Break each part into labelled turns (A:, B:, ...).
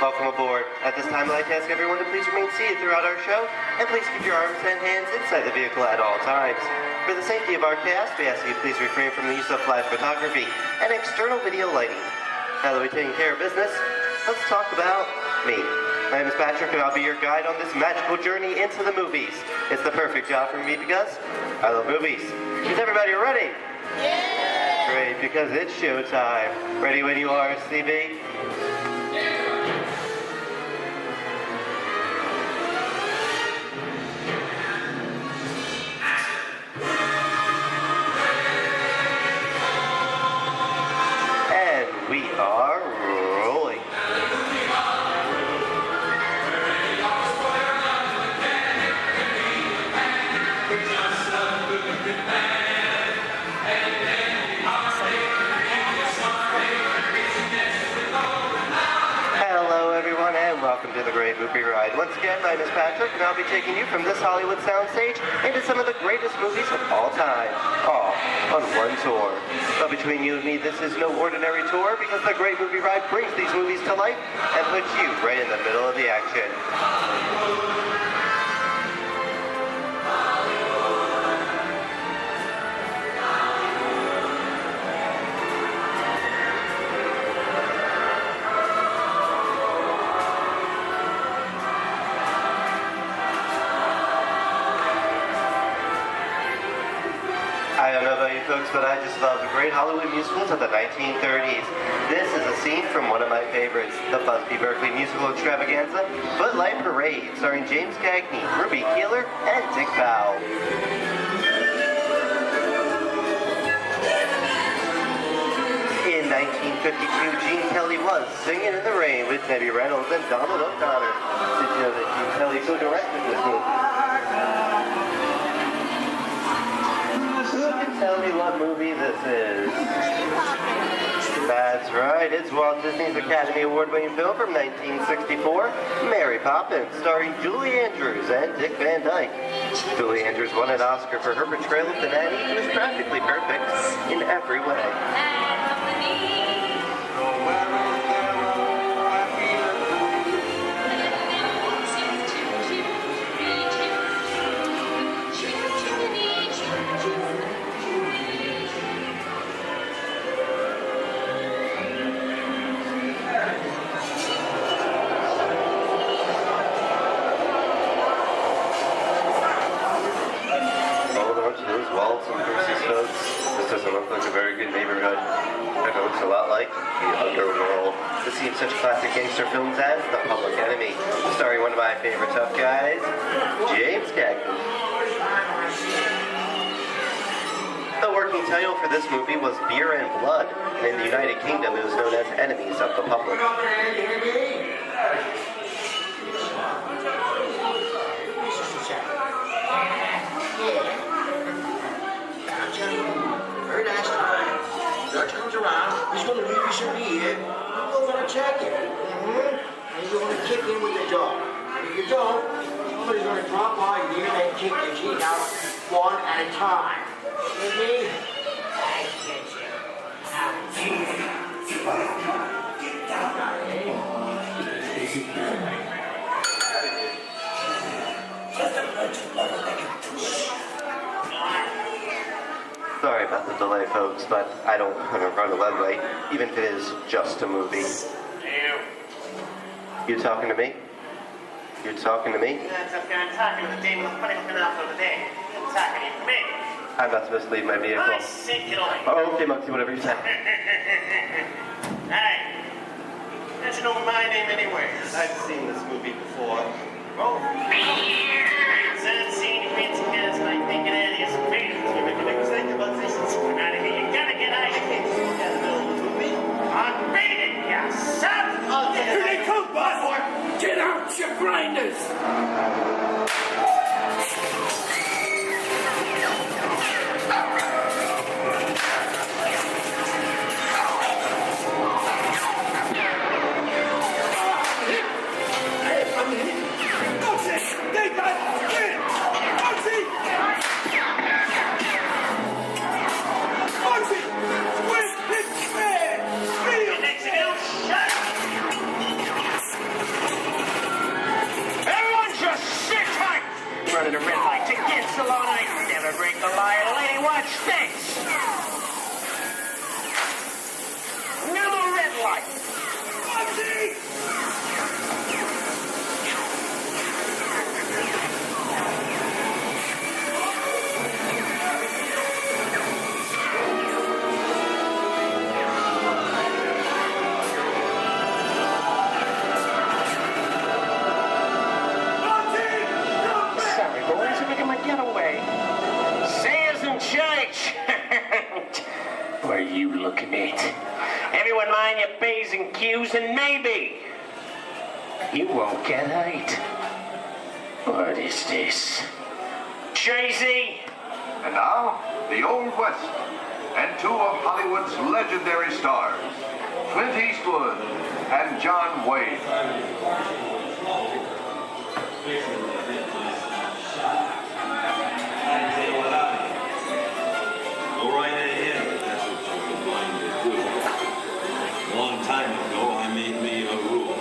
A: Welcome aboard. At this time, I'd like to ask everyone to please remain seated throughout our show, and please keep your arms and hands inside the vehicle at all times. For the safety of our cast, we ask that you please refrain from the use of flash photography and external video lighting. Now that we've taken care of business, let's talk about me. My name is Patrick, and I'll be your guide on this magical journey into the movies. It's the perfect job for me because I love movies. Is everybody ready? Yeah! Great, because it's showtime. Ready when you are, CB? And we are rolling. Hello everyone and welcome to the Great Movie Ride. Once again, my name is Patrick and I'll be taking you from this Hollywood soundstage into some of the greatest movies of all time, all on one tour. But between you and me, this is no ordinary tour because the Great Movie Ride brings these movies to life and puts you right in the middle of the action. I don't know about you folks, but I just love the great Hollywood musicals of the 1930s. This is a scene from one of my favorites, the Busby Berkeley musical extravaganza, Footlight Parade, starring James Cagney, Ruby Keeler, and Dick Powell. In 1952, Gene Kelly was Singing in the Rain with Debbie Reynolds and Donald O'Connor. Did you know that Gene Kelly co-directed this movie? Who can tell me what movie this is? That's right, it's Walt Disney's Academy Award-winning film from 1964, Mary Poppins, starring Julie Andrews and Dick Van Dyke. Julie Andrews won an Oscar for her portrayal of the nanny, who is practically perfect in every way. Walt and Bruce's folks. This doesn't look like a very good neighborhood. It looks a lot like the underworld. This seems such classic gangster films as The Public Enemy, starring one of my favorite tough guys, James Cagney. The working title for this movie was Beer and Blood, and in the United Kingdom it was known as Enemies of the Public.
B: Very nice time. Judge comes around, he's going to leave you some beer. We're going to check it. And you're going to kick in with the dog. If you don't, somebody's going to drop by here and kick your teeth out one at a time. With me? I get you.
A: Sorry about the delay, folks, but I don't want to run a red light, even if it is just a movie. You talking to me? You talking to me?
C: That's okay. I'm talking to the demon of punishment for the day. I'm talking to me.
A: I'm not supposed to leave my vehicle.
C: I say get away.
A: Oh, okay, Monkey, whatever you say.
C: Hey, how'd you know my name anyway?
A: I've seen this movie before.
C: Oh. It's that scene fancy kids like thinking that is great. You make a big mistake about this. It's out of here. You gotta get out of here. You can't in the middle of the movie. I'm beating you, son!
D: Here they come, boss! Get out your grinders!
C: Everyone mind your P's and Q's, and maybe you won't get hurt. What is this? Jay-Z?
E: And now, the Old West, and two of Hollywood's legendary stars, Clint Eastwood and John Wayne.
F: Go right ahead, if that's what you're inclined to do. A long time ago, I made me a rule.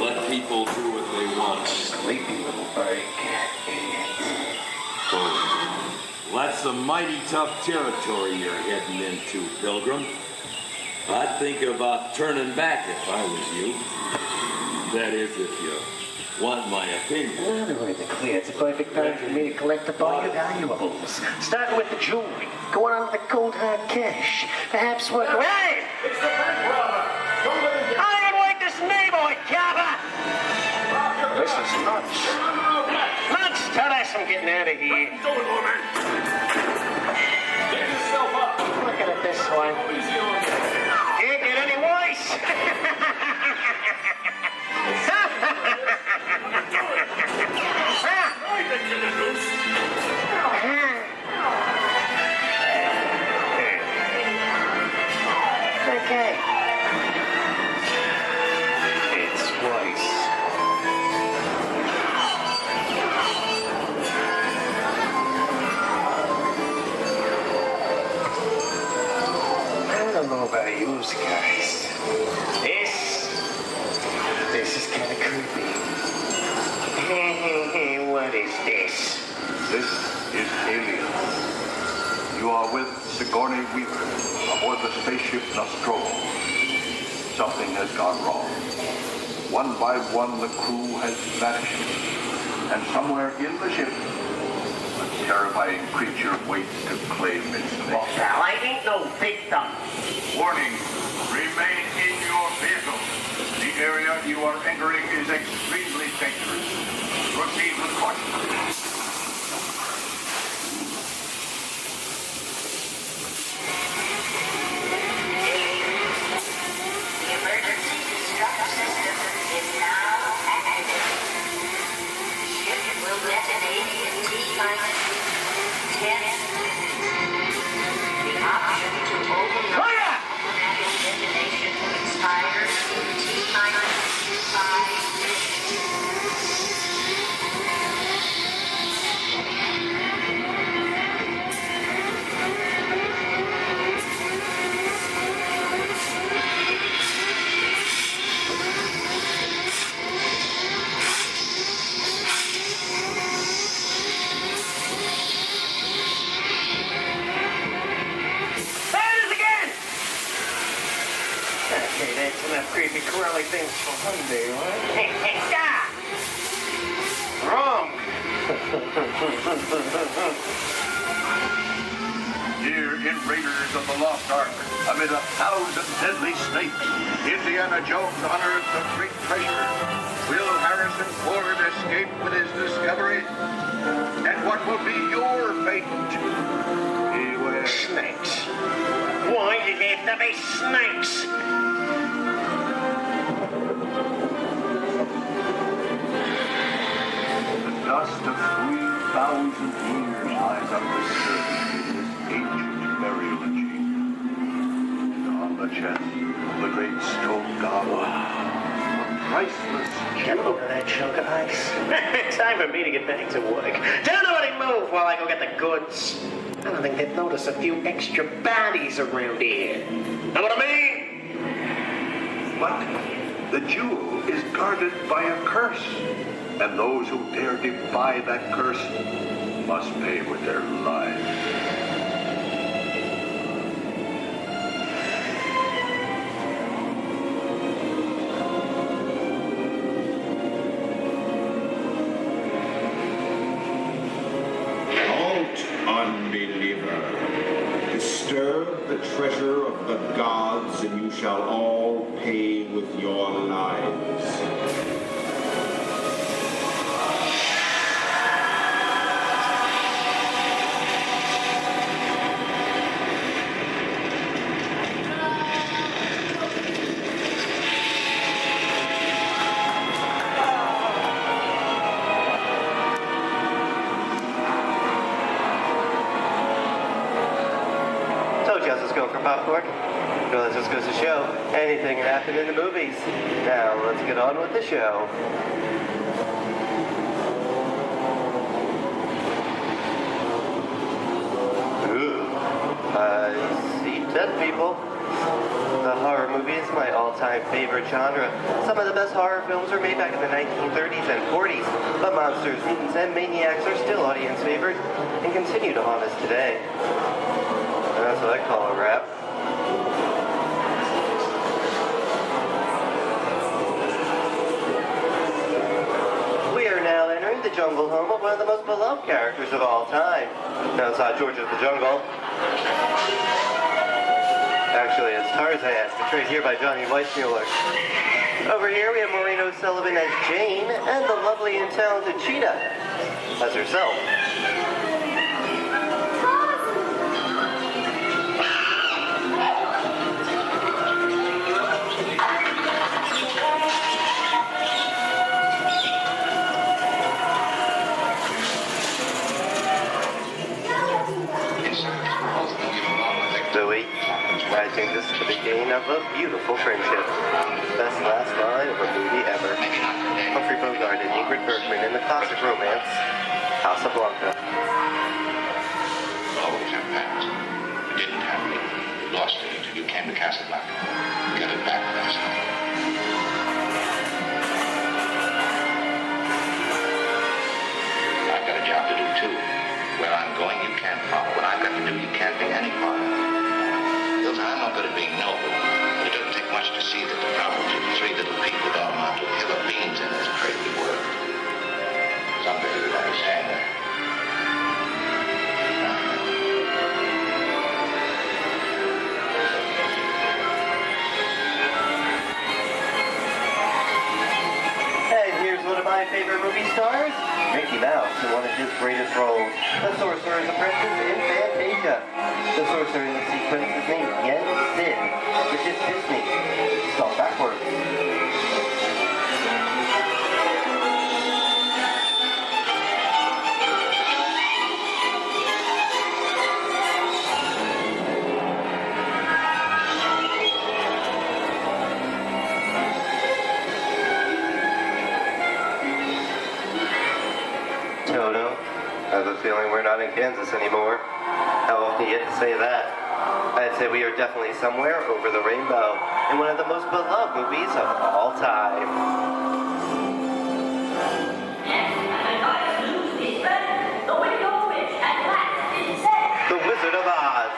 F: Let people do what they want.
C: Sleepy little bird.
F: That's some mighty tough territory you're heading into, Pilgrim. I'd think about turning back if I was you. That is, if you want my opinion.
C: Now the words are clear. It's a perfect time for me to collect up all your valuables. Starting with the jewelry, going on to the cold hard cash. Perhaps work around. Hey!
B: It's the bank robber. Don't let him get
C: I don't like this neighborhood, Kappa! This is nuts. Nuts! Tell us I'm getting out of here.
D: Do it, woman. Get yourself up.
C: Looking at this one.
D: Easy on me.
C: Can't get any worse.
D: I think you're the goose.
C: Okay. It's twice. I don't know about you guys. This is kind of creepy. What is this?
E: This is Alien. You are with Sigourney Weaver aboard the spaceship Nostromo. Something has gone wrong. One by one, the crew has vanished. And somewhere in the ship, a terrifying creature waits to claim its name.
C: Well, I ain't no victim.
E: Warning, remain in your vehicle. The area you are entering is extremely dangerous. Proceed with caution.
G: The emergency distress system is now active. Ship will detonate in T-minus 10. The option to override automatic detonation expires in T-minus 5 minutes.
C: There it is again! Okay, that's enough creepy crawly things for one day, right? Wrong!
E: Here in Raiders of the Lost Ark, amid 1,000 deadly snakes, Indiana Jones unearthed a great treasure. Will Harrison Ford escape with his discovery? And what will be your fate? Beware.
C: Snakes. Why did it have to be snakes?
E: The dust of 3,000 years lies undisturbed in this ancient burial chamber. And on the chest of the great stone goblet, a priceless
C: Get
E: jewel.
C: over that chunk of ice. Time for me to get back to work. Tell nobody move while I go get the goods. I don't think they'd notice a few extra bodies around here. Know what I mean?
E: But the jewel is guarded by a curse. And those who dare defy that curse must pay with their lives.
H: Halt, unbeliever. Disturb the treasure of the gods, and you shall all pay with your lives.
A: popcorn? Well, that just goes to show anything can happen in the movies. Now, let's get on with the show. Ooh, I see dead people. The horror movie is my all-time favorite genre. Some of the best horror films were made back in the 1930s and 40s, but monsters, mutants, and maniacs are still audience favorites and continue to haunt us today. And that's what I call a wrap. We are now entering the jungle home of one of the most beloved characters of all time. No, it's not George of the Jungle. Actually, it's Tarzan, portrayed here by Johnny Weissmuller. Over here, we have Maureen O'Sullivan as Jane, and the lovely and talented Cheetah as herself. Zoe, I think this is the beginning of a beautiful friendship. Best last line of a movie ever. Humphrey Bogart and Ingrid Bergman in the classic romance, Casablanca.
I: Always have passed. You didn't have me. You lost it until you came to Casablanca. You got it back last night. I've got a job to do too. Where I'm going, you can't follow. What I've got to do, you can't be any part of. Hills, I'm not good at being noble, but it doesn't take much to see that the problems of three little people don't amount to a hill of beans in this crazy world. Someday you'll understand that.
A: And here's one of my favorite movie stars, Mickey Mouse, in one of his greatest roles, the Sorcerer's Apprentice in Fantasia. The sorcerer in the sequence is named Yen Sid, which is Disney, spelled backwards. Toto, I have a feeling we're not in Kansas anymore. How often do you get to say that? I'd say we are definitely somewhere over the rainbow in one of the most beloved movies of all time. The Wizard of Oz.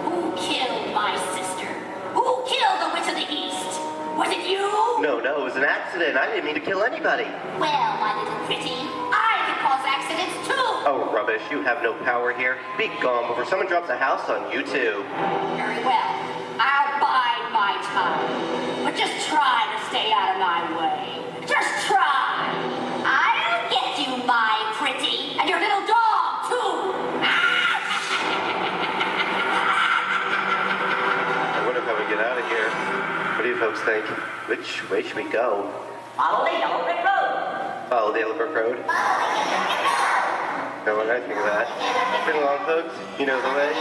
J: Who killed my sister? Who killed the Witch of the East? Was it you?
A: No, it was an accident. I didn't mean to kill anybody.
J: Well, my little pretty, I can cause accidents too.
A: Oh, rubbish. You have no power here. Be gone before someone drops a house on you, too.
J: Very well. I'll bide my time. But just try to stay out of my way. Just try. I'll get you, my pretty, and your little dog too.
A: I wonder how we get out of here. What do you folks think? Which way should we go?
J: Follow the yellow brick road.
A: Follow the Yellow Brick Road? No, what I think of that. Bring along, folks. You know the way.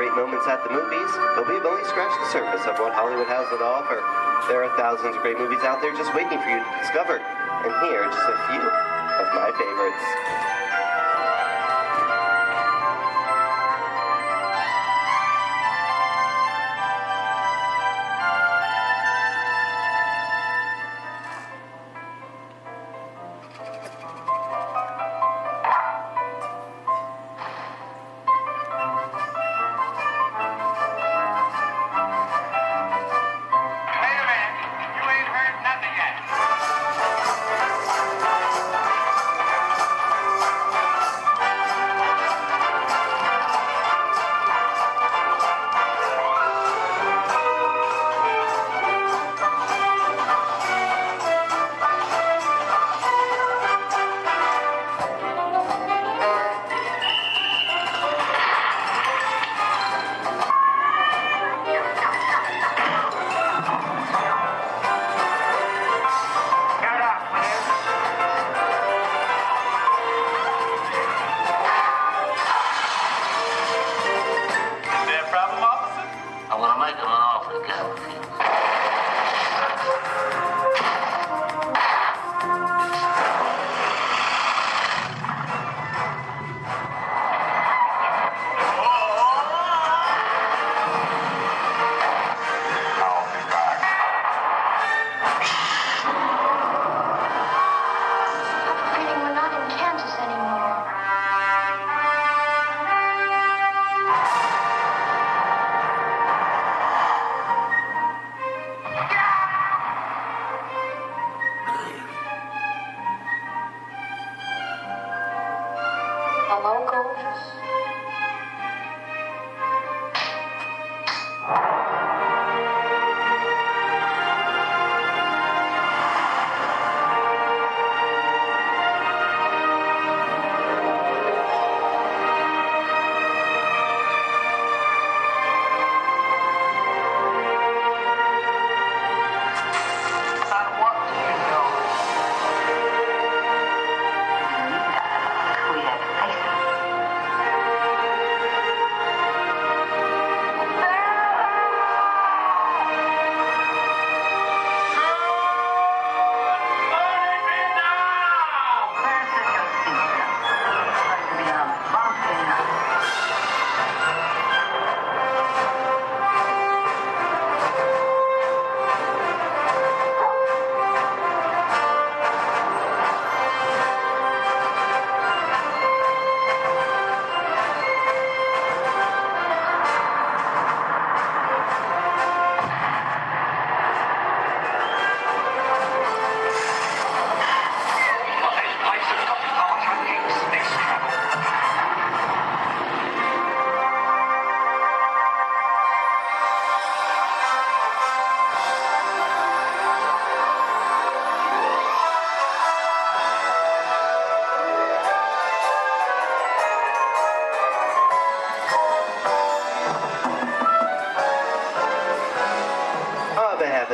A: great moments at the movies, but we've only scratched the surface of what Hollywood has to offer. There are thousands of great movies out there just waiting for you to discover. And here are just a few of my favorites.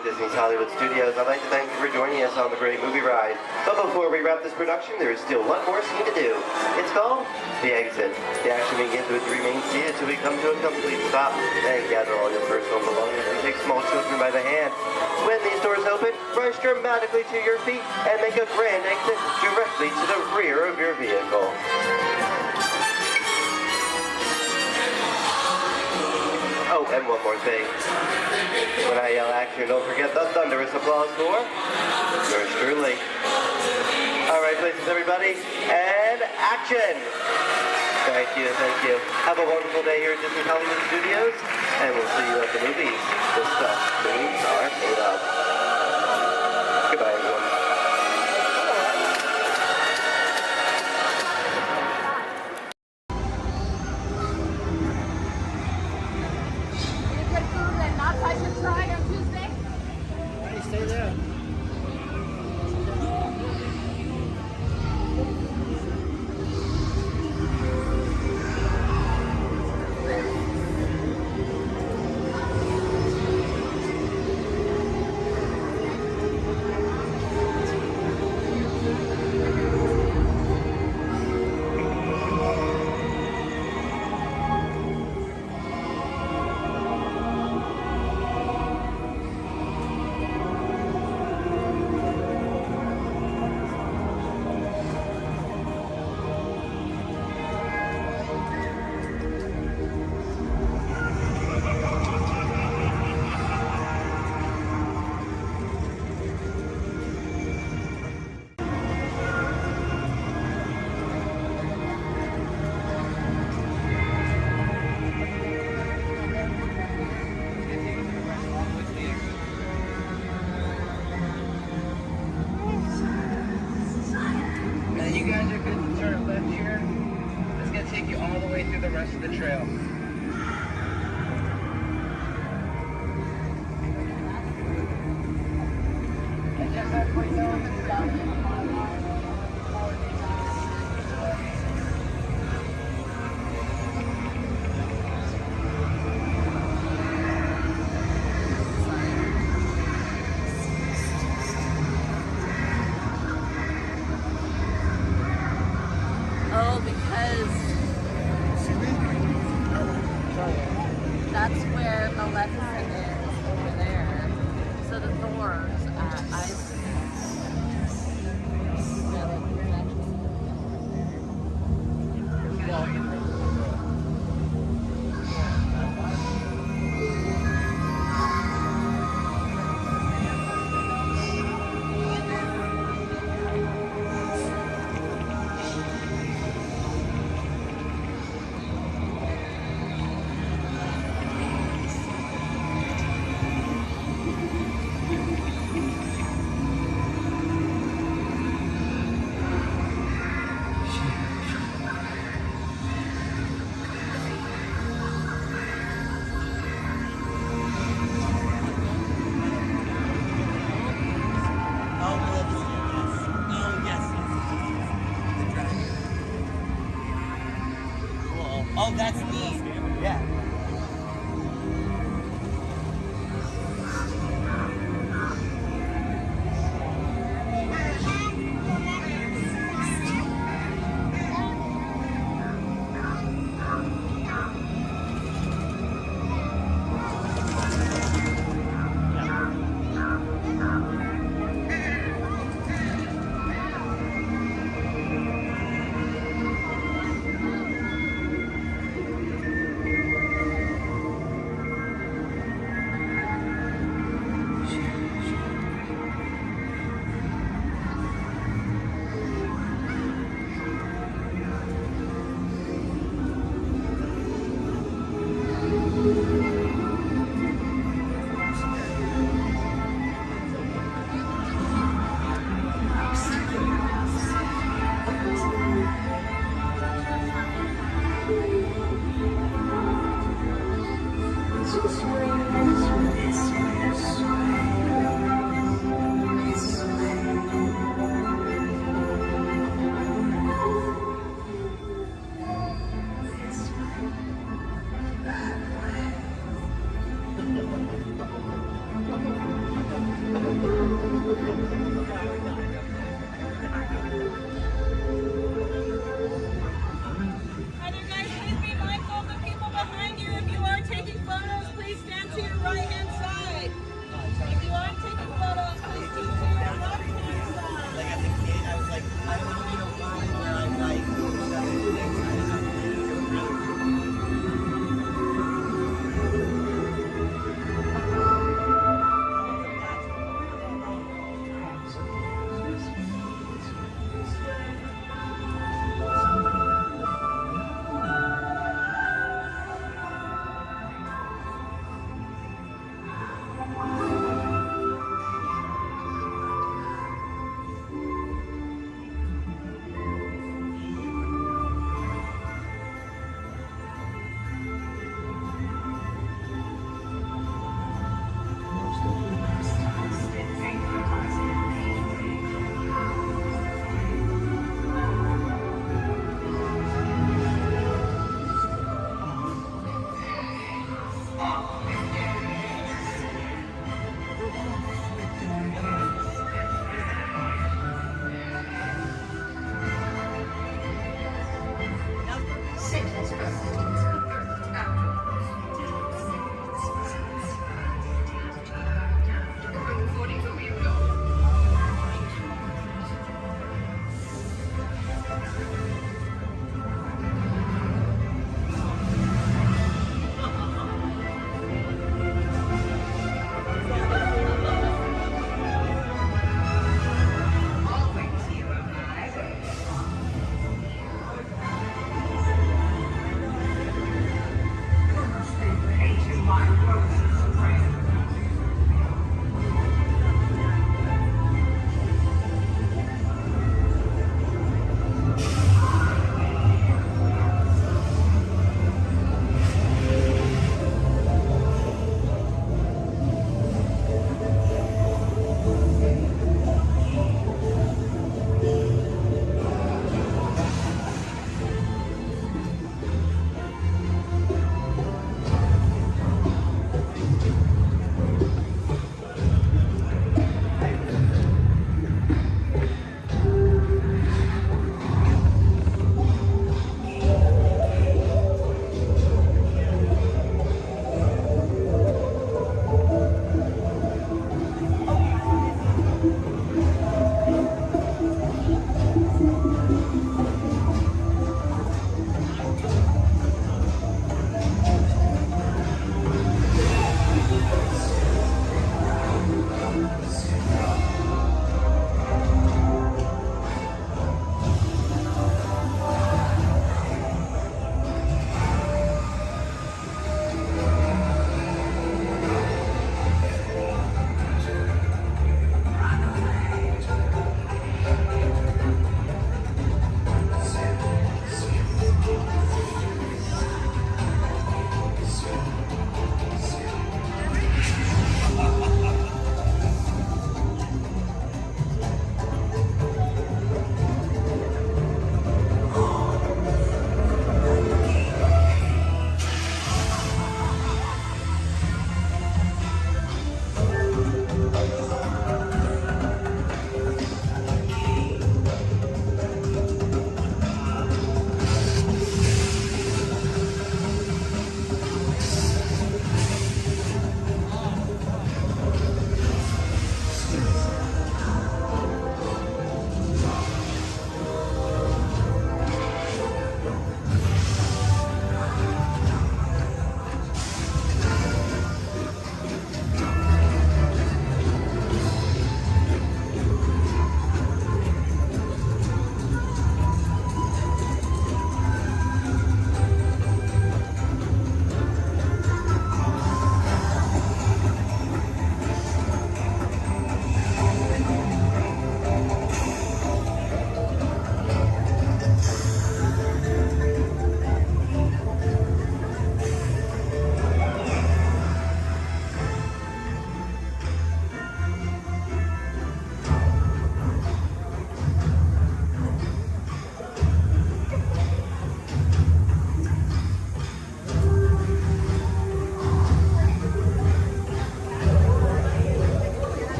A: Disney's Hollywood Studios, I'd like to thank you for joining us on the Great Movie Ride. But before we wrap this production, there is still one more scene to do. It's called The Exit. The action begins with three main scenes until we come to a complete stop. Then gather all your personal belongings and take small children by the hand. When these doors open, rush dramatically to your feet and make a grand exit directly to the rear of your vehicle. Oh, and one more thing. When I yell action, don't forget the thunderous applause for yours truly. All right, places, everybody, and action! Thank you, thank you. Have a wonderful day here at Disney Hollywood Studios, and we'll see you at the movies. The stuff movies are made of. Goodbye, everyone.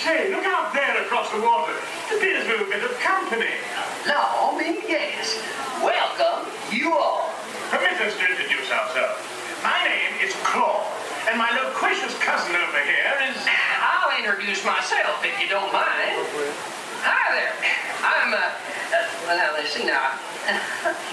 C: say, look out there across the water. It appears to be a bit of company.
D: No, me, yes. Welcome, you all.
C: Permit us to introduce ourselves. My name is Claude, and my loquacious cousin over here is...
D: I'll introduce myself if you don't mind. Hi there. I'm, well, now, let's see now.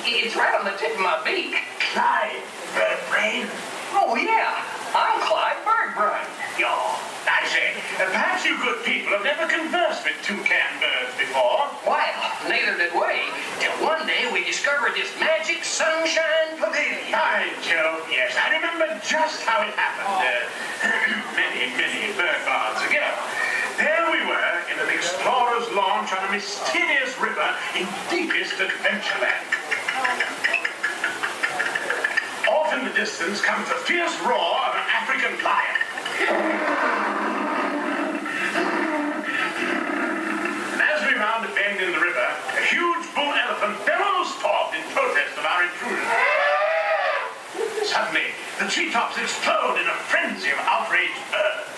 D: It's right on the tip of my beak.
C: Clyde Birdbrain.
D: Oh, yeah. I'm Clyde Birdbrain.
C: Y'all, I say, perhaps you good people have never conversed with toucan birds before.
D: Well, neither did we, till one day we discovered this magic sunshine pavilion.
C: By Jove, yes, I remember just how it happened. Many bird baths ago. There we were in an explorer's launch on a mysterious river in deepest Adventureland. Off in the distance comes the fierce roar of an African lion. And as we round a bend in the river, a huge bull elephant bellows forth in protest of our intrusion. Suddenly, the treetops explode in a frenzy of outraged birds.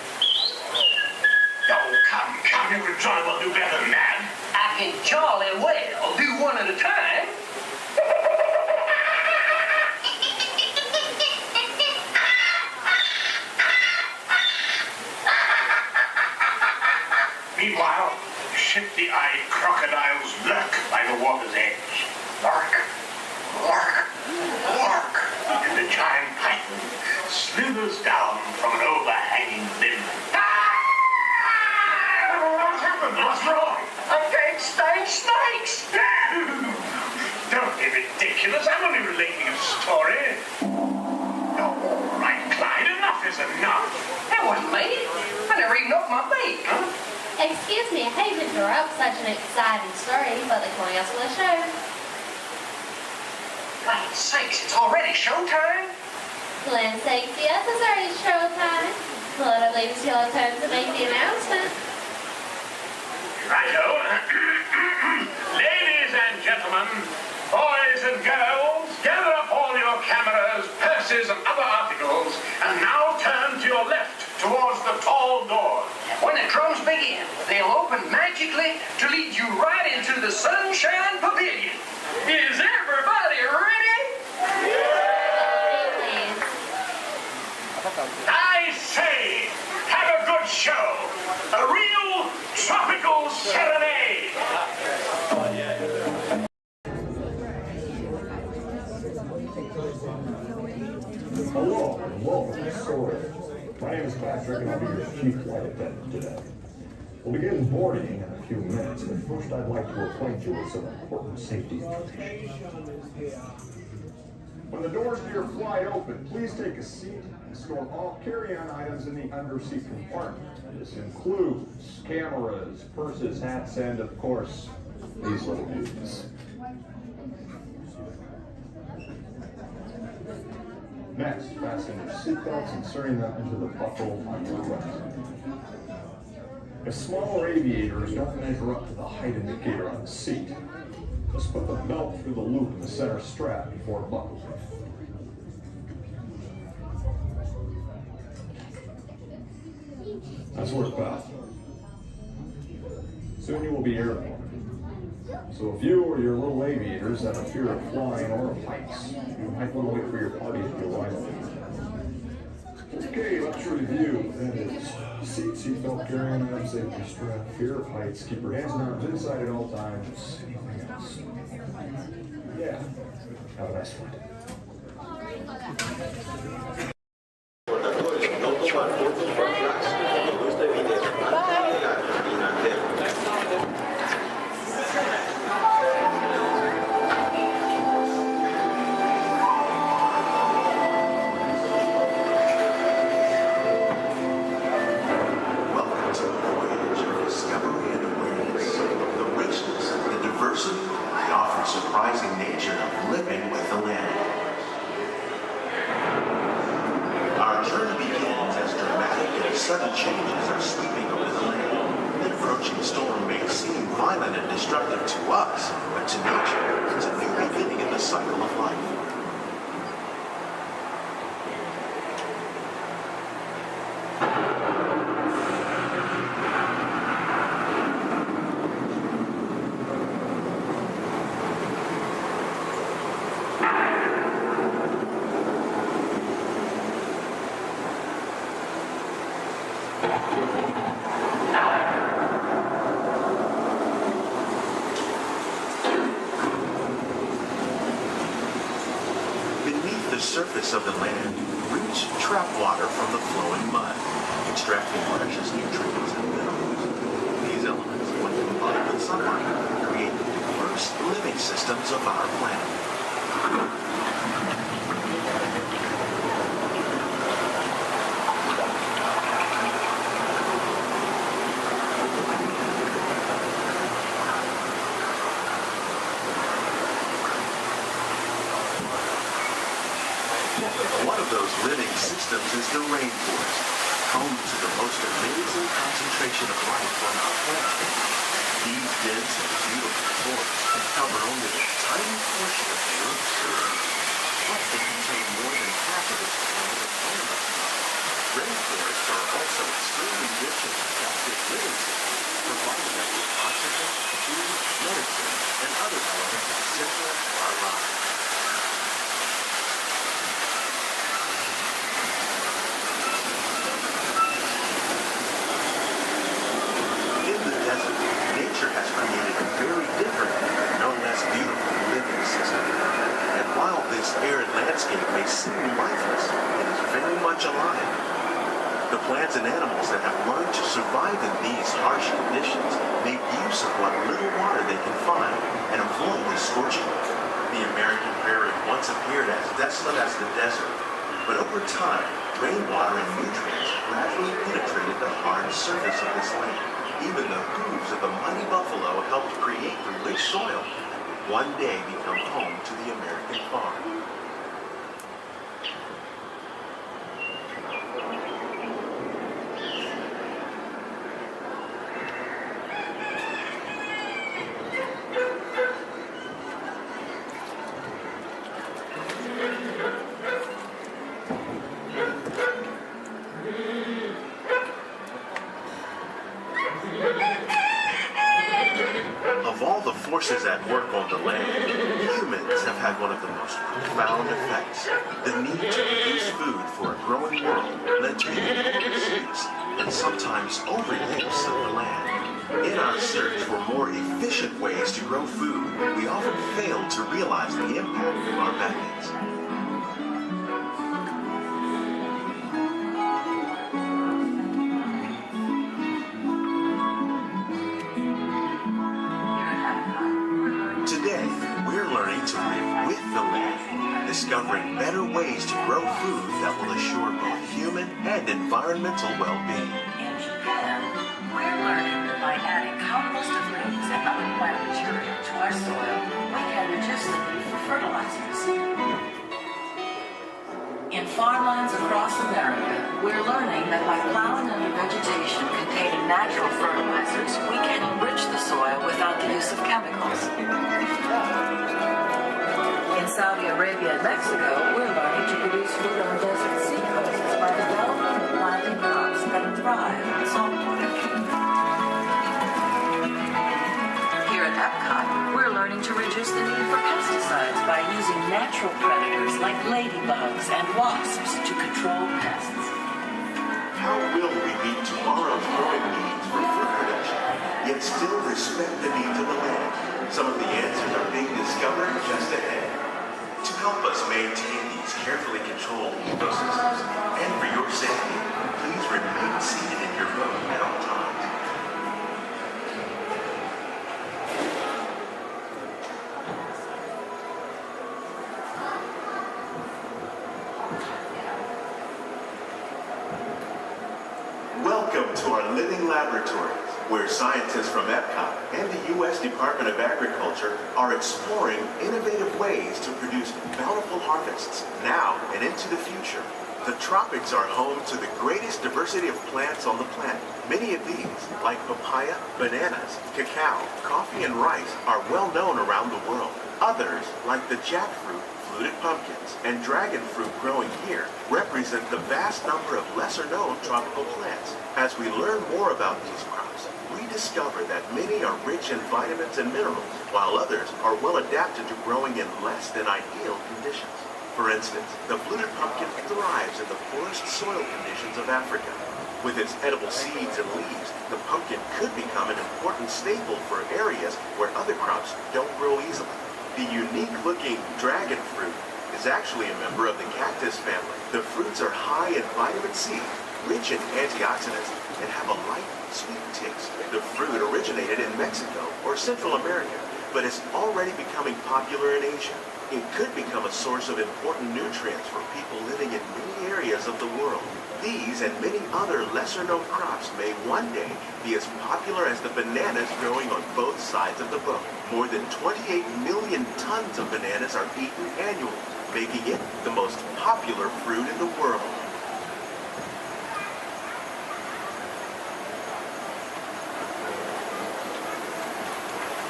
C: Oh, come, you can jolly well do better than that.
D: I can jolly well do one at a time.
C: Meanwhile, shifty-eyed crocodiles lurk by the water's edge. Lurk, lurk, lurk. And the giant python slithers down from an overhanging limb. What's happened? What's wrong?
D: I can't stand snakes.
C: Don't be ridiculous. I'm only relating a story. Oh, all right, Clyde. Enough is enough.
D: That wasn't me. I never even opened my beak.
C: Huh?
K: Excuse me, I hate to interrupt such an exciting story, but they're calling us for the show.
D: Land's sakes, it's already showtime?
K: Land's sakes, yes, it's already showtime. Well, I believe it's your turn to make the announcement.
C: Righto. Ladies and gentlemen, boys and girls, gather up all your cameras, purses, and other articles, and now turn to your left towards the tall door.
D: When the drums begin, they'll open magically to lead you right into the Sunshine Pavilion. Is everybody ready?
K: Please.
C: I say, have a good show. A real tropical serenade.
L: Hello and welcome to Storage. My name is Patrick and I'll be your chief flight attendant today. We'll begin boarding in a few minutes, but first I'd like to acquaint you with some important safety information. When the doors to your flight open, please take a seat and store all carry-on items in the underseat compartment. This includes cameras, purses, hats, and of course, these little beauties. Next, fasten your seatbelts, inserting them into the buckle on your left. If smaller aviators don't measure up to the height indicator on the seat, just put the belt through the loop in the center strap before buckling. That's where it's about. Soon you will be airborne. So if you or your little aviators have a fear of flying or of heights, you might want to wait for your party to arrive. Okay, let's review. That is seatbelt, carrying items, safety strap, fear of heights, keep your hands and arms inside at all times. Anything else? Yeah. Have a nice flight.
M: Surprising nature of living with the land. Our journey begins as dramatic and sudden changes are sweeping over the land. The approaching storm may seem violent and destructive to us, but to nature, it's a new beginning in the cycle of life. surface of the land, roots trap water from the flowing mud, extracting precious nutrients and minerals. These elements, when combined with sunlight, create the diverse living systems of our planet. One of those living systems is the rainforest, home to the most amazing concentration of life on our planet. These dense and beautiful forests cover only a tiny portion of the Earth's surface, but they contain more than half of its planet environment. Rainforests are also extremely rich in productive living systems, providing us with oxygen, food, medicine, and other elements essential to our lives. Nature has created a very different, no less beautiful living system. And while this arid landscape may seem lifeless, it is very much alive. The plants and animals that have learned to survive in these harsh conditions make use of what little water they can find and avoid the scorching. The American prairie once appeared as desolate as the desert, but over time, rainwater and nutrients gradually penetrated the hard surface of this land. Even the hooves of the mighty buffalo helped create the rich soil that would one day become home to the American farm. Of all the forces at work on the land, humans have had one of the most profound effects. The need to produce food for a growing world led to the enormous use and sometimes overuse of the land. In our search for more efficient ways to grow food, we often fail to realize the impact of our methods. Today, we're learning to live with the land, discovering better ways to grow food that will assure both human and environmental well-being.
N: In Japan, we're learning that by adding composted leaves and other plant material to our soil, we can reduce the need for fertilizers. In farmlands across America, we're learning that by plowing under vegetation containing natural fertilizers, we can enrich the soil without the use of chemicals. In Saudi Arabia and Mexico, we're learning to produce food on desert seacoasts by developing and planting crops that thrive on saltwater. Here at Epcot, we're learning to reduce the need for pesticides by using natural predators like ladybugs and wasps to control pests.
M: How will we meet tomorrow's growing needs for food production, yet still respect the needs of the land? Some of the answers are being discovered just ahead. To help us maintain these carefully controlled ecosystems, and for your safety, please remain seated in your boat at all times. Welcome to our living laboratories, where scientists from Epcot and the U.S. Department of Agriculture are exploring innovative ways to produce bountiful harvests now and into the future. The tropics are home to the greatest diversity of plants on the planet. Many of these, like papaya, bananas, cacao, coffee, and rice, are well known around the world. Others, like the jackfruit, fluted pumpkins, and dragon fruit growing here, represent the vast number of lesser-known tropical plants. As we learn more about these crops, we discover that many are rich in vitamins and minerals, while others are well adapted to growing in less than ideal conditions. For instance, the fluted pumpkin thrives in the poorest soil conditions of Africa. With its edible seeds and leaves, the pumpkin could become an important staple for areas where other crops don't grow easily. The unique-looking dragon fruit is actually a member of the cactus family. The fruits are high in vitamin C, rich in antioxidants, and have a light, sweet taste. The fruit originated in Mexico or Central America, but is already becoming popular in Asia. It could become a source of important nutrients for people living in many areas of the world. These and many other lesser-known crops may one day be as popular as the bananas growing on both sides of the boat. More than 28 million tons of bananas are eaten annually, making it the most popular fruit in the world.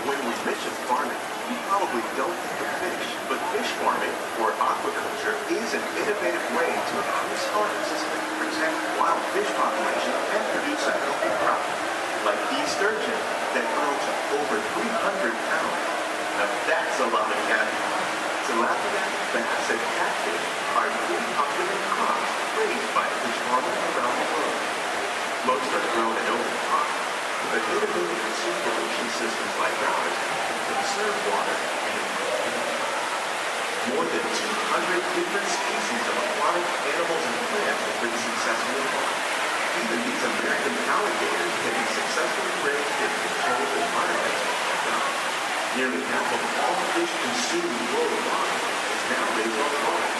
M: When we mention farming, you probably don't think of fish, but fish farming, or aquaculture, is an innovative way to increase harvests, protect wild fish populations, and produce a healthy crop, like these sturgeon that grow to over 300 pounds. Now that's a lot of catfish. Tilapia, bass, and catfish are really popular crops raised by fish farmers around the world. Most are grown in open ponds, but innovative recirculation systems like ours conserve water and more than 200 different species of aquatic animals and plants have been successfully farmed. Even these American alligators can be successfully raised in controlled environments like ours. Nearly half of all fish consumed worldwide is now raised on farms,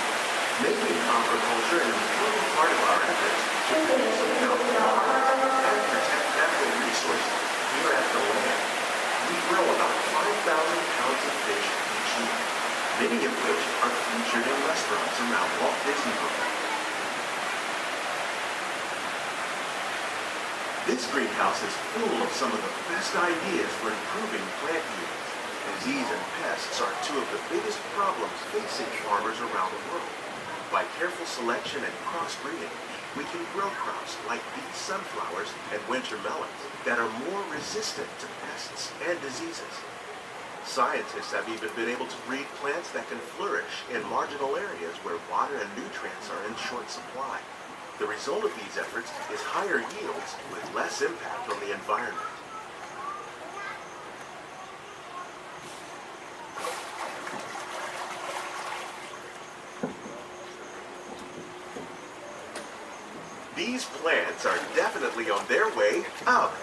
M: making aquaculture an important part of our efforts to produce a healthy environment and protect natural resources here at the land. We grow about 5,000 pounds of fish each year, many of which are featured in restaurants around Walt Disney World. This greenhouse is full of some of the best ideas for improving plant yields. Disease and pests are two of the biggest problems facing farmers around the world. By careful selection and crossbreeding, we can grow crops like these sunflowers and winter melons that are more resistant to pests and diseases. Scientists have even been able to breed plants that can flourish in marginal areas where water and nutrients are in short supply. The result of these efforts is higher yields with less impact on the environment. These plants are definitely on their way up.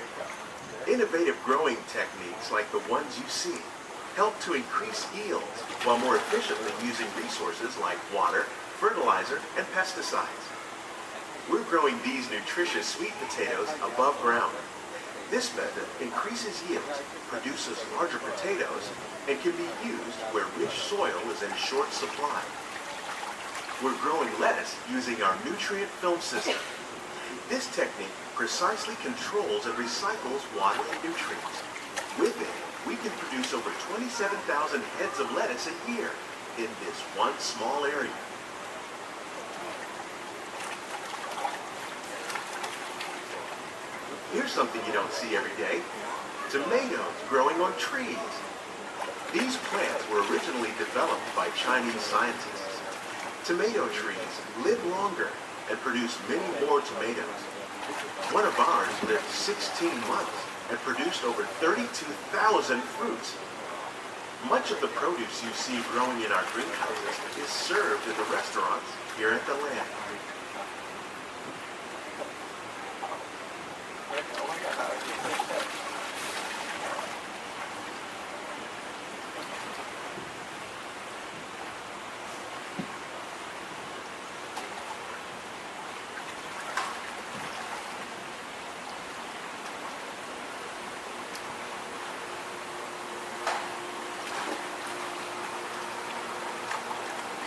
M: Innovative growing techniques like the ones you see help to increase yields while more efficiently using resources like water, fertilizer, and pesticides. We're growing these nutritious sweet potatoes above ground. This method increases yields, produces larger potatoes, and can be used where rich soil is in short supply. We're growing lettuce using our nutrient film system. This technique precisely controls and recycles water and nutrients. With it, we can produce over 27,000 heads of lettuce a year in this one small area. Here's something you don't see every day. Tomatoes growing on trees. These plants were originally developed by Chinese scientists. Tomato trees live longer and produce many more tomatoes. One of ours lived 16 months and produced over 32,000 fruits. Much of the produce you see growing in our greenhouses is served in the restaurants here at the land.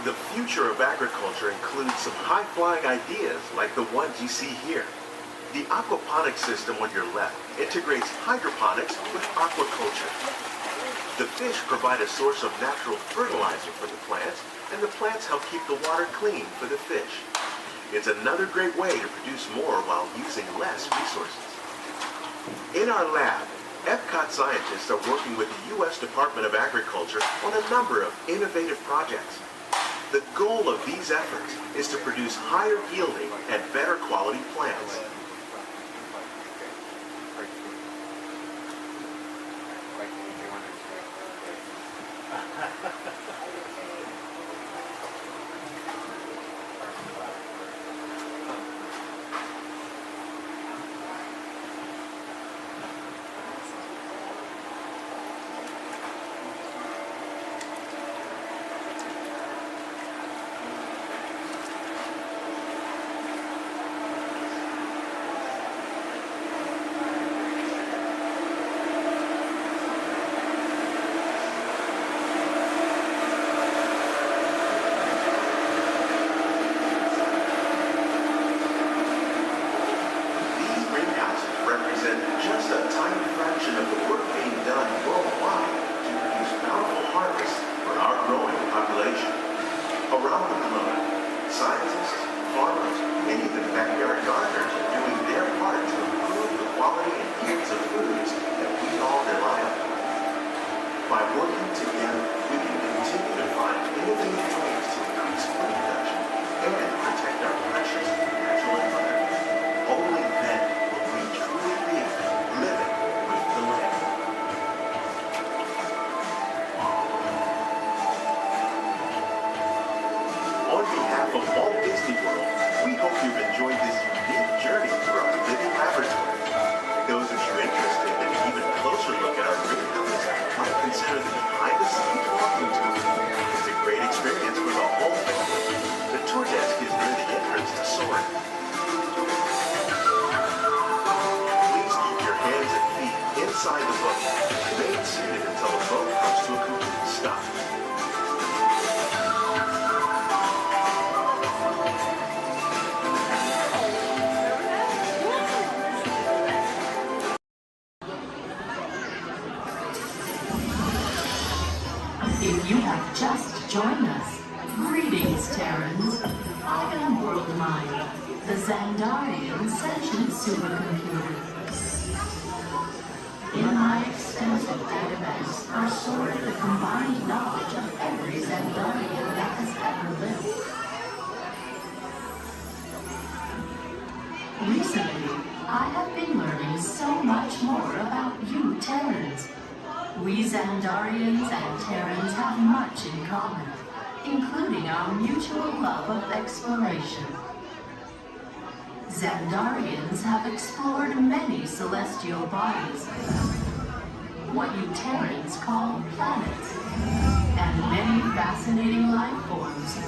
M: The future of agriculture includes some high-flying ideas like the ones you see here. The aquaponics system on your left integrates hydroponics with aquaculture. The fish provide a source of natural fertilizer for the plants, and the plants help keep the water clean for the fish. It's another great way to produce more while using less resources. In our lab, Epcot scientists are working with the U.S. Department of Agriculture on a number of innovative projects. The goal of these efforts is to produce higher yielding and better quality plants. Working together, we can continue to find innovative ways to increase food production and protect our precious natural environment. Only then will we truly be living with the land. On behalf of Walt Disney World, we hope you've enjoyed this unique journey through our living laboratory. Those of you interested in an even closer look at our greenhouse might consider the behind-the-scenes walking tour. It's a great experience for the whole family. The tour desk is near the entrance to Soaring. Please keep your hands and feet inside the boat. Remain seated until the boat comes to a complete stop.
N: If you have just joined us, greetings, Terrans. I am World Mind, the Xandarian sentient supercomputer. In my extensive database are stored the combined knowledge of every Xandarian that has ever lived. Recently, I have been learning so much more about you Terrans. We Xandarians and Terrans have much in common, including our mutual love of exploration. Xandarians have explored many celestial bodies, what you Terrans call planets, and many fascinating life forms.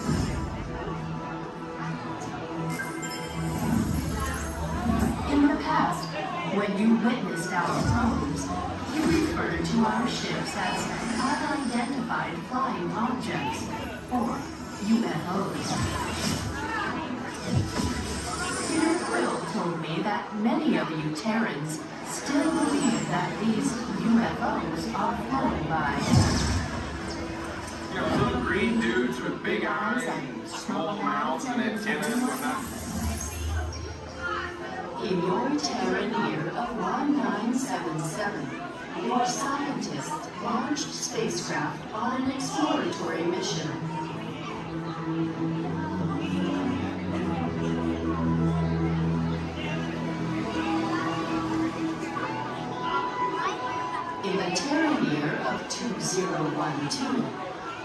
N: In the past, when you witnessed our homes, you referred to our ships as unidentified flying objects, or UFOs. Peter Quill told me that many of you Terrans still believe that these UFOs are flown by
O: little green dudes with big eyes and small mouths and antennas and whatnot.
N: In your Terran year of 1977, your scientists launched spacecraft on an exploratory mission. In the Terran year of 2012,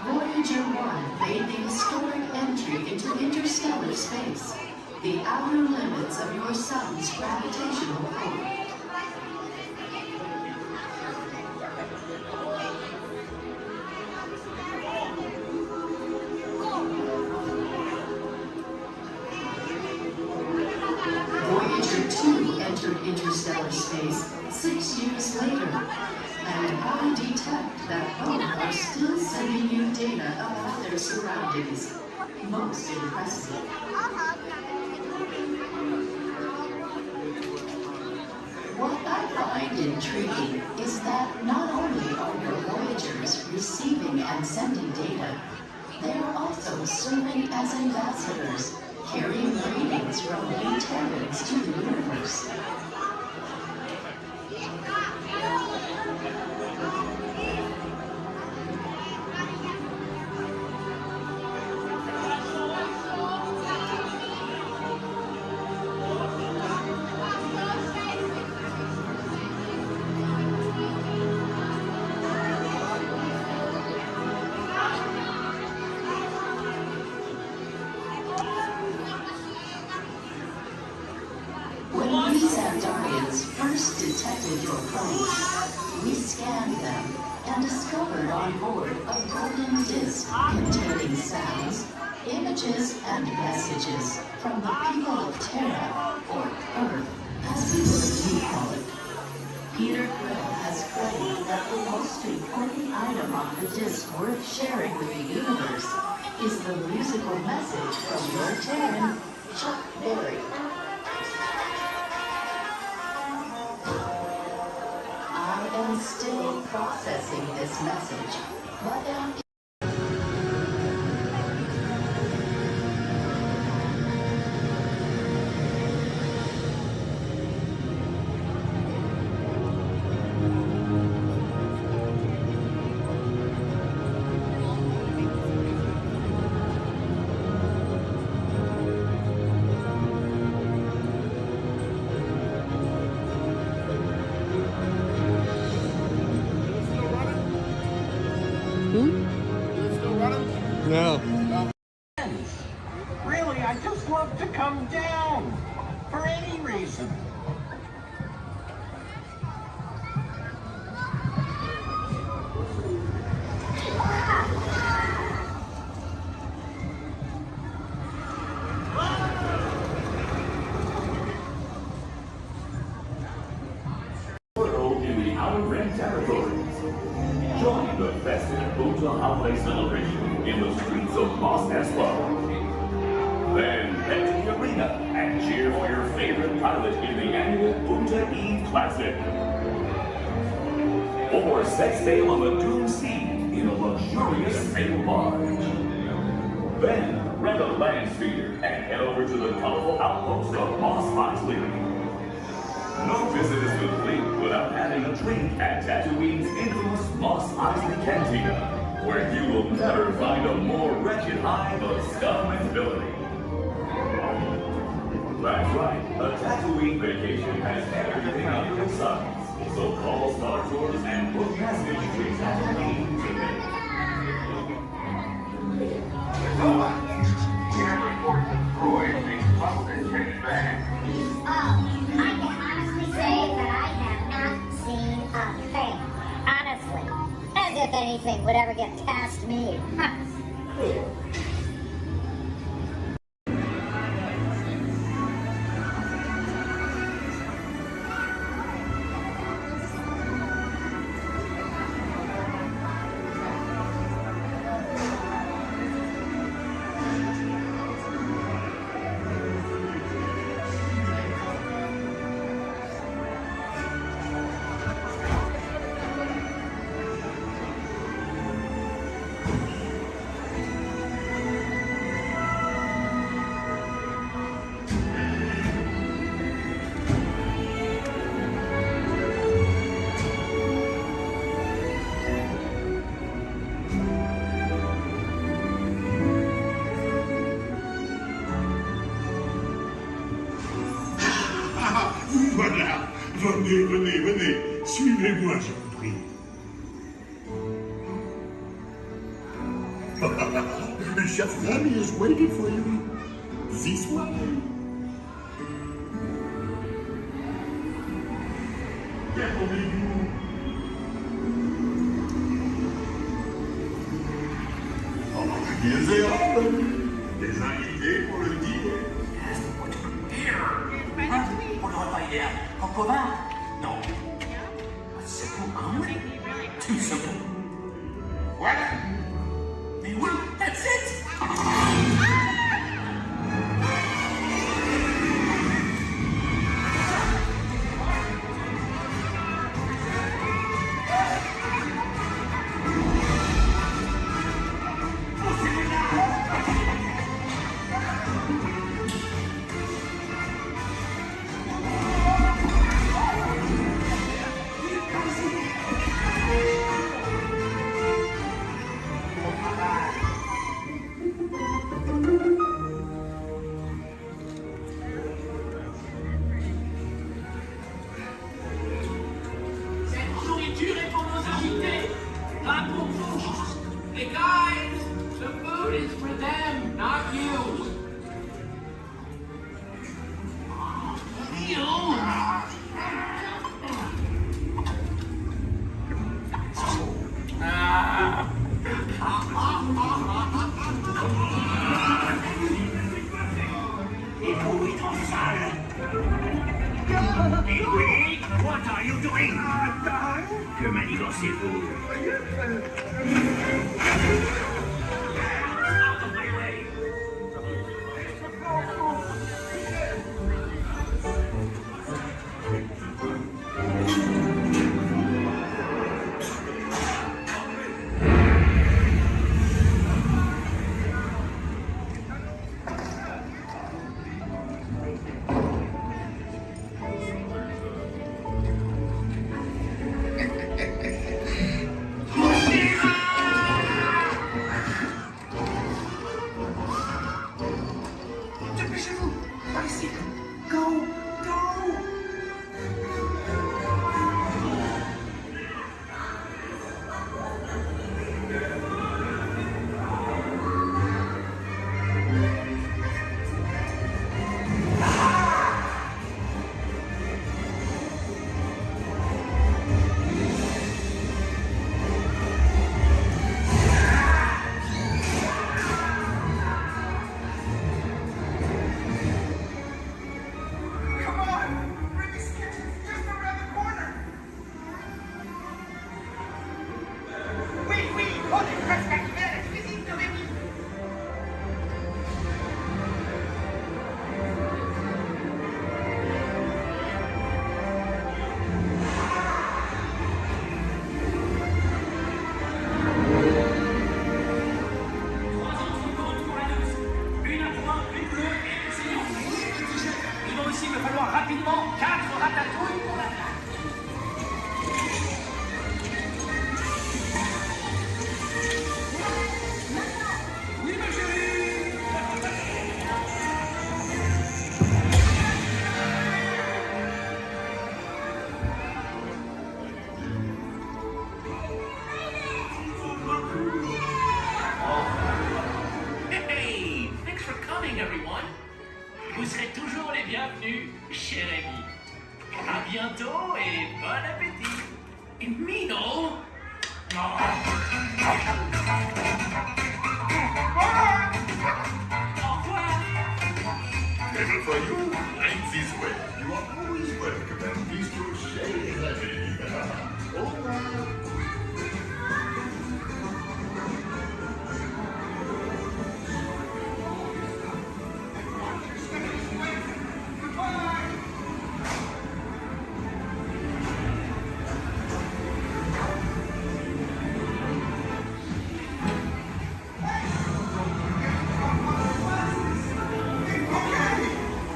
N: Voyager 1 made the historic entry into interstellar space, the outer limits of your sun's gravitational pull. Voyager 2 entered interstellar space 6 years later, and I detect that both are still sending you data about their surroundings. Most impressive. What I find intriguing is that not only are your Voyagers receiving and sending data, they are also serving as ambassadors, carrying greetings from you Terrans to the universe. First detected your plane, we scanned them and discovered on board a golden disc containing sounds, images, and messages from the people of Terra, or Earth, as we would you call it. Peter Quill has claimed that the most important item on the disc worth sharing with the universe is the musical message from your Terran, Chuck Berry. I am still processing this message, but am
O: Still running?
P: No.
O: Really, I just love to come down. For any reason.
Q: World in the Outer Rim territories. Join the festive Buddha holiday celebration in the streets of Mos Espa. Then head to the arena and cheer for your favorite pilot in the annual Punta Eve Classic. Or set sail on the Doom Sea in a luxurious sail barge. Then rent a land speeder and head over to the colorful outpost of Mos Eisley. No visit is complete without having a drink at Tatooine's infamous Mos Eisley Cantina, where you will never find a more wretched hive of scum and villainy. That's right, a Tatooine vacation has everything under the sun. So call Star Tours and book passage to Tatooine today.
O: Here reports of Troy being bumped and kicked back.
J: I can honestly say that I have not seen a thing. Honestly. As if anything would ever get past me.
R: Voilà, venez, suivez-moi, je vous prie. Chef Remy is waiting for you. This way. Des invités pour le dîner.
S: On n'aurait pas idée en commun? Non. C'est pour un oui. Tout simplement.
R: Voilà.
S: Mais oui, that's it.
D: Hey guys, the food is for them, not you.
O: Il faut être en salle. Et oui, what are you doing? Que manigancez-vous? Out of my way.
S: Vous serez toujours les bienvenus, cher ami. À bientôt et bon appétit. Mino. Au revoir.
R: Table for you, right this way. You are always welcome and bistro shade heavy. Over.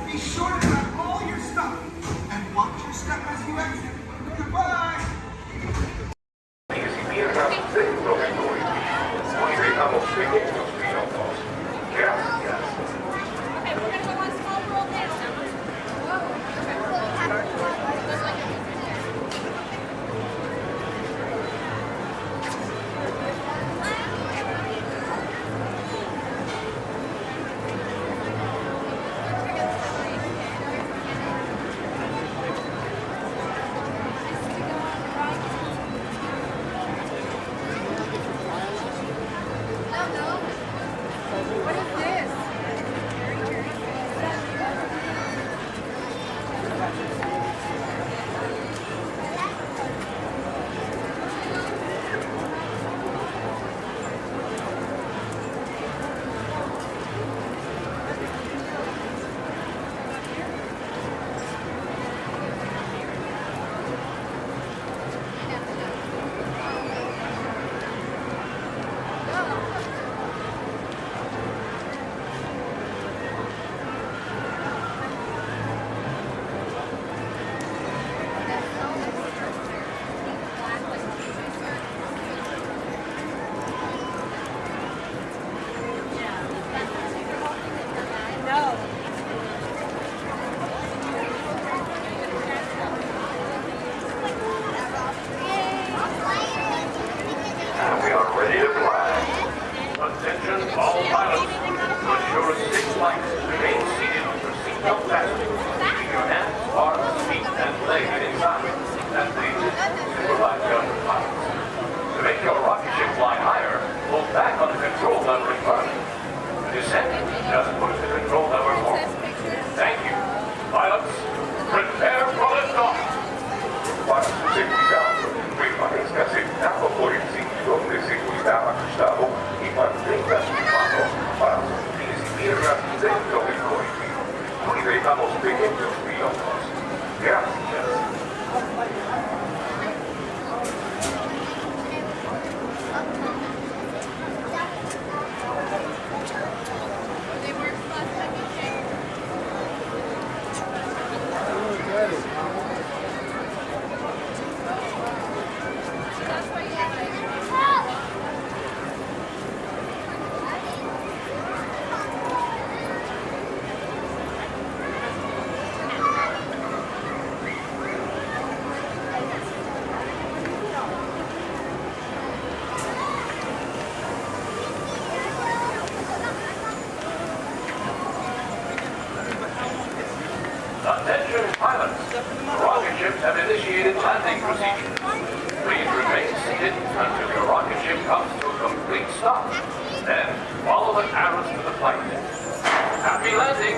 O: Be sure to grab all your stuff and watch your step as you exit. Goodbye.
Q: We are ready to fly. Attention all pilots. To ensure safe flight, remain seated with your seatbelt fastened. Keeping your hands, arms, feet, and legs inside. As they supervise the other pilots. To make your rocket ship fly higher, pull back on the control lever in front. To descend, just push the control lever forward. Thank you. Pilots, prepare for liftoff.
E: Para su seguridad, permanezca sentado por el cinturón de seguridad ajustado y mantenga sus manos para sus pies y piernas dentro del cohete. Cuide a los pequeños pilotos. Gracias.
Q: Attention pilots. Rocket ships have initiated landing procedures. Please remain seated until your rocket ship comes to a complete stop. Then follow the arrows to the flight deck. Happy landing.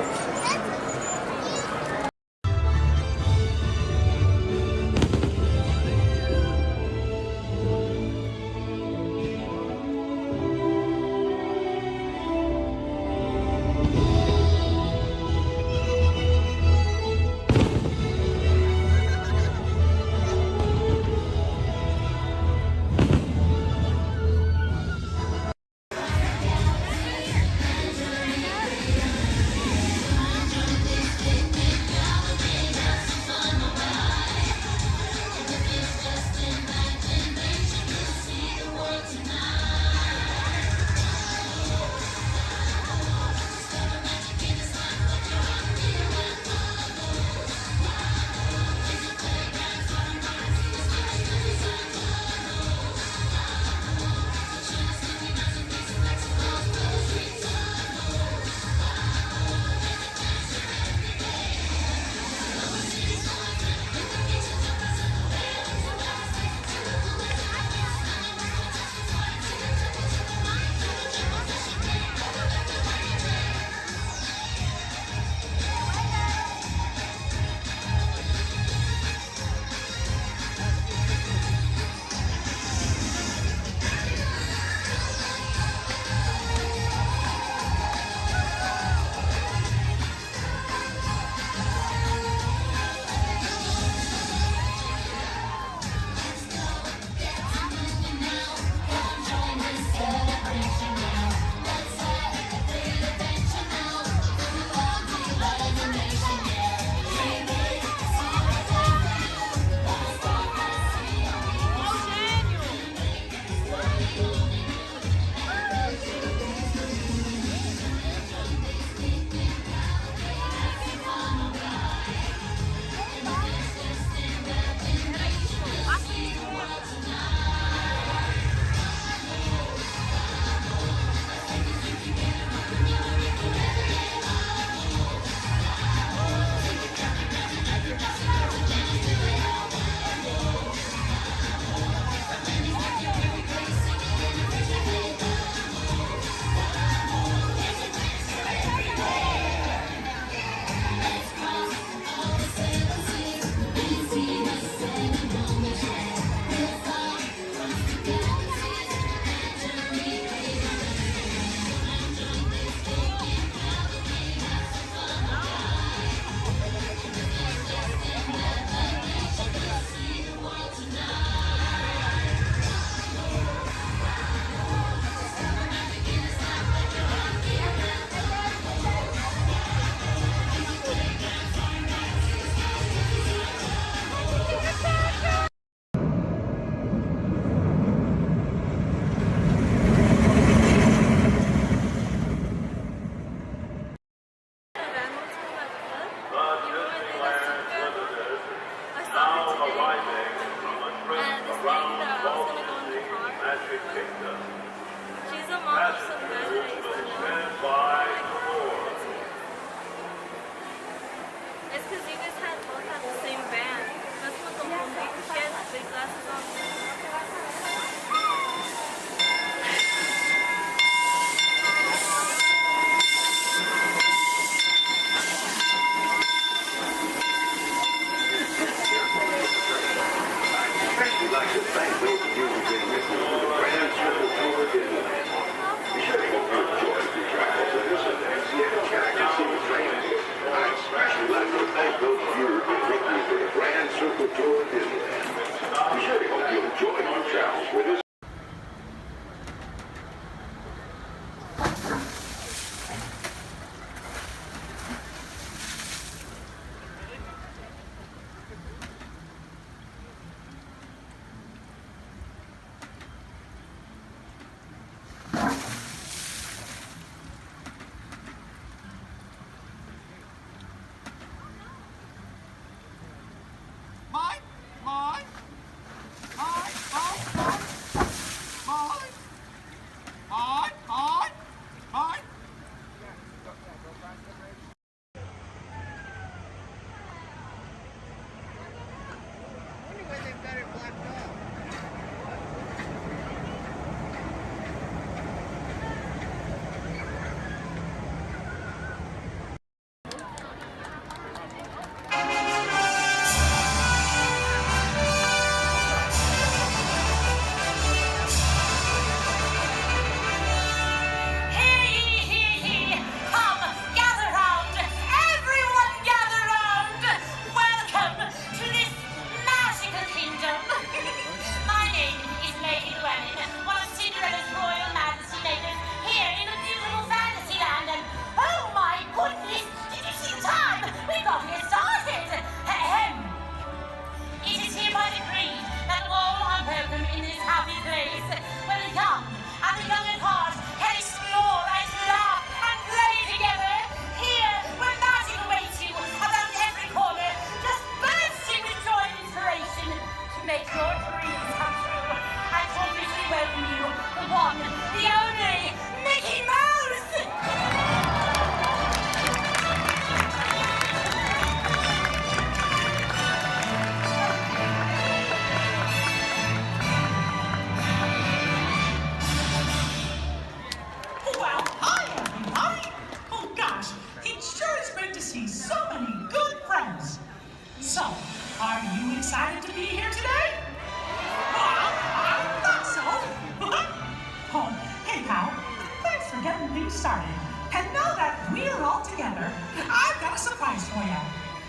P: party started. And now that we're all together, I've got a surprise for you.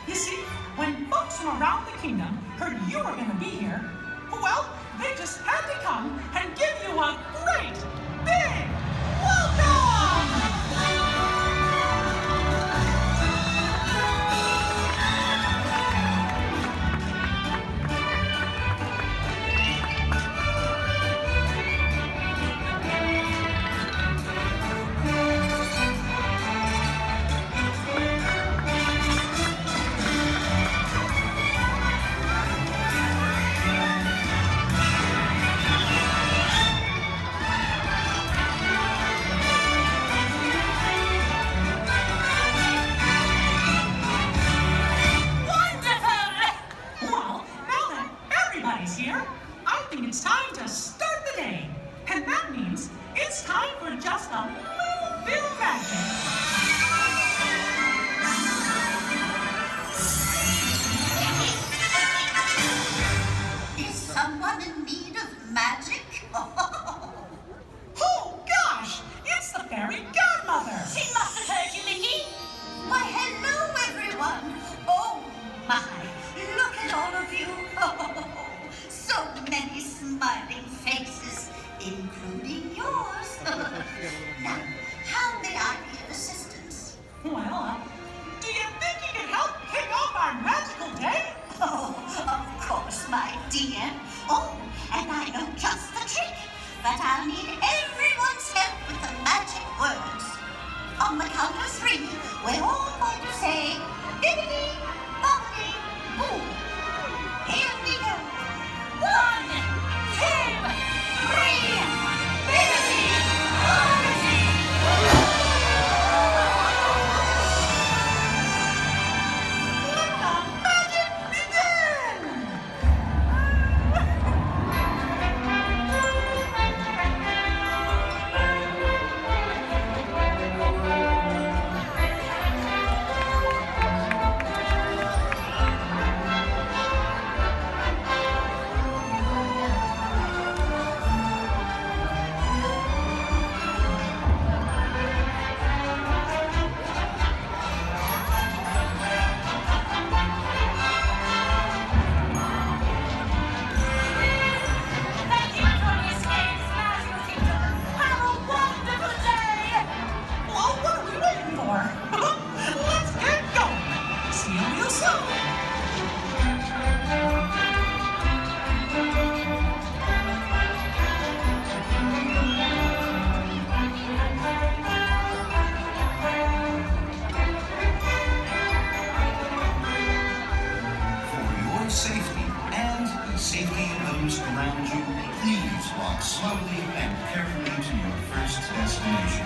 P: You see, when folks from around the kingdom heard you were going to be here, well, they just had to come and give you a great, big welcome! Here, I think it's time to start the day. And that means it's time for just a little bit of magic.
T: Is someone in need of magic?
P: Oh, gosh! It's the fairy godmother!
T: She must have heard you, Mickey. Why, hello, everyone. Oh, my. Look at all of you. So many smiling faces, including yours. Now, how may I be of assistance?
P: Well, do you think you can help kick off our magical day?
T: Oh, of course, my dear. Oh, and I know just the trick. But I'll need everyone's help with the magic words. On the count of 3, we're all going to say, bibbidi, bobbidi, boo. Here we go. 1, 2, 3, bibbidi, bobbidi, boo.
P: Let the magic begin!
U: Safety and the safety of those around you, please walk slowly and carefully to your first destination.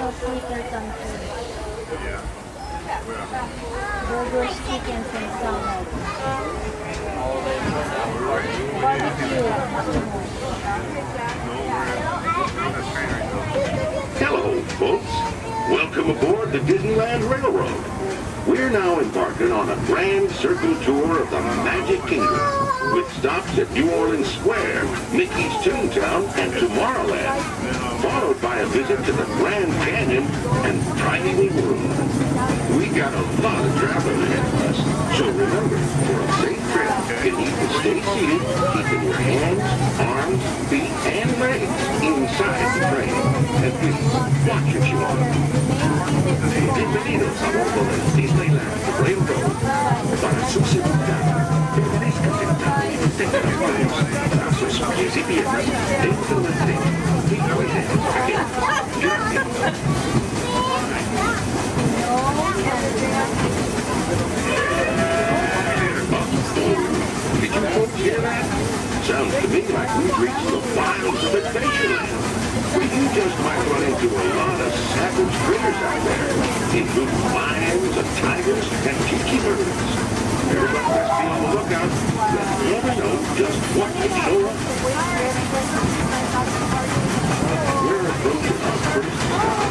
K: little sweeter something. Burgers, chickens, and salad. Barbecue.
F: Hello, folks. Welcome aboard the Disneyland Railroad. We're now embarking on a grand circle tour of the Magic Kingdom, with stops at New Orleans Square, Mickey's Toontown, and Tomorrowland, followed by a visit to the Grand Canyon and Tiny World. We got a lot of traveling ahead of us, so remember, for a safe trip, you need to stay seated, keeping your hands, arms, feet, and legs inside the train. And please, watch your shoulder. Bienvenidos a bordo del Disneyland Railroad. Para su seguridad, permanezca sentado y tenga las manos, brazos, pies y piernas dentro del tren. Y puede escoger. Gracias. Did you folks hear that? Sounds to me like we've reached the wilds of Adventureland. You just might run into a lot of savage critters out there, including lions and tigers and tiki birds. Everybody must be on the lookout. You never know just what could show up. We're approaching our first stop.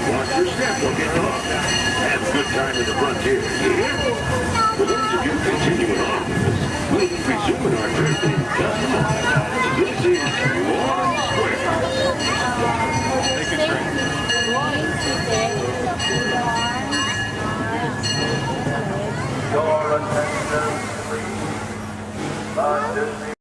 F: Watch your step, don't get lost. Have a good time in the frontier, yeah? For those of you continuing on with us, we'll be resuming our trip in just a moment. This is New Orleans Square. Take a drink.
E: Your attention, please. The Disney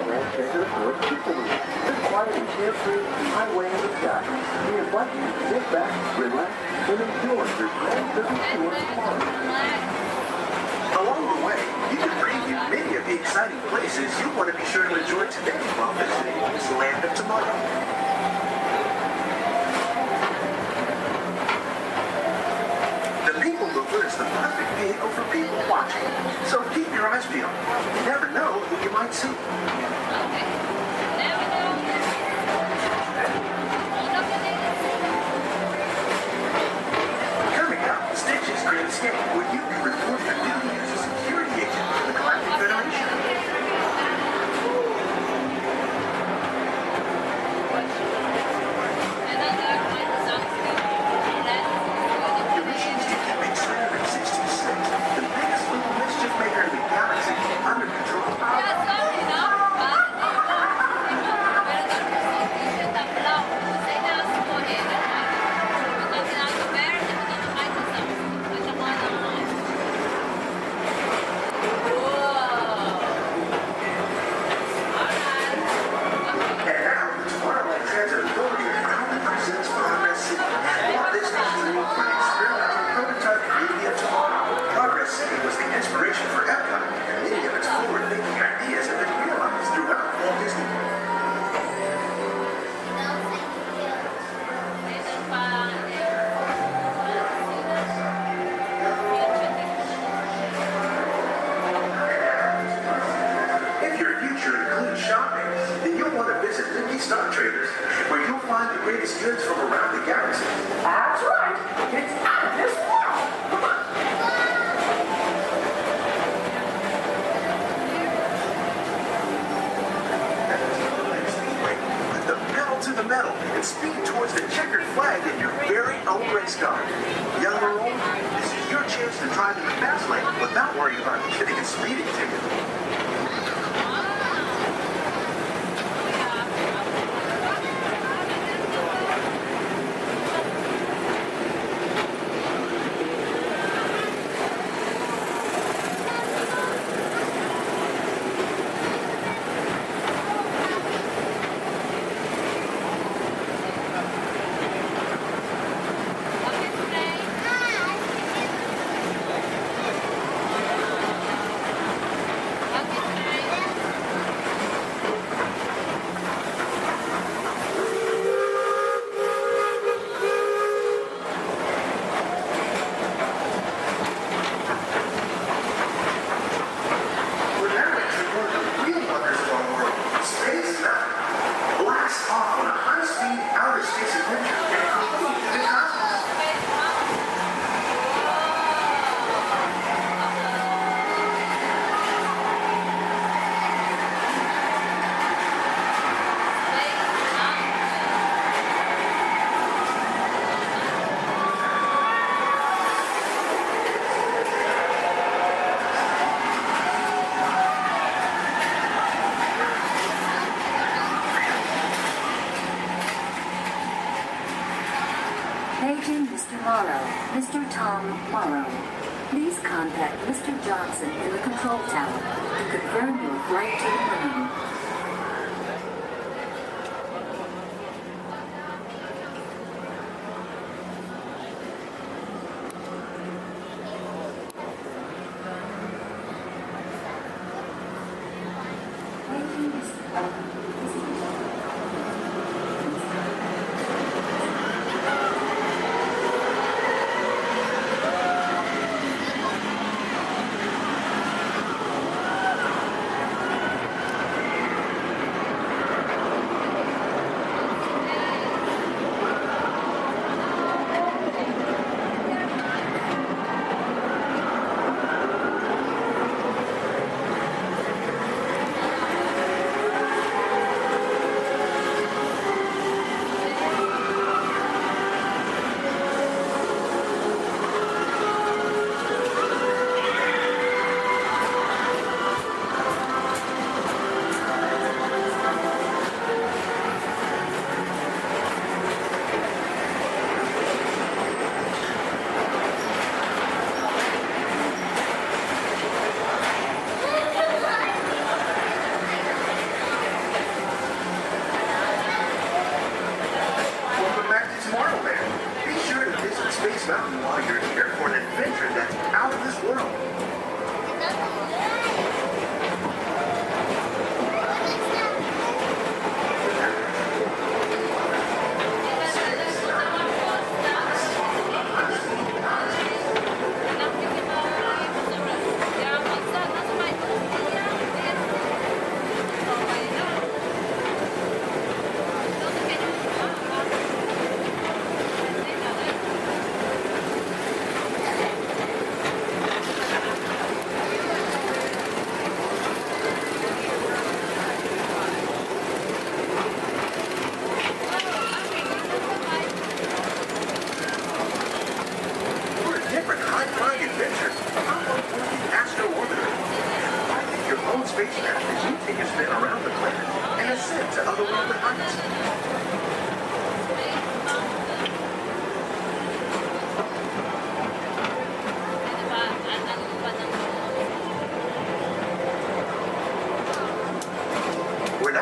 B: Wildland Treasure Forest People Meet. This quiet and carefree highway in the sky. We invite you to sit back, relax, and enjoy your Grand Circle Tour tomorrow.
M: Along the way, you can preview many of the exciting places you want to be sure to enjoy today while visiting this land of tomorrow. The People Mover is the perfect vehicle for people watching, so keep your eyes peeled. You never know who you might see. Coming up, Stitch's Great Escape, where you can report your duty as a security agent for the Galactic Federation. Your mission is to keep Experiment 66, the biggest little mischief maker in the galaxy, under control. And now, the Tomorrowland Transit Authority proudly presents Progress City, Walt Disney's dream for an experimental prototype community of tomorrow. Progress City was the inspiration for Epcot, and many of its forward-thinking ideas have been realized throughout Walt Disney World. If your future includes shopping, then you'll want to visit Mickey Star Traders, where you'll find the greatest goods from around the galaxy.
O: That's right. It's out of this world. Come on.
M: Put the pedal to the metal and speed towards the checkered flag in your very own race car. Young or old, this is your chance to drive in the fast lane without worrying about getting a speeding ticket. We're now entering one of the real wonders of our world, Space Mountain. Blast off on a high-speed outer space adventure and complete the cosmos.
V: Paging Mr. Morrow, Mr. Tom Morrow. Please contact Mr. Johnson in the control tower to confirm your flight to the moon. Paging Mr.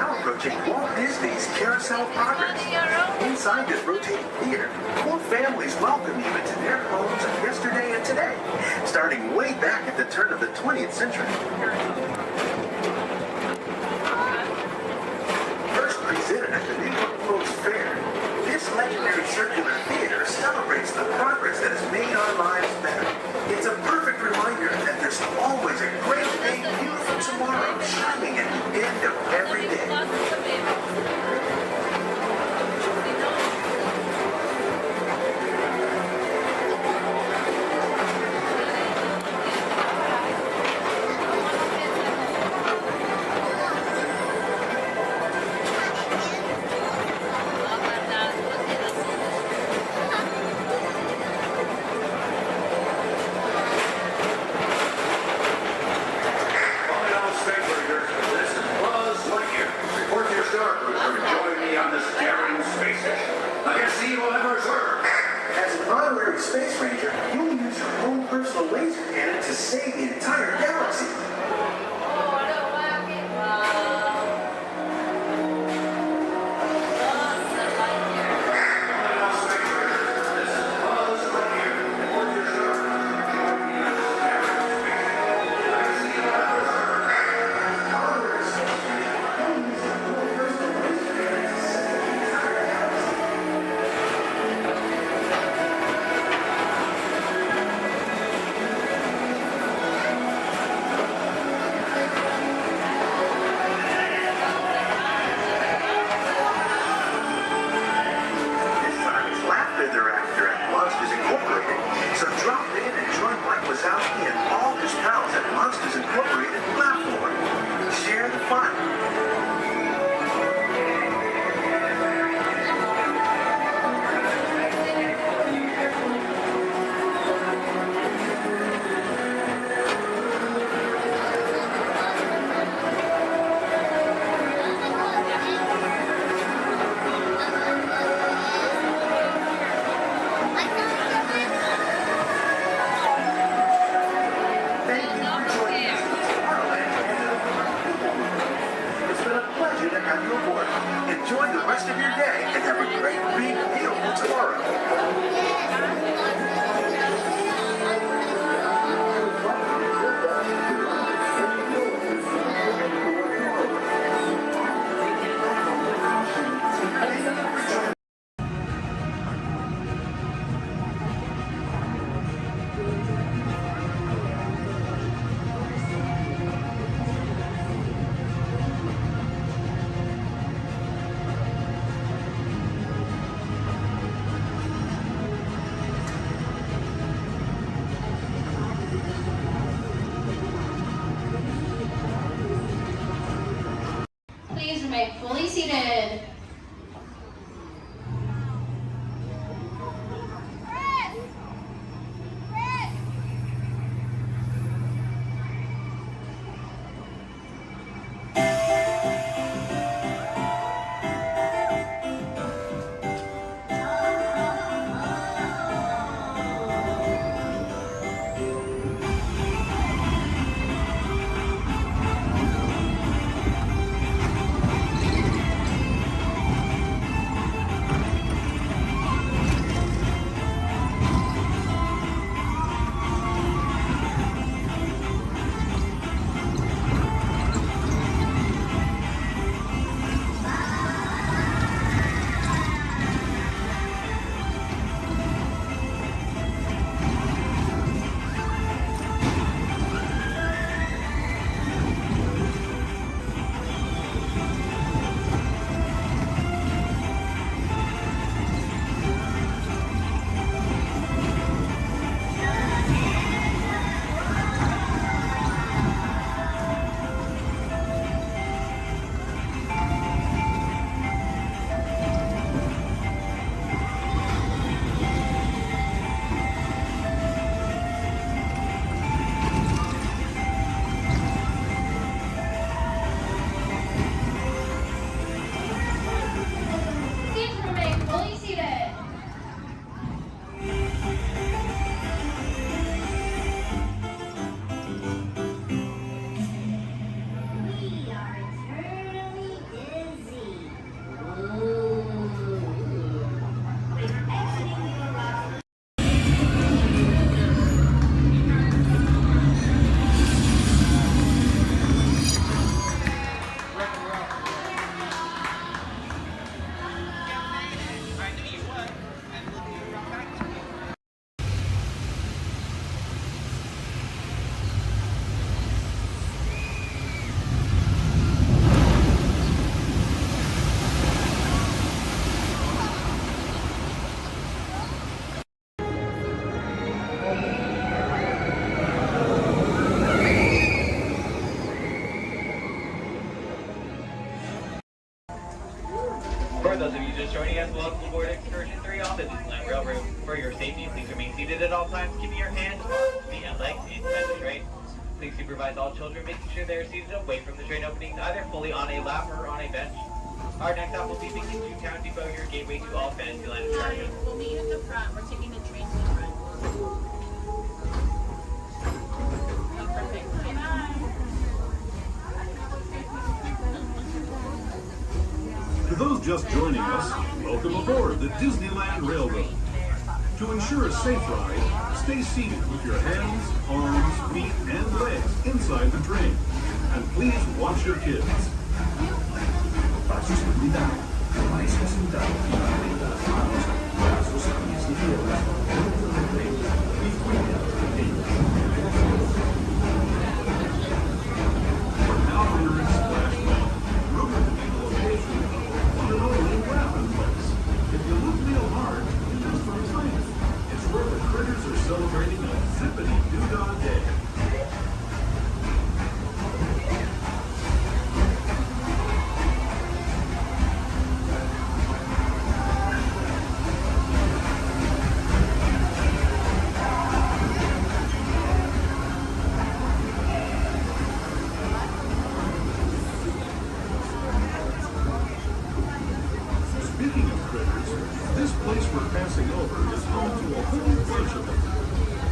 M: now approaching Walt Disney's Carousel of Progress. Inside this rotating theater, more families welcome you into their homes of yesterday and today, starting way back at the turn of the 20th century. First presented at the New York Folks Fair, this legendary circular theater celebrates the progress that has made our lives better. It's a perfect reminder that there's always a great, big, beautiful tomorrow shining at the end of every day. As an honorary space ranger, you'll use your own personal laser cannon to save the entire galaxy. So drop in and join Mike Wazowski and all his pals at Monsters Incorporated platform. Share the fun. Enjoy the rest of your day and have a great big meal tomorrow.
K: Please remain fully seated.
G: For those of you just joining us, welcome aboard Excursion 3 on the Disneyland Railroad. For your safety, please remain seated at all times, keeping your hands, arms, feet, and legs inside the train. Please supervise all children, making sure they are seated away from the train openings, either fully on a lap or on a bench. Our next stop will be Big Two Town Depot, your gateway to all Fantasyland attractions.
H: We'll meet at the front. We're taking the train to the front. Oh, perfect. Bye-bye.
W: To those just joining us, welcome aboard the Disneyland Railroad. To ensure a safe ride, stay seated with your hands, arms, feet, and legs inside the train. And please watch your kids. Para su seguridad, permanezca sentado firmemente las manos, brazos, pies y piernas dentro del tren y fuera de ellos. We're now entering Splash Mountain, rumored to be the location of a one and only rabbit place. If you look real hard, just for a second, it's where the critters are celebrating a zippity-doo-dah day. Speaking of critters, this place we're passing over is home to a whole bunch of them.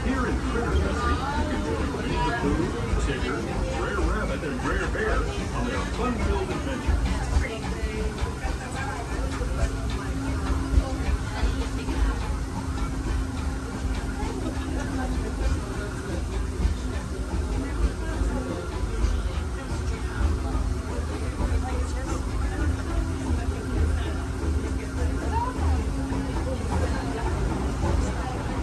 W: Here in Critter Country, you can join Winnie the Pooh, Tigger, Brer Rabbit, and Brer Bear on their fun-filled adventures.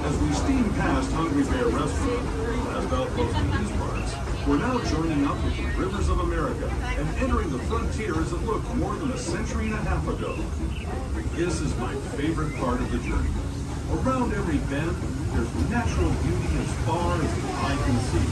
W: As we steam past Hungry Bear Restaurant, the last outpost in these parts, we're now joining up with the rivers of America and entering the frontier as it looked more than a century and a half ago. This is my favorite part of the journey. Around every bend, there's natural beauty as far as the eye can see.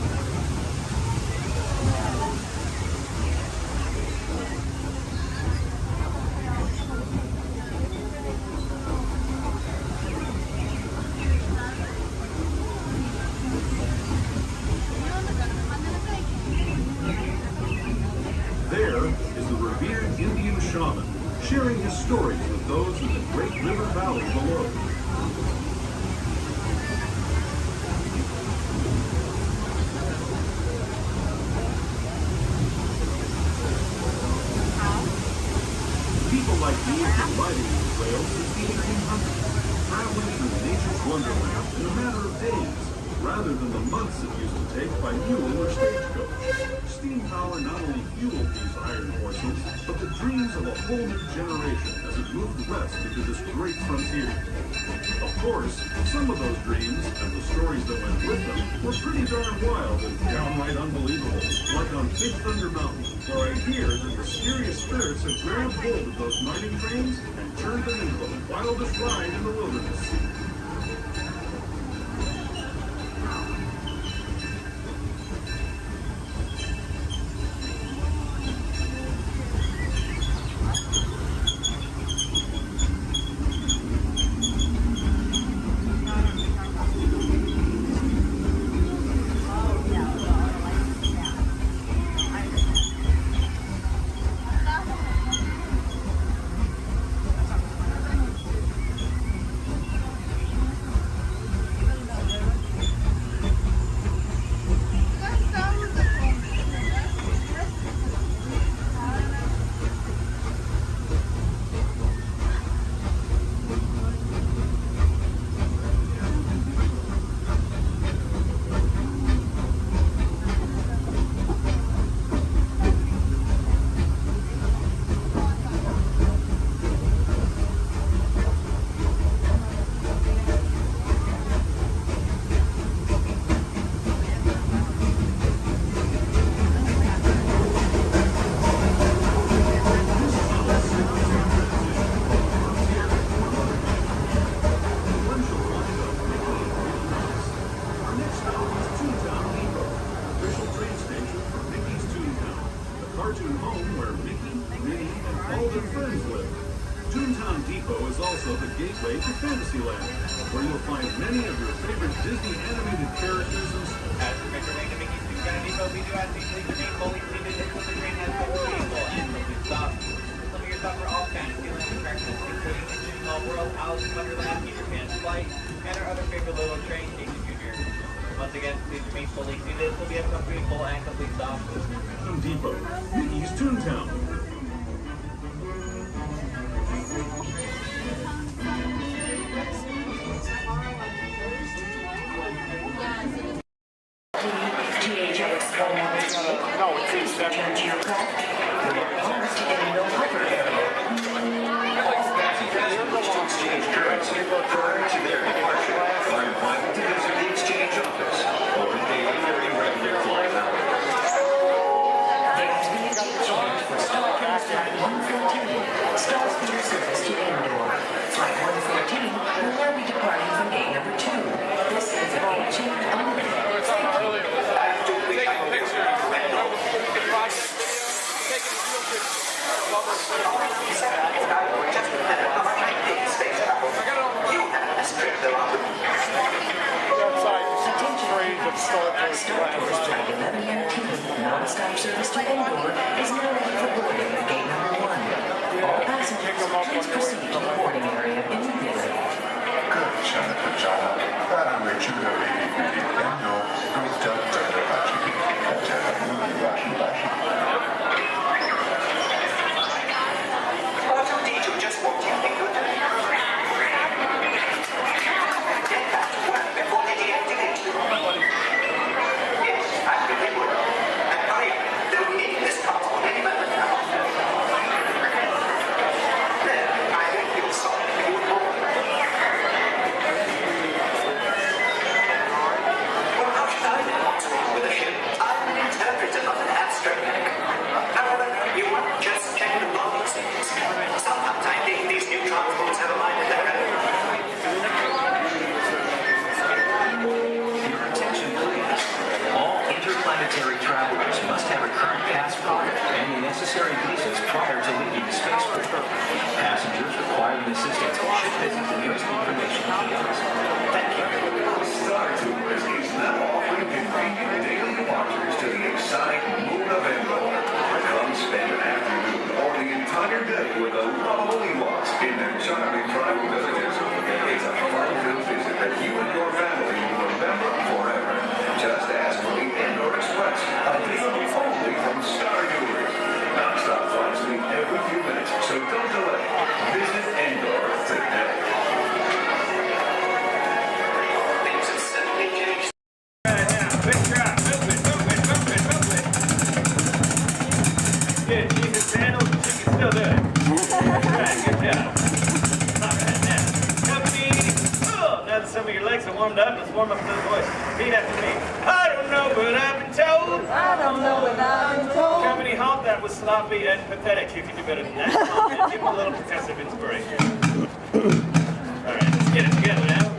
W: There is the revered Indian shaman, sharing his stories with those in the great river valley below. People like me have been riding these rails since the 1800s, traveling through nature's wonderland in a matter of days, rather than the months it used to take by mule or stagecoach. Steam power not only fueled these iron horses, but the dreams of a whole new generation as it moved west into this great frontier. Of course, some of those dreams and the stories that went with them were pretty darn wild and downright unbelievable, like on Big Thunder Mountain, where I hear that mysterious spirits have grabbed hold of those mining trains and turned them into the wildest ride in the wilderness. Toontown Depot is also the gateway to Fantasyland, where you'll find many of your favorite Disney animated characters and
G: As we make our way to Mickey's Toontown Depot, we do ask you please remain fully seated until the train has been stable and complete stop. Some of your stop for all Fantasyland attractions, including Mission Small World, Alice in Wonderland, Peter Pan's Flight, and our other favorite little train, Casey Jr. Once again, please remain fully seated until we have completed full and complete stop.
W: Depot, Mickey's Toontown.
R: Prior to their departure, are invited to visit the exchange office or in daily or irregular flight hours.
V: Stalls for your service to indoor. Flight 114 will now be departing from gate number 2. This is a gate change only. Non-stop service to indoor is now ready for boarding at gate number 1. All passengers, please proceed to the boarding area immediately.
O: Just walked in. Good day. Get back to work before they deactivate you. Yes, I think they would. And hurry up. They'll be needing this console any moment now. There, I think you'll solve it. You would more. Well, how should I know what's wrong with the ship? I'm an interpreter, not an abstract. However, you might just check the logging settings. Sometimes I think these new transports have a mind of their own.
A: Your attention, please. All interplanetary travelers must have a current passport and the necessary visas prior to leaving the spaceport. Passengers requiring assistance should visit the nearest information kiosk. Thank you.
R: Star Tours is now offering convenient daily departures to the exotic moon of Endor. Come spend an afternoon or the entire day with the lovely Walt in their charming tribal villages. It's a fun-filled visit that you and your family will remember forever. Just ask for the Endor Express, available only from Star Tours. Non-stop flights leave every few minutes, so don't delay. Visit Endor today.
O: Things have certainly changed.
G: Good job. Move it. Good. Keep it sandals. You can still do it. Right, good job. All right, now. Company. Oh, now that some of your legs are warmed up, let's warm up those voices. Repeat after me. I don't know, but I've been told.
C: I don't know what I've been told.
G: Company, halt. That was sloppy and pathetic. You can do better than that. Come on, give them a little progressive inspiration. All right, let's get it together now.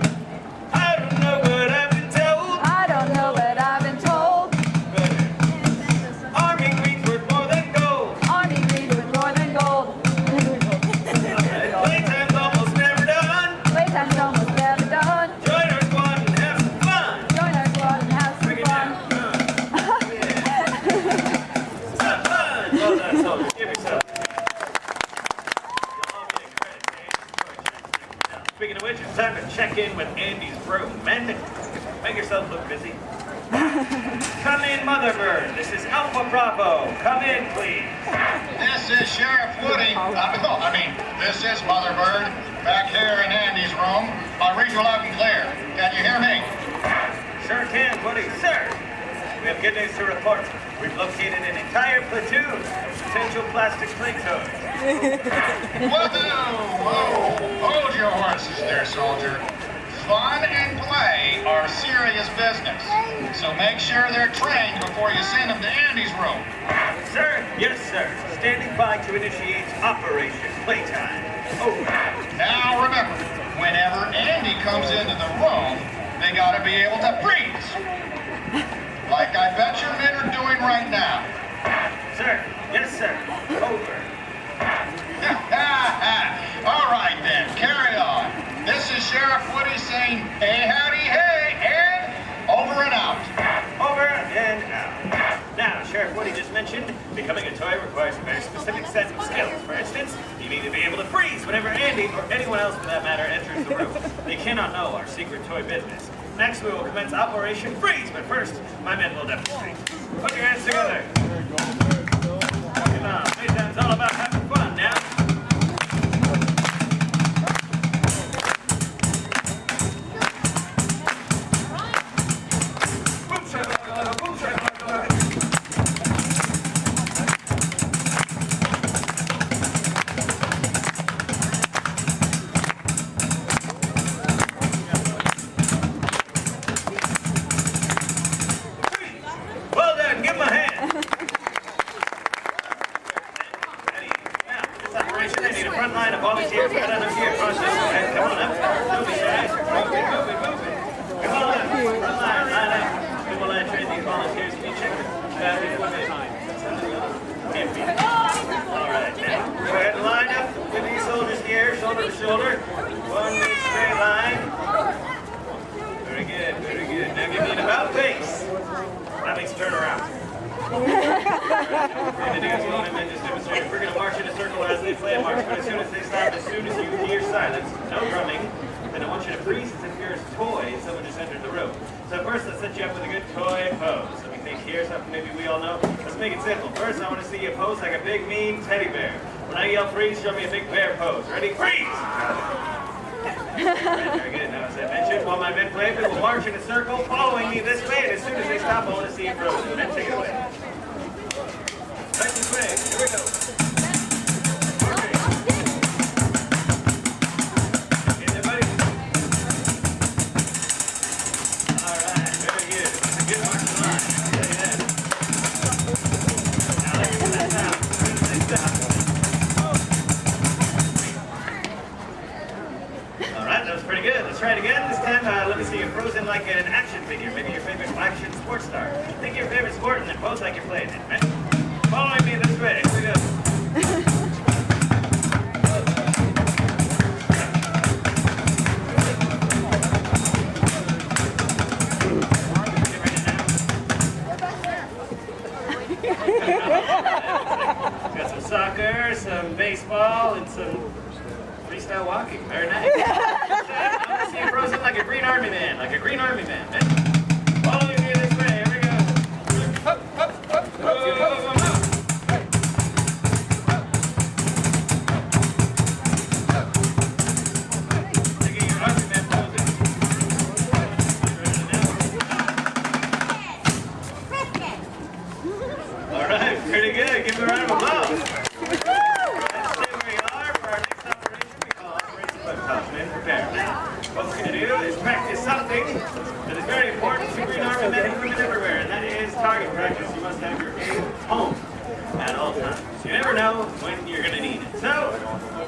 G: I don't know, but I've been told.
C: I don't know, but I've been told.
G: Army green's worth more than gold.
C: Army green's worth more than gold.
G: Playtime's almost never done.
C: Playtime's almost never done.
G: Join our squad and have some fun.
C: Join our squad and have some fun.
G: Have fun. Well done, soldiers. Give yourself. Speaking of which, it's time to check in with Andy's room. Men, make yourself look busy. Come in, Motherbird. This is Alpha Bravo. Come in, please.
I: This is Sheriff Woody. This is Motherbird. Back here in Andy's room. My reach loud and clear. Can you hear me?
G: Sure can, Woody. Sir, we have good news to report. We've located an entire platoon of potential plastic plagueoids.
I: Whoa! Hold your horses there, soldier. Fun and play are serious business. So make sure they're trained before you send them to Andy's room.
G: Sir? Yes, sir. Standing by to initiate Operation Playtime. Over.
I: Now remember, whenever Andy comes into the room, they gotta be able to freeze. Like I bet your men are doing right now.
G: Sir? Yes, sir. Over.
J: what he just mentioned, becoming a toy requires a very specific set of skills. For instance, you need to be able to freeze whenever Andy, or anyone else for that matter, enters the room. They cannot know our secret toy business. Next, we will commence Operation Freeze, but first, my men will demonstrate. Put your hands together. Come on, Playtime's all about having fun now. Well done, give him a hand. This operation, I need a front line of volunteers to cut out here across this way. Come on up. Don't be shy. Move it. Come on up. Front line up. We will train these volunteers to be checked. All right, now go ahead and line up with these soldiers here, shoulder to shoulder. One big straight line. Very good. Now give me an about face. That means turn around. We're going to march in a circle as they play a march, but as soon as they stop, as soon as you hear silence, no drumming, then I want you to freeze as if you're a toy and someone just entered the room. So first, let's set you up with a good toy pose. Let me think here, something maybe we all know. Let's make it simple. First, I want to see you pose like a big, mean teddy bear. When I yell freeze, show me a big bear pose. Ready? Freeze! Very good. Now, as I mentioned, while my men play, we will march in a circle, following me this way, and as soon as they stop, I want to see you frozen. Then take it away. Right this way. Here we go. Okay. Get there, buddy. All right. Very good. That's a good marching line. I'll tell you that. Now, let's get that down. As soon as they stop. All right, that was pretty good. Let's try it again. This time, let me see you frozen like an action figure. Maybe your favorite action sports star. Think of your favorite sport and then pose like you're playing it, right? Following me this way. Here we go. Got some soccer, some baseball, and some freestyle walking. Very nice. I want to see you frozen like a green army man. Following me this way. Here we go. Up. Go. All right, pretty good. Give me a round of applause. Let's stay where you are for our next operation. We call Operation Flip Top. Men prepare. Now, what we're going to do is practice something that is very important to Green Army men and women everywhere, and that is target practice. You must have your aim home at all times. You never know when you're going to need it. So,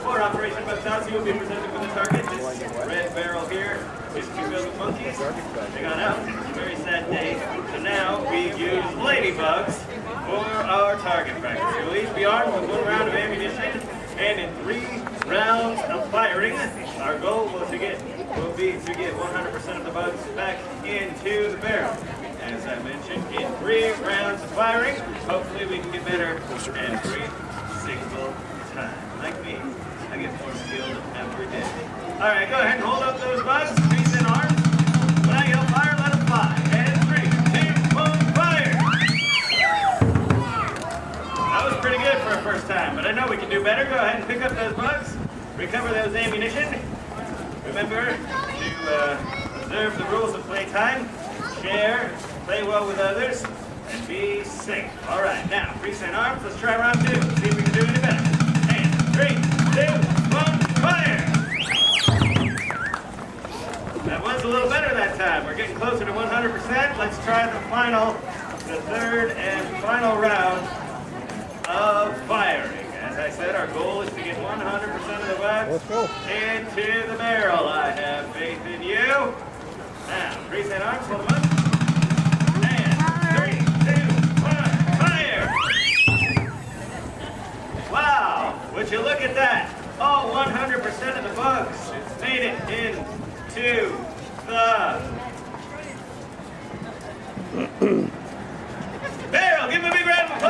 J: for Operation Flip Top, you will be presented with a target. This red barrel here is to filled with monkeys. They got out. It's a very sad day. So now we use ladybugs for our target practice. You'll each be armed with 1 round of ammunition, and in 3 rounds of firing, our goal will be to get 100% of the bugs back into the barrel. As I mentioned, in 3 rounds of firing, hopefully we can get better every single time. Like me, I get more skilled every day. All right, go ahead and hold up those bugs. Freeze in arms. When I yell fire, let them fly. And 3, 2, 1, fire! That was pretty good for a first time, but I know we can do better. Go ahead and pick up those bugs. Recover those ammunition. Remember to observe the rules of playtime. Share, play well with others, and be safe. All right, now, freeze in arms. Let's try round 2. See if we can do any better. And 3, 2, 1, fire! That was a little better that time. We're getting closer to 100%. Let's try the 3rd and final round of firing. As I said, our goal is to get 100% of the bugs into the barrel. I have faith in you. Now, freeze in arms, hold them up. And 3, 2, 1, fire! Wow, would you look at that? All 100% of the bugs made it into the barrel. Give him a big round of applause.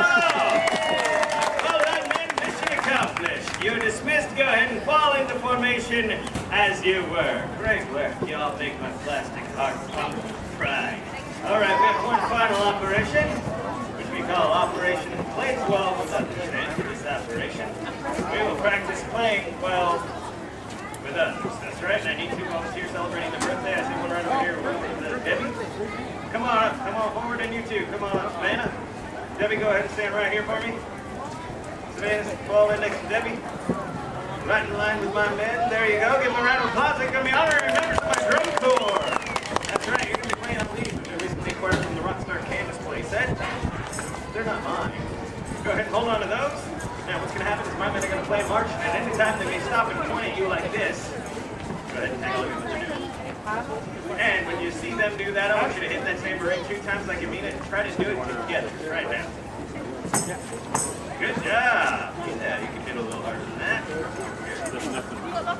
J: You're dismissed. Go ahead and fall into formation as you were. Great work. You all make my plastic heart pump pride. All right, we have one final operation, which we call Operation Play 12 without the trend for this operation. We will practice playing 12 with others. That's right, and I need 2 volunteers celebrating the birthday. I see one right over here with Debbie. Come on forward, and you two. Come on up, Savannah. Debbie, go ahead and stand right here for me. Savannah, fall in next to Debbie. Right in line with my men. There you go. Give them a round of applause. They're going to be honorary members of my drum corps. That's right, you're going to be playing on these, which are recently acquired from the Rockstar Canvas playset. They're not mine. Go ahead and hold on to those. Now, what's going to happen is my men are going to play march, and at any time they may stop and point at you like this. Go ahead and take a look at what they're doing. And when you see them do that, I want you to hit that tambourine 2 times like you mean it, and try to do it together right now. Good job. Yeah, you can hit a little harder than that.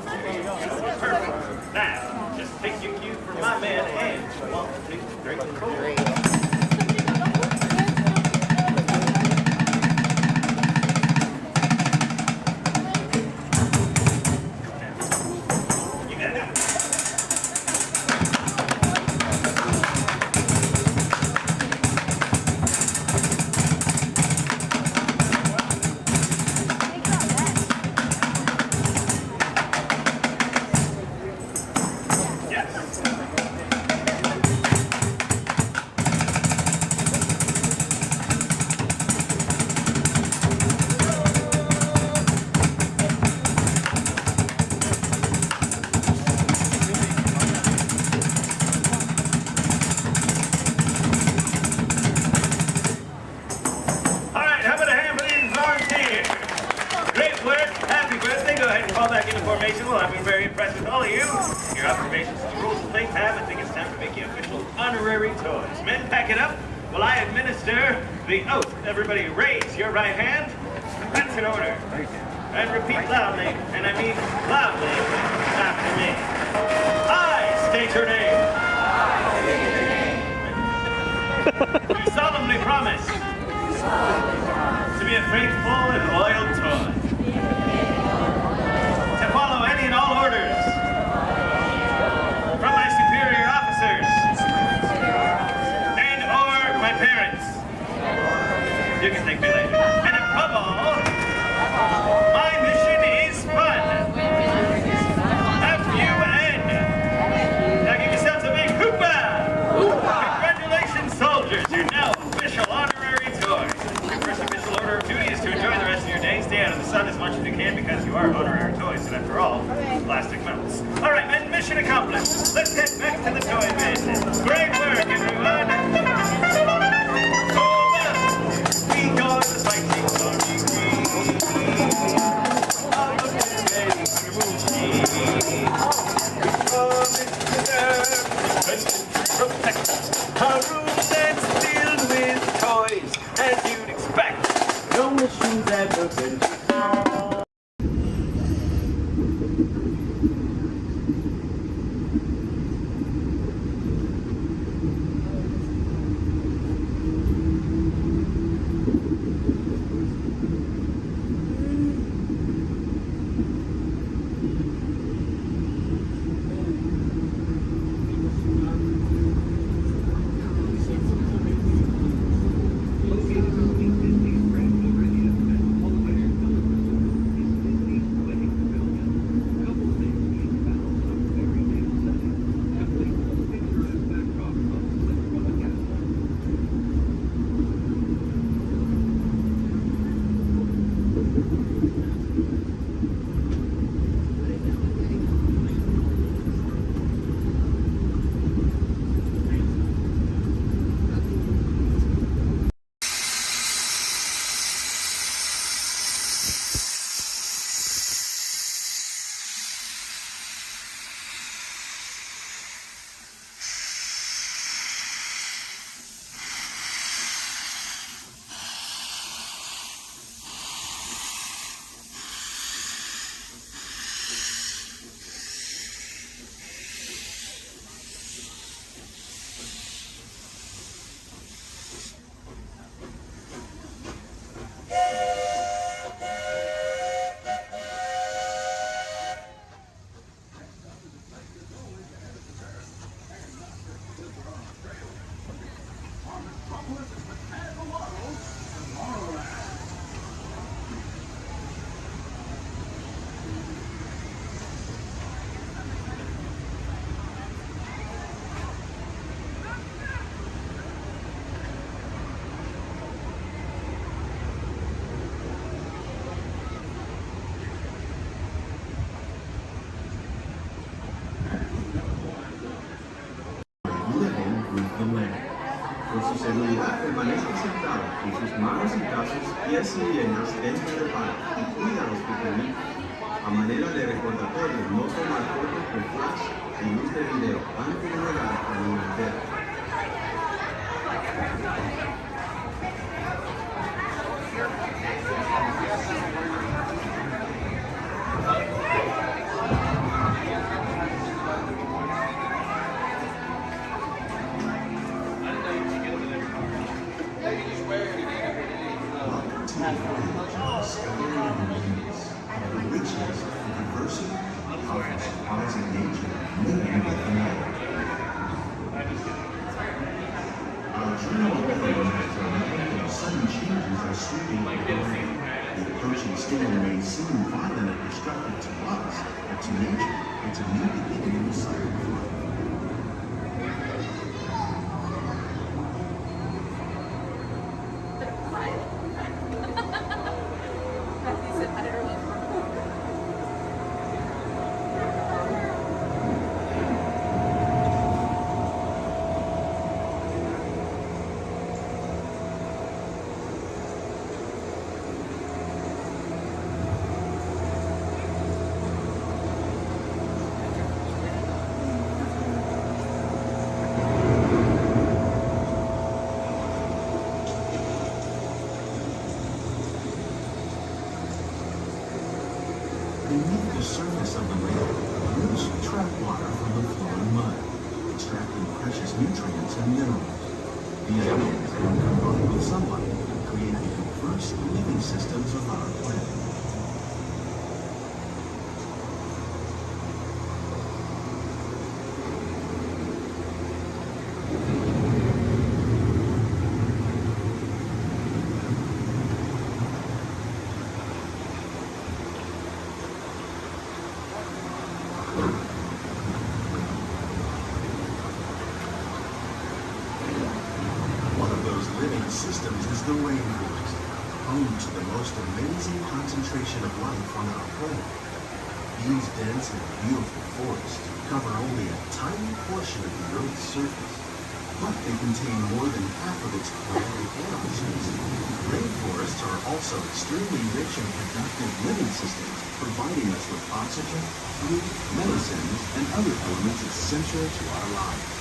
J: There you go. Perfect. Now, just take your cue from my man and 1, 2, 3, 4. The oath. Everybody raise your right hand. That's in order. And repeat loudly, and I mean loudly, after me. I state your name. You solemnly promise to be a faithful and loyal toy. To follow any and all orders from my superior officers and or my parents. You can thank me later. And above all, my mission is fun. F-U-N. Now give yourselves a big hoopah! Congratulations, soldiers. You're now official honorary toys. Your first official order of duty is to enjoy the rest of your day. Stay out of the sun as much as you can because you are honorary toys. And after all, plastic melts. All right, men, mission accomplished. Let's head back to the toy bin. Great work, everyone.
S: Our room that's filled with toys, as you'd expect. No mission's ever been before.
U: sirienas dentro del parque y cuida a los pequeños. A manera de recordatorio, no tomar fotos con flash y luz de video antes de llegar al nivel. Sudden changes are sweeping over the land. The approaching storm may seem violent and destructive to us, but to nature, it's a new beginning in the cycle of life. Beneath the surface of the lake, roots trap water from the flowing mud, extracting precious nutrients and minerals. These elements, when combined with sunlight, create the diverse living systems of our planet. Systems is the rainforest, home to the most amazing concentration of life on our planet. These dense and beautiful forests cover only a tiny portion of the Earth's surface, but they contain more than half of its plant and animal species. Rainforests are also extremely rich in productive living systems, providing us with oxygen, food, medicines, and other elements essential to our lives.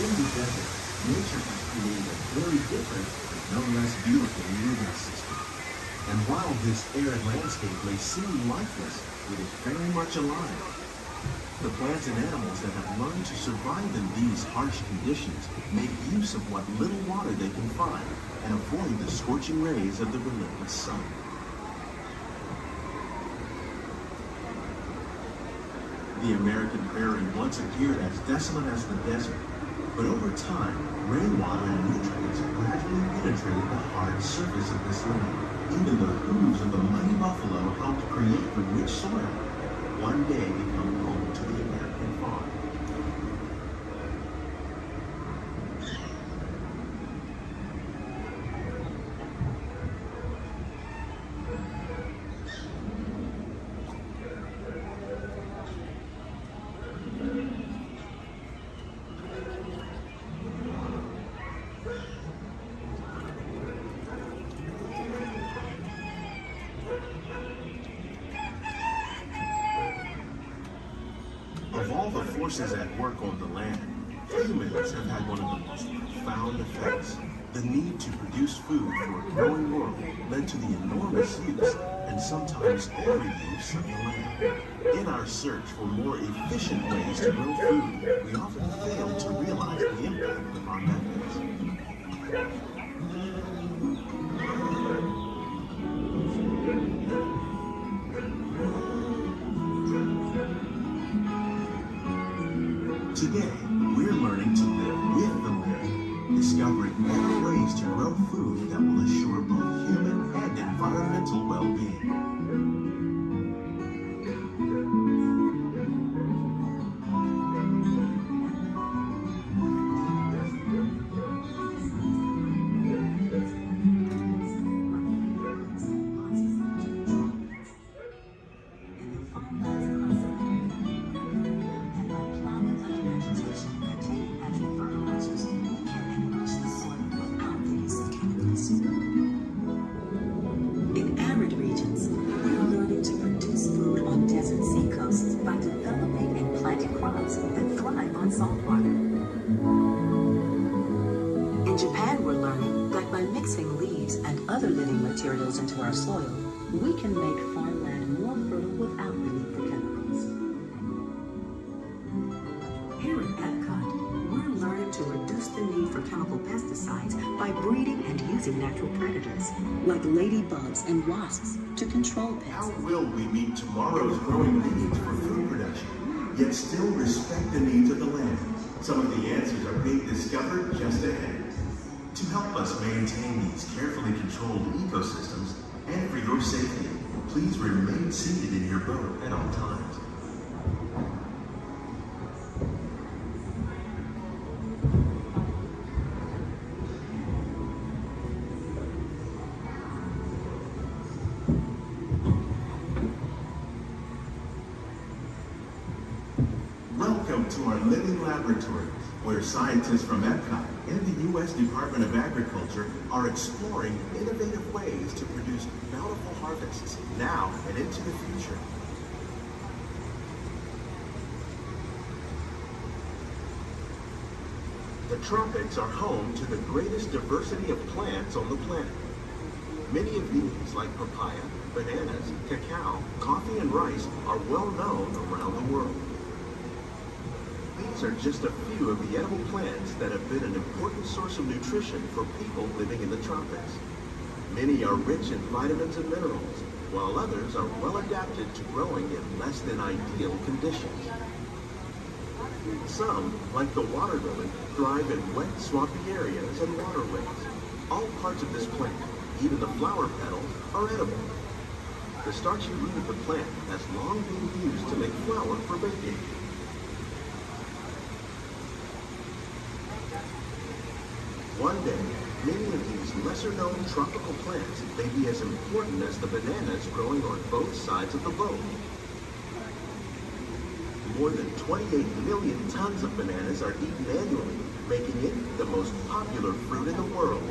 U: In the desert, nature has created a very different, but no less beautiful living system. And while this arid landscape may seem lifeless, it is very much alive. The plants and animals that have learned to survive in these harsh conditions make use of what little water they can find and avoid the scorching rays of the relentless sun. The American prairie once appeared as desolate as the desert. But over time, rainwater and nutrients gradually penetrated the hard surface of this land. Even the hooves of the mighty buffalo helped create the rich soil, one day become home to the American farm. Of all the forces at work on the land, humans have had one of the most profound effects. The need to produce food for a growing world led to the enormous use, and sometimes overuse, of the land. In our search for more efficient ways to grow food, we often fail to realize the impact of our methods. Today, we're learning to live with the land, discovering
D: saltwater. In Japan, we're learning that by mixing leaves and other living materials into our soil, we can make farmland more fertile without the need for chemicals. Here at Epcot, we're learning to reduce the need for chemical pesticides by breeding and using natural predators, like ladybugs and wasps, to control pests.
U: How will we meet tomorrow's growing needs for food production, yet still respect the needs of the land? Some of the answers are being discovered just ahead. To help us maintain these carefully controlled ecosystems, and for your safety, please remain seated in your boat at all times. Welcome to our living laboratories, where scientists from Epcot and the U.S. Department of Agriculture are exploring innovative ways to produce bountiful harvests now and into the future. The tropics are home to the greatest diversity of plants on the planet. Many of these, like papaya, bananas, cacao, coffee, and rice, are well known around the world. These are just a few of the edible plants that have been an important source of nutrition for people living in the tropics. Many are rich in vitamins and minerals, while others are well adapted to growing in less than ideal conditions. Some, like the water lily, thrive in wet, swampy areas and waterways. All parts of this plant, even the flower petals, are edible. The starchy root of the plant has long been used to make flour for baking. One day, many of these lesser-known tropical plants may be as important as the bananas growing on both sides of the boat. More than 28 million tons of bananas are eaten annually, making it the most popular fruit in the world.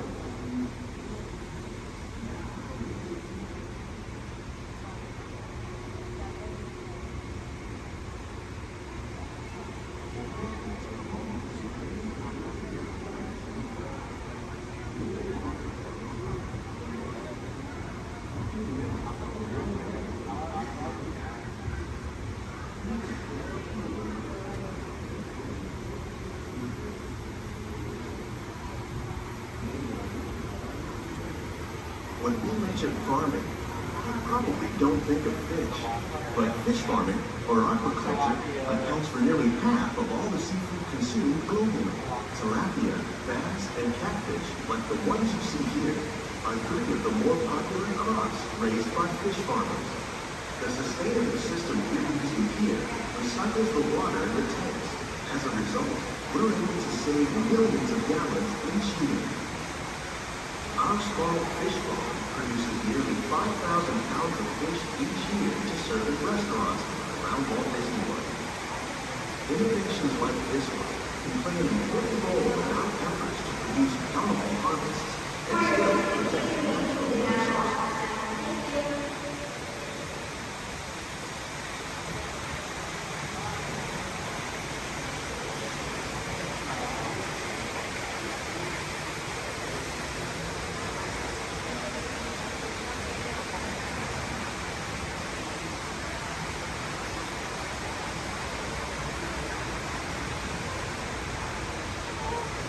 U: When we mention farming, you probably don't think of fish. But fish farming, or aquaculture, accounts for nearly half of all the seafood consumed globally. Tilapia, bass, and catfish, like the ones you see here, are three of the more popular crops raised by fish farmers. The sustainable system we're using here recycles the water in the tanks. As a result, we're able to save millions of gallons each year. Our small fish farm produces nearly 5,000 pounds of fish each year to serve in restaurants around Walt Disney World. Innovations like this one can play an important role in our efforts to produce bountiful harvests and still protect natural resources.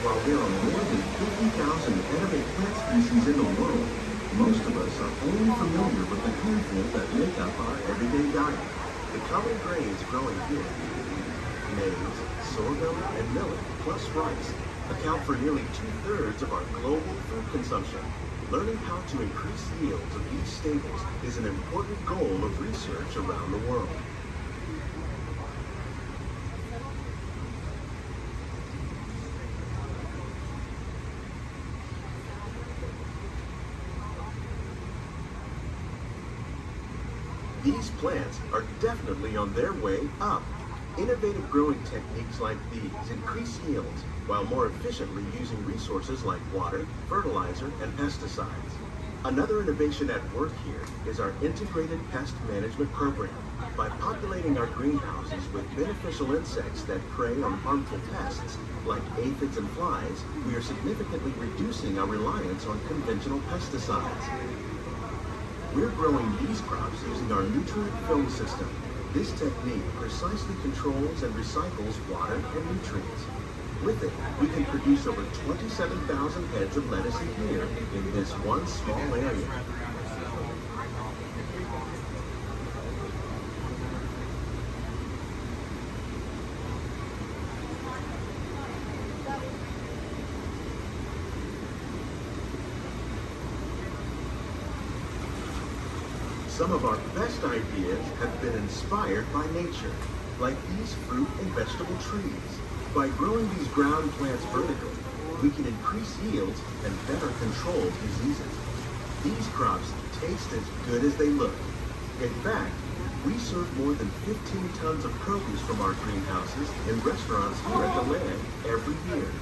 U: While there are more than 50,000 edible plant species in the world, most of us are only familiar with the handful that make up our everyday diet. The common grains growing here, maize, sorghum, and millet, plus rice, account for nearly 2/3 of our global food consumption. Learning how to increase yields of these staples is an important goal of research around the world. These plants are definitely on their way up. Innovative growing techniques like these increase yields while more efficiently using resources like water, fertilizer, and pesticides. Another innovation at work here is our integrated pest management program. By populating our greenhouses with beneficial insects that prey on harmful pests, like aphids and flies, we are significantly reducing our reliance on conventional pesticides. We're growing these crops using our nutrient film system. This technique precisely controls and recycles water and nutrients. With it, we can produce over 27,000 heads of lettuce a year in this one small area. Some of our best ideas have been inspired by nature, like these fruit and vegetable trees. By growing these ground plants vertically, we can increase yields and better control diseases. These crops taste as good as they look. In fact, we serve more than 15 tons of produce from our greenhouses in restaurants here at the Land every year.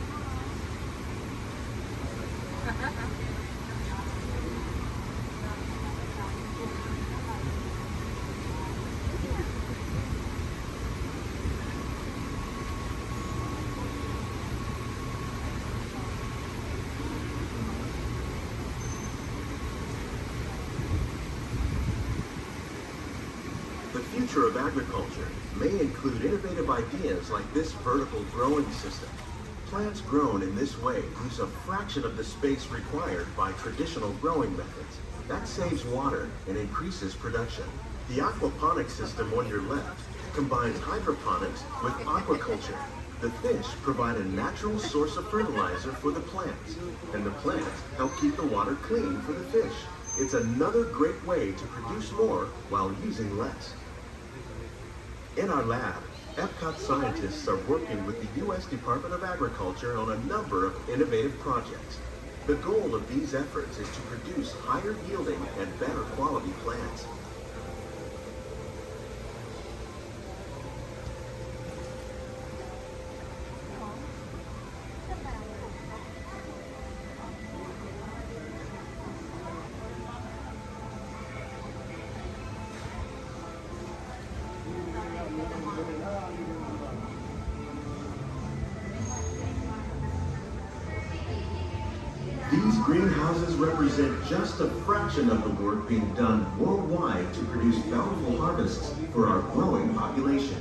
U: The future of agriculture may include innovative ideas like this vertical growing system. Plants grown in this way use a fraction of the space required by traditional growing methods. That saves water and increases production. The aquaponics system on your left combines hydroponics with aquaculture. The fish provide a natural source of fertilizer for the plants, and the plants help keep the water clean for the fish. It's another great way to produce more while using less. In our lab, Epcot scientists are working with the U.S. Department of Agriculture on a number of innovative projects. The goal of these efforts is to produce higher yielding and better quality plants. These greenhouses represent just a fraction of the work being done worldwide to produce bountiful harvests for our growing population.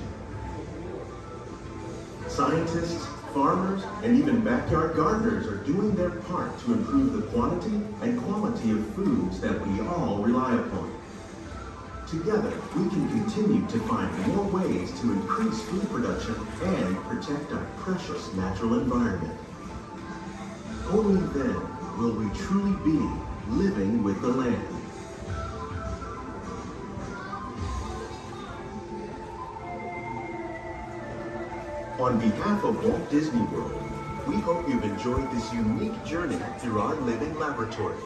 U: Scientists, farmers, and even backyard gardeners are doing their part to improve the quantity and quality of foods that we all rely upon. Together, we can continue to find more ways to increase food production and protect our precious natural environment. Only then will we truly be living with the land. On behalf of Walt Disney World, we hope you've enjoyed this unique journey through our living laboratories.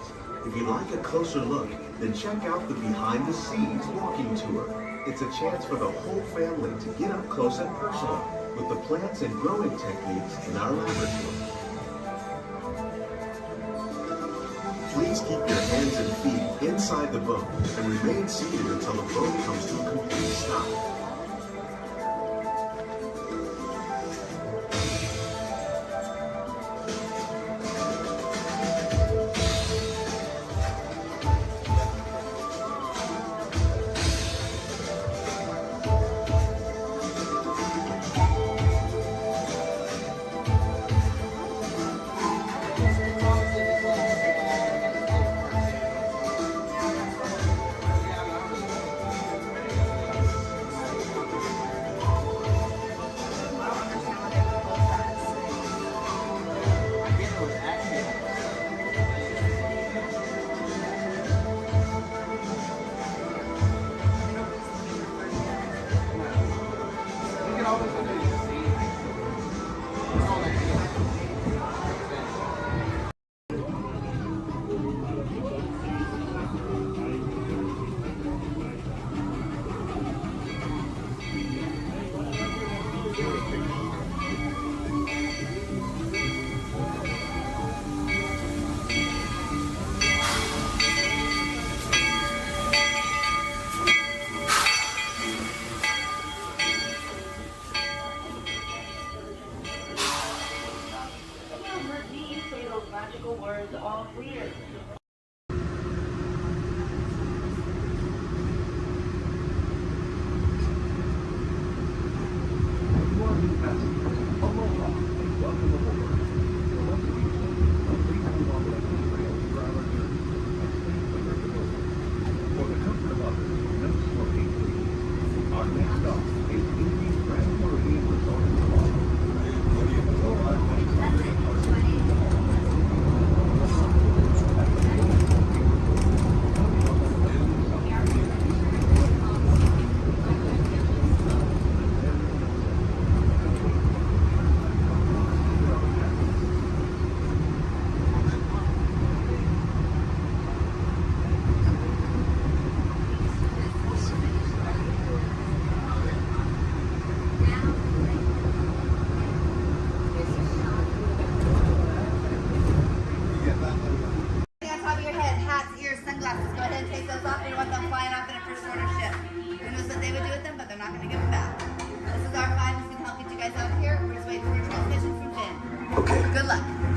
U: If you'd like a closer look, then check out the Behind the Scenes walking tour. It's a chance for the whole family to get up close and personal with the plants and growing techniques in our laboratory. Please keep your hands and feet inside the boat and remain seated until the boat comes to a complete stop.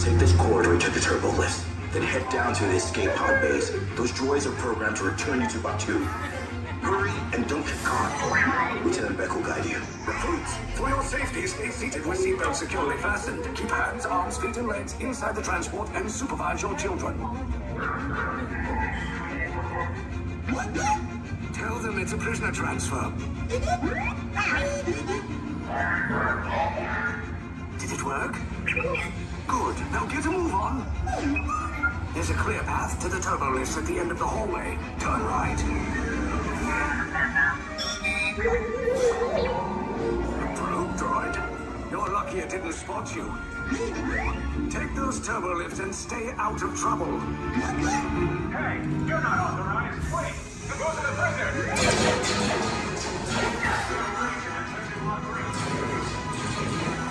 L: Take this corridor to the turbo lift, then head down to the escape pod base. Those droids are programmed to return you to Batu. Hurry and don't get caught. Lieutenant Beck will guide you.
R: Recruits, for your safety, stay seated with seatbelts securely fastened. Keep hands, arms, feet, and legs inside the transport and supervise your children. Tell them it's a prisoner transfer. Did it work? Good. Now get a move on. There's a clear path to the turbo lifts at the end of the hallway. Turn right. Probe droid. You're lucky it didn't spot you. Take those turbo lifts and stay out of trouble.
I: Hey, you're not authorized. Wait, go to the prisoner.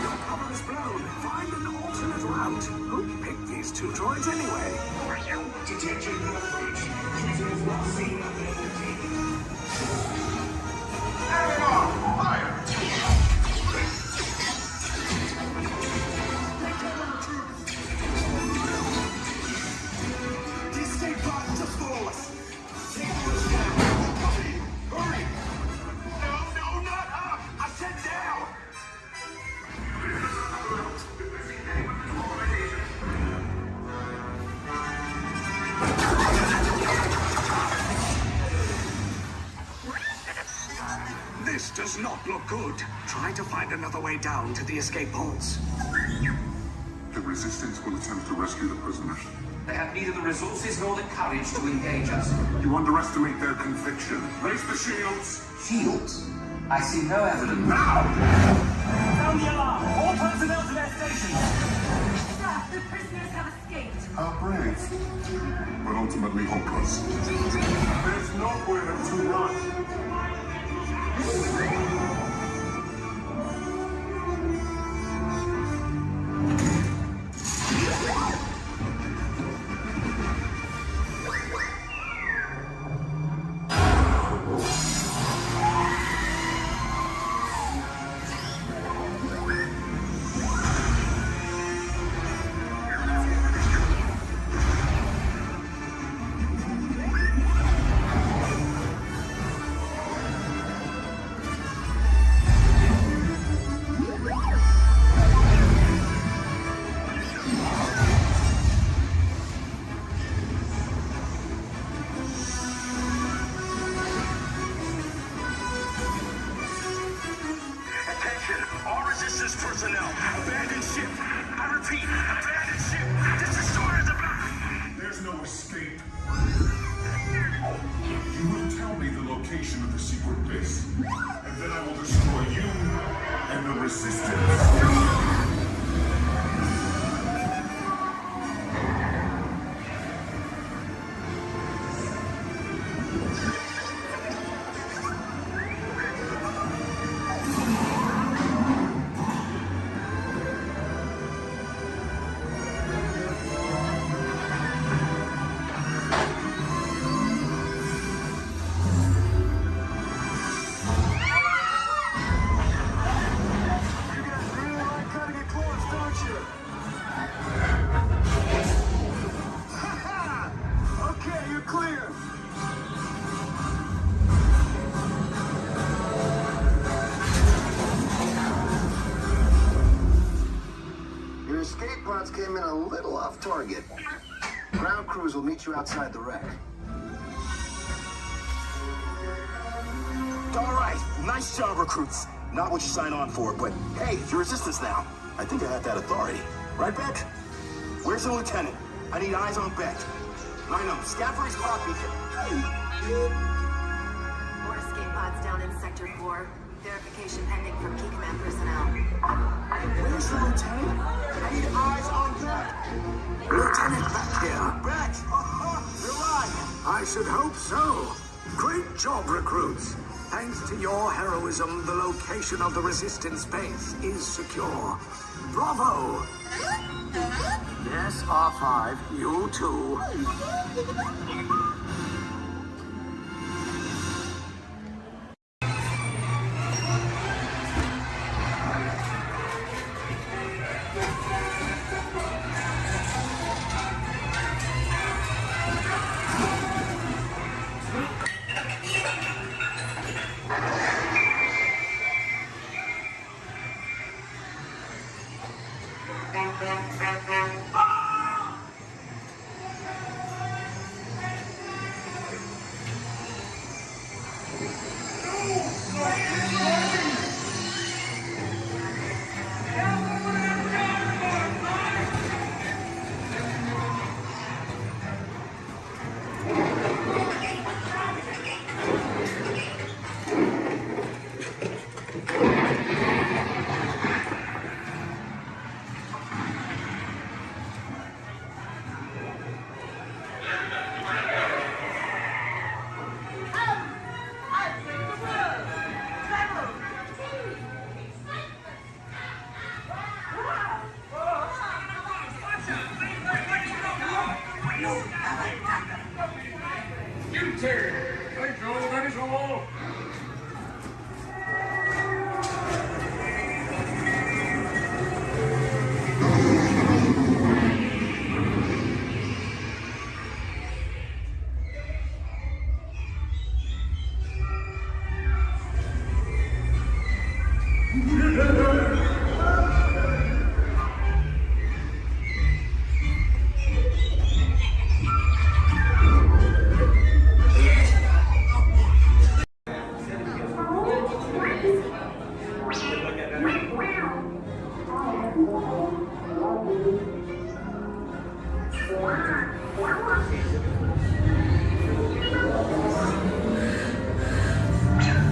R: Your cover is blown. Find an alternate route. Who picked these two droids anyway? Detention approach. Prisoners not seen on their routine.
I: Everyone, fire!
R: The escape pod just below us. Take out hurry! No, not up! I said down! This does not look good. Try to find another way down to the escape pods.
N: The Resistance will attempt to rescue the prisoners.
Q: They have neither the resources nor the courage to engage us.
N: You underestimate their conviction. Raise the shields!
Q: Shields? I see no evidence.
N: Now!
I: Sound the alarm! All personnel to their stations!
H: Sir, the prisoners have escaped.
N: How brave, but ultimately hopeless. There's nowhere to run.
R: Personnel, abandon ship. I repeat, abandon ship. This destroyer's about.
N: There's no escape. You will tell me the location of the secret base, and then I will destroy you and the Resistance.
B: Came in a little off target. Ground crews will meet you outside the wreck.
R: All right, nice job, recruits. Not what you signed on for, but hey, you're Resistance now. I think I have that authority. Right, Beck? Where's the lieutenant? I need eyes on Beck. Line up, scout for his pod beacon.
X: More escape pods down in Sector 4. Verification pending from key command personnel.
R: Where's the lieutenant? I need eyes on Beck. Lieutenant Beck here. Beck! You're right. I should hope so. Great job, recruits. Thanks to your heroism, the location of the Resistance base is secure. Bravo! Yes, R5, you too.
N: Thank you, that is all.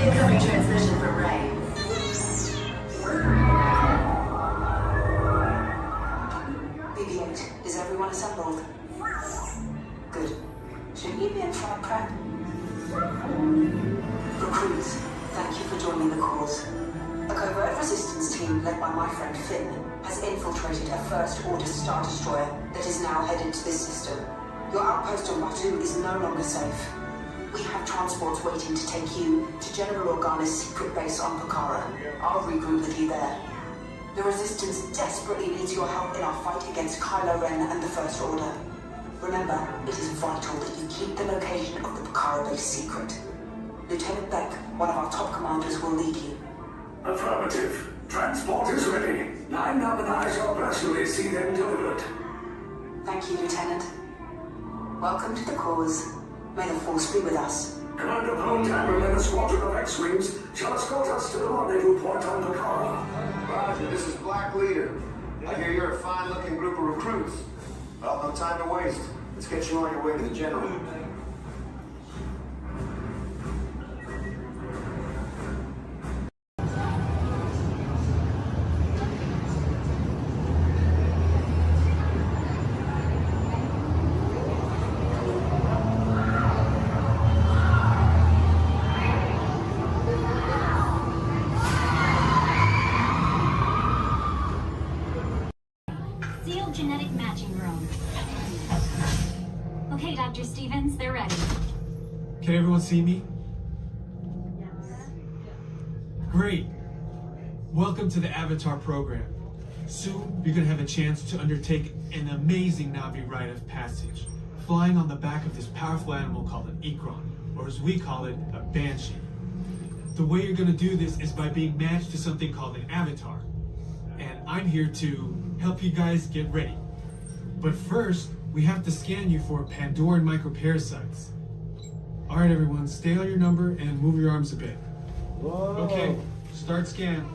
X: Incoming transmission from Ray. BB-8, is everyone assembled? Good. Shouldn't you be in flight prep? Recruits, thank you for joining the cause. A covert resistance team led by my friend Finn has infiltrated a First-Order Star Destroyer that is now headed to this system. Your outpost on Batu is no longer safe. We have transports waiting to take you to General Organa's secret base on Pucara. I'll regroup with you there. The Resistance desperately needs your help in our fight against Kylo Ren and the First Order. Remember, it is vital that you keep the location of the Pucara base secret. Lieutenant Beck, one of our top commanders, will lead you.
R: Affirmative. Transport is ready. Line up and I shall personally see them delivered.
X: Thank you, Lieutenant. Welcome to the cause. May the Force be with us.
R: Commander Poltan and a squadron of X-Wings shall escort us to the rendezvous point on Pucara.
E: Roger, this is Black Leader. I hear you're a fine-looking group of recruits. Well, no time to waste. Let's get you on your way to the General.
F: Sealed genetic matching room. Okay, Dr. Stevens, they're ready.
P: Can everyone see me? Yes. Great. Welcome to the Avatar program. Soon, you're going to have a chance to undertake an amazing Navi rite of passage, flying on the back of this powerful animal called an Ikron, or as we call it, a Banshee. The way you're going to do this is by being matched to something called an Avatar. And I'm here to help you guys get ready. But first, we have to scan you for Pandoran microparasites. All right, everyone, stay on your number and move your arms a bit.
E: Whoa.
P: Okay, start scan.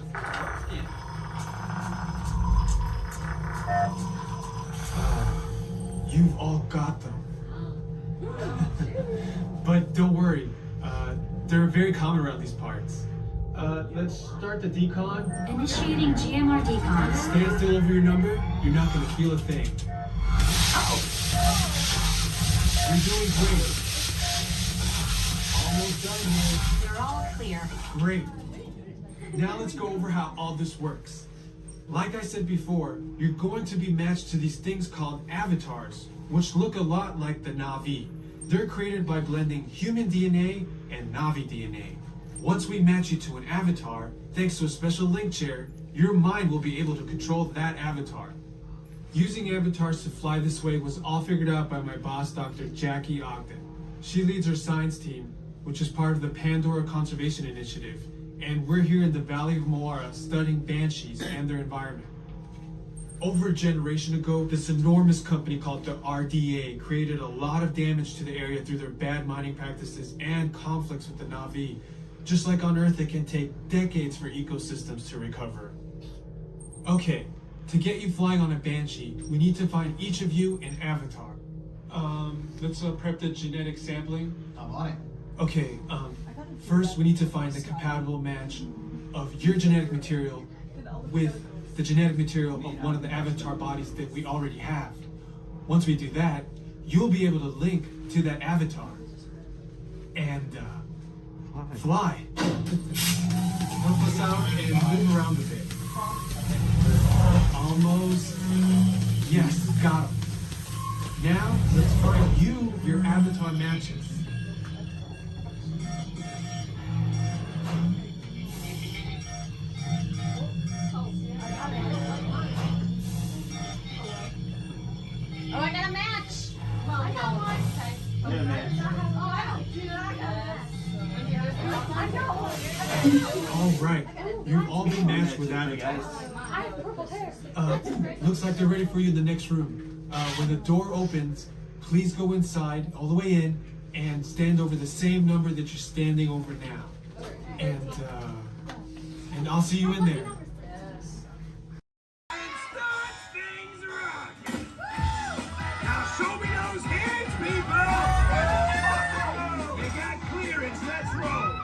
P: You've all got them. But don't worry, they're very common around these parts. Let's start the decon.
F: Initiating GMR decon.
P: Stand still over your number. You're not going to feel a thing. You're doing great. Almost done here.
F: You're all clear.
P: Great. Now let's go over how all this works. Like I said before, you're going to be matched to these things called avatars, which look a lot like the Na'vi. They're created by blending human DNA and Na'vi DNA. Once we match you to an avatar, thanks to a special link chair, your mind will be able to control that avatar. Using avatars to fly this way was all figured out by my boss, Dr. Jackie Ogden. She leads our science team, which is part of the Pandora Conservation Initiative, and we're here in the Valley of Moara studying banshees and their environment. Over a generation ago, this enormous company called the RDA created a lot of damage to the area through their bad mining practices and conflicts with the Na'vi. Just like on Earth, it can take decades for ecosystems to recover. Okay, to get you flying on a Banshee, we need to find each of you an avatar. Let's prep the genetic sampling.
E: I'm on it.
P: Okay, first we need to find the compatible match of your genetic material with the genetic material of one of the avatar bodies that we already have. Once we do that, you'll be able to link to that avatar and fly. Help us out and move around a bit. Almost. Yes, got him. Now, let's find you your avatar matches. All right, you've all been matched with Avatars. Looks like they're ready for you in the next room. When the door opens, please go inside, all the way in, and stand over the same number that you're standing over now. And I'll see you in there.
N: Now show me those hands, people! You got clearance, let's roll!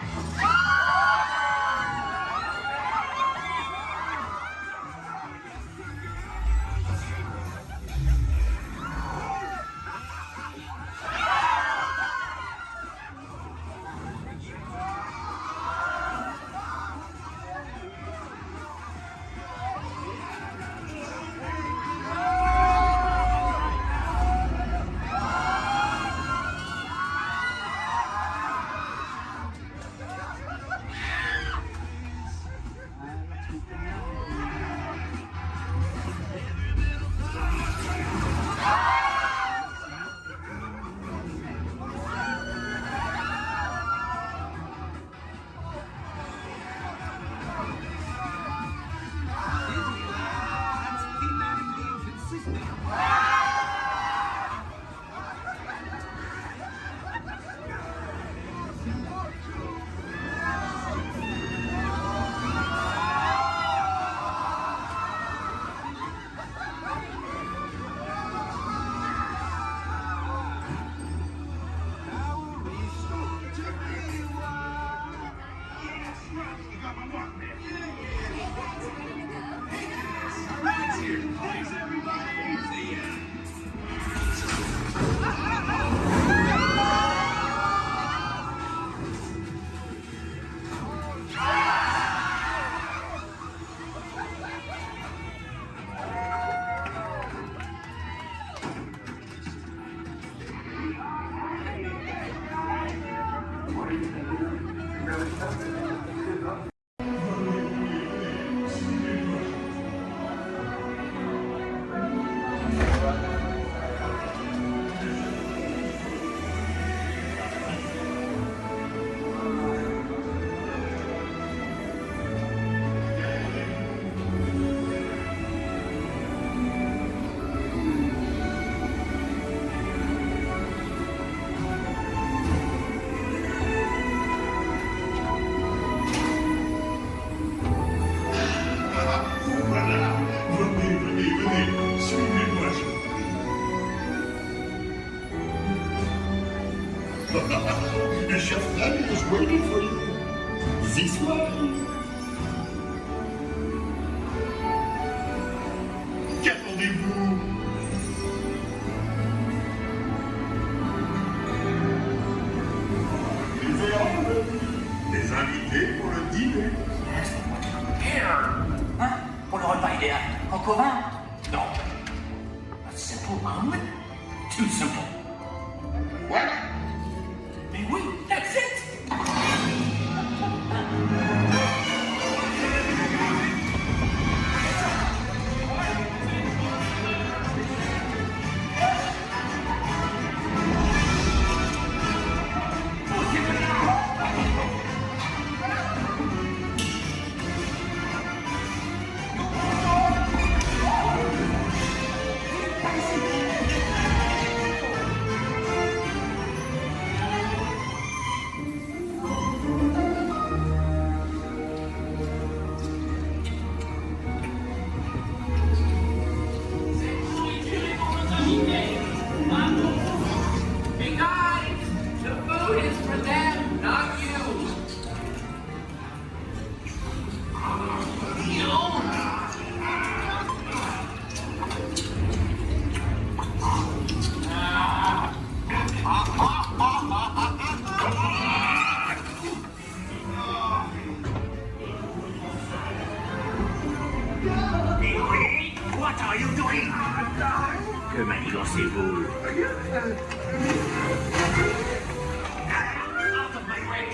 R: The chef Daddy is waiting for you. This way. Qu'attendez-vous? Les invités pour le dîner.
O: Hein? Pour le repas idéal. En commun? Non. A simple omelet? Too simple. What? Mais oui, that's it!
S: Hey guys, the food is for them, not you.
O: What are you doing? Que manigancez-vous? Out of my way!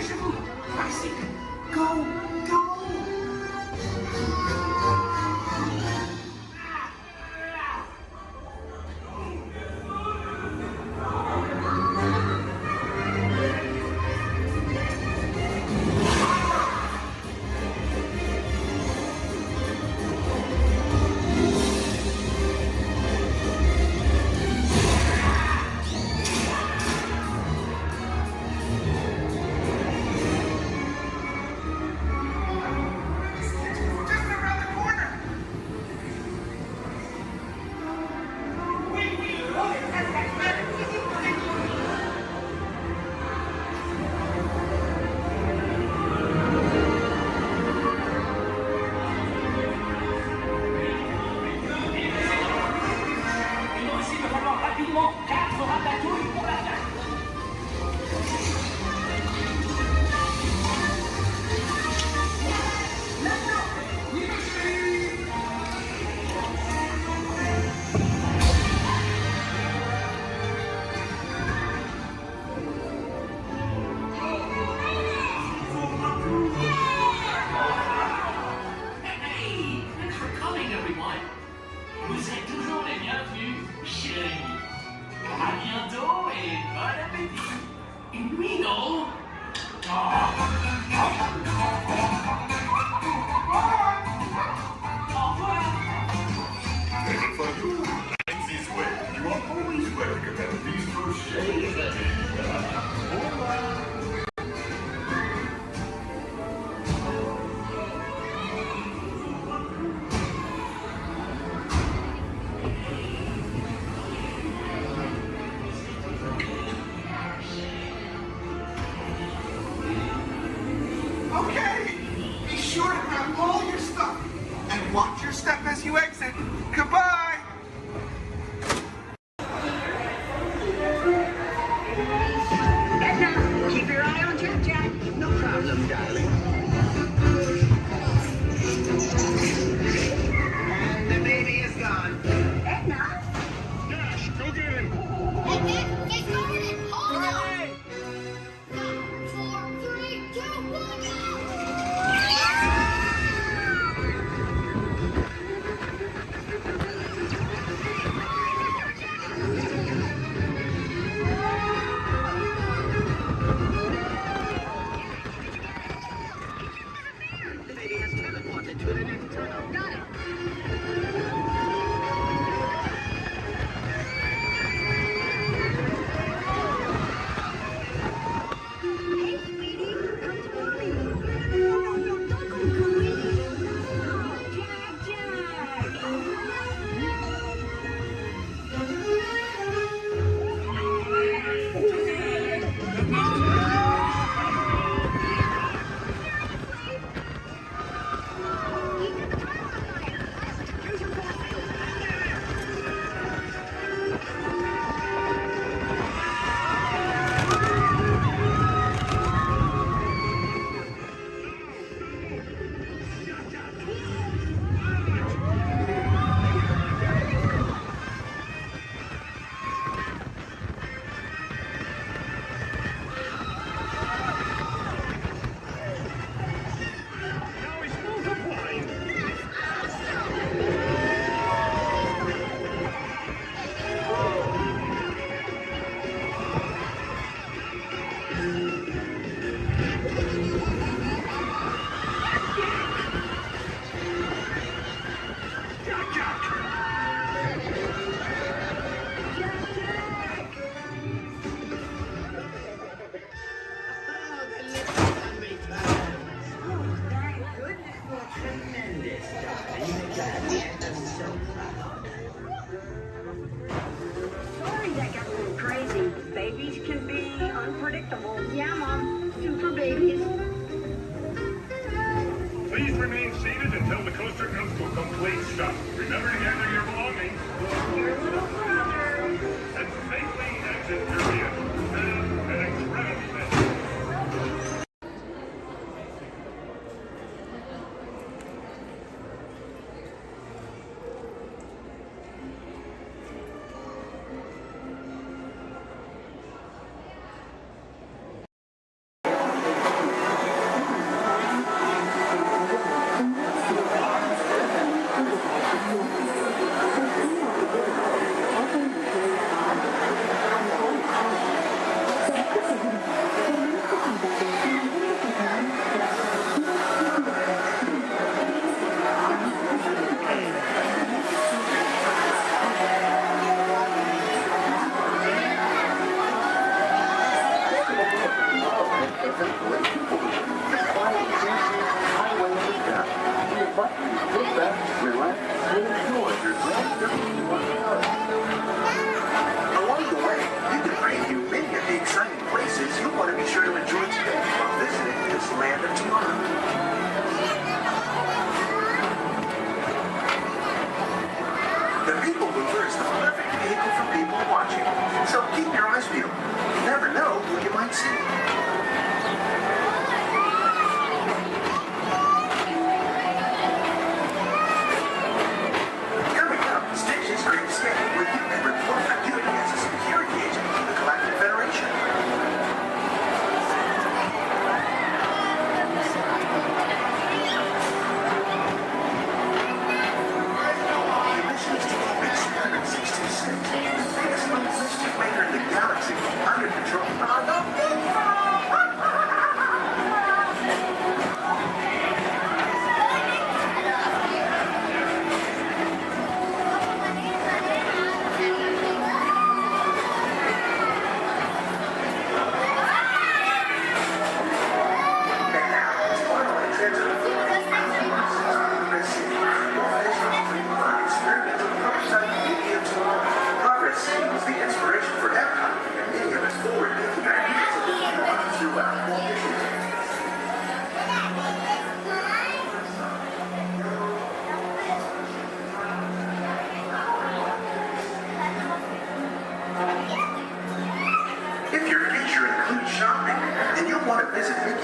S: Dépêchez-vous. Par ici. Go, go.
N: Okay, be sure to grab all your stuff and watch your step as you exit. Goodbye.
K: Edna, keep your eye on Jack Jack. No problem, darling. And the baby is gone. Edna?
N: Dash, go get him.
K: Edna, get going. Hold on. 5, 4, 3, 2, 1, go! The baby has teleported to the next tunnel. Got it. Hey, sweetie, come to mommy. No, don't go, Cody. Oh, Jack, Sorry that got a little crazy. Babies can be unpredictable. Yeah, Mom. Super babies.
N: Please remain seated until the coaster comes to a complete stop. Remember to gather your belongings.
K: Your little brother.
N: And safely exit your vehicle. Have an incredible day.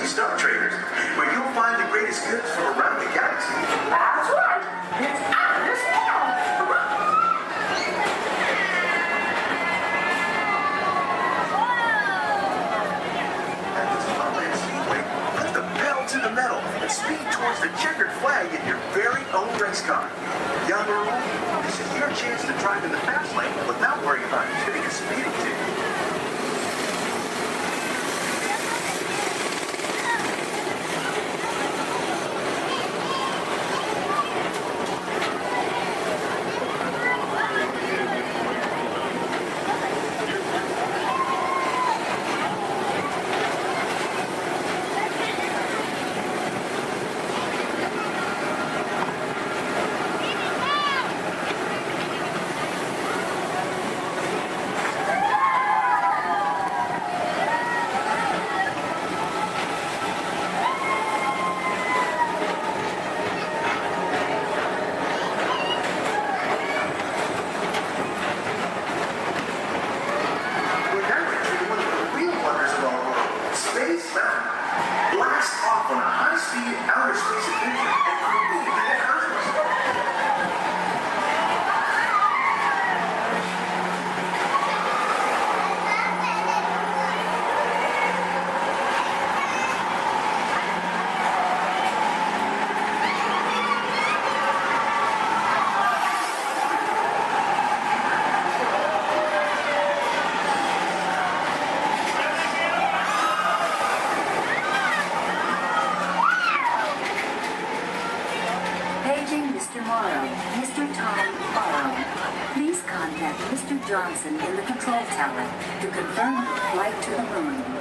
L: Star Traders, where you'll find the greatest goods from around the galaxy.
K: That's right. It's out of this world.
L: At the Disneyland Speedway, put the pedal to the metal and speed towards the checkered flag in your very own race car. Young or old, this is your chance to drive in the fast lane without worrying about getting a speeding ticket.
D: Johnson in the control tower to confirm flight to the moon.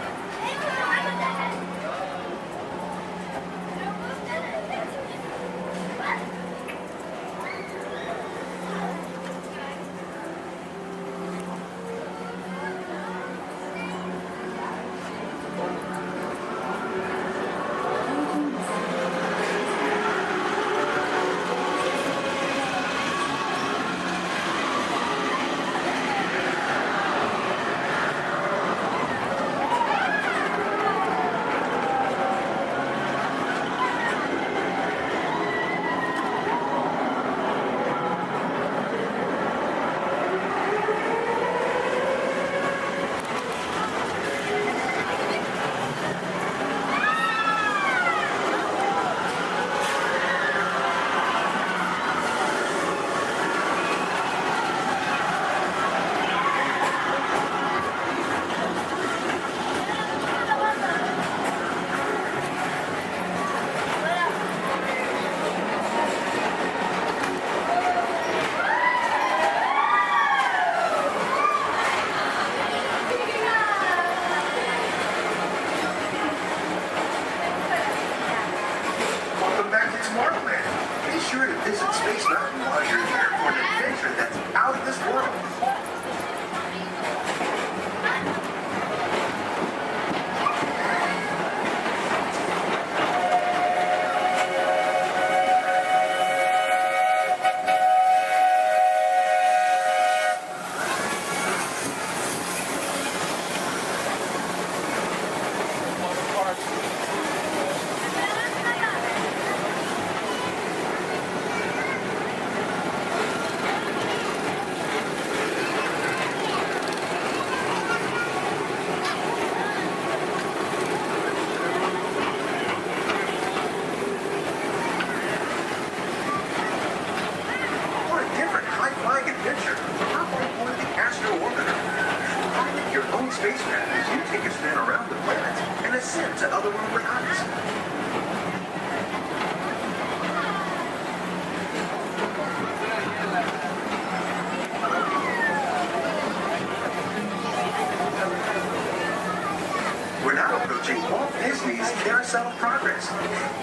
L: Walt Disney's Carousel of Progress.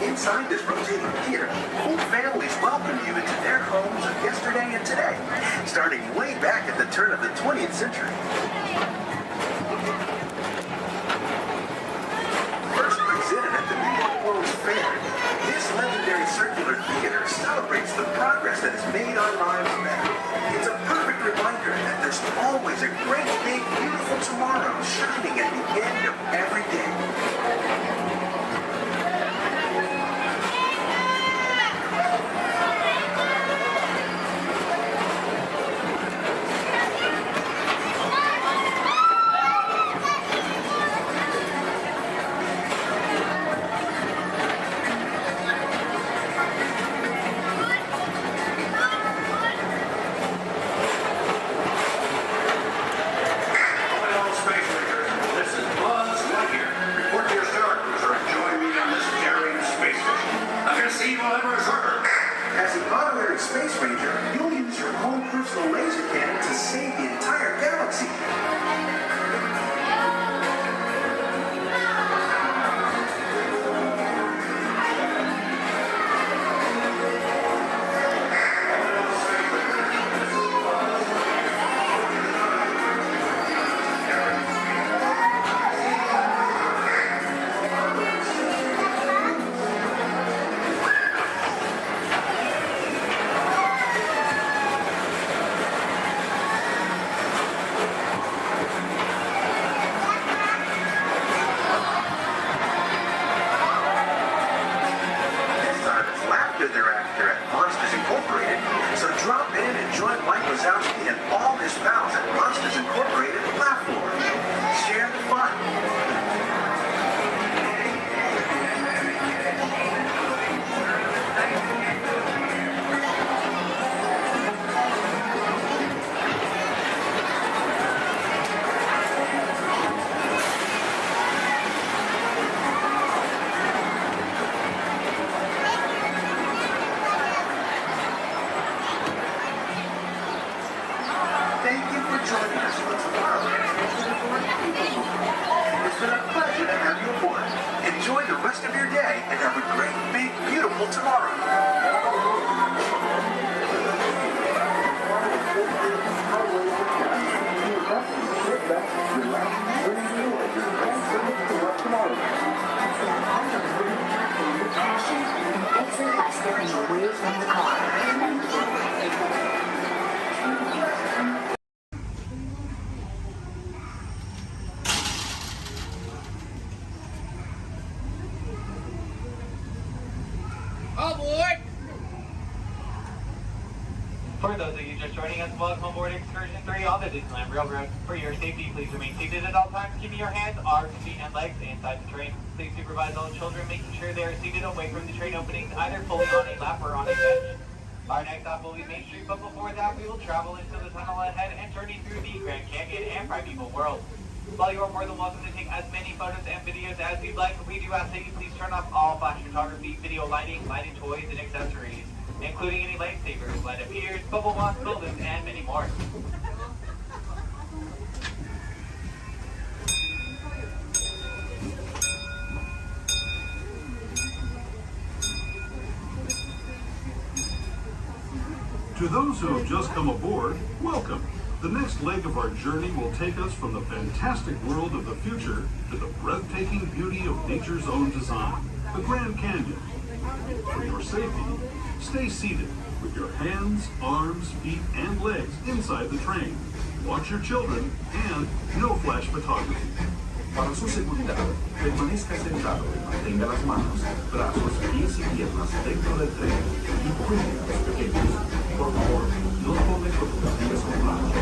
L: Inside this rotating theater, whole families welcome you into their homes of yesterday and today, starting way back at the turn of the 20th century. First presented at the New York World's Fair, this legendary circular theater celebrates the progress that has made our lives better. It's a perfect reminder that there's always a great, big, beautiful tomorrow shining at the end of every day. enjoy the rest of your day and have a great, big, beautiful tomorrow.
M: Away from the car.
G: Aboard! For those of you just joining us, welcome aboard Excursion 3 on the Disneyland Railroad. For your safety, please remain seated at all times, keeping your hands, arms, feet, and legs inside the train. Please supervise all children, making sure they are seated away from the train openings, either fully on a lap or on a bench. Our next stop will be Main Street, but before that, we will travel into the tunnel ahead and journey through the Grand Canyon and Primeval World. While you are more than welcome to take as many photos and videos as you'd like, we do ask that you please turn off all flash photography, video lighting, lighted toys, and accessories, including any lightsabers, light up ears, bubble wands, buildings, and many more.
T: To those who have just come aboard, welcome. The next leg of our journey will take us from the fantastic world of the future to the breathtaking beauty of nature's own design, the Grand Canyon. For your safety, stay seated with your hands, arms, feet, and legs inside the train. Watch your children and no flash photography.
U: Para su seguridad, permanezca sentado, mantenga las manos, brazos, pies y piernas dentro del tren y cuide a los pequeños. Por favor, no tome fotografías con flash.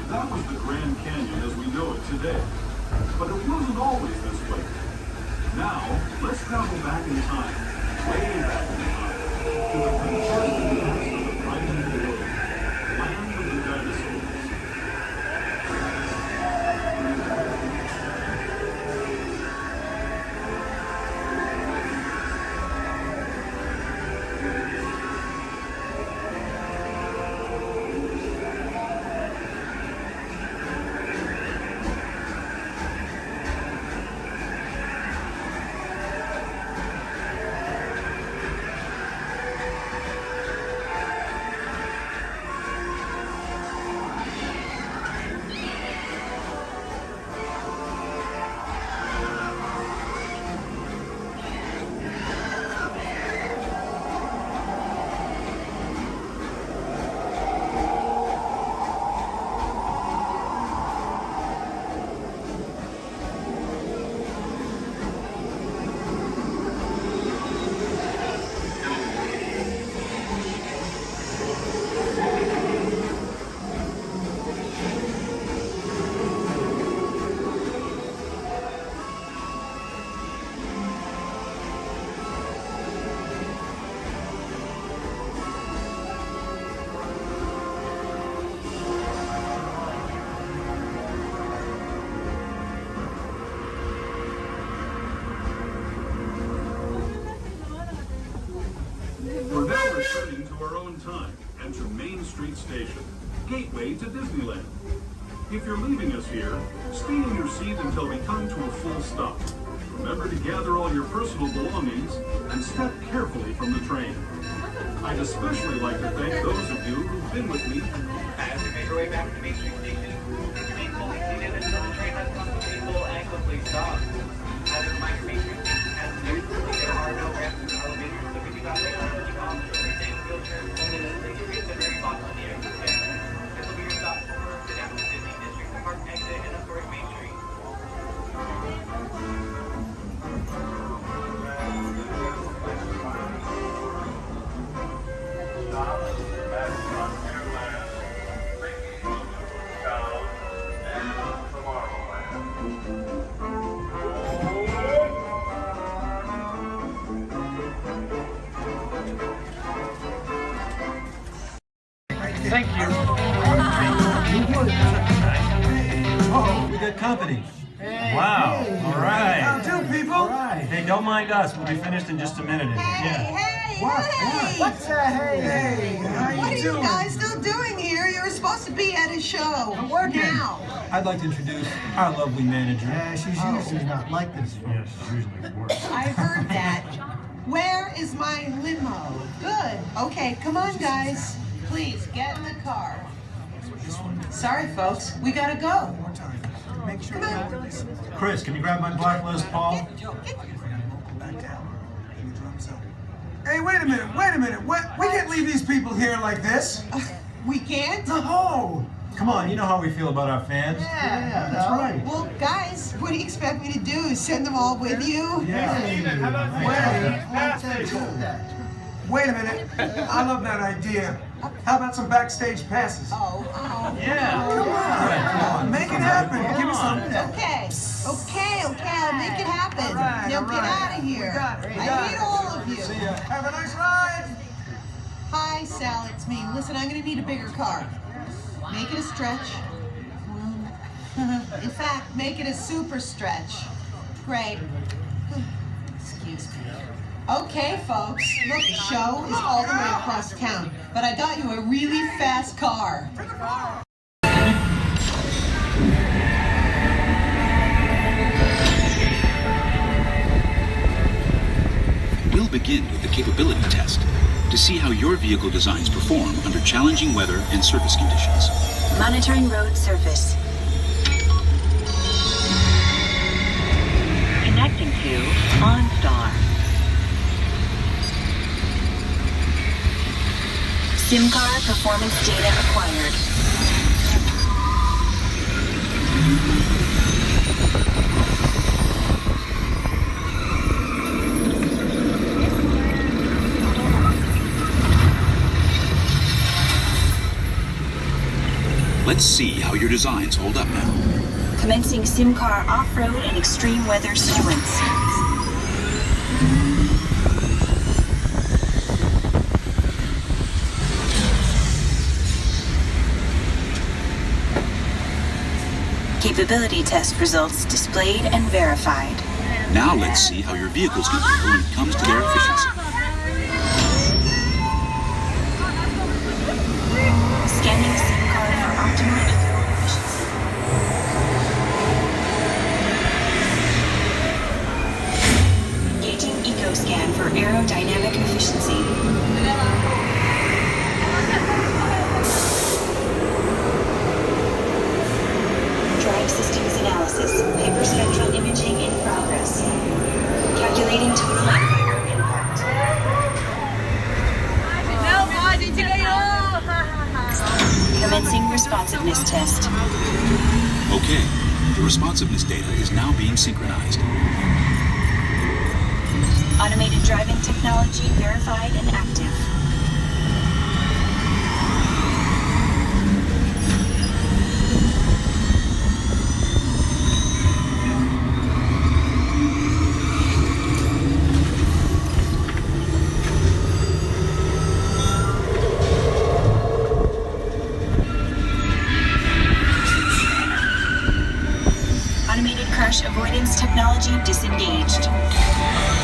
T: That was the Grand Canyon as we know it today. But it wasn't always this way. Now, let's travel back in time, way back in time, to the prehistoric past of the Primeval World, land of the dinosaurs. We're now returning to our own time and to Main Street Station, gateway to Disneyland. If you're leaving us here, stay in your seat until we come to a full stop. Remember to gather all your personal belongings and step carefully from the train. I'd especially like to thank those of you who've been with me.
G: As you make your way back to Main Street Station, please remain fully seated until the train has come to a full and complete stop.
J: Thank you.
A: Oh, we got company. Wow. All right.
N: How do, people?
A: All right. Hey, don't mind us. We'll be finished in just a minute.
N: What's that? Hey, how
C: What are
N: you
C: you
N: doing?
C: guys still doing here? You're supposed to be at a show.
N: I'm working.
C: Now.
A: I'd like to introduce our lovely manager.
N: Yeah, she's usually not like this.
A: Yes, she's usually worse.
C: I heard that. Where is my limo? Good. Okay, come on, guys. Please, get in the car. Sorry, folks. We gotta go.
N: Make sure
C: Come on.
A: Chris, can you grab my black list, Paul?
N: Hey, wait a minute. We can't leave these people here like this.
C: We can't?
N: No.
A: Come on, you know how we feel about our fans.
N: Yeah,
A: that's right.
C: Well, guys, what do you expect me to do? Send them all with you?
N: Wait a minute. I love that idea. How about some backstage passes?
C: Oh.
A: Yeah.
N: Come on. Make it happen. Give me some.
C: Okay, I'll make it happen. Now get out of here. I hate all of you.
N: See ya. Have a nice ride.
C: Hi, Sal, it's me. Listen, I'm gonna need a bigger car. Make it a stretch. In fact, make it a super stretch. Great. Excuse me. Okay, folks. Look, the show is all the way across town, but I got you a really fast car.
V: We'll begin with the capability test to see how your vehicle designs perform under challenging weather and surface conditions.
M: Monitoring road surface. Connecting to OnStar. SIM card performance data acquired.
V: Let's see how your designs hold up now.
M: Commencing SIM car off-road and extreme weather sequence. Capability test results displayed and verified.
V: Now let's see how your vehicles can handle when it comes to their efficiency.
M: Scanning SIM card for optimal eco efficiency. Gauging eco scan for aerodynamic efficiency. Drive systems analysis. Hyperspectral imaging in progress. Calculating total environment impact. Commencing responsiveness test.
V: Okay, the responsiveness data is now being synchronized.
M: Automated driving technology verified and active. Automated crash avoidance technology disengaged.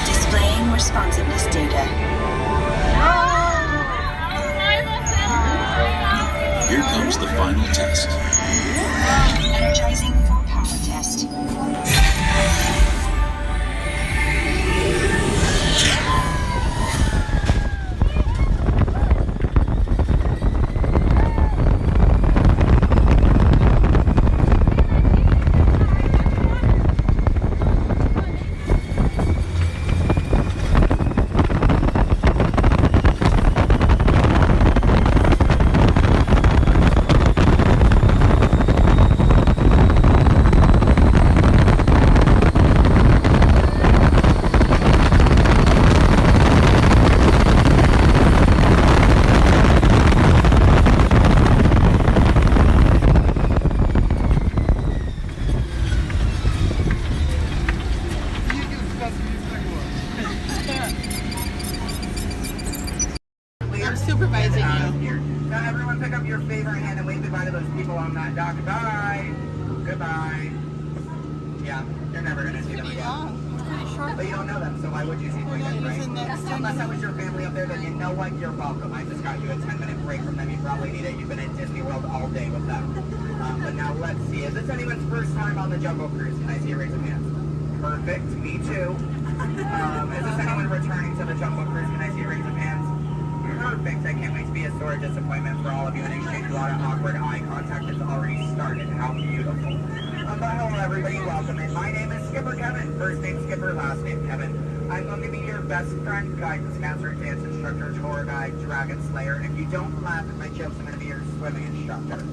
M: Displaying responsiveness data.
V: Here comes the final test.
M: Energizing for power test.
H: up your favorite hand and wave goodbye to those people on that dock. Bye. Goodbye. Yeah, you're never gonna see them again. But you don't know them, so why would you see them again, right? Unless that was your family up there, then you know what? You're welcome. I just got you a 10-minute break from them. You probably need it. You've been at Disney World all day with them. But now let's see. Is this anyone's first time on the Jungle Cruise? Can I see a raise of hands? Perfect. Me too. Is this anyone returning to the Jungle Cruise? Can I see a raise of hands? Perfect. I can't wait to be a sore disappointment for all of you and exchange a lot of awkward eye contact. It's already started. How beautiful. But hello everybody, welcome in. My name is Skipper Kevin. First name Skipper, last name Kevin. I'm going to be your best friend, guidance master, dance instructor, tour guide, dragon slayer, and if you don't laugh at my jokes, I'm going to be your swimming instructor.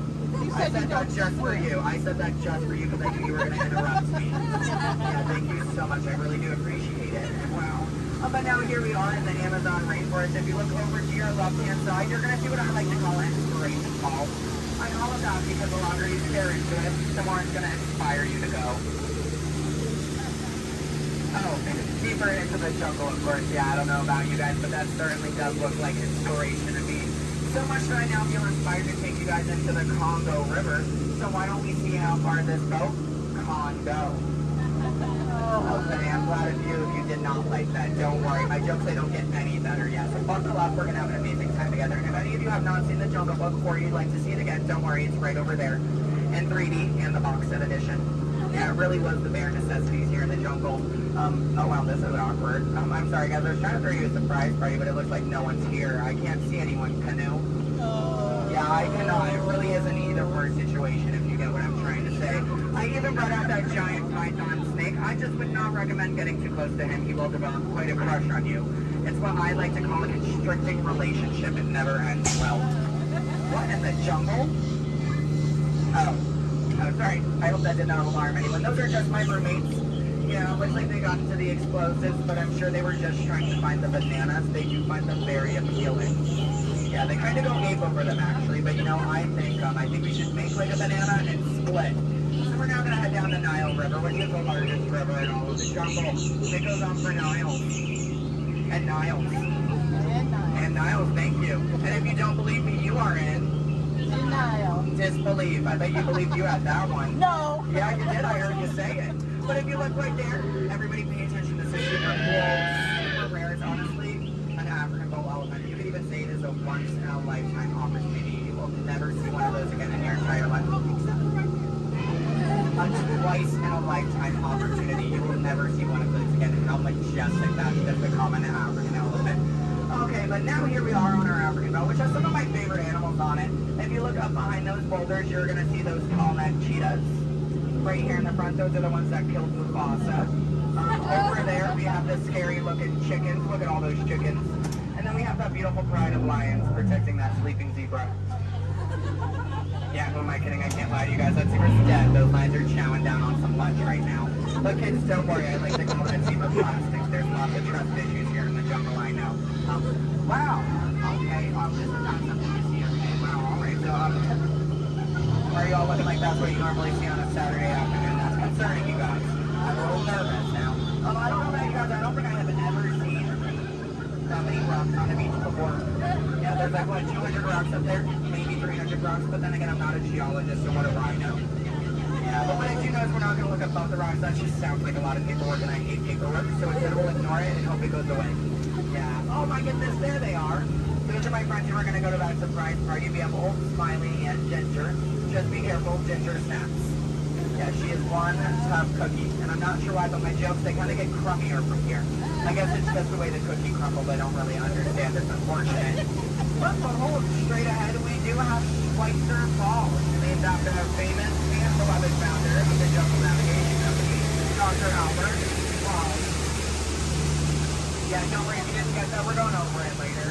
H: I said that just for you. I said that just for you because I knew you were going to interrupt me. Yeah, thank you so much. I really do appreciate it. Wow. But now here we are in the Amazon rainforest. If you look over to your left-hand side, you're going to see what I like to call an inspiration ball. I call it that because the longer you stare into it, the more it's going to inspire you to go. Oh, deeper into the jungle, of course. Yeah, I don't know about you guys, but that certainly does look like inspiration to me. So much that I now feel inspired to take you guys into the Congo River. So why don't we see how far this boat? Congo. Okay, I'm glad of you if you did not like that. Don't worry, my jokes, they don't get any better yet. So buckle up, we're going to have an amazing time together. And if any of you have not seen the Jungle Book or you'd like to see it again, don't worry, it's right over there in 3D and the box set edition. Yeah, it really was the bare necessities here in the jungle. Oh wow, this is awkward. I'm sorry guys, I was trying to throw you a surprise party, but it looks like no one's here. I can't see anyone. Canoe? Yeah, I cannot. It really is an either or situation if you get what I'm trying to say. I even brought out that giant python snake. I just would not recommend getting too close to him. He will develop quite a crush on you. It's what I like to call a constricting relationship. It never ends well. What in the jungle? Oh, sorry. I hope that did not alarm anyone. Those are just my roommates. Yeah, looks like they got into the explosives, but I'm sure they were just trying to find the bananas. They do find them very appealing. Yeah, they kind of go ape over them actually, but you know, I think we should make like a banana and split. So we're now gonna head down the Nile River, which is the largest river in all of the jungle. It goes on for Niles. And Niles. And Niles, thank you. And if you don't believe me, you are in denial. Disbelief. I bet you believed you had that one. No. Yeah, you did. I heard you say it. But if you look right there, everybody pay attention to this super cool, super rare. It's honestly an African bull elephant. You could even say it is a once-in-a-lifetime opportunity. You will never see one of those again in your entire life. A twice-in-a-lifetime opportunity. You will never see one of those again. How majestic that is to become an African elephant. Okay, but now here we are on our African belt, which has some of my favorite animals on it. If you look up behind those boulders, you're going to see those tall-necked cheetahs. Right here in the front, those are the ones that killed Mufasa. Over there, we have the scary-looking chickens. Look at all those chickens. And then we have that beautiful pride of lions protecting that sleeping zebra. Yeah, who am I kidding? I can't lie to you guys. That zebra's dead. Those lions are chowing down on some lunch right now. But kids, don't worry. I like to call that zebra plastics. There's lots of trust issues here in the jungle, I know. Wow. Okay, this is not something you see. Okay, wow. All right, so, are you all looking like that's what you normally see on a Saturday afternoon? That's concerning, you guys. I'm a little nervous now. I don't know about you guys. I don't think I have ever seen that many rocks on the beach before. Yeah, there's like, what, 200 rocks up there? Maybe 300 rocks, but then again, I'm not a geologist, so what do I know? Yeah, but what I do know is we're not going to look up both the rocks. That just sounds like a lot of paperwork, and I hate paperwork, so instead we'll ignore it and hope it goes away. Yeah. Oh my goodness, there they are. Those are my friends who are going to go to that surprise party. We have Old, Smiley, and Ginger. Just be careful, Ginger snaps. Yeah, she is one tough cookie. And I'm not sure why, but my jokes, they kind of get crummier from here. I guess it's just the way the cookie crumbles. I don't really understand. It's unfortunate. But behold, straight ahead, we do have Schweitzer Falls, named after our famous and beloved founder of the Jungle Navigation Company, Dr. Albert Walt. Yeah, don't worry if you didn't get that. We're going over it later.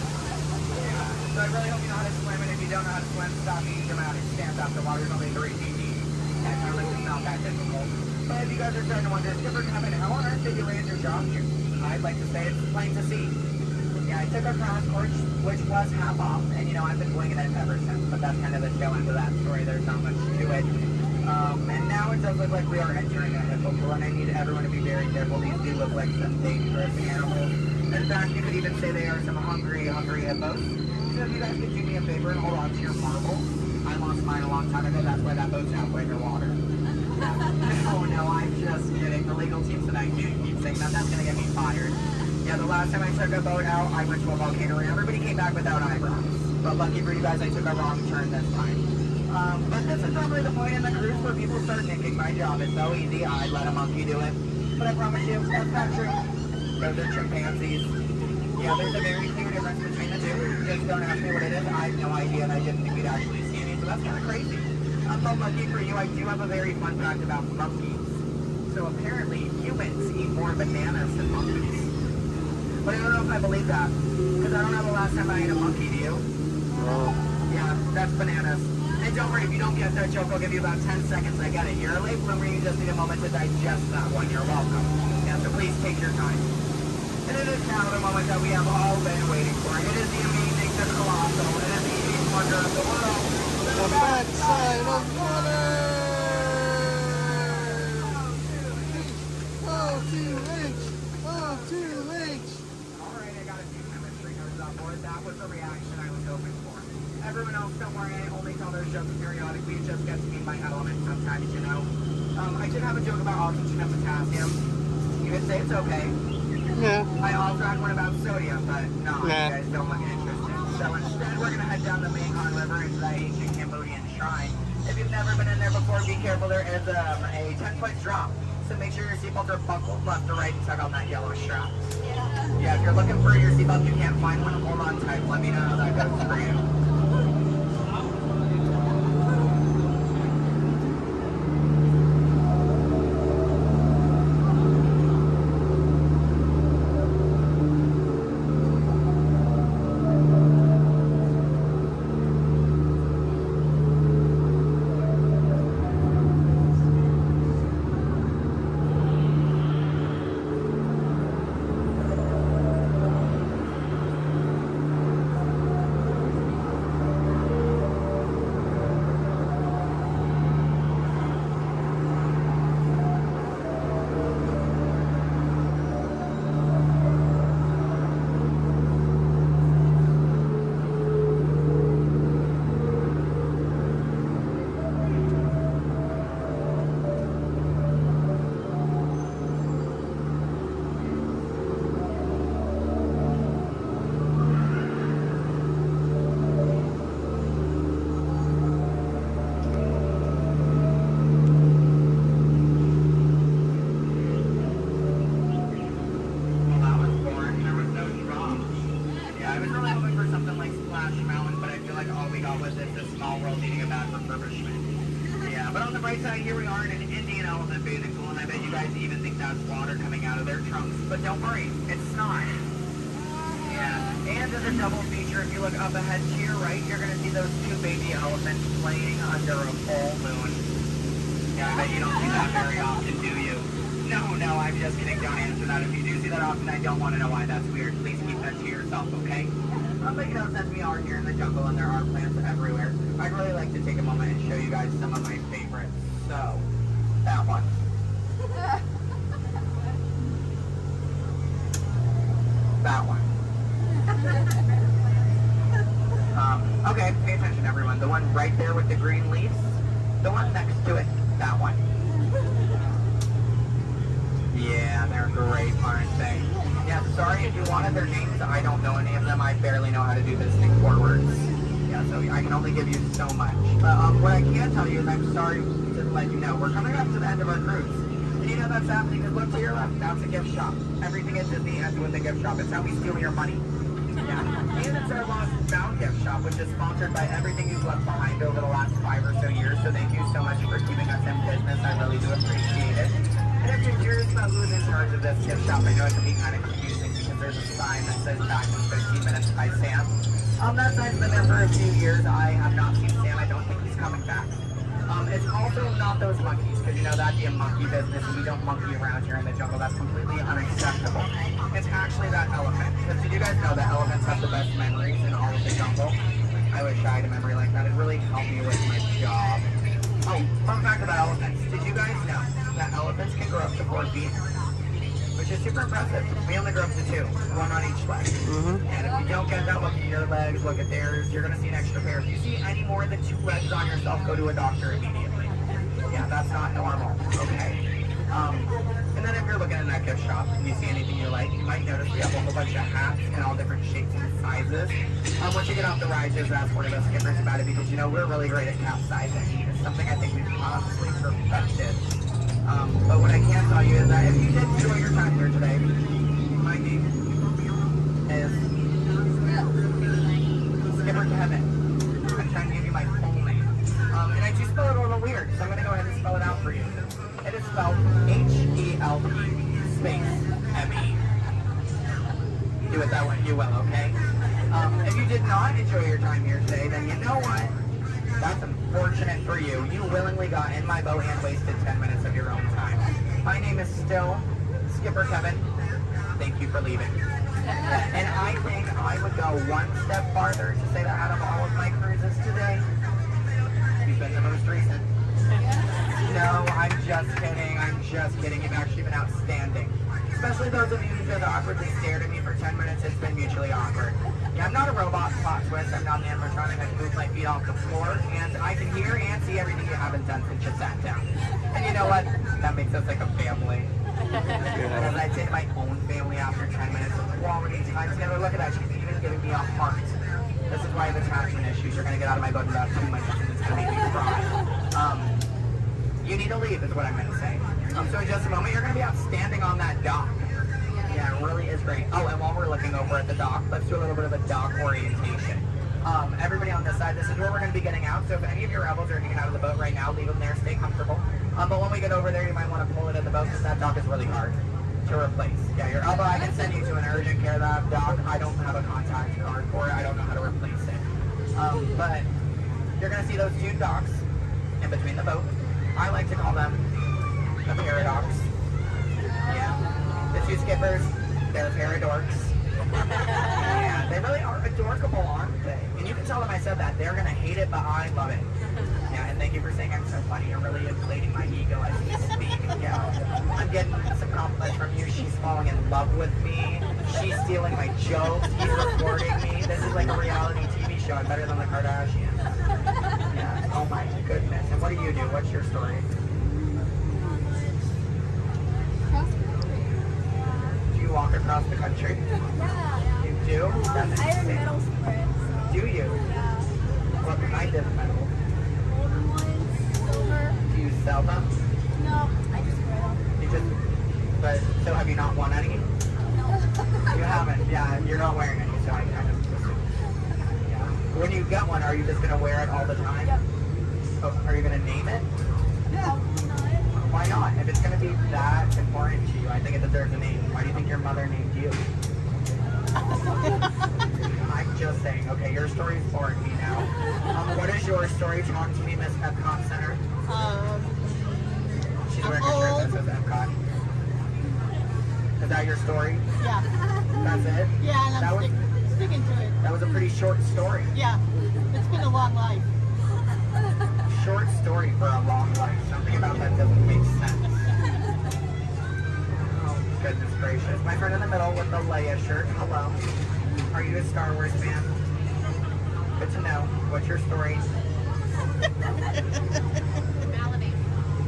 H: So I really hope you know how to swim, and if you don't know how to swim, stop being dramatic. Stand up, the water's only 3 feet deep. And really, it's not that difficult. But if you guys are starting to wonder, Skipper Kevin, how on earth did you land your job here? I'd like to say it's plain to see. Yeah, I took a crash course, which was half off, and you know, I've been winging it ever since, but that's kind of the tail end of that story. There's not much to it. And now it does look like we are entering a hippopool, and I need everyone to be very careful. These do look like some dangerous animals. In fact, you could even say they are some hungry hippos. So So if you guys could do me a favor and hold on to your marble. I lost mine a long time ago. That's why that boat's halfway underwater. Oh no, I'm just kidding. The legal team said I can't keep saying that. That's gonna get me fired. Yeah, the last time I took a boat out, I went to a volcano and everybody came back without eyebrows. But lucky for you guys, I took a wrong turn this time. But this is probably the point in the cruise where people start thinking my job is so easy, I let a monkey do it. But I promise you, that's not true. Those are chimpanzees. Yeah, there's a very clear difference between the two. Just don't ask me what it is. I have no idea, and I didn't think we'd actually see any, so that's kind of crazy. But lucky for you, I do have a very fun fact about monkeys. So apparently, humans eat more bananas than monkeys. But I don't know if I believe that, because I don't know the last time I ate a monkey, do you? Yeah, that's bananas. And don't worry, if you don't get that joke, I'll give you about 10 seconds. I got it. You're a late bloomer, you just need a moment to digest that one. You're welcome. Yeah, so please take your time. And it is now the moment that we have all been waiting for. It is the amazing, the colossal, it is the eighth wonder of the world. The backside of water! O2H! O2H! Alright, I got a few chemistry nerds on board. That was the reaction I was hoping for. Everyone else, don't worry, I only tell their jokes periodically. It just gets me my element sometimes, you know. I did have a joke about oxygen and potassium. You could say it's okay. Yeah. I also had one about sodium, but no, you guys don't look interested. So instead, we're going to head down the Mekong River into the ancient Cambodian shrine. If you've never been in there before, be careful. There is a 10-foot drop. So make sure your seatbelts are buckled left to right and tug on that yellow strap. Yeah, if you're looking for your seatbelt, you can't find one, hold on tight. Let me know how that goes for you. But don't worry, it's not. Yeah, and as a double feature, if you look up ahead to your right, you're going to see those two baby elephants playing under a full moon. Yeah, I bet you don't see that very often, do you? No, I'm just kidding. Don't answer that. If you do see that often, I don't want to know why that's weird. Please keep that to yourself, okay? But you know, since we are here in the jungle and there are plants everywhere, I'd really like to take a moment and show you guys some of my favorites. So, that one. That one. Okay, pay attention everyone. The one right there with the green leaves. The one next to it. That one. Yeah, they're great, aren't they? Yeah, sorry if you wanted their names. I don't know any of them. I barely know how to do this thing forwards. Yeah, so I can only give you so much. What I can tell you is I'm sorry to let you know. We're coming up to the end of our cruise. You know that's happening because look to your left, that's a gift shop. Everything at Disney ends with a gift shop. It's how we steal your money. Yeah. And it's our Lost and Found gift shop, which is sponsored by everything you've left behind over the last 5 or so years. So thank you so much for keeping us in business. I really do appreciate it. And if you're curious about who's in charge of this gift shop, I know it can be kind of confusing because there's a sign that says back in 15 minutes by Sam. That sign's been there for a few years. I have not seen Sam. I don't think he's coming back. It's also not those monkeys, because you know that'd be a monkey business, and we don't monkey around here in the jungle. That's completely unacceptable. It's actually that elephant. Because did you guys know that elephants have the best memories in all of the jungle? I wish I had a memory like that. It really helped me with my job. Oh, fun fact about elephants. Did you guys know that elephants can grow up to 4 feet? Which which is super impressive. We only grew up to 2, one on each leg. And if you don't get that, look at your legs, look at theirs, you're gonna see an extra pair. If you see any more than 2 legs on yourself, go to a doctor immediately. Yeah, that's not normal, okay? And then if you're looking at that gift shop and you see anything you like, you might notice we have a whole bunch of hats in all different shapes and sizes. Once you get off the ride, just ask one of us skippers about it because, you know, we're really great at capsizing. It's something I think we've honestly perfected. But what I can tell you is that if you did enjoy your time here today, my name is Skipper Kevin. I'm trying to give you my full name. And I do spell it a little weird, so I'm going to go ahead and spell it out for you. It is spelled H-E-L-P space M-E. Do it that way, you will, okay? If you did not enjoy your time here today, then you know what? That's unfortunate for you. You willingly got in my boat and wasted 10 minutes of your own time. My name is still Skipper Kevin. Thank you for leaving. And I think I would go one step farther to say that out of all of my cruises today, you've been the most recent. No, I'm just kidding. I'm just kidding. You've actually been outstanding. Especially those of you who just awkwardly stared at me for 10 minutes. It's been mutually awkward. Yeah, I'm not a robot plot twist. I'm not an animatronic. I can move my feet off the floor, and I can hear and see everything you haven't done since you sat down. And you know what? That makes us like a family. As I say to my own family after 10 minutes of quality time together, look at that. She's even giving me a heart. This is why I have attachment issues. You're going to get out of my boat in about 2 minutes, and it's going to make me cry. You need to leave is what I'm going to say. So in just a moment, you're going to be outstanding on that dock. Yeah, it really is great. Oh, and while we're looking over at the dock, let's do a little bit of a dock orientation. Everybody on this side, this is where we're going to be getting out. So if any of your rebels are hanging out of the boat right now, leave them there, stay comfortable. But when we get over there, you might want to pull it in the boat because that dock is really hard to replace. Yeah, your elbow, I can send you to an urgent care lab dock. I don't have a contact card for it. I don't know how to replace it. But you're going to see those 2 docks in between the boat. I like to call them the paradox. Yeah. The 2 skippers, they're paradorks. Yeah, they really are adorable, aren't they? And you can tell them I said that. They're going to hate it, but I love it. Yeah, and thank you for saying I'm so funny. You're really inflating my ego as we speak. Yeah. I'm getting some compliments from you. She's falling in love with me. She's stealing my jokes. He's recording me. This is like a reality TV show. I'm better than the Kardashians. Yeah. Oh my goodness. And what do you do? What's your story? Do you walk across the country? Yeah. You do? That's
B: I have medals for it. So.
H: Do you?
B: Yeah.
H: What kind of medal?
B: Golden ones, silver.
H: Do you sell them?
B: No, I just wear them.
H: You just, but, so have you not won any?
B: No.
H: You haven't, yeah, you're not wearing any, so I kind of assumed. Yeah. When you get one, are you just going to wear it all the time?
B: Yep.
H: Oh, are you going to name it?
B: No, not.
H: Why not? If it's going to be that important to you, I think it deserves a name. Why do you think your mother named you? I'm just saying. Okay, your story's boring me now. What is your story? Talk to me, Miss Epcot Center. She's wearing a shirt that says Epcot. Is that your story?
B: Yeah.
H: That's it?
B: Yeah, and I'm sticking to it.
H: That was a pretty short story.
B: Yeah, it's been a long life.
H: Short story for a long life. Something about that doesn't make sense. Oh, goodness gracious. My friend in the middle with the Leia shirt. Hello. Are you a Star Wars fan? Good to know. What's your story?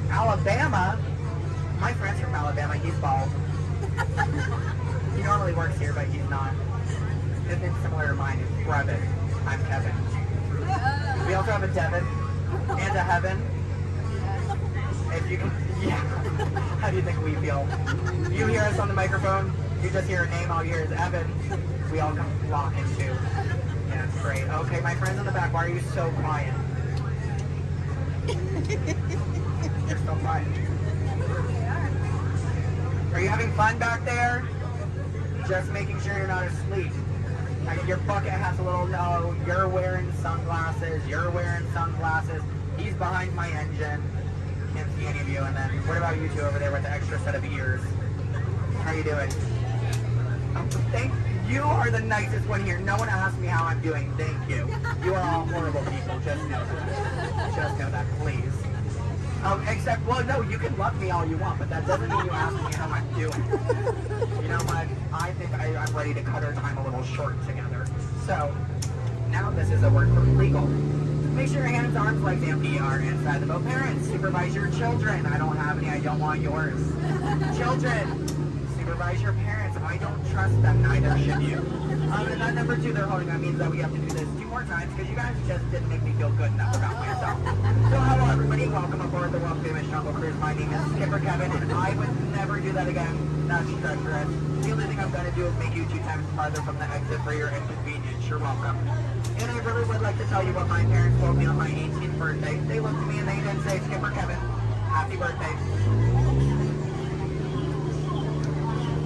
H: Alabama? My friend's from Alabama. He's bald. He normally works here, but he's not. His name's similar to mine. It's Brevin. I'm Kevin. We also have a Devin and a Heaven. If you can, yeah. How do you think we feel? You hear us on the microphone, you just hear a name, all you hear is Evan. We all come flocking too. Yeah, it's great. Okay, my friends in the back, why are you so quiet? You're so quiet. Are you having fun back there? Just making sure you're not asleep. I mean, your bucket has a little, no, you're wearing sunglasses, He's behind my engine. Can't see any of you. And then, what about you two over there with the extra set of ears? How you doing? You are the nicest one here. No one asked me how I'm doing. Thank you. You are all horrible people. Just know that. Just know that, please. Except, well, no, you can love me all you want, but that doesn't mean you ask me how I'm doing. ready to cut our time a little short together. So, now this is a word from legal. Make sure your hands, arms, legs, and feet are inside the boat. Parents, supervise your children. I don't have any, I don't want yours. Children, supervise your parents. I don't trust them, neither should you. And then number 2 they're holding, that means that we have to do this 2 more times because you guys just didn't make me feel good enough about myself. So hello everybody, welcome aboard the world famous Jungle Cruise. My name is Skipper Kevin and I would never do that again. That's treacherous. The only thing I'm going to do is make you 2 times farther from the exit for your inconvenience. You're welcome. And I really would like to tell you what my parents told me on my 18th birthday. They looked at me and they didn't say, Skipper Kevin, happy birthday.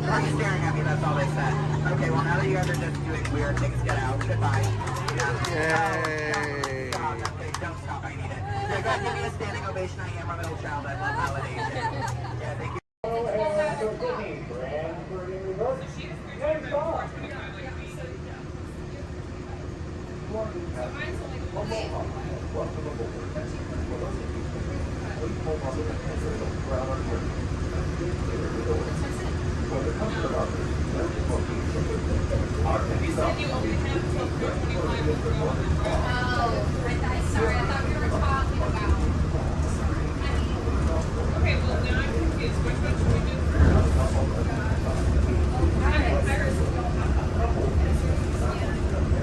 H: Why are you staring at me? That's all they said. Okay, well now that you guys are just doing weird things, get out. Goodbye. Yay. Stop. Don't stop. I need it. Yeah, go ahead, give me a standing ovation. I am a middle child. I love validation. Yeah, thank you.
B: Sorry, I thought we were talking about. Okay, well now I'm confused. Which one should we do first?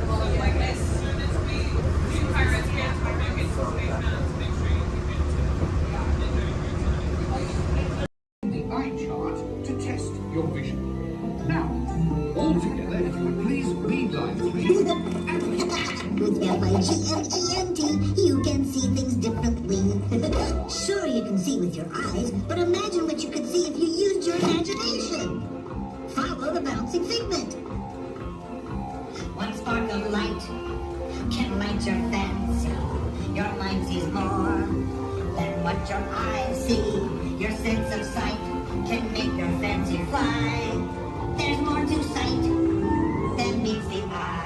B: Well, like as soon as we do pirates, we have to make it so they can make sure you can get
N: the eye chart to test your vision. Now, all together, if you would please read line 3.
I: With L-I-G-M-E-N-T, you can see things differently. Sure, you can see with your eyes, but imagine what you could see if you used your imagination. Follow the bouncing figment. One spark of light can light your fancy. Your mind sees more than what your eyes see. Your sense of sight can make your fancy fly. There's more to sight than meets the eye.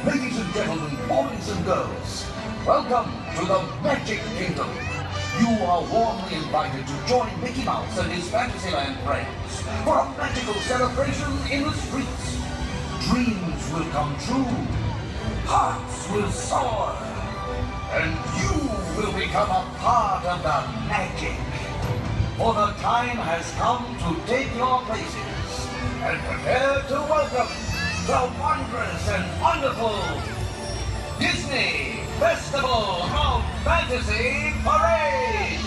R: Ladies and gentlemen, boys and girls, welcome to the Magic Kingdom. You are warmly invited to join Mickey Mouse and his Fantasyland friends for a magical celebration in the streets. Dreams will come true, hearts will soar, and you will become a part of the magic. For the time has come to take your places and prepare to welcome the wondrous and wonderful Disney Festival of Fantasy Parade!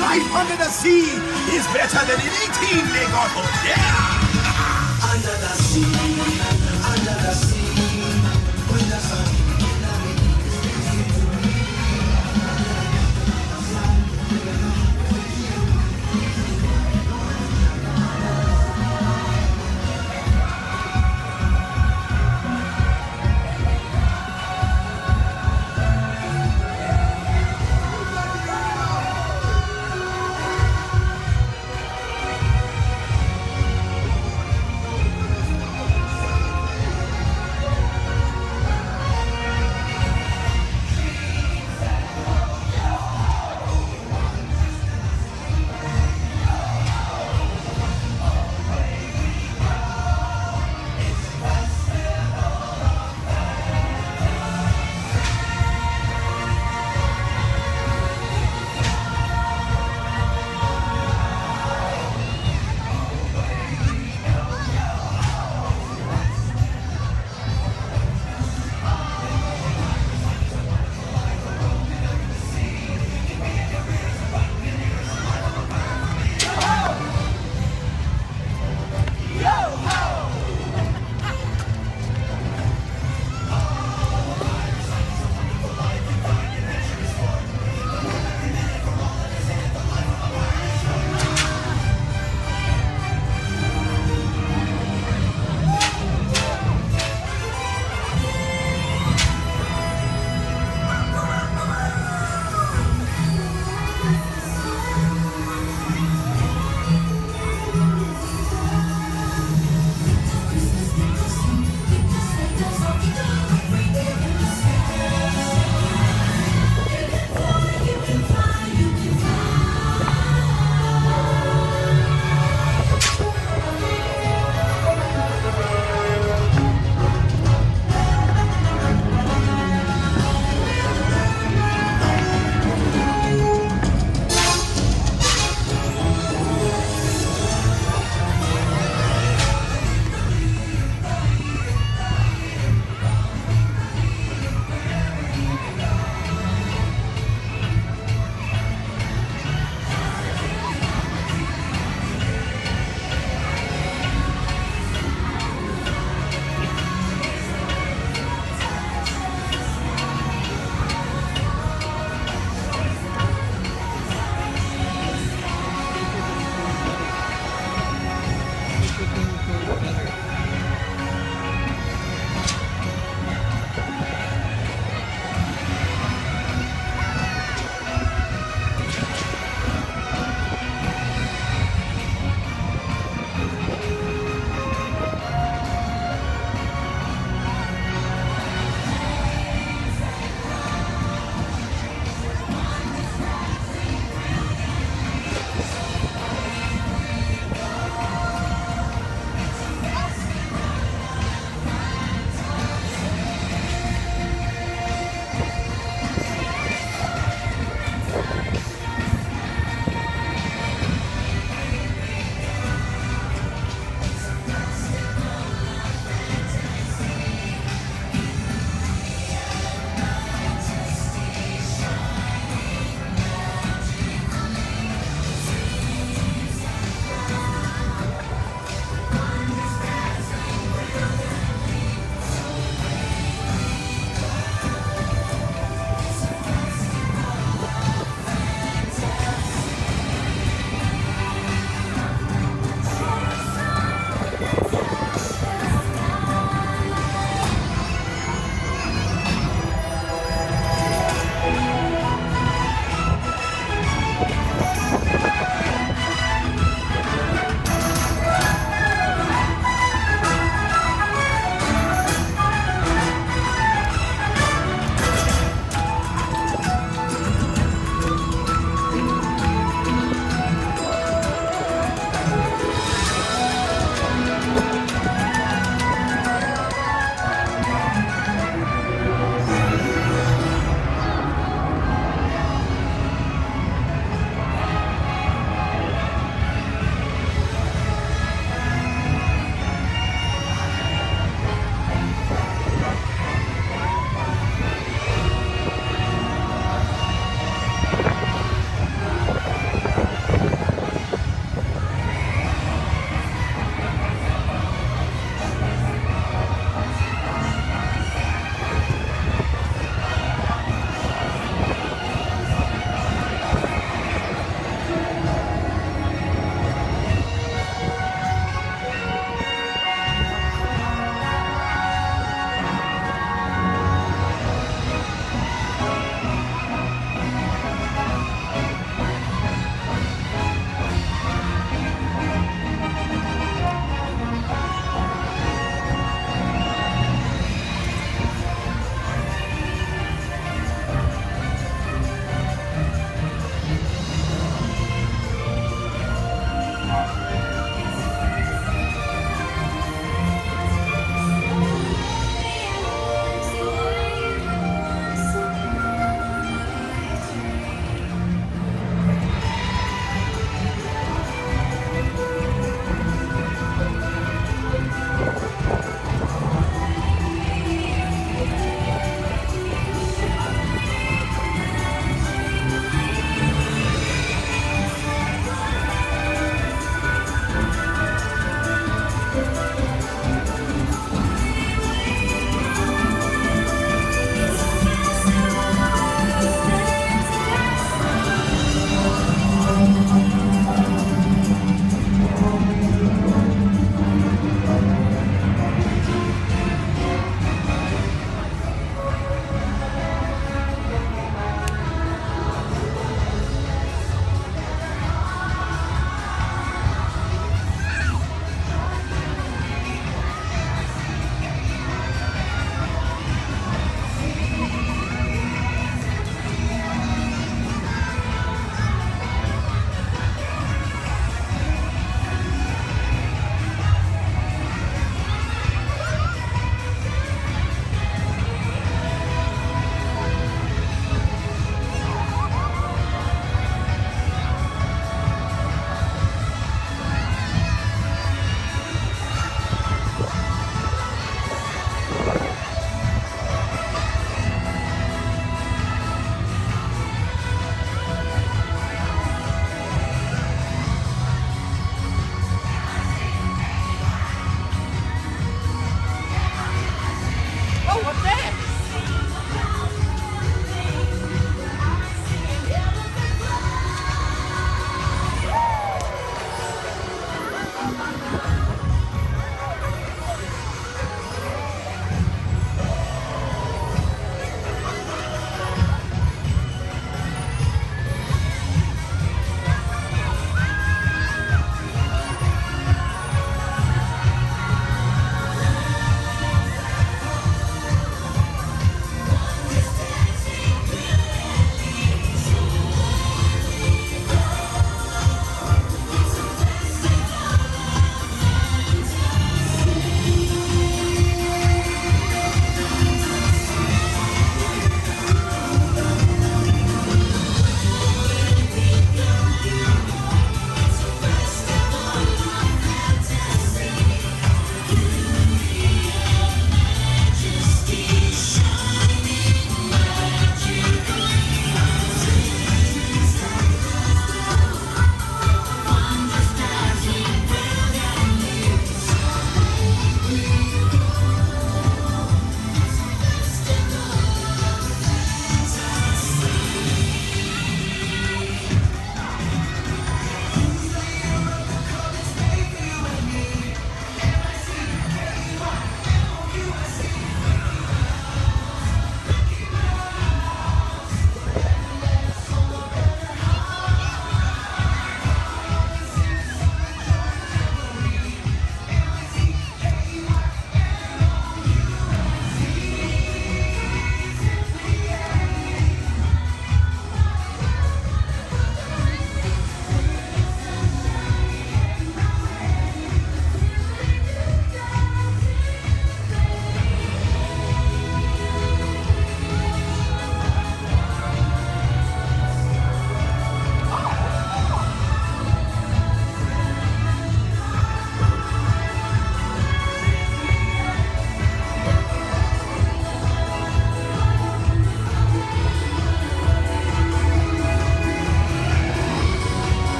N: Life under the sea is better than anything they got up there. Under the sea, with the sun.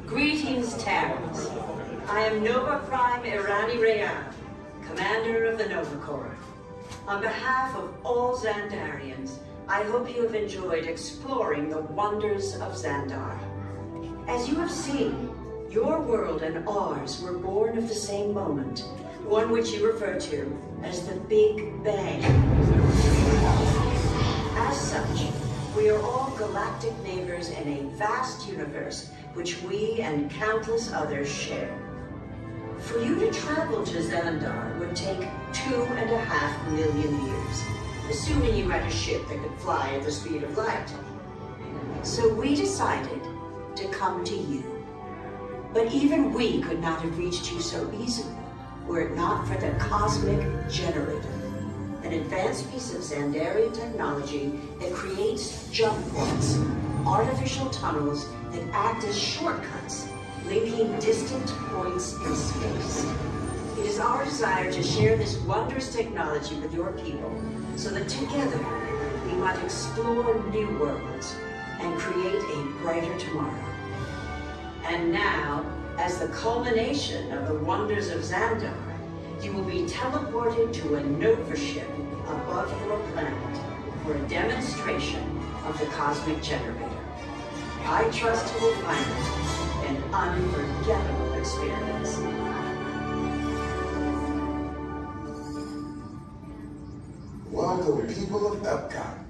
F: Greetings, Terrans. I am Nova Prime Irani Rayan, Commander of the Nova Corps. On behalf of all Xandarians, I hope you have enjoyed exploring the wonders of Xandar. As you have seen, your world and ours were born of the same moment, one which you refer to as the Big Bang. As such, we are all galactic neighbors in a vast universe which we and countless others share. For you to travel to Xandar would take 2.5 million years, assuming you had a ship that could fly at the speed of light. So we decided to come to you. But even we could not have reached you so easily were it not for the Cosmic Generator, an advanced piece of Xandarian technology that creates jump points, artificial tunnels that act as shortcuts, linking distant points in space. It is our desire to share this wondrous technology with your people so that together we might explore new worlds and create a brighter tomorrow. And now, as the culmination of the wonders of Xandar, you will be teleported to a Nova ship above your planet for a demonstration of the Cosmic Generator. I trust you will find it an unforgettable experience.
Q: Welcome, people of Epcot,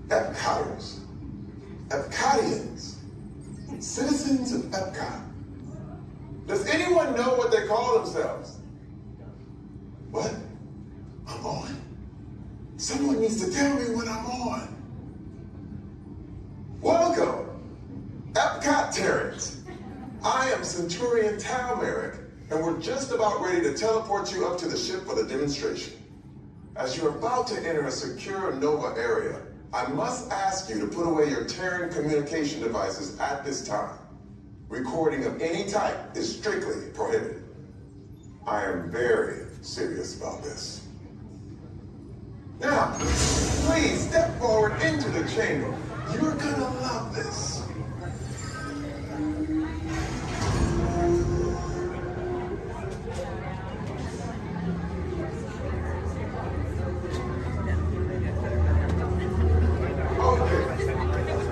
Q: Epcoters, Epcotians, citizens of Epcot. Does anyone know what they call themselves? What? I'm on? Someone needs to tell me when I'm on. Welcome, Epcot Terrans. I am Centurion Tal Merrick, and we're just about ready to teleport you up to the ship for the demonstration. As you're about to enter a secure Nova area, I must ask you to put away your Terran communication devices at this time. Recording of any type is strictly prohibited. I am very serious about this. Now, please step forward into the chamber. You're gonna love this.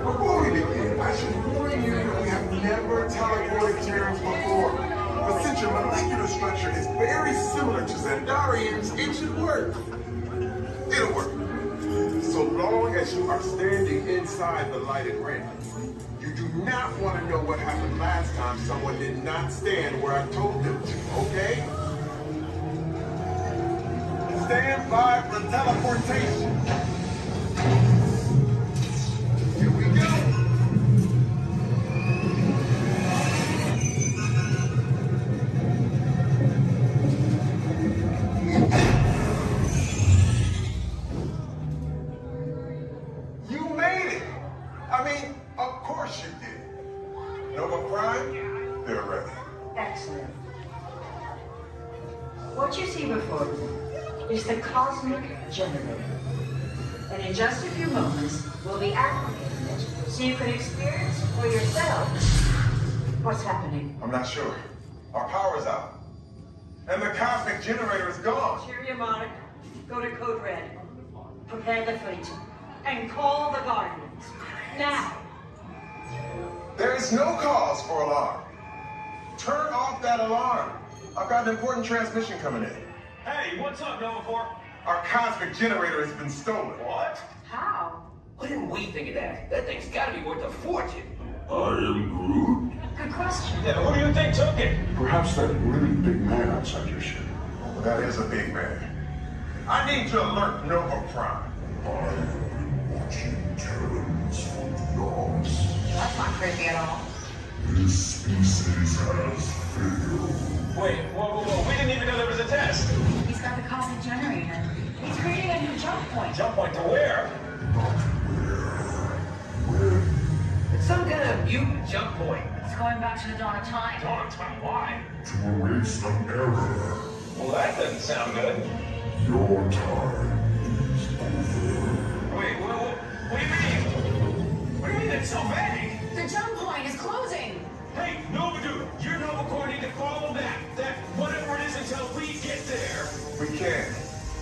Q: Before we begin, I should warn you that we have never teleported Terrans before. But since your molecular structure is very similar to Xandarians, it should work. It'll work. So long as you are standing inside the lighted ring. You do not want to know what happened last time someone did not stand where I told them to, okay? Stand by for teleportation. Here we go. You made it. I mean, of course you did. Nova Prime, they're ready.
F: Excellent. What you see before you is the cosmic generator. And in just a few moments, we'll be activating it so you can experience for yourselves what's happening.
Q: I'm not sure. Our power's out. And the cosmic generator is gone.
F: Cheerio, Monarch. Go to Code Red. Prepare the fleet. And call the Guardians. Now.
Q: There is no cause for alarm. Turn off that alarm. I've got an important transmission coming in.
J: Hey, what's up, Nova Corps?
Q: Our cosmic generator has been stolen.
J: What?
F: How?
S: Why didn't we think of that? That thing's gotta be worth a fortune.
U: I am Groot.
F: Good question.
J: Yeah, who do you think took it?
U: Perhaps that really big man outside your ship.
Q: Well, that is a big man. I need to alert Nova Prime.
U: I have been watching Terrans for dogs.
F: That's not creepy at all.
U: This species has failed.
J: Wait, whoa. We didn't even know there was a test.
C: He's got the cosmic generator. He's creating a new jump point.
J: Jump point to where?
U: Not where.
S: It's some kind of mutant jump point.
C: It's going back to the dawn of time.
J: Dawn of time, why?
U: To erase an error.
J: Well, that doesn't sound good.
U: Your time is over.
J: Wait, what do you mean? What do you mean it's so vague?
C: The jump point is closing.
J: Hey, Nova Dude, you're Nova Corps need to follow that whatever it is until we get there.
Q: We can't.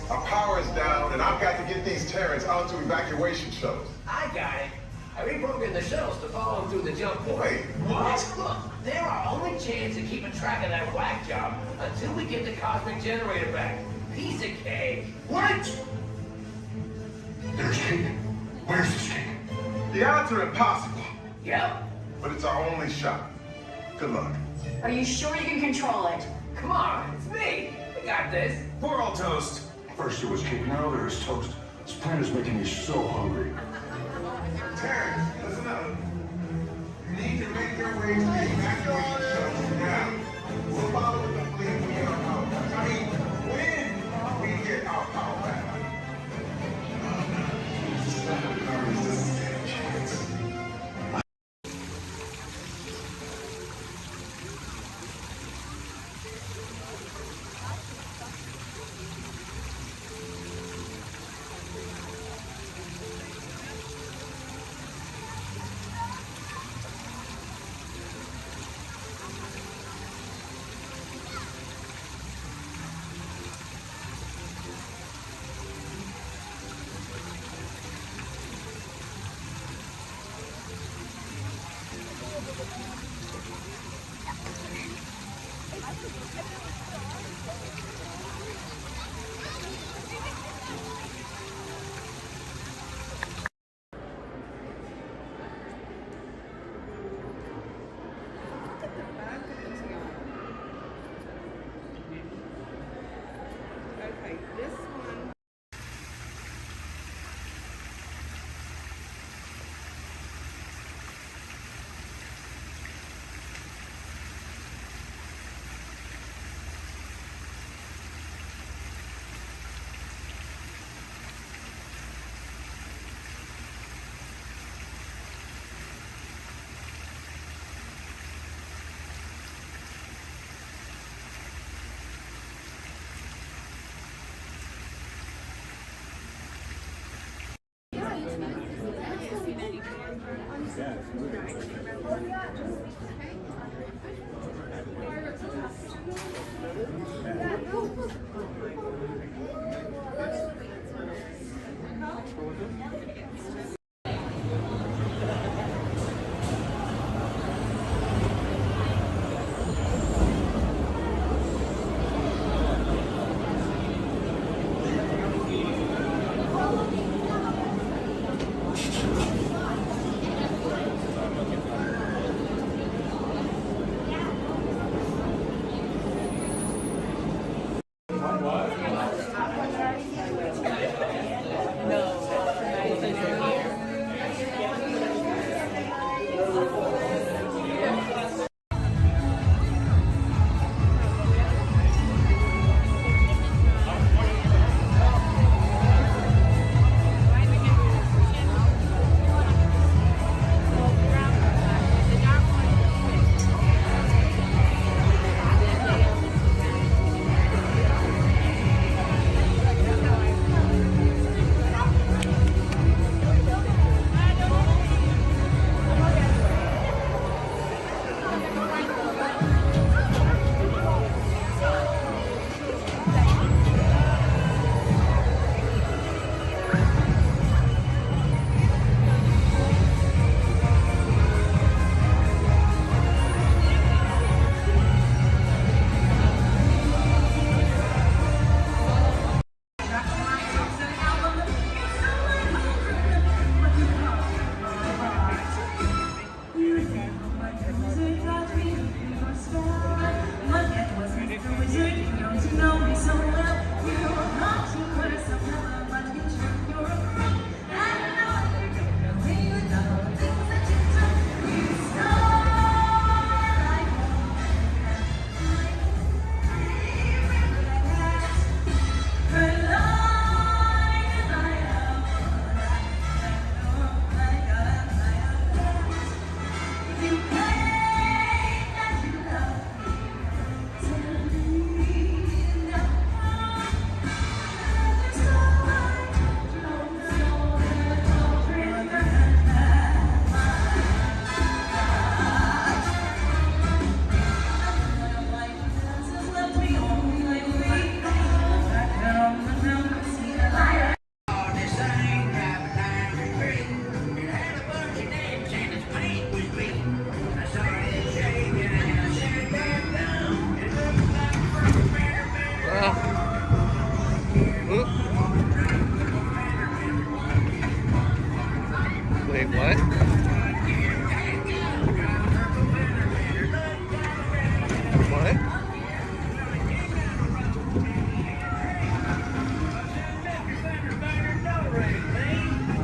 Q: Our power is down, and I've got to get these Terrans onto evacuation shuttles.
S: I got it. I reprogrammed the shuttles to follow them through the jump point.
Q: Wait,
J: what?
S: Look, they're our only chance of keeping track of that whack job until we get the cosmic generator back. Piece of cake.
J: What?
U: There's cake. Where's this cake?
Q: The odds are impossible,
S: Yep.
Q: but it's our only shot. Good luck.
C: Are you sure you can control it?
S: Come on, it's me. We got this.
J: We're all toast.
U: First there was cake, now there is toast. This plan is making me so hungry.
Q: Terrans, listen up. You need to make your way to the evacuation shuttles now. We'll follow with the fleet when we get our power back. I mean, when we get our power back.
J: What?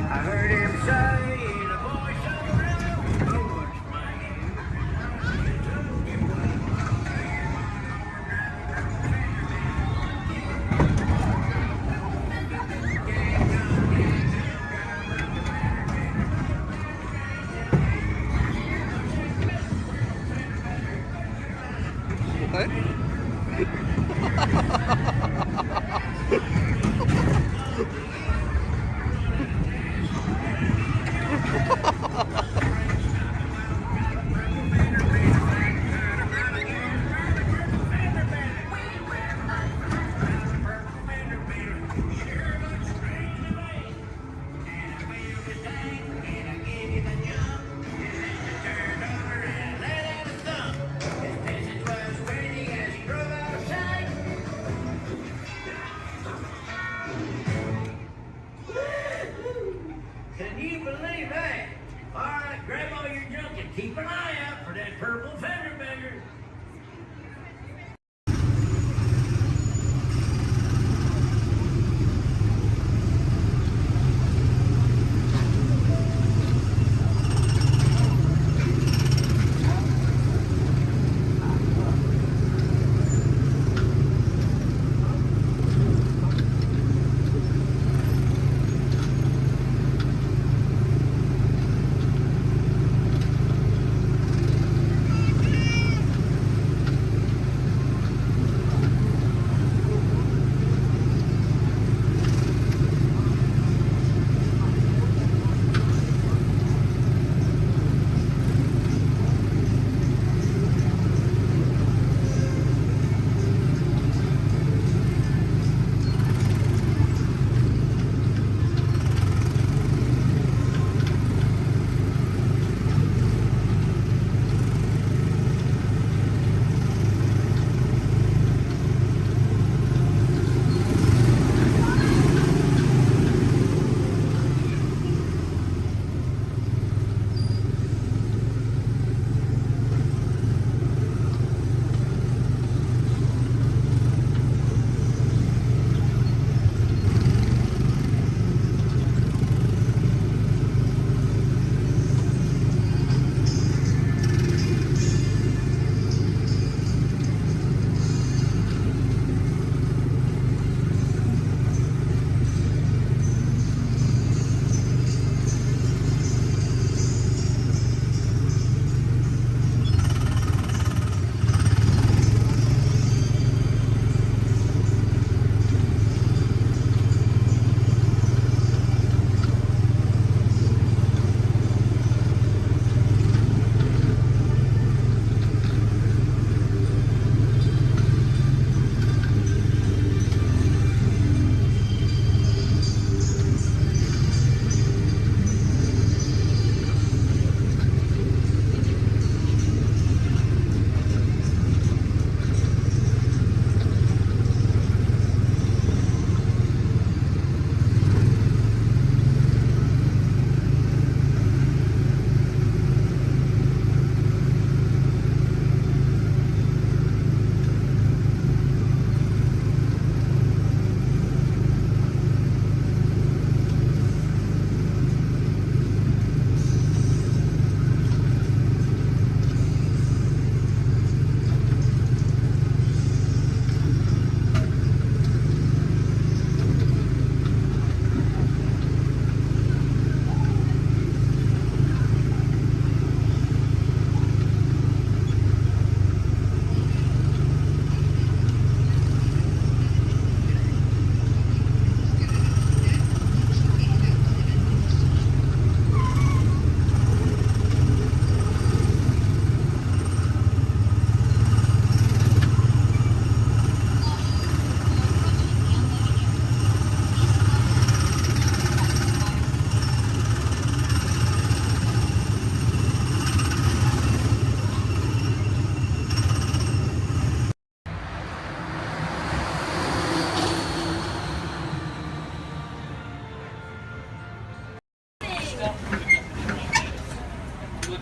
N: I heard him say in a voice of a rhythm, oh, what's my name? Can you believe that? All right, grab all your junk and keep an eye out for that purple fender bender.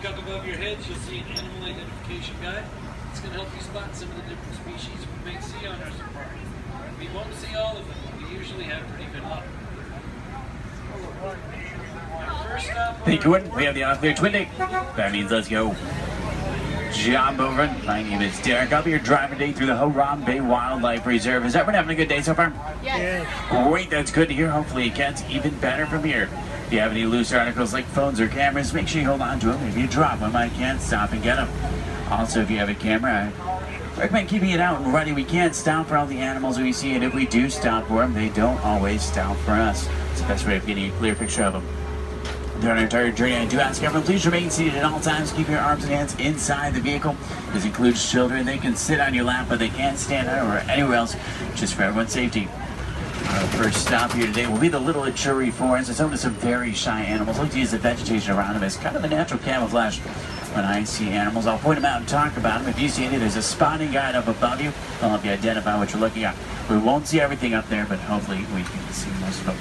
E: Look up above your heads, you'll see an animal identification guide. It's going to help you spot some of the different species we may see on our safari. We won't see all of them, but we usually have pretty good luck. Our first stop on
P: Hey, Twin, we have the off-clear twin day. That means let's go. Job over. My name is Derek. I'll be your driver today through the Harambe Wildlife Reserve. Is everyone having a good day so far?
W: Yes.
P: Great, that's good to hear. Hopefully it gets even better from here. If you have any loose articles like phones or cameras, make sure you hold on to them. If you drop them, I can't stop and get them. Also, if you have a camera, I recommend keeping it out and ready. We can't stop for all the animals we see, and if we do stop for them, they don't always stop for us. It's the best way of getting a clear picture of them. During our entire journey, I do ask everyone, please remain seated at all times. Keep your arms and hands inside the vehicle. This includes children. They can sit on your lap, but they can't stand out or anywhere else, just for everyone's safety. Our first stop here today will be the Little Ituri Forest. It's home to some very shy animals. I like to use the vegetation around them as kind of a natural camouflage. When I see animals, I'll point them out and talk about them. If you see any, there's a spotting guide up above you. I'll help you identify what you're looking at. We won't see everything up there, but hopefully we can see most of them.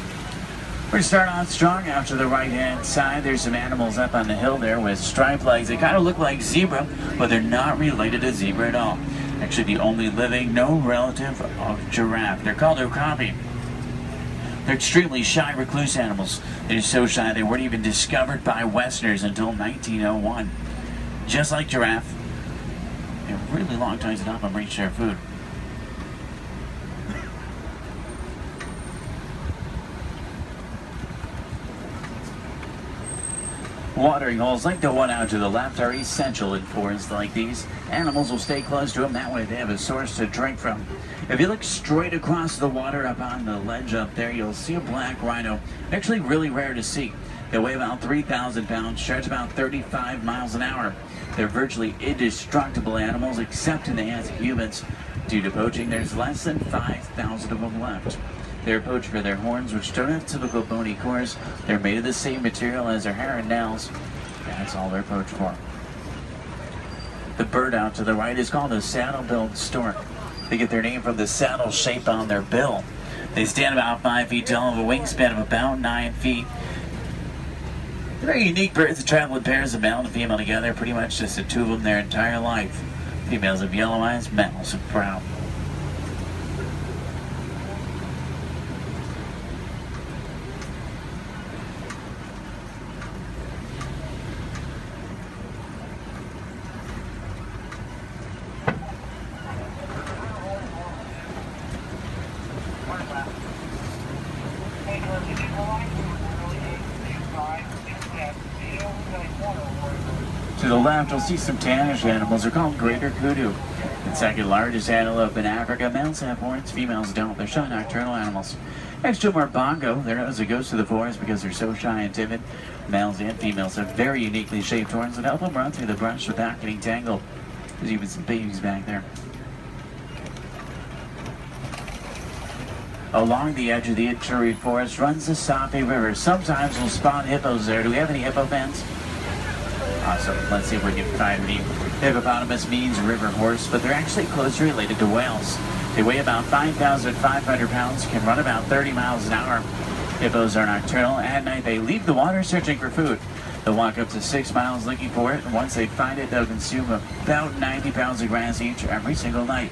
P: We're going to start off strong out to the right-hand side. There's some animals up on the hill there with striped legs. They kind of look like zebra, but they're not related to zebra at all. Actually, the only living, no relative of giraffe. They're called okapi. They're extremely shy, recluse animals. They're so shy they weren't even discovered by Westerners until 1901. Just like giraffe, they have really long tongues to help them reach their food. Watering holes like the one out to the left are essential in forests like these. Animals will stay close to them, that way they have a source to drink from. If you look straight across the water up on the ledge up there, you'll see a black rhino. Actually really rare to see. They weigh about 3,000 pounds, charge about 35 miles an hour. They're virtually indestructible animals except in the hands of humans. Due to poaching, there's less than 5,000 of them left. They're poached for their horns, which don't have typical bony cores. They're made of the same material as their hair and nails. That's all they're poached for. The bird out to the right is called a saddle-billed stork. They get their name from the saddle shape on their bill. They stand about 5 feet tall, have a wingspan of about 9 feet. They're very unique birds that travel in pairs of male and female together, pretty much just the two of them their entire life. Females have yellow eyes, males have brown. To the left, you'll see some tannish animals. They're called greater kudu. The second largest antelope in Africa. Males have horns, females don't. They're shy nocturnal animals. Next to them are bongo. They're known as the ghosts of the forest because they're so shy and timid. Males and females have very uniquely shaped horns that help them run through the brush without getting tangled. There's even some babies back there. Along the edge of the Ituri Forest runs the Sape River. Sometimes we'll spawn hippos there. Do we have any hippo fans? Awesome. Let's see if we can find any. Hippopotamus means river horse, but they're actually closely related to whales. They weigh about 5,500 pounds, can run about 30 miles an hour. Hippos are nocturnal. At night, they leave the water searching for food. They'll walk up to 6 miles looking for it, and once they find it, they'll consume about 90 pounds of grass each every single night.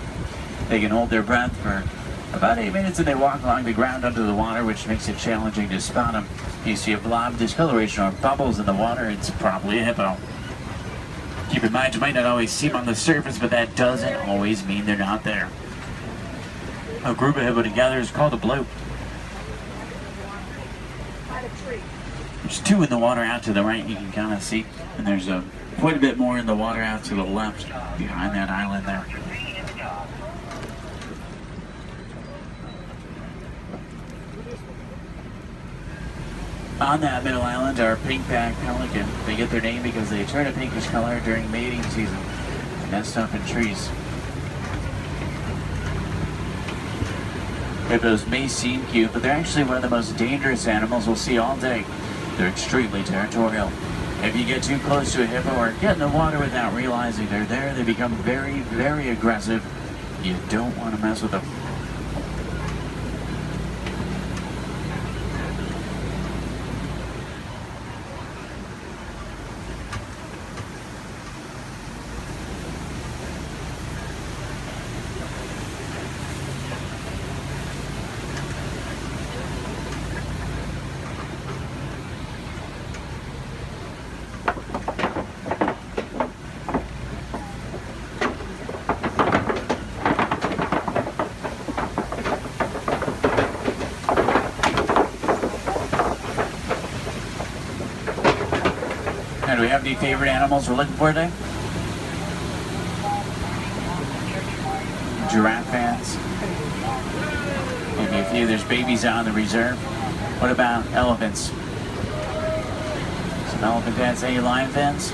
P: They can hold their breath for about 8 minutes, and they walk along the ground under the water, which makes it challenging to spot them. You see a blob discoloration or bubbles in the water, it's probably a hippo. Keep in mind, you might not always see them on the surface, but that doesn't always mean they're not there. A group of hippo together is called a bloop. There's two in the water out to the right, you can kind of see, and there's quite a bit more in the water out to the left behind that island there. On that middle island are pink-backed pelican. They get their name because they turn a pinkish color during mating season. They nest up in trees. Hippos may seem cute, but they're actually one of the most dangerous animals we'll see all day. They're extremely territorial. If you get too close to a hippo or get in the water without realizing they're there, they become very, very aggressive. You don't want to mess with them. Now, do we have any favorite animals we're looking for today? Giraffe fans? Maybe a few. There's babies out in the reserve. What about elephants? Some elephant fans. Any lion fans?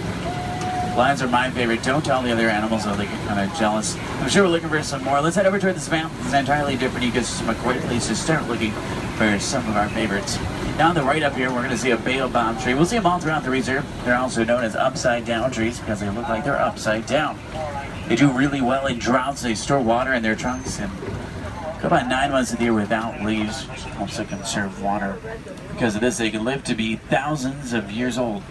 P: Lions are my favorite. Don't tell the other animals, or they get kind of jealous. I'm sure we're looking for some more. Let's head over to this map. It's an entirely different ecosystem. A great place to start looking for some of our favorites. Now on the right up here, we're going to see a baobab tree. We'll see them all throughout the reserve. They're also known as upside down trees because they look like they're upside down. They do really well in droughts. They store water in their trunks and go about 9 months of the year without leaves, which helps to conserve water. Because of this, they can live to be thousands of years old.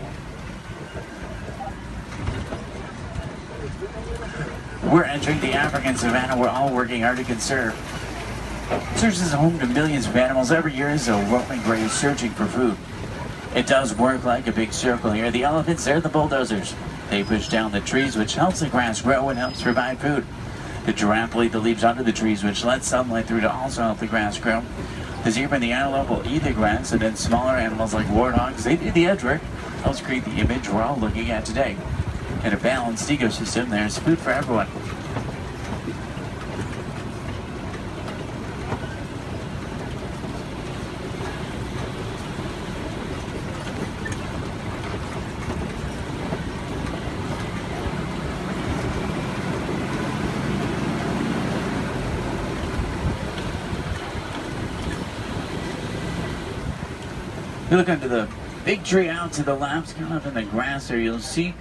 P: We're entering the African savanna we're all working hard to conserve. Search is home to millions of animals. Every year is a roaming grave searching for food. It does work like a big circle here. The elephants, they're the bulldozers. They push down the trees, which helps the grass grow and helps provide food. The giraffe will eat the leaves under the trees, which lets sunlight through to also help the grass grow. The zebra and the antelope will eat the grass, and then smaller animals like warthogs, they do the edge work. Helps create the image we're all looking at today. In a balanced ecosystem, there's food for everyone. If you look under the big tree out to the left, kind of in the grass there, you'll see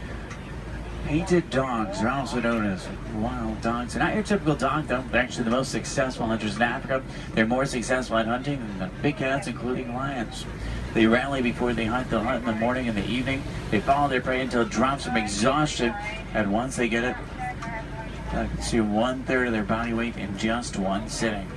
P: painted dogs. They're also known as wild dogs. They're not your typical dog, though. They're actually the most successful hunters in Africa. They're more successful at hunting than the big cats, including lions. They rally before they hunt. They'll hunt in the morning and the evening. They follow their prey until it drops from exhaustion. And once they get it, they consume 1/3 of their body weight in just one sitting.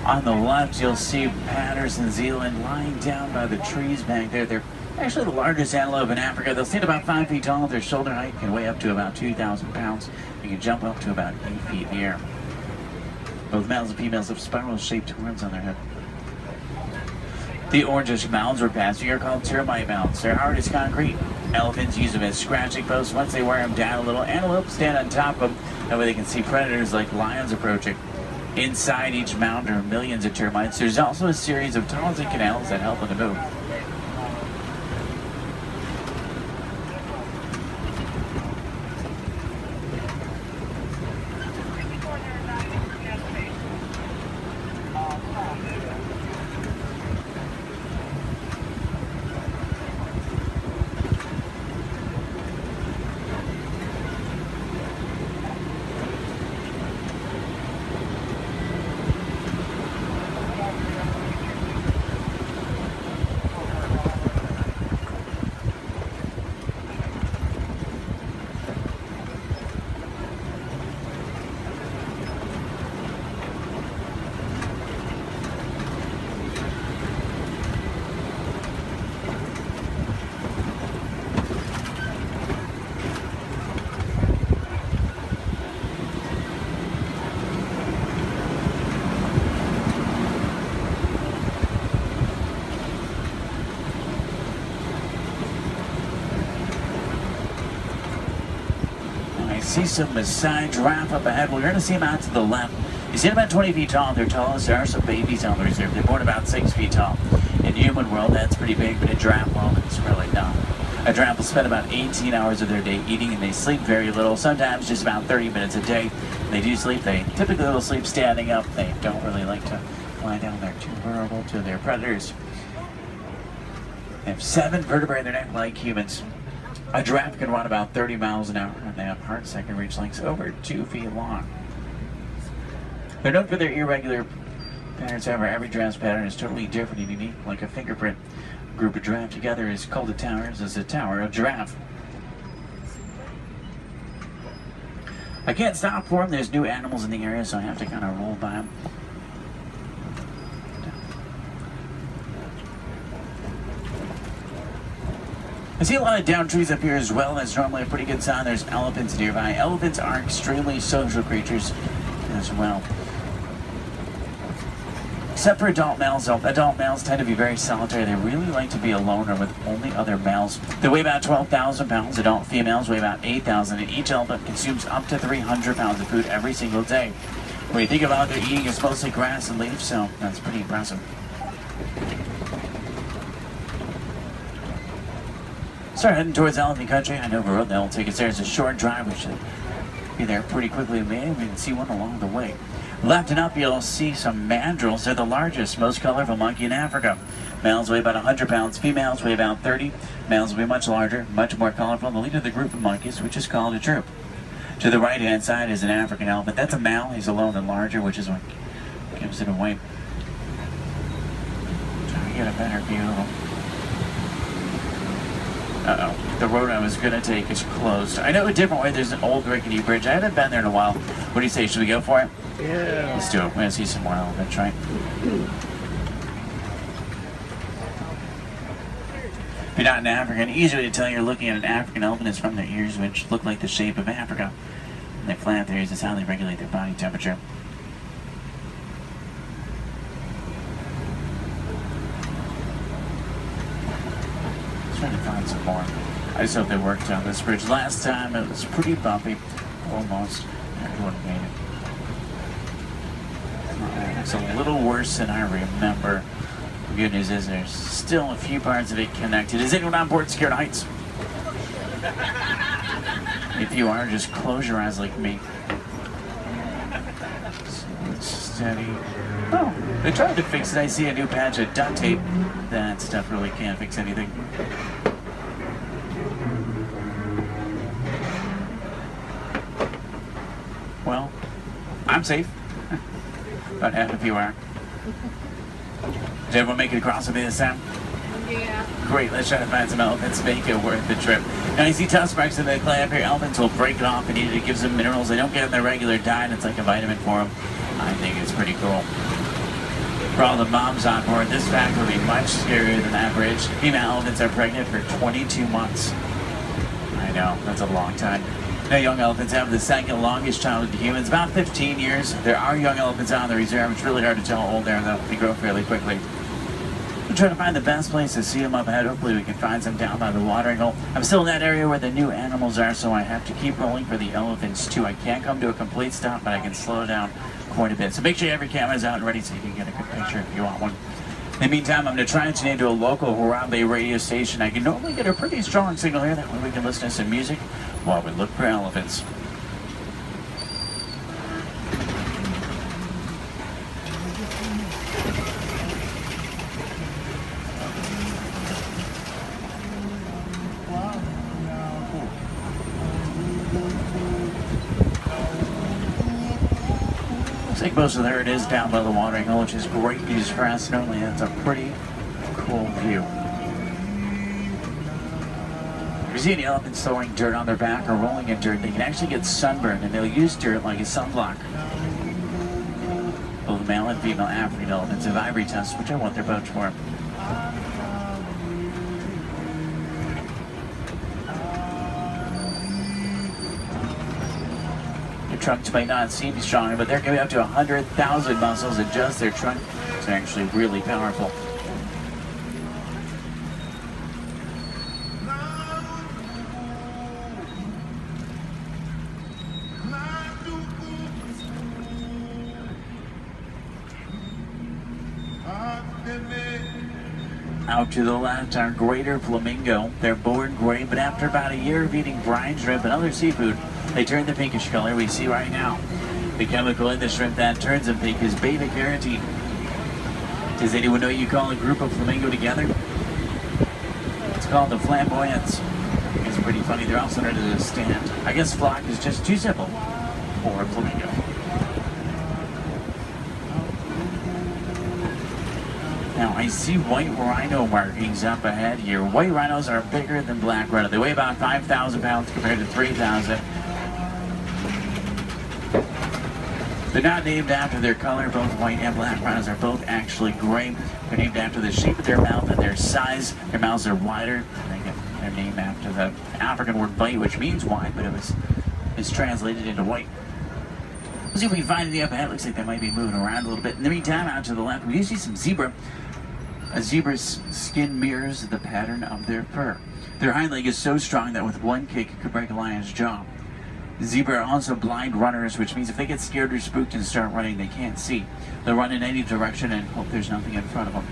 P: On the left, you'll see Patterson Zealand lying down by the trees back there. They're actually the largest antelope in Africa. They'll stand about 5 feet tall. Their shoulder height can weigh up to about 2,000 pounds. They can jump up to about 8 feet in the air. Both males and females have spiral-shaped horns on their head. The orangish mounds we're passing are called termite mounds. They're hard as concrete. Elephants use them as scratching posts. Once they wear them down a little, antelopes stand on top of them. That way they can see predators like lions approaching. Inside each mound are millions of termites. There's also a series of tunnels and canals that help them to move. See some Maasai giraffe up ahead. We're going to see them out to the left. You see them about 20 feet tall. They're tallest. There are some babies on the reserve. They're born about 6 feet tall. In human world, that's pretty big, but in giraffe world, it's really not. A giraffe will spend about 18 hours of their day eating, and they sleep very little, sometimes just about 30 minutes a day. When they do sleep, they typically will sleep standing up. They don't really like to lie down. They're too vulnerable to their predators. They have 7 vertebrae in their neck like humans. A giraffe can run about 30 miles an hour, and they have hearts that can reach lengths over 2 feet long. They're known for their irregular patterns. However, every giraffe's pattern is totally different and unique, like a fingerprint. A group of giraffe together is called a tower. This is a tower of giraffe. I can't stop for them. There's new animals in the area, so I have to kind of roll by them. I see a lot of downed trees up here as well. That's normally a pretty good sign. There's elephants nearby. Elephants are extremely social creatures as well. Except for adult males, though. Adult males tend to be very solitary. They really like to be alone or with only other males. They weigh about 12,000 pounds. Adult females weigh about 8,000, and each elephant consumes up to 300 pounds of food every single day. When you think about what they're eating, it's mostly grass and leaves, so that's pretty impressive. Start heading towards elephant country. I know the road that will take us there. It's a short drive. We should be there pretty quickly. Maybe we can see one along the way. Left and up, you'll see some mandrills. They're the largest, most colorful monkey in Africa. Males weigh about 100 pounds. Females weigh about 30. Males will be much larger, much more colorful. The leader of the group of monkeys, which is called a troop. To the right-hand side is an African elephant. That's a male. He's alone and larger, which is what gives it away. Try to get a better view of him. Uh-oh. The road I was going to take is closed. I know a different way. There's an old rickety bridge. I haven't been there in a while. What do you say? Should we go for it? Yeah. Let's do it. We're going to see some more elephants, right? If you're not an African, easy way to tell you're looking at an African elephant is from their ears, which look like the shape of Africa. And they flap their ears. Is how they regulate their body temperature. Trying to find some more. I just hope they worked on this bridge. Last time it was pretty bumpy. Almost. Everyone made it. It's a little worse than I remember. The good news is there's still a few parts of it connected. Is anyone on board Scared Heights? If you are, just close your eyes like me. Steady. Oh, they tried to fix it. I see a new patch of duct tape. That stuff really can't fix anything. Well, I'm safe. About half of you are. Did everyone make it across with me this time?
B: Yeah.
P: Great, let's try to find some elephants, make it worth the trip. Now you see tusk marks in the clay up here. Elephants will break it off and eat it. It gives them minerals they don't get in their regular diet. It's like a vitamin for them. I think it's pretty cool. For all the moms on board, this fact will be much scarier than average. Female elephants are pregnant for 22 months. I know, that's a long time. Now, young elephants have the second longest childhood to humans, about 15 years. There are young elephants out on the reserve. It's really hard to tell how old they are, though. They grow fairly quickly. We'll try to find the best place to see them up ahead. Hopefully we can find some down by the watering hole. I'm still in that area where the new animals are, so I have to keep rolling for the elephants, too. I can't come to a complete stop, but I can slow down quite a bit. So make sure you have your cameras out and ready so you can get a good picture if you want one. In the meantime, I'm going to try and tune into a local Harambe radio station. I can normally get a pretty strong signal here. That way we can listen to some music while we look for elephants. Looks like most of there it is down by the watering hole, which is great news for us. Normally that's a pretty cool view. If you see any elephants throwing dirt on their back or rolling in dirt, they can actually get sunburned, and they'll use dirt like a sunblock. Both male and female African elephants have ivory tusks, which I want their pouch for. Their trunks might not seem stronger, but they're going to be up to 100,000 muscles in just their trunk. It's actually really powerful. Out to the left are greater flamingo. They're born gray, but after about a year of eating brine shrimp and other seafood, they turn the pinkish color we see right now. The chemical in the shrimp that turns them pink is beta-carotene. Does anyone know you call a group of flamingo together? It's called the flamboyance. It's pretty funny. They're also known as a stand. I guess flock is just too simple for flamingo. Now, I see white rhino markings up ahead here. White rhinos are bigger than black rhino. They weigh about 5,000 pounds compared to 3,000. They're not named after their color. Both white and black rhinos are both actually gray. They're named after the shape of their mouth and their size. Their mouths are wider. They get their name after the African word bite, which means white, but it's translated into white. Let's see if we can find any up ahead. Looks like they might be moving around a little bit. In the meantime, out to the left, we do see some zebra. A zebra's skin mirrors the pattern of their fur. Their hind leg is so strong that with one kick, it could break a lion's jaw. Zebra are also blind runners, which means if they get scared or spooked and start running, they can't see. They'll run in any direction and hope there's nothing in front of them.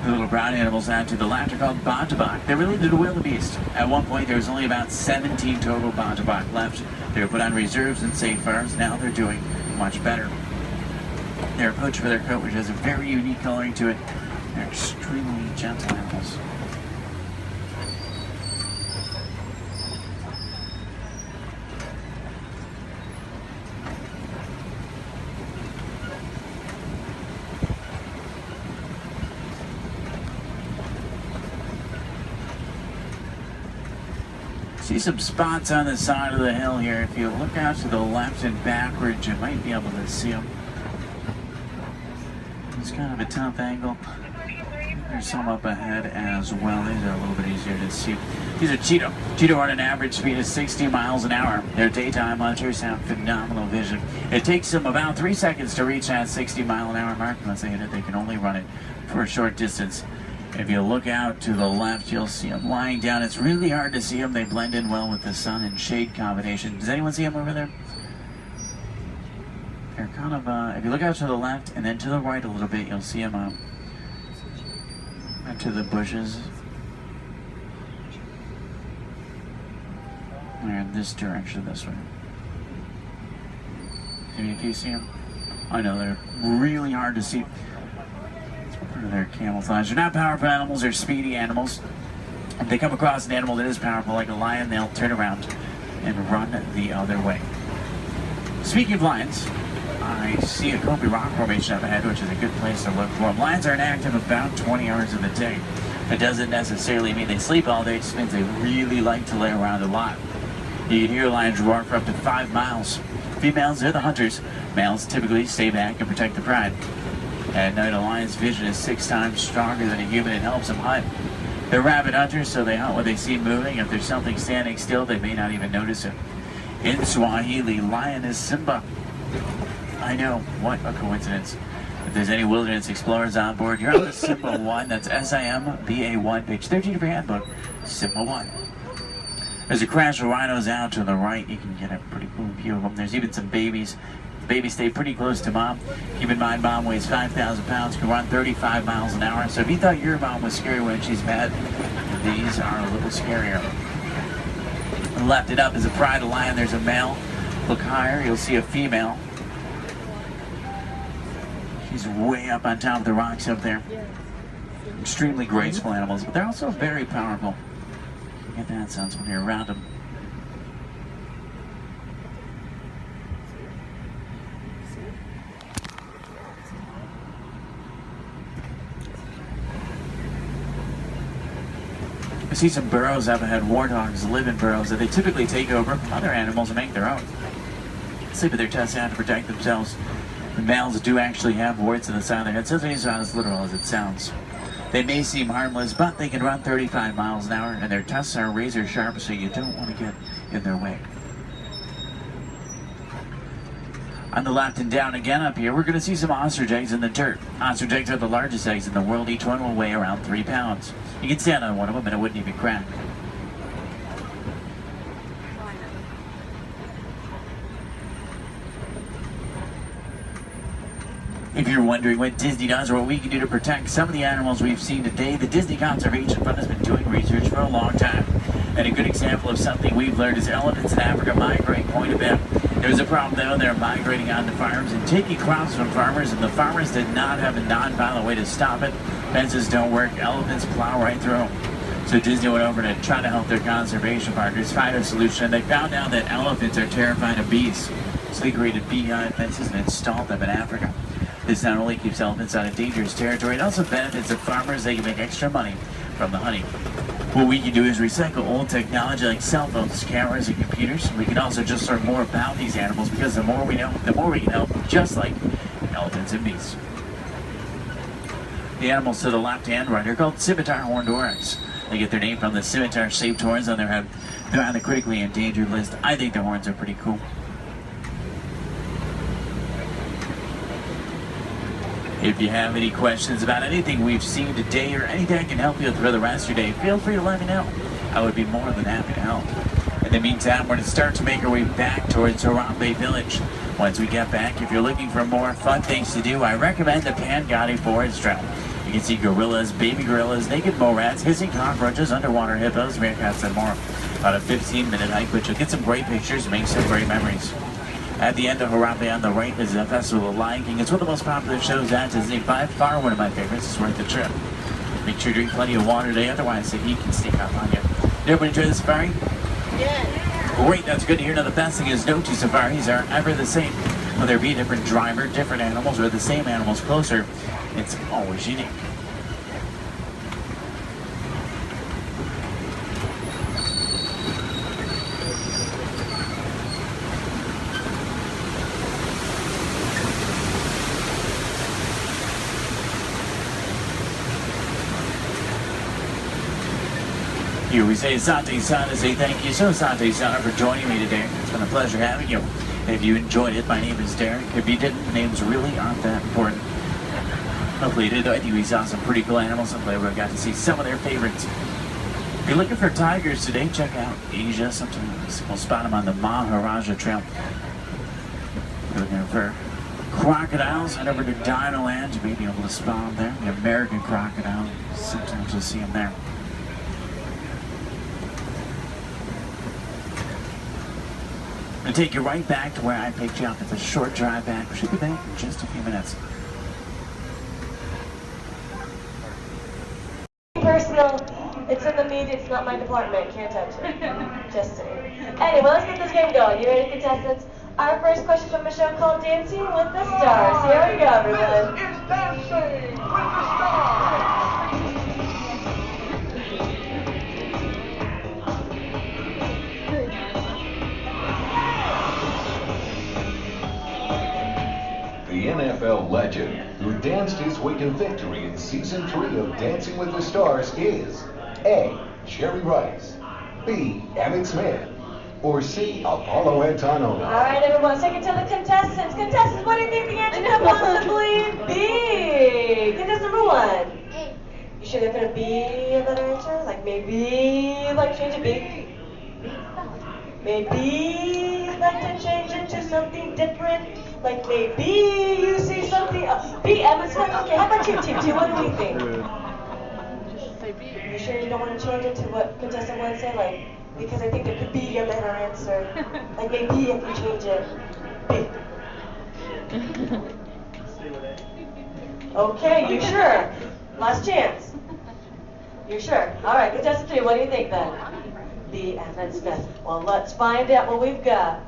P: The little brown animals out to the left are called bontebok. They're related to wildebeest. At one point, there was only about 17 total bontebok left. They were put on reserves and safe farms. Now they're doing much better. They're poached for their coat, which has a very unique coloring to it. They're extremely gentle animals. See some spots on the side of the hill here. If you look out to the left and backwards, you might be able to see them. It's kind of a tough angle. There's some up ahead as well. These are a little bit easier to see. These are Cheeto. Cheeto run an average speed of 60 miles an hour. Their daytime hunters have phenomenal vision. It takes them about 3 seconds to reach that 60-mile-an-hour mark. Once they hit it, they can only run it for a short distance. If you look out to the left, you'll see them lying down. It's really hard to see them. They blend in well with the sun and shade combination. Does anyone see them over there? They're kind of, if you look out to the left and then to the right a little bit, you'll see them into the bushes. They're in this direction, this way. Maybe if you see them. I know, they're really hard to see. Part of their camouflage. They're not powerful animals, they're speedy animals. If they come across an animal that is powerful, like a lion, they'll turn around and run the other way. Speaking of lions, I see a Kobe rock formation up ahead, which is a good place to look for them. Lions are inactive about 20 hours of the day. It doesn't necessarily mean they sleep all day, it just means they really like to lay around a lot. You can hear lions roar for up to 5 miles. Females, they're the hunters. Males typically stay back and protect the pride. At night, a lion's vision is 6 times stronger than a human and helps them hunt. They're rabid hunters, so they hunt what they see moving. If there's something standing still, they may not even notice it. In Swahili, lion is Simba. I know, what a coincidence. If there's any wilderness explorers on board, you're on the Simba 1. That's SIMBA1, page 13 of your handbook, Simba 1. There's a crash of rhinos out to the right. You can get a pretty cool view of them. There's even some babies. Babies stay pretty close to mom. Keep in mind, mom weighs 5,000 pounds, can run 35 miles an hour. So if you thought your mom was scary when she's mad, these are a little scarier. Left it up is a pride of lion. There's a male. Look higher, you'll see a female. She's way up on top of the rocks up there. Extremely graceful animals, but they're also very powerful. You get that sense when you're around them. I see some burrows up ahead. Warthogs live in burrows that they typically take over from other animals and make their own. Sleep with their tusks out to protect themselves. The males do actually have warts in the side of their head, so it's not as literal as it sounds. They may seem harmless, but they can run 35 miles an hour, and their tusks are razor sharp, so you don't want to get in their way. On the left and down again up here, we're going to see some ostrich eggs in the dirt. Ostrich eggs are the largest eggs in the world. Each one will weigh around 3 pounds. You can stand on one of them and it wouldn't even crack. If you're wondering what Disney does or what we can do to protect some of the animals we've seen today, the Disney Conservation Fund has been doing research for a long time. And a good example of something we've learned is elephants in Africa migrate quite a bit. There's a problem though, they're migrating onto farms and taking crops from farmers, and the farmers did not have a non-violent way to stop it. Fences don't work, elephants plow right through them. So Disney went over to try to help their conservation partners find a solution. They found out that elephants are terrified of bees. So they created beehive fences and installed them in Africa. This not only keeps elephants out of dangerous territory, it also benefits the farmers. They can make extra money from the honey. What we can do is recycle old technology like cell phones, cameras, and computers. We can also just learn more about these animals, because the more we know, the more we can help, just like elephants and bees. The animals to the left and right are called scimitar horned oryx. They get their name from the scimitar-shaped horns on their head. They're on the critically endangered list. I think the horns are pretty cool. If you have any questions about anything we've seen today or anything I can help you with for the rest of your day, feel free to let me know. I would be more than happy to help. In the meantime, we're going to start to make our way back towards Harambe Village. Once we get back, if you're looking for more fun things to do, I recommend the Pangati Forest Trail. You can see gorillas, baby gorillas, naked mole rats, hissing cockroaches, underwater hippos, meerkats, and more. About a 15-minute hike, but you'll get some great pictures and make some great memories. At the end of Harambe on the right is the Festival of Lion King. It's one of the most popular shows at Disney. By far one of my favorites. It's worth the trip. Make sure to drink plenty of water today, otherwise the heat can sneak up on you. Did everyone enjoy the safari? Yeah. Great, that's good to hear. Now the best thing is no two safaris are ever the same. Whether it be a different driver, different animals, or the same animals closer, it's always unique. Here we say Asante-san to say thank you so Asante-san for joining me today. It's been a pleasure having you. If you enjoyed it, my name is Derek. If you didn't, names really aren't that important. Hopefully you did. I think we saw some pretty cool animals. Hopefully we got to see some of their favorites. If you're looking for tigers today, check out Asia. Sometimes we'll spot them on the Maharaja Trail. If you're looking for crocodiles, head over to Dinoland. You may be able to spot them there. The American crocodile. Sometimes you'll see them there. I'm going to take you right back to where I picked you up. It's a short drive back. We should be back in just a few minutes.
K: Personal. It's in the media. It's not my department. Can't touch it. Just saying. Anyway, let's get this game going. You ready, contestants? Our first question from a show called Dancing with the Stars. Here we go, everyone.
N: This is Dancing with the Stars.
R: The NFL legend who danced his way to victory in Season 3 of Dancing with the Stars is A. Jerry Rice, B. Emmett Smith, or C. Apollo Antonio.
K: All right, everyone, take it to the contestants. Contestants, what do you think the answer could possibly be? Contestant number 1. You sure they put a B in that answer? Like maybe like change a B? Maybe like to change it to something different? Like maybe you see something. B. Emmett Smith. Okay, how about you, Team 2? What do we think? You sure you don't want to change it to what contestant 1 said? Like, because I think there could be a better answer. Like maybe if you change it. B. Okay, you sure? Last chance. You're sure? All right, contestant 3, what do you think then? B. Emmett Smith. Well, let's find out what we've got.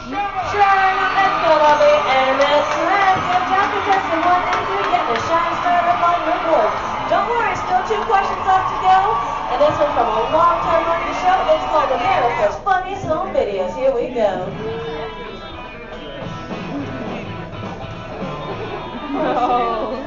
K: Sharon, let's go, Bobby. Emmett Smith. Good job, contestant 1 and 3, getting a shine started up on your board. Don't worry, still 2 questions left to go. And this one's from a long-time running show. It's called America's Funniest Home Videos. Here we go. Oh.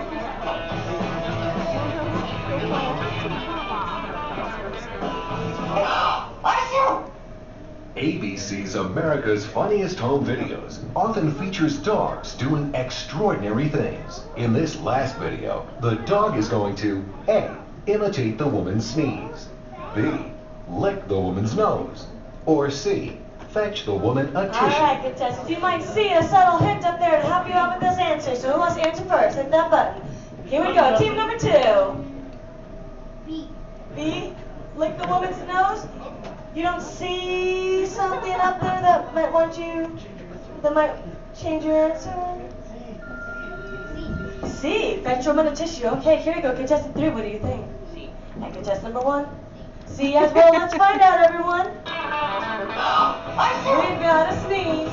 R: ABC's America's Funniest Home Videos often features dogs doing extraordinary things. In this last video, the dog is going to A. Imitate the woman's sneeze, B. Lick the woman's nose, or C. Fetch the woman a tissue.
K: Alright, contestants, you might see a subtle hint up there to help you out with this answer. So who wants to answer first? Hit that button. Here we go. Team number 2. B. B? Lick the woman's nose? You don't see something up there that might change your answer? C. Fetch a woman a tissue. Okay, here we go. Contestant 3, what do you think? C. And contestant number 1? C as well. Let's find out, everyone. We've got a sneeze.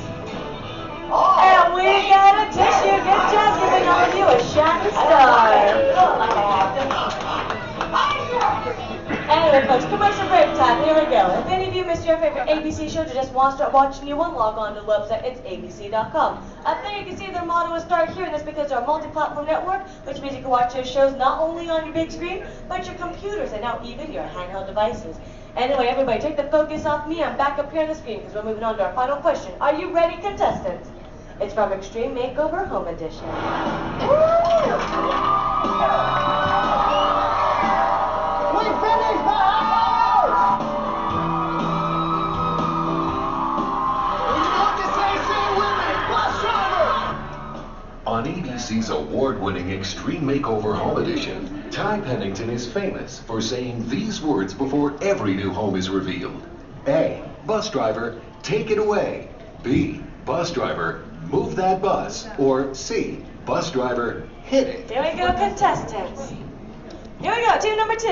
K: And we got a tissue. Good job giving all of you a shining star. Anyway, folks, commercial break time. Here we go. If any of you missed missed your favorite ABC show or just want to start watching new one, log on to the website. It's abc.com. Up there you can see their motto is Start Here, and that's because they're a multi-platform network, which means you can watch their shows not only on your big screen, but your computers and now even your handheld devices. Anyway, everybody, take the focus off me. I'm back up here on the screen because we're moving on to our final question. Are you ready, contestants? It's from Extreme Makeover Home Edition.
N: We finished the house! When you want to say with me, bus driver!
R: On ABC's award-winning Extreme Makeover Home Edition, Ty Pennington is famous for saying these words before every new home is revealed. A, bus driver, take it away. B, bus driver, move that bus. Or C, bus driver, hit it.
K: Here we go, contestants. Here we go, team number 2.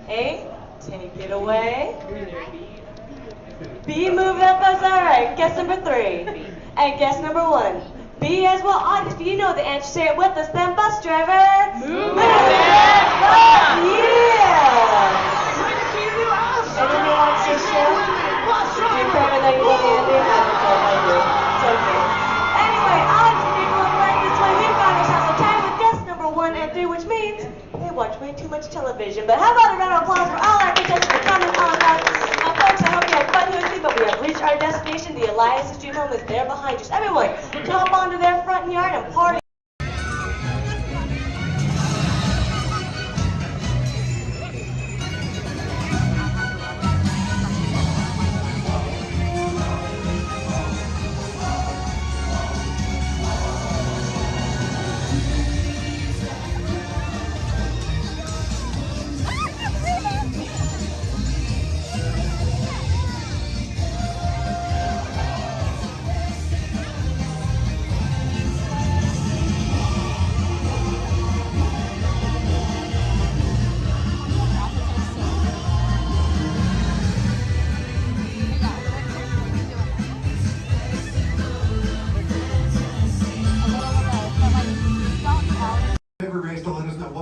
K: A, take it away. B, move that bus. All right, guess number 3. And guess number 1. B as well. Audience, if you know the answer, say it with us then. Bus driver, move that bus. Yeah. Anyone wants to show? You're better than you want Andy. It's okay. Anyway, audience, if you're going right this way, we've got ourselves a tie with guess number 1 and 3, which means they watch way too much television. But how about a round of applause for all our contestants for coming on out? Folks, I hope you had fun here with me, but we have reached our destination. The Elias Extreme Home is there behind us. Everyone, jump onto their front yard and party.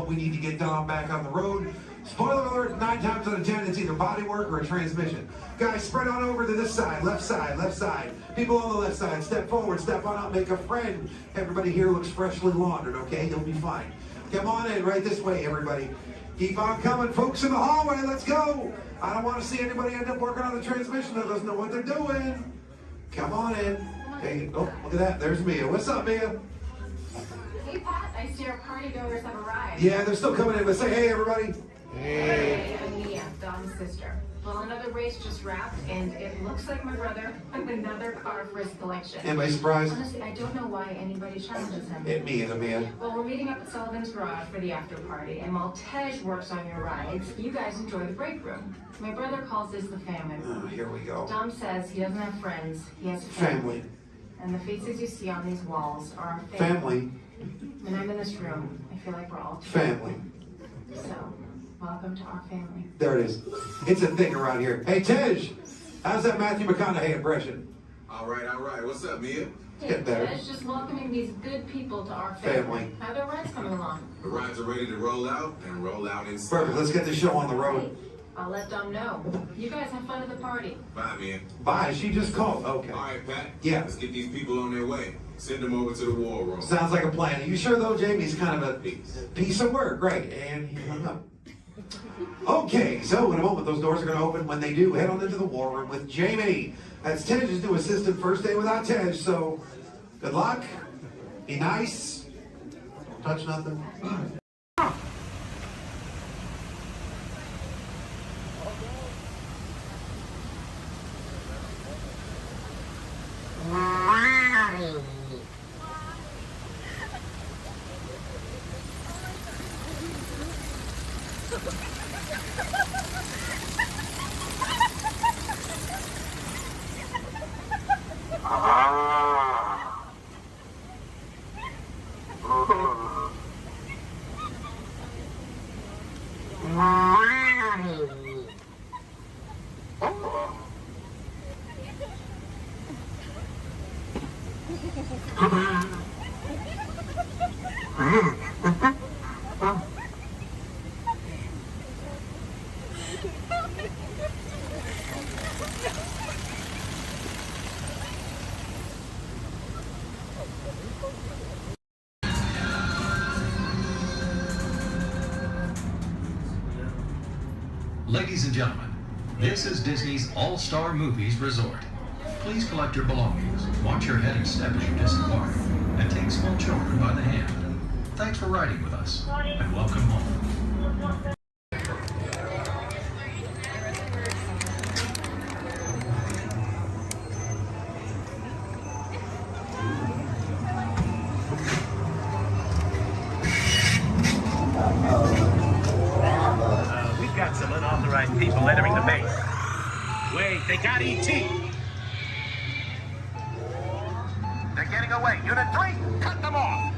D: We need to get Dom back on the road. Spoiler alert, 9 times out of 10, it's either body work or a transmission. Guys, spread on over to this side, left side, left side. People on the left side, step forward, step on up, make a friend. Everybody here looks freshly laundered, okay? You'll be fine. Come on in, right this way, everybody. Keep on coming, folks in the hallway, let's go. I don't want to see anybody end up working on the transmission that doesn't know what they're doing. Come on in. Hey, oh, look at that, there's Mia. What's up, Mia?
O: Hey Pat, I see our party goers have arrived.
D: Yeah, they're still coming in, but say hey, everybody.
O: Hey, I'm Mia, Dom's sister. Well, another race just wrapped, and it looks like my brother with another car for his collection.
D: Anybody surprised?
O: Honestly, I don't know why anybody challenges him.
D: It me, the man.
O: Well, we're meeting up at Sullivan's Garage for the after party, and while Tej works on your rides, you guys enjoy the break room. My brother calls this the family room.
D: Oh, here we go.
O: Dom says he doesn't have friends, he has
D: Family.
O: And the faces you see on these walls are our
D: Family.
O: When I'm in this room, I feel like we're all
D: Family.
O: So, welcome to our family.
D: There it is. It's a thing around here. Hey, Tej, how's that Matthew McConaughey impression?
W: All right. What's up, Mia?
D: Get better.
O: Tej, just welcoming these good people to our family. How are their rides coming along?
W: The rides are ready to roll out and roll out inside.
D: Perfect. Let's get the show on the road.
O: I'll let Dom know. You guys have fun at the party.
W: Bye, Mia.
D: Bye. She just called. Okay.
W: All right, Pat.
D: Yeah.
W: Let's get these people on their way. Send them over to the war room.
D: Sounds like a plan. Are you sure, though, Jamie's kind of a piece of work? Right. And he hung up. Okay, so in a moment, those doors are going to open. When they do, head on into the war room with Jamie. That's Tej's new assistant. First day without Tej, so good luck. Be nice. Don't touch nothing.
G: Ladies and gentlemen, this is Disney's All-Star Movies Resort. Please collect your belongings, watch your head and step as you disembark, and take small children by the hand. Thanks for riding with us, and welcome home.
J: We've got some unauthorized people entering the base. Wait, they got ET. They're getting away. Unit 3, cut them off.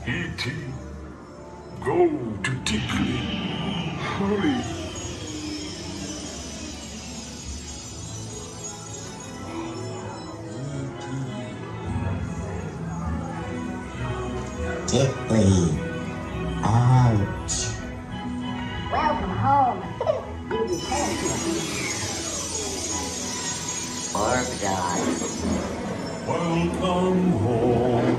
N: E.T. Go to Tickly. Hurry.
I: Tickly. Ouch.
L: Welcome home. You returned to me.
I: Orb dog.
N: Welcome home.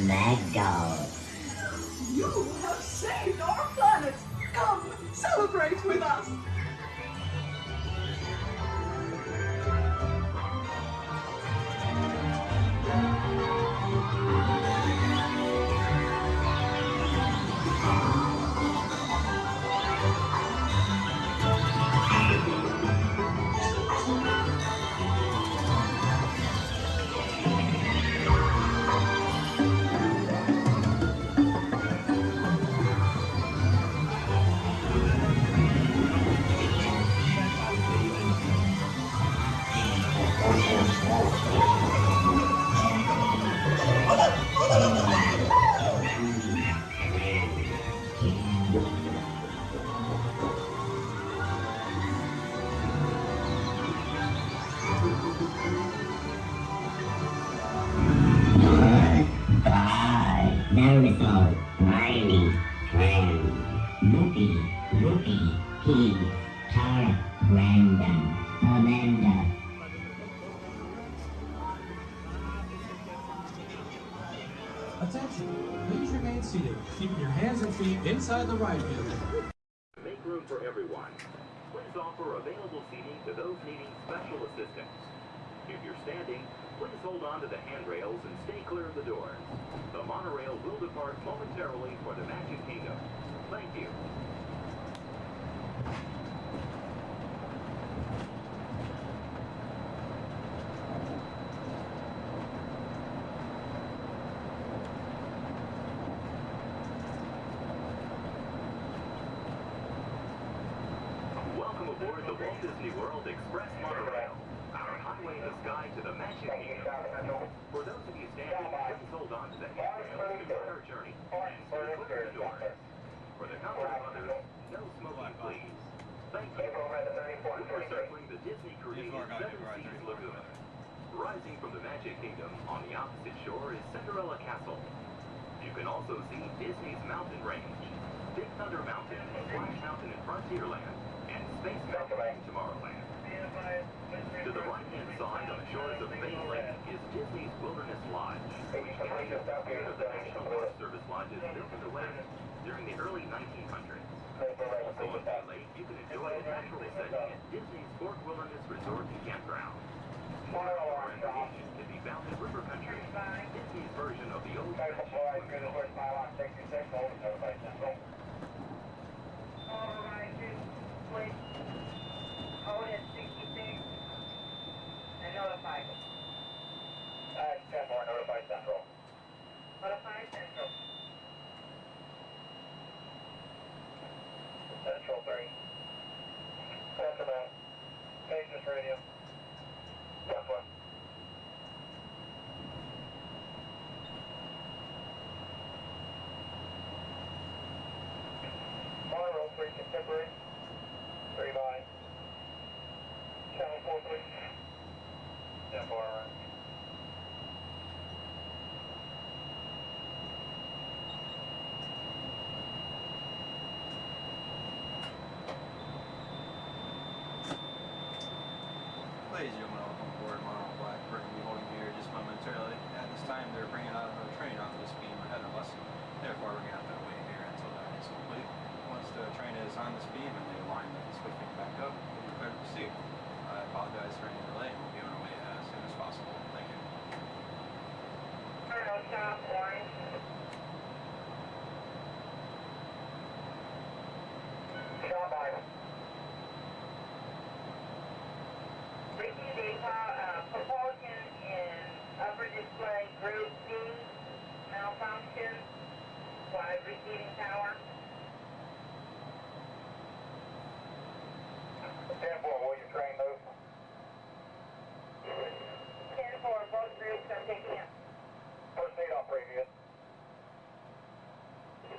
I: Mad dog.
B: You have saved our planet. Come, celebrate with us.
I: Bye. Dinosaur. Riley. Friend. Loopy. Loopy. Pete. Tara. Brandon. Amanda.
T: Attention, please remain seated, keeping your hands and feet inside the ride vehicle.
X: Make room for everyone. Please offer available seating to those needing special assistance. If you're standing, please hold on to the handrails and stay clear of the doors. The monorail will depart momentarily for the Magic Kingdom. Thank you. Welcome aboard the Walt Disney World Express monorail. Our highway in the sky to the Magic Kingdom. For those of you standing, please hold on to the handrails to start our journey and stay clear of the doors. For the comfort of others, No smoking, please. Thank you. We're circling the Disney-created Seven Seas Lagoon. Rising from the Magic Kingdom on the opposite shore is Cinderella Castle. You can also see Disney's mountain range, Big Thunder Mountain, Splash Mountain in Frontierland, and Space Mountain in Tomorrowland. To the right-hand side on the shores of Bay Lake is Disney's Wilderness Lodge, which carries a record of the National Forest Service lodges built in the West during the early 1900s. Also on Bay Lake, you can enjoy a natural setting at Disney's Fort Wilderness Resort and Campground. More recreation can be found in River Country, Disney's version of the old fashioned swimming pool.
A: Hold at 66 and notify. 10-4, notify Central. Notify Central. Central 3. Central, Pages radio. Yes, 1. Monroe 3, contemporary. 3 by. Channel 4, please. 10-4, right.
H: Ladies and gentlemen, welcome aboard Monroe Black. We're going to be holding here just momentarily. At this time, they're bringing out another train off this beam ahead of us. Therefore, we're going to have to wait here until that is complete. Once the train is on this beam and the line is switching back up, we'll be prepared to proceed. I apologize for any delay, and we'll be on our way as soon as possible. Thank you.
A: Colonel Stop, line. Stop by. Receiving propulsion in upper display group C, malfunction, wide receiving tower. 10-4, will your train move? 10-4, both groups are picking up. Proceed on previous.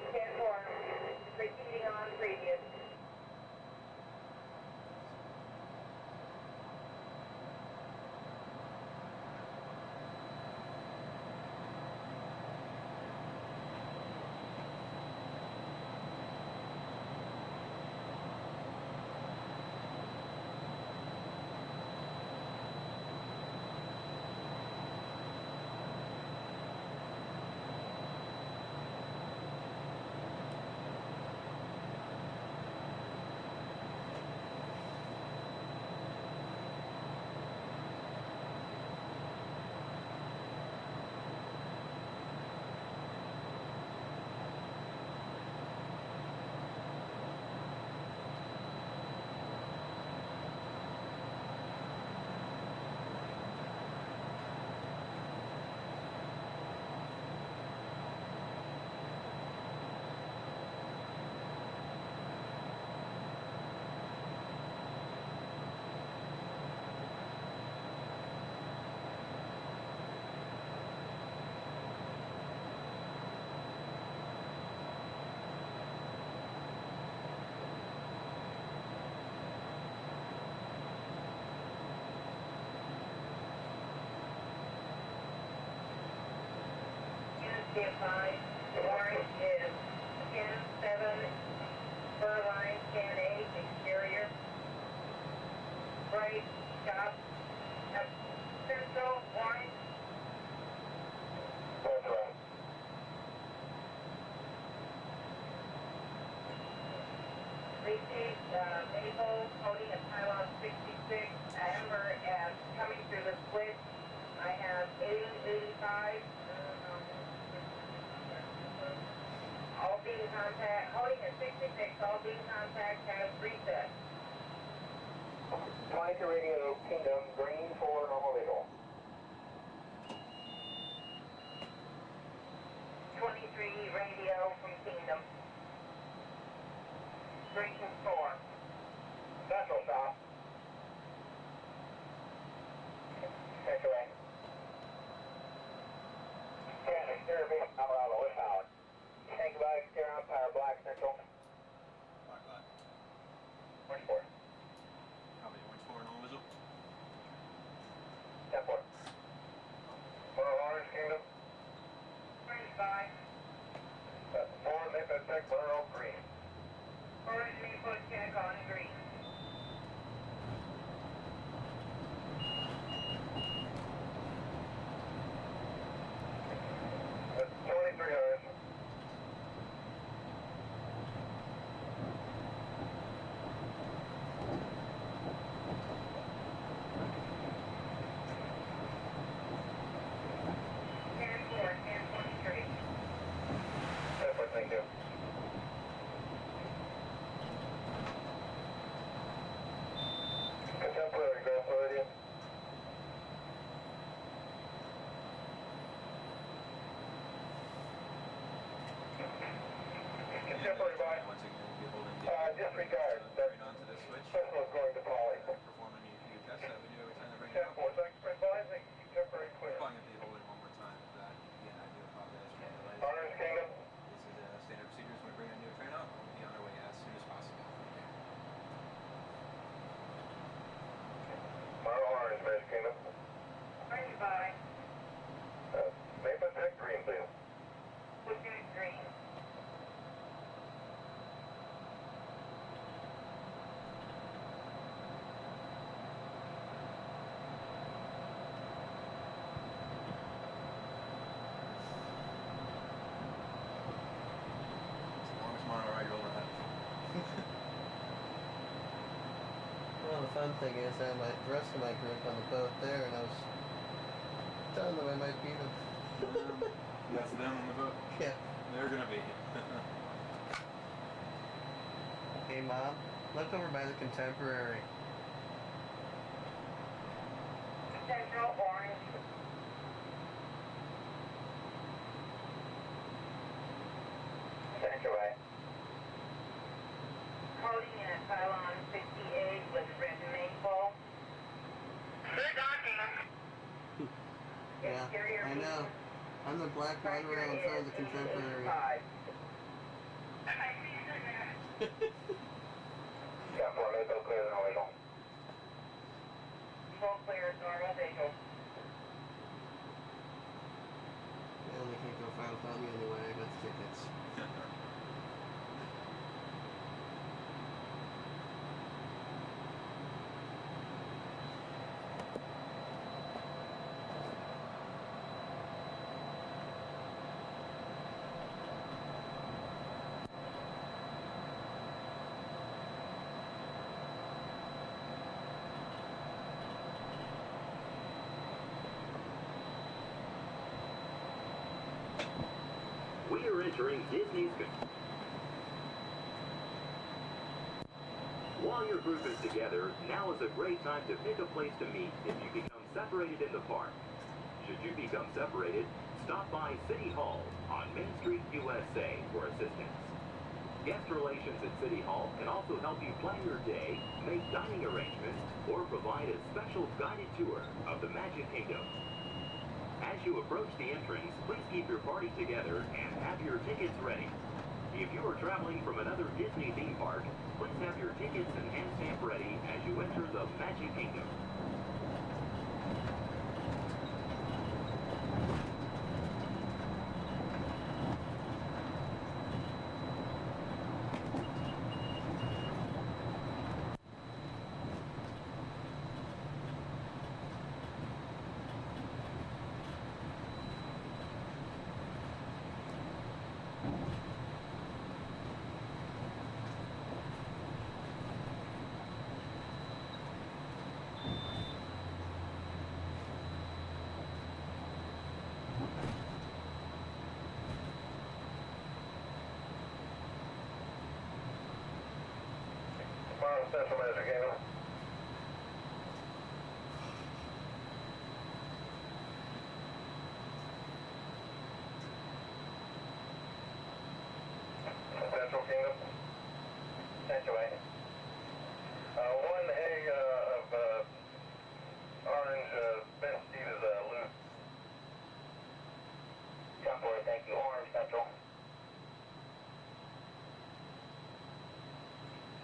A: 10-4, proceeding on previous. Skip by. Orange is 10-7, fur line 10-8, exterior. Right, stop. Central, orange. That's right. Receive Maple, holding at pylon 66, Amber, and coming through the switch. I have 80-85. All beam contact, holding at 66, all beam contact has reset. 22 radio, Kingdom, green for normal visual. 23 radio from Kingdom. Green 4. Central stop. Take away. Scan exterior beam, Colorado, with power. Tank by exterior on power, black central.
H: Black.
A: check, Monroe, green. Orange maple check on green. That's 2300. Thank you. Contemporary, Grand Floridian. Contemporary by.
H: Once again, you'll be holding the
A: Disregard.
H: right onto the switch.
A: Personal is going to Polly.
H: Performing a few tests that we do every time they bring it out.
A: 10-4, thanks for advising. Contemporary clear.
H: Calling up the holder one more time. That again, I do apologize for the delay.
A: Orange Kingdom.
H: This is standard procedures when we bring a new train out. We'll be on our way as soon as possible.
A: Model Orange, Magic Kingdom. Orange by. Maple check green, please. Lieutenant green.
C: Well, the fun thing is I had the rest of my group on the boat there, and I was telling them I might beat them.
H: That's them on the boat?
C: Yeah.
H: They're gonna be.
C: Hey, Mom, look over by the Contemporary.
A: Central Orange. Sanctuary. Coding in a pylon 58 with red maple. Good docking.
C: Yeah, I know. I'm the black runner in front of the Contemporary.
A: Got 4 maple clear and illegal. Full clear, normal vehicle.
C: Well, they can't go file without me anyway. I got the tickets.
X: We are entering Disney's. While your group is together, now is a great time to pick a place to meet if you become separated in the park. Should you become separated, stop by City Hall on Main Street, USA for assistance. Guest relations at City Hall can also help you plan your day, make dining arrangements, or provide a special guided tour of the Magic Kingdom. As you approach the entrance, please keep your party together and have your tickets ready. If you are traveling from another Disney theme park, please have your tickets and hand stamp ready as you enter the Magic Kingdom.
A: Central Magic Kingdom. Central Kingdom. Sanctuary. One egg of orange Ben Steve is loose. Temporary, thank you. Orange Central.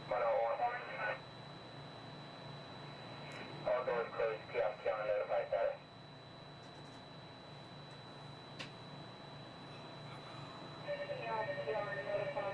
A: Orange. All doors closed. Kiosk counter notified status. Kiosk counter notified.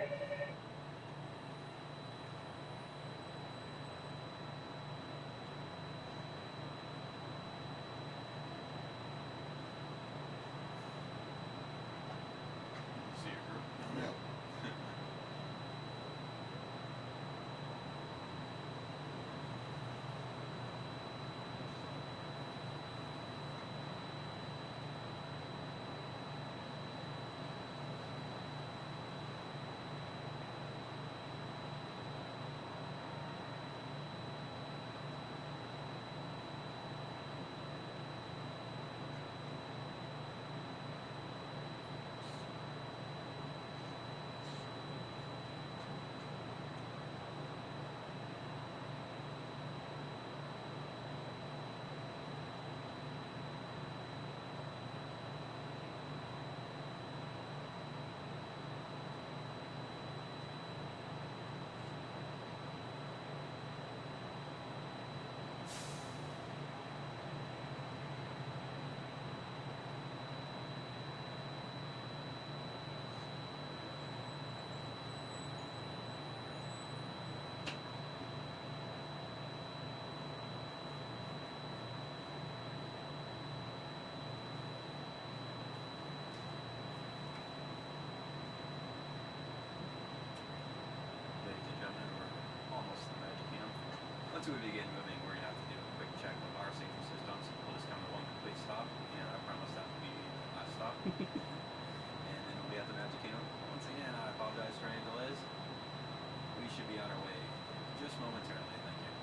H: once we begin moving, we're gonna have to do a quick check of our safety systems. We'll just come to one complete stop, and I promise that will be the last stop. And then we'll be at the Magic Kingdom. Once again, I apologize for any delays. We should be on our way just momentarily. Thank you.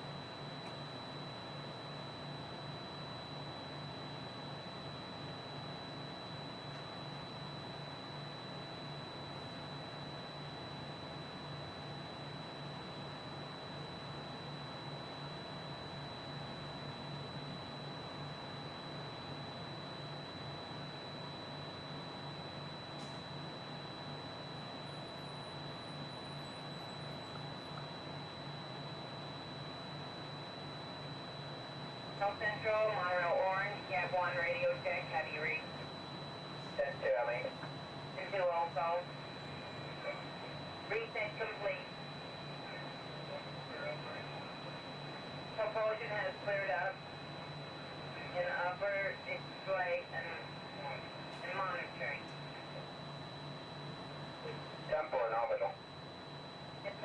A: South Central, Monorail Orange, Cab 1 radio check, have you reached? 10-2, I mean. 10-2 also. Reset complete. Propulsion has cleared up in the upper display and monitoring. 10-4, nominal. 10-4,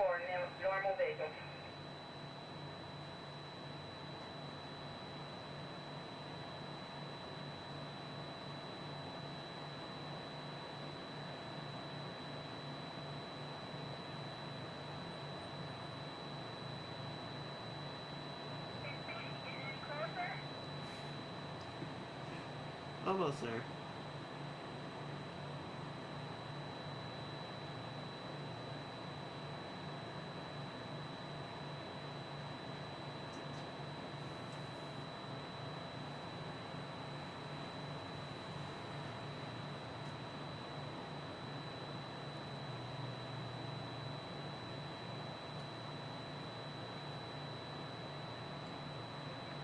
A: normal visual.
C: Almost there.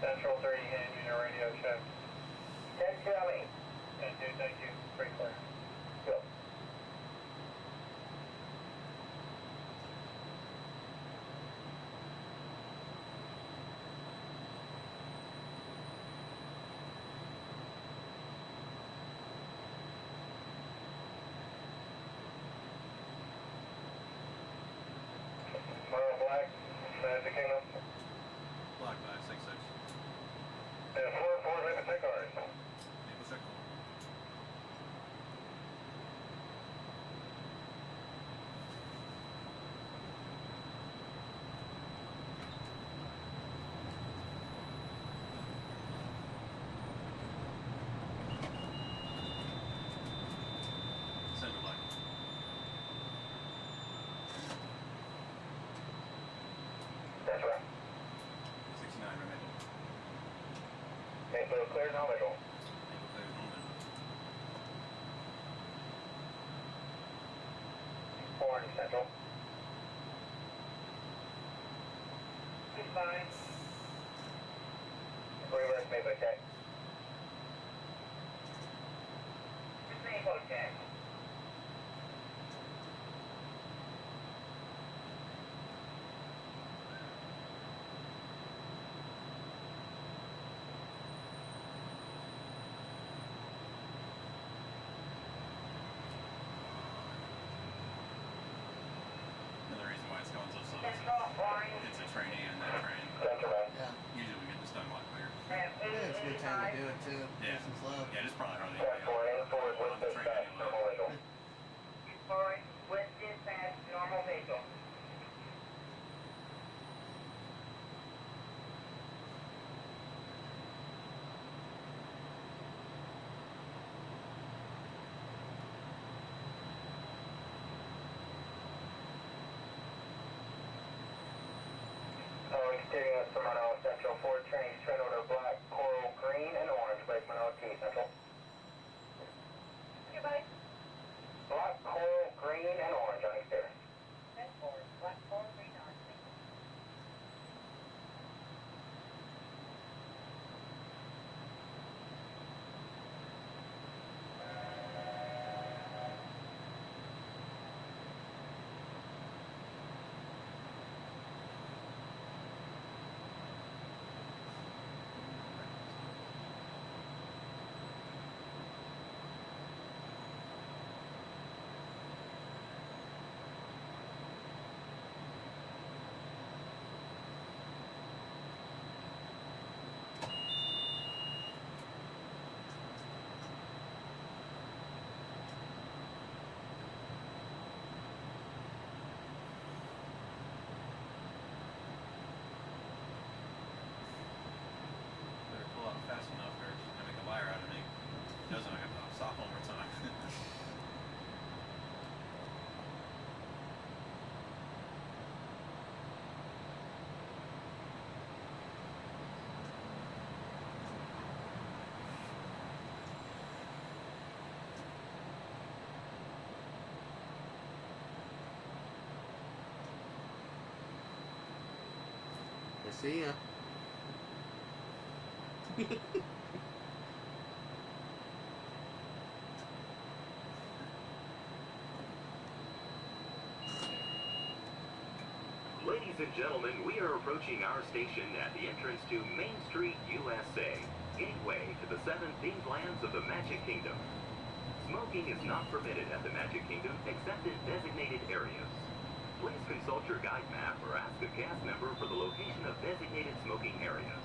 A: Central 30 hand unit radio check. 10-2, I mean. 10-2, thank you. Pretty clear. Go. Black, Magic Kingdom.
H: Black 566.
A: And 4-4, Maple Tech cars.
H: Maple Tech. Central Black.
A: That's right.
H: 69 remaining.
A: Maple clear, no visual.
H: Maple clear, no visual.
A: Orange Central. Goodbye. Reverse Maple Tech. Maple Tech.
H: Another reason why it's going so slow.
A: Central, orange.
H: It's a training and that train.
A: Central.
C: Yeah.
H: Usually we get this done a lot quicker.
C: Yeah, it's a good time to do it too.
H: Yeah.
C: Nice and slow.
H: Yeah, it's probably hardly
A: Forward
H: on the
A: with
H: train
A: dispatch,
H: anyway.
A: normal visual. Forward with dispatch, normal visual. Continuing with Toronto Central, 4 trains, train order black, coral, green, and orange, brakeman OT Central. Goodbye. Black, coral, green, and orange on exterior. Black, coral, green, orange.
C: See ya.
X: Ladies and gentlemen, we are approaching our station at the entrance to Main Street, USA, gateway to the 7 themed lands of the Magic Kingdom. Smoking is not permitted at the Magic Kingdom except in designated areas. Please consult your guide map or ask a cast member for the location of designated smoking areas.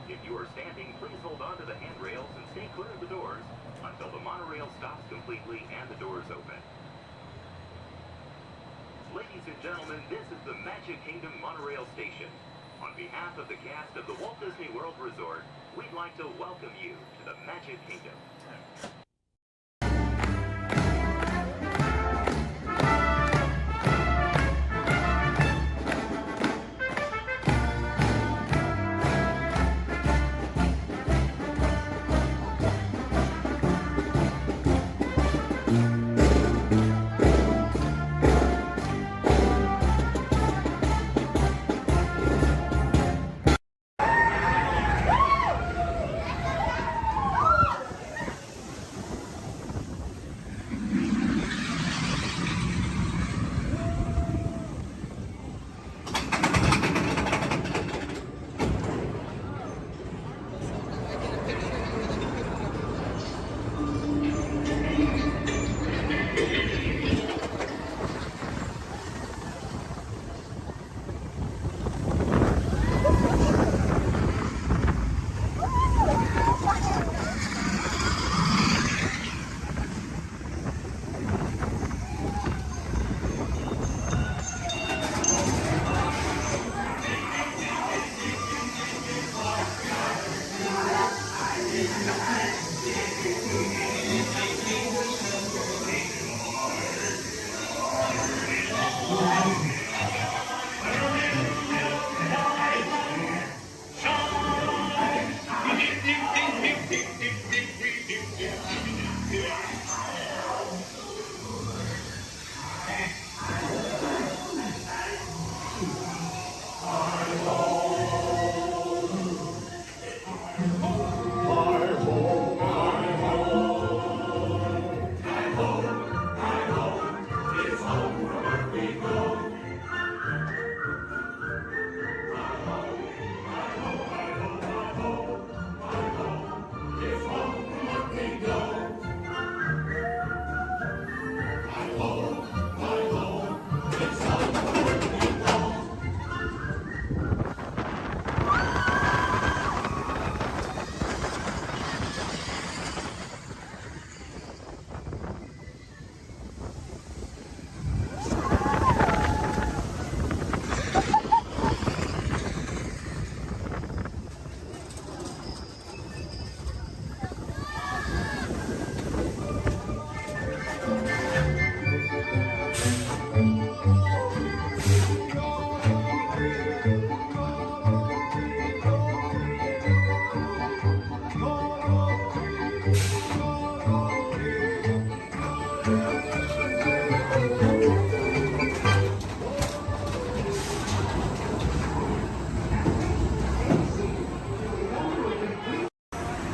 X: If you are standing, please hold on to the handrails and stay clear of the doors until the monorail stops completely and the doors open. Ladies and gentlemen, this is the Magic Kingdom Monorail Station. On behalf of the cast of the Walt Disney World Resort, we'd like to welcome you to the Magic Kingdom.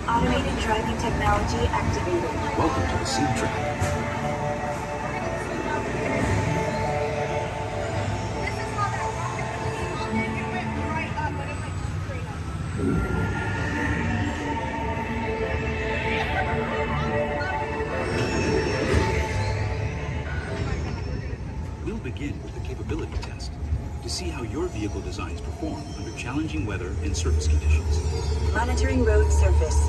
F: Automated driving technology activated.
M: Welcome to the Seed Track.
S: We'll begin with the capability test to see how your vehicle designs perform under challenging weather and surface conditions.
F: Monitoring road surface.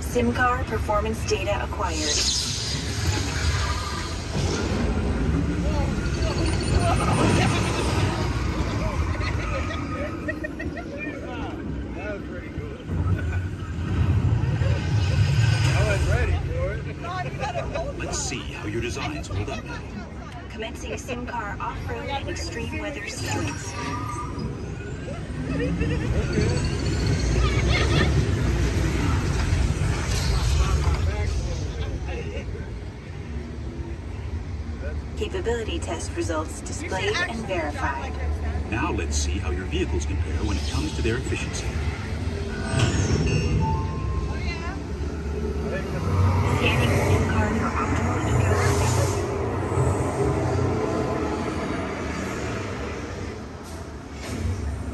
F: SIM car performance data acquired.
S: Let's see how your designs hold up.
F: Commencing SIM car off-road and extreme weather stunts. capability test results displayed and verified.
S: Now let's see how your vehicles compare when it comes to their efficiency.
F: Scanning SIM card for optimal eco-efficiency.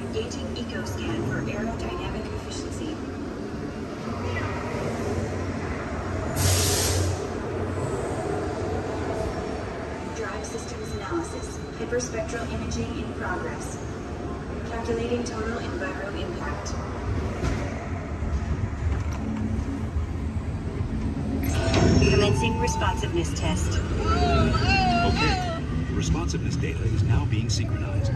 F: Engaging eco-scan for aerodynamic efficiency. Drive systems analysis. Hyperspectral imaging in progress. Calculating total enviro impact. Commencing responsiveness test.
S: Okay, the responsiveness data is now being synchronized.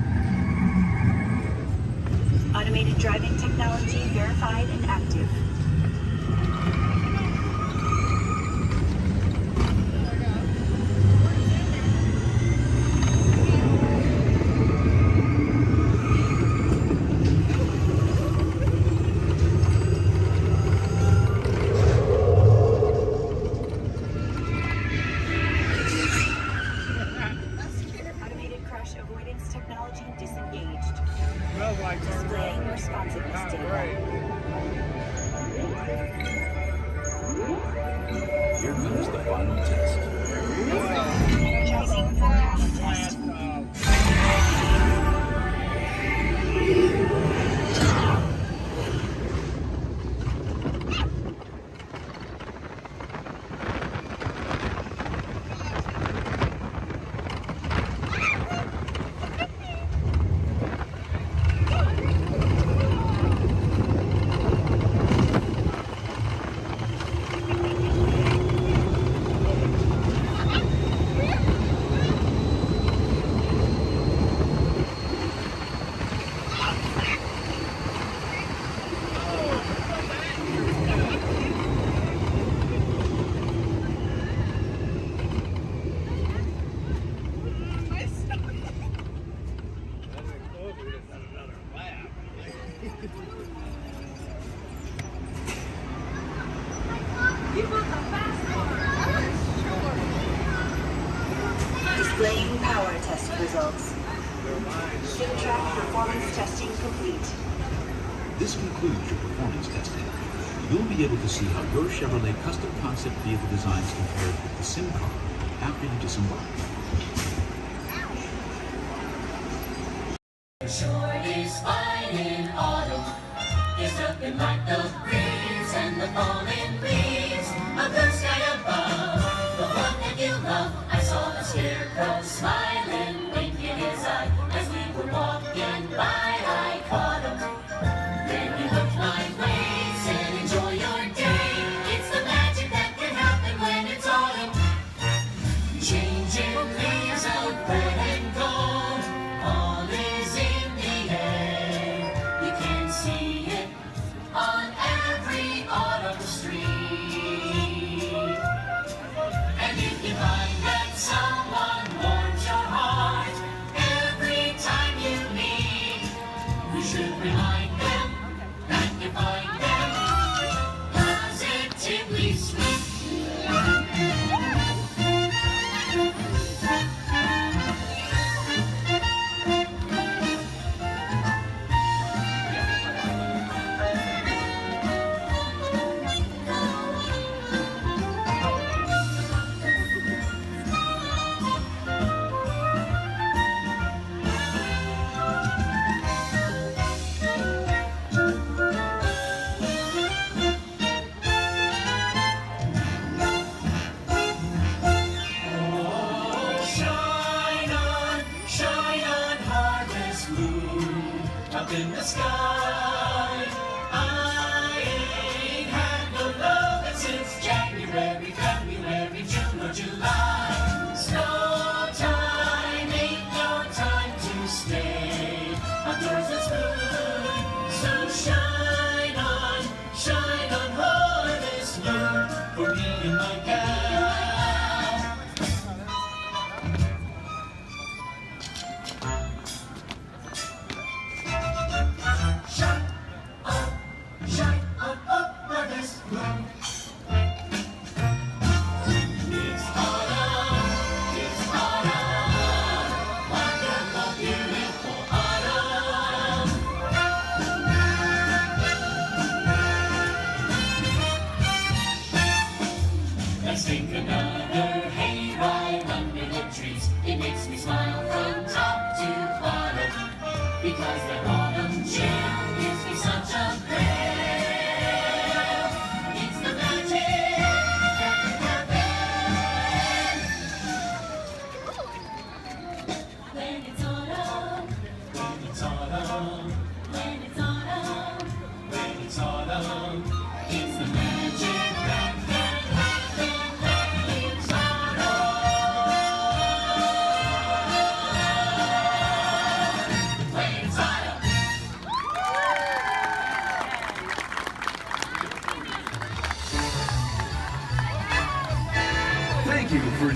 F: Automated driving technology verified and active. Automated crash avoidance technology disengaged. Displaying responsiveness data.
S: Here comes the final test.
F: Energizing for power test. Displaying power test results. SimTrack performance testing complete.
S: This concludes your performance testing. You'll be able to see how your Chevrolet custom concept vehicle designs compared with the sim car after you disembark.
N: Sure is fine in autumn. There's nothing like the breeze and the falling leaves. A blue sky above, the one that you love. I saw a scarecrow smiling, winking his eye as we were walking by. I caught him. Then he looked my way, said, "Enjoy your day. It's the magic that can happen when it's autumn. Changing leaves of red and gold, all is in the air. You can see it on every autumn street. And if you find that someone warms your heart every time you meet, you should remind them that you find them positively sweet." Shine on, harvest moon, up in the sky. I ain't had no lovin' since January, February, June or July. Snow time ain't no time to stay. Outdoors it's good, so shine on, harvest moon, for me and my gal. Shine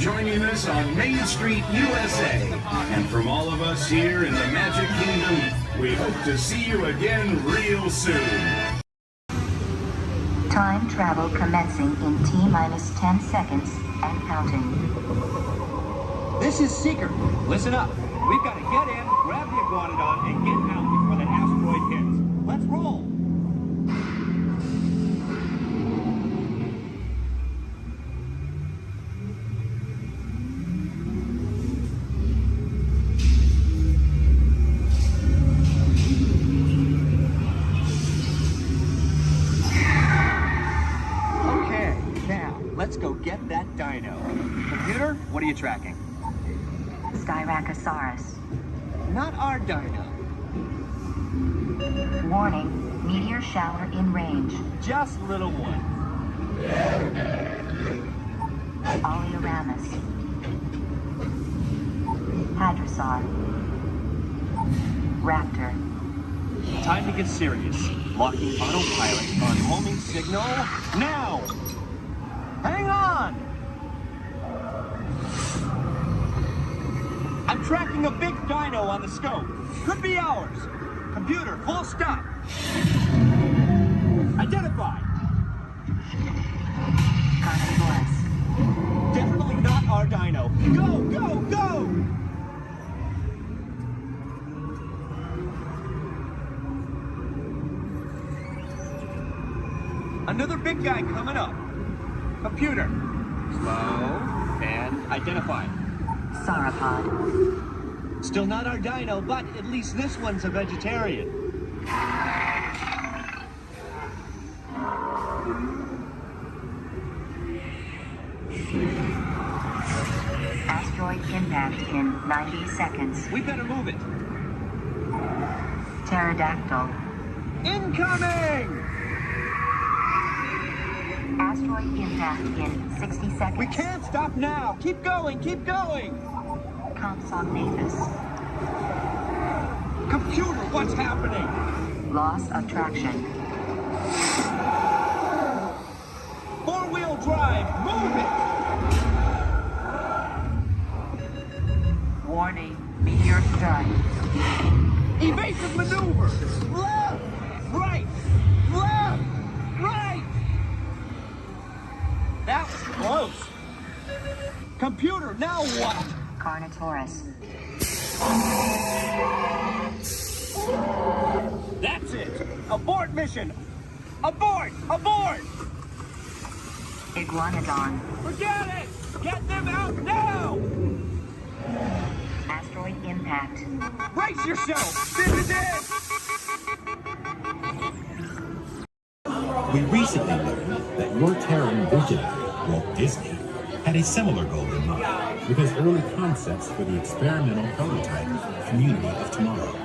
R: joining us on Main Street, USA. And from all of us here in the Magic Kingdom, we hope to see you again real soon.
M: Time travel commencing in T-minus 10 seconds and counting.
Q: This is Seeker. Listen up. We've got to get in, grab the iguanodon, and get out before that asteroid hits. Let's roll. Let's go get that dino. Computer, what are you tracking?
M: Styracosaurus.
Q: Not our dino.
M: Warning, meteor shower in range.
Q: Just little one.
M: Oleoramus. Hadrosaur. Raptor.
Q: Time to get serious. Locking autopilot on homing signal now! Hang on! I'm tracking a big dino on the scope. Could be ours. Computer, full stop. Identified. Definitely not our dino. Go, go, go! Another big guy coming up. Computer. Slow and identify.
M: Sauropod.
Q: Still not our dino, but at least this one's a vegetarian.
M: Asteroid impact in 90 seconds.
Q: We better move it.
M: Pterodactyl.
Q: Incoming!
M: Asteroid impact in 60 seconds.
Q: We can't stop now. Keep going, keep going.
M: Compsognathus.
Q: Computer, what's happening?
M: Loss of traction.
Q: Four-wheel drive, move it!
M: Warning, meteor strike.
Q: Evasive maneuver! Left! Right! Left! Right! That was close. Computer, now what?
M: Carnotaurus.
Q: That's it! Abort mission! Abort! Abort!
M: Iguanodon.
Q: Forget it! Get them out now!
M: Asteroid impact.
Q: Brace yourself! This is it!
S: We recently learned that your Terran visionary, Walt Disney, had a similar goal in mind with his early concepts for the experimental prototype Community of Tomorrow.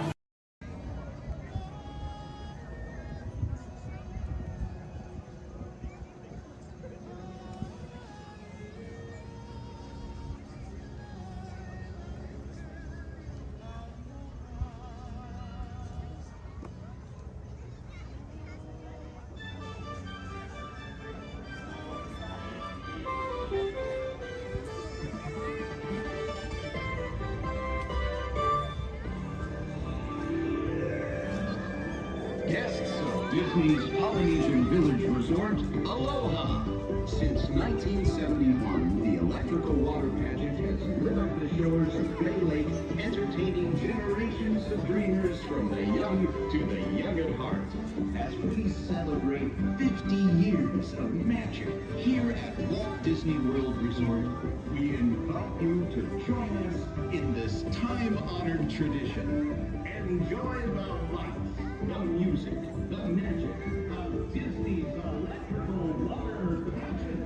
R: Guests of Disney's Polynesian Village Resort, aloha! Since 1971, the electrical water pageant has lit up the shores of Bay Lake, entertaining generations of dreamers from the young to the young at heart. As we celebrate 50 years of magic here at Walt Disney World Resort, we invite you to join us in this time-honored tradition. Enjoy the lights, the music, the magic of Disney's electrical water pageant.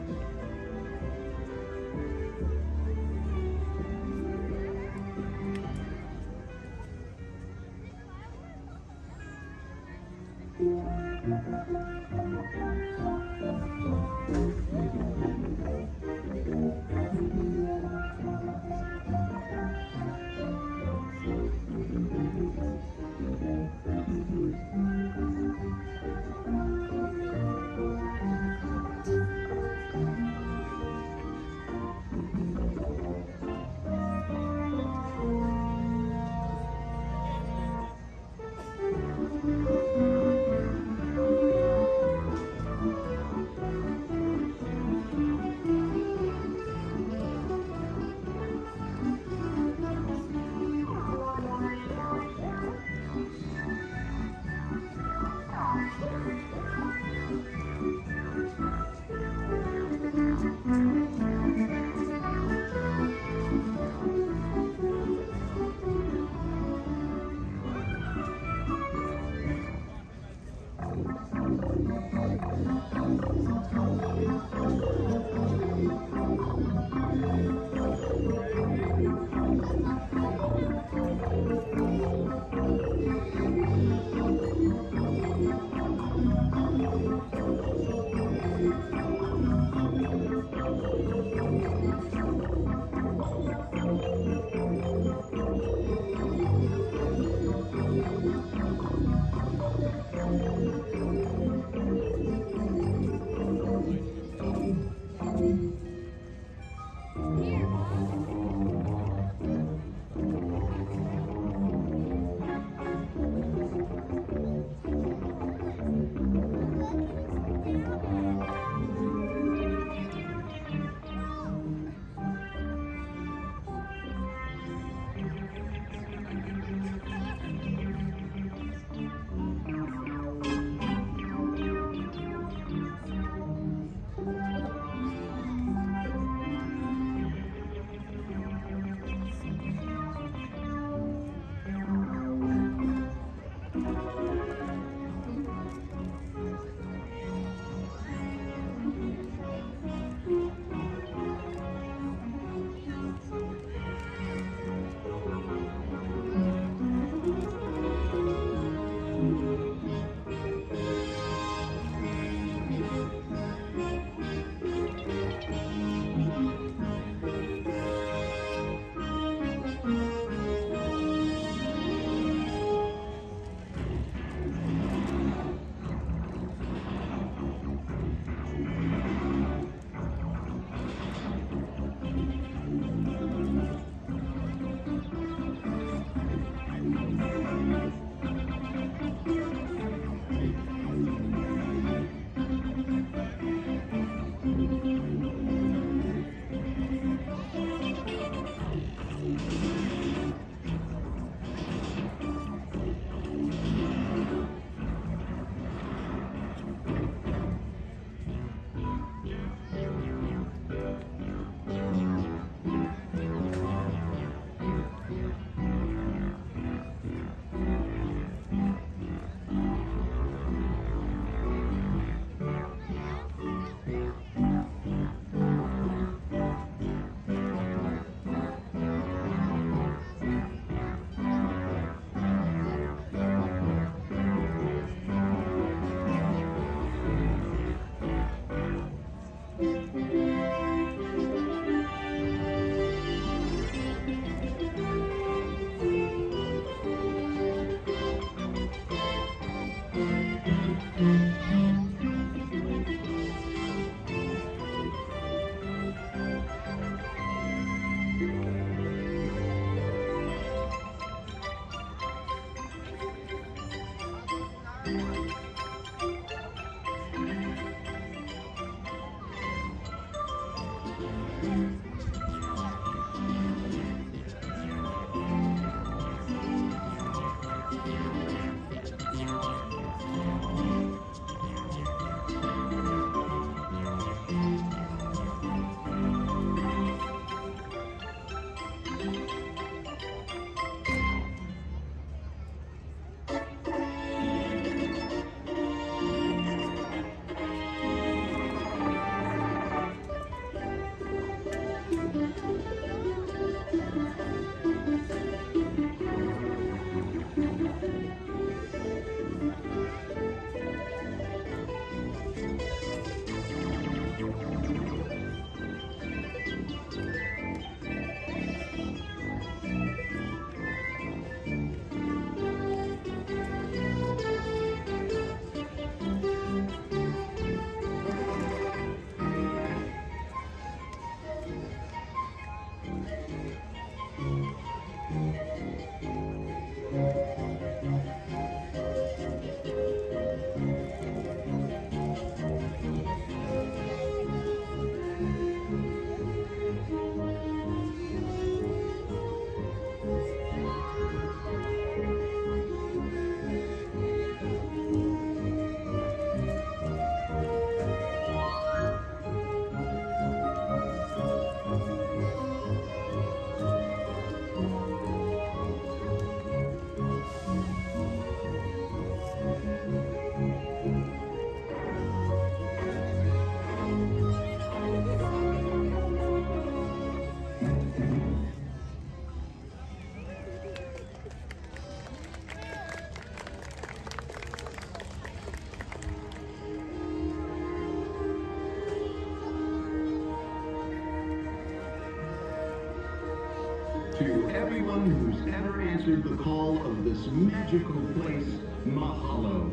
E: everyone who's ever answered the call of this magical place, mahalo.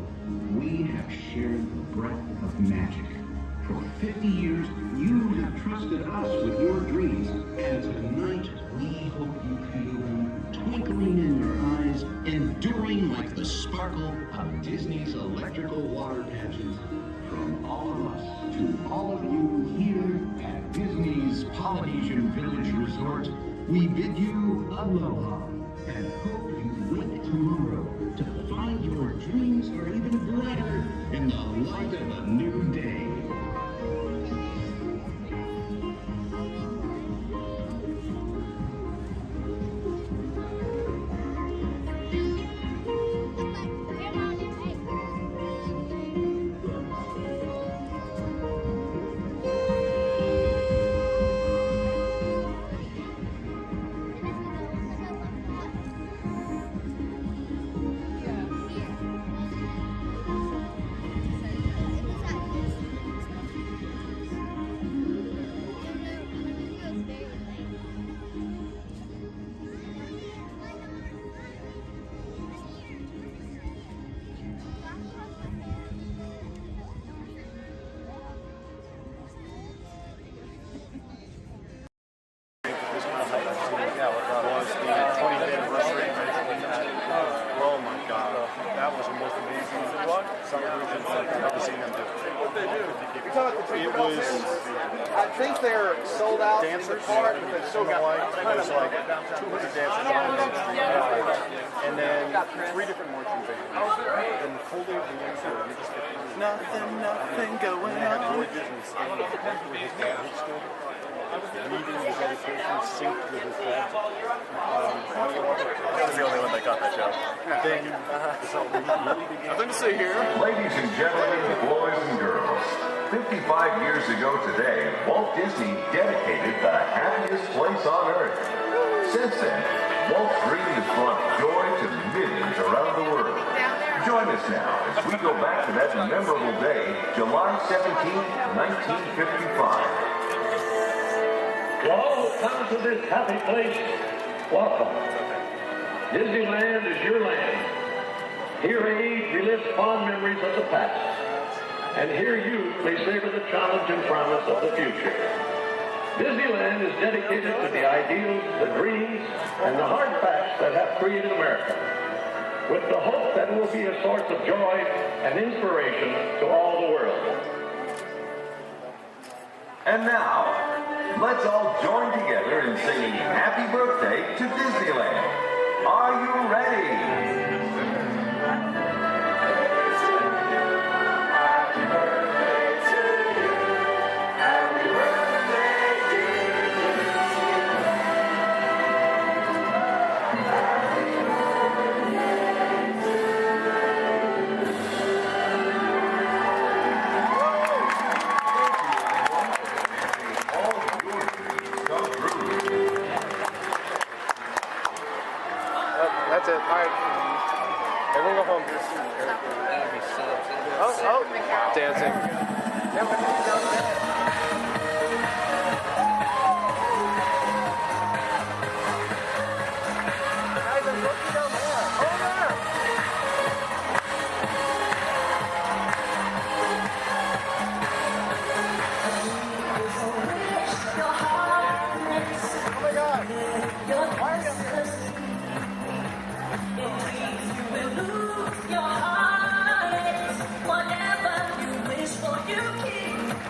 E: We have shared the breath of magic. For 50 years, you have trusted us with your dreams, and tonight we hope you feel them twinkling in your eyes, enduring like the sparkle of Disney's electrical water pageant. From all of us to all of you here at Disney's Polynesian Village Resort, we bid you aloha and hope you wake tomorrow to find your dreams are even brighter in the light of a new day.
P: Oh my God, that was the most amazing celebration I've ever seen them do. What they do? It was, I think they're sold out dancers, but they still got there's like 200 dancers on it. And then 3 different marching bands. And the whole day of the answer, you just get nothing going on. Disney standing up where his dad stood. Reading the dedication synced with his dad. That was the only one that got that joke. Then, nothing to see here.
R: Ladies and gentlemen, boys and girls, 55 years ago today, Walt Disney dedicated the happiest place on earth. Since then, Walt's dream has brought joy to millions around the world. Join us now as we go back to that memorable day, July 17th, 1955.
U: To all who come to this happy place, welcome. Disneyland is your land. Here age relives fond memories of the past. And here youth may savor the challenge and promise of the future. Disneyland is dedicated to the ideals, the dreams, and the hard facts that have created America, with the hope that it will be a source of joy and inspiration to all the world.
R: And now, let's all join together in singing Happy Birthday to Disneyland. Are you ready?
P: That's it. All right. Everyone go home. Oh, dancing.
N: Whatever you wish for, you keep.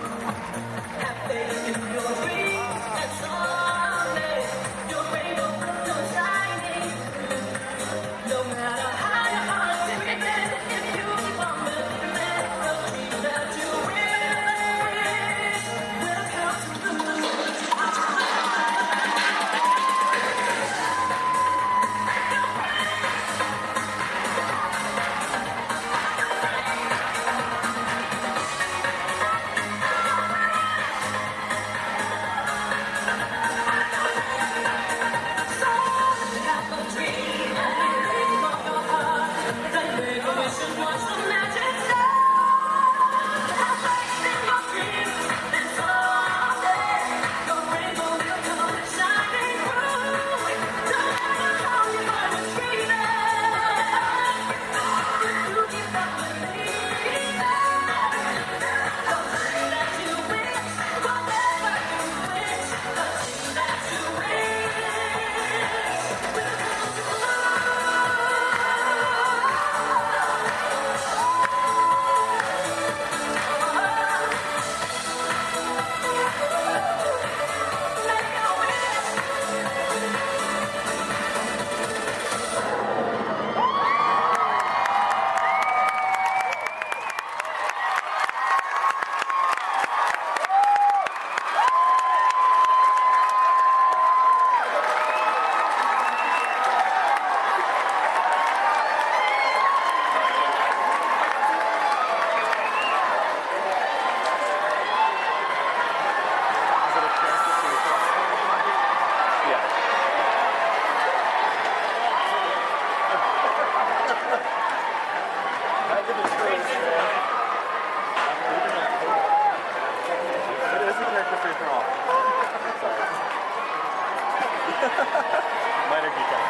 P: at the truth. It is a character free for all. Sorry. Minor geek out.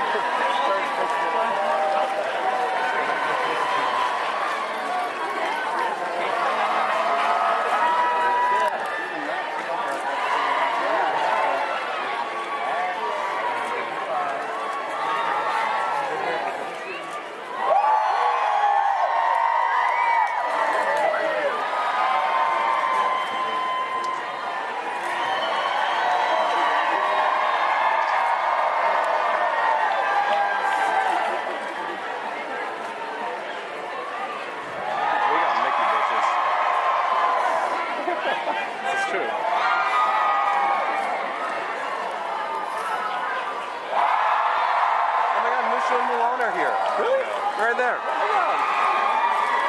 P: Right there.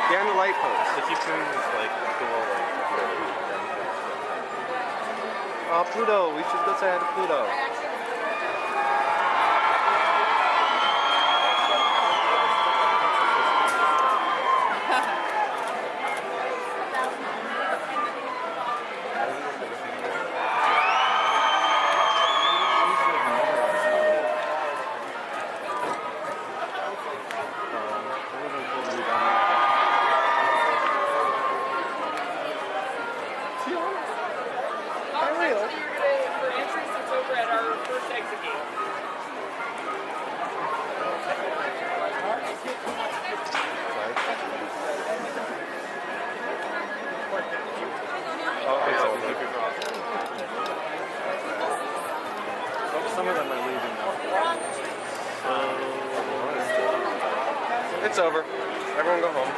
P: Behind the light post. If you can, like, cool, like, Pluto. We should go say hi to Pluto. Some of them are leaving now. It's over. Everyone go home.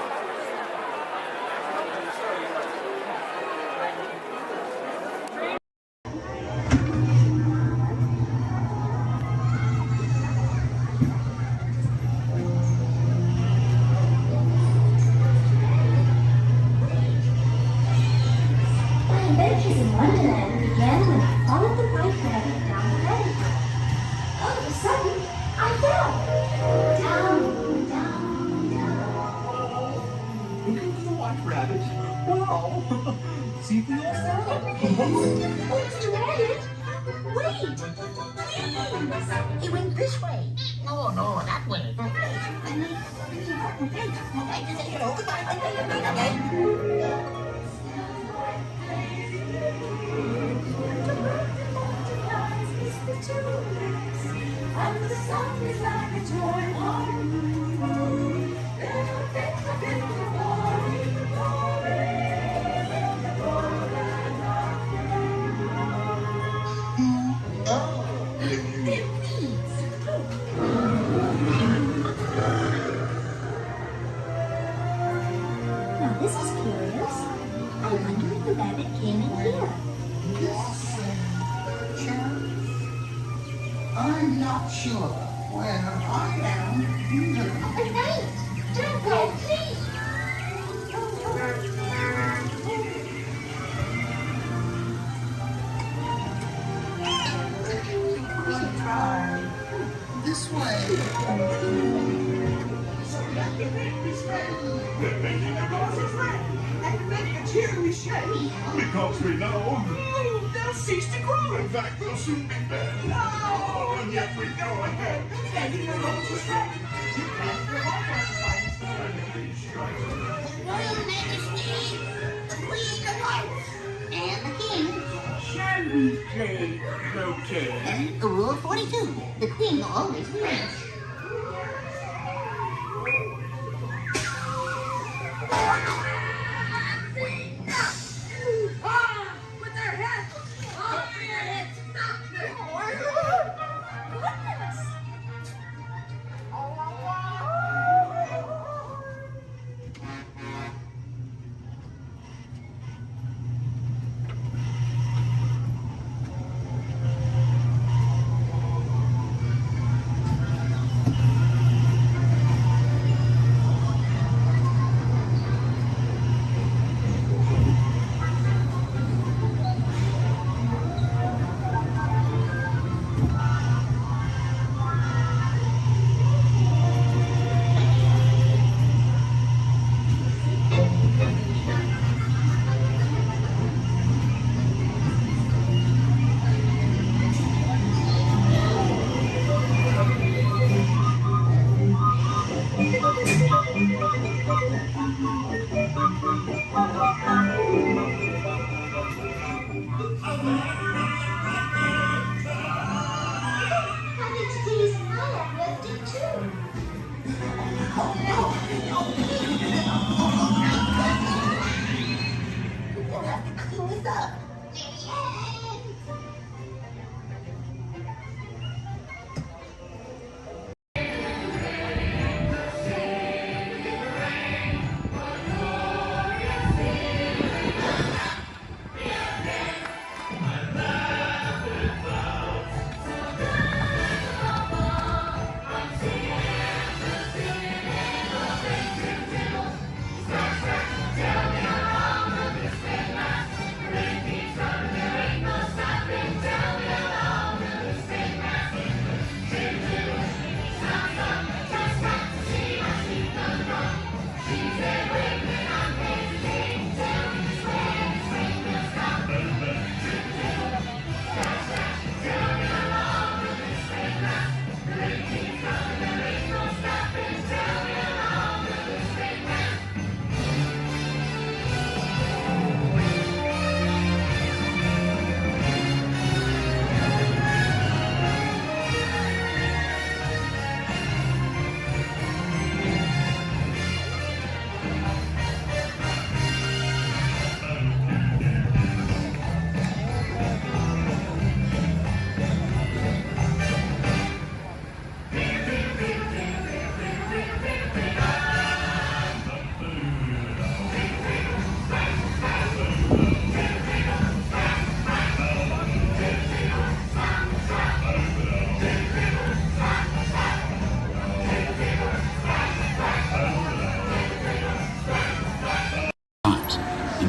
I: My adventures in Wonderland began when I followed the white rabbit down the rabbit path. All of a sudden, I fell. Down, down, down.
N: Looking for the white rabbit? Wow! See if we all fell.
I: Oh, Mr. Rabbit! Wait! Please!
L: He went this way. No, that way.
I: And the sun is like a toy Now this is curious. I wonder if the rabbit came in here.
L: I'm not sure. Where I am,
I: Wait! Don't go, please!
L: this way.
N: They're making the horses red and making a cheery shake. Because we know they'll cease to grow. In fact, they'll soon be dead. Oh, and yet we go ahead making the horses red. You can't prevent exercise.
L: Royal Majesty, the Queen of Hearts, and the King.
N: Shall we play croquet?
L: Rule 42, the Queen will always win.
N: With their heads! Off their heads! Stop them!
I: Goodness!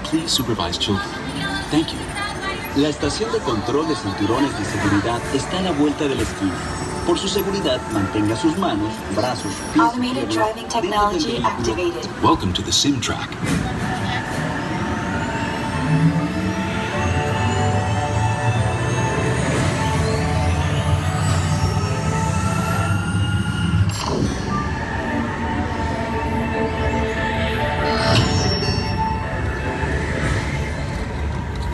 K: please supervise children? Thank you.
O: La estación de control de cinturones de seguridad está a la vuelta de la esquina. Por su seguridad, mantenga sus manos, brazos, pies y
F: Automated
O: piernas
F: driving technology
O: dentro del vehículo.
F: activated.
K: Welcome to the sim track.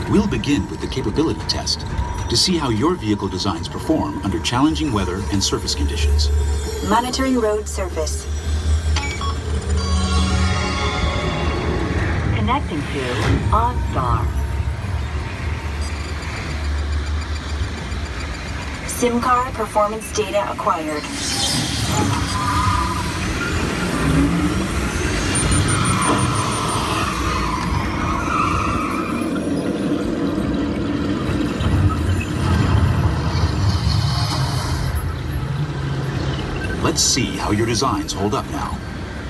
K: We'll begin with the capability test to see how your vehicle designs perform under challenging weather and surface conditions.
F: Monitoring road surface.
M: Connecting to OnStar.
F: SIM car performance data acquired.
K: Let's see how your designs hold up now.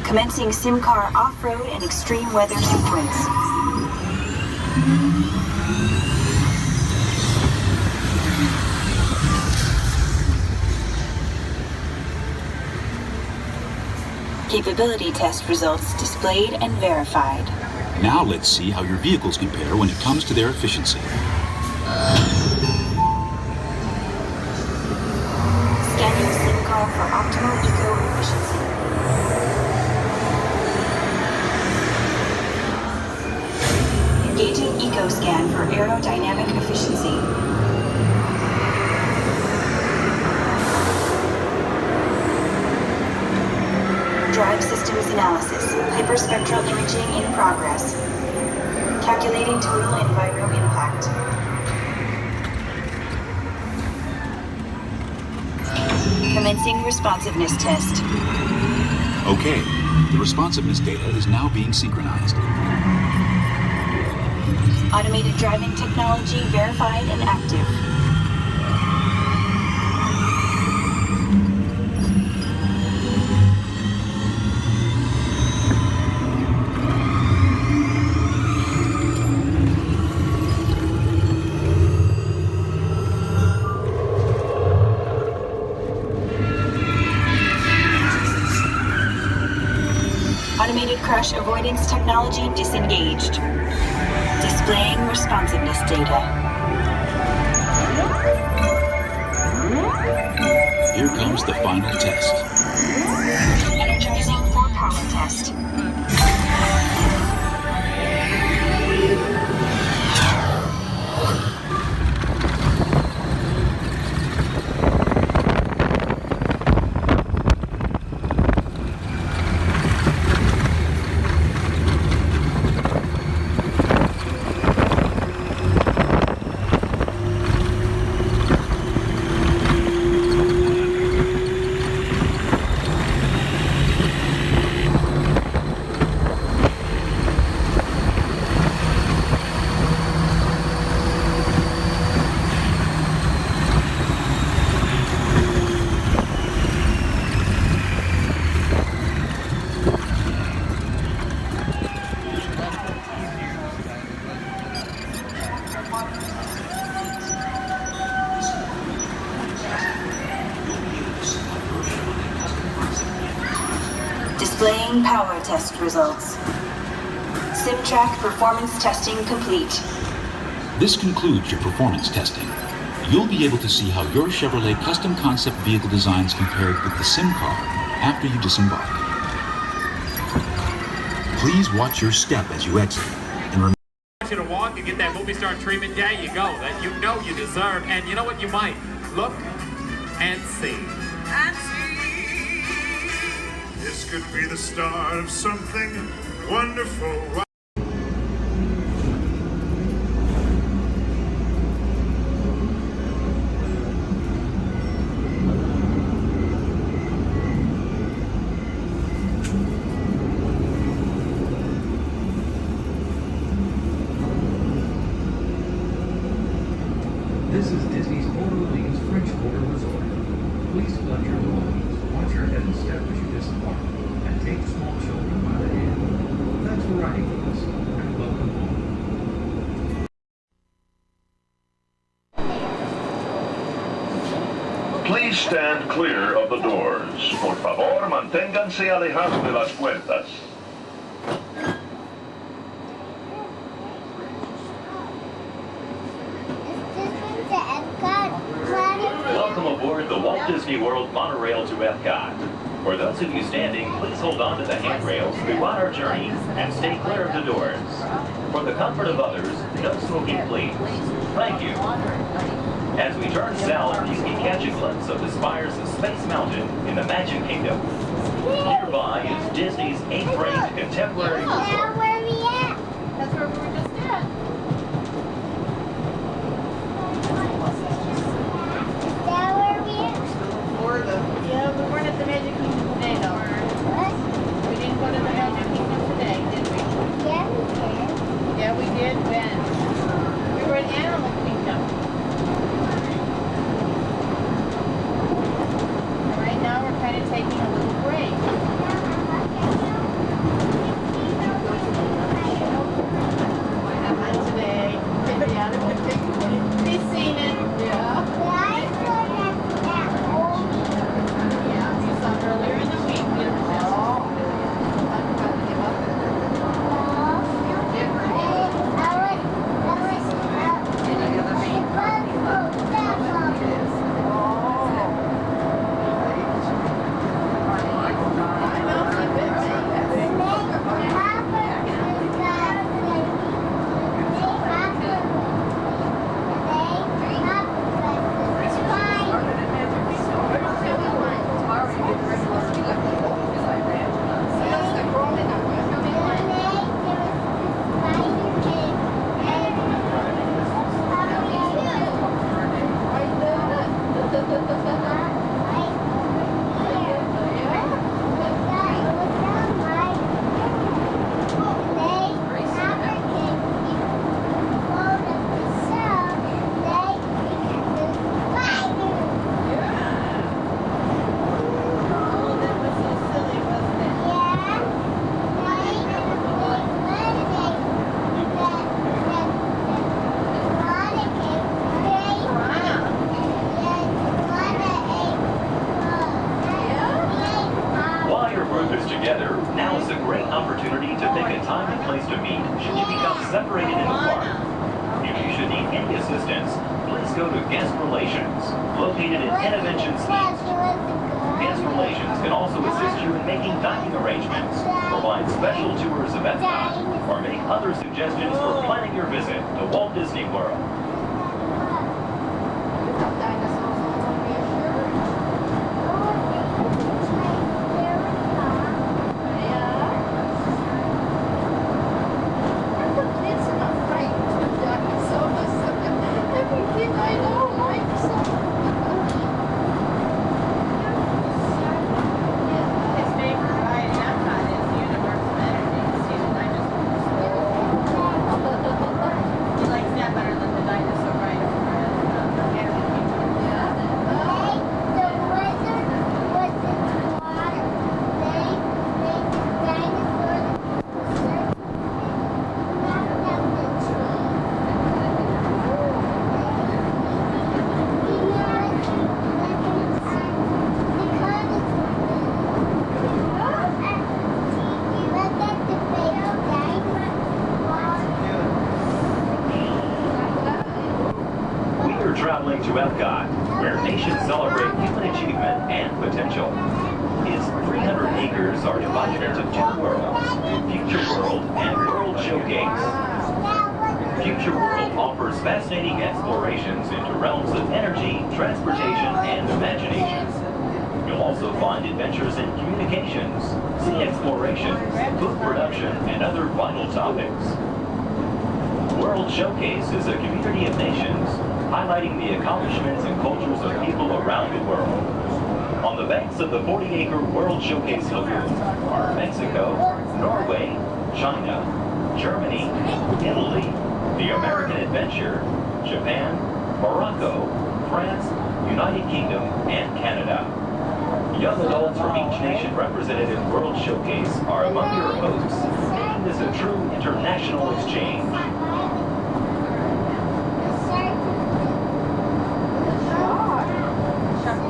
F: Commencing SIM car off-road and extreme weather sequence. Capability test results displayed and verified.
K: Now let's see how your vehicles compare when it comes to their efficiency.
F: Scanning SIM car for optimal eco-efficiency. Engaging eco-scan for aerodynamic efficiency. Drive systems analysis. Hyperspectral imaging in progress. Calculating total enviro impact. Commencing responsiveness test.
K: Okay, the responsiveness data is now being synchronized.
F: Automated driving technology verified and active. Automated crash avoidance technology disengaged. Displaying responsiveness data.
K: Here comes the final test.
F: Energizing for power test. Displaying power test results. SimTrack performance testing complete.
K: This concludes your performance testing. You'll be able to see how your Chevrolet custom concept vehicle designs compared with the sim car after you disembark. Please watch your step as you exit. And remember,
V: I want you to walk and get that movie star treatment. There you go. That you know you deserve. And you know what? You might look and see.
N: And see.
W: This could be the start of something wonderful.
Y: This is Disney's Orleans French Quarter Resort. Please collect your belongings, watch your head and step as you disembark, and take small children by the hand. Thanks for riding with us, and welcome home.
R: Please stand clear of the doors. Por favor, manténganse alejados de las puertas.
U: Welcome aboard the Walt Disney World monorail to Epcot. For those of you standing, please hold on to the handrails throughout our journey and stay clear of the doors. For the comfort of others, no smoking, please. Thank you. As we turn south, you can catch a glimpse of the spires of Space Mountain in the Magic Kingdom. Nearby is Disney's 8th-ranked contemporary resort.
I: Where are we at?
B: That's where we were just at.
I: Is that where we at?
C: Florida.
B: Yeah, we weren't at the Magic Kingdom today, though.
I: What?
B: We didn't go to the Magic Kingdom today, did we?
I: Yeah, we did.
B: Yeah, we did. When? We were in Animal Kingdom. Right now, we're kind of taking a little break. Not today. Yeah, we've seen it. Yeah. Yeah, you saw it earlier in the week. Suggestions for planning your visit to Walt Disney World. Traveling to Epcot, where nations celebrate human achievement and potential. Its 300 acres are divided into two worlds, Future World and World Showcase. Future World offers fascinating explorations into realms of energy, transportation, and imagination. You'll also find adventures in communications, sea exploration, food production, and other vital topics. World Showcase is a community of nations, highlighting the accomplishments and cultures of people around the world. On the banks of the 40-acre World Showcase Lagoon are Mexico, Norway, China, Germany, Italy, the American Adventure, Japan, Morocco, France, United Kingdom, and Canada. Young adults from each nation represented in World Showcase are among your hosts, making this a true international exchange. Shark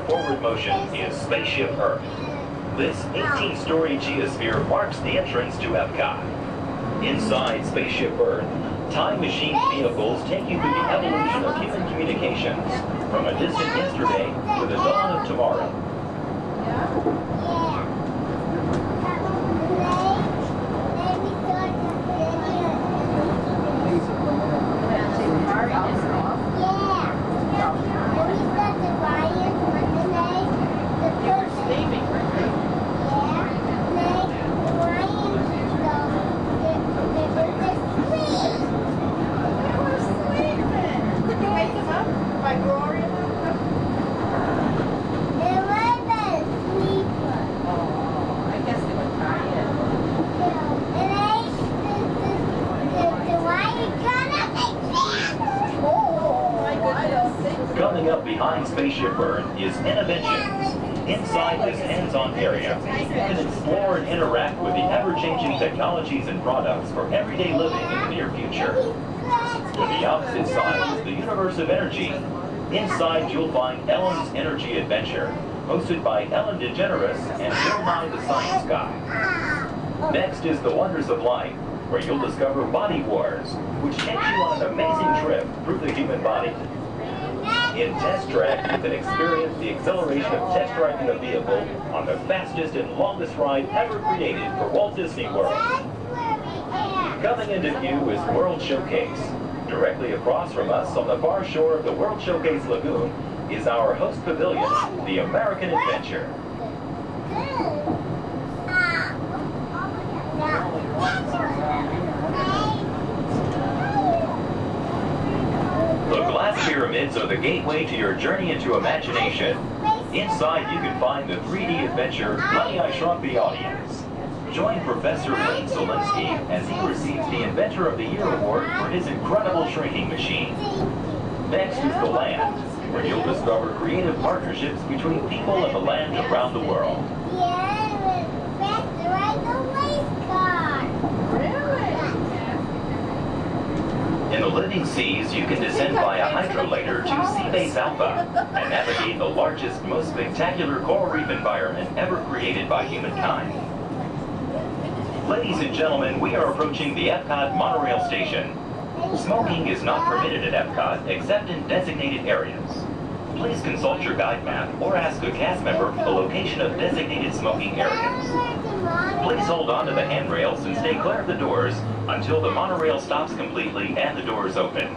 B: forward motion is Spaceship Earth. This 18-story geosphere marks the entrance to Epcot. Inside Spaceship Earth, time machine vehicles take you through the evolution of human communications, from a distant yesterday to the dawn of tomorrow. Coming up behind Spaceship Earth is Innovations. Inside this hands-on area, you can explore and interact with the ever-changing technologies and products for everyday living in the near future. To the opposite side is the universe of energy. Inside, you'll find Ellen's Energy Adventure, hosted by Ellen DeGeneres and Bill Nye the Science Guy. Next is The Wonders of Life, where you'll discover Body Wars, which takes you on an amazing trip through the human body. In Test Track, you can experience the exhilaration of test driving a vehicle on the fastest and longest ride ever created for Walt Disney World. Coming into view is World Showcase. Directly across from us on the far shore of the World Showcase Lagoon is our host pavilion, the American Adventure. The glass pyramids are the gateway to your journey into imagination. Inside, you can find the 3D adventure, Honey, I Shrunk the Audience. Join Professor Wayne Zielinski as he receives the Inventor of the Year award for his incredible shrinking machine. Next is The Land, where you'll discover creative partnerships between people and the land around the world. In the living seas, you can descend via hydrolator to Seabase Alpha and navigate the largest, most spectacular coral reef environment ever created by humankind. Ladies and gentlemen, we are approaching the Epcot monorail station. Smoking is not permitted at Epcot except in designated areas. Please consult your guide map or ask a cast member for the location of designated smoking areas. Please hold on to the handrails and stay clear of the doors until the monorail stops completely and the doors open.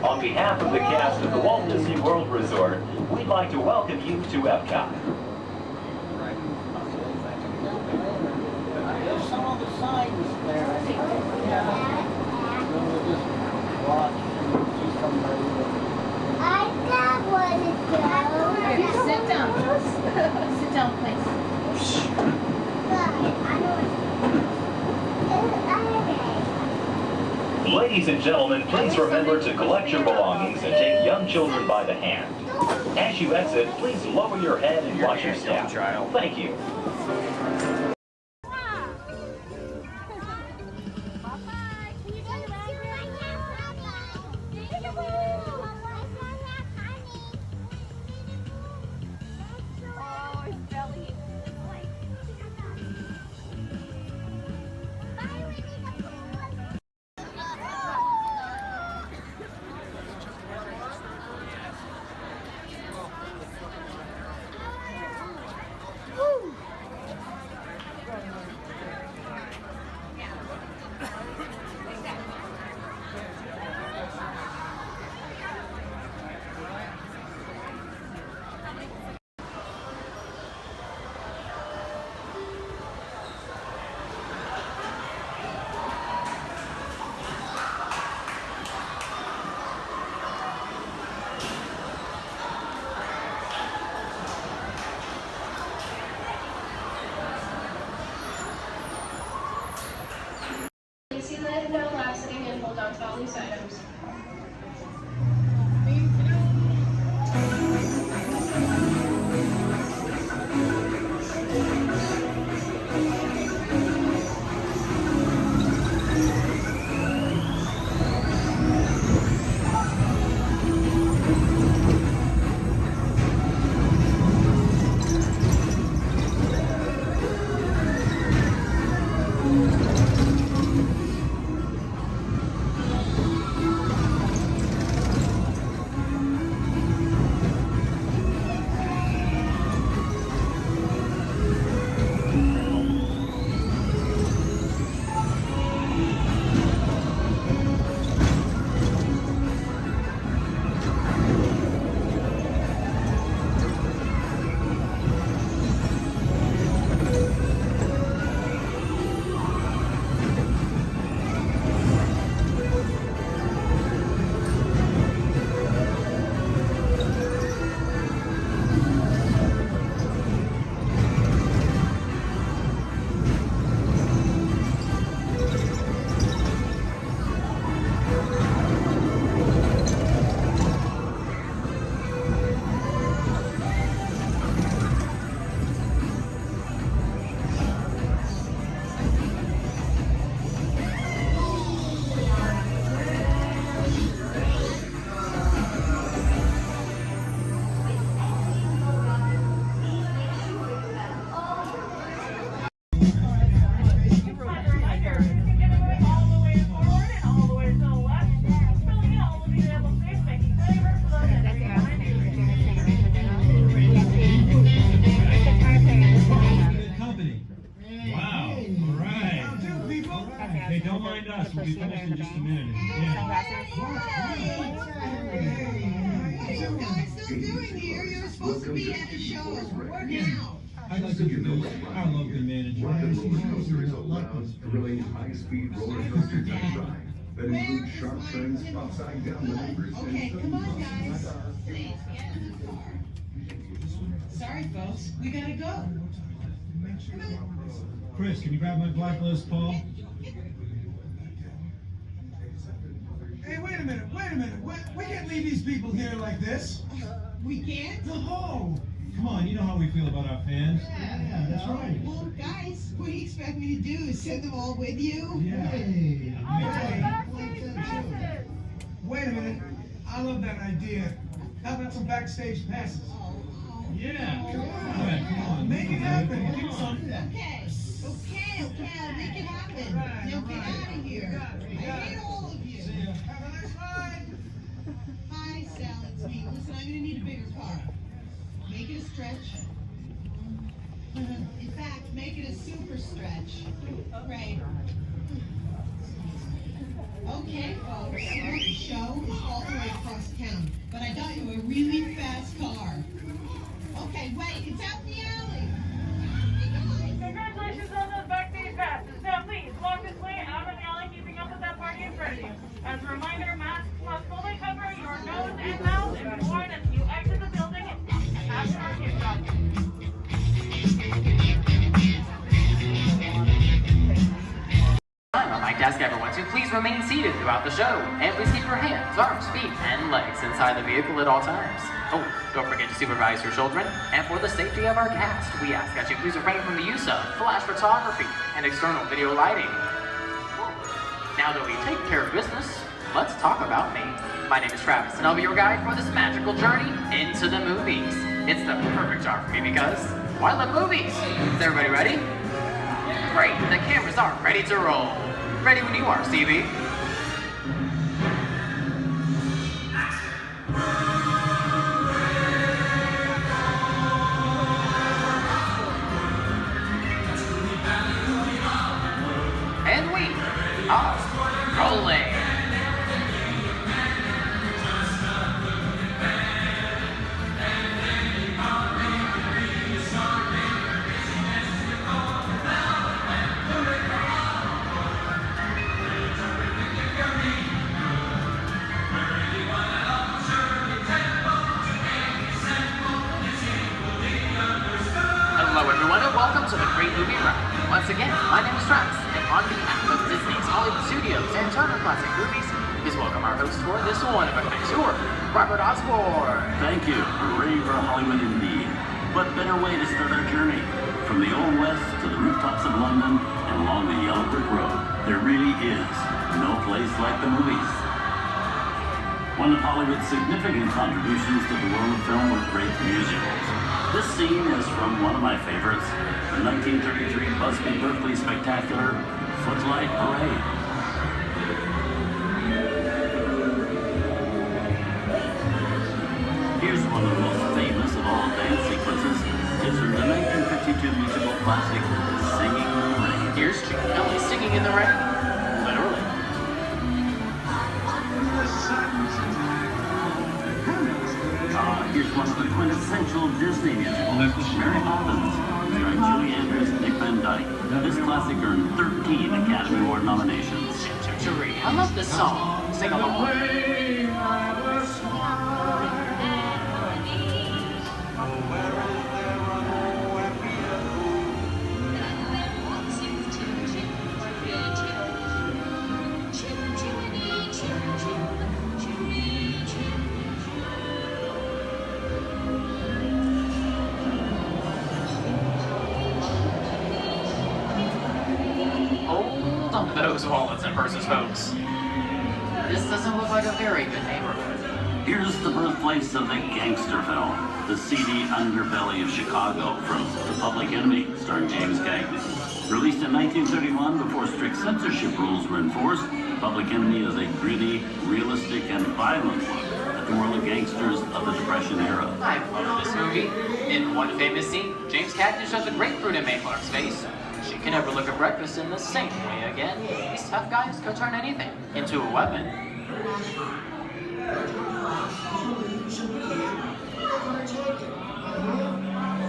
B: On behalf of the cast of the Walt Disney World Resort, we'd like to welcome you to Epcot.
C: There's some of the signs there. I think we'll just watch and see somebody.
I: I got one to go.
D: Sit down. Sit down, please.
B: Ladies and gentlemen, please remember to collect your belongings and take young children by the hand. As you exit, please lower your head and watch your step. Thank you.
A: be finished in just a minute.
I: What are you guys still doing here? You're supposed to be at the show. Work out.
A: I'd like to introduce our local manager.
R: Rocket Roller Coaster is a loud, thrilling, high-speed roller coaster test ride that includes sharp turns, upside-down maneuvers,
I: Okay, come on, guys. Please, get in the car. Sorry, folks. We gotta go. Come on.
A: Chris, can you grab my black list, Paul?
G: Hey, wait a minute. We can't leave these people here like this.
I: We can't?
A: No! Come on, you know how we feel about our fans. Yeah, that's right.
I: Well, guys, what do you expect me to do? Send them all with you?
A: Yeah.
G: Wait a minute. I love that idea. How about some backstage passes?
A: Yeah. Come on.
G: Make it happen.
I: Okay. I'll make it happen. Now get out of here. I hate all of you.
G: Have a nice ride.
I: Hi, Sal, it's me. Listen, I'm gonna need a bigger car. Make it a stretch. In fact, make it a super stretch. Right. Okay, folks. The show is all the way across town, but I got you a really fast car. Okay, wait, it's out in the alley.
H: Congratulations on those backstage passes. Now please, walk this way out of the alley, keeping up with that party in front of you. As a reminder, masks must fully cover your nose and mouth and be worn as you exit the building after our kickoff.
J: On my desk, everyone, so please remain seated throughout the show. And please keep your hands, arms, feet, and legs inside the vehicle at all times. Oh, don't forget to supervise your children. And for the safety of our cast, we ask that you please refrain from the use of flash photography and external video lighting. Now that we've taken care of business, let's talk about me. My name is Travis, and I'll be your guide for this magical journey into the movies. It's the perfect job for me because, well, I love movies. Is everybody ready? Great, the cameras are ready to roll. Ready when you are, Stevie. And we are rolling. Hello everyone and welcome to the Great Movie Ride. Once again, my name is Travis, and on behalf of Disney's Hollywood Studios and Turner Classic Movies, please welcome our host for this one-of-a-kind tour, Robert Osborne.
T: Thank you. Hooray for Hollywood indeed. What better way to start our journey? From the Old West to the rooftops of London and along the Yellow Brick Road, there really is no place like the movies. One of Hollywood's significant contributions to the world of film were great musicals. This scene is from one of my favorites, the 1933 Busby Berkeley spectacular, Footlight Parade. Here's one of the most famous of all dance sequences. It's from the 1952 musical classic, Singing in the Rain.
J: Here's Chick Kelly singing in the rain. Literally.
T: Here's one of the quintessential Disney musicals, Mary Poppins, starring Julie Andrews and Dick Van Dyke. This classic earned 13 Academy Award nominations.
J: I love this song. Sing along. Hold on to those wallets and purses, folks. This doesn't look like a very good neighborhood.
T: Here's the birthplace of the gangster film, the seedy underbelly of Chicago, from The Public Enemy, starring James Cagney. Released in 1931 before strict censorship rules were enforced, Public Enemy is a gritty, realistic, and violent look at the world of gangsters of the Depression era.
J: I love this movie. In one famous scene, James Cagney shoves a grapefruit in Mayflower's face. she can never look at breakfast in the same way again. These tough guys could turn anything into a weapon.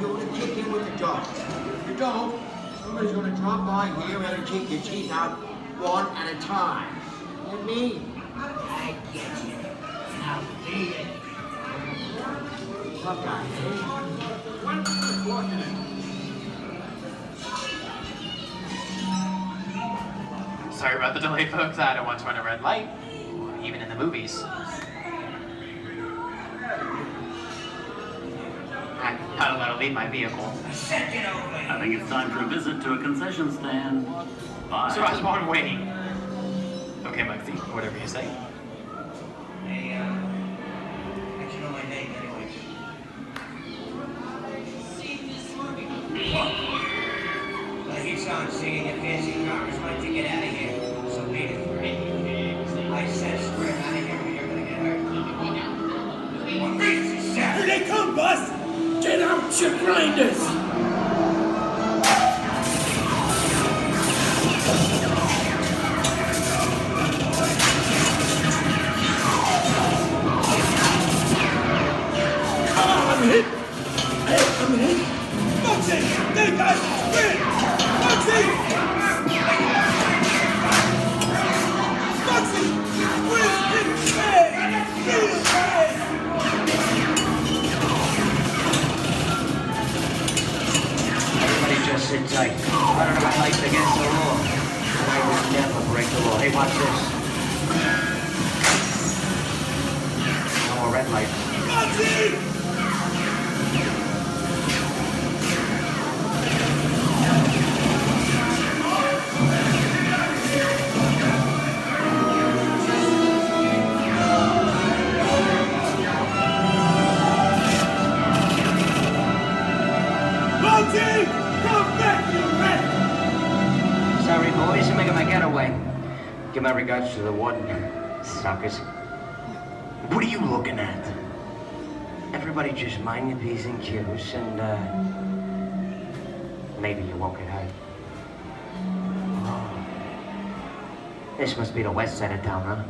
E: You're gonna kick in with the dog. If you don't, somebody's gonna drop by here and take your teeth out one at a time. And me? I get you. Now beat it. Tough guy.
J: Sorry about the delay, folks. I don't want to run a red light, even in the movies. How to let her leave my vehicle.
T: I think it's time for a visit to a concession stand. Bye.
J: So I was born waiting. Okay, Mugsy, whatever you say.
E: Hey, how'd you know my name anyways? I hear someone singing your fancy cars like to get out of here. So beat it. I said square out of here or you're gonna get hurt. Here they come, Bus! Get out your grinders! I'm hit! Hey, I'm hit! Foxy! They got spin! Foxy! Foxy! Where's hit? Hey! Feel hey!
P: Everybody just sit tight. Running my life against the law. I would never break the law. Hey, watch this. No more red light.
E: Foxy! Come back, you rat!
P: Sorry, boys. I'm making my getaway. Give my regards to the warden. Suckers. What are you looking at? Everybody just mind your P's and Q's and, maybe you won't get hurt. Oh. This must be the west side of town, huh?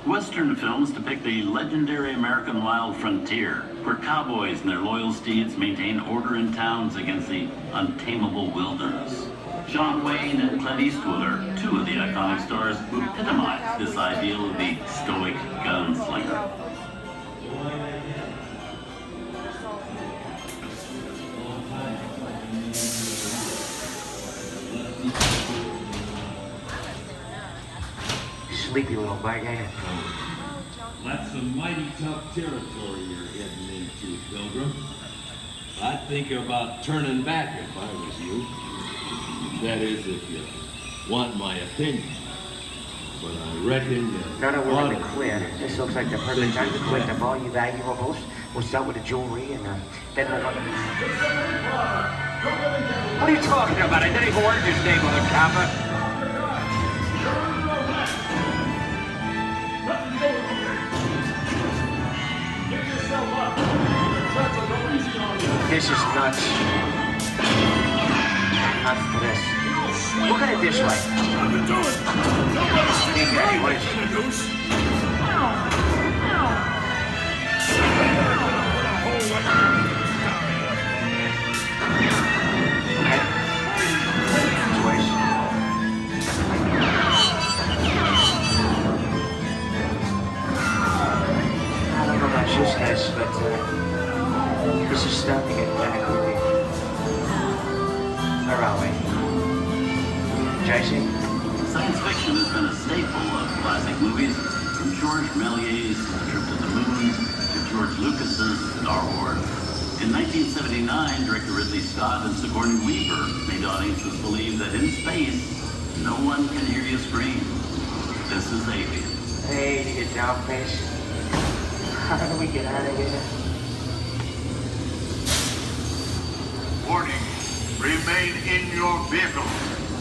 T: Western films depict the legendary American wild frontier, where cowboys and their loyal steeds maintain order in towns against the untamable wilderness. John Wayne and Clint Eastwood are two of the iconic stars who epitomize this ideal of the stoic gunslinger.
P: Sleepy little bag, eh?
Q: That's some mighty tough territory you're heading into, Pilgrim. I'd think about turning back if I was you. That is, if you want my opinion. But I reckon you...
P: No, we're in the clear. This looks like the perfect time to collect up all your valuables. We'll start with the jewelry and then we'll... What are you talking about? I didn't even order your name, mother copper. This is nuts. Nuts for this. Look at it this way. Big Daddy, what is it? Okay. Twice. I don't know about you guys, but this is starting to get kind of creepy. Where are we? JC?
T: Science fiction has been a staple of classic movies, from George Méliès's Trip to the Moon to George Lucas's Star Wars. In 1979, director Ridley Scott and Sigourney Weaver made audiences believe that in space, no one can hear you scream. This is Alien.
P: Hey, you get down, face. How do we get out of here?
W: Warning, remain in your vehicle.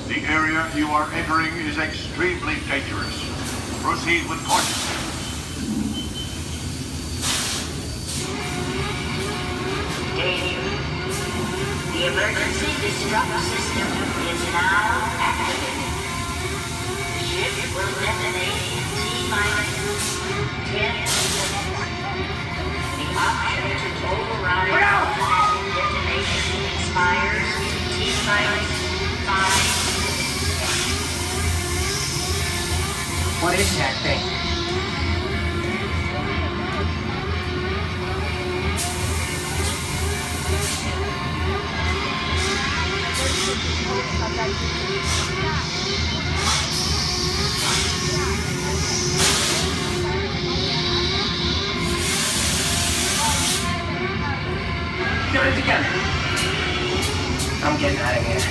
W: The area you are entering is extremely dangerous. Proceed with caution.
L: Danger. The
N: emergency disrupt system is now activated. The ship will detonate in T-minus 10 seconds. The option to override automatic detonation expires in T-minus 5 seconds.
P: What is that thing? Get it together. I'm getting out of here.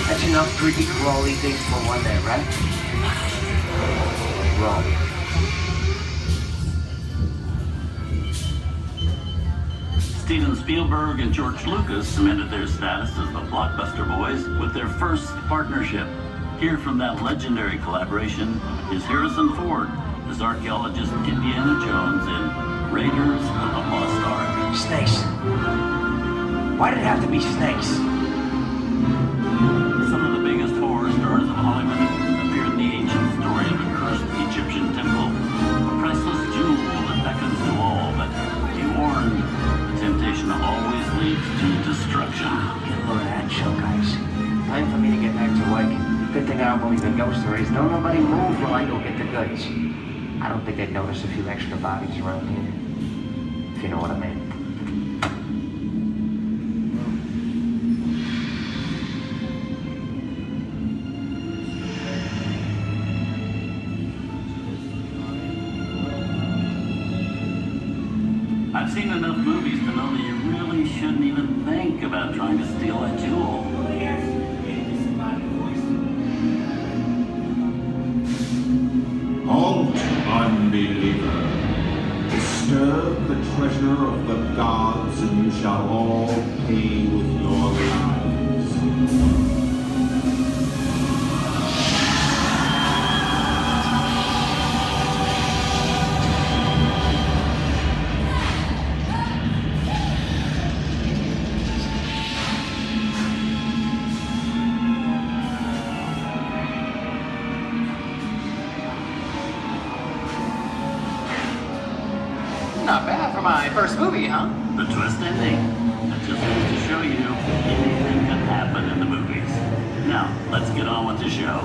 P: That's enough creepy crawly things for one day, right? Wrong.
T: Steven Spielberg and George Lucas cemented their status as the blockbuster boys with their first partnership. Here from that legendary collaboration is Harrison Ford as archaeologist Indiana Jones in Raiders of the Lost Ark.
P: Snakes. Why did it have to be snakes?
T: Some of the biggest horror stars of Hollywood appear in the ancient story of a cursed Egyptian temple, a priceless jewel that beckons to all, but be warned, temptation always leads to destruction.
P: Get a load of that show, guys. Time for me to get back to work. Good thing I don't believe in ghost stories. Don't nobody move while I go get the goods. I don't think they'd notice a few extra bodies around here. If you know what I mean.
T: I've seen enough movies to know that you really shouldn't even think about trying to steal a jewel.
F: Halt, unbeliever. Disturb the treasure of the gods, and you shall all pay with your lives.
J: Not bad for my first movie, huh?
T: The twist ending. That just goes to show you anything can happen in the movies. Now, let's get on with the show.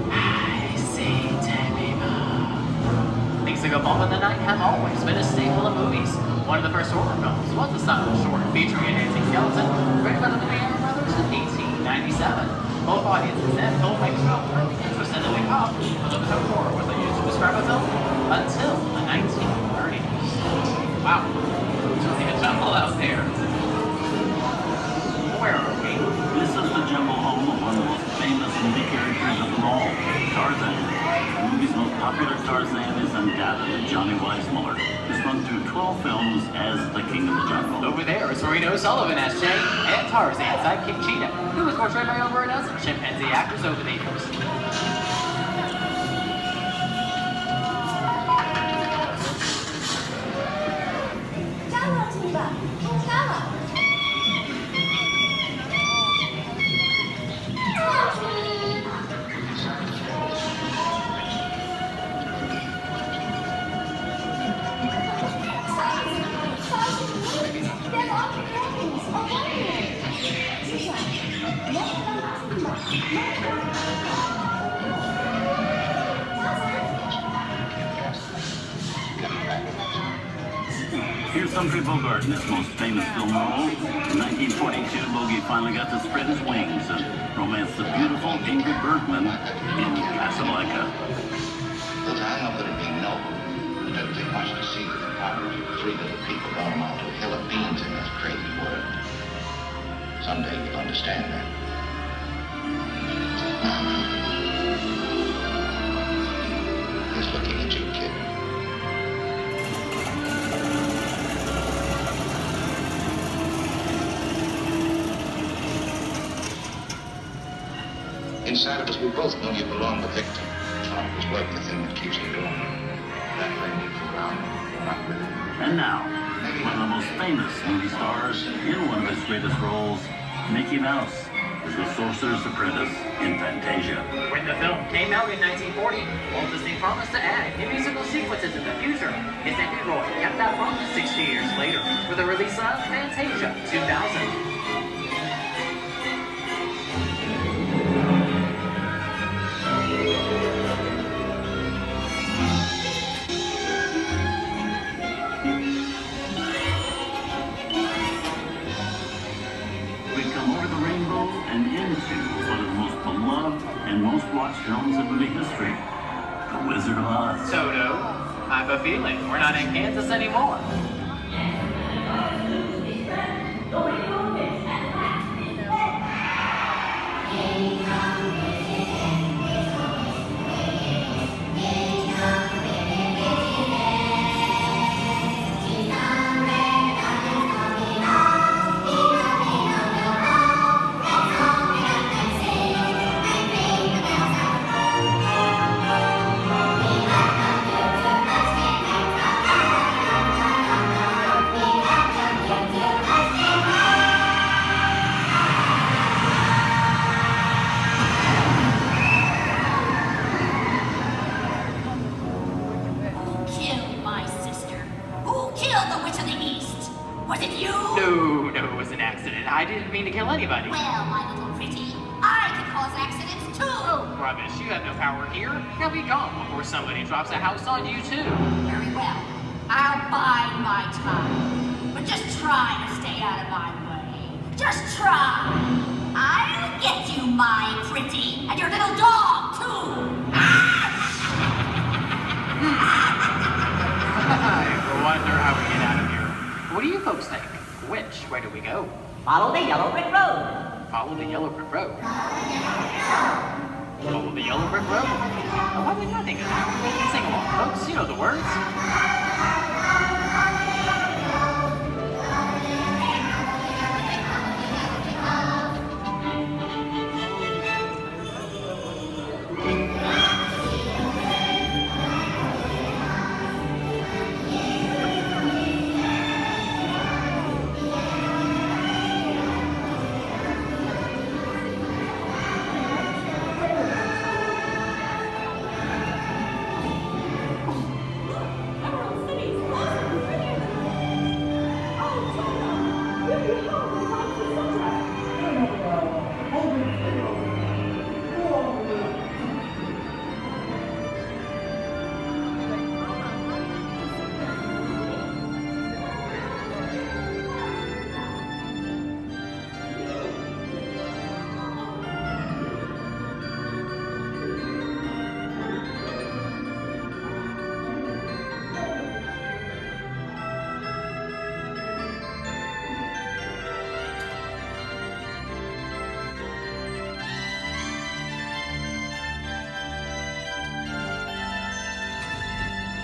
J: I see dead people. Things like a bump in the night have always been a staple of movies. One of the first horror films was a silent short featuring a dancing skeleton, written by the Lumiere brothers in 1897. Both audiences and filmmakers were really interested in the cop, but the term horror was used to describe a film until the 1930s. Wow, it's really a jungle out there. Where are we?
T: This is the jungle home of one of the most famous movie characters of them all, Tarzan. The movie's most popular Tarzan is undoubtedly Johnny Weissmuller, who's run through 12 films as the King of the Jungle.
J: Over there is Reno Sullivan as Jay, and Tarzan's sidekick Cheetah, who was portrayed by over a dozen chimpanzee actors over the years.
T: Here's Humphrey Bogart in his most famous film role. In 1942, Bogey finally got to spread his wings and romance the beautiful Ingrid Bergman in Casablanca.
M: Look, I know that it'd be noble. It doesn't take much to see that the power of three little people don't amount to a hill of beans in this crazy world. Someday you'll understand that. He's looking at you, kid. Inside of us, we both know you belong to victim. It's work, the thing that keeps you going. That thing is around, not with it.
T: And now, one of the most famous movie stars in one of his greatest roles, Mickey Mouse, is the Sorcerer's Apprentice in Fantasia.
J: When the film came out in 1940, Walt Disney promised to add new musical sequences in the future. His nephew Roy kept that promise 60 years later with the release of Fantasia 2000.
T: And most watched films in movie history, The Wizard of Oz.
J: Toto, I have a feeling we're not in Kansas anymore. I didn't mean to kill anybody.
K: Well, my little pretty, I can cause accidents too.
J: Oh, rubbish. You have no power here. Now be gone before somebody drops a house on you, too.
K: Very well. I'll bide my time. But just try to stay out of my way. Just try. I'll get you, my pretty, and your little dog, too.
J: I wonder how we get out of here. What do you folks think? Where do we go?
L: Follow the yellow brick road.
J: Follow the yellow brick road. Follow the yellow brick road. Oh, why didn't I think of that? Sing along, folks. You know the words.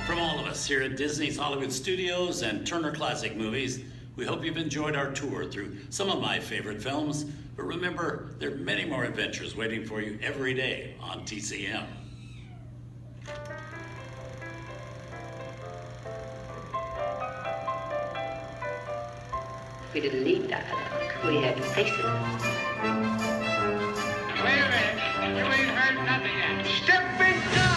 O: From all of us here at Disney's Hollywood Studios and Turner Classic Movies, we hope you've enjoyed our tour through some of my favorite films. But remember, there are many more adventures waiting for you every day on TCM.
S: We didn't need dialogue. We had faces.
N: Wait a minute. You ain't heard nothing yet. Step in time!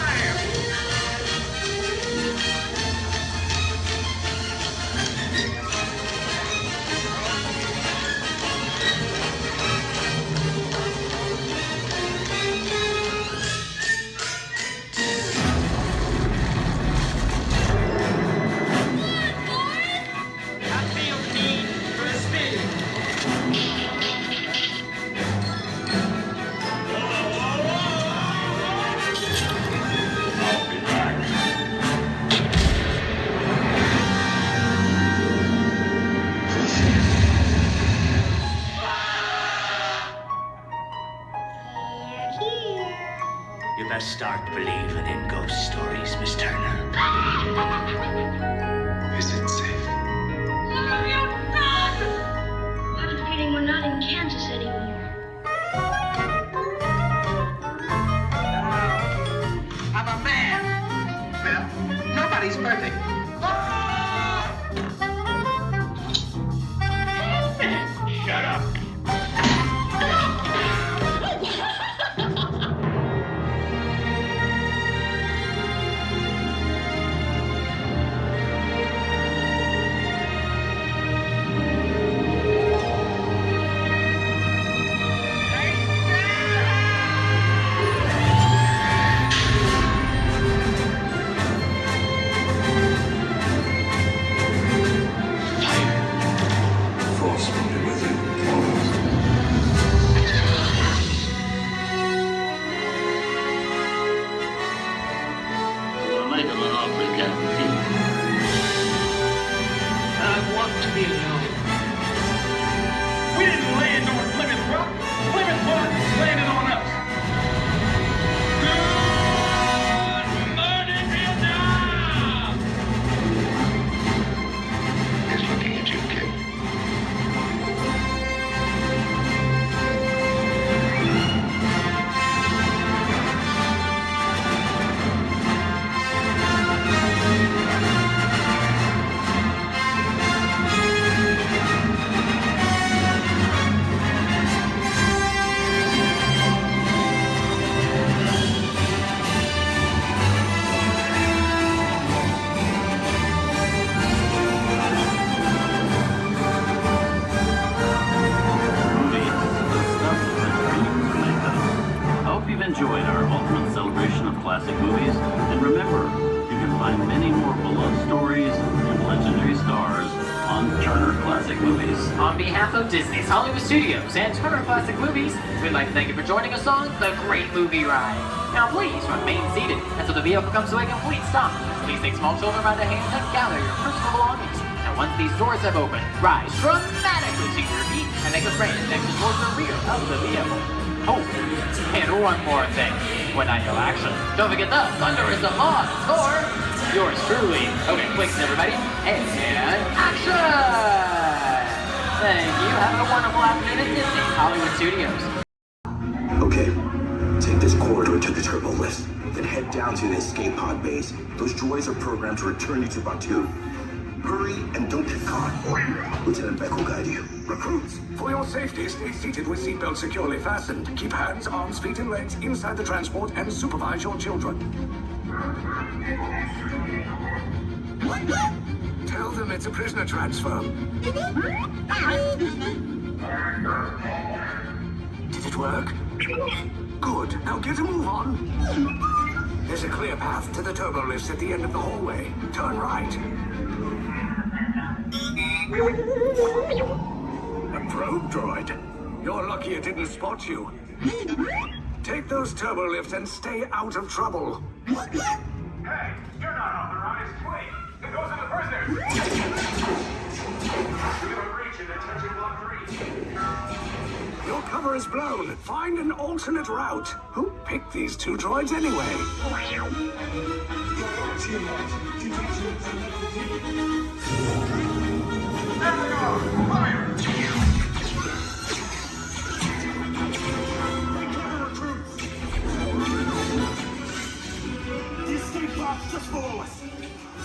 V: Start believing in ghost stories, Miss Turner. Is it safe?
N: No, you're not! I have a feeling we're not in Kansas anymore.
E: I'm a man. Well, nobody's perfect.
J: Classic Movies. On behalf of Disney's Hollywood Studios and Turner Classic Movies, we'd like to thank you for joining us on the Great Movie Ride. Now please remain seated until the vehicle comes to a complete stop. Please take small children by the hand and gather your personal belongings. And once these doors have opened, rise dramatically to your feet and make a grand exit towards the rear of the vehicle. Oh, and one more thing. When I yell action, don't forget the thunder is the law for yours truly. Okay, quick, everybody, and action! Thank you. Have a wonderful afternoon at Disney's Hollywood Studios.
C: Okay, take this corridor to the turbo lift, then head down to the escape pod base. Those droids are programmed to return you to Batuu. Hurry and don't get caught. Lieutenant Beck will guide you.
D: Recruits, for your safety, stay seated with seatbelts securely fastened. Keep hands, arms, feet, and legs inside the transport and supervise your children. Tell them it's a prisoner transfer. Did it work? Good. Now get a move on. There's a clear path to the turbo lifts at the end of the hallway. Turn right. A probe droid. You're lucky it didn't spot you. Take those turbo lifts and stay out of trouble.
R: Hey, you're not authorized. Wait, it goes to the prisoners. We have a breach in detention block 3.
D: Your cover is blown. Find an alternate route. Who picked these two droids anyway?
R: The escape box just below us.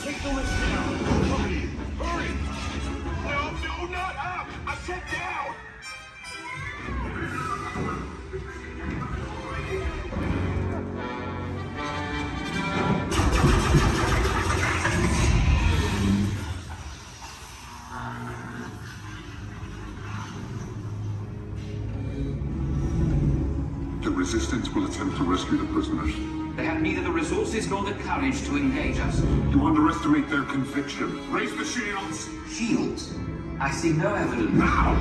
R: Take the lift down. Hurry! Hurry! No, not up! I said down!
U: The Resistance will attempt to rescue the prisoners.
X: They have neither the resources nor the courage to engage us.
U: You underestimate their conviction. Raise the shields!
X: Shields? I see no evidence.
U: Now!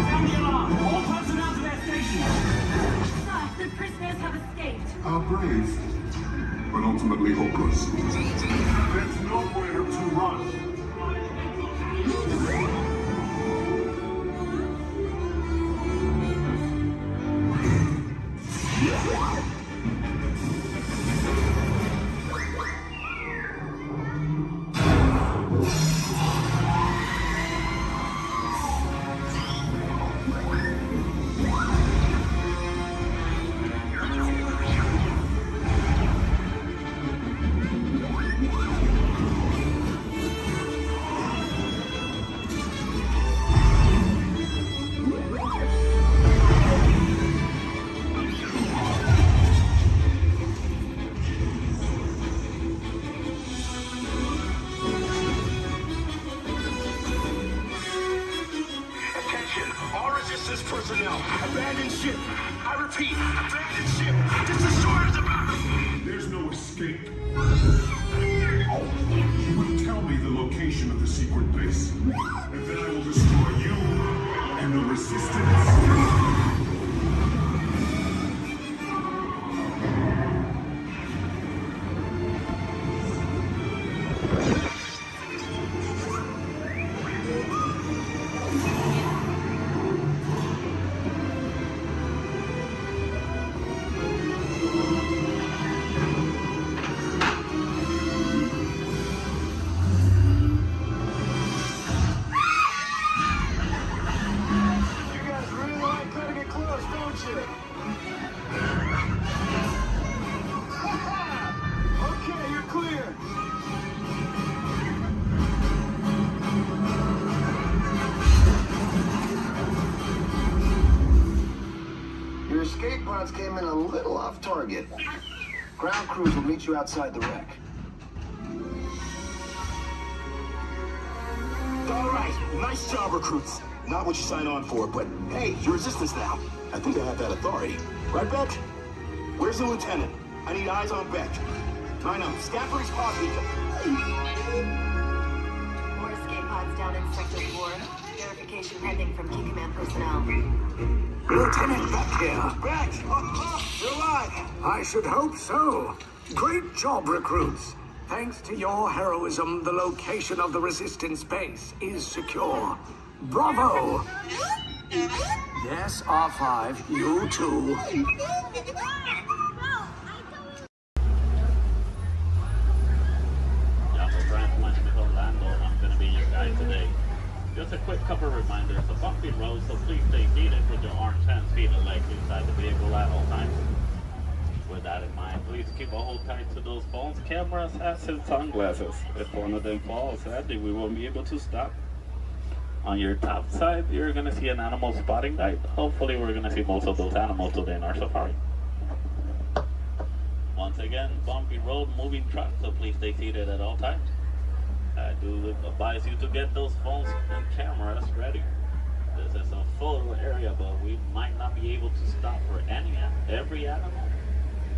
R: Sound the alarm! All personnel to their stations!
H: Sir, the prisoners have escaped.
U: How brave, but ultimately hopeless. There's nowhere to run.
R: Personnel, abandon ship. I repeat, abandon ship. This is short as about.
U: There's no escape. You will tell me the location of the secret base, and then I will destroy you and the Resistance.
C: Escape pods came in a little off target. Ground crews will meet you outside the wreck.
R: All right, nice job, recruits. Not what you signed on for, but hey, you're Resistance now. I think I have that authority. Right, Beck? Where's the lieutenant? I need eyes on Beck. I know, Scaffold's pod beacon.
K: More escape pods down in Sector 4.
A: Mission pending from Key Command personnel.
D: Lieutenant Beck here. Beck! You're alive! I should hope so. Great job, recruits. Thanks to your heroism, the location of the Resistance base is secure. Bravo! Yes, R5, you too.
B: I'm going to be your guide today. Just a quick couple of reminders. A bumpy road, so please stay seated with your arms, hands, feet, and legs inside the vehicle at all times. With that in mind, please keep a hold tight to those phones, cameras, hats, and sunglasses. If one of them falls, sadly, we won't be able to stop. On your top side, you're going to see an animal spotting guide. Hopefully, we're going to see most of those animals today in our safari. Once again, bumpy road, moving truck, so please stay seated at all times. I do advise you to get those phones and cameras ready. This is a photo area, but we might not be able to stop for every animal.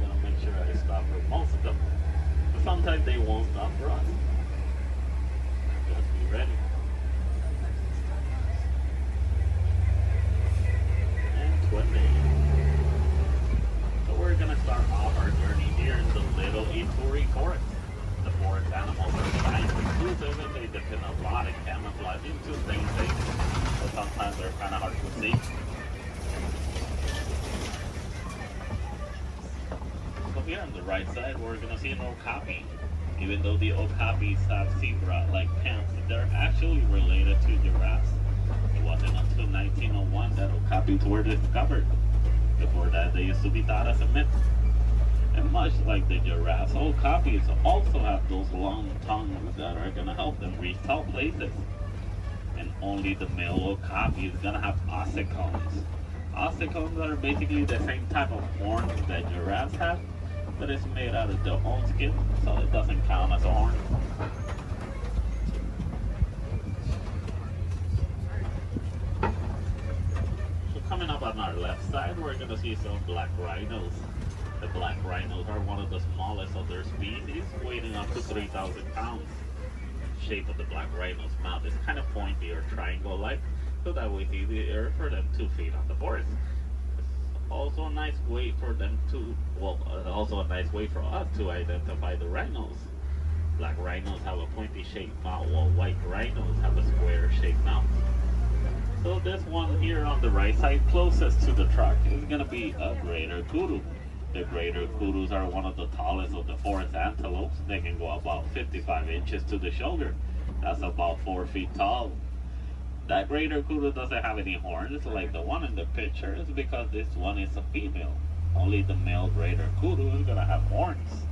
B: I'm going to make sure I stop for most of them. But sometimes they won't stop for us. Just be ready. And 20. So we're going to start off our journey here in the Little Ituri Forest. The forest animals are kind of exclusive and they depend a lot of camouflaging to stay safe, but sometimes they're kind of hard to see. So here on the right side, we're going to see an okapi. Even though the okapis have zebra-like pants, they're actually related to giraffes. It wasn't until 1901 that okapis were discovered. Before that, they used to be thought as a myth. And much like the giraffes, okapis also have those long tongues that are going to help them reach tall places. And only the male okapi is going to have ossicones. Ossicones are basically the same type of horns that giraffes have, but it's made out of their own skin, so it doesn't count as a horn. So coming up on our left side, we're going to see some black rhinos. The black rhinos are one of the smallest of their species, weighing up to 3,000 pounds. The shape of the black rhino's mouth is kind of pointy or triangle-like, so that way it's easier for them to feed on the forest. It's also a nice way for them to, also a nice way for us to identify the rhinos. Black rhinos have a pointy-shaped mouth, while white rhinos have a square-shaped mouth. So this one here on the right side, closest to the truck, is going to be a greater kudu. The greater kudus are one of the tallest of the forest antelopes. They can go about 55 inches to the shoulder. That's about 4 feet tall. That greater kudu doesn't have any horns like the one in the picture. It's because this one is a female. Only the male greater kudu is going to have horns.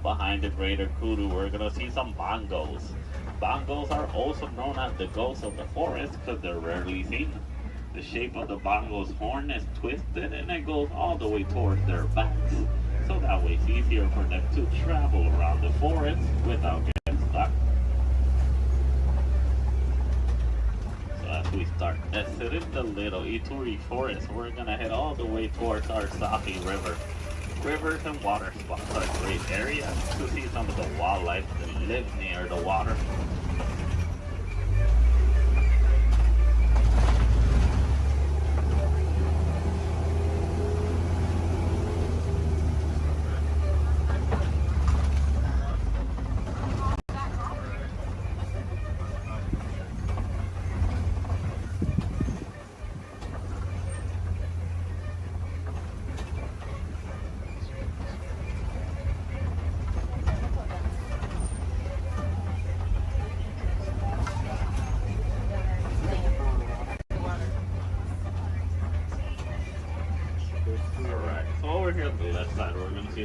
B: Behind the greater kudu, we're going to see some bongos. Bongos are also known as the ghosts of the forest because they're rarely seen. The shape of the bongo's horn is twisted and it goes all the way towards their backs. So that way it's easier for them to travel around the forest without getting stuck. So as we start exiting the Little Ituri Forest, we're going to head all the way towards our Safi River. Rivers and water spots are great areas to see some of the wildlife that live near the water.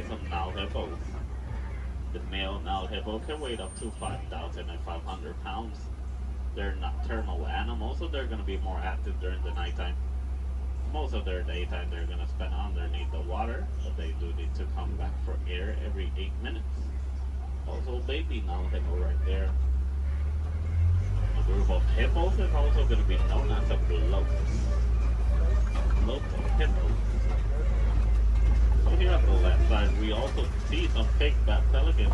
B: Some Nile hippos. The male Nile hippo can weigh up to 5,500 pounds. They're nocturnal animals, so they're going to be more active during the nighttime. Most of their daytime they're going to spend underneath the water, but they do need to come back for air every 8 minutes. Also, baby Nile hippo right there. A group of hippos is also going to be known as a float. Float of hippos. So here on the left side, we also see some pigbat pelicans.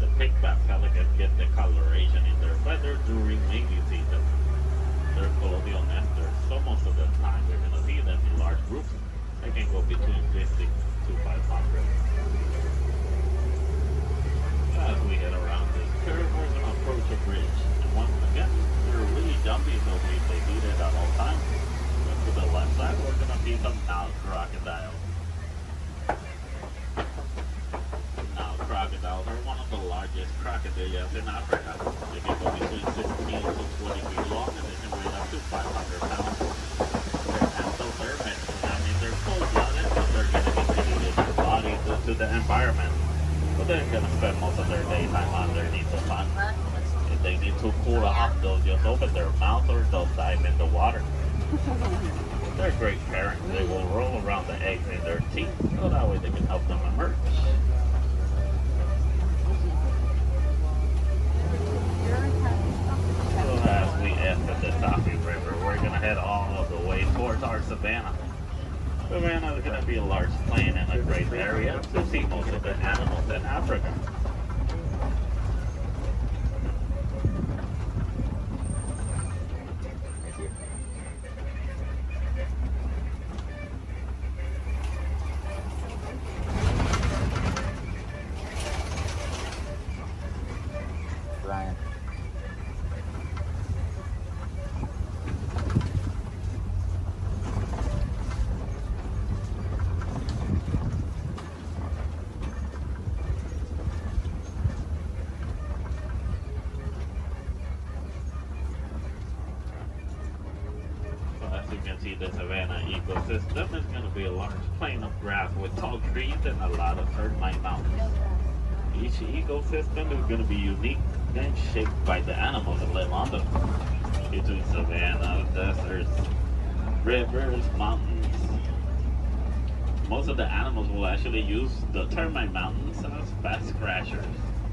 B: The pigbat pelicans get the coloration in their feathers during mating season. Their clothing can go between 50 to 500. As we head around this curve, we're going to approach a bridge. And once again, they're really jumpy, so they do that at all times. But to the left side, we're going to see some Nile crocodiles. Nile crocodiles are one of the largest crocodiles in Africa. They can go between 16 to 20 feet long, and they can weigh up to 500 pounds. Their endothermic, that means they're cold-blooded, but they're going to contribute their body to the environment. But they're going to spend most of their daytime underneath the sun. If they need to cool off, they'll just open their mouth or they'll dive in the water. They're great parents. They will roll around the eggs in their teeth, so that way they can help them emerge. So as we enter the Safi River, we're going to head all of the way towards our savannah. Savannah is going to be a large plain and a great area to see most of the animals in Africa.
P: Ryan.
B: As you can see, the savanna ecosystem is going to be a large plain of grass with tall trees and a lot of termite mountains. Each ecosystem is going to be unique and shaped by the animals that live on them. Between savanna, deserts, rivers, mountains. Most of the animals will actually use the termite mountains as fast crashers.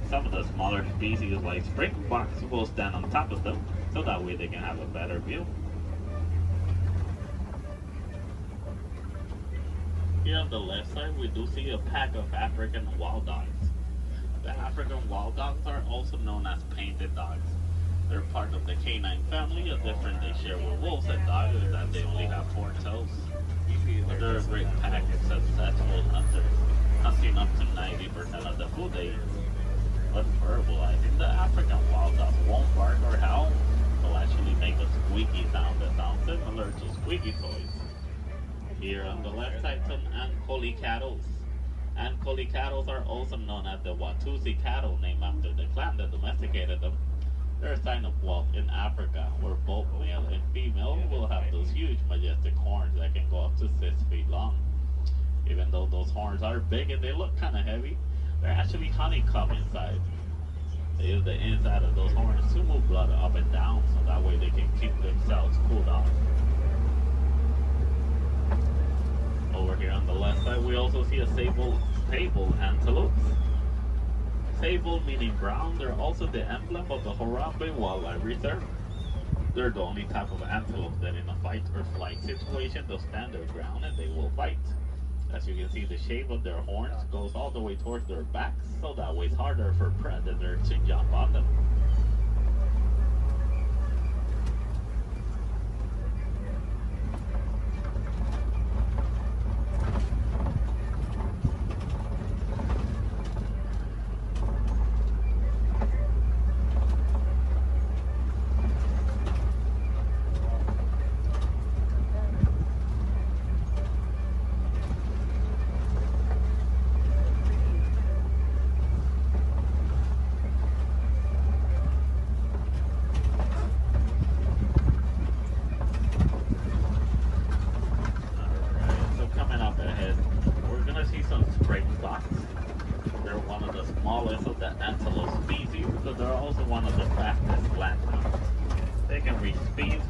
B: Some of the smaller species like springboks will stand on top of them, so that way they can have a better view. Here on the left side, we do see a pack of African wild dogs. The African wild dogs are also known as painted dogs. They're part of the canine family. A difference they share with wolves and dogs is that they only have 4 toes. But they're a great pack of successful hunters, hunting up to 90% of the food they eat. But verbalizing, the African wild dog won't bark or howl. They'll actually make a squeaky sound that sounds similar to squeaky toys. Here on the left side, some Ankoli cattle. Ankoli cattle are also known as the Watusi cattle, named after the clan that domesticated them. They're a sign of Walt in Africa, where both male and female will have those huge, majestic horns that can go up to 6 feet long. Even though those horns are big and they look kind of heavy, they're actually honeycomb inside. They use the inside of those horns to move blood up and down, so that way they can keep themselves cooled off. Over here on the left side, we also see a sable antelope. Sable meaning brown, they're also the emblem of the Harambe Wildlife Reserve. They're the only type of antelope that in a fight or flight situation they'll stand their ground and they will fight. As you can see, the shape of their horns goes all the way towards their backs, so that way it's harder for predators to jump on them.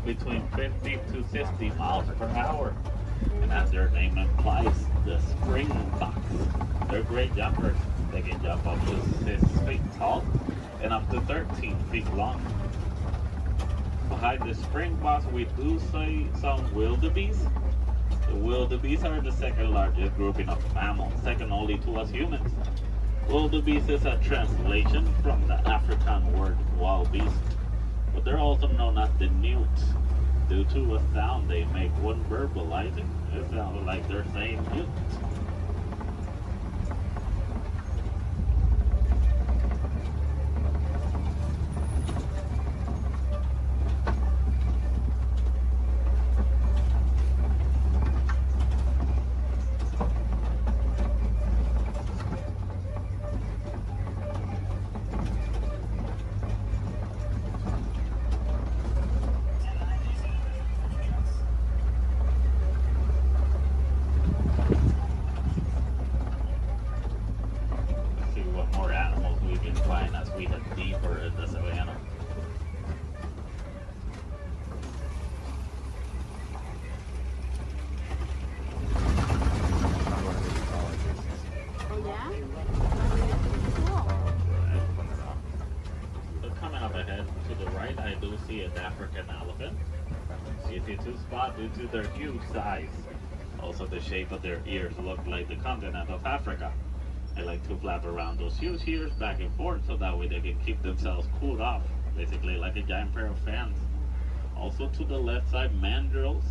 B: Between 50 to 60 miles per hour. And as their name implies, the springboks. They're great jumpers. They can jump up to 6 feet tall and up to 13 feet long. Behind the springboks, we do see some wildebeest. The wildebeest are the second largest grouping of mammals, second only to us humans. Wildebeest is a translation from the African word wild beast, but they're also known as the newt. due to a sound they make when verbalizing. It sounds like they're saying mutants. Due to their huge size. Also, the shape of their ears look like the continent of Africa. They like to flap around those huge ears back and forth so that way they can keep themselves cooled off, basically like a giant pair of fans. Also, to the left side, mandrills,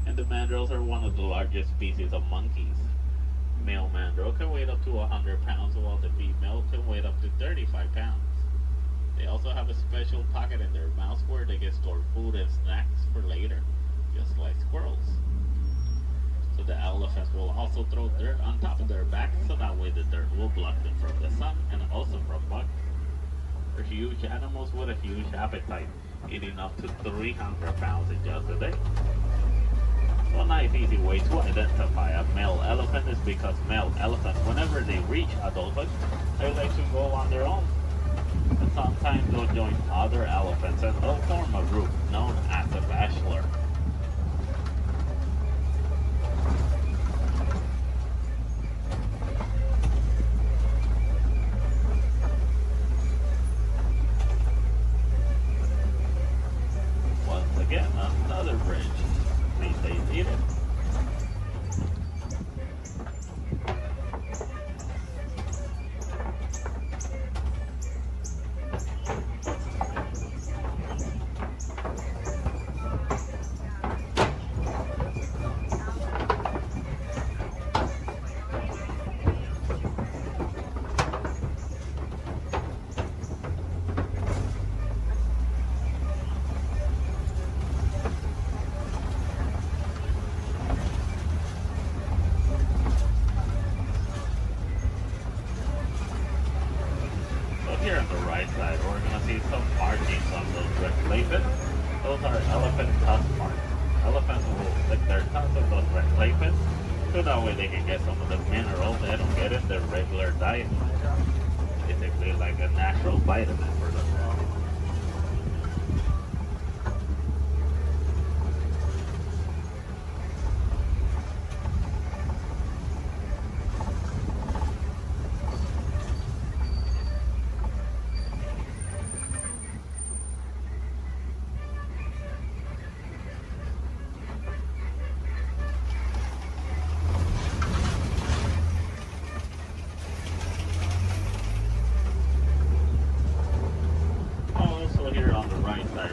B: and the mandrills are one of the largest species of monkeys. Male mandrill can weigh up to 100 pounds, while the female can weigh up to 35 pounds. They also have a special pocket in their mouth where they can store food and snacks for later, just like squirrels. So the elephants will also throw dirt on top of their backs so that way the dirt will block them from the sun and also from bugs. They're huge animals with a huge appetite, eating up to 300 pounds in just a day. So a nice easy way to identify a male elephant is because male elephants, whenever they reach adulthood, they like to go on their own. And sometimes they'll join other elephants and they'll form a group known as a bachelor. Again, another bridge. These days need it. Here on the right side, we're going to see some markings on those red clay. Those are elephant tusk marks. Elephants will stick their tongues on those red clay pits, so that way they can get some of the minerals they don't get in their regular diet. Basically like a natural vitamin for them.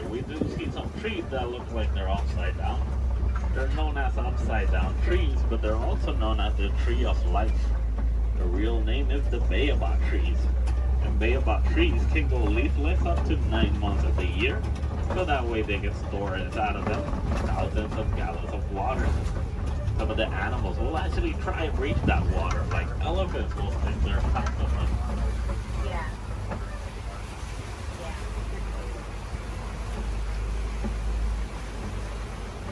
B: We do see some trees that look like they're upside down. They're known as upside down trees, but they're also known as the tree of life. The real name is the baobab trees. And baobab trees can go leafless up to 9 months of the year, so that way they can store inside of them thousands of gallons of water. Some of the animals will actually try and reach that water, like elephants will stick their tongues on them.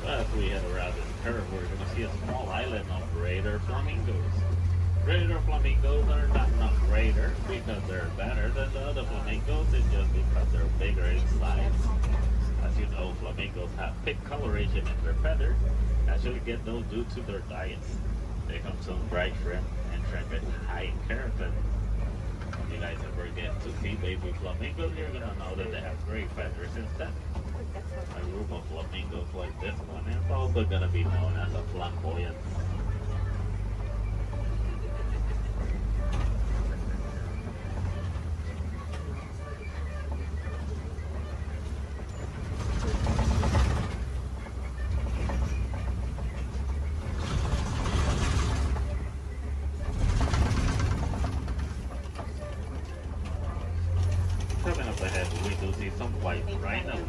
B: As we head around this curve, we're going to see a small island of greater flamingos. Greater flamingos are not greater because they're better than the other flamingos, it's just because they're bigger in size. As you know, flamingos have thick coloration in their feathers, actually get those due to their diets. They consume dried shrimp, and shrimp is high in keratin. If you guys ever get to see baby flamingos, you're going to know that they have great feathers instead. A group of flamingos like this one is also going to be known as a flamboyant. see some white rhinos.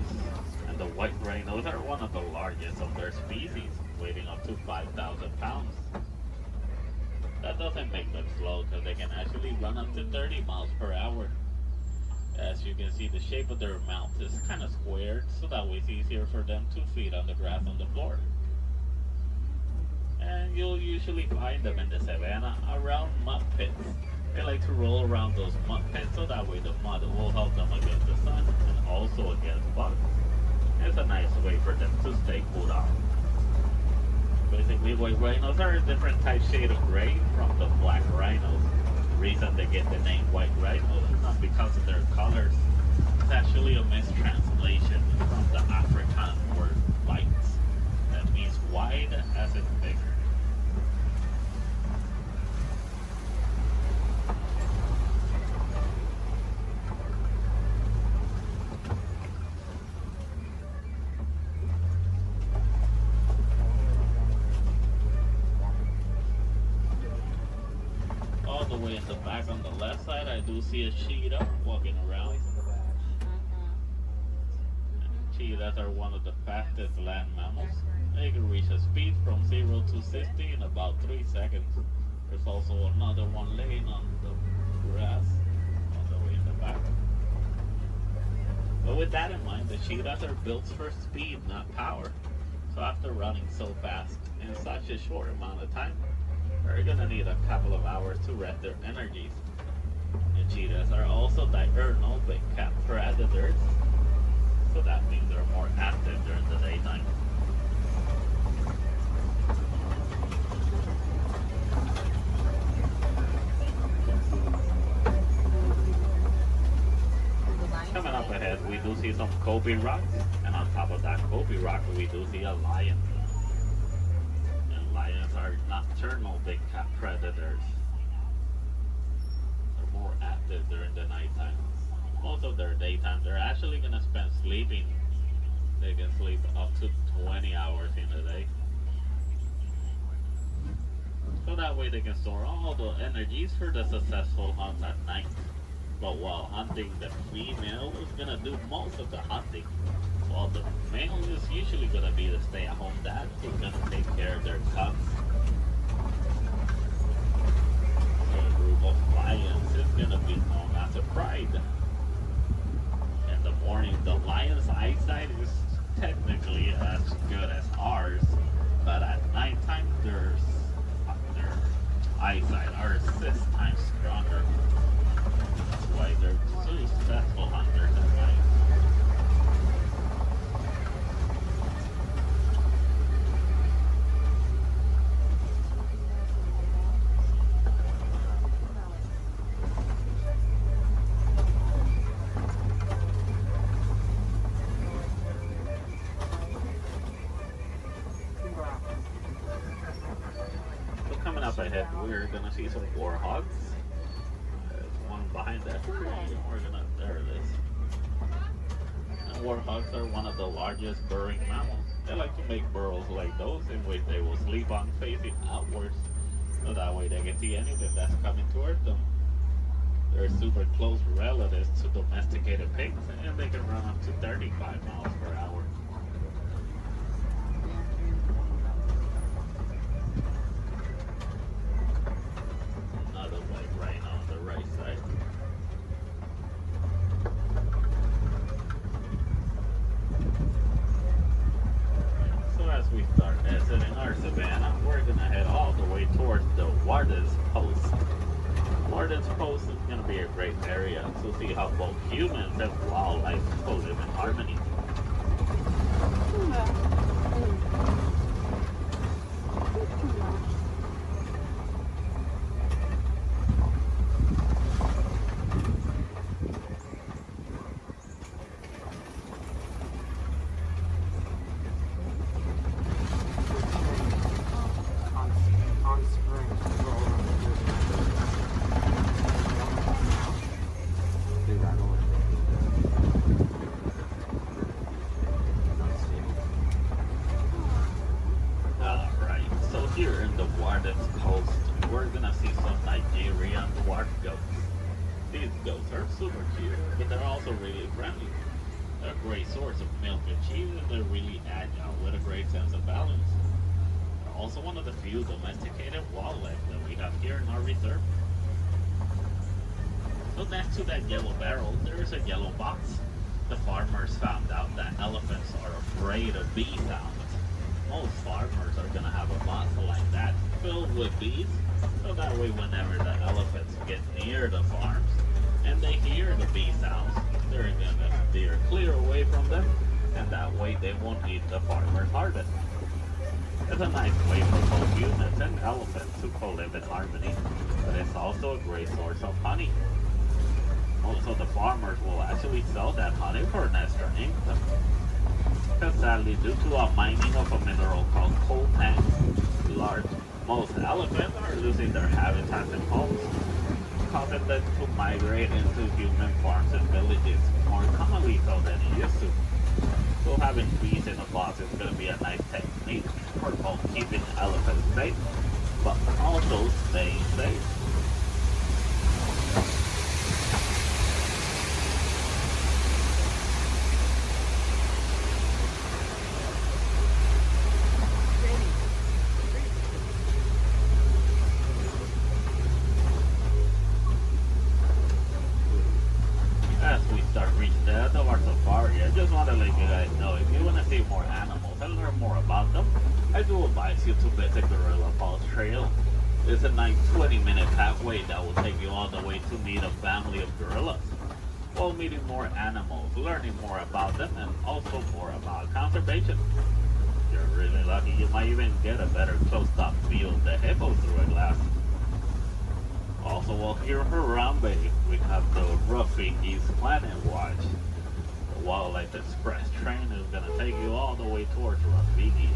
B: And the white rhinos are one of the largest of their species, weighing up to 5,000 pounds. That doesn't make them slow because they can actually run up to 30 miles per hour. As you can see, the shape of their mouth is kind of squared, so that way it's easier for them to feed on the grass on the floor. And you'll usually find them in the savannah around mud pits. They like to roll around those mud pits, so that way the mud will help them against the sun and also against bugs. It's a nice way for them to stay cooled off. Basically, white rhinos are a different type shade of gray from the black rhinos. The reason they get the name white rhino is not because of their colors. It's actually a mistranslation from the Afrikaans word white. That means wide as in bigger. All the way in the back on the left side, I do see a cheetah walking around. Cheetahs are one of the fastest land mammals. They can reach a speed from 0 to 60 in about 3 seconds. There's also another one laying on the grass all the way in the back. But with that in mind, the cheetahs are built for speed, not power. So after running so fast in such a short amount of time, they're gonna need a couple of hours to rest their energies. The cheetahs are also diurnal big cat predators, so that means they're more active during the daytime. Coming up ahead, we do see some coping rocks, and on top of that coping rock, we do see a lion. Lions are nocturnal big cat predators. They're more active during the nighttime. Most of their daytime, they're actually going to spend sleeping. They can sleep up to 20 hours in a day. So that way they can store all the energies for the successful hunt at night. But while hunting, the female is going to do most of the hunting. Well, the male is usually going to be the stay-at-home dad who's going to take care of their cubs. A group of lions is going to be known as a pride. In the morning, the lion's eyesight is technically as good as ours, but at nighttime, their eyesight are 6 times stronger. That's why they're successful hunters at night. Up ahead, we're gonna see some warhogs. There's one behind that tree. There it is. And warhogs are one of the largest burrowing mammals. They like to make burrows like those in which they will sleep on facing outwards, so that way they can see anything that's coming toward them. They're super close relatives to domesticated pigs, and they can run up to 35 miles per hour. We start exiting our savannah, we're gonna head all the way towards the Warden's Post. Warden's Post is gonna be a great area to see how both humans and wildlife live in harmony. Here in the Warden's Post, we're gonna see some Nigerian dwarf goats. These goats are super cute, but they're also really friendly. great source of milk and cheese, and they're really agile with a great sense of balance. They're also one of the few domesticated wildlife that we have here in our reserve. So next to that yellow barrel, there is a yellow box. The farmers found out that elephants are afraid of bee sounds. Most farmers are going to have a box like that filled with bees, so that way whenever the elephants get near the farms and they hear the bee sounds, they're going to steer clear away from them, and that way they won't eat the farmer's harvest. It's a nice way for both humans and elephants to co-live in harmony, but it's also a great source of honey. Also, the farmers will actually sell that honey for an extra income. Because sadly, due to a mining of a mineral called coltan, most elephants are losing their habitats and homes, causing them to migrate into human farms and villages more commonly so than it used to. So having bees in a box is going to be a nice technique for both keeping elephants safe, but also staying safe. You to visit Gorilla Falls Trail. It's a nice 20-minute pathway that will take you all the way to meet a family of gorillas, while meeting more animals, learning more about them, and also more about conservation. If you're really lucky, you might even get a better close-up view of the hippo through a glass. Also, while here in Harambe, we have the Rafiki's Planet Watch. The Wildlife Express train is going to take you all the way towards Rafiki.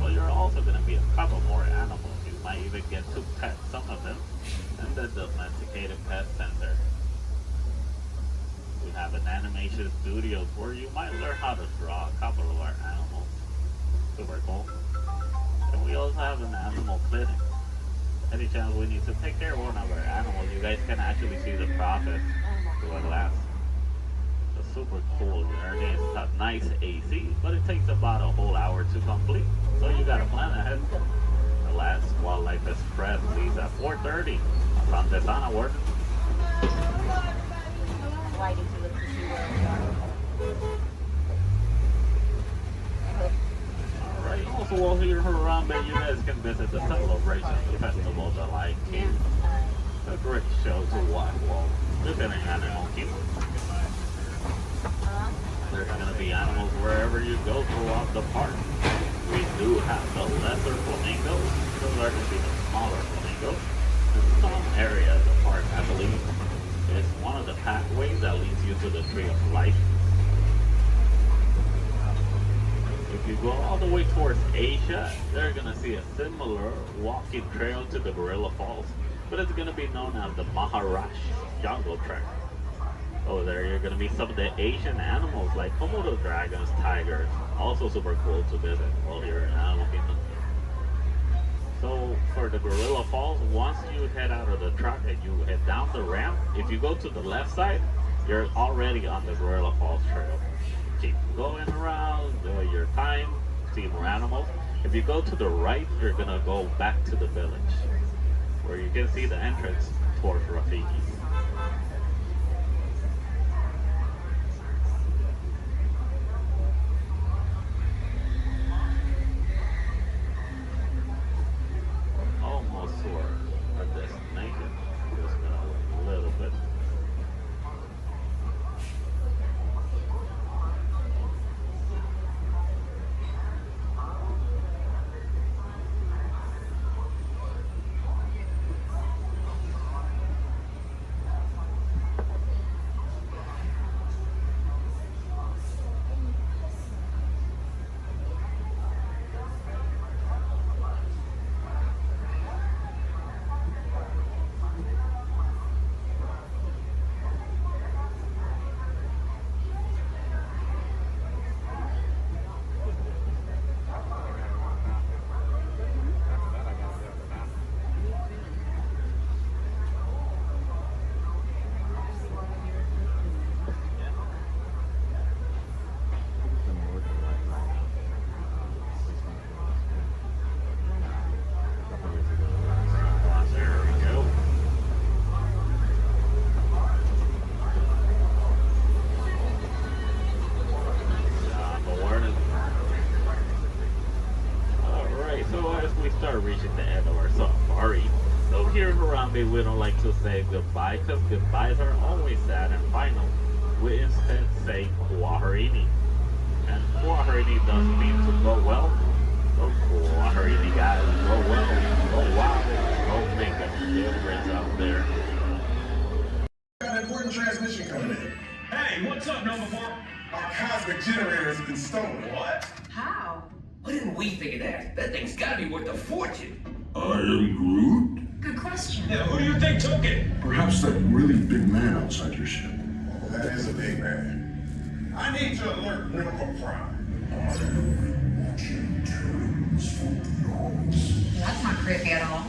B: Well, you're also going to meet a couple more animals. You might even get to pet some of them in the Domesticated Pet Center. We have an animation studio where you might learn how to draw a couple of our animals. Super cool. And we also have an animal clinic. Any chance we need to take care of one of our animals, you guys can actually see the process through a glass. It's super cool. It's a nice AC, but it takes about a whole hour to complete. So you gotta plan ahead. The last Wildlife Express leaves at 4:30. From the sun award.
A: Why did you look to see where we are?
B: Alright, also while here in Harambe, you guys can visit the Celebration Festival, the Lion King. A great show to watch while visiting Animal Kingdom. There's gonna be animals wherever you go throughout the park. We do have the lesser flamingos. Those are going to be the smaller flamingos. In some area of the park, I believe, it's one of the pathways that leads you to the Tree of Life. If you go all the way towards Asia, they're going to see a similar walking trail to the Gorilla Falls, but it's going to be known as the Maharashtra Jungle Trek. Over there, you're going to meet some of the Asian animals like Komodo dragons, tigers. Also super cool to visit while you're in Animal Kingdom. So for the Gorilla Falls, once you head out of the truck and you head down the ramp, if you go to the left side, you're already on the Gorilla Falls Trail. Keep going around, enjoy your time, see more animals. If you go to the right, you're going to go back to the village, where you can see the entrance towards Rafiki. zombie, we don't like to say goodbye because goodbyes are always sad and final. We instead say Kwaherini. And Kwaherini does mean to go well. So Kwaherini, guys, go well, go wild, go make a difference out there.
U: Got an important transmission coming in. Hey, what's up, Nova 4? Our cosmic generator has been stolen. What?
N: How? Why didn't we think of that? That thing's gotta be worth a fortune.
U: I am Groot?
K: Good question.
U: Yeah, who do you think took it? Perhaps that really big man outside your ship. That is a big man. I need to alert Miracle Prime.
K: That's not creepy at all.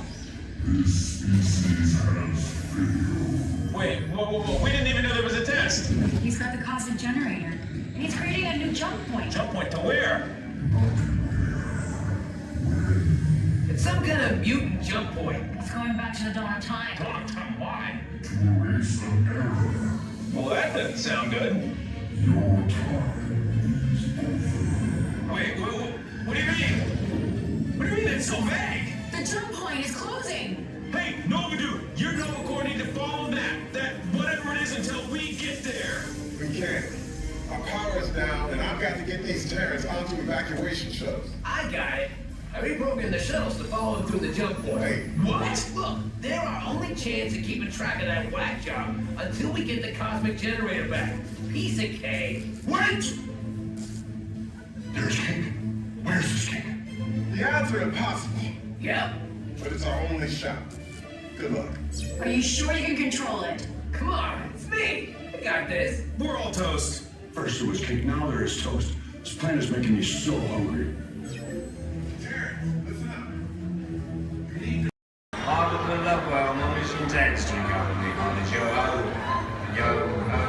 U: This species has failed. Wait, whoa. We didn't even know there was a test.
K: He's got the cosmic generator, and he's creating a new jump point.
U: Jump point to where?
N: It's some kind of mutant jump point.
K: It's going back to the dawn of time.
U: Dawn of time, why? To erase an error. Well, that doesn't sound good. Your time is over. Wait, what do you mean? What do you mean it's so vague?
K: The jump point is closing.
U: Hey, Nova Dude, your Nova Corps need to follow that whatever it is until we get there. We can't. Our power is down, and I've got to get these Terrans onto evacuation shuttles.
N: I got it. I reprogrammed the shuttles to follow them through the jump point.
U: Hey, what?
N: Look, they're our only chance of keeping track of that whack job until we get the cosmic generator back. Piece of cake.
U: Wait! There's cake. Where's this cake? The odds are impossible.
N: Yep.
U: But it's our only shot. Good luck.
K: Are you sure you can control it?
N: Come on, it's me. I got this.
U: We're all toast. First there was cake, now there is toast. This plan is making me so hungry.
P: Heart of the love well, noise and dance, drink up with me, honey, yo ho, yo ho,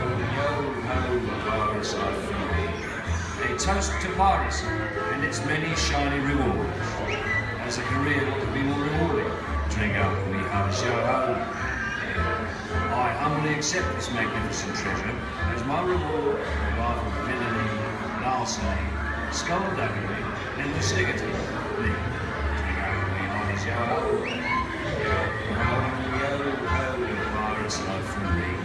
P: pirates are free. A toast to piracy and its many shiny rewards. As a career, what could be more rewarding? Drink up with me, honey, yo ho. I humbly accept this magnificent treasure as my reward for a life of villainy, larceny, skullduggery, and lucidity. Drink up with me, honey, yo ho. Pirates are free.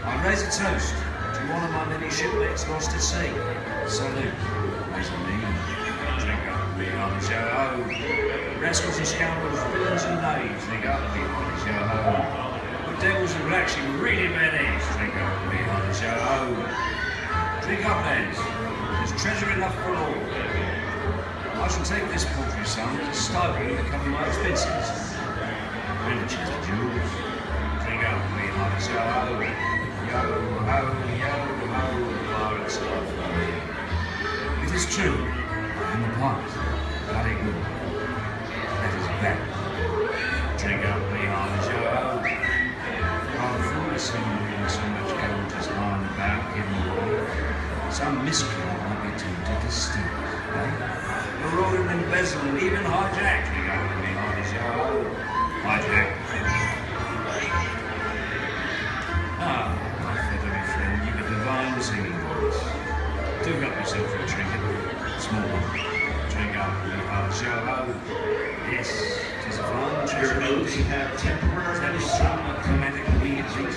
P: I raise a toast to one of my many shipmates lost at sea. Salute, as a me. Drink up with me, honey, yo ho. Rascals and scoundrels, villains and knaves, drink up with me, honey, yo ho. The devils are actually really bad eggs, drink up with me, honey, yo ho. Drink up, lads. There's treasure enough for all. I shall take this paltry sum as a stipend to cover my expenses. Riches and jewels. Drink up with me, honey, yo ho. Yo ho, pirates are free. It is true, I am a pirate, bloody good. That is bad. Drink up with me, honey, yo ho. I'm foolish in so much gold just lying about hidden away. Some miscreant might be tempted to steal it, eh? Marauded, embezzled, and even hijacked. Drink up with me, honey, yo ho. Hijacked. Ah, my feathery friend, you've a divine singing voice. Do help yourself for a trinket. Small one. Drink up with me, honey, yo ho. Yes, 'tis a fine treasure. Your notes you have temporary climatic weird things.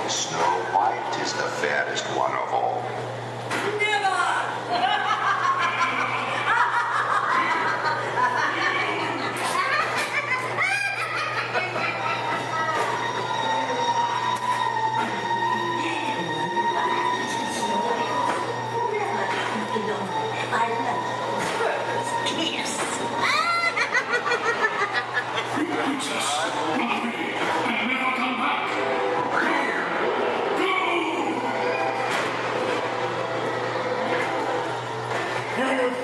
M: Snow White is the fairest one of all.
N: Never!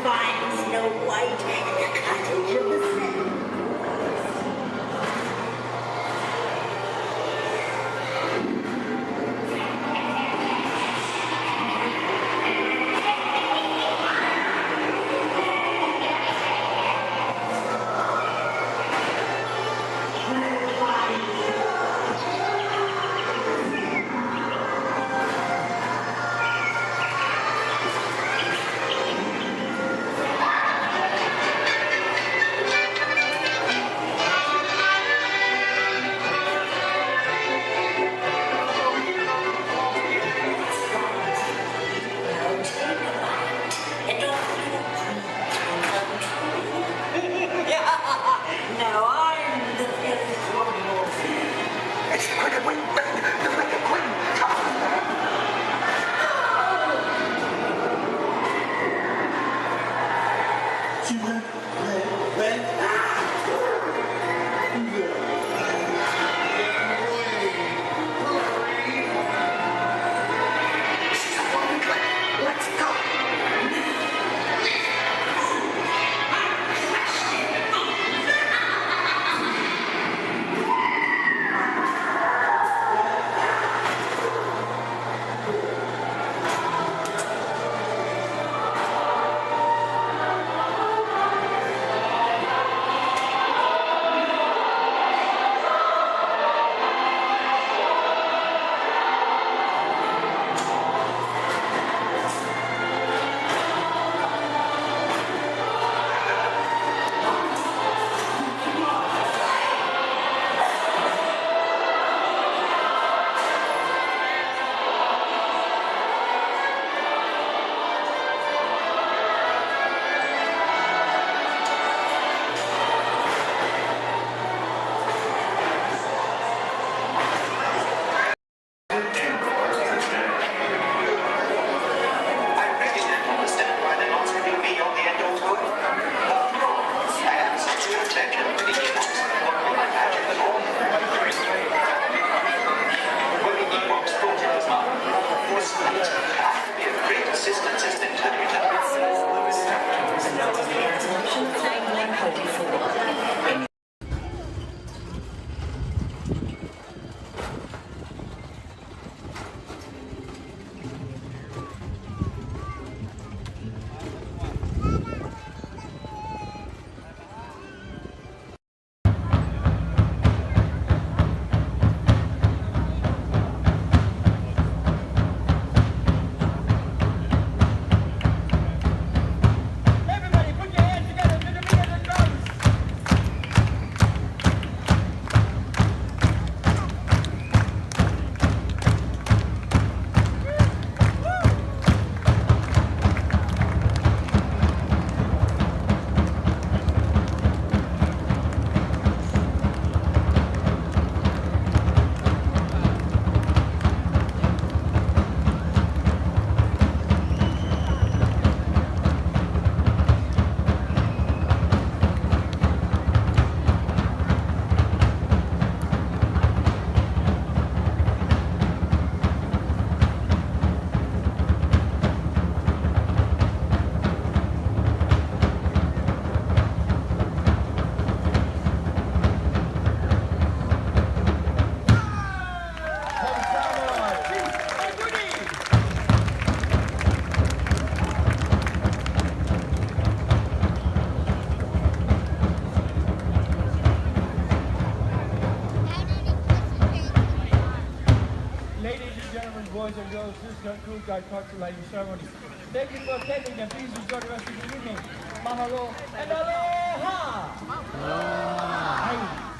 K: find Snow White in the cottage of the Sand. Now I'm the fifth one.
D: It's the cricket wing, the cricket queen. Let's go.
G: boys and girls, this concludes our cultural ceremony. Thank you for attending and please enjoy the rest of the evening. Mahalo and aloha! Aloha.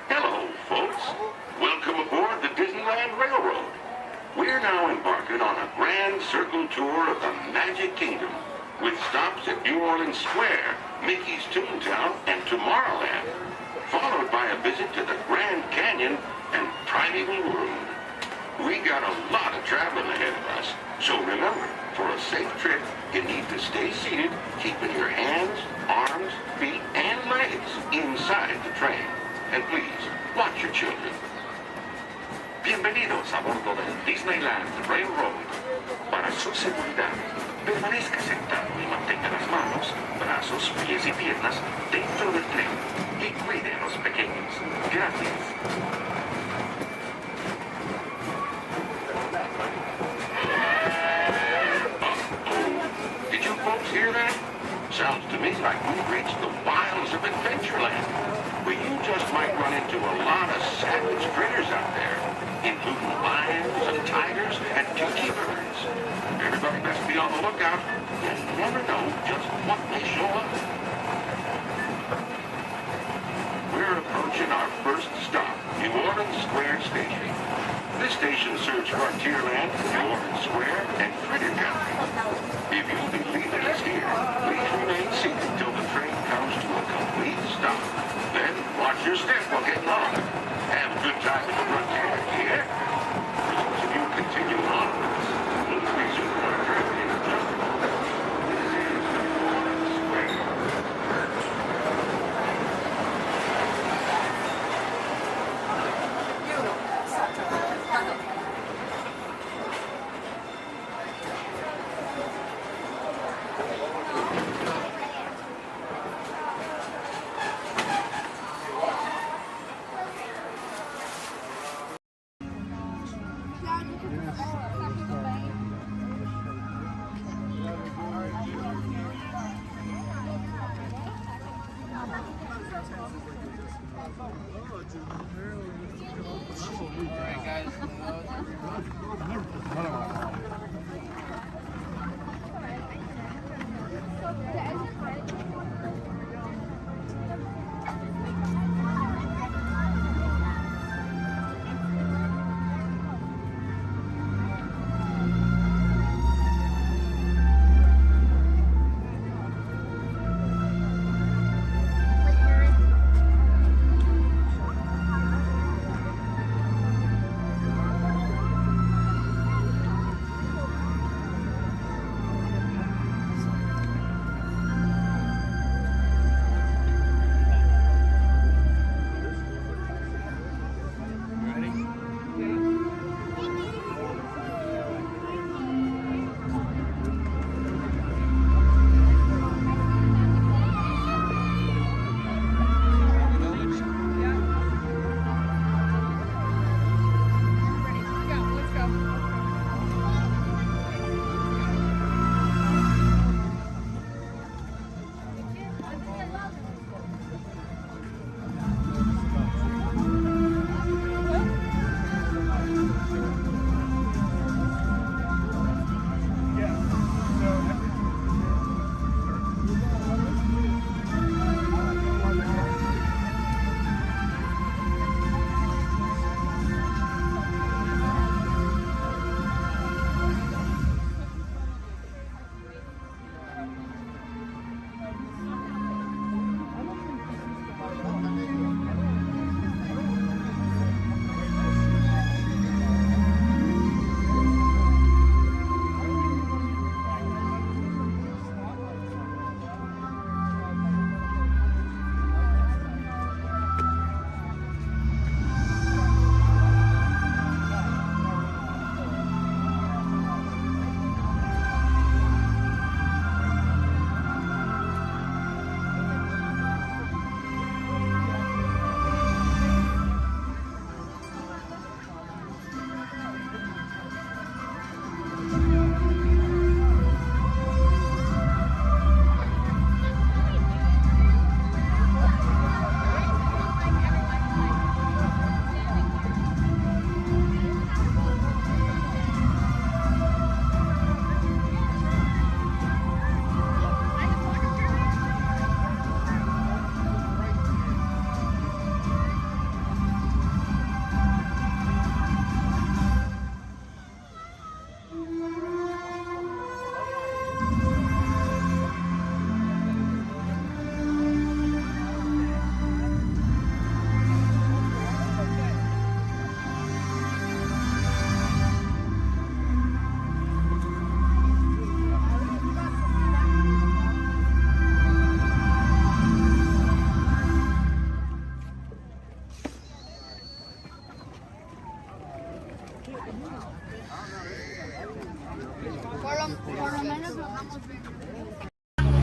R: Hello, folks. Welcome aboard the Disneyland Railroad. We're now embarking on a grand circle tour of the Magic Kingdom, with stops at New Orleans Square, Mickey's Toontown, and Tomorrowland, followed by a visit to the Grand Canyon and Primeval Room. We got a lot of traveling ahead of us, so remember, for a safe trip, you need to stay seated, keeping your hands, arms, feet, and legs inside the train. And please, watch your children. Bienvenidos a bordo del Disneyland Railroad. Para su seguridad, permanezca sentado y mantenga las manos, brazos, pies y piernas dentro del tren y cuide a los pequeños. Gracias. Did you folks hear that? Sounds to me like we've reached the wilds of Adventureland, where you just might run into a lot of savage critters out there, including lions and tigers and tiki birds. Everybody best be on the lookout. You never know just what may show up. We're approaching our first stop, New Orleans Square Station. This station serves Frontierland, New Orleans Square, and Critter Country. If you'll be leaving us here, please remain seated till the train comes to a complete stop. Then watch your step while getting on. Have a good time at the Frontier, yeah? For those of you continuing onwards, we'll resume our journey in just a moment. This is New Orleans Square.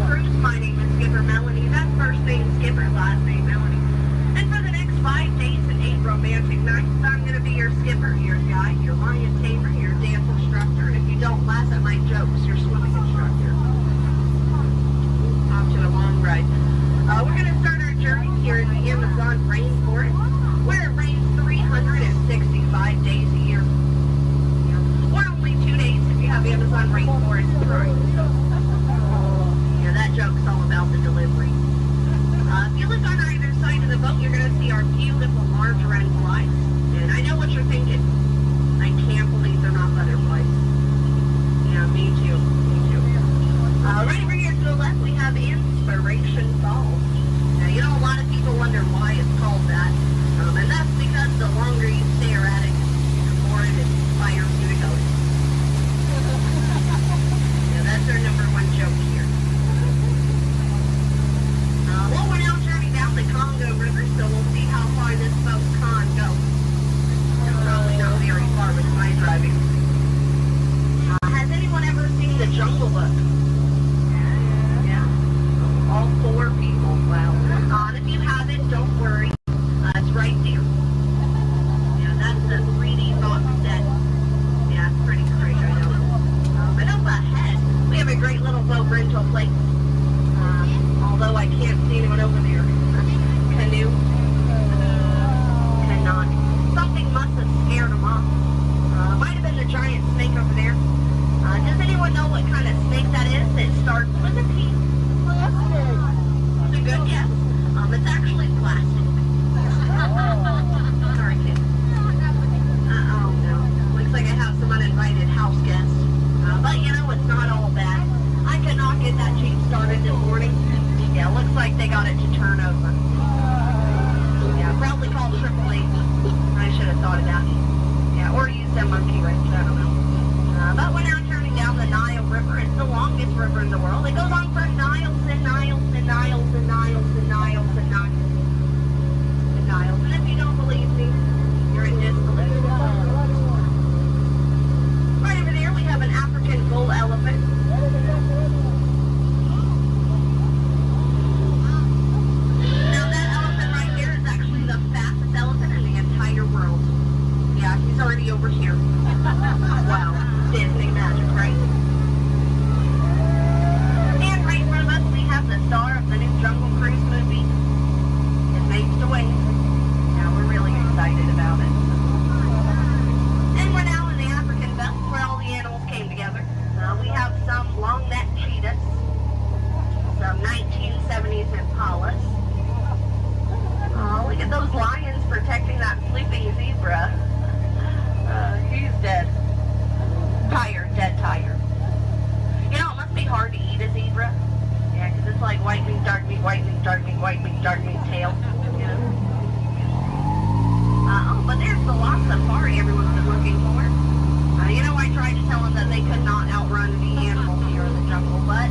F: Cruise, my name is Skipper Melanie. That's first name Skipper, last name Melanie. And for the next 5 days and 8 romantic nights, I'm going to be your skipper, your guide, your lion tamer, your dance instructor, and if you don't laugh at my jokes, your swimming instructor. Off to a long ride. We're going to start our journey here in the Amazon rainforest, where it rains 365 days a year. Or only 2 days if you have Amazon rainforest touring. Yeah, that joke's all about the delivery. If you look on either side of the boat, you're going to see our beautiful margarine flies. And I know what you're thinking. I can't believe they're not butterflies. Yeah, me too. Me too. Right over here to the left, we have Inspiration Falls. Now, you know, a lot of people wonder why it's called that. And that's because the longer you stare at it, the more it inspires you to go. Yeah, that's our #1 joke here. Well, we're now turning down the Congo River, so we'll see how far this boat can go. Probably not very far with my driving. Has anyone ever seen The Jungle Book? Yeah? All 4 people. Wow. And if you haven't, don't worry. It's right there. Yeah, that's the 3D box set. Yeah, it's pretty great, I know. But up ahead, we have a great little boat rental place. Although I can't see anyone over there. Canoe? Cannot. Something must have scared them off. Might have been the giant snake over there. Does anyone know what kind of snake that is? It starts with a P. It's a good guess. It's actually plastic. Sorry, kid. Oh no. Looks like I have some uninvited house guests. But you know, it's not all bad. I could not get that Jeep started this morning. Yeah, looks like they got it to turn over. Yeah, probably called AAA. I should have thought of that. Yeah, or use that monkey wrench, I don't know. But we're now turning down the Nile River. It's the longest river in the world. It goes on for miles and miles and miles and miles and miles and miles and miles. And if you don't believe me, you're in disbelief. Right over there, we have an African bull elephant. Now that elephant right here is actually the fastest elephant in the entire world. Yeah, he's already over here. Wow, Disney magic, right? And right in front of us, we have the star of the new Jungle Cruise movie. It makes the way. Yeah, we're really excited about it. And we're now in the African belt where all the animals came together. We have some long-necked cheetahs, some 1970s impalas. Oh, look at those lions protecting that sleeping zebra. He's dead. Tired, dead tired. You know, it must be hard to eat a zebra. Yeah, because it's like white meat, dark meat, white meat, dark meat, white meat, dark meat tail. You know? Oh, but there's the lost safari everyone's been looking for. You know, I tried to tell them that they could not outrun the animals here in the jungle, but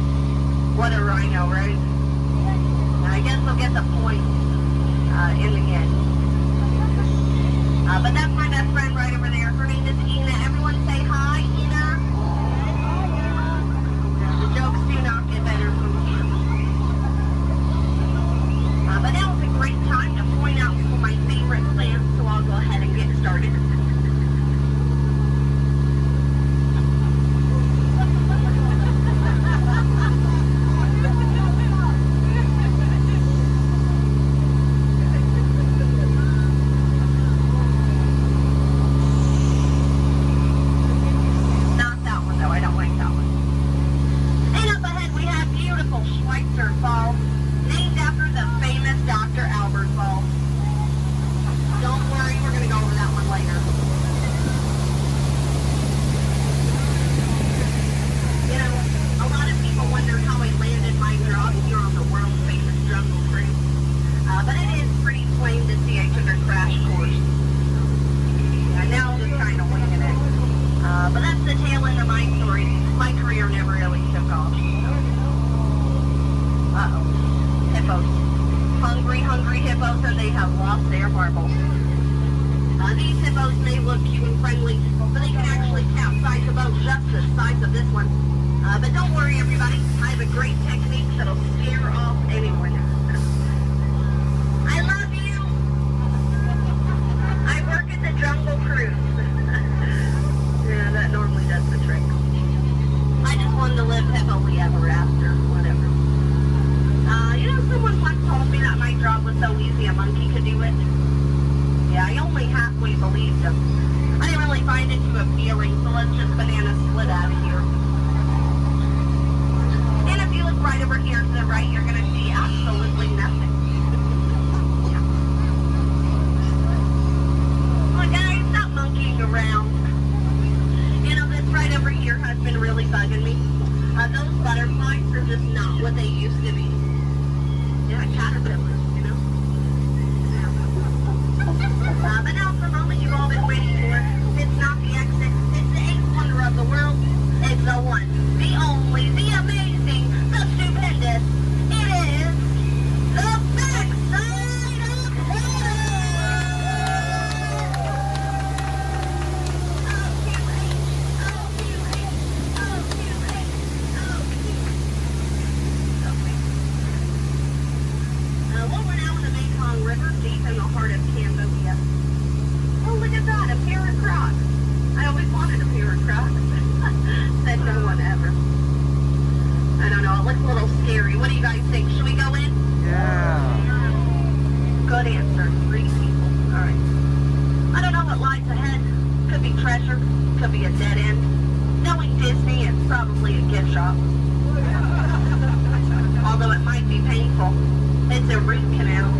F: what a rhino, right? I guess they'll get the point in the end. But that's my best friend right over there. Her name is Ina. Everyone say hi, Ina. The jokes do not get better from here. But now is a great time to point out some of my favorite plants, so I'll go ahead and get started. Hungry hippos, and they have lost their marbles. These hippos boats may look cute and friendly, but they can actually capsize a boat just the size of this one. But don't worry, everybody. I have a great technique that'll scare off anyone. I love you. I work at the Jungle Cruise. Yeah, that normally does the trick. I just wanted to live happily ever after, whatever. Someone once told me that my job was so easy a monkey could do it. Yeah, I only halfway believed him. I didn't really find it too appealing, so let's just banana split out of here. And if you look right over here to the right, you're going to see absolutely nothing. Yeah. Well, guys, stop monkeying around. This right over here has been really bugging me. Those butterflies are just not what they used to be. Yeah, caterpillars, Yeah. But now it's the moment you've all been waiting for. It's not the exit. It's the eighth wonder of the world. It's the one, the only, the amazing, the stupendous. It is the backside of heaven! River deep in the heart of Cambodia. Oh, look at that, a pair of Crocs. I always wanted a pair of Crocs. Said no one ever. I don't know, it looks a little scary. What do you guys think? Should we go in?
G: Yeah.
F: Good answer. 3 people. All right. I don't know what lies ahead. Could be treasure. Could be a dead end. Knowing Disney, it's probably a gift shop. Although it might be painful. It's a root canal.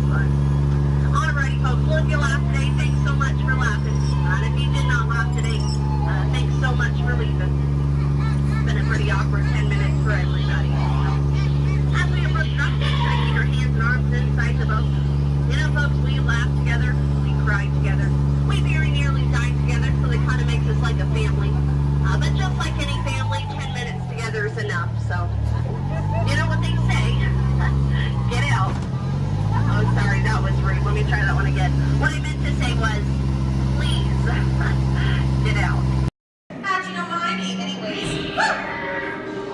F: fun. Alrighty, folks. Well, if you laughed today, thanks so much for laughing. And if you did not laugh today, thanks so much for leaving. It's been a pretty awkward 10 minutes for everybody. As we approach drop, try to keep your hands and arms inside the boat. You know, folks, we laugh together, we cry together, we very nearly die together, so it kind of makes us like a family. But just like any family, 10 minutes together is enough, so you know what they say, get out. Oh, sorry, that was rude. Let me try that one again. What I meant to say was, please, get out.
K: How'd you know my name anyways? Well,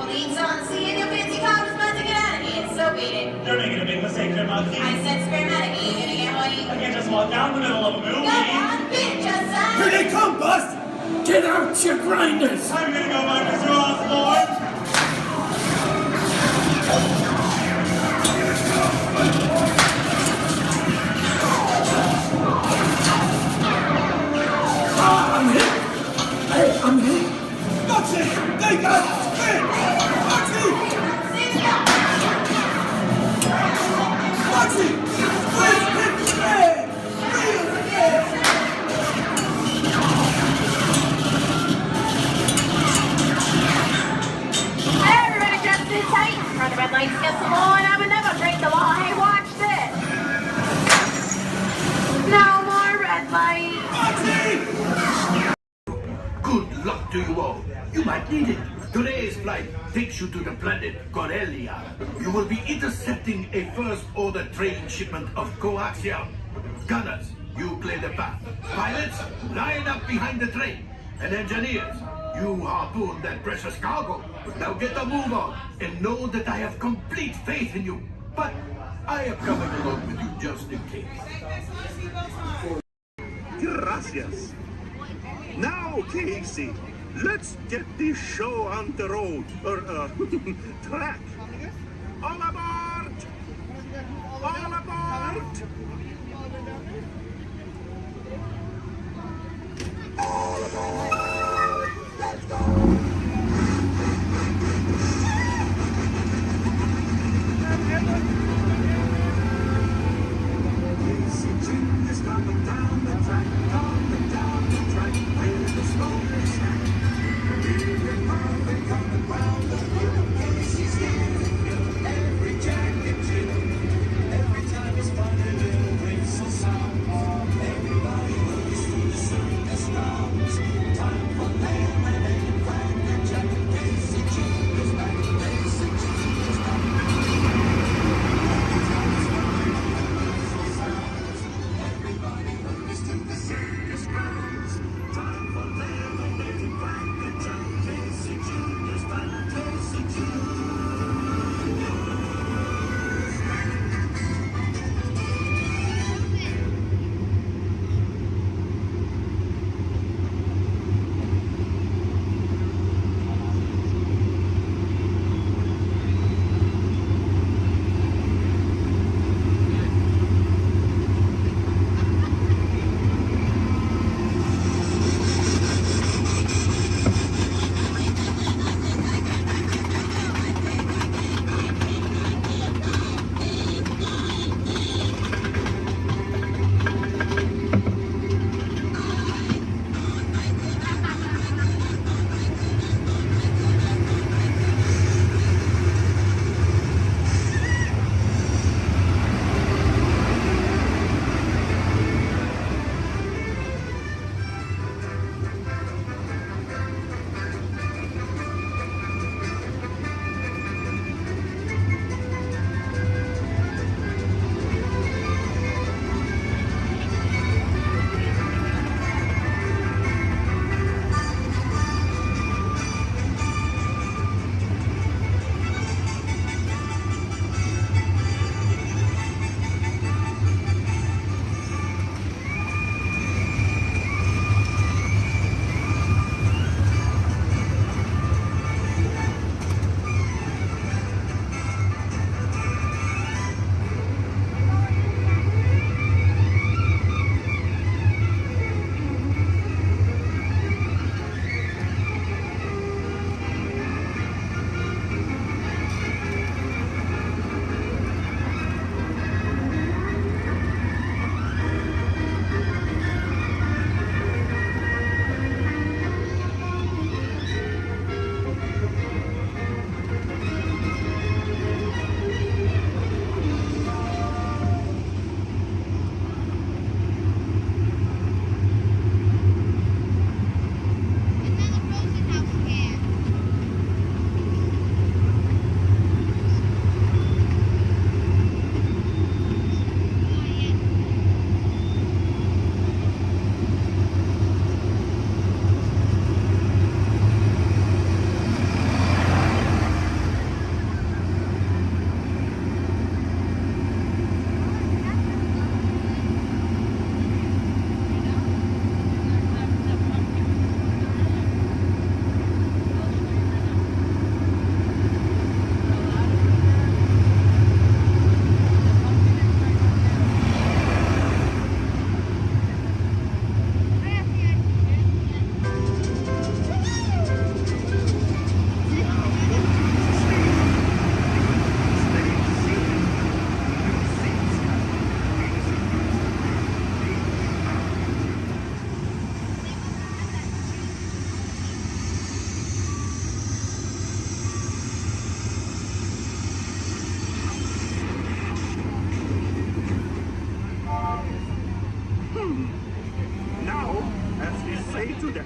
K: the eats on seeing your fancy car was about to get out of here, so beat it.
I: You're making a big mistake there, Monkey.
K: I said scream out of here, you're gonna get what you...
I: I can't just walk down the middle of a movie.
K: Go on, beat it, just son.
G: Here they come, Bust! Get out your grinders!
I: I'm gonna go by Mr. Osborne.
G: I'm hit! Hey, I'm hit! Foxy! They got spin! Foxy! Foxy! Please hit the man! Real man!
K: Hey, everybody just sit tight. Run the red lights against the law, and I would never break the law. Hey, watch this. No more red light.
C: Good luck to you all. You might need it. Today's flight takes you to the planet Corellia. You will be intercepting a first-order train shipment of coaxium. Gunners, you clear the path. Pilots, line up behind the train. And engineers, you harpoon that precious cargo. Now get a move on and know that I have complete faith in you. But I am coming along with you just in case.
Q: Gracias. Now, Casey, let's get this show on the road, or track. All aboard! All aboard! All aboard! Let's go! Casey Jim is coming down the track, coming down the track, where the smoke is at. We're coming round the hill, Casey's getting ill. Every jack and Jill, every time his funny little whistle sounds. Everybody looks to the circus grounds. Time for lemonade and cracker jack. Casey Jim is back, Casey Jim is back. Everybody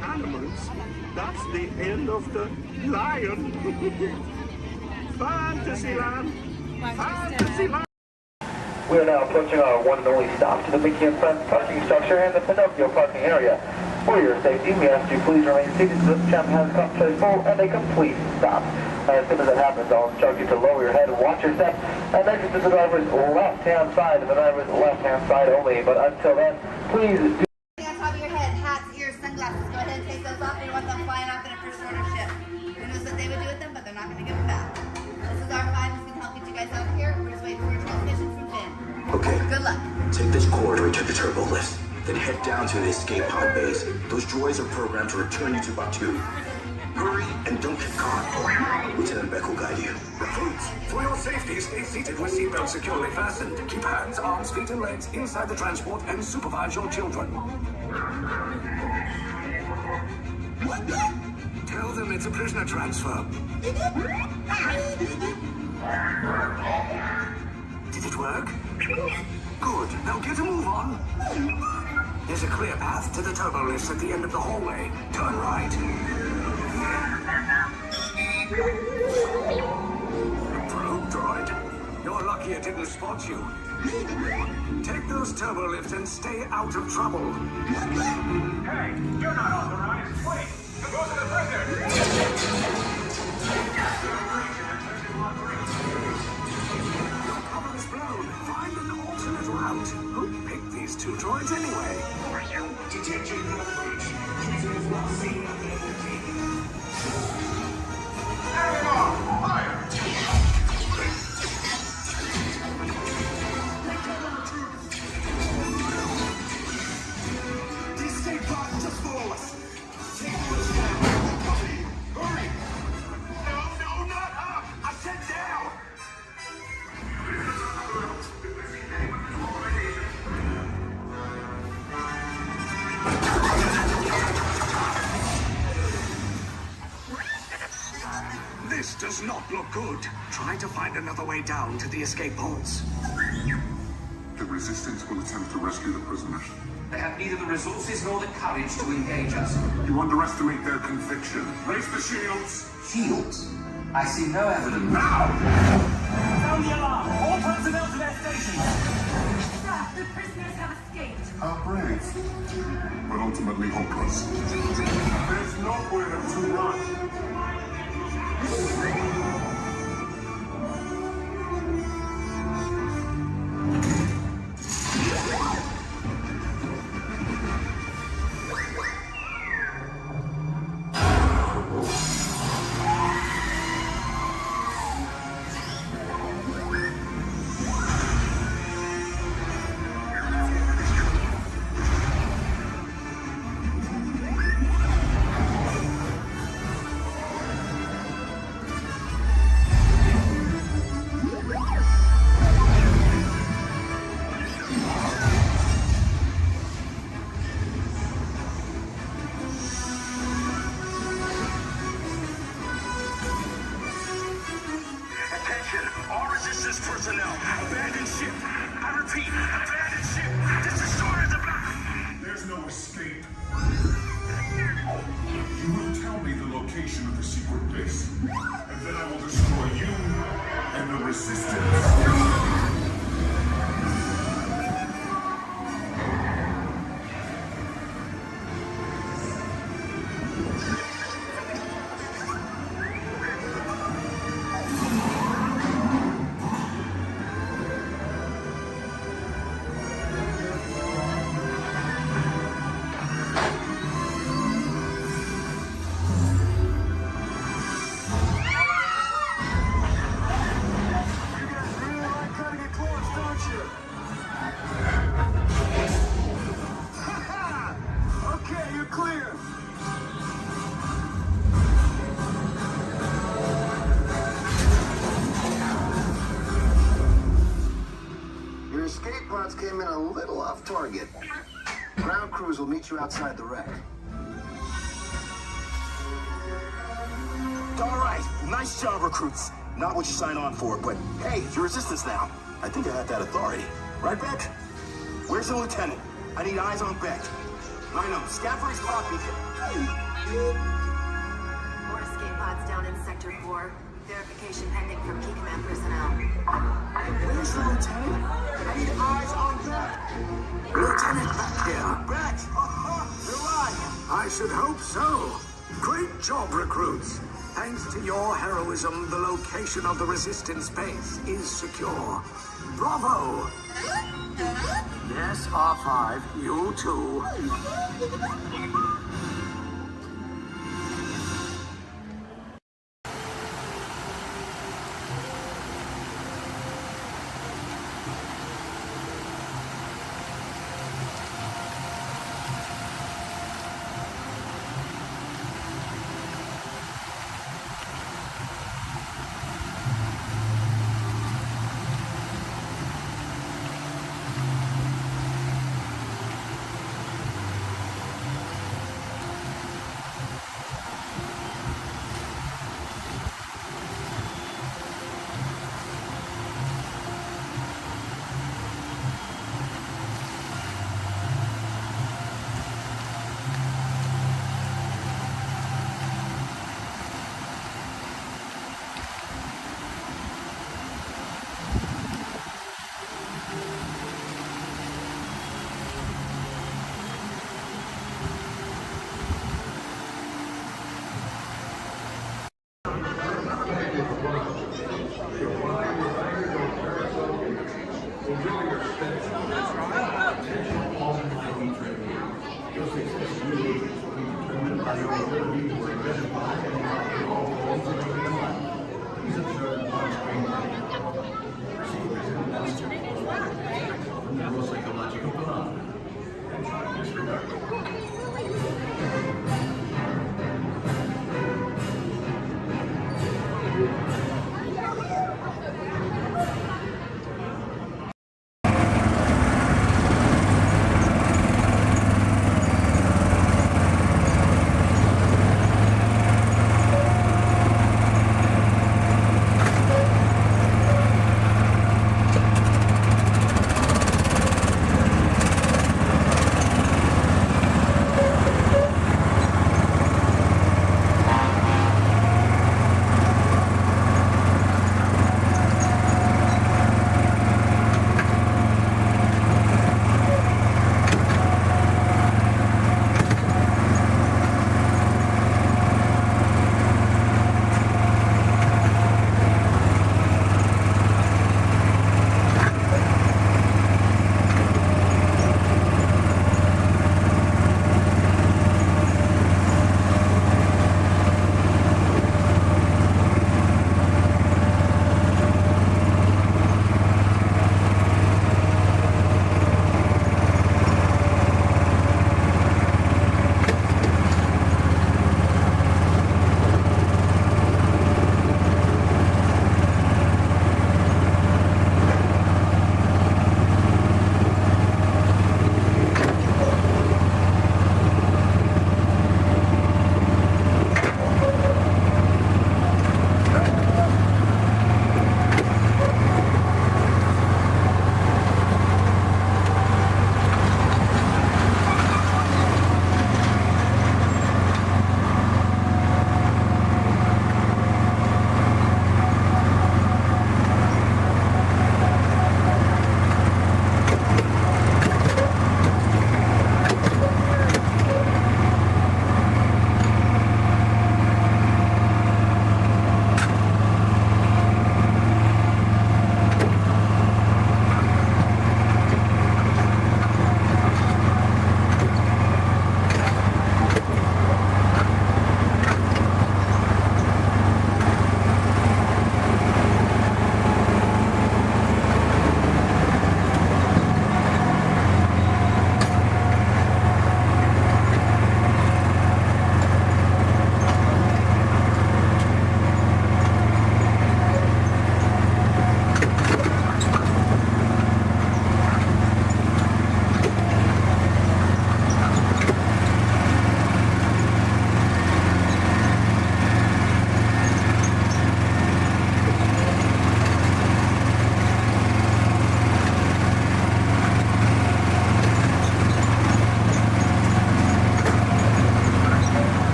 D: animals, that's the end of the lion. Fantasyland! Fantasyland!
L: We are now approaching our one and only stop to the Mickey and Friends parking structure and the Pinocchio parking area. For your safety, we ask you please remain seated until this tram has come to a full and a complete stop. As soon as that happens, I'll instruct you to lower your head and watch your step and exit to the driver's left-hand side and the driver's left-hand side only. But until then, please do...
O: On top of your head, hats, ears, sunglasses. Go ahead and take those off. We don't want them flying off in a first order ship. Who knows what they would do with them, but they're not going to give them back. This is our 5. This can help get you guys out of here. We're just waiting for a transmission from Finn.
C: Okay.
O: Good luck.
C: Take this corridor to the turbo lift, then head down to the escape pod base. Those droids are programmed to return you to Batu. Hurry and don't get caught. Lieutenant Beck will guide you.
D: Recruits, for your safety, stay seated with seatbelts securely fastened. Keep hands, arms, feet, and legs inside the transport and supervise your children. Tell them it's a prisoner transfer. Did it work? Good. Now get a move on. There's a clear path to the turbo lifts at the end of the hallway. Turn right. Probe droid. You're lucky it didn't spot you. Take those turbo lifts and stay out of trouble.
U: Hey, you're not authorized. Wait, go to the prisoner.
D: Your cover is blown. Find an alternate route. Who picked these 2 droids anyway?
U: Detention breach. Prisoners not seen at the fire!
D: The escape pod just follow us. Take those down. Hurry! No, not up! I said down! This does not look good. Try to find another way down to the escape pods.
T: The Resistance will attempt to rescue the prisoners.
E: They have neither the resources nor the courage to engage us.
T: You underestimate their conviction. Raise the shields!
E: Shields? I see no evidence.
T: Now!
U: Sound the alarm! All personnel to their stations!
H: Sir, the prisoners have escaped.
T: How brave, but ultimately hopeless. There's nowhere to run.
D: personnel. Abandoned ship. I repeat, abandoned ship. This destroyer's about.
T: There's no escape. You will tell me the location of the secret base, and then I will destroy you and the Resistance.
W: Your escape pods came in a little off target. Ground crews will meet you outside the wreck.
C: All right, nice job, recruits. Not what you signed on for, but hey, you're Resistance now. I think I have that authority. Right, Beck? Where's the lieutenant? I need eyes on Beck.
D: Rhino, scan for his pod beacon.
J: More escape pods down in Sector 4. Verification pending from Key Command personnel.
D: Where's the lieutenant? I need eyes on that. Lieutenant back here. Back! You're right. I should hope so. Great job, recruits. Thanks to your heroism, the location of the resistance base is secure. Bravo! Yes, R5, you too.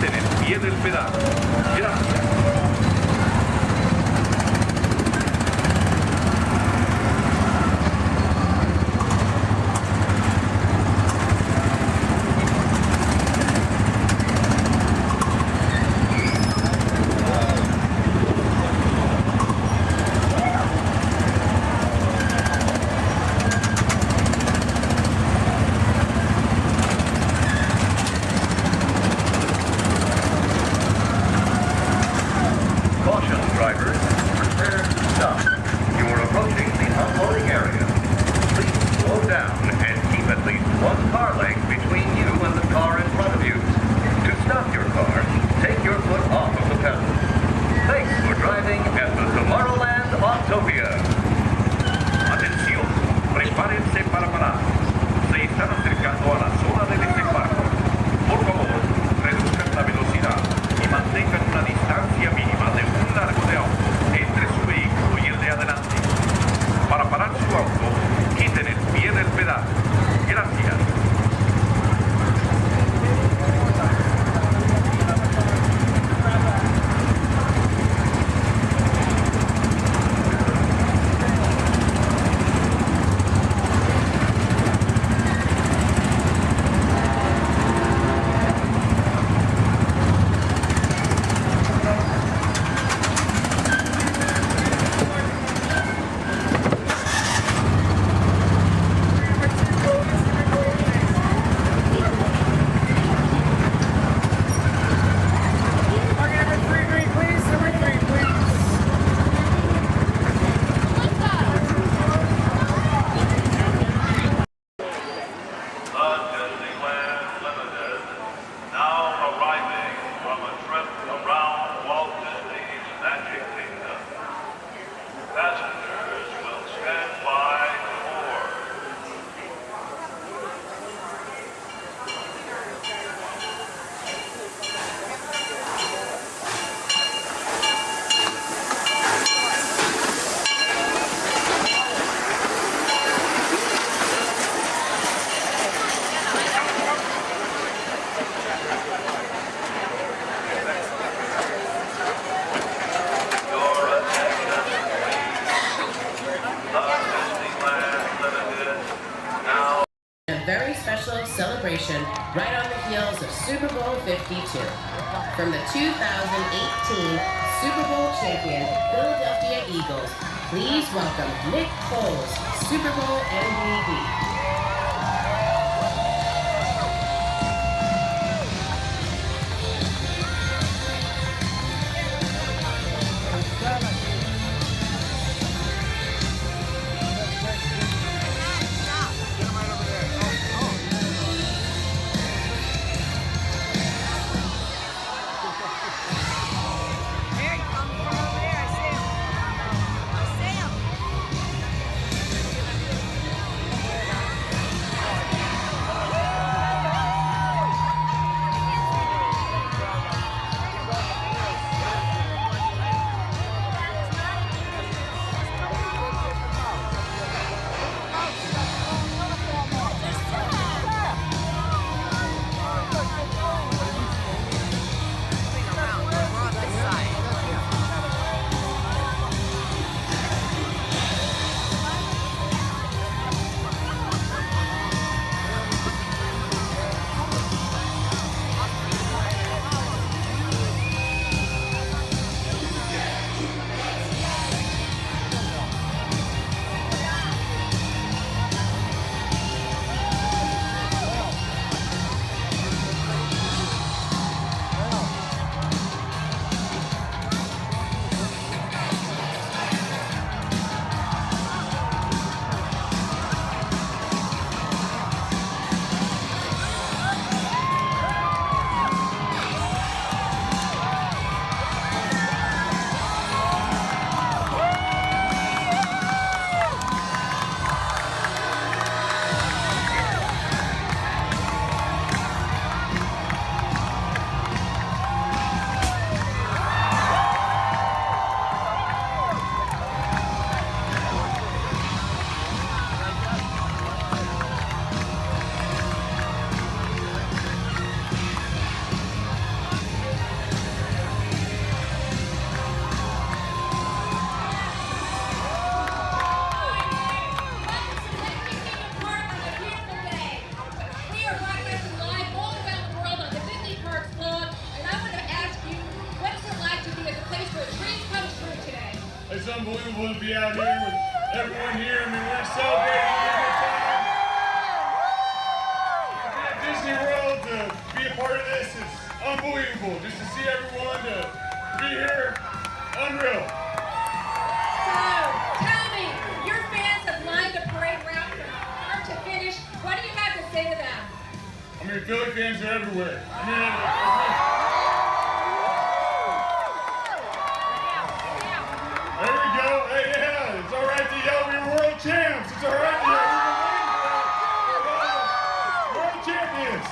R: quiten el pie del pedal. Gracias.
A: Very special celebration right on the heels of Super Bowl 52. From the 2018 Super Bowl champion Philadelphia Eagles, please welcome Nick Foles, Super Bowl MVP.
T: unbelievable to be out here with everyone here. I mean, we're celebrating a good time. To be at Disney World, to be a part of this is unbelievable. Just to see everyone, to be here, unreal.
B: So, tell me, your fans have lined the parade route from start to finish. What do you have to say to them?
T: I mean, Philly fans are everywhere. I mean, there we go. Hey, yeah, it's all right to yell. We're world champs. It's all right to yell. We're world champions.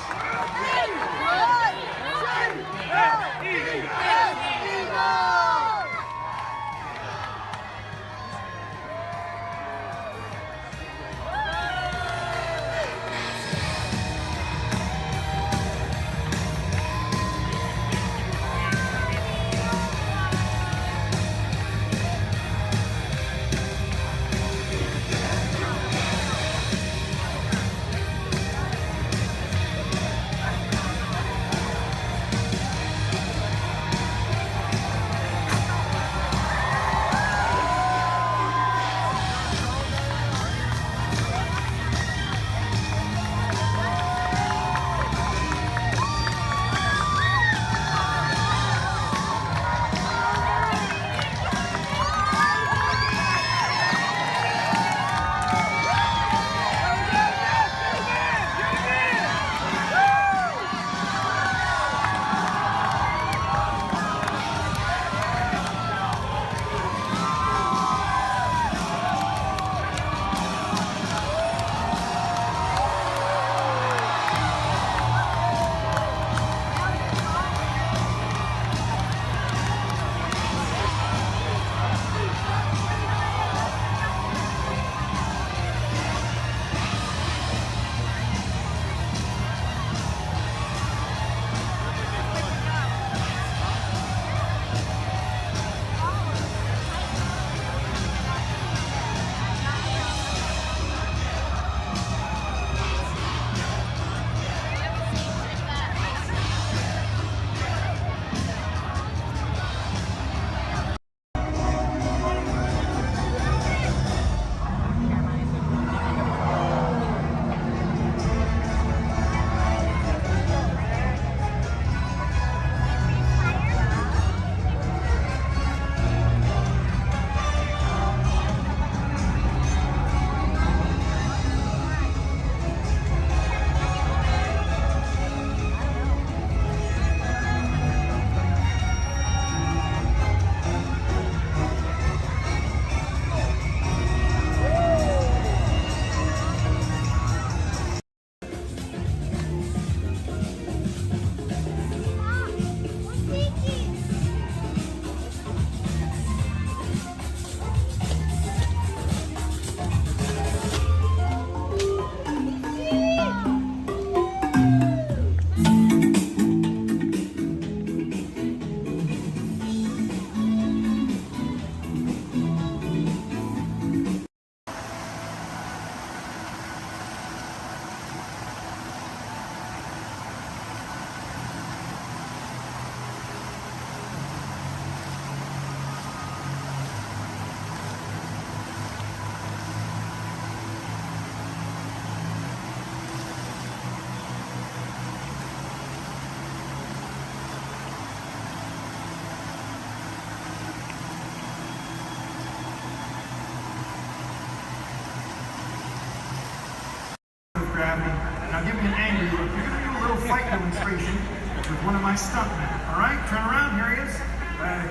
S: Gravity, and I'll give you an angry look. You're going to do a little fight demonstration with one of my stuntmen. All right, turn around. Here he is. My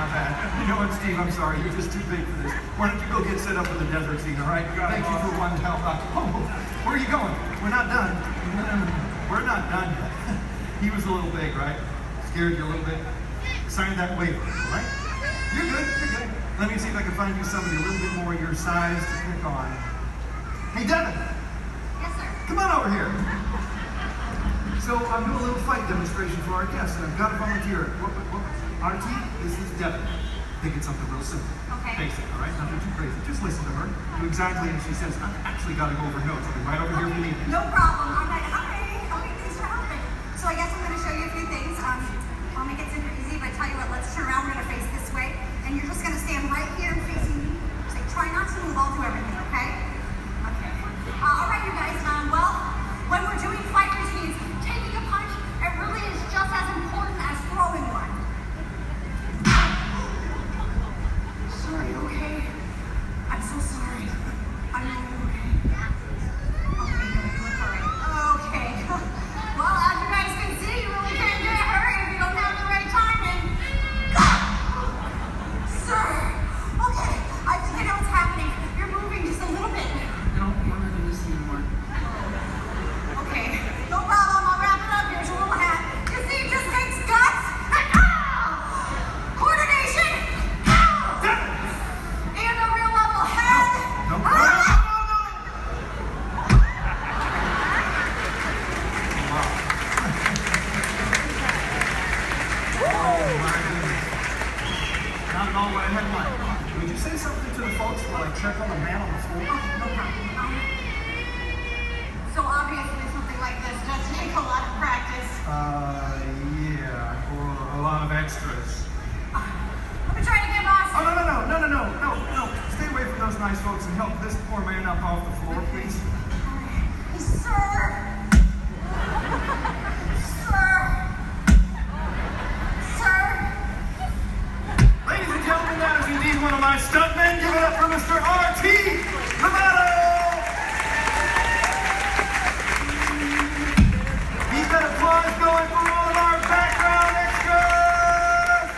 S: bad. You know what, Steve? I'm sorry. You're just too big for this. Why don't you go get set up with the desert scene? All right. Thank you for one help out. Oh, where are you going? We're not done. We're not done yet. He was a little big, right? Scared you a little bit. Sign that waiver, all right? You're good. You're good. Let me see if I can find you somebody a little bit more your size to pick on. Hey, Devin.
K: Yes, sir.
S: Come on over here. So I'm doing a little fight demonstration for our guests, and I've got a volunteer. RT, this is Devin. Think it's something real simple.
K: Okay.
S: Basic, all right? Nothing too crazy. Just listen to her. Do exactly as she says. I've actually got to go over notes. I'll be right over here if you need me.
K: No problem. I'm like, okay, thanks for helping. So I guess I'm going to show you a few things. I'll make it super easy, but I tell you what, let's turn around. We're going to face this way. And you're just gonna stand right here and facing me. Say, try not to move, I'll do everything, okay? Okay. All right, you guys. Well, when we're doing fight routines, taking a punch, it really is just as important as throwing one. Sorry, okay? I'm so sorry. I know you're okay. Okay, you look alright. Okay. Well, as you guys can see, you really can't get hurt if you don't have the right timing. Sir! Okay, I think I know what's happening. You're moving just a little bit.
S: I don't want to do this anymore.
K: Okay, no problem. I'll wrap it up. Here's your little hat. You see, it just takes guts. Coordination. And a real level head.
S: Not at all what I had in mind. Would you say something to the folks while I check on the man on the floor?
K: No problem. So obviously something like this does take a lot of practice.
S: Yeah, or a lot of extras.
K: Let me try to get boss.
S: Oh, no. Stay away from those nice folks and help this poor man up off the floor, please.
K: Sir.
S: Ladies and gentlemen, that is indeed one of my stuntmen. Give it up for Mr. R.T. Lovato! Keep that applause going for all of our background extras!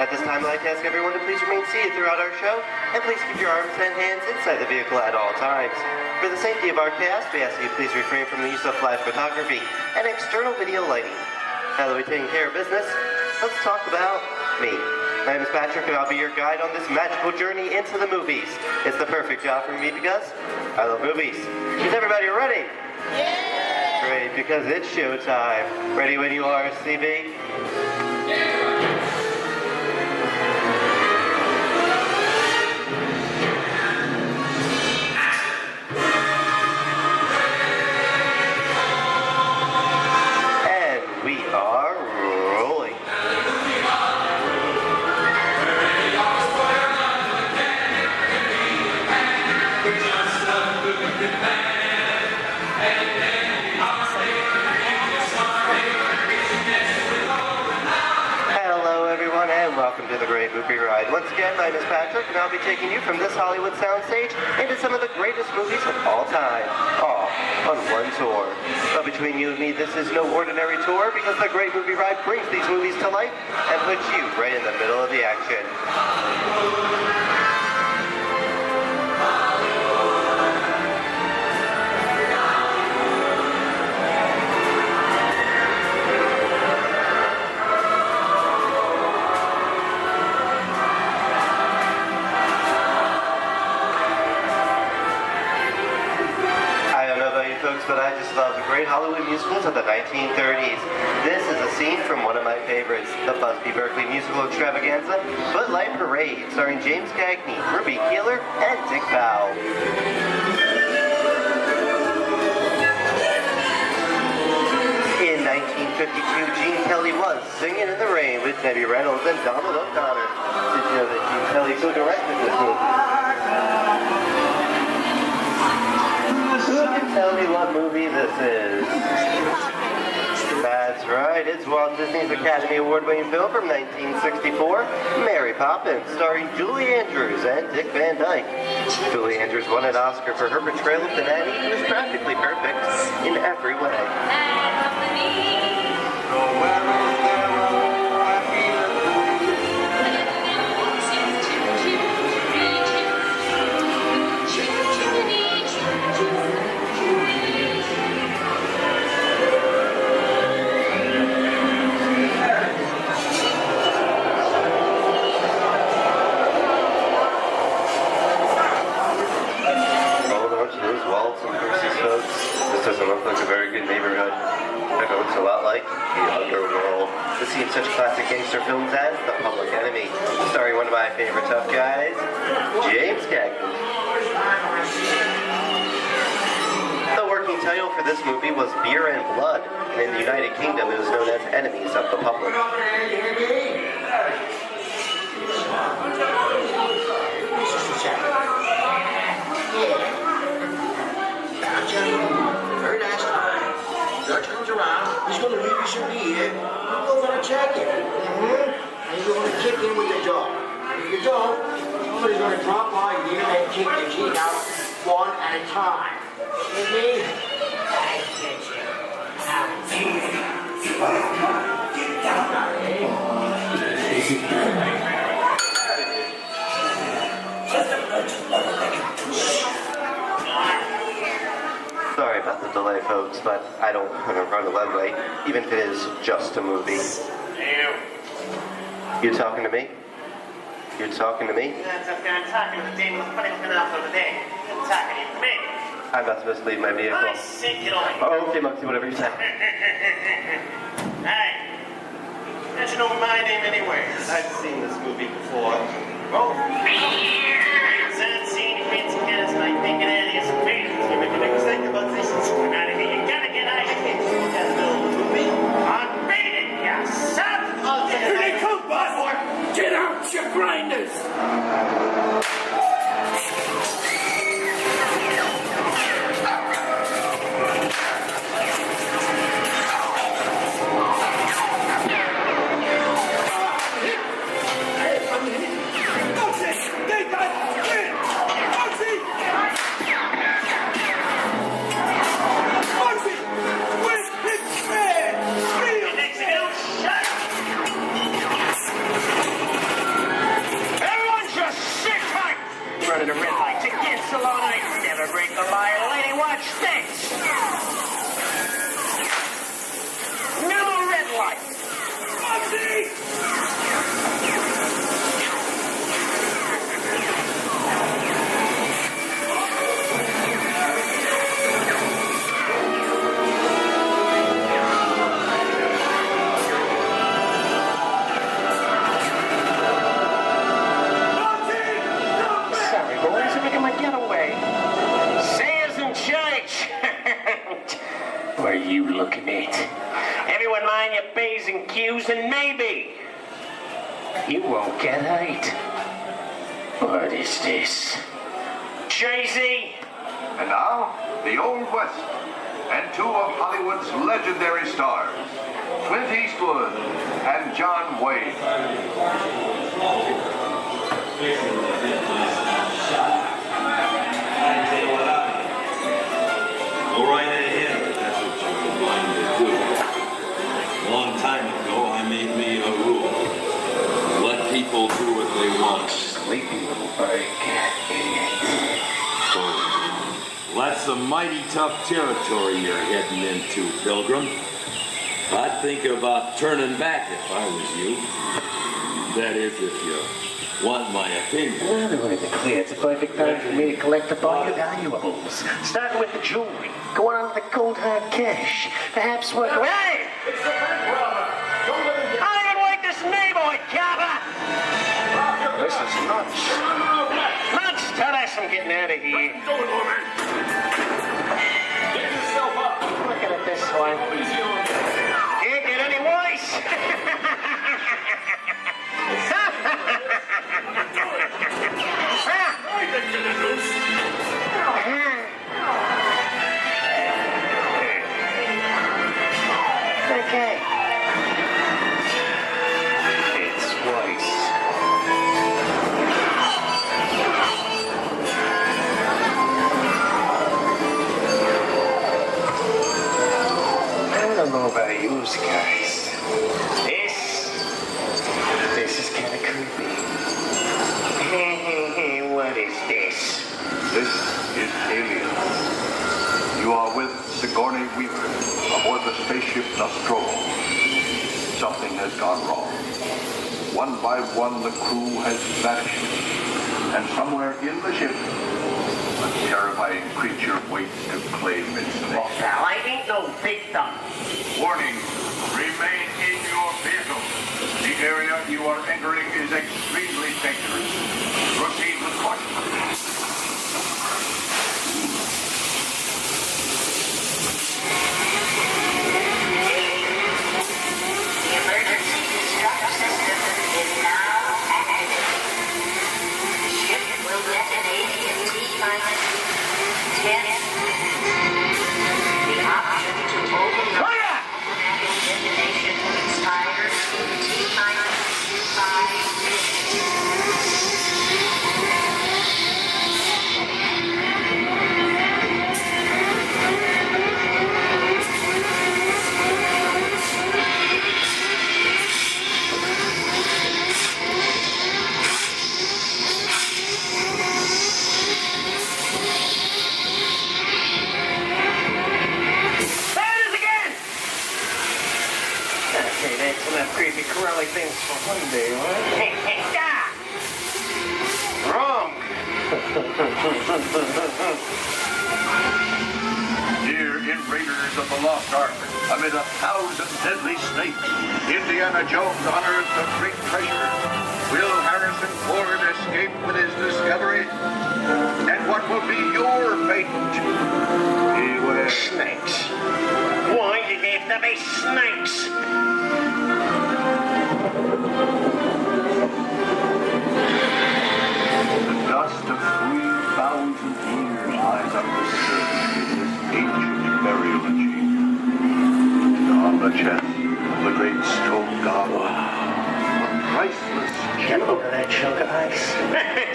M: At this time, I'd like to ask everyone to please remain seated throughout our show, and please keep your arms and hands inside the vehicle at all times. For the safety of our cast, we ask that you please refrain from the use of flash photography and external video lighting. Now that we've taken care of business, let's talk about me. My name is Patrick, and I'll be your guide on this magical journey into the movies. It's the perfect job for me because I love movies. Is everybody ready? Yeah! Great, because it's showtime. Ready when you are, CB? And we are rolling. Hello everyone and welcome to the Great Movie Ride. Once again, my name is Patrick and I'll be taking you from this Hollywood soundstage into some of the greatest movies of all time, all on one tour. But between you and me, this is no ordinary tour because the Great Movie Ride brings these movies to life and puts you right in the middle of the action. Folks, but I just love the great Hollywood musicals of the 1930s. This is a scene from one of my favorites, the Busby Berkeley musical extravaganza, Footlight Parade, starring James Cagney, Ruby Keeler, and Dick Bow. In 1952, Gene Kelly was Singing in the Rain with Debbie Reynolds and Donald O'Connor. Did you know that Gene Kelly co-directed this movie? Who can tell me what movie this is? That's right, it's Walt Disney's Academy Award-winning film from 1964, Mary Poppins, starring Julie Andrews and Dick Van Dyke. Julie Andrews won an Oscar for her portrayal of the nanny who was practically perfect in every way. Walt and Percy's folks. This doesn't look like a very good neighborhood. It looks a lot like the underworld. This seems such classic gangster films as The Public Enemy, starring one of my favorite tough guys, James Cagney. The working title for this movie was Beer and Blood, and in the United Kingdom it was known as Enemies of the Public.
E: Very nice guy. Your turns around. He's going to leave you some here. You're going to check it. And you're going to kick in with the dog. If you don't, somebody's going to drop by here and kick your teeth out one at a time. You me? I get you.
M: Sorry about the delay, folks, but I don't want to run a red light, even if it is just a movie. You talking to me? You talking to me?
P: That's okay, I'm talking to the demon with punishment out for the day. I'm talking to me.
M: I'm about to mislead my vehicle.
P: I say get on.
M: Oh, okay, Moxie, whatever you say.
P: Hey, you should know my name anyways.
M: I've seen this movie before.
P: Oh, that scene hits again as my thinking Eddie's feet. You make a mistake about this. Come out of here. You gotta get out of here. Look at the middle of the movie. I'm beating you, son.
Q: Here they come, boss. Get out, you grinders.
P: it. Everyone mind your P's and Q's, and maybe you won't get hate. What is this? Jay-Z?
R: And now, the Old West, and two of Hollywood's legendary stars, Clint Eastwood and John Wayne.
F: Go right ahead, if that's what you're going to do. A long time ago, I made me a rule. Let people do what they want.
P: Sleepy little bird cat, idiot.
F: So, that's some mighty tough territory you're heading into, Pilgrim. I'd think about turning back if I was you. That is, if you want my opinion.
P: Well, to make it clear, it's a perfect time for me to collect up all your valuables. Starting with the jewelry, going on to the cold hard cash. Perhaps work away. Hey!
T: It's the bank robber! Don't let him get...
P: I don't even like this neighborhood, Copper! This is nuts. Nuts! Tell us I'm getting out of here.
T: What are you doing, old man? Get yourself up!
P: Looking at this one. Can't get any worse! Okay. It's worse. I don't know about you guys. This is kind of creepy. What is this?
R: This is Aliens. You are with Sigourney Weaver aboard the spaceship Nostromo. Something has gone wrong. One by one, the crew has vanished. And somewhere in the ship, a terrifying creature waits to claim its nest.
P: Oh, pal, I ain't no victim.
R: Warning, remain in your vehicle. The area you are entering is extremely dangerous. Proceed with caution.
K: The emergency distress system is now active. The ship will detonate in T-minus 10. The option to override automatic detonation expires in T-minus 5
P: Okay, that's enough creepy crawly things for one day, right? Hey, hey, stop! Wrong!
R: Here in Raiders of the Lost Ark, amid 1,000 deadly snakes, Indiana Jones unearthed a great treasure. Will Harrison Ford escape with his discovery? And what will be your fate? Beware.
P: Snakes. Why did they have to be snakes?
R: The dust of 3,000 years lies undisturbed in this ancient burial chamber. On the chest of the great stone god, a priceless
P: Get a load of that chunk of ice.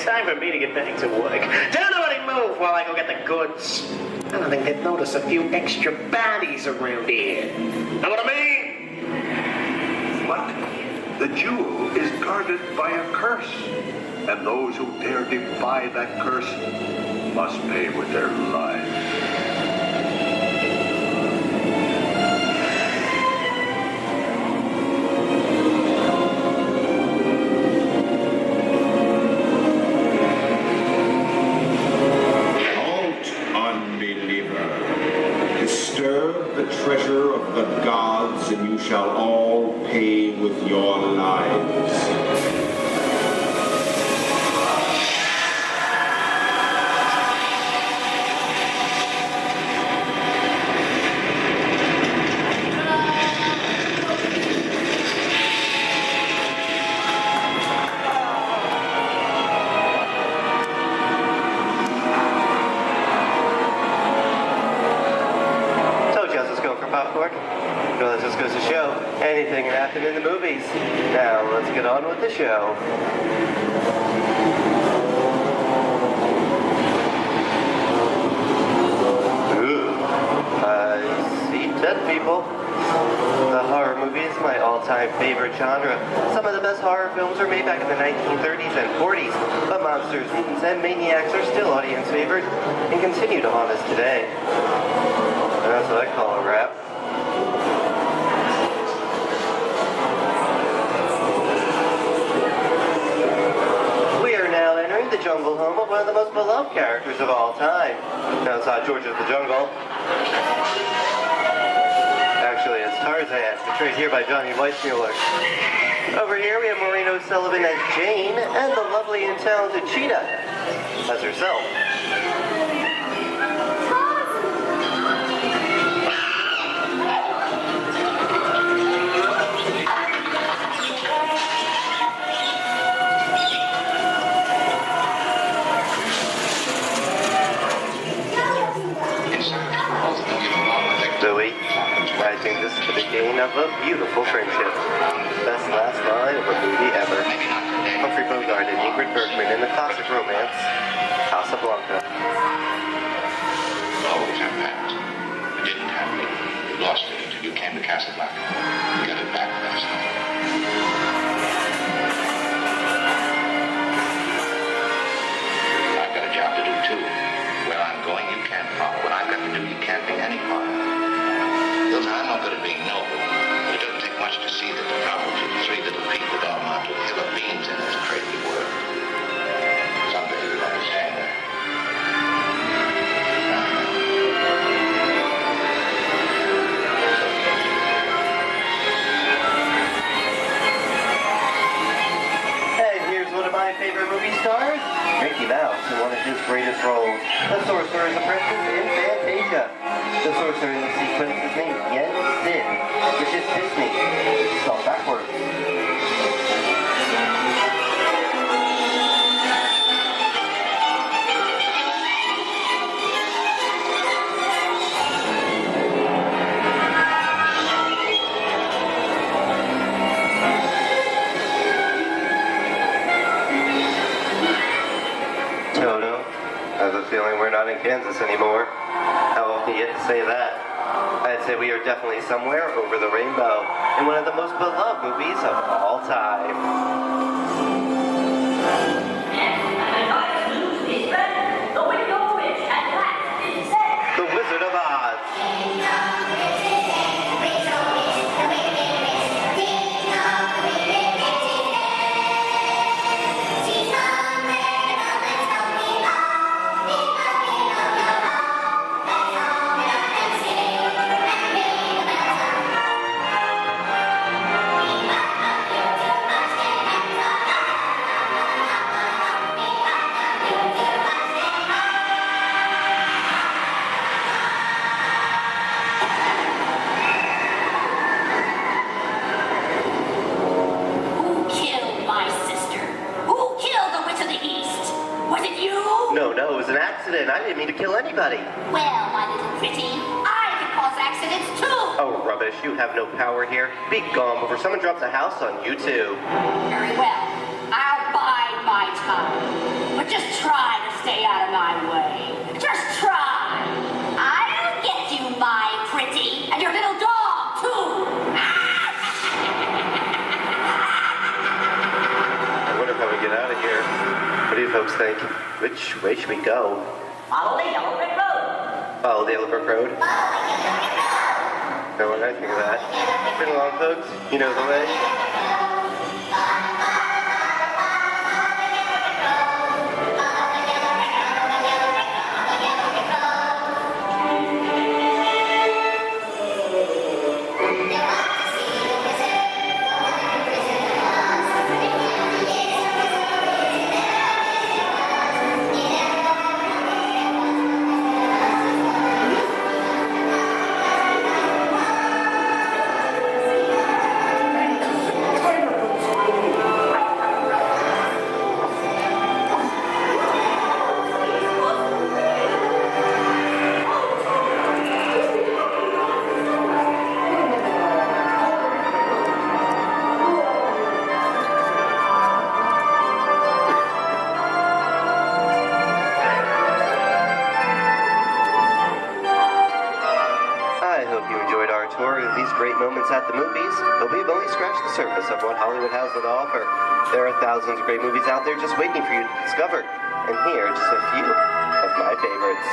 P: Time for me to get back to work. Don't nobody move while I go get the goods. I don't think they'd notice a few extra bodies around here. Know what I mean?
R: But the jewel is guarded by a curse, and those who dare defy that curse must pay with their lives.
N: Disturb the treasure of the gods, and you shall all pay with your lives.
M: Well, that just goes to show anything can happen in the movies. Now, let's get on with the show. Ooh, I see dead people. The horror movie is my all-time favorite genre. Some of the best horror films were made back in the 1930s and 40s, but monsters, mutants, and maniacs are still audience favorite and continue to haunt us today. And that's what I call a wrap. We are now entering the jungle home of one of the most beloved characters of all time. Now it's not George of the Jungle. Actually, it's Tarzan, portrayed here by Johnny Weissmuller. Over here, we have Maureen O'Sullivan as Jane, and the lovely and talented Cheetah as herself. Zoe, I think this is the beginning of a beautiful friendship. Best last line of a movie ever. Humphrey Bogart and Ingrid Bergman in the classic romance, Casablanca.
G: Always have passed. You didn't have me. You lost me until you came to Casablanca. You got it back last night. I've got a job to do too. Where I'm going, you can't follow. What I've got to do, you can't be any part of. Listen, I'm not good at being noble, but it doesn't take much to see that the problems of three little people don't amount to a hill of beans in this crazy world. Someday you'll understand that.
M: And here's one of my favorite movie stars, Mickey Mouse, in one of his greatest roles, the Sorcerer's Apprentice in Fantasia. The sorcerer in the sequence is named Yen Sid, which is Disney, spelled backwards. Toto, I have a feeling we're not in Kansas anymore. How often do you get to say that? I'd say we are definitely somewhere over the rainbow in one of the most beloved movies of all time. The Wizard of Oz. No, it was an accident. I didn't mean to kill anybody.
K: Well, my little pretty, I can cause accidents too.
M: Oh, rubbish. You have no power here. Be gone before someone drops a house on you, too.
K: Very well. I'll bide my time. But just try to stay out of my way. Just try. I'll get you, my pretty, and your little dog, too.
M: I wonder how we get out of here. What do you folks think? Which way should we go?
K: Follow the yellow brick road.
M: Follow the yellow brick road? No, what did I think of that? Bring along, folks. You know the way. these great moments at the movies, but we've only scratched the surface of what Hollywood has to offer. There are thousands of great movies out there just waiting for you to discover. And here are just a few of my favorites.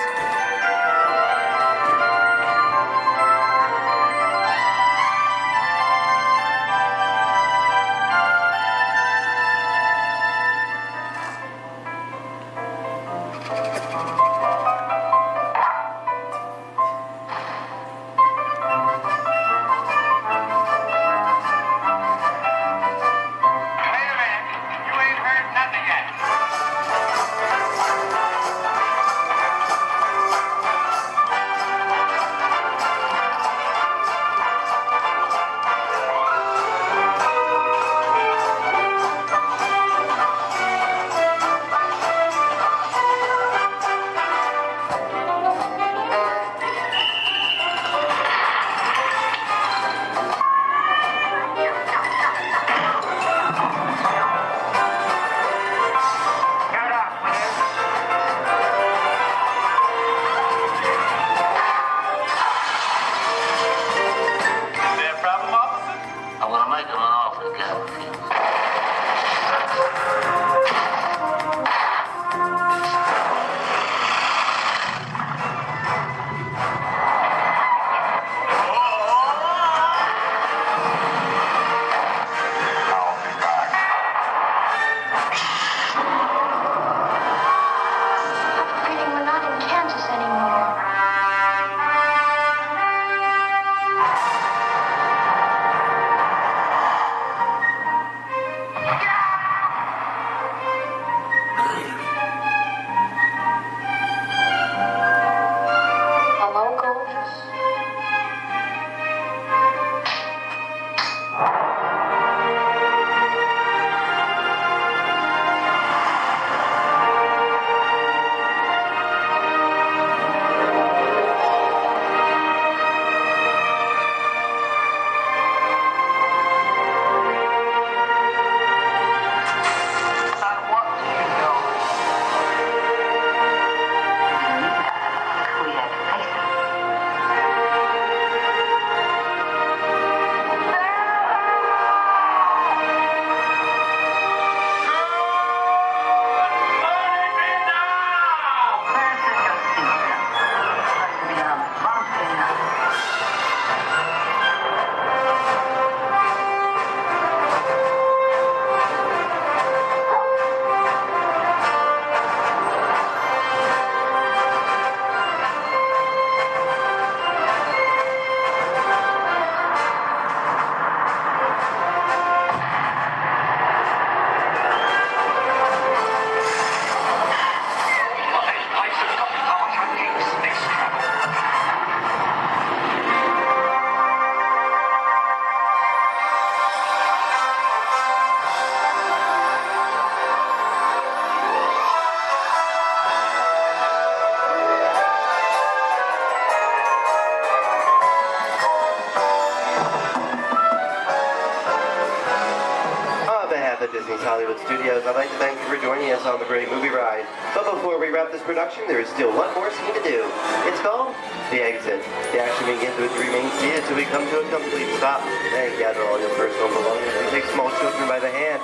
M: Disney's Hollywood Studios, I'd like to thank you for joining us on the Great Movie Ride. But before we wrap this production, there is still one more scene to do. It's called The Exit. The action begins with the remain seated until we come to a complete stop. Then gather all your personal belongings and take small children by the hand.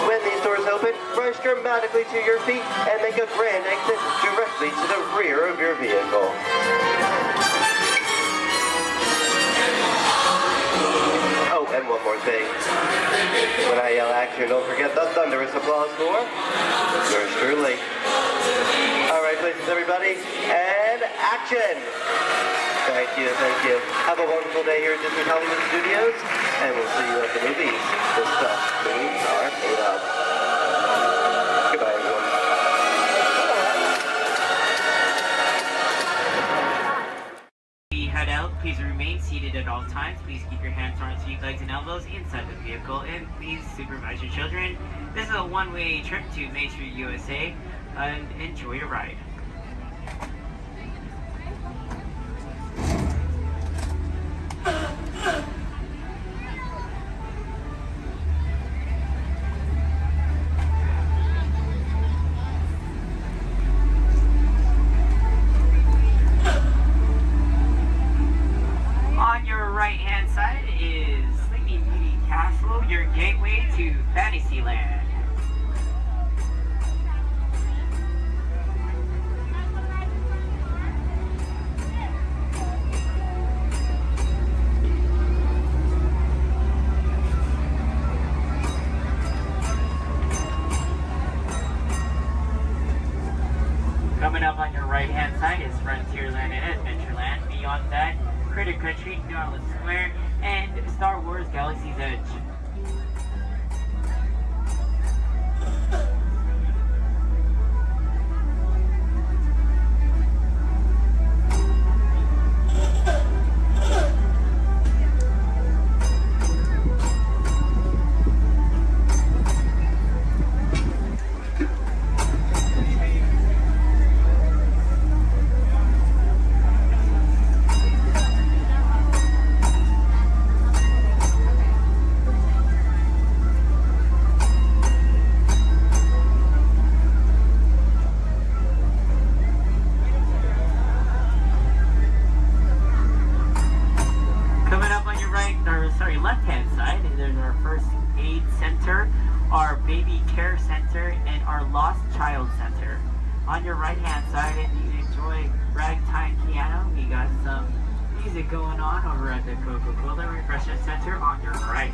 M: When these doors open, rush dramatically to your feet and make a grand exit directly to the rear of your vehicle. Oh, and one more thing. When I yell action, don't forget the thunderous applause for yours truly. All right, places, everybody, and action! Thank you, thank you. Have a wonderful day here at Disney Hollywood Studios, and we'll see you at the movies. The stuff movies are made of. Goodbye, everyone.
I: Head out, please remain seated at all times. Please keep your hands on seat legs and elbows inside the vehicle, and please supervise your children. This is a one-way trip to Main Street, USA, and enjoy your ride. On your right-hand side Fantasyland. Coming up on your right-hand side is Frontierland and Adventureland. Beyond that, Critter Country, Darling Square, and Star Wars Galaxy's Edge. Left-hand side, there's our first aid center, our baby care center, and our lost child center. On your right-hand side, if you enjoy ragtime piano, we got some music going on over at the Coca-Cola Refreshment Center on your right.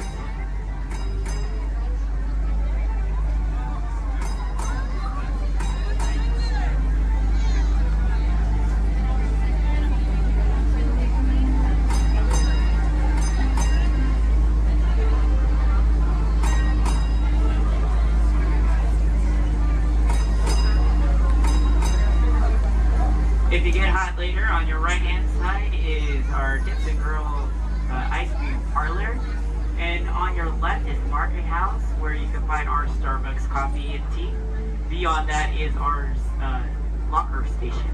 I: If you get hot later, on your right-hand side is our Dips and Girl ice cream parlor. And on your left is Market House, where you can find our Starbucks coffee and tea. Beyond that is our locker station.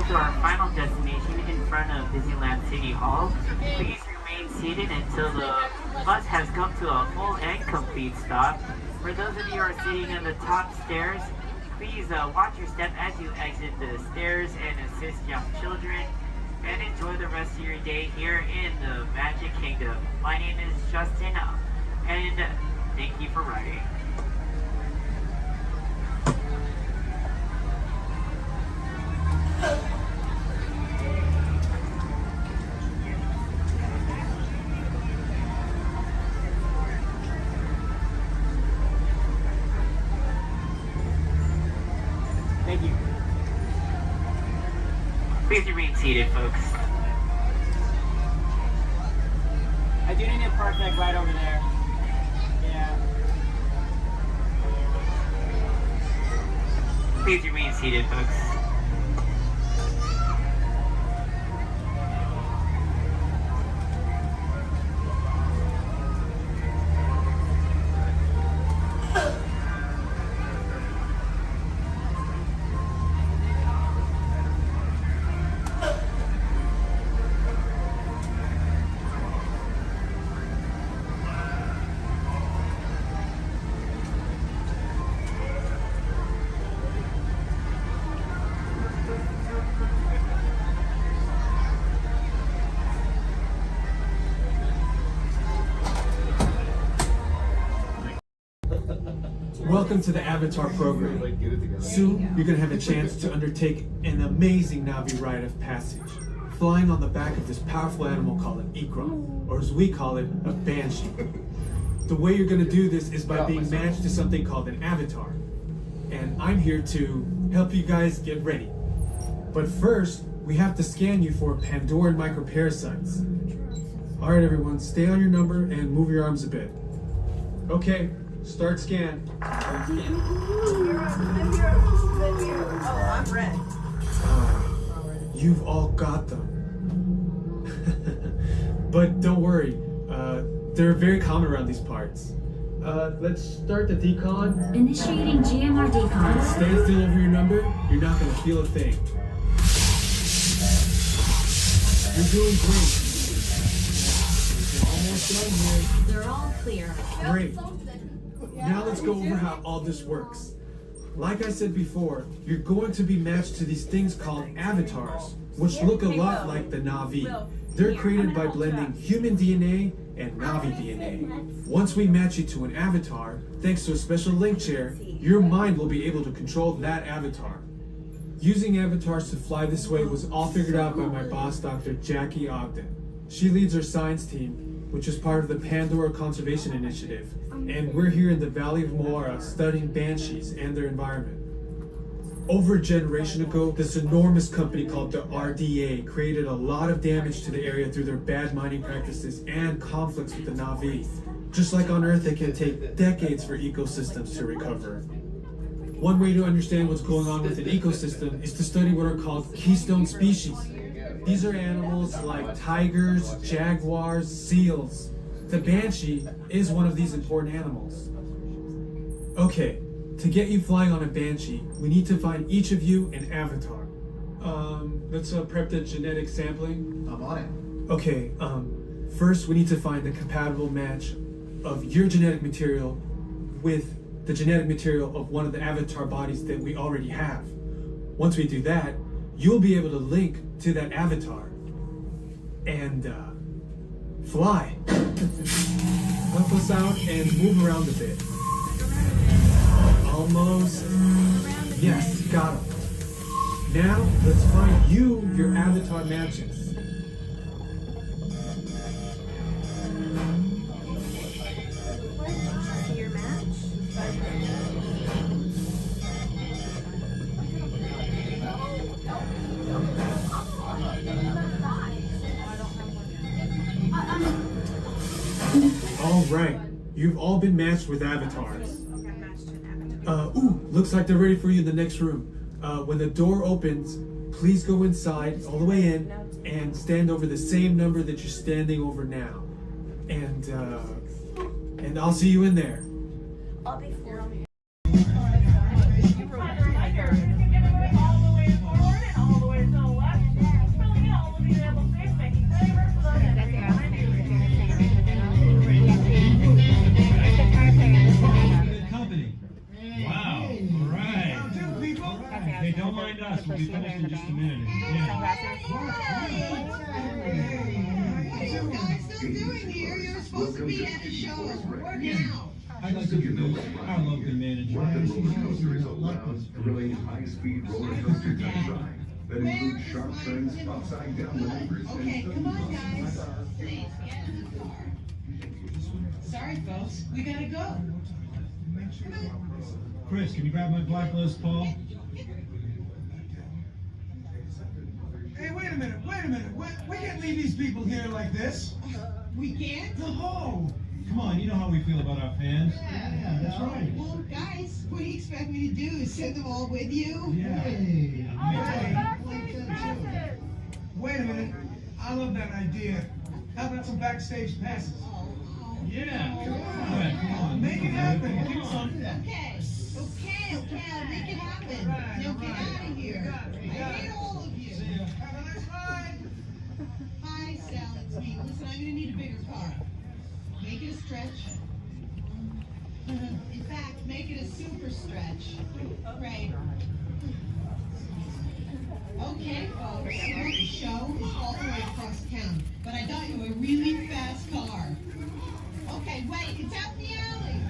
I: To our final destination in front of Disneyland City Hall. Please remain seated until the bus has come to a full and complete stop. For those of you who are sitting on the top stairs, please watch your step as you exit the stairs and assist young children, and enjoy the rest of your day here in the Magic Kingdom. My name is Justin, and thank you for riding. Thank you. Please remain seated, folks. I do need a park deck right over there. Yeah. Please remain seated, folks.
S: Welcome to the Avatar program. Soon, you're going to have a chance to undertake an amazing Navi rite of passage, flying on the back of this powerful animal called an Ikra, or as we call it, a Banshee. The way you're going to do this is by being matched to something called an avatar. And I'm here to help you guys get ready. But first, we have to scan you for Pandoran microparasites. Alright everyone, stay on your number and move your arms a bit. Okay. Start scan.
L: I'm here. Oh, I'm red. You've all got them. But don't worry, they're very common around these parts. Let's start the decon.
K: Initiating GMR decon.
L: Stand still over your number, you're not gonna feel a thing. You're doing great. You're almost done here.
K: They're all clear.
L: Great. Now let's go over how all this works. Like I said before, you're going to be matched to these things called avatars, which look a lot like the Na'vi. They're created by blending human DNA and Na'vi DNA. Once we match you to an avatar, thanks to a special link chair, your mind will be able to control that avatar. Using avatars to fly this way was all figured out by my boss, Dr. Jackie Ogden. She leads our science team, which is part of the Pandora Conservation Initiative, and we're here in the Valley of Moara studying banshees and their environment. Over a generation ago, this enormous company called the RDA created a lot of damage to the area through their bad mining practices and conflicts with the Na'vi. Just like on Earth, it can take decades for ecosystems to recover. One way to understand what's going on with an ecosystem is to study what are called keystone species. These are animals like tigers, jaguars, seals. The banshee is one of these important animals. Okay, to get you flying on a banshee, we need to find each of you an avatar. Let's prep the genetic sampling.
E: I'm on it.
L: Okay, first we need to find the compatible match of your genetic material with the genetic material of one of the avatar bodies that we already have. Once we do that, you'll be able to link to that avatar and fly. Help us out and move around a bit. Almost. Yes, got him. Now, let's find you your avatar matches.
K: Your match?
L: All right, you've all been matched with avatars. Looks like they're ready for you in the next room. When the door opens, please go inside all the way in and stand over the same number that you're standing over now. And I'll see you in there.
K: I'll be for me.
S: Hey, don't mind us. We'll be finished in just a minute. Yeah.
Q: What are you guys still doing here? You're supposed to be at the show. Where now?
S: I'd like to introduce our local manager.
R: Rocket Roller Coaster is a loud, thrilling, high-speed roller coaster test ride that includes sharp turns, upside-down maneuvers,
Q: Okay, come on, guys. Please, get in the car. Sorry, folks. We gotta go.
S: Chris, can you grab my black list, Paul?
O: Hey, wait a minute. We can't leave these people here like this.
Q: We can't?
S: No! Come on, you know how we feel about our fans. Yeah, that's right.
Q: Well, guys, what do you expect me to do? Is send them all with you?
S: Yeah.
O: Hey. Wait a minute. I love that idea. How about some backstage passes?
S: Yeah. Come on.
O: Make it happen. Come on.
Q: Okay, I'll make it happen. Now get out of here. I hate all of you.
O: Have a nice ride.
Q: Hi, Sal, it's me. Listen, I'm gonna need a bigger car. Make it a stretch. In fact, make it a super stretch. Right. Okay, folks, the show is all the way across town, but I got you a really fast car. Okay, wait, it's out in the alley.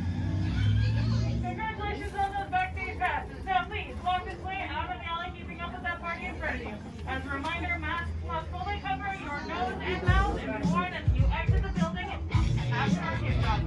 H: Congratulations on those backstage passes. Now please, walk this way out of the alley, keeping up with that party in front of you. As a reminder, masks must fully cover your nose and mouth and be worn as you exit the building after our kickoff.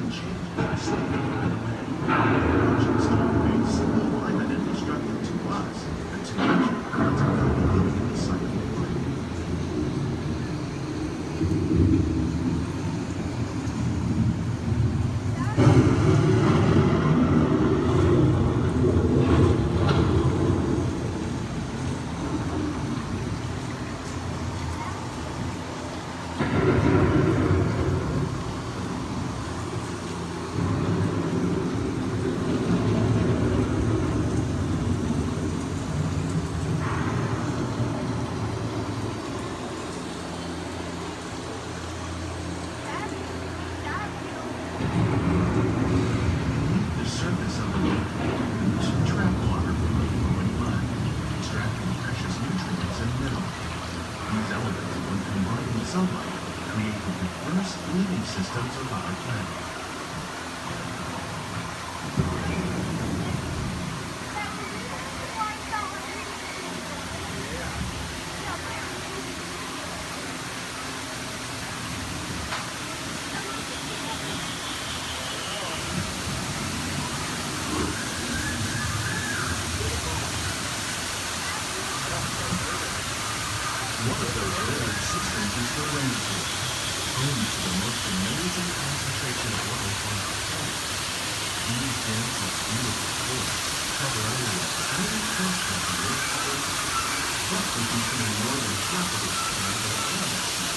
R: and change drastically right away. Approaches to create simple climate and destructive to us, but to nature, it's a beginning of the cycle of life. The surface of the lake to trap water from the flowing mud, extracting precious nutrients and minerals. These elements, when combined with sunlight, create the diverse living systems of our planet. One of those rare systems is the rainforest, home to the most amazing concentration of life on our planet. These dense and beautiful forests cover only a tiny portion of the Earth's surface, roughly between more than half of its planet and Atlantic Sea.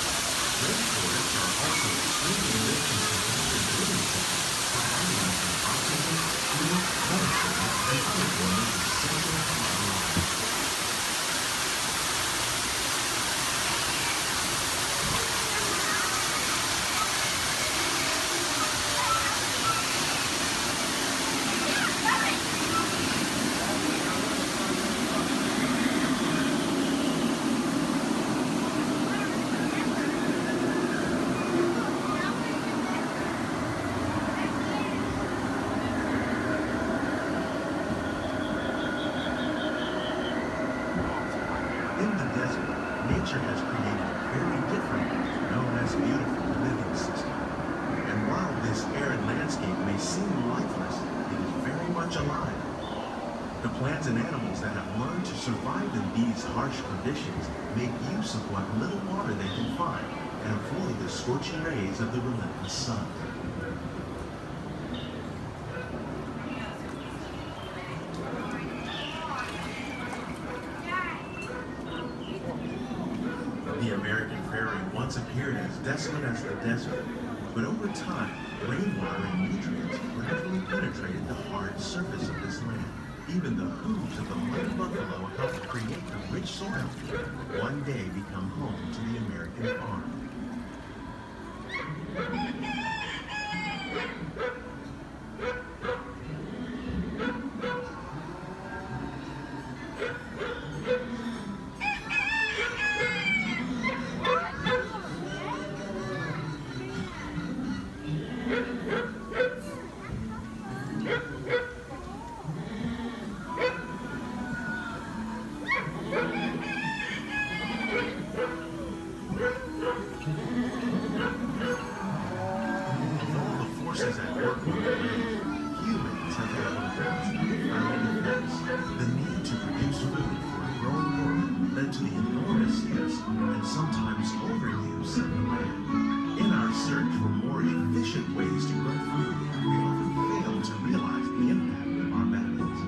R: Rainforests are also extremely rich in protected living systems, providing us with oxygen, food, medicine, and other forms essential to our lives. In the desert, nature has created a very different, known as beautiful living system. And while this arid landscape may seem lifeless, it is very much alive. The plants and animals that have learned to survive in these harsh conditions make use of what little water they can find and avoid the scorching rays of the relentless sun. The American prairie once appeared as desolate as the desert, but over time, rainwater and nutrients gradually penetrated the hard surface of this land. Even the hooves of the mighty buffalo helped create the rich soil that one day become home to the American farm. Forces at work on the land, humans have had one of those profound effects. The need to produce food for a growing world led to the enormous use and sometimes overuse of the land. In our search for more efficient ways to grow food, we often fail to realize the impact of our methods.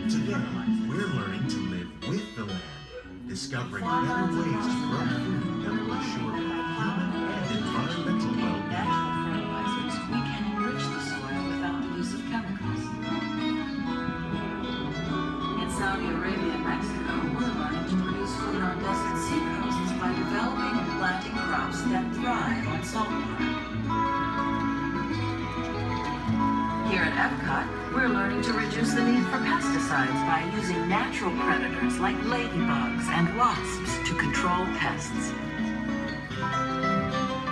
R: Today, we're learning to live with the land, discovering better ways to grow food that will assure both human and environmental well-being.
U: Fertilizers, we can enrich the soil without the use of chemicals. In Saudi Arabia and Mexico, we're learning to produce food on desert seacoasts by developing and planting crops that thrive on saltwater. Here at Epcot, we're learning to reduce the need for pesticides by using natural predators like ladybugs and wasps to control pests.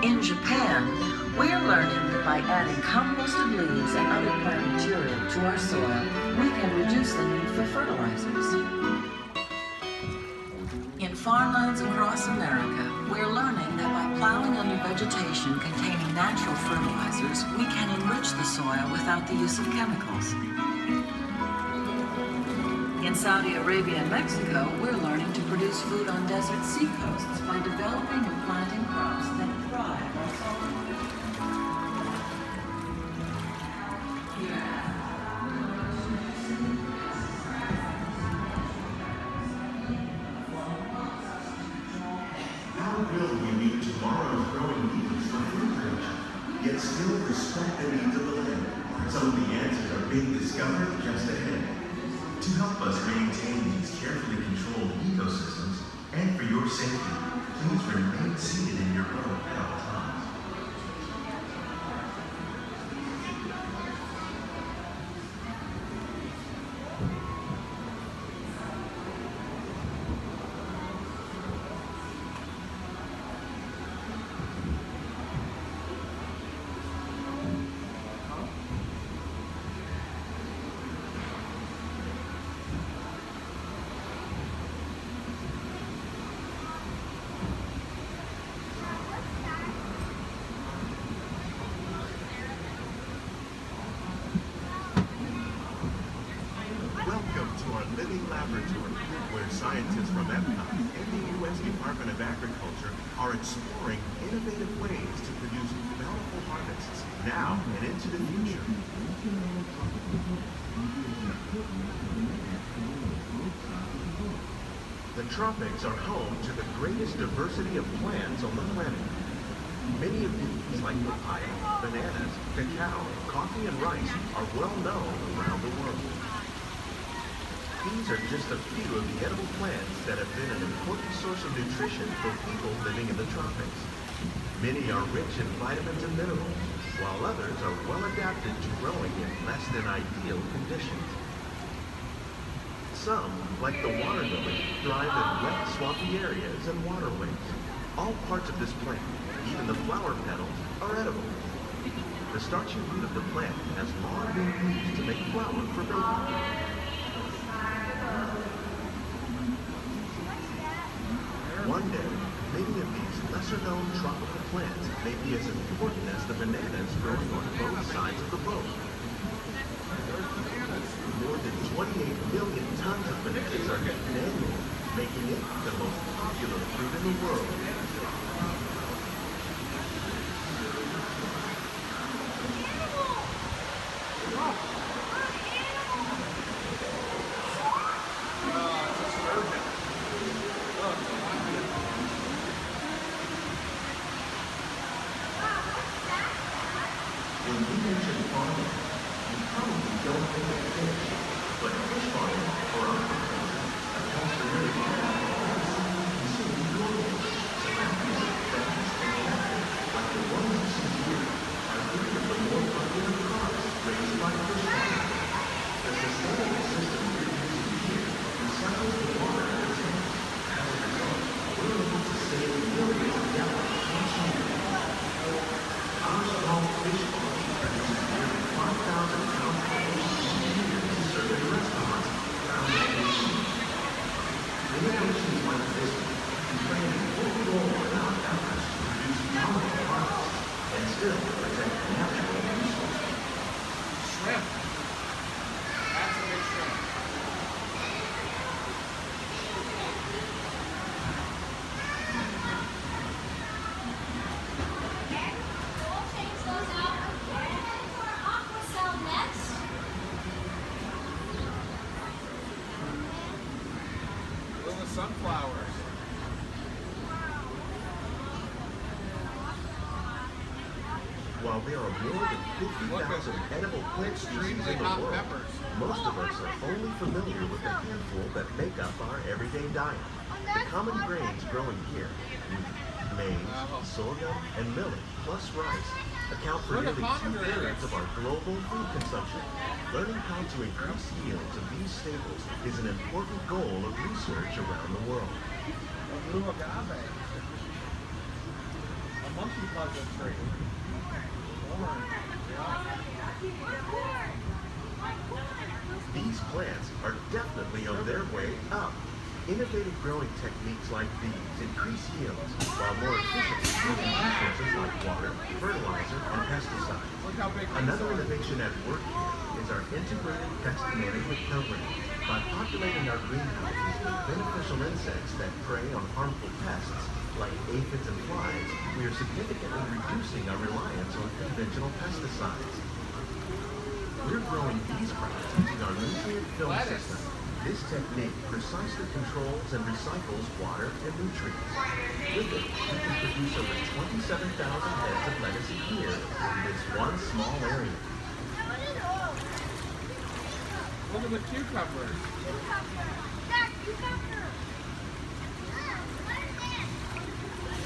U: In Japan, We're learning that by adding composted leaves and other plant material to our soil, we can reduce the need for fertilizers. In farmlands across America, we're learning that by plowing under vegetation containing natural fertilizers, we can enrich the soil without the use of chemicals. In Saudi Arabia and Mexico, we're learning to produce food on desert seacoasts by developing and planting crops that thrive on salt.
R: How will we meet tomorrow's growing needs for food production, yet still respect the needs of the land? Some of the answers are being discovered just ahead. To help us maintain these carefully controlled ecosystems, and for your safety, please remain seated in your boat at all times. Scientists from EPCOT and the U.S. Department of Agriculture are exploring innovative ways to produce bountiful harvests now and into the future. The tropics are home to the greatest diversity of plants on the planet. Many of these, like papaya, bananas, cacao, coffee, and rice, are well known around the world. These are just a few of the edible plants that have been an important source of nutrition for people living in the tropics. Many are rich in vitamins and minerals, while others are well adapted to growing in less than ideal conditions. Some, like the water lily, thrive in wet, swampy areas and waterways. All parts of this plant, even the flower petals, are edible. The starchy root of the plant has long been used to make flour for baking. One day, many of these lesser-known tropical plants may be as important as the bananas growing on both sides of the boat. More than 28 million tons of bananas are eaten annually, making it the most popular fruit in the world. When we mention farming, you probably don't think of fish, but fish farming, for our purposes, accounts for nearly all of the products consumed globally. Species of plants and captives, like the ones you see here, are three of the more popular crops raised by fish farming. The sustainable system we're using here recycles the water in the tanks. As a result, we're able to save millions of gallons each year. Our small fish farm produces nearly 5,000 pounds of fish each year to serve in restaurants around the nation. Innovations like this can play an important role in our efforts to produce bountiful harvests and still protect natural resources.
C: Shrimp. That's a big shrimp. Sunflowers.
R: While there are more than 50,000 edible plant species in the world, most of us are only familiar with the handful that make up our everyday diet. The common grains growing here, wheat, maize, sorghum, and millet, plus rice, account for nearly 2/3 of our global food consumption. Learning how to increase yields of these staples is an important goal of research around the world.
C: A blue agave. A monkey puzzle tree.
J: These plants are definitely on their way up. Innovative growing techniques like these increase yields, while more efficiently using resources like water, fertilizer, and pesticides. Another innovation at work here is our integrated pest management program. By populating our greenhouses with beneficial insects that prey on harmful pests, like aphids and flies, we are significantly reducing our reliance on conventional pesticides. We're growing these crops using our nutrient film system. This technique precisely controls and recycles water and nutrients. With it, we can produce over 27,000 heads of lettuce a year in this one small area.
C: Look at the cucumbers.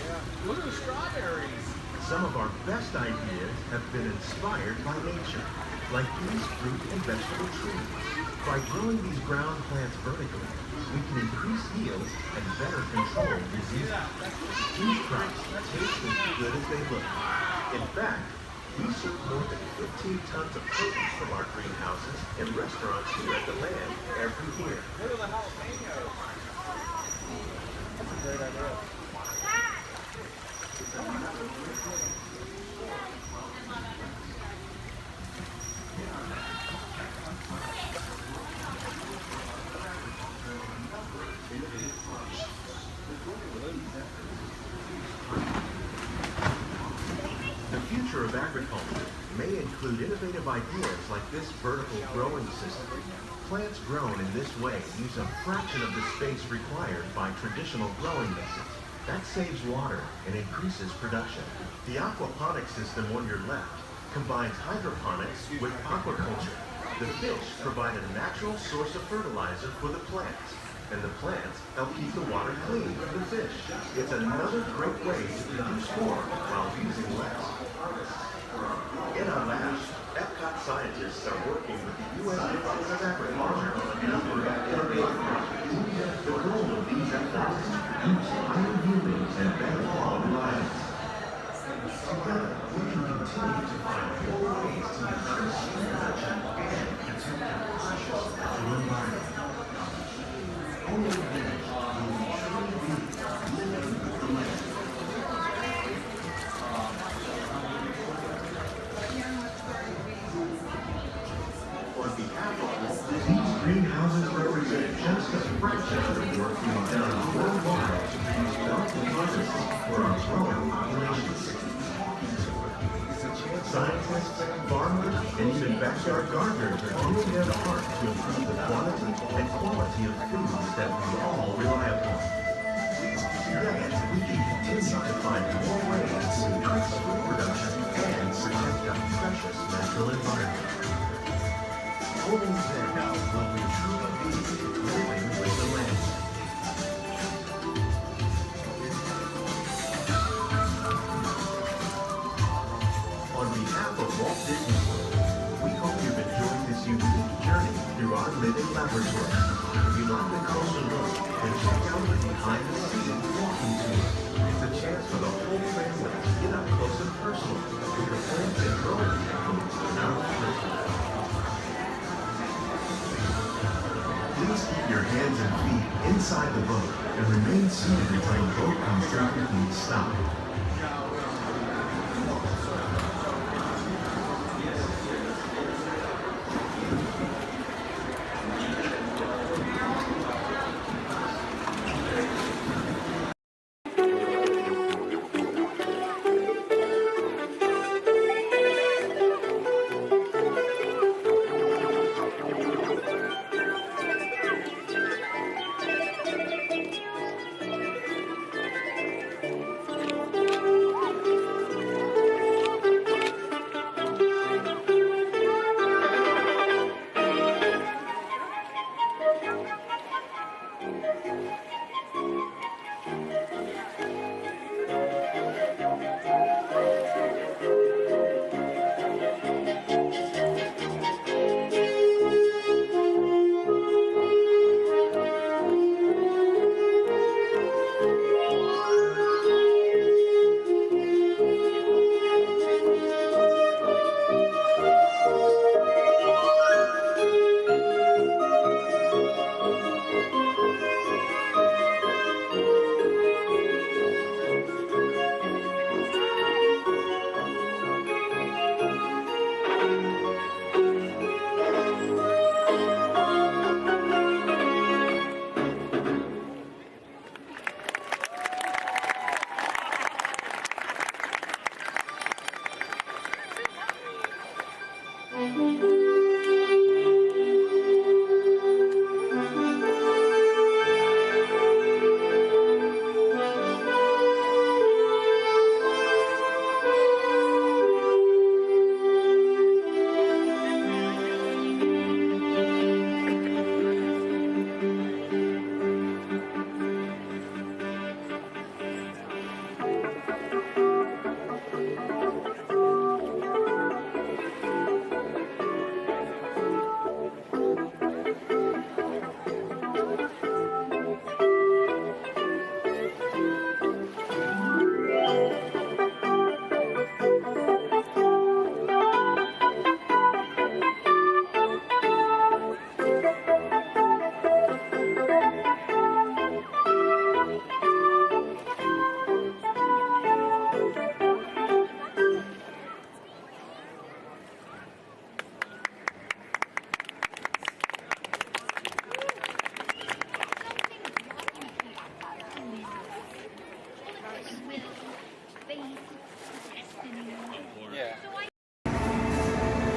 C: Yeah. Look at the strawberries.
J: Some of our best ideas have been inspired by nature, like these fruit and vegetable trees. By growing these ground plants vertically, we can increase yields and better control diseases. These crops taste as good as they look. In fact, we serve more than 15 tons of produce from our greenhouses in restaurants here at the land every year.
C: Look at the jalapenos. That's a great idea.
J: The future of agriculture may include innovative ideas like this vertical growing system. Plants grown in this way use a fraction of the space required by traditional growing methods. That saves water and increases production. The aquaponics system on your left combines hydroponics with aquaculture. The fish provide a natural source of fertilizer for the plants, and the plants help keep the water clean for the fish. It's another great way to produce more while using less. In our labs, Epcot scientists are working with the U.S. Department of Agriculture on a number of innovative projects. The goal of these efforts is to produce higher yielding and better quality lives. Together, we can continue to find more ways to increase food production and protect our precious natural environment. Only then will we truly be living with the land. On behalf of Walt, these greenhouses represent just a fraction of the work being done worldwide to produce bountiful harvests for our growing populations. Scientists, farmers, and even backyard gardeners are doing their part to improve the quantity and quality of foods that we all rely upon. Together, we can continue to find more ways to increase food production and protect our precious natural environment. Only then will we truly be living with the land. On behalf of Walt Disney World, we hope you've enjoyed this unique journey through our living laboratory. If you'd like a closer look, then check out the behind-the-scenes walking tour. It's a chance for the whole family to get up close and personal with the plants and growing techniques in our laboratory. Please keep your hands and feet inside the boat and remain seated until the boat comes to a complete stop.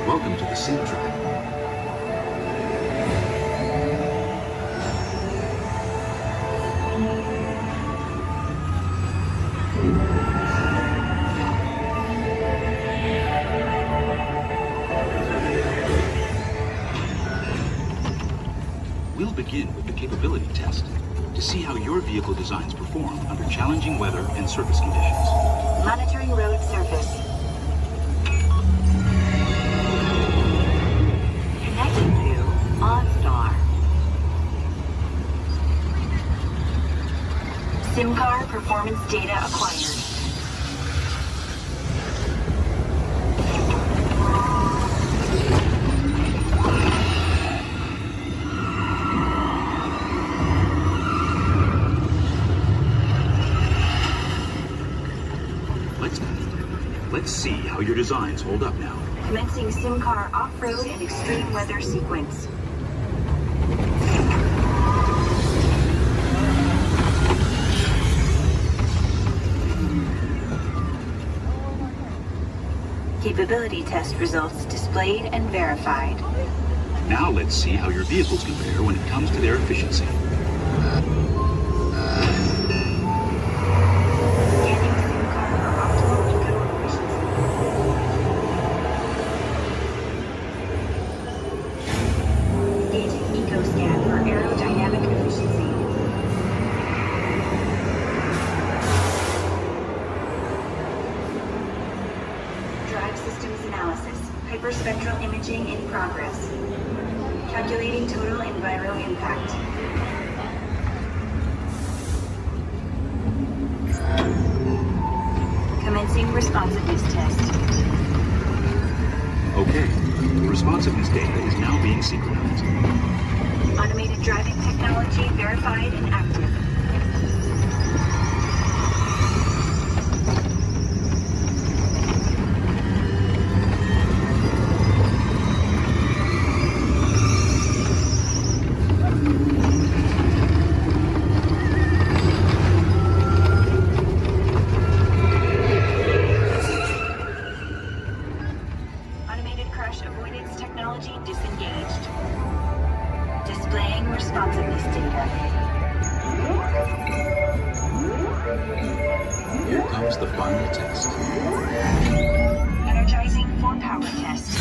D: Welcome to the Sea Track. We'll begin with the capability test to see how your vehicle designs perform under challenging weather and surface conditions.
U: Monitoring road surface. Connecting to OnStar. SIM-car performance data acquired.
D: Let's see how your designs hold up now.
U: Commencing SIM-car off-road and extreme weather sequence. Capability test results displayed and verified.
D: Now let's see how your vehicles compare when it comes to their efficiency.
U: Hyperspectral imaging in progress. Calculating total enviro impact. Commencing responsiveness test.
D: Okay, responsiveness data is now being synchronized.
U: Automated driving technology verified and active. Disengaged. Displaying responsiveness data.
D: Here comes the final test.
U: Energizing for power test.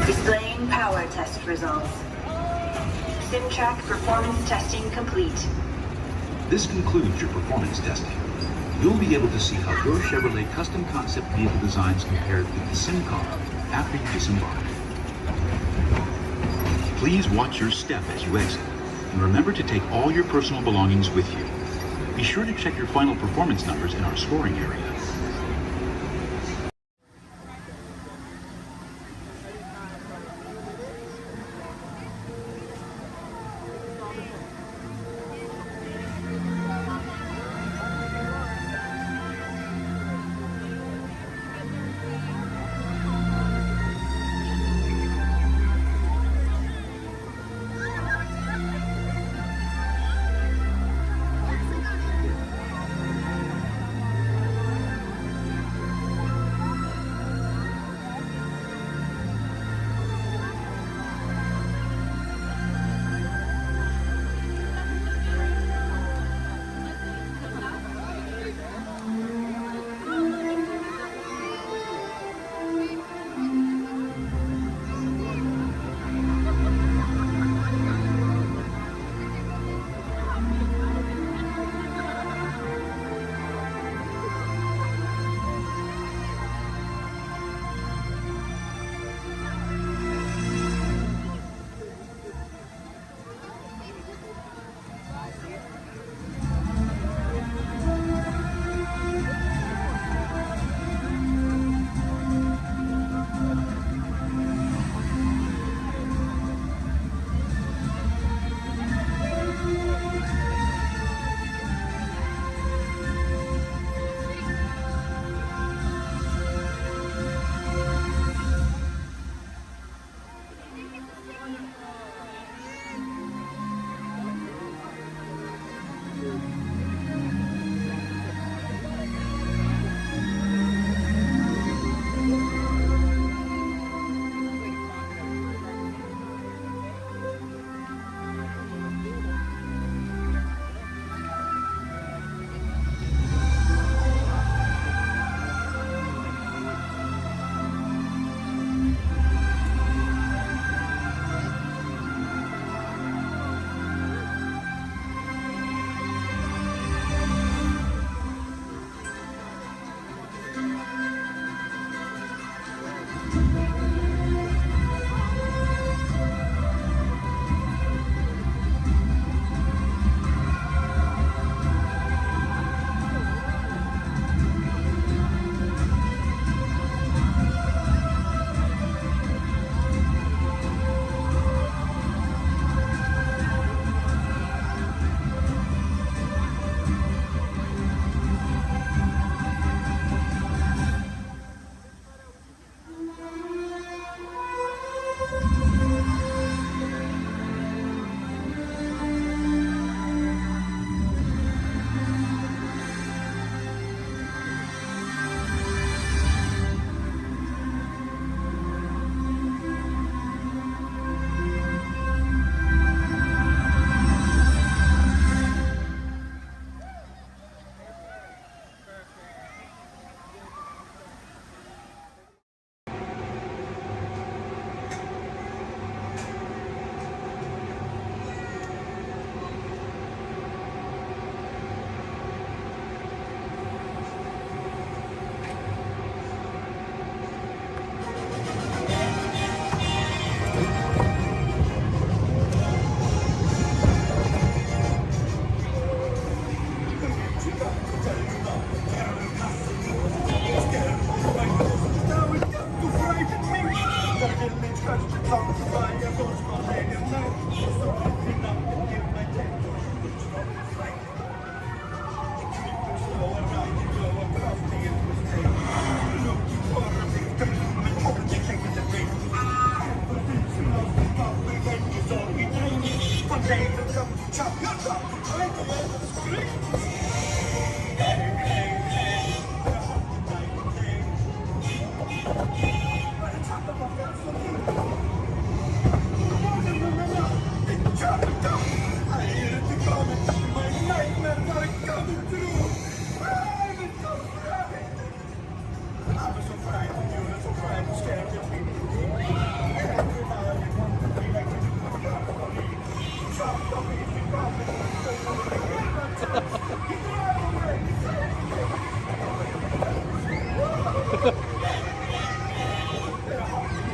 U: Displaying power test results.
A: SimTrack performance testing complete.
D: This concludes your performance testing. You'll be able to see how your Chevrolet custom concept vehicle designs compared with the sim car after you disembark. Please watch your step as you exit, and remember to take all your personal belongings with you. Be sure to check your final performance numbers in our scoring area.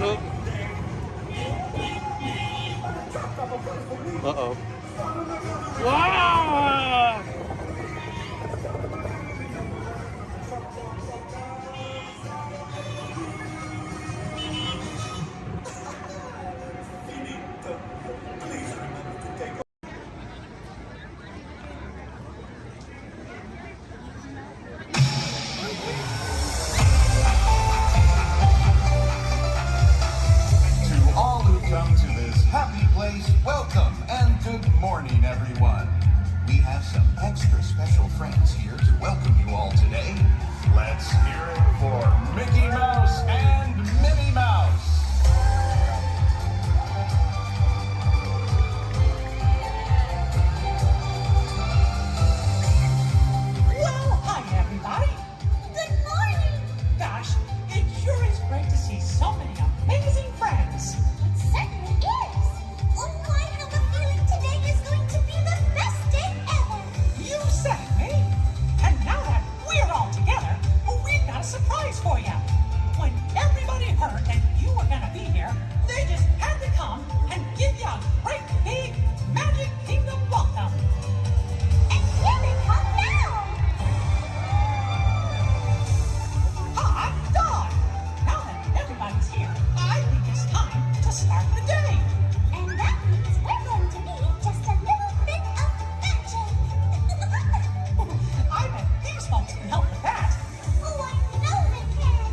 B: Uh-oh. Wow!
V: To all who come to this happy place, welcome and good morning, everyone. We have some extra special friends here to welcome you all today. Let's hear it for Mickey Mouse and Minnie Mouse.
W: Well, hi, everybody. Good morning. Gosh, it sure is great to see so many amazing friends.
K: It certainly is. Oh, I have a feeling today is going to be the best day ever.
W: You said it, Minnie. And now that we're all together, we've got a surprise for you. When everybody heard that you were going to be here, they just had to come and give you a great big Magic Kingdom welcome.
K: And here they come now.
W: Hot dog! Now that everybody's here, I think it's time to start the day.
K: And that means we're going to need just a little bit of magic.
W: I bet these folks can help with that.
K: Oh, I know they can.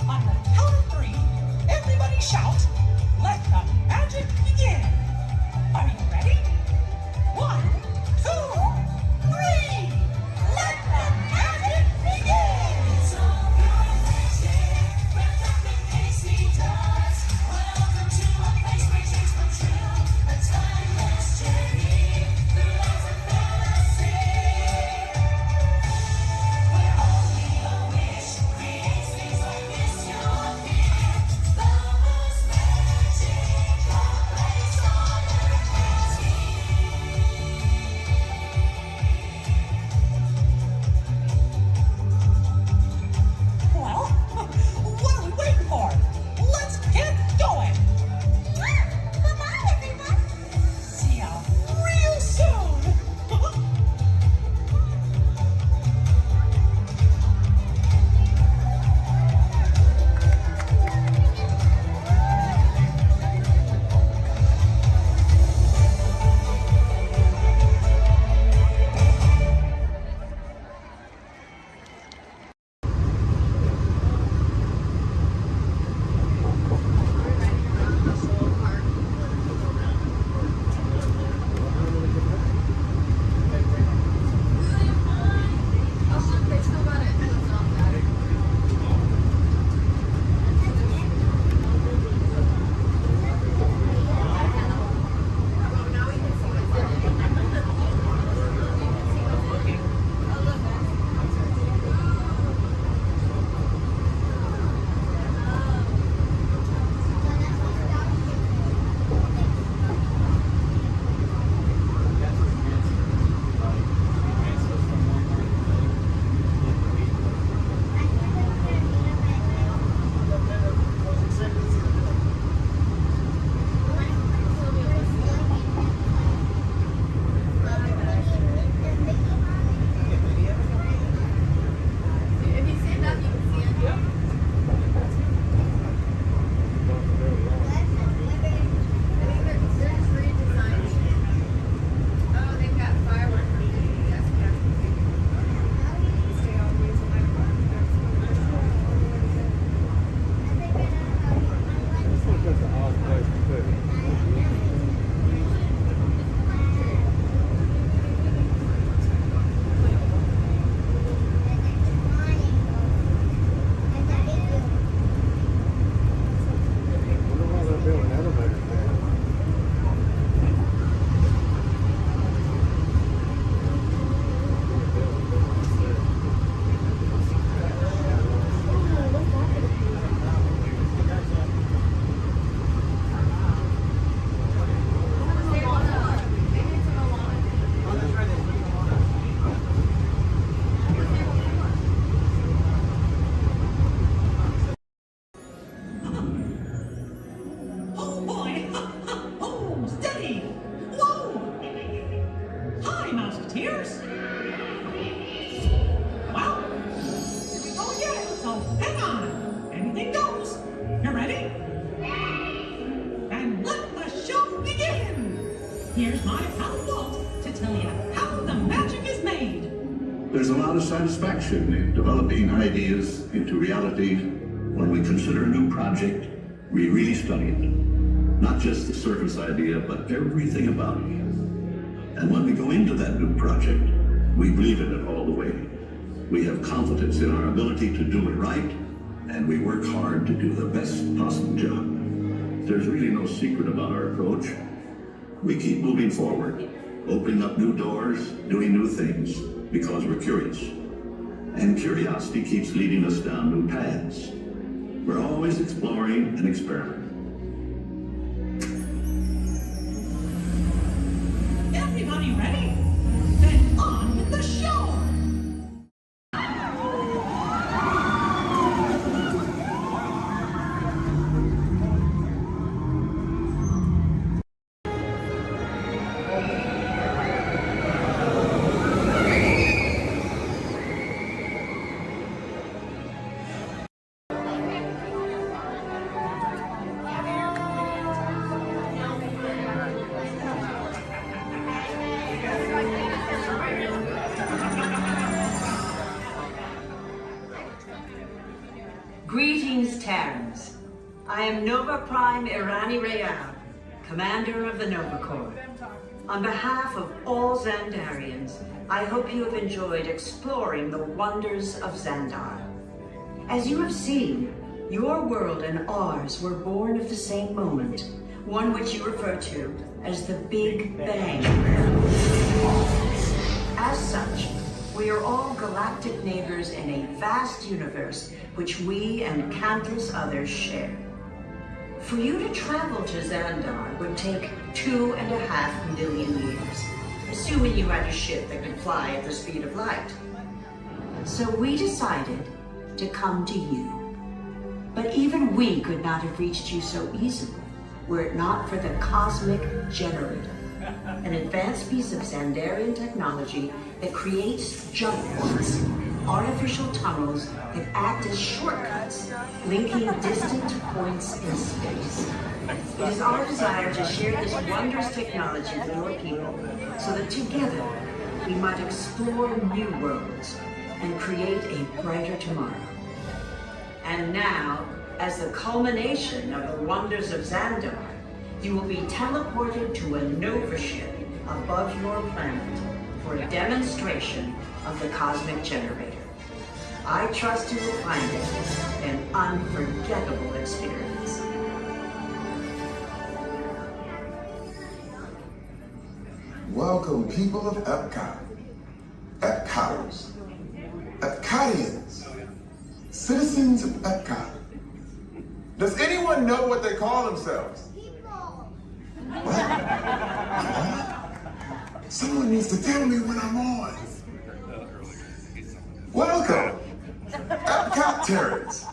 W: On the count of 3, everybody shout, "Let the magic begin!" Are you ready? 1, 2, 3! Let the magic begin! It's all your magic, wrapped up in pastry dust. Welcome to a place where dreams come true. A timeless journey through lives of fantasy. Where only a wish creates things like this you'll hear. The most magic of with my pal Walt to tell you how the magic is made.
F: There's a lot of satisfaction in developing ideas into reality. When we consider a new project, we really study it. Not just the surface idea, but everything about it. And when we go into that new project, we believe in it all the way. We have confidence in our ability to do it right, and we work hard to do the best possible job. There's really no secret about our approach. We keep moving forward, opening up new doors, doing new things, because we're curious. And curiosity keeps leading us down new paths. We're always exploring and experimenting.
W: Everybody ready? Then on with the show!
P: Greetings, Terrans. I am Nova Prime Irani Rayab, Commander of the Nova Corps. On behalf of all Xandarians, I hope you have enjoyed exploring the wonders of Xandar. As you have seen, your world and ours were born of the same moment, one which you refer to as the Big Bang. As such, we are all galactic neighbors in a vast universe which we and countless others share. For you to travel to Xandar would take 2.5 million years, assuming you had a ship that could fly at the speed of light. So we decided to come to you. But even we could not have reached you so easily were it not for the Cosmic Generator, an advanced piece of Xandarian technology that creates jump points, artificial tunnels that act as shortcuts, linking distant points in space. It is our desire to share this wondrous technology with your people so that together we might explore new worlds and create a brighter tomorrow. And now, as the culmination of the wonders of Xandar, you will be teleported to a Nova ship above your planet for a demonstration of the Cosmic Generator. I trust you will find it an unforgettable experience.
T: Welcome, people of Epcot, Epcoters, Epcotians, citizens of Epcot. Does anyone know what they call themselves? What? Someone needs to tell me when I'm on. Welcome, Epcot Terrans.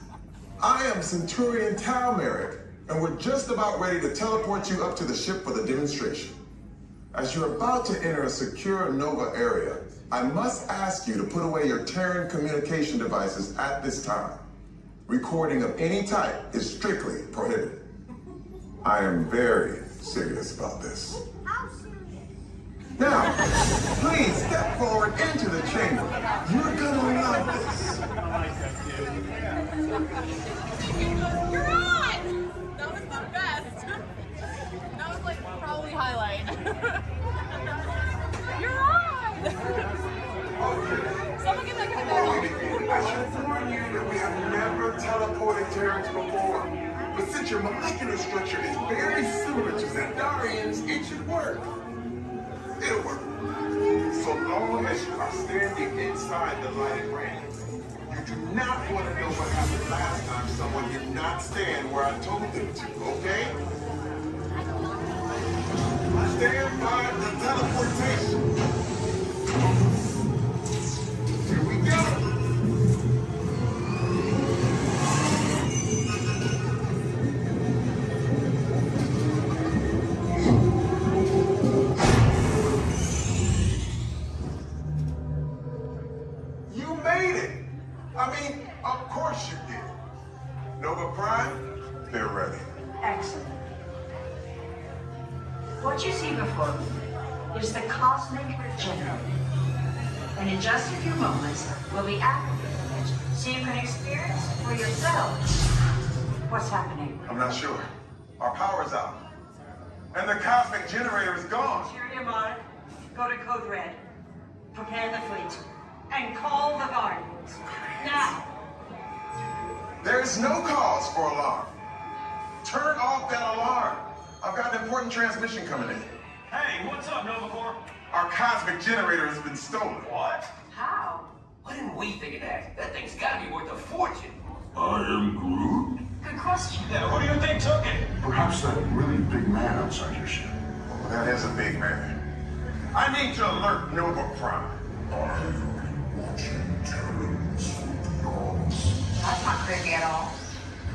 T: I am Centurion Tal Merrick, and we're just about ready to teleport you up to the ship for the demonstration. As you're about to enter a secure Nova area, I must ask you to put away your Terran communication devices at this time. Recording of any type is strictly prohibited. I am very serious about this. Now, please step forward into the chamber. You're gonna love this.
X: You're on! That was the best. That was like probably highlight. You're on! Someone get that guy back.
T: I should warn you that we have never teleported Terrans before. But since your molecular structure is very similar to Xandarians, it should work. It'll work. So long as you are standing inside the lighted ring. You do not want to know what happened last time someone did not stand where I told them to, okay? Stand by the teleportation. Here we go. You made it. I mean, of course you did. Nova Prime, they're ready.
P: Excellent. What you see before is the cosmic generator. And in just a few moments, we'll be activating it so you can experience for yourself what's happening.
T: I'm not sure. Our power's out. And the cosmic generator is gone.
P: Cheerio, Mark. Go to Code Red. Prepare the fleet. And call the Guardians. Now.
T: There is no cause for alarm. Turn off that alarm. I've got an important transmission coming in.
R: Hey, what's up, Nova Corps?
T: Our cosmic generator has been stolen.
R: What?
P: How?
E: Why didn't we think of that? That thing's gotta be worth a fortune.
F: I am Groot.
P: Good question.
R: Yeah, who do you think took it?
F: Perhaps that really big man outside your ship.
T: Well, that is a big man. I need to alert Nova Prime.
F: I've been watching Terrans for eons.
P: That's not creepy at all.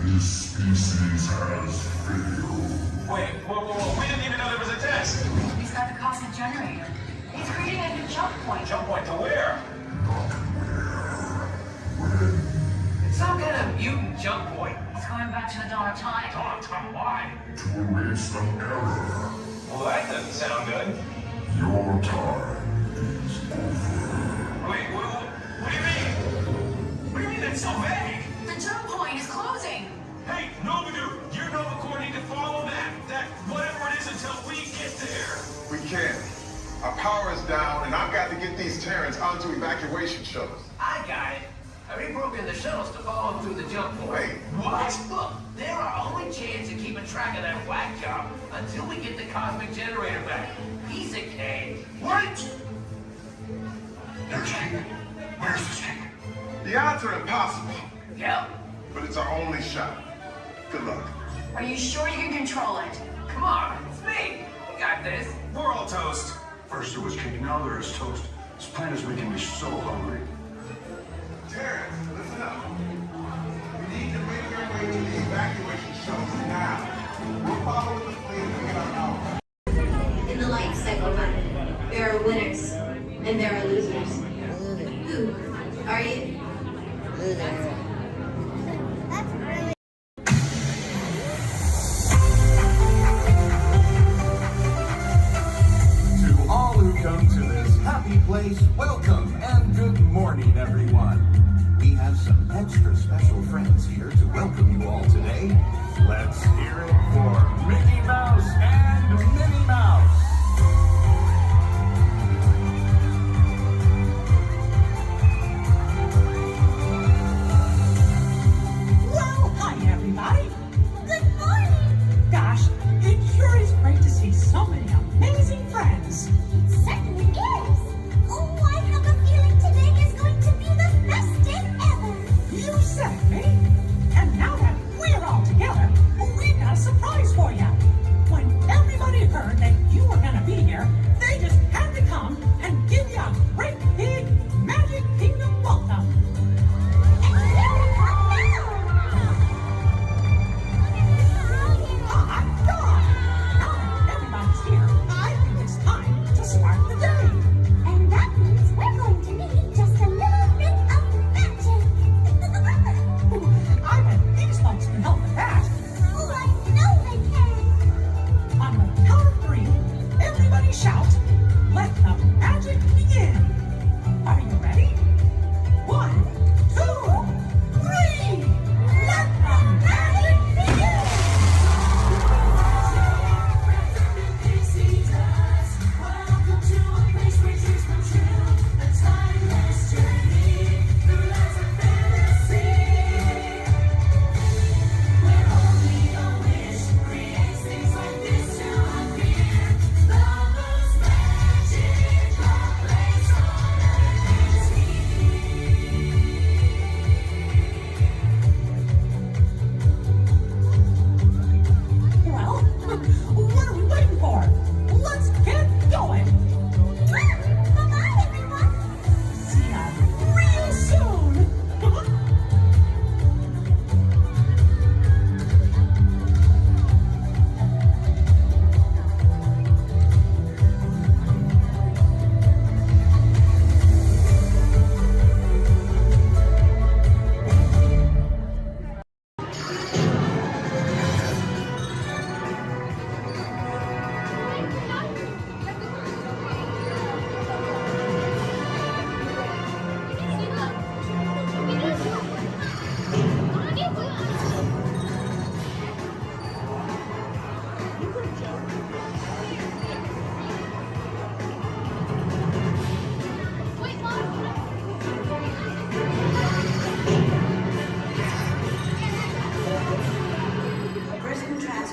F: This species has failed.
R: Wait, whoa, we didn't even know there was a test.
P: He's got the cosmic generator. He's creating a new jump point.
R: Jump point to where?
F: Not where. When.
E: It's some kind of mutant jump point.
P: It's going back to the dawn of time.
R: Dawn of time, why?
F: To erase an error.
R: Well, that doesn't sound good.
F: Your time is over.
R: Wait, what do you mean? What do you mean that's so vague?
K: The jump point is closing.
R: Hey, Nova Dude, your Nova Corps need to follow that whatever it is until we get there.
T: We can't. Our power is down, and I've got to get these Terrans onto evacuation shuttles.
E: I got it. I reprogrammed the shuttles to follow them through the jump point.
T: Wait,
R: what?
E: Look, they're our only chance of keeping track of that whack job until we get the cosmic generator back. Piece of cake.
R: What?
F: There's King. Where's this King?
T: the odds are impossible.
E: Yep.
T: But it's our only shot. Good luck.
K: Are you sure you can control it?
E: Come on, it's me. We got this.
R: We're all toast.
F: First there was King, now there is toast. This plan is making me so hungry.
T: Terrence, listen up. We need to make our way to the evacuation shelter now. We'll follow the fleet and get our power.
G: In the life cycle, there are winners and there are losers. Who are you? Loser.
V: To all who come to this happy place, welcome and good morning, everyone. We have some extra special friends here to welcome you all today. Let's hear it for Mickey Mouse and Minnie Mouse.
W: Well, hi everybody. Good morning. Gosh, it sure is great to see so many amazing friends.
G: It certainly is. Oh, I have a feeling today is going to be the best day ever.
W: You said it, me. And now that we're all together, we've got a surprise for you. When everybody heard that you were going to be here, they just had to come and give you a great big Magic Kingdom welcome.
G: And here we come now.
W: Ah, God! Now that everybody's here, I think it's time to start the day.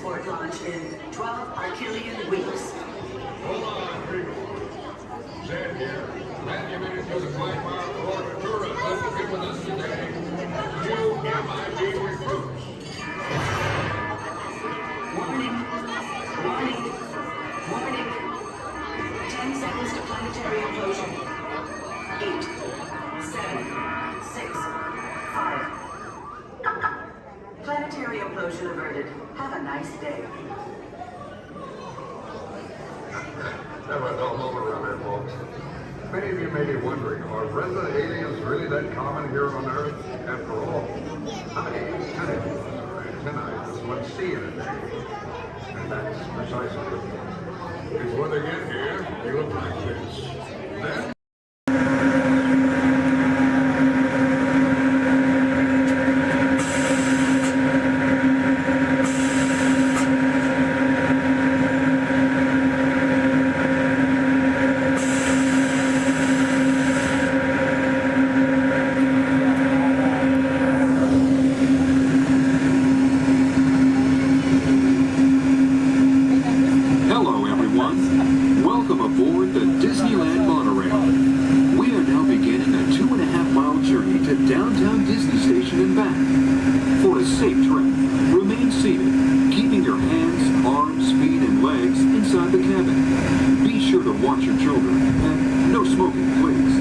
P: transport launch in 12 Archelian weeks.
I: Hold on, people. Stand here. Glad you made it through the quagmire of Florida tourism to be with us today. You MIT recruits.
P: Warning. Warning. Warning. 10 seconds to planetary implosion. 8, 7, 6, 5. Planetary implosion averted. Have a nice day.
I: Have a dull moment around here, folks. Many of you may be wondering, are resident aliens really that common here on Earth? After all, how many antennae does one see in a day? And that's precisely the point. Because when they get here, they look like this. Then
D: Hello, everyone. Welcome aboard the Disneyland monorail. We are now beginning a 2.5-mile journey to downtown Disney Station and back. For a safe trip, remain seated, keeping your hands, arms, feet, and legs inside the cabin. Be sure to watch your children, and no smoking, please.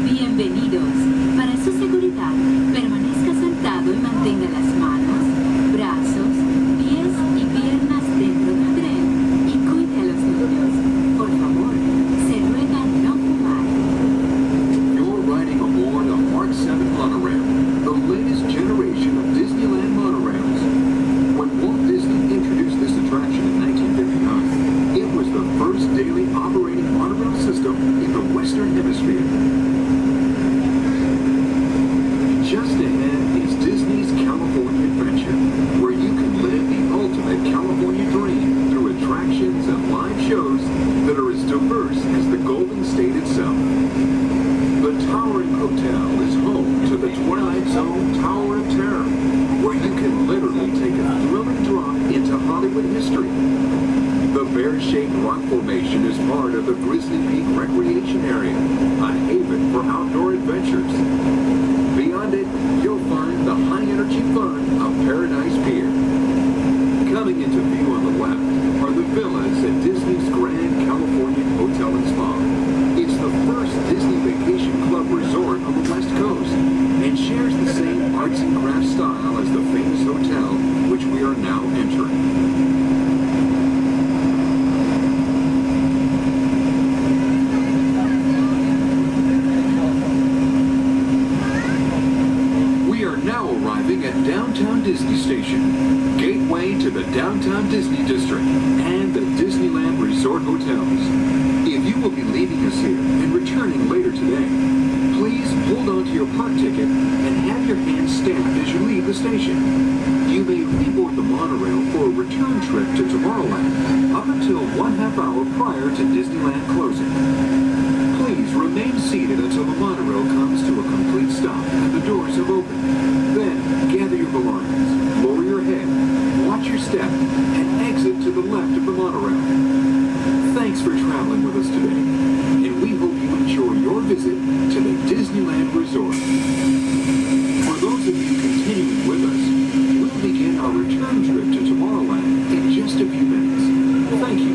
L: Bienvenidos. Para su seguridad, permanezca sentado y mantenga las manos, brazos, pies y piernas dentro del tren y cuide a los niños. Por favor, se ruega no fumar.
D: You're riding aboard a Mark 7 monorail, the latest generation of Disneyland monorails. When Walt Disney introduced this attraction in 1959, it was the first daily operating monorail system in the Western Hemisphere. Just ahead is Disney's California Adventure, where you can live the ultimate California dream through attractions and live shows that are as diverse as the Golden State itself. The Towering Hotel is home to the Twilight Zone Tower of Terror, where you can literally take a thrilling drop into Hollywood history. The bear-shaped rock formation is part of the Grizzly Peak Recreation Area, a haven for outdoor adventures. Beyond it, you'll find the high-energy fun of Paradise Pier. Coming into view on the left are the villas at Disney's Grand Californian Hotel and Spa. It's the first Disney Vacation Club resort on the West Coast and shares the same arts and crafts style as the famous hotel, which we are now entering. Now arriving at Downtown Disney Station, gateway to the Downtown Disney District and the Disneyland Resort Hotels. If you will be leaving us here and returning later today, please hold on to your park ticket and have your hands stamped as you leave the station. You may reboard the monorail for a return trip to Tomorrowland up until 1/2 hour prior to Disneyland closing. Please remain seated until the monorail comes to a complete stop and the doors have opened. Then, gather your belongings, lower your head, watch your step, and exit to the left of the monorail. Thanks for traveling with us today, and we hope you enjoy your visit to the Disneyland Resort. For those of you continuing with us, we'll begin our return trip to Tomorrowland in just a few minutes. Thank you.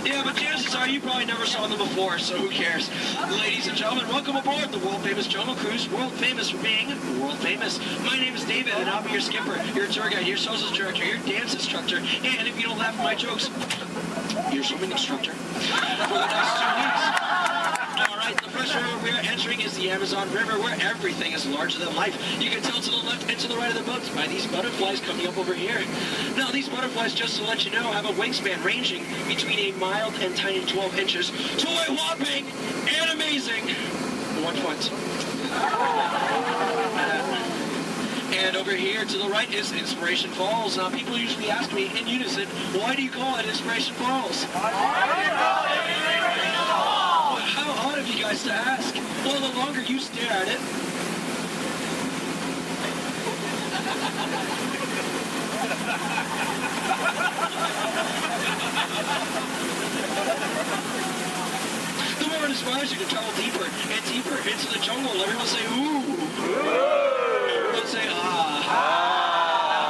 B: Yeah, but chances are you probably never saw them before, so who cares? Ladies and gentlemen, welcome aboard the world-famous Jungle Cruise. World-famous for being world-famous. My name is David, and I'll be your skipper, your tour guide, your social director, your dance instructor, and if you don't laugh at my jokes, your swimming instructor for the next 2 weeks. All right, the first river we are entering is the Amazon River, where everything is larger than life. You can tell to the left and to the right of the boat by these butterflies coming up over here. Now, these butterflies, just to let you know, have a wingspan ranging between a mild and tiny 12 inches to a whopping and amazing 1 foot. And over here to the right is Inspiration Falls. Now, people usually ask me in unison, why do you call it Inspiration Falls? How odd of you guys to ask. Well, the longer you stare at it, the more it inspires you to travel deeper and deeper into the jungle. Everyone say, ooh. Everyone say, ah.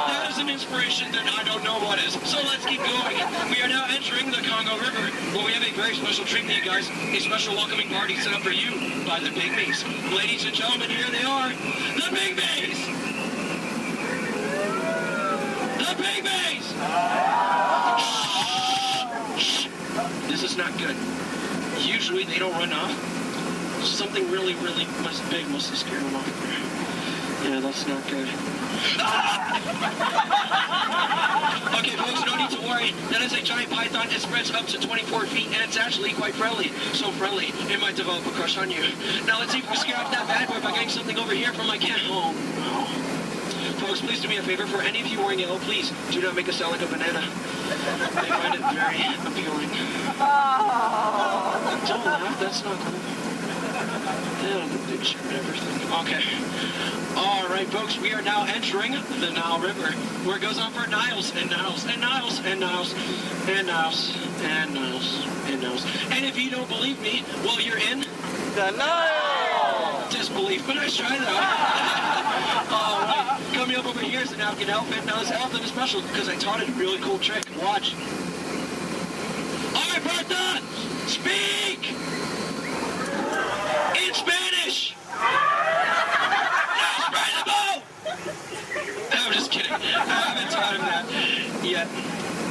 B: That is an inspiration that I don't know what is. So let's keep going. We are now entering the Congo River, where we have a very special treat for you guys. A special welcoming party set up for you by the Pygmies. Ladies and gentlemen, here they are. The Pygmies! The Pygmies! Shh. This is not good. Usually they don't run off. Something really big must have scared them off. Yeah, that's not good. Okay, folks, no need to worry. That is a giant python. It spreads up to 24 feet, and it's actually quite friendly. So friendly, it might develop a crush on you. Now, let's see if we can scare off that bad boy by getting something over here from my cat home. Folks, please do me a favor. For any of you wearing yellow, please do not make us sound like a banana. They find it very appealing. Don't laugh, that's not cool. Yeah, the picture and everything. Okay. All right, folks, we are now entering the Nile River, where it goes on for Niles and Niles and Niles and Niles and Niles and Niles and Niles. And if you don't believe me, well, you're in the Nile. Disbelief, but nice try, though. All right, coming up over here is an African elephant. Now, this elephant is special because I taught it a really cool trick. Watch. All right, Bertha, speak in Spanish. I'm just kidding. I haven't taught him that yet.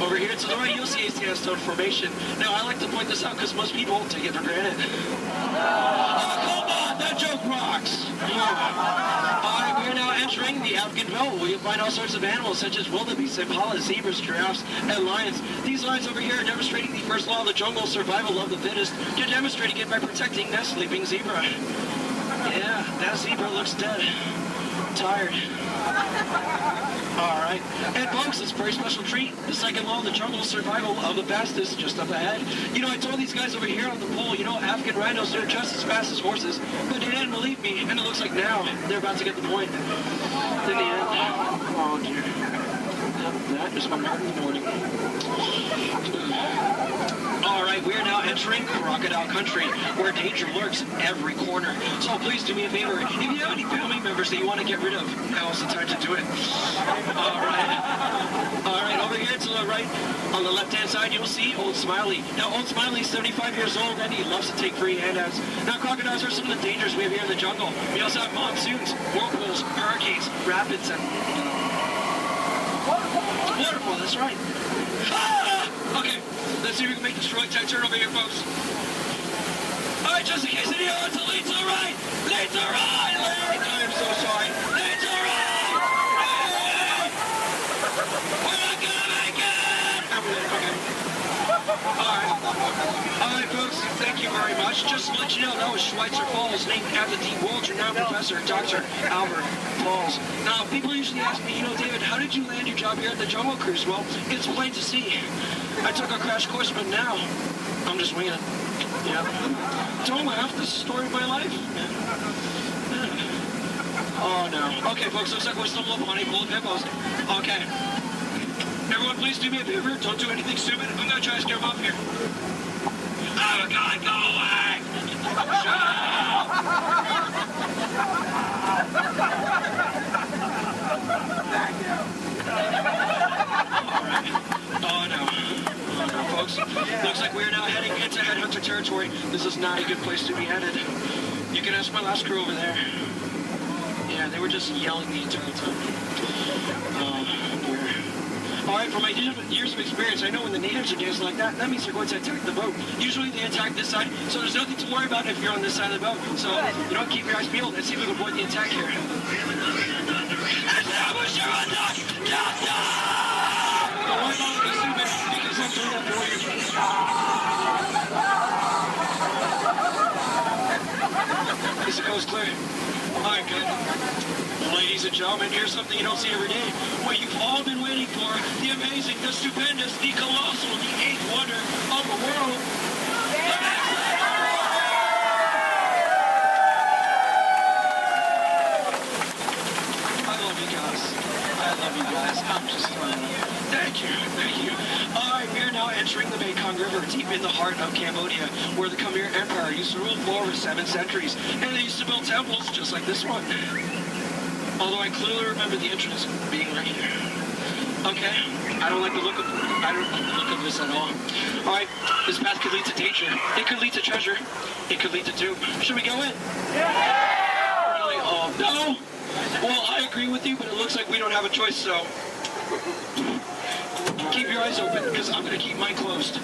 B: Over here to the right, you'll see a sandstone formation. Now, I like to point this out because most people take it for granted. Oh, come on, that joke rocks. All right, we're now entering the African belt, where you'll find all sorts of animals such as wildebeest, impalas, zebras, giraffes, and lions. These lions over here are demonstrating the first law of the jungle, survival of the fittest. You're demonstrating it by protecting that sleeping zebra. Yeah, that zebra looks dead. Tired. All right. And folks, it's a very special treat. The second law of the jungle, survival of the fastest, just up ahead. You know, I told these guys over here on the pole, you know, African rhinos, they're just as fast as horses. But they didn't believe me, and it looks like now they're about to get the point. In the end, oh dear. That is my heart in the morning. All right, we are now entering crocodile country, where danger lurks every corner. So please do me a favor. If you have any family members that you want to get rid of, now's the time to do it. All right, over here to the right, on the left-hand side, you'll see Old Smiley. Now, Old Smiley is 75 years old, and he loves to take free handouts. Now, crocodiles are some of the dangers we have here in the jungle. We also have monsoons, whirlpools, hurricanes, rapids, and waterfall, that's right. Ah! Okay, let's see if we can make this right turn over here, folks. All right, just in case anyone wants to lead to the right. Lead to the right, lead. I'm so sorry. Lead to the right. Hey! We're not gonna make it. Okay. All right, folks, thank you very much. Just to let you know, that was Schweitzer Falls, named after the world-renowned professor, Dr. Albert Falls. Now, people usually ask me, you know, David, how did you land your job here at the Jungle Cruise? Well, it's plain to see. I took a crash course, but now I'm just winging it. Yeah. Don't laugh. This is the story of my life. Oh, no. Okay, folks, looks like we're stumbling upon a pool of hippos. Okay. Everyone, please do me a favor. Don't do anything stupid. I'm going to try to scare them off here. Oh, God, go away! Shut up! All right. Oh, no. Oh, no, folks. Looks like we're now my territory. This is not a good place to be headed. You can ask my last crew over there. Yeah, they were just yelling the entire time. Alright, from my years of experience, I know when the natives are dancing like that means they're going to attack the boat. Usually they attack this side, so there's nothing to worry about if you're on this side of the boat. So, you know, keep your eyes peeled and see if we can avoid the attack here. Don't worry about looking stupid, because I'm doing that for you. Is the coast clear? Alright, good. Ladies and gentlemen, here's something you don't see every day. What you've all been waiting for, the amazing, the stupendous, the colossal, the eighth wonder of the world. I love you guys. I love you guys. I'm just thank you. Alright, we are now entering the Mekong River, deep in the heart of Cambodia, where the Khmer Empire used to rule for over 7 centuries, and they used to build temples just like this one. Although I clearly remember the entrance being right here. Okay, I don't like the look of this at all. Alright, this path could lead to danger. It could lead to treasure. It could lead to doom. Should we go in? Yeah! Really? Oh, no? Well, I agree with you, but it looks like we don't have a choice, so keep your eyes open, because I'm going to keep mine closed.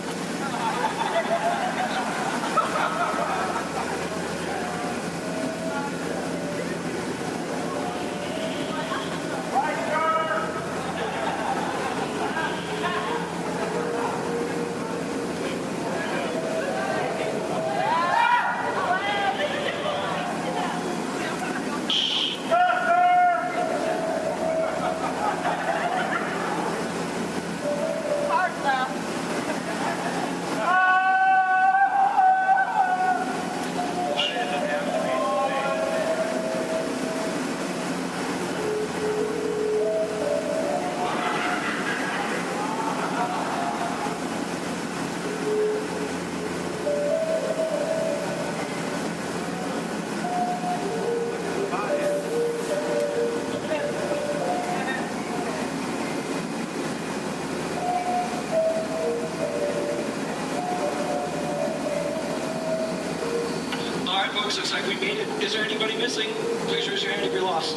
B: Looks like we made it. Is there anybody missing? Please raise your hand if you're lost.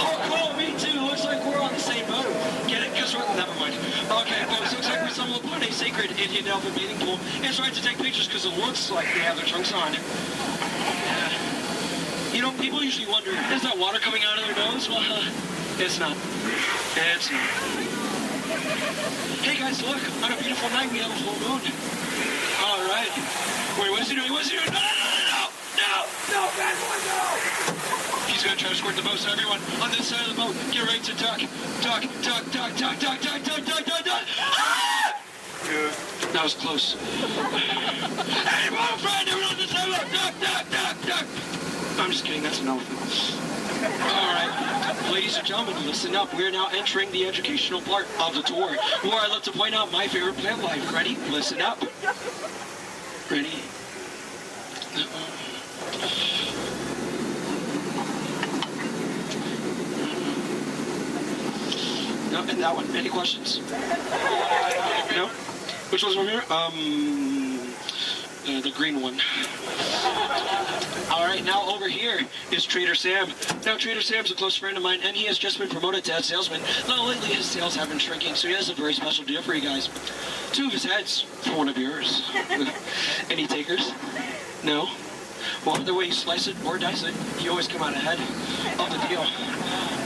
B: Oh, cool, me too. Looks like we're on the same boat. Get it? Because we're... Never mind. Okay, folks, looks like we stumbled upon a sacred Indian elephant bathing pool. It's right to take pictures because it looks like they have their trunks on. You know, people usually wonder, is that water coming out of their nose? Well, it's not. It's not. Hey guys, look. On a beautiful night, we have a full moon. All right. Wait, what's he doing? What's he doing? No, bad boy, no! He's gonna try to squirt the boat, so everyone on this side of the boat, get ready to duck. Duck. Ah! That was close. Hey, my friend, everyone on this side of the boat, duck. I'm just kidding, that's an elephant. Alright, ladies and gentlemen, listen up. We are now entering the educational part of the tour, where I love to point out my favorite plant life. Ready? Listen up. Ready? No, and that one. Any questions? No? Which one's from here? The green one. Alright, now over here is Trader Sam. Now, Trader Sam's a close friend of mine, and he has just been promoted to head salesman. Now, lately his sales have been shrinking, so he has a very special deal for you guys. 2 of his heads for one of yours. Any takers? No? Well, either way you slice it or dice it, you always come out ahead of the deal.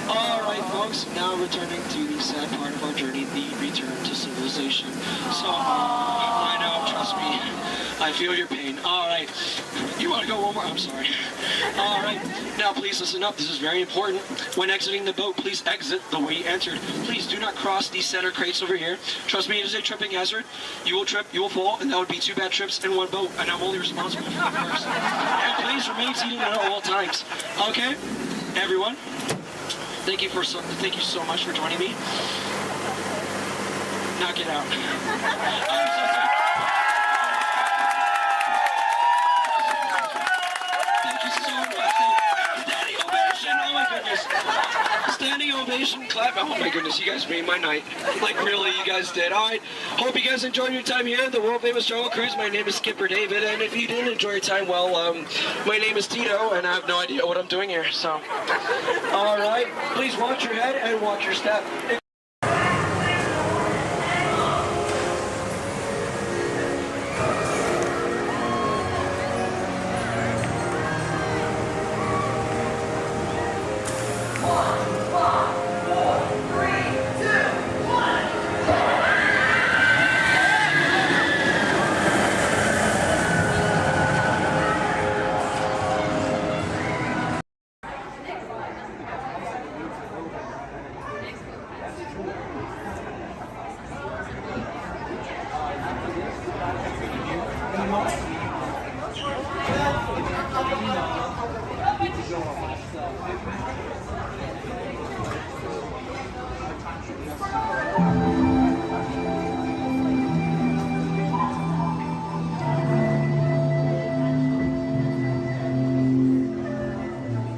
B: Alright, folks, now returning to the sad part of our journey, the return to civilization. So, I know, trust me, I feel your pain. Alright, you want to go one more? I'm sorry. Alright, now please listen up, this is very important. When exiting the boat, please exit the way you entered. Please do not cross these center crates over here. Trust me, it is a tripping hazard. You will trip, you will fall, and that would be 2 bad trips in one boat, and I'm only responsible for one person. And please remain seated at all times. Okay? Everyone? Thank you so much for joining me. Now get out. I'm so sorry. Thank you so much. Standing ovation. Oh my goodness. Standing ovation, clap. Oh my goodness, you guys made my night. Like really, you guys did. All right, hope you guys enjoyed your time here at the world famous Jungle Cruise. My name is Skipper David, and if you didn't enjoy your time, well, my name is Tito, and I have no idea what I'm doing here, so. All right, please watch your head and watch your step.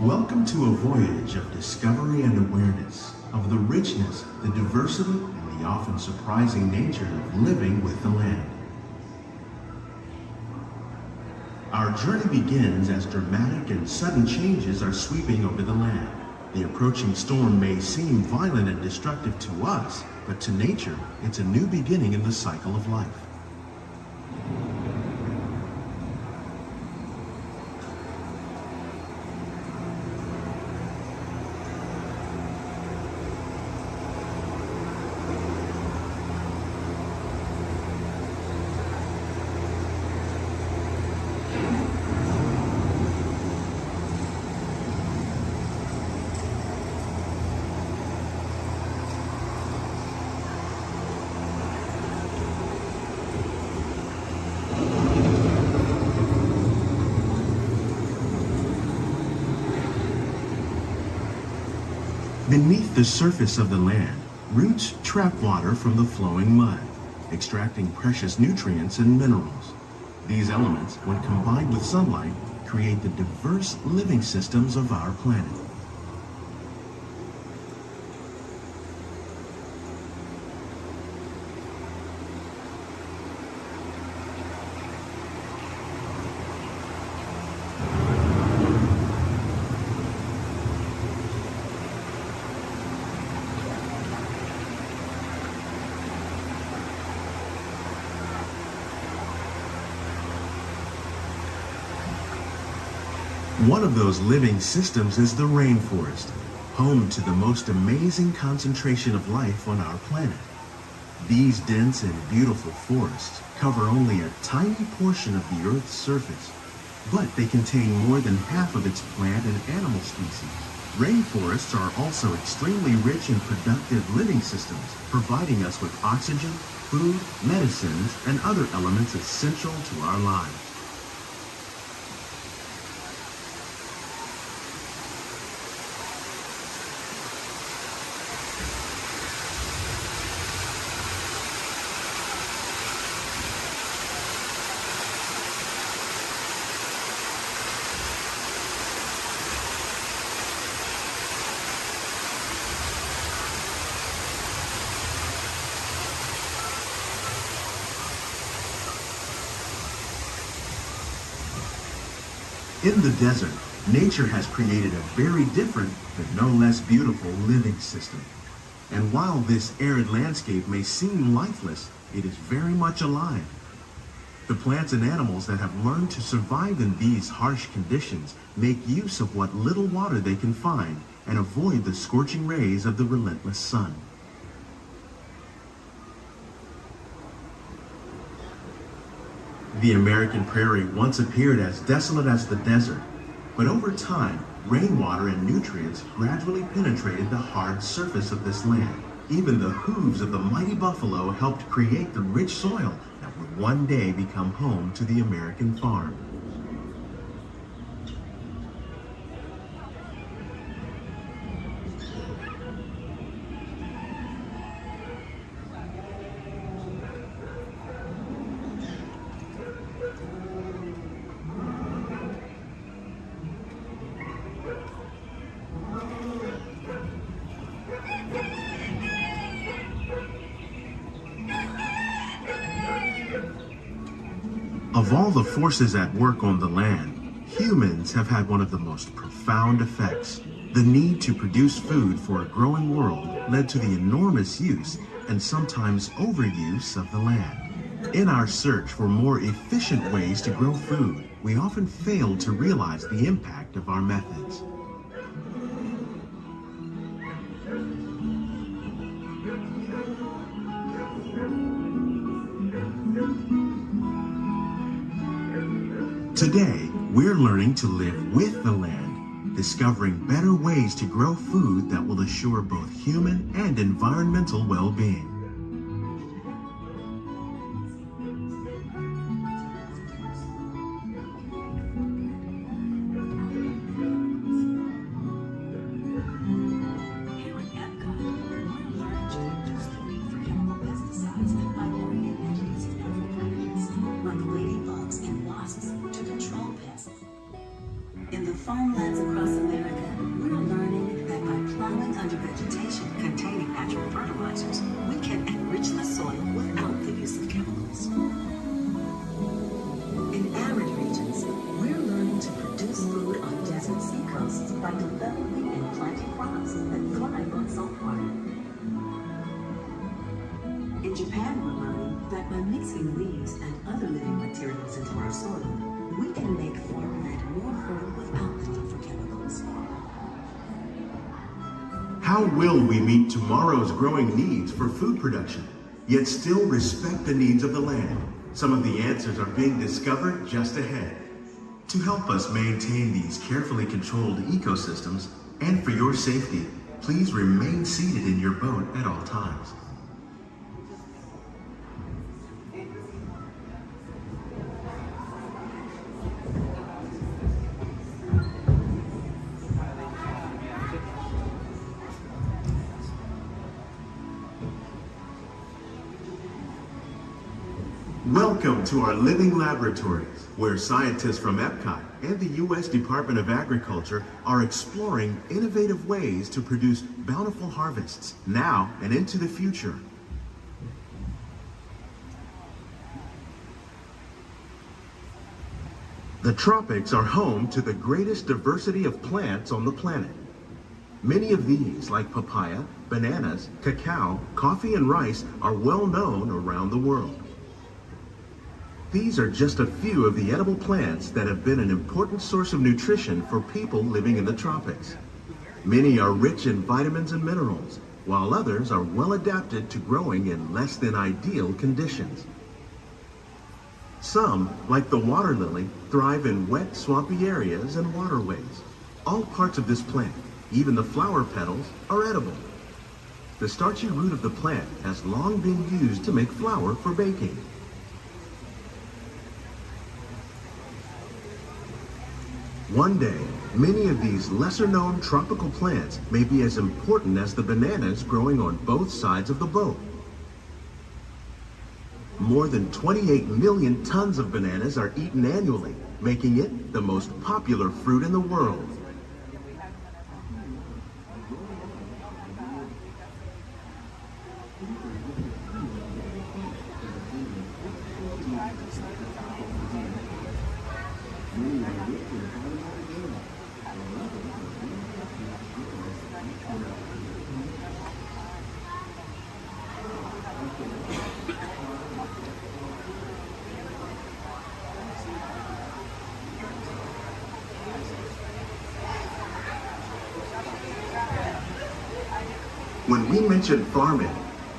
J: Welcome to a voyage of discovery and awareness of the richness, the diversity, and the often surprising nature of living with the land. Our journey begins as dramatic and sudden changes are sweeping over the land. The approaching storm may seem violent and destructive to us, but to nature, it's a new beginning in the cycle of life. Beneath the surface of the land, roots trap water from the flowing mud, extracting precious nutrients and minerals. These elements, when combined with sunlight, create the diverse living systems of our planet. One of those living systems is the rainforest, home to the most amazing concentration of life on our planet. These dense and beautiful forests cover only a tiny portion of the Earth's surface, but they contain more than half of its plant and animal species. Rainforests are also extremely rich and productive living systems, providing us with oxygen, food, medicines, and other elements essential to our lives. In the desert, nature has created a very different, but no less beautiful living system. And while this arid landscape may seem lifeless, it is very much alive. The plants and animals that have learned to survive in these harsh conditions make use of what little water they can find and avoid the scorching rays of the relentless sun. The American prairie once appeared as desolate as the desert, but over time, rainwater and nutrients gradually penetrated the hard surface of this land. Even the hooves of the mighty buffalo helped create the rich soil that would one day become home to the American farm. Of all the forces at work on the land, humans have had one of the most profound effects. The need to produce food for a growing world led to the enormous use and sometimes overuse of the land. In our search for more efficient ways to grow food, we often fail to realize the impact of our methods. Today, we're learning to live with the land, discovering better ways to grow food that will assure both human and environmental well-being.
U: In the farmlands across America, we're learning that by plowing under vegetation containing natural fertilizers, we can enrich the soil without the use of chemicals. In arid regions, we're learning to produce food on desert seacoasts by developing and planting crops that thrive on salt water. In Japan, we're learning that by mixing leaves and other living materials into our soil, we can make farmland more fertile without the need for chemicals.
J: How will we meet tomorrow's growing needs for food production, yet still respect the needs of the land? Some of the answers are being discovered just ahead. To help us maintain these carefully controlled ecosystems, and for your safety, please remain seated in your boat at all times. Welcome to our living laboratories, where scientists from Epcot and the U.S. Department of Agriculture are exploring innovative ways to produce bountiful harvests now and into the future. The tropics are home to the greatest diversity of plants on the planet. Many of these, like papaya, bananas, cacao, coffee, and rice, are well known around the world. These are just a few of the edible plants that have been an important source of nutrition for people living in the tropics. Many are rich in vitamins and minerals, while others are well adapted to growing in less than ideal conditions. Some, like the water lily, thrive in wet, swampy areas and waterways. All parts of this plant, even the flower petals, are edible. The starchy root of the plant has long been used to make flour for baking. One day, many of these lesser-known tropical plants may be as important as the bananas growing on both sides of the boat. More than 28 million tons of bananas are eaten annually, making it the most popular fruit in the world. When we mention farming,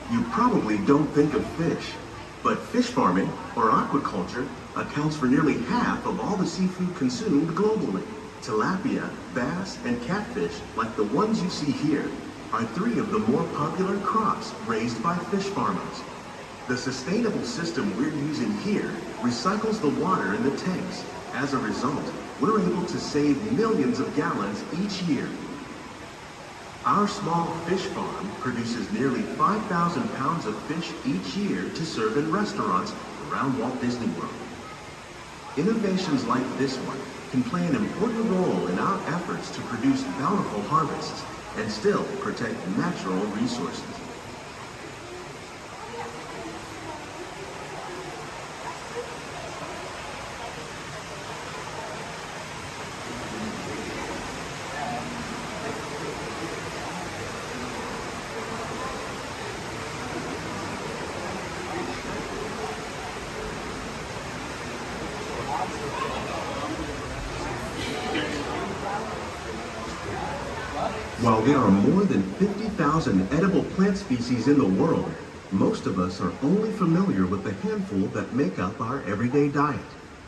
J: you probably don't think of fish. But fish farming, or aquaculture, accounts for nearly half of all the seafood consumed globally. Tilapia, bass, and catfish, like the ones you see here, are three of the more popular crops raised by fish farmers. The sustainable system we're using here recycles the water in the tanks. As a result, we're able to save millions of gallons each year. Our small fish farm produces nearly 5,000 pounds of fish each year to serve in restaurants around Walt Disney World. Innovations like this one can play an important role in our efforts to produce bountiful harvests and still protect natural resources. While there are more than 50,000 edible plant species in the world, most of us are only familiar with the handful that make up our everyday diet.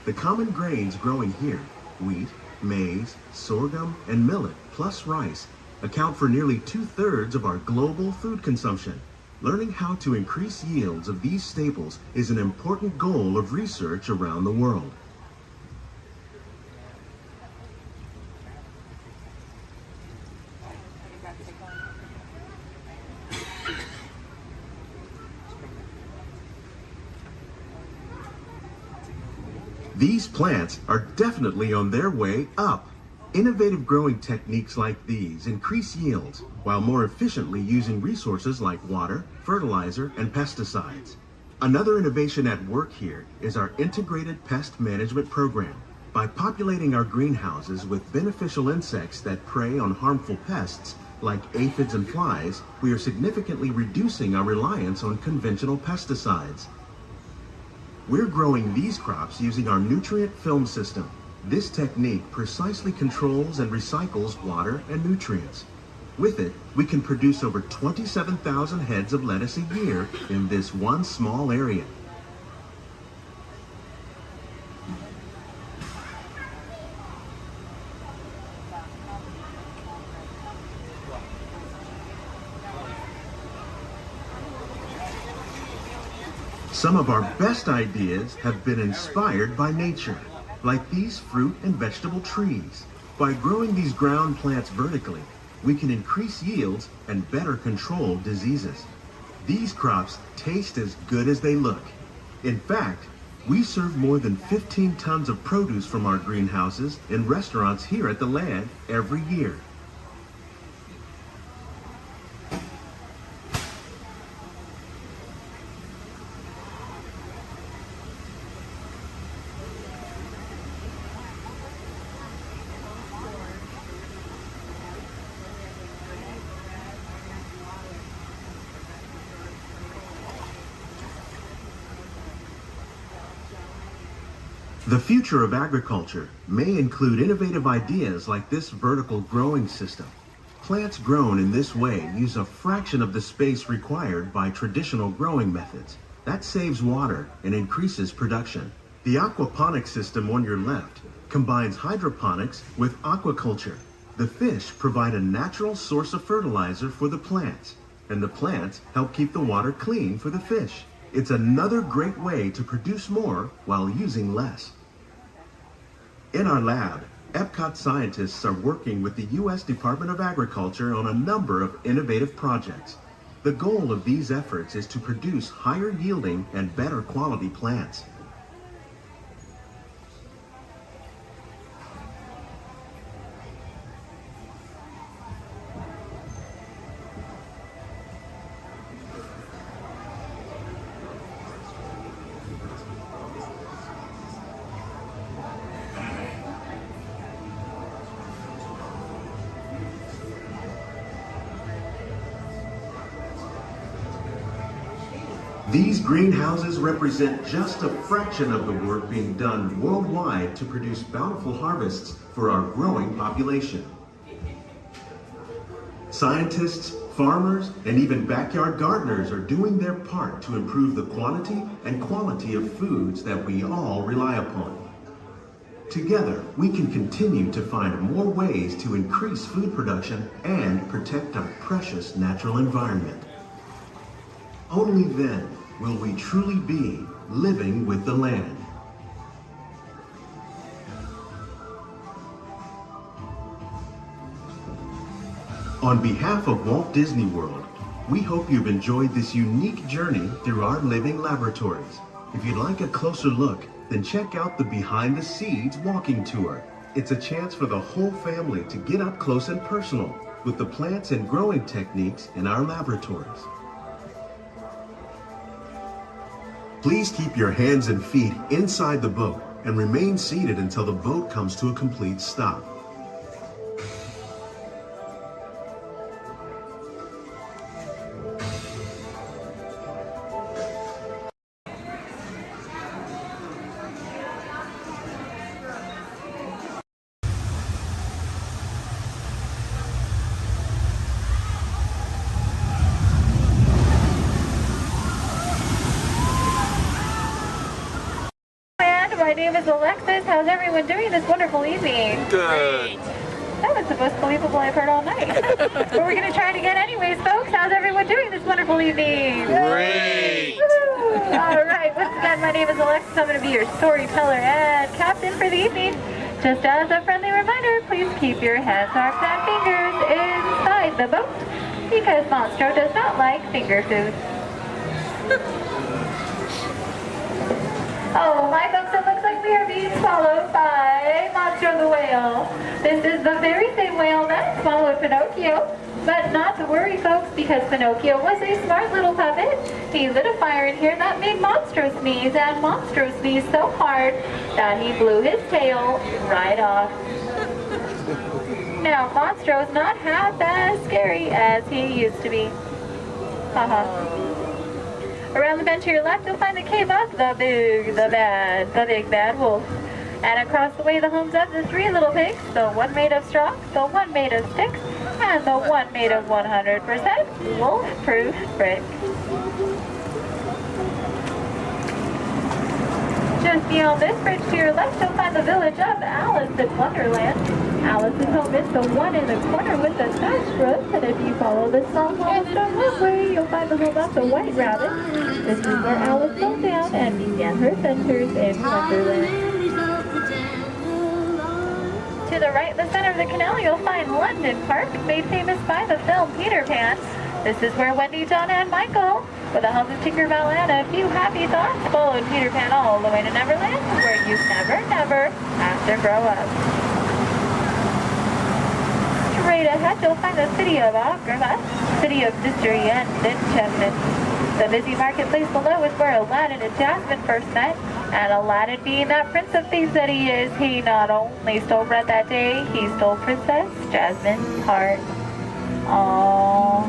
J: The common grains growing here, wheat, maize, sorghum, and millet, plus rice, account for nearly 2/3 of our global food consumption. Learning how to increase yields of these staples is an important goal of research around the world. These plants are definitely on their way up. Innovative growing techniques like these increase yields while more efficiently using resources like water, fertilizer, and pesticides. Another innovation at work here is our integrated pest management program. By populating our greenhouses with beneficial insects that prey on harmful pests like aphids and flies, we are significantly reducing our reliance on conventional pesticides. We're growing these crops using our nutrient film system. This technique precisely controls and recycles water and nutrients. With it, we can produce over 27,000 heads of lettuce a year in this one small area. Some of our best ideas have been inspired by nature, like these fruit and vegetable trees. By growing these ground plants vertically, we can increase yields and better control diseases. These crops taste as good as they look. In fact, we serve more than 15 tons of produce from our greenhouses in restaurants here at the land every year. The future of agriculture may include innovative ideas like this vertical growing system. Plants grown in this way use a fraction of the space required by traditional growing methods. That saves water and increases production. The aquaponics system on your left combines hydroponics with aquaculture. The fish provide a natural source of fertilizer for the plants, and the plants help keep the water clean for the fish. It's another great way to produce more while using less. In our lab, Epcot scientists are working with the U.S. Department of Agriculture on a number of innovative projects. The goal of these efforts is to produce higher yielding and better quality plants. These greenhouses represent just a fraction of the work being done worldwide to produce bountiful harvests for our growing population. Scientists, farmers, and even backyard gardeners are doing their part to improve the quantity and quality of foods that we all rely upon. Together, we can continue to find more ways to increase food production and protect our precious natural environment. Only then will we truly be living with the land. On behalf of Walt Disney World, we hope you've enjoyed this unique journey through our living laboratories. If you'd like a closer look, then check out the Behind the Seeds walking tour. It's a chance for the whole family to get up close and personal with the plants and growing techniques in our laboratories. Please keep your hands and feet inside the boat and remain seated until the boat comes to a complete stop.
M: name is Alexis. How's everyone doing this wonderful evening?
N: Good.
M: That was the most believable I've heard all night. But we're going to try it again anyways, folks. How's everyone doing this wonderful evening?
N: Great.
M: Woo! All right, once again, my name is Alexis. I'm going to be your storyteller and captain for the evening. Just as a friendly reminder, please keep your hands, arms, and fingers inside the boat because Monstro does not like finger food. Oh, my folks, it looks like we are being swallowed by Monstro the whale. This is the very same whale that swallowed Pinocchio. But not to worry, folks, because Pinocchio was a smart little puppet. He lit a fire in here that made Monstro sneeze, and Monstro sneezed so hard that he blew his tail right off. Now, Monstro's not half as scary as he used to be. Haha. Around the bend to your left, you'll find the cave of the big bad wolf. And across the way, the homes of the three little pigs, the one made of straw, the one made of sticks, and the one made of 100% wolf-proof brick. Just beyond this bridge to your left, you'll find the village of Alice in Wonderland. Alice's home is the one in the corner with the thatched roof, and if you follow the small cobblestone walkway, you'll find the home of the White Rabbit. This is where Alice fell down and began her adventures in Wonderland. To the right, the center of the canal, you'll find London Park, made famous by the film Peter Pan. This is where Wendy, Donna, and Michael, with a hum of Tinkerbell and a few happy thoughts, followed Peter Pan all the way to Neverland, where you never have to grow up. Straight ahead, you'll find the city of Agrabah, city of mystery and enchantment. The busy marketplace below is where Aladdin and Jasmine first met, and Aladdin, being that prince of thieves that he is, he not only stole bread that day, he stole Princess Jasmine's heart. Aww.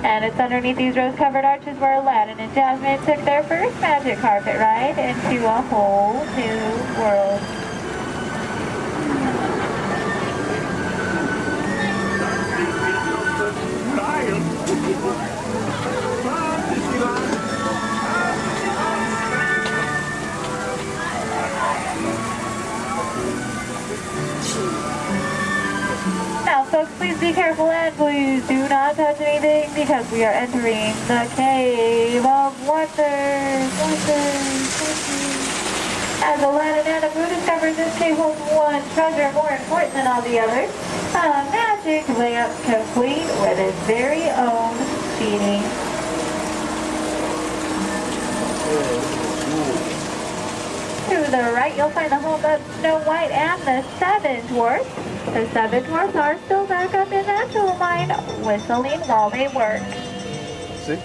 M: And it's underneath these rose-covered arches where Aladdin and Jasmine took their first magic carpet ride into a whole new world. Now, folks, please be careful and please do not touch anything because we are entering the Cave of Wonders. As Aladdin and Abu discovered, this cave holds one treasure more important than all the others. A magic lamp complete with its very own genie. To the right, you'll find the home of Snow White and the Seven Dwarfs. The Seven Dwarfs are still back up in that jewel mine, whistling while they work.
N: See?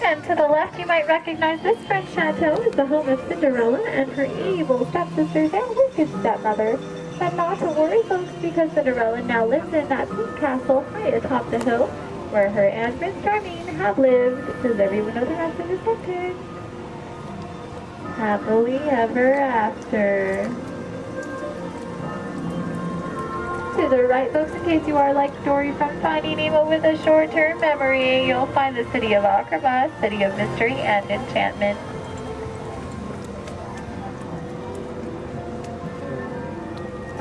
M: And to the left, you might recognize this French chateau is the home of Cinderella and her evil stepsisters and wicked stepmother. But not to worry, folks, because Cinderella now lives in that pink castle high atop the hill, where her and Prince Charming have lived. Does everyone know the rest of the sentence? Happily ever after. To the right, folks, in case you are like Dory from Finding Nemo with a short-term memory, you'll find the city of Agrabah, city of mystery and enchantment.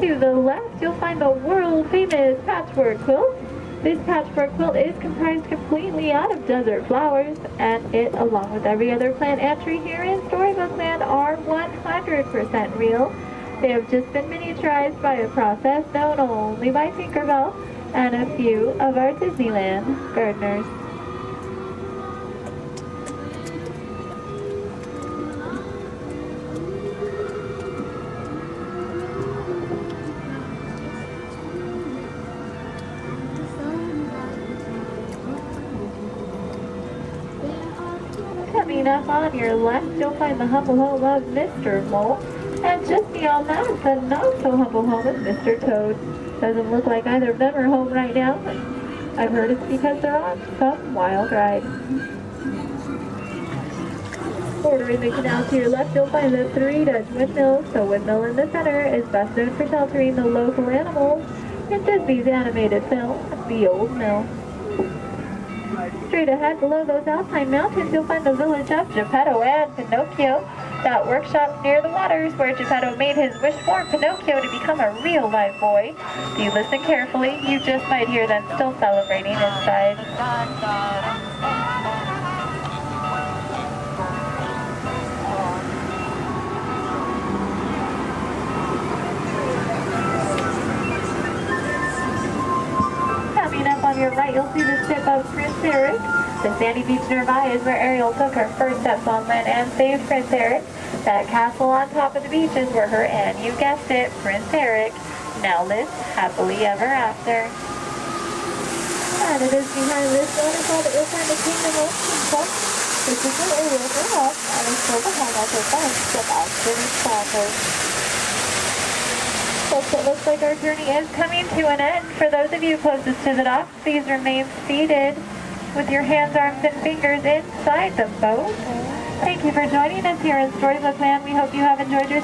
M: To the left, you'll find the world-famous patchwork quilt. This patchwork quilt is comprised completely out of desert flowers, and it, along with every other plant and tree here in Storybook Land, are 100% real. They have just been miniaturized by a process known only by Tinkerbell and a few of our Disneyland gardeners. Coming up on your left, you'll find the humble home of Mr. Mole. And just beyond that, the not-so-humble home of Mr. Toad. Doesn't look like either of them are home right now. I've heard it's because they're on some wild ride. Bordering the canal to your left, you'll find the three Dutch windmills. The windmill in the center is best known for sheltering the local animals in Disney's animated film, The Old Mill. straight ahead below those Alpine mountains, you'll find the village of Geppetto and Pinocchio. That workshop near the waters where Geppetto made his wish for Pinocchio to become a real live boy. If you listen carefully, you just might hear them still celebrating inside. Coming up on your right, you'll see the ship of Prince Eric. The sandy beach nearby is where Ariel took her first steps on land and saved Prince Eric. That castle on top of the beach is where her and, you guessed it, Prince Eric, now lives happily ever after. And it is behind this waterfall that you'll find the Kingdom of Kingdom. This is where Ariel grew up and is still the home of her bunch of Oxford Crackers. Folks, it looks like our journey is coming to an end. For those of you closest to the dock, please remain seated with your hands, arms, and fingers inside the boat. Thank you for joining us here in Storybook Land. We hope you have enjoyed your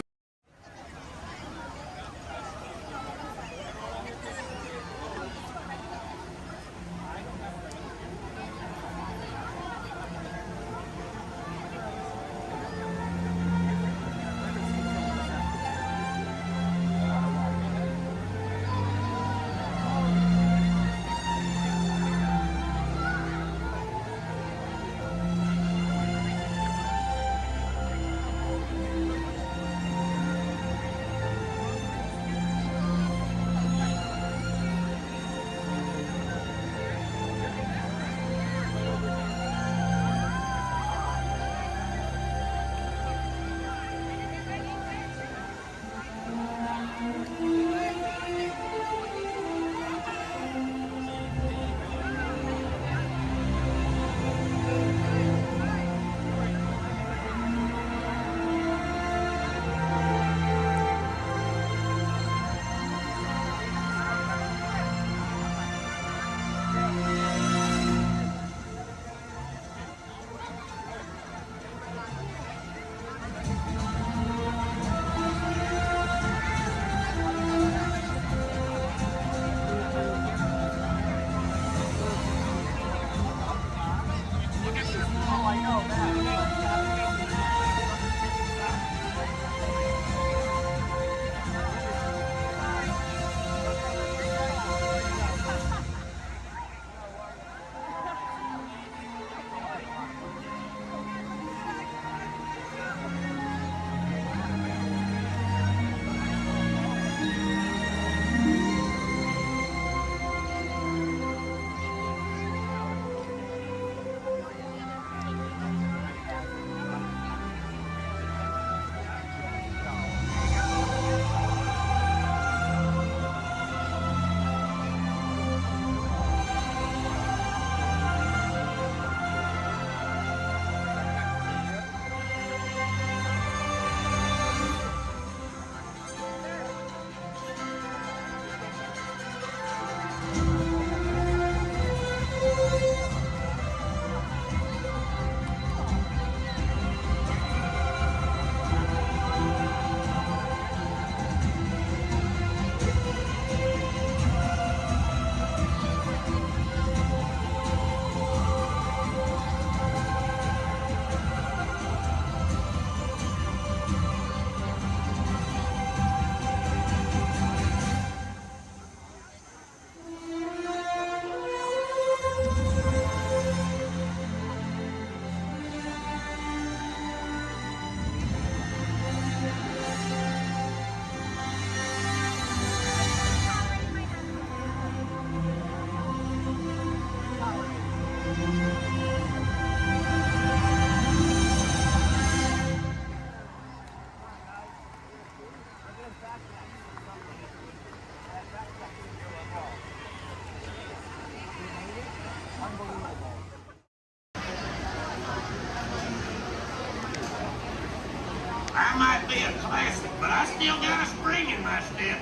H: I might be a classic, but I still got a spring in my step.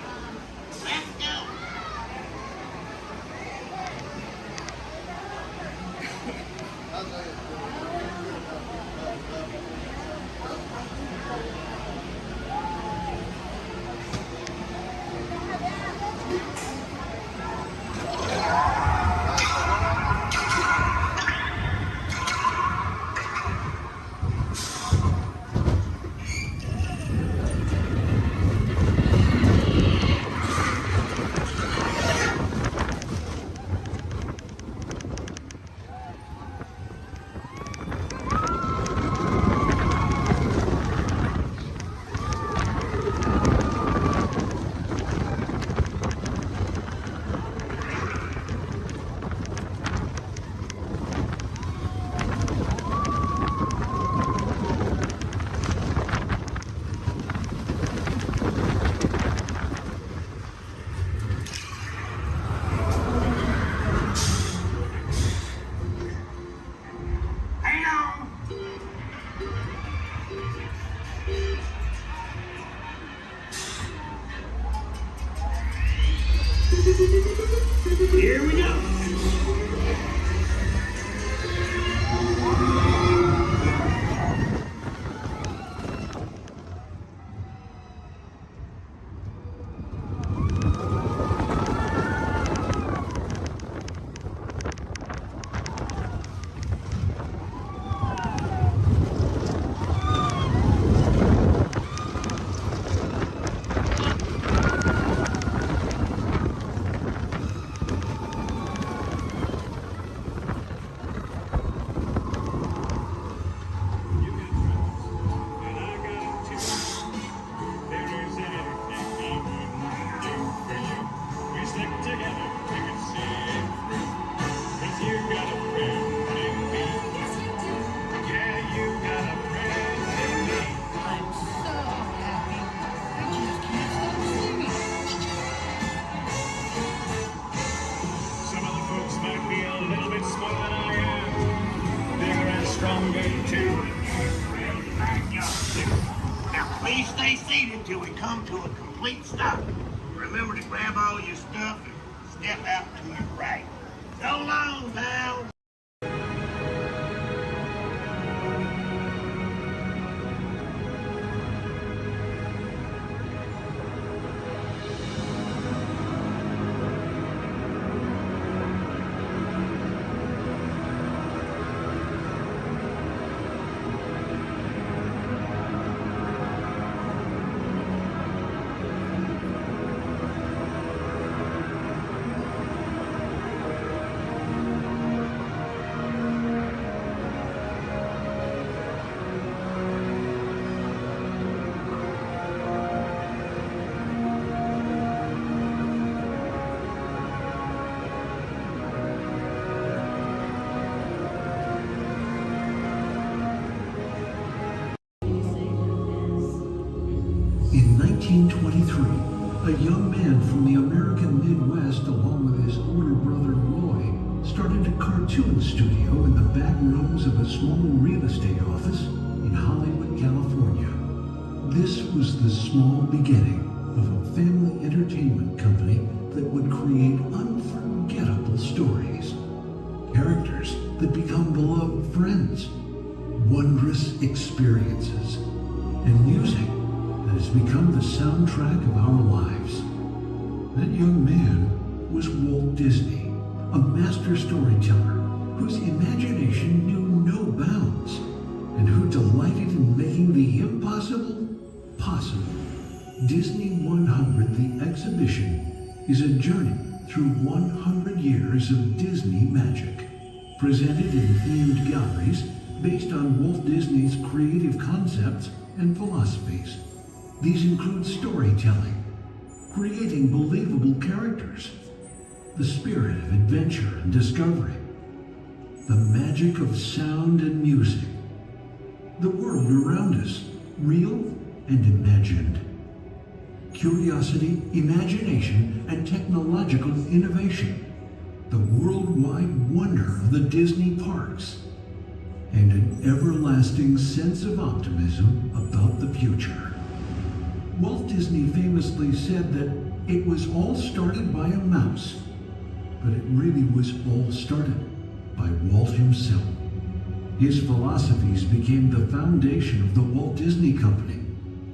H: Let's go. stay seated till we come to a complete stop. Remember to grab all your stuff and step out to your right. So long, pal.
C: In 1923, a young man from the American Midwest, along with his older brother Roy, started a cartoon studio in the back rooms of a small real estate office in Hollywood, California. This was the small beginning of a family entertainment company that would create unforgettable stories, characters that become beloved friends, wondrous experiences, and music that has become the soundtrack of our lives. That young man was Walt Disney, a master storyteller whose imagination knew no bounds and who delighted in making the impossible possible. Disney 100, the exhibition, is a journey through 100 years of Disney magic, presented in themed galleries based on Walt Disney's creative concepts and philosophies. These include storytelling, creating believable characters, the spirit of adventure and discovery, the magic of sound and music, the world around us, real and imagined, curiosity, imagination, and technological innovation, the worldwide wonder of the Disney parks, and an everlasting sense of optimism about the future. Walt Disney famously said that it was all started by a mouse, but it really was all started by Walt himself. His philosophies became the foundation of the Walt Disney Company.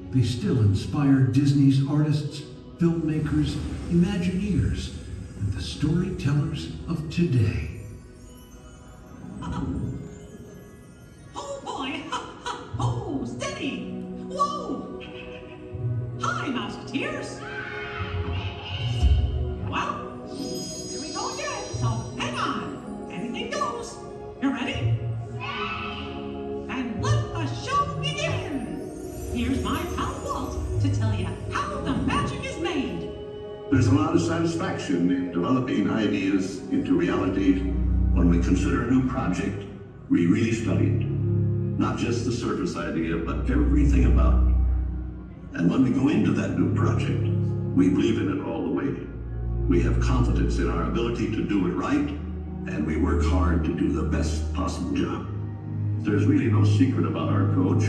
C: They still inspire Disney's artists, filmmakers, Imagineers, and the storytellers of today.
W: Oh boy! Oh, steady! Whoa! Hi, Mouseketeers! Well, here we go again, so hang on. Anything goes. You ready? And let the show begin! Here's my pal Walt to tell you how the magic is made.
F: There's a lot of satisfaction in developing ideas into reality when we consider a new project we really studied. Not just the surface idea, but everything about it. And when we go into that new project, we believe in it all the way. We have confidence in our ability to do it right, and we work hard to do the best possible job. There's really no secret about our approach.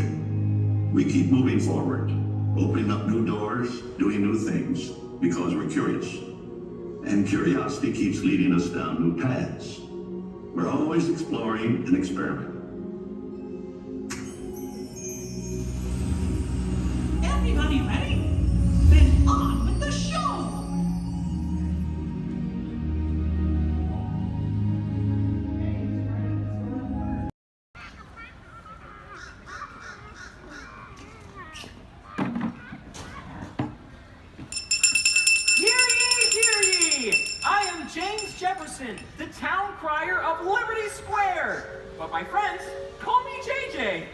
F: We keep moving forward, opening up new doors, doing new things, because we're curious. And curiosity keeps leading us down new paths. We're always exploring and experimenting.
W: Everybody ready? Then on with the show!
O: Hear ye! I am James Jefferson, the town crier of Liberty Square. But my friends call me JJ.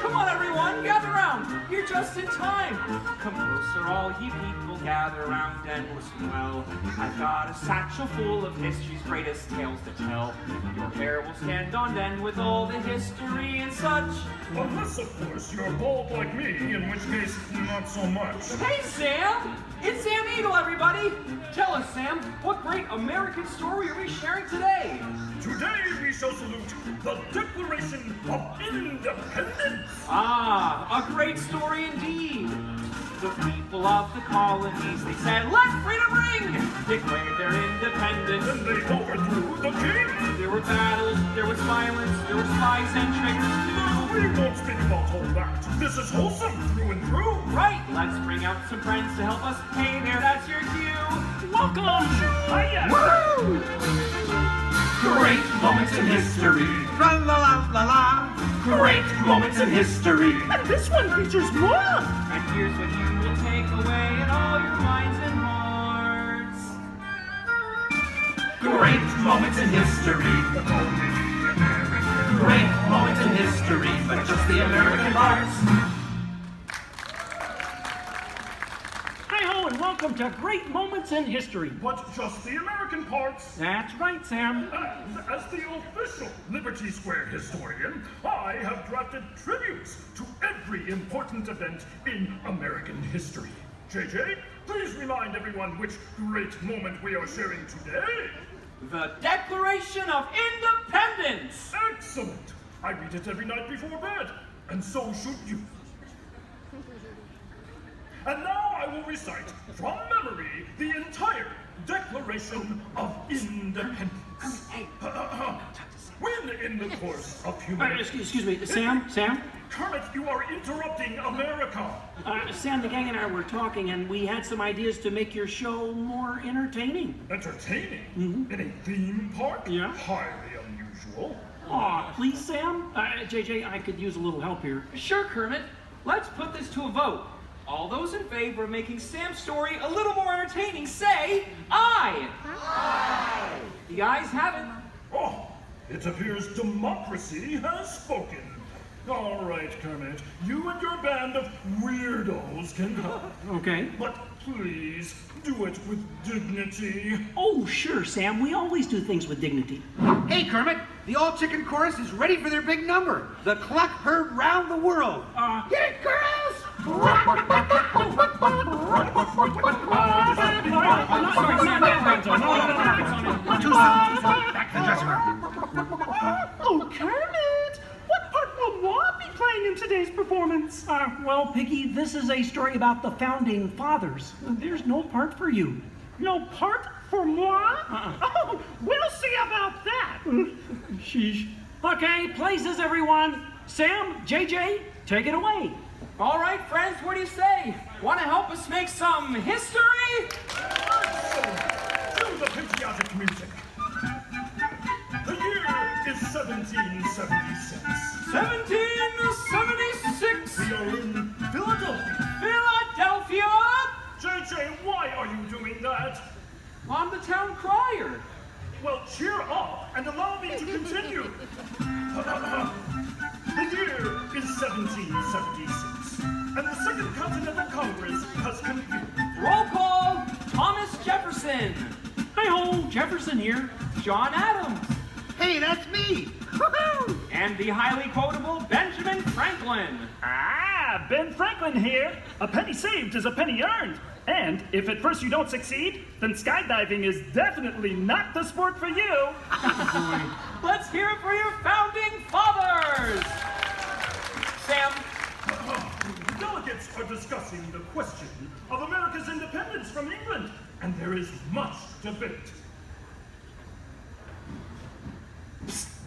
O: Come on, everyone, gather round. You're just in time. Come closer, all ye people, gather round and listen well. I've got a satchel full of history's greatest tales to tell. Your hair will stand on end with all the history and such.
Q: Unless, of course, you're bald like me, in which case, not so much.
O: Hey, Sam! It's Sam Eagle, everybody! Tell us, Sam, what great American story are we sharing today?
Q: Today we shall salute the Declaration of Independence.
O: Ah, a great story story indeed. The people of the colonies, they said, let freedom ring! Declared their independence.
Q: And they overthrew the king!
O: There were battles, there was violence, there were spies and traitors too.
Q: We won't speak about all that. This is wholesome through and through.
O: Right, let's bring out some friends to help us. Hey there, that's your cue. Welcome! Hiya!
Q: Woo!
O: Great moments in history.
H: La la la la la.
O: Great moments in history.
H: And this one features more.
O: And here's what you will take away in all your minds and hearts. Great moments in history. Great moments in history, but just the American parts.
A: Hi-ho, and welcome to Great Moments in History.
Q: But just the American parts.
A: That's right, Sam.
Q: And as the official Liberty Square historian, I have drafted tributes to every important event in American history. JJ, please remind everyone which great moment we are sharing today.
O: The Declaration of Independence!
Q: Excellent! I read it every night before bed, and so should you. And now I will recite from memory the entire Declaration of Independence. When in the course of human...
A: Excuse me, Sam?
Q: Kermit, you are interrupting America.
A: Sam, the gang and I were talking, and we had some ideas to make your show more entertaining.
Q: Entertaining?
A: Mm-hmm.
Q: In a theme park?
A: Yeah.
Q: Highly unusual.
A: Aw, please, Sam? JJ, I could use a little help here.
O: Sure, Kermit. Let's put this to a vote. All those in favor of making Sam's story a little more entertaining, say aye. Aye. The ayes have it.
Q: Oh, it appears democracy has spoken. All right, Kermit, you and your band of weirdos can...
A: Okay.
Q: But please, do it with dignity.
A: Oh, sure, Sam. We always do things with dignity.
E: Hey, Kermit, the all-chicken chorus is ready for their big number. The cluck heard round the world. Hit it, girls!
H: Back to the dressing room.
A: Oh, Kermit! What part will Walt be playing in today's performance? Well, Piggy, this is a story about the founding fathers. There's no part for you. No part for moi? Oh, we'll see about that. Sheesh. Okay, places, everyone. Sam, JJ, take it away.
O: All right, friends, what do you say? Want to help us make some history?
Q: Do the patriotic music. The year is 1776.
O: 1776.
Q: We are in Philadelphia.
O: Philadelphia?
Q: JJ, why are you doing that?
O: I'm the town crier.
Q: Well, cheer up and allow me to continue. The year is 1776, and the Second Continental Congress has convened.
O: Roll call, Thomas Jefferson.
A: Hi-ho, Jefferson here.
O: John Adams.
E: Hey, that's me. Woohoo!
O: And the highly quotable Benjamin Franklin.
K: Ah, Ben Franklin here. A penny saved is a penny earned. And if at first you don't succeed, then skydiving is definitely not the sport for you.
O: Let's hear it for your founding fathers. Sam.
Q: The delegates are discussing the question of America's independence from England, and there is much debate.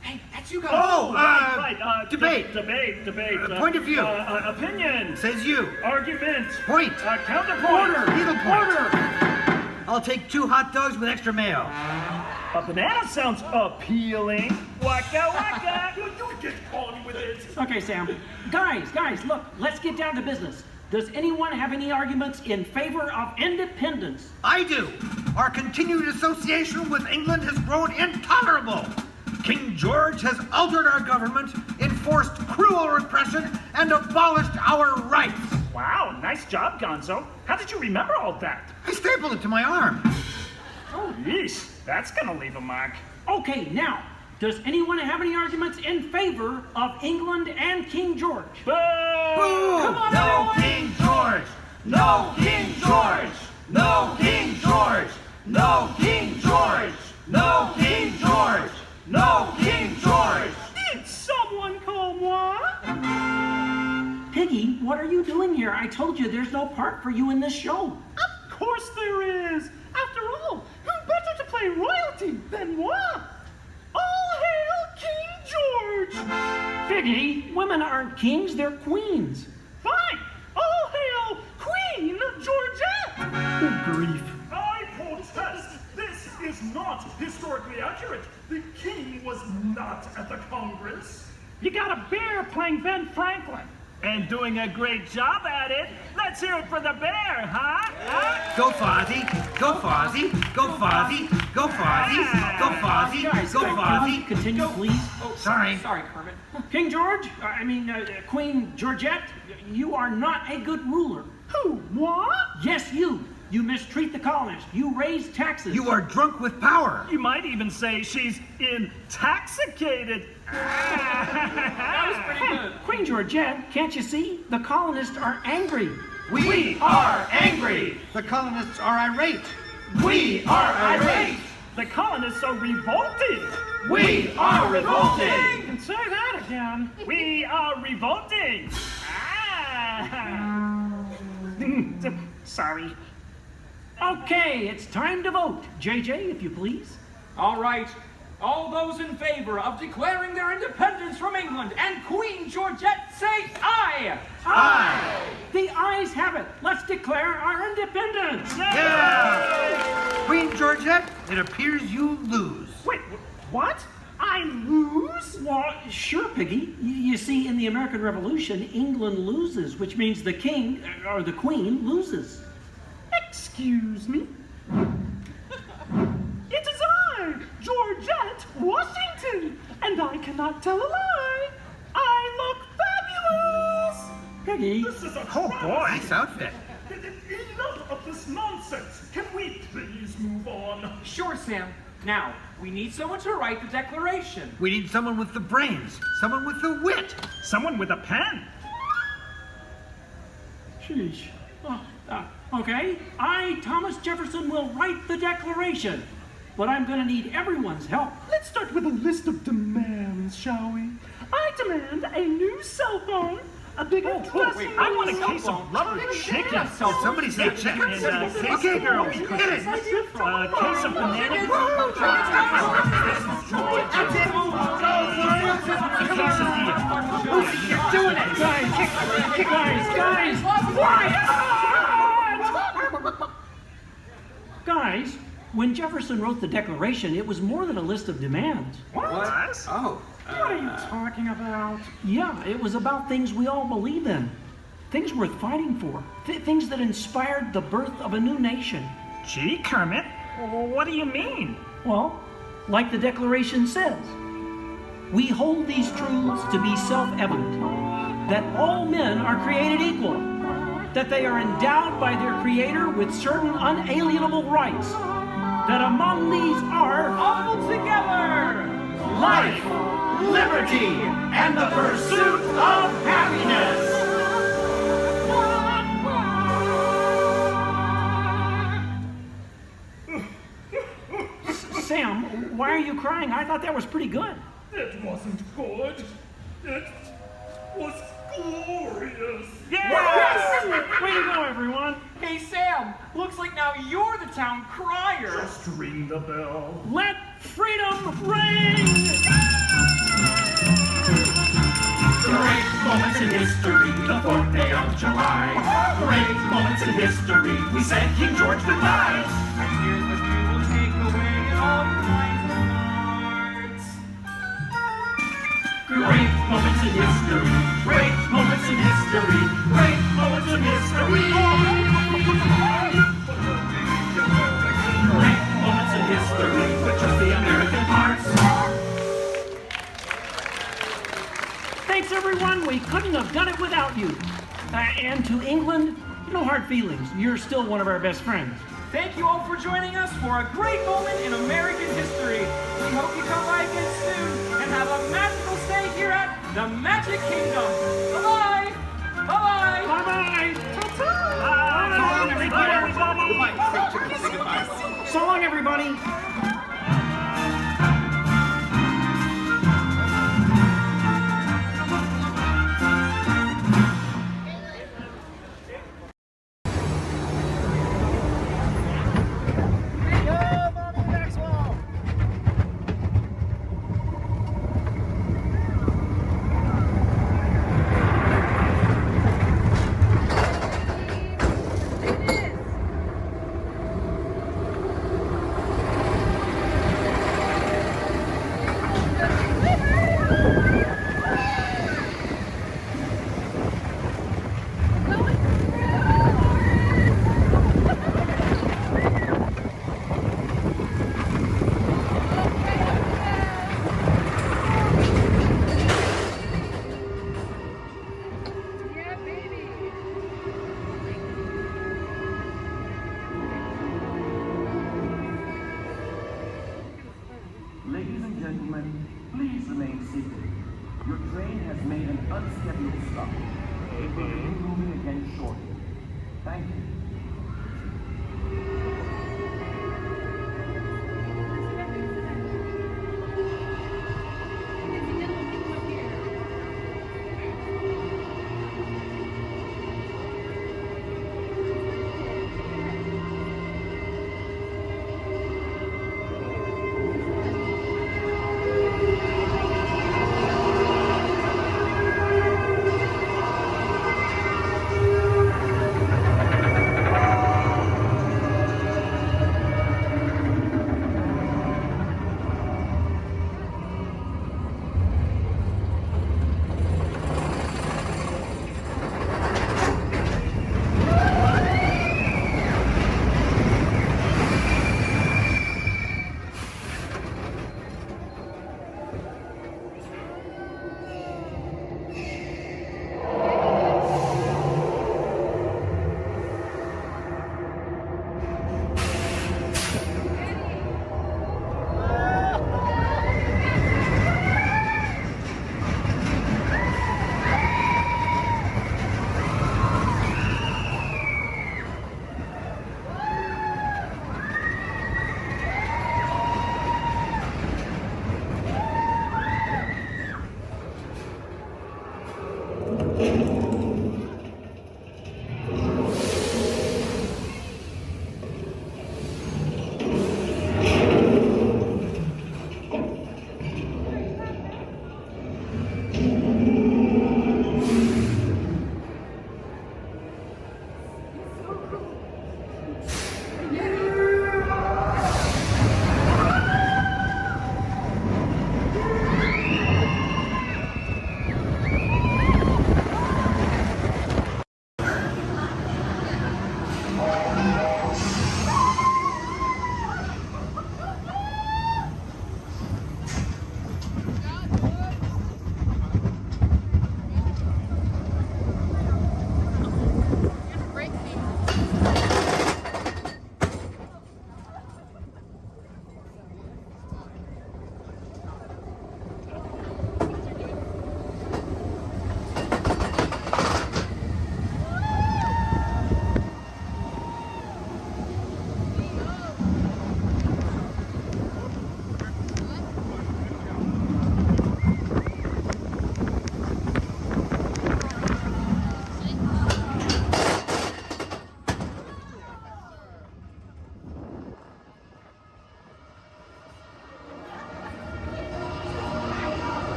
O: Hey, that's you guys.
K: Right.
E: Debate.
K: Debate.
E: Point of view.
K: Opinion.
E: Says you.
K: Argument.
E: Point.
K: Counterpoint.
E: Order. Needle point. I'll take 2 hot dogs with extra mayo.
K: A banana sounds appealing. Waka waka.
Q: You get on with it.
A: Okay, Sam. Guys, look, let's get down to business. Does anyone have any arguments in favor of independence?
E: I do. Our continued association with England has grown intolerable. King George has altered our government, enforced cruel repression, and abolished our rights.
K: Wow, nice job, Gonzo. How did you remember all that?
E: I stapled it to my arm.
K: Oh, yeesh. That's gonna leave a mark.
A: Okay, now, does anyone have any arguments in favor of England and King George?
K: Boo!
A: Come on,
E: No
A: everyone!
E: King George! No King George! No King George! No King George! No King George! No King George!
A: Did someone call moi? Piggy, Piggy, what are you doing here? I told you there's no part for you in this show.
K: Of course there is. After all, who better to play royalty than moi? All hail King George!
A: Piggy, women aren't kings, they're queens.
K: Fine. All hail Queen Georgette!
A: Good grief.
Q: I protest! This is not historically accurate. The king was not at the Congress.
K: You got a bear playing Ben Franklin. And doing a great job at it. Let's hear it for the bear, huh?
R: Go Fozzie, go Fozzie, go Fozzie, go Fozzie, go Fozzie, go Fozzie.
A: Continue, please.
O: Oh,
R: Sorry.
O: Sorry, Kermit.
A: King George, Queen Georgette, you are not a good ruler.
K: Who? What?
A: Yes, you. You mistreat the colonists. You raise taxes.
R: You are drunk with power.
K: You might even say she's intoxicated.
O: That was pretty good.
A: Queen Georgette, can't you see? The colonists are angry.
R: We are angry. The colonists are irate. We are irate.
K: The colonists are revolted.
R: We are revolting.
K: And say that again. We are revolting. Sorry.
A: Okay, it's time to vote. JJ, if you please.
O: All right. All those in favor of declaring their independence from England and Queen Georgette say aye!
R: Aye!
A: The ayes have it. Let's declare our independence.
R: Yeah! Queen Georgette, it appears you lose.
K: Wait, what? I lose?
A: Well, sure, Piggy. You see, in the American Revolution, England loses, which means the king, or the queen, loses.
K: Excuse me? It is I, Georgette Washington, and I cannot tell a lie. I look fabulous!
A: Piggy.
Q: This is a
R: Oh boy, nice outfit.
Q: Enough of this nonsense. Can we please move on?
O: Sure, Sam. Now, we need someone to write the declaration.
R: We need someone with the brains, someone with the wit.
K: Someone with a pen.
A: Sheesh. Okay, I, Thomas Jefferson, will write the declaration. But I'm going to need everyone's help.
K: Let's start with a list of demands, shall we? I demand a new cell phone, a bigger dressing room.
O: I want a
K: case of rubber chicken.
R: Somebody said chicken. Okay, girls, get it.
K: A case of banana.
A: You're doing it, guys. Guys, when Jefferson wrote the Declaration, it was more than a list of demands.
O: What? Oh.
K: What are you talking about?
A: Yeah, it was about things we all believe in. Things worth fighting for. Things that inspired the birth of a new nation.
K: Gee, Kermit, what do you mean?
A: Well, like the Declaration says, we hold these truths to be self-evident, that all men are created equal, that they are endowed by their Creator with certain unalienable rights, that among these are
O: All together!
R: Life, liberty, and the pursuit of happiness.
A: Sam, why are you crying? I thought that was pretty good.
Q: It wasn't good. It was glorious.
A: Yes! Way to go, everyone.
O: Hey, Sam, looks like now you're the town crier.
Q: Just ring the bell.
A: Let freedom ring!
R: Great moments in history, the 4th day of July. Great moments in history, we said King George goodbye.
O: And here's what you will take away in all your minds and hearts.
R: Great moments in history, great moments in history, great moments in history. Great moments in history, with just the American hearts.
A: Thanks, everyone. We couldn't have done it without you. And to England, no hard feelings. You're still one of our best friends.
O: Thank you all for joining us for a great moment in American history. We hope you come by again soon and have a magical stay here at the Magic Kingdom. Bye-bye! Bye-bye!
A: Bye-bye!
O: Bye-bye!
A: So long, everybody.
E: We'll meet again shortly. Thank you.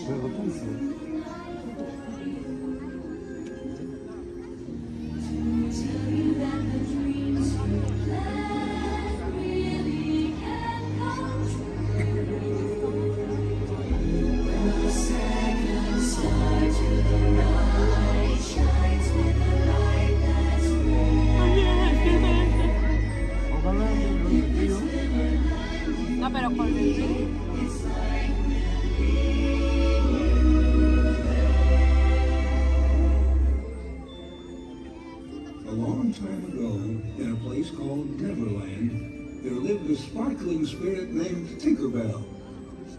S: No, pero por vivir.
C: A long time ago, in a place called Neverland, there lived a sparkling spirit named Tinkerbell.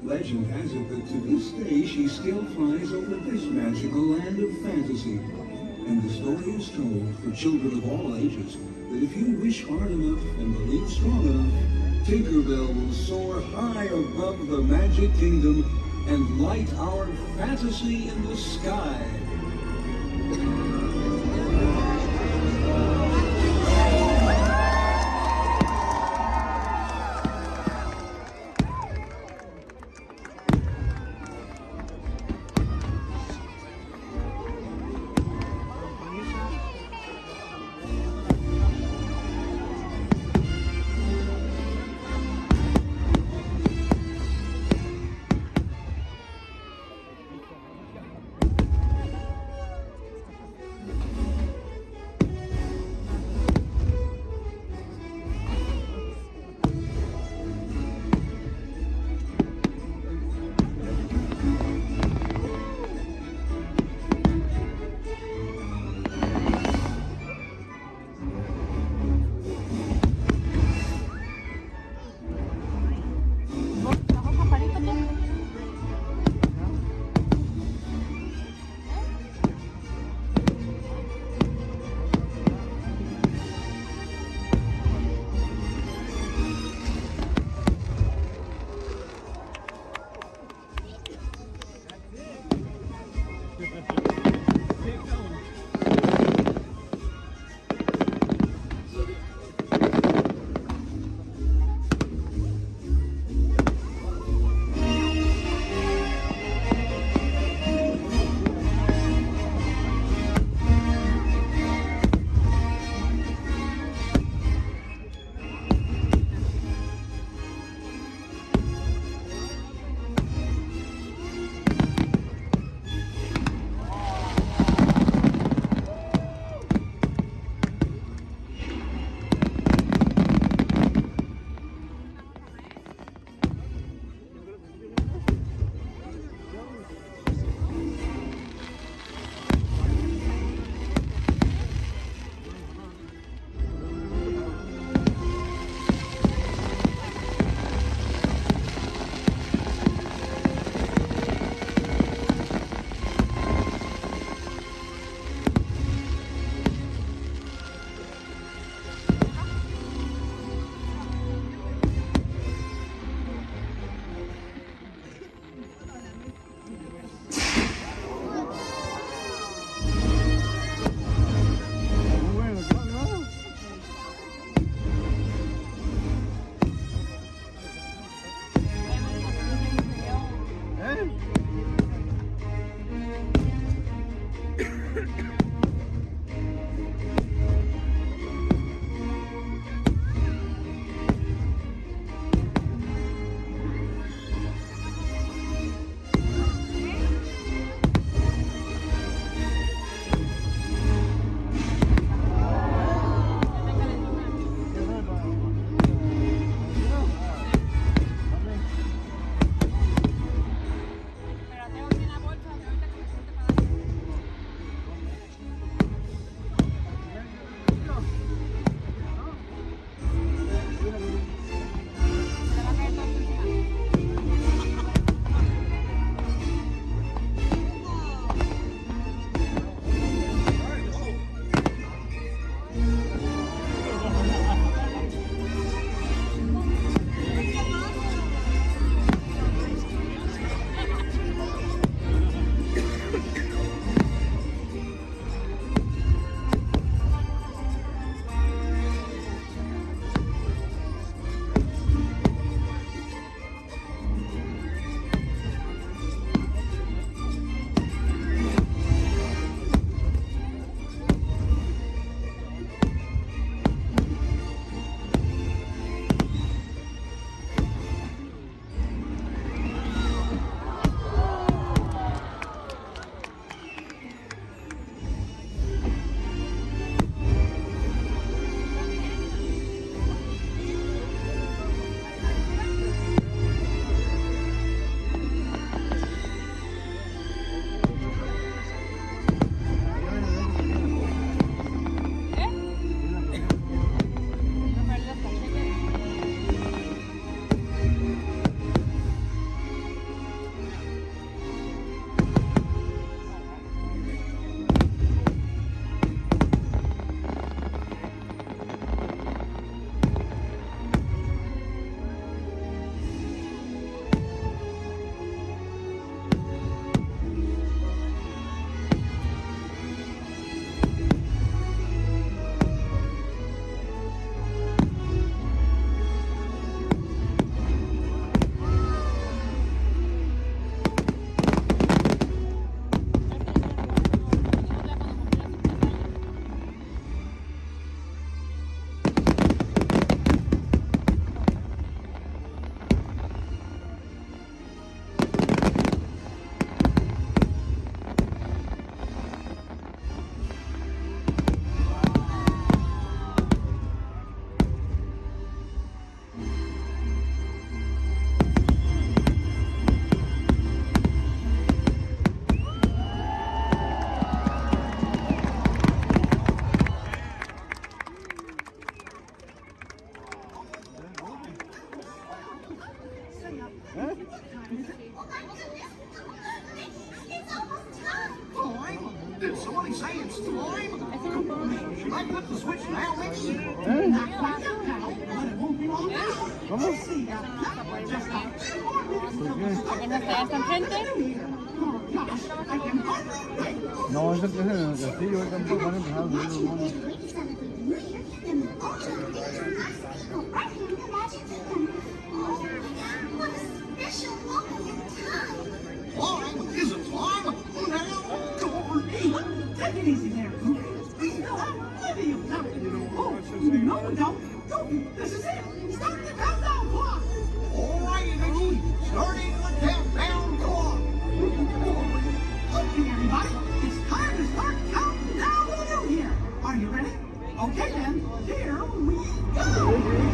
C: Legend has it that to this day she still flies over this magical land of fantasy. And the story is told for children of all ages that if you wish hard enough and believe strong enough, Tinkerbell will soar high above the magic kingdom and light our fantasy in the sky.
H: say it's time? Come on, should I flip the switch now, Mickey?
G: ¿Eh?
H: Not quite yet, pal, but it won't be long now.
G: ¿Cómo?
H: See, just a few more minutes till we start the here. Oh, gosh, I can hardly wait.
G: No, eso que es en el castillo, ahí tampoco van a empezar a subir los monos.
H: Time? Is it time? Now, go over here. Take it easy there, Luke. We still have plenty of time. Oh, no, we don't. Go. This is it. Start the countdown clock. All right, Mickey. Starting the countdown clock. Okay, everybody. It's time to start counting down the new year. Are you ready? Okay, then. Here we go.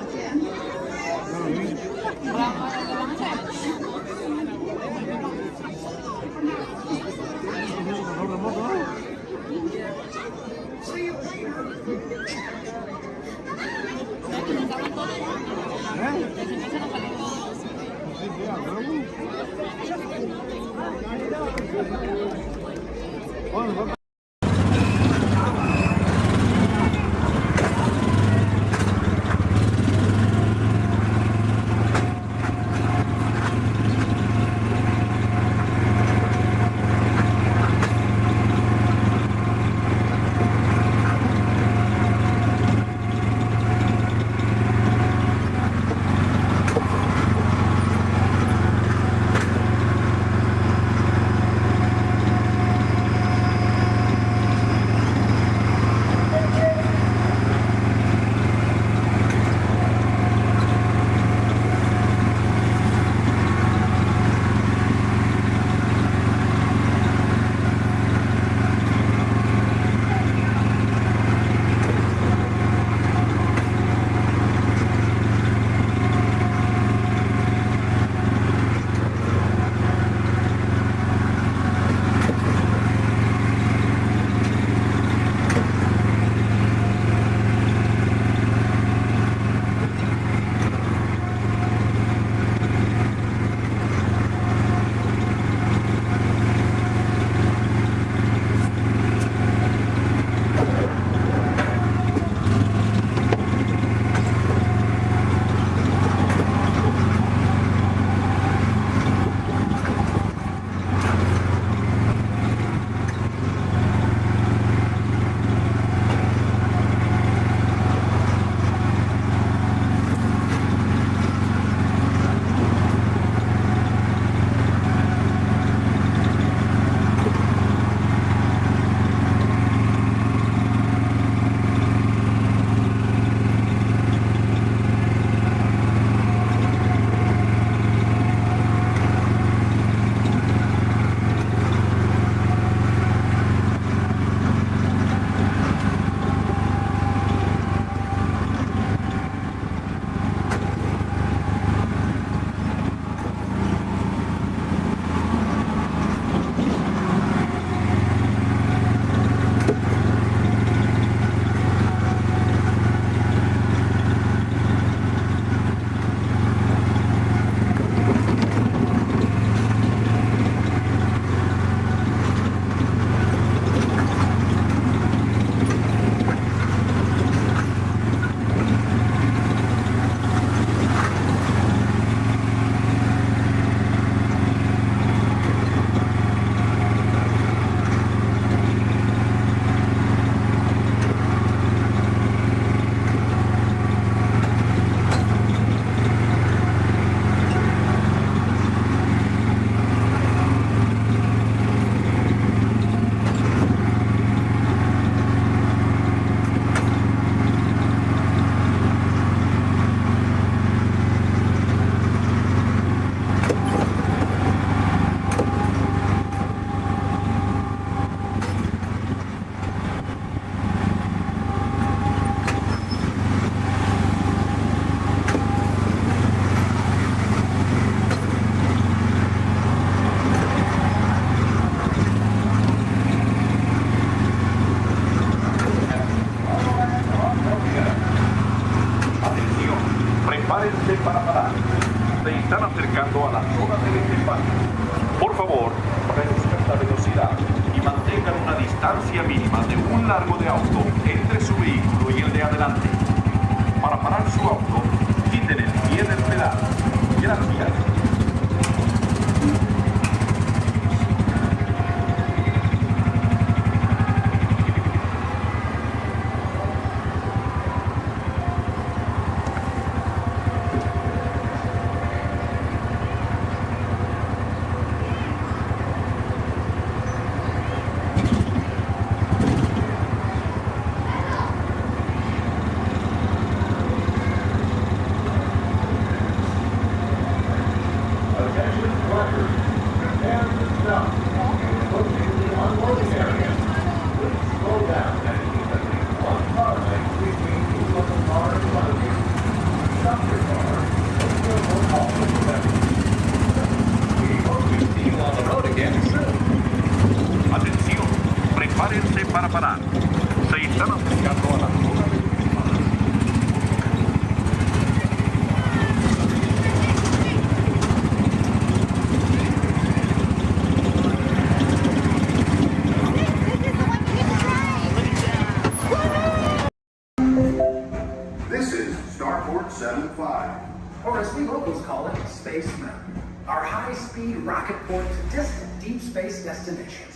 H: 10, 9,
P: encima de un largo de auto entre su vehículo y el de adelante. Para parar su auto, quiten el pie del pedal. Gracias. Atención, prepárense para parar. Se están acercando a la zona de
T: This is Starport 75, or as we locals call it, Space Mountain. Our high-speed rocket port to distant deep space destinations.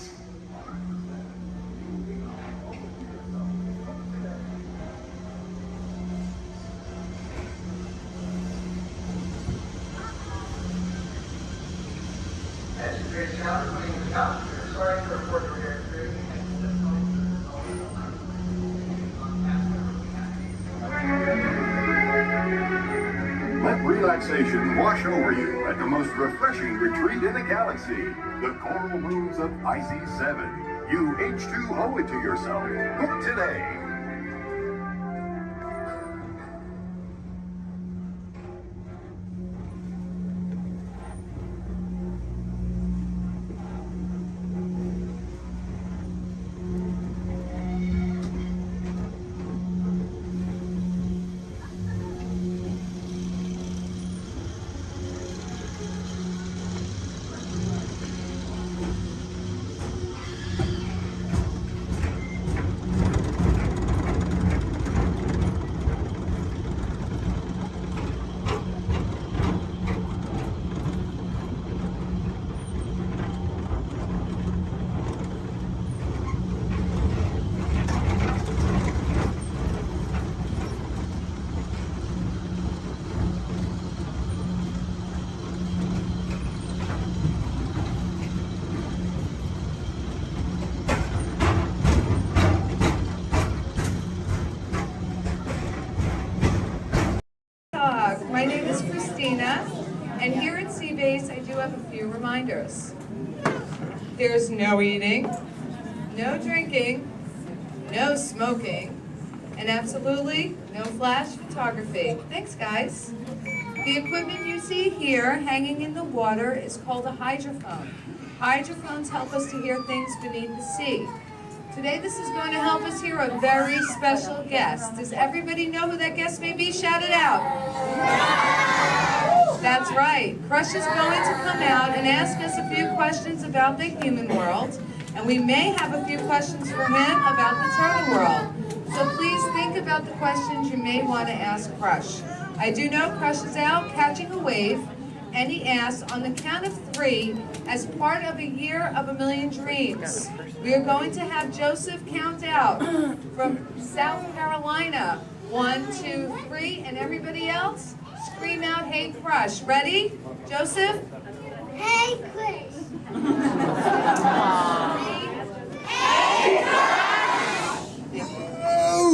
T: Sorry to report your
F: Let relaxation wash over you at the most refreshing retreat in the galaxy, the coral rooms of Pisces 7. You H2O it to yourself. Book today.
V: My name is Christina, and here at Seabase I do have a few reminders. There's no eating, no drinking, no smoking, and absolutely no flash photography. Thanks, guys. The equipment you see here hanging in the water is called a hydrophone. Hydrophones help us to hear things beneath the sea. Today this is going to help us hear a very special guest. Does everybody know who that guest may be? Shout it out. That's right. Crush is going to come out and ask us a few questions about the human world, and we may have a few questions for him about the turtle world. So please think about the questions you may want to ask Crush. I do know Crush is out catching a wave, and he asks, on the count of 3, as part of a year of a million dreams, we are going to have Joseph count out from South Carolina. 1, 2, 3, and everybody else, scream out, "Hey Crush." Ready? Joseph? Hey Crush. Hey Crush.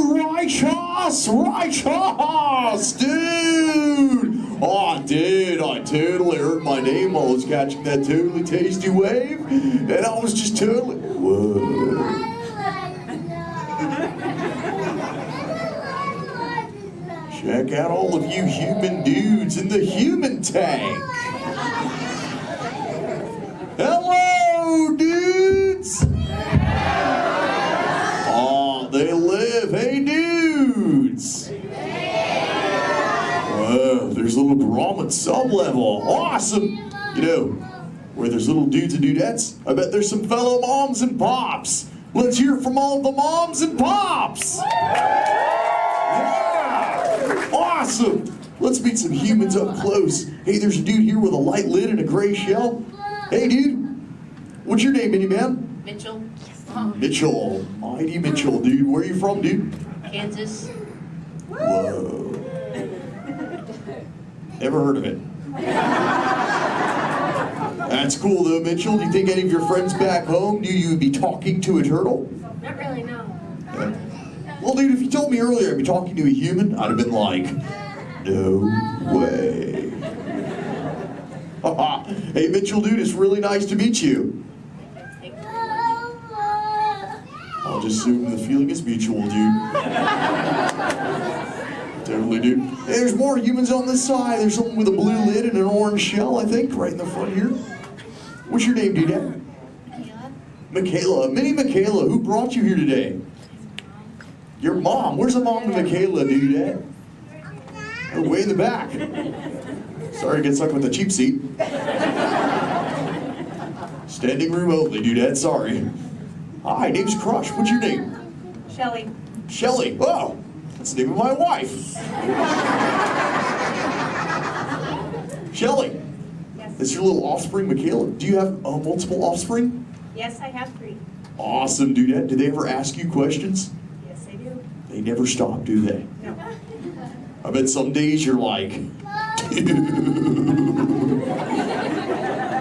X: Righteous! Righteous! Dude! Oh, dude, I totally heard my name while I was catching that totally tasty wave, and I was just totally... Whoa. Check out all of you human dudes in the human tank. Hello, dudes! Oh, they live. Hey, dudes! Whoa, there's a little ramen sub-level. Awesome! You know, where there's little dudes and dudettes, I bet there's some fellow moms and pops. Let's hear from all the moms and pops. Yeah! Awesome. Let's meet some humans up close. Hey, there's a dude here with a light lid and a gray shell. Hey, dude. What's your name, Minnie Man?
V: Mitchell.
X: Mitchell. Mighty Mitchell, dude. Where are you from, dude?
V: Kansas.
X: Whoa. Never heard of it. That's cool though, Mitchell. Do you think any of your friends back home knew you would be talking to a turtle?
V: Not really, no.
X: Yeah. Well, dude, if you told me earlier I'd be talking to a human, I'd have been like, no way. Hey, Mitchell, dude, it's really nice to meet you. I'll just assume the feeling is mutual, dude. Totally, dude. Hey, there's more humans on this side. There's someone with a blue lid and an orange shell, I think, right in the front here. What's your name, dude? Michaela. Minnie Michaela, who brought you here today? Your mom. Where's the mom to Michaela, dude? Oh, way in the back. Sorry to get stuck with the cheap seat. Standing room only, dude. Sorry. Hi, name's Crush. What's your name?
S: Shelly.
X: Shelly. Oh, that's the name of my wife. Shelly.
S: Yes.
X: That's your little offspring, Michaela. Do you have multiple offspring?
S: Yes, I have 3.
X: Awesome, dude. Do they ever ask you questions?
S: Yes, I do.
X: They never stop, do they?
S: No.
X: I bet some days you're like, dude.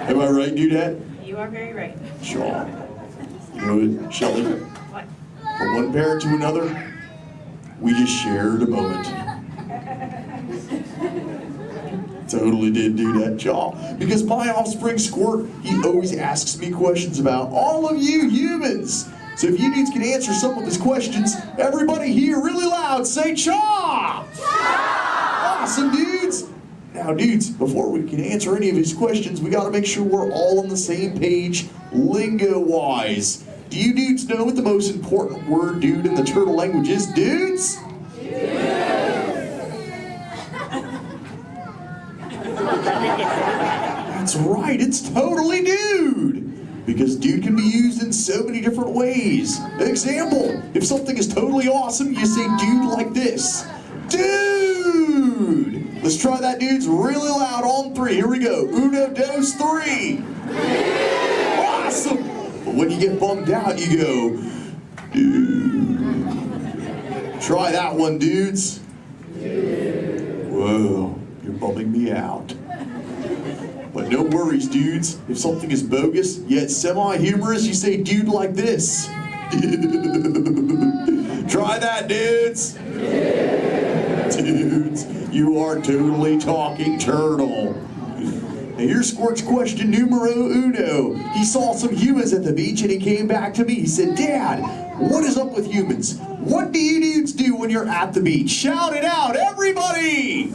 X: Am I right, dudette?
S: You are very right.
X: Sure. You know what, Shelly?
S: What?
X: From one parent to another, we just shared a moment. Totally did do that, y'all. Because my offspring Squirt, he always asks me questions about all of you humans. So if you dudes can answer some of his questions, everybody here really loud say Chaw! Awesome, dudes! Now, dudes, before we can answer any of his questions, we gotta make sure we're all on the same page, lingo-wise. Do you dudes know what the most important word, dude, in the turtle language is, dudes? That's right, it's totally dude! Because dude can be used in so many different ways. Example, if something is totally awesome, you say dude like this. Dude! Let's try that, dudes, really loud on 3. Here we go. Uno, dos, 3. Awesome! But when you get bummed out, you go, dude. Try that one, dudes. Whoa, you're bumming me out. But no worries, dudes. If something is bogus, yet semi-humorous, you say dude like this. Try that, dudes. Dudes, you are totally talking turtle. Now here's Squirt's question numero uno. He saw some humans at the beach and he came back to me. He said, Dad, what is up with humans? What do you dudes do when you're at the beach? Shout it out, everybody!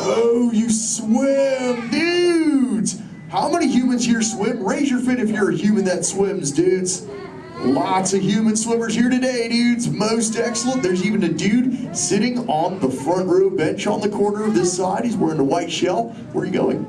X: Oh, you swim, dudes! How many humans here swim? Raise your fin if you're a human that swims, dudes. Lots of human swimmers here today, dudes. Most excellent. There's even a dude sitting on the front row bench on the corner of this side. He's wearing a white shell. Where are you going?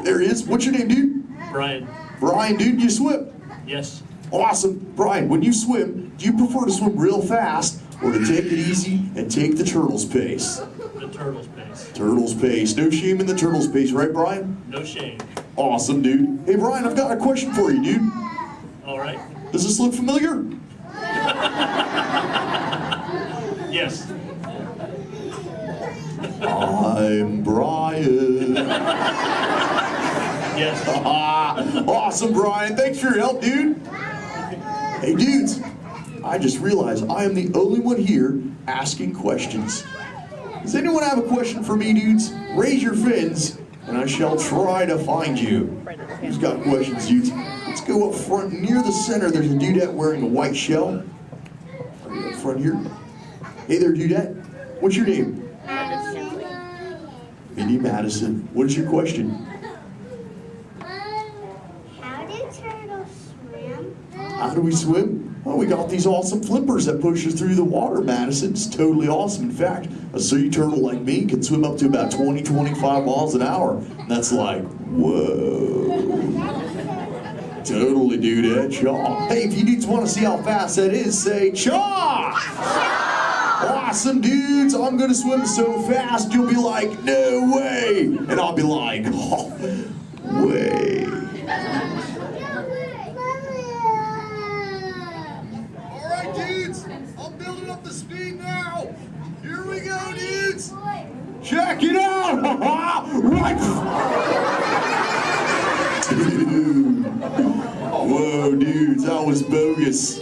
X: There he is. What's your name, dude?
B: Brian.
X: Brian, dude, you swim?
B: Yes.
X: Awesome. Brian, when you swim, do you prefer to swim real fast or to take it easy and take the turtle's pace?
B: The turtle's pace.
X: Turtle's pace. No shame in the turtle's pace, right, Brian?
B: No shame.
X: Awesome, dude. Hey, Brian, I've got a question for you, dude.
B: All right.
X: Does this look familiar?
B: Yes.
X: I'm Brian.
B: Yes.
X: Awesome, Brian. Thanks for your help, dude. Hey, dudes. I just realized I am the only one here asking questions. Does anyone have a question for me, dudes? Raise your fins, and I shall try to find you. Who's got questions, dudes? Let's go up front near the center. There's a dudette wearing a white shell. Right up front here. Hey there, dudette. What's your name?
S: Madison.
X: Minnie Madison. What is your question?
S: How do turtles swim?
X: How do we swim? Well, we got these awesome flippers that push us through the water, Madison. It's totally awesome. In fact, a sea turtle like me can swim up to about 20, 25 miles an hour. And that's like, whoa. Totally, dude, eh? Chaw. Hey, if you dudes want to see how fast that is, say chaw! Awesome, dudes. I'm going to swim so fast, you'll be like, no way. And I'll be like, oh, way. All right, dudes. I'm building up the speed now. Here we go, dudes. Check it out. Right. Dude. Whoa, dudes, that was bogus.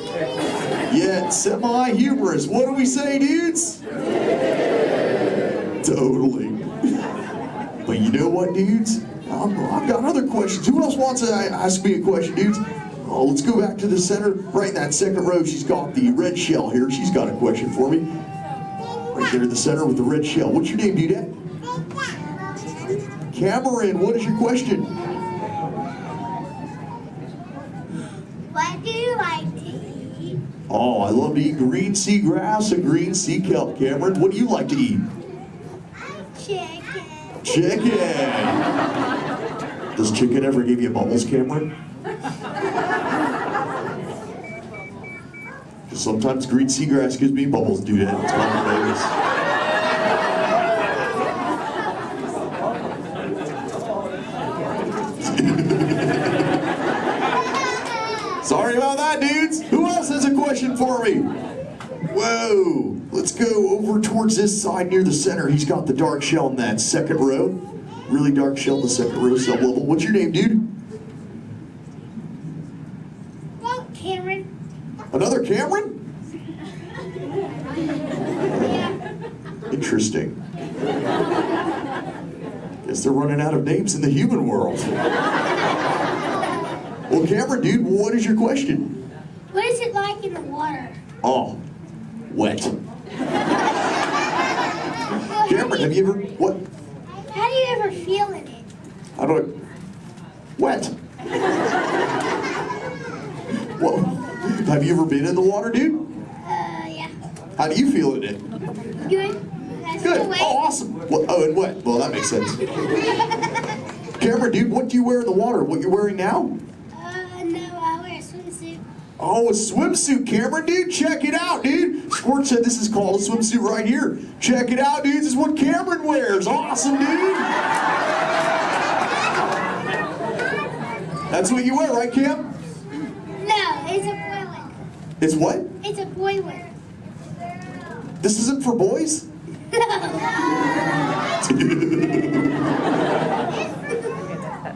X: Yet semi-humorous. What do we say, dudes? Totally. But you know what, dudes? I've got other questions. Who else wants to ask me a question, dudes? Oh, let's go back to the center. Right in that second row, she's got the red shell here. She's got a question for me. Right there in the center with the red shell. What's your name, dudette? Cameron, what is your question?
S: What do you like to eat?
X: Oh, I love to eat green sea grass and green sea kelp. Cameron, what do you like to eat?
S: Chicken.
X: Chicken! Does chicken ever give you bubbles, Cameron? Because sometimes green seagrass gives me bubbles, dude. It's kind of bogus. Sorry about that, dudes. Who else has a question for me? Whoa. Let's go over towards this side near the center. He's got the dark shell in that second row. Really dark shell in the second row, sub-level. What's your name, dude?
S: Well, Cameron.
X: Another Cameron?
S: Yeah.
X: Interesting. Guess they're running out of names in the human world. Well, Cameron, dude, what is your question?
S: What is it like in the water?
X: Oh, wet. Cameron, have you ever, what?
S: How do you ever feel in it?
X: How do I, wet. Well, have you ever been in the water, dude?
S: Yeah.
X: How do you feel in it?
S: Good. That's
X: Good.
S: the way.
X: Oh, awesome. Well, oh, and wet. Well, that makes sense. Cameron, dude, what do you wear in the water? What you're wearing now?
S: No, I wear a swimsuit.
X: Oh, a swimsuit, Cameron, dude. Check it out, dude. Squirt said this is called a swimsuit right here. Check it out, dudes. This is what Cameron wears. Awesome, dude. That's what you wear, right, Cam?
S: No, it's a boy one.
X: It's what?
S: It's a boy one.
X: This isn't for boys?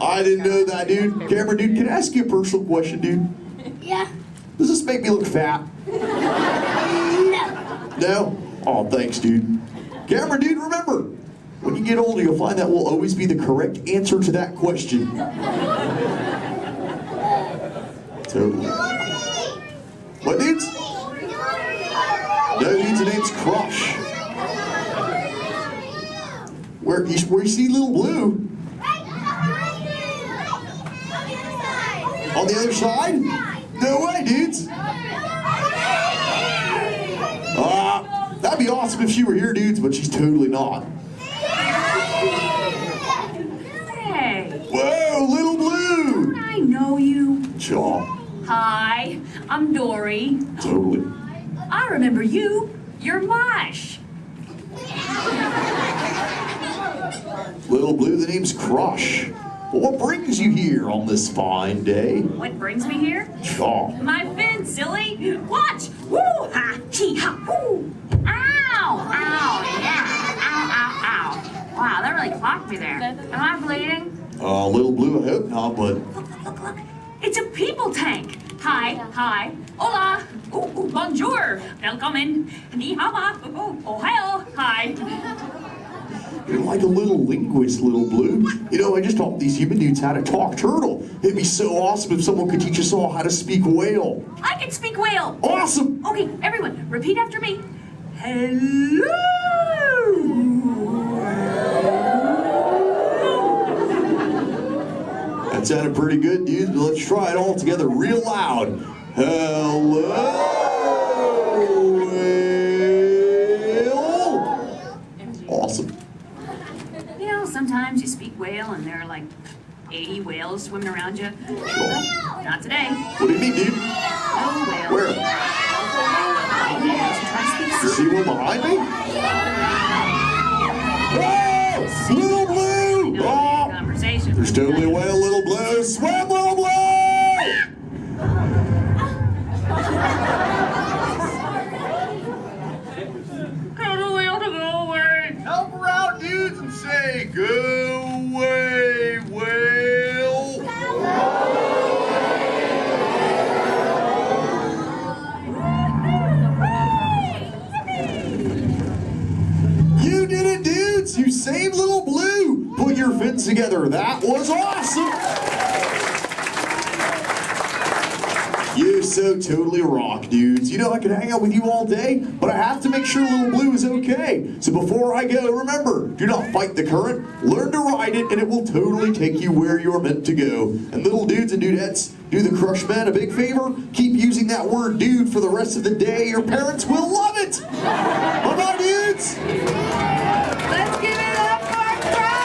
X: I didn't know that, dude. Cameron, dude, can I ask you a personal question, dude?
S: Yeah.
X: Does this make me look fat?
S: No.
X: No? Oh, thanks, dude. Cameron, dude, remember, when you get older, you'll find that will always be the correct answer to that question. Totally. What, dudes? No, dudes, the name's Crush. Where you see little blue? On the other side? No way, dudes. That'd be awesome if she were here, dudes, but she's totally not.
D: Hey.
X: Whoa, little blue.
D: I know you.
X: Chaw.
D: Hi, I'm Dory.
X: Totally.
D: I remember you. You're Mush.
X: Little blue, the name's Crush. Well, what brings you here on this fine day?
D: What brings me here?
X: Chaw.
D: My fin, silly. Watch. Woo ha, chee ha, woo. Ow, ow, yeah. Ow, ow, ow. Wow, that really clocked me there. Am I bleeding?
X: Little blue, I hope not, but...
D: Look. It's a people tank. Hi. Hola. Bonjour. Welcome. Ni hao ma. Ohio. Hi.
X: You're like a little linguist, little blue. You know, I just taught these human dudes how to talk turtle. It'd be so awesome if someone could teach us all how to speak whale.
D: I can speak whale.
X: Awesome.
D: Okay, everyone, repeat after me. Hello.
X: That sounded pretty good, dudes, but let's try it all together real loud. Hello, whale. Awesome.
D: You know, sometimes you speak whale and there are like 80 whales swimming around you. Not today.
X: What do you mean, dude?
D: Oh, well.
X: Where? You see one behind me? Oh! Little Blue! Oh!
D: Conversation.
X: There's totally a whale, Little Blue. Swim, Little Blue!
D: Tell the whale to go away.
X: Help her out, dudes, and say, go away, whale. You did it, dudes! You saved Little Blue! Put your fins together. That was awesome! You so totally rock, dudes. You know, I could hang out with you all day, but I have to make sure Little Blue is okay. So before I go, remember, do not fight the current. Learn to ride it, and it will totally take you where you're meant to go. And little dudes and dudettes, do the Crush Men a big favor. Keep using that word dude for the rest of the day. Your parents will love it. Bye-bye, dudes.
V: Let's give it up for Crush!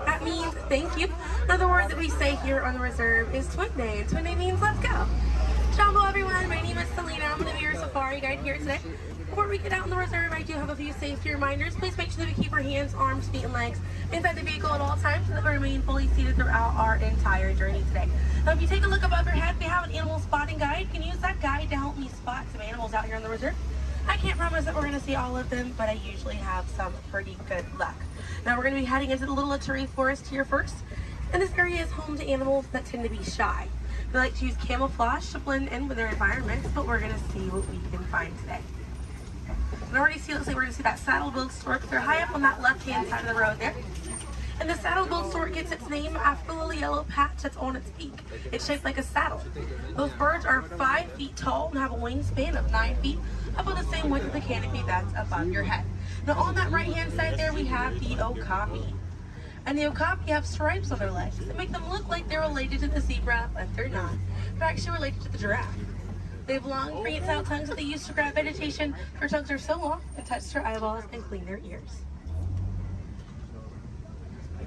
I: That means thank you. Another word that we say here on the reserve is Twin Day, and Twin Day means let's go. Jumbo everyone, my name is Selena. I'm going to be your safari guide here today. Before we get out in the reserve, I do have a few safety reminders. Please make sure that we keep our hands, arms, feet, and legs inside the vehicle at all times so that we remain fully seated throughout our entire journey today. Now, if you take a look above your head, we have an animal spotting guide. You can use that guide to help me spot some animals out here on the reserve. I can't promise that we're going to see all of them, but I usually have some pretty good luck. Now we're going to be heading into the Little Ituri Forest here first, and this area is home to animals that tend to be shy. They like to use camouflage to blend in with their environments, but we're going to see what we can find today. And already see, looks like we're going to see that saddle-billed stork. They're high up on that left-hand side of the road there. And the saddle-billed stork gets its name after the little yellow patch that's on its beak. It's shaped like a saddle. Those birds are 5 feet tall and have a wingspan of 9 feet, about the same width of the canopy that's above your head. Now on that right-hand side there, we have the okapi. And the okapi have stripes on their legs that make them look like they're related to the zebra, but they're not. They're actually related to the giraffe. They have long, prehensile tongues that they use to grab vegetation. Their tongues are so long, they touch their eyeballs and clean their ears.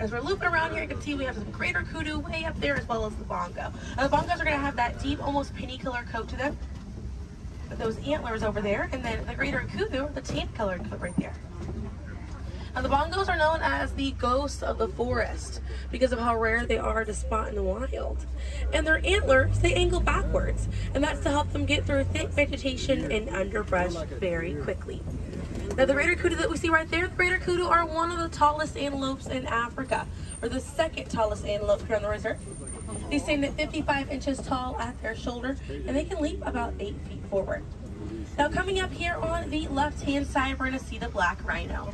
I: As we're looping around here, you can see we have some greater kudu way up there, as well as the bongo. Now, the bongos are going to have that deep, almost penny color coat to them, with those antlers over there, and then the greater kudu, the tan colored coat right there. Now, the bongos are known as the ghosts of the forest because of how rare they are to spot in the wild. And their antlers, they angle backwards, and that's to help them get through thick vegetation and underbrush very quickly. Now, the greater kudu that we see right there, the greater kudu are one of the tallest antelopes in Africa, or the second tallest antelope here on the reserve. They stand at 55 inches tall at their shoulder, and they can leap about 8 feet forward. Now, coming up here on the left-hand side, we're going to see the black rhino.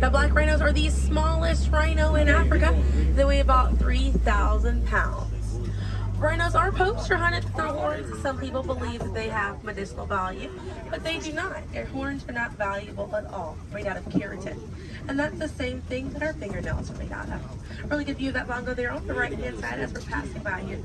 I: Now, black rhinos are the smallest rhino in Africa. They weigh about 3,000 pounds. Rhinos are poached or hunted for their horns. Some people believe that they have medicinal value, but they do not. Their horns are not valuable at all, made out of keratin. And that's the same thing that our fingernails are made out of. Really good view of that bongo there on the right-hand side as we're passing by here.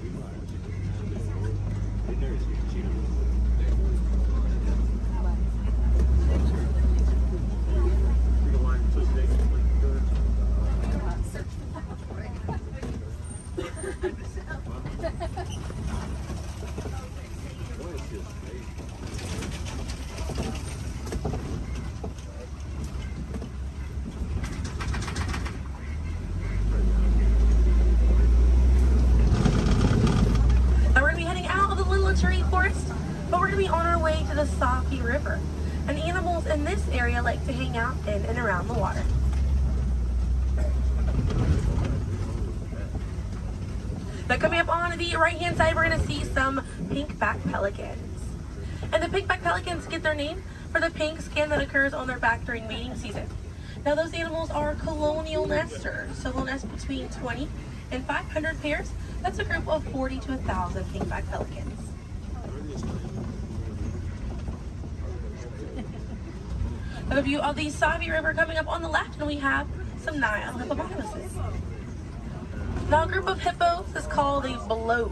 I: Forest, but we're going to be on our way to the Safi River, and animals in this area like to hang out in and around the water. Now, coming up on the right-hand side, we're going to see some pink-backed pelicans. And the pink-backed pelicans get their name for the pink skin that occurs on their back during mating season. Now those animals are colonial nesters, so they'll nest between 20 and 500 pairs. That's a group of 40 to 1,000 pink-backed pelicans. We have a view of the Savi River coming up on the left, and we have some Nile hippopotamuses. Now a group of hippos is called a bloat,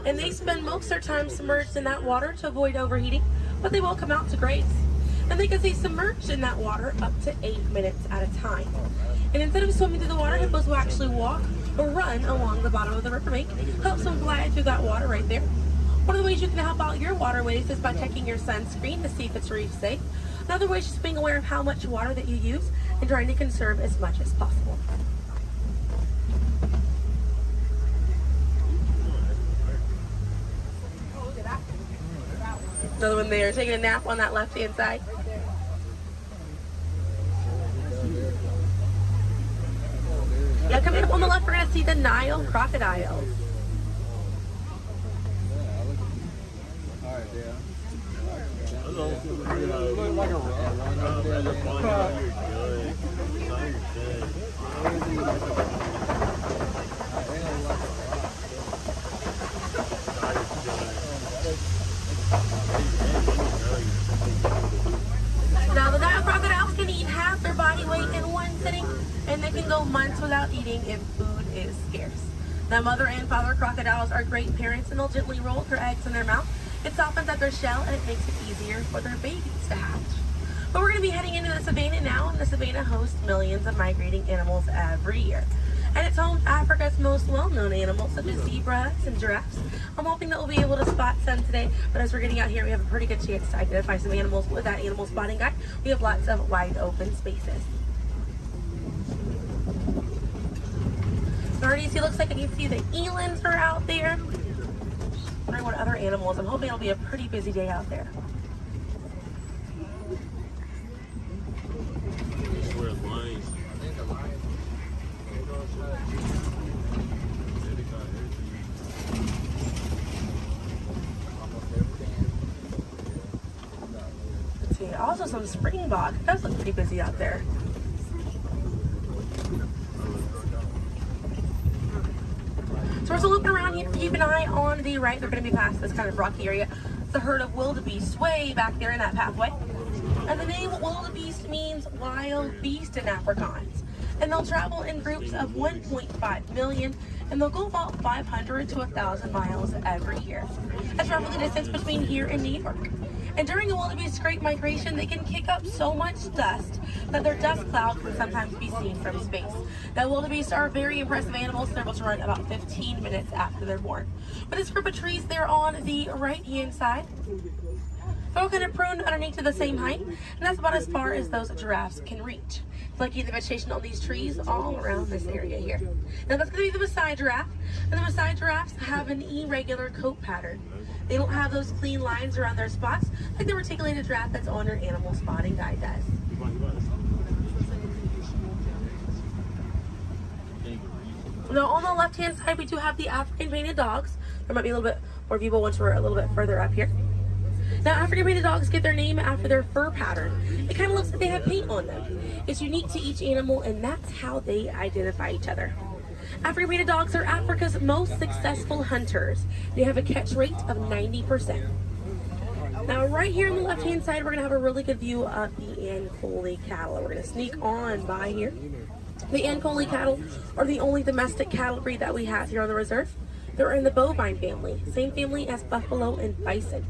I: and they spend most of their time submerged in that water to avoid overheating, but they will come out to graze. And they can stay submerged in that water up to 8 minutes at a time. And instead of swimming through the water, hippos will actually walk or run along the bottom of the riverbank, helps them glide through that water right there. One of the ways you can help out your waterways is by checking your sunscreen to see if it's reef safe. Another way is just being aware of how much water that you use and trying to conserve as much as possible. Another one there, taking a nap on that left-hand side. Yeah, coming up on the left, we're going to see the Nile crocodiles. Now the Nile crocodiles can eat half their body weight in one sitting, and they can go months without eating if food is scarce. Now mother and father crocodiles are great parents, and they'll gently roll their eggs in their mouth. It softens up their shell, and it makes it easier for their babies to hatch. But we're going to be heading into the savannah now, and the savannah hosts millions of migrating animals every year. And it's home to Africa's most well-known animals, such as zebras and giraffes. I'm hoping that we'll be able to spot some today, but as we're getting out here, we have a pretty good chance to identify some animals with that animal spotting guide. We have lots of wide open spaces. Already see, looks like you can see the elands are out there. Wondering what other animals. I'm hoping it'll be a pretty busy day out there. Let's see, also some springbok. That looks pretty busy out there. So we're still looking around here. Keep an eye on the right. They're going to be past this kind of rocky area. It's a herd of wildebeest way back there in that pathway. And the name wildebeest means wild beast in Afrikaans. And they'll travel in groups of 1.5 million, and they'll go about 500 to 1,000 miles every year. That's roughly the distance between here and New York. And during a wildebeest great migration, they can kick up so much dust that their dust cloud can sometimes be seen from space. Now, wildebeest are very impressive animals. They're able to run about 15 minutes after they're born. But this group of trees there on the right-hand side, they're all kind of pruned underneath to the same height, and that's about as far as those giraffes can reach. Looking at the vegetation on these trees all around this area here. Now that's going to be the Maasai giraffe, and the Maasai giraffes have an irregular coat pattern. They don't have those clean lines around their spots like the reticulated giraffe that's on your animal spotting guide does. Now on the left-hand side, we do have the African painted dogs. There might be a little bit more viewable once we're a little bit further up here. Now, African painted dogs get their name after their fur pattern. It kind of looks like they have paint on them. It's unique to each animal, and that's how they identify each other. African painted dogs are Africa's most successful hunters. They have a catch rate of 90%. Now, right here on the left-hand side, we're going to have a really good view of the Ankole cattle. We're going to sneak on by here. The Ankole cattle are the only domestic cattle breed that we have here on the reserve. They're in the bovine family, same family as buffalo and bison.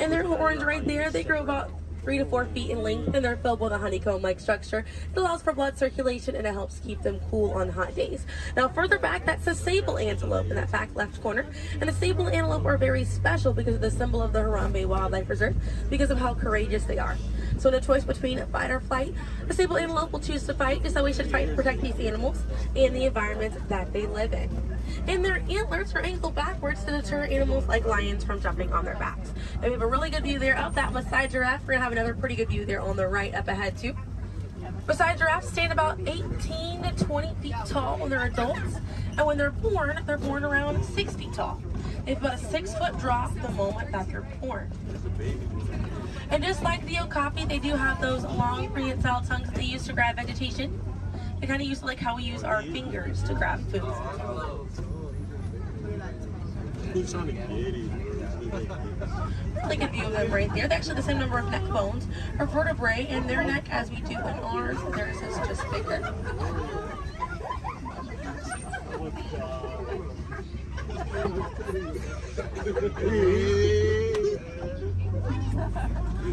I: And their horns right there, they grow about 3 to 4 feet in length, and they're filled with a honeycomb-like structure. It allows for blood circulation, and it helps keep them cool on hot days. Now, further back, that's a sable antelope in that back left corner. And the sable antelope are very special because of the symbol of the Harambe Wildlife Reserve, because of how courageous they are. So in a choice between fight or flight, the sable antelope will choose to fight, just so we should fight to protect these animals and the environment that they live in. And their antlers are angled backwards to deter animals like lions from jumping on their backs. And we have a really good view there of that Maasai giraffe. We're going to have another pretty good view there on the right up ahead too. Maasai giraffes stand about 18 to 20 feet tall when they're adults, and when they're born around 6 feet tall. They have about a 6-foot drop the moment that they're born. And just like the okapi, they do have those long prehensile tongues that they use to grab vegetation. They kind of use like how we use our fingers to grab food. Really good view of them right there. They actually have the same number of neck bones or vertebrae in their neck as we do in ours. Theirs is just bigger.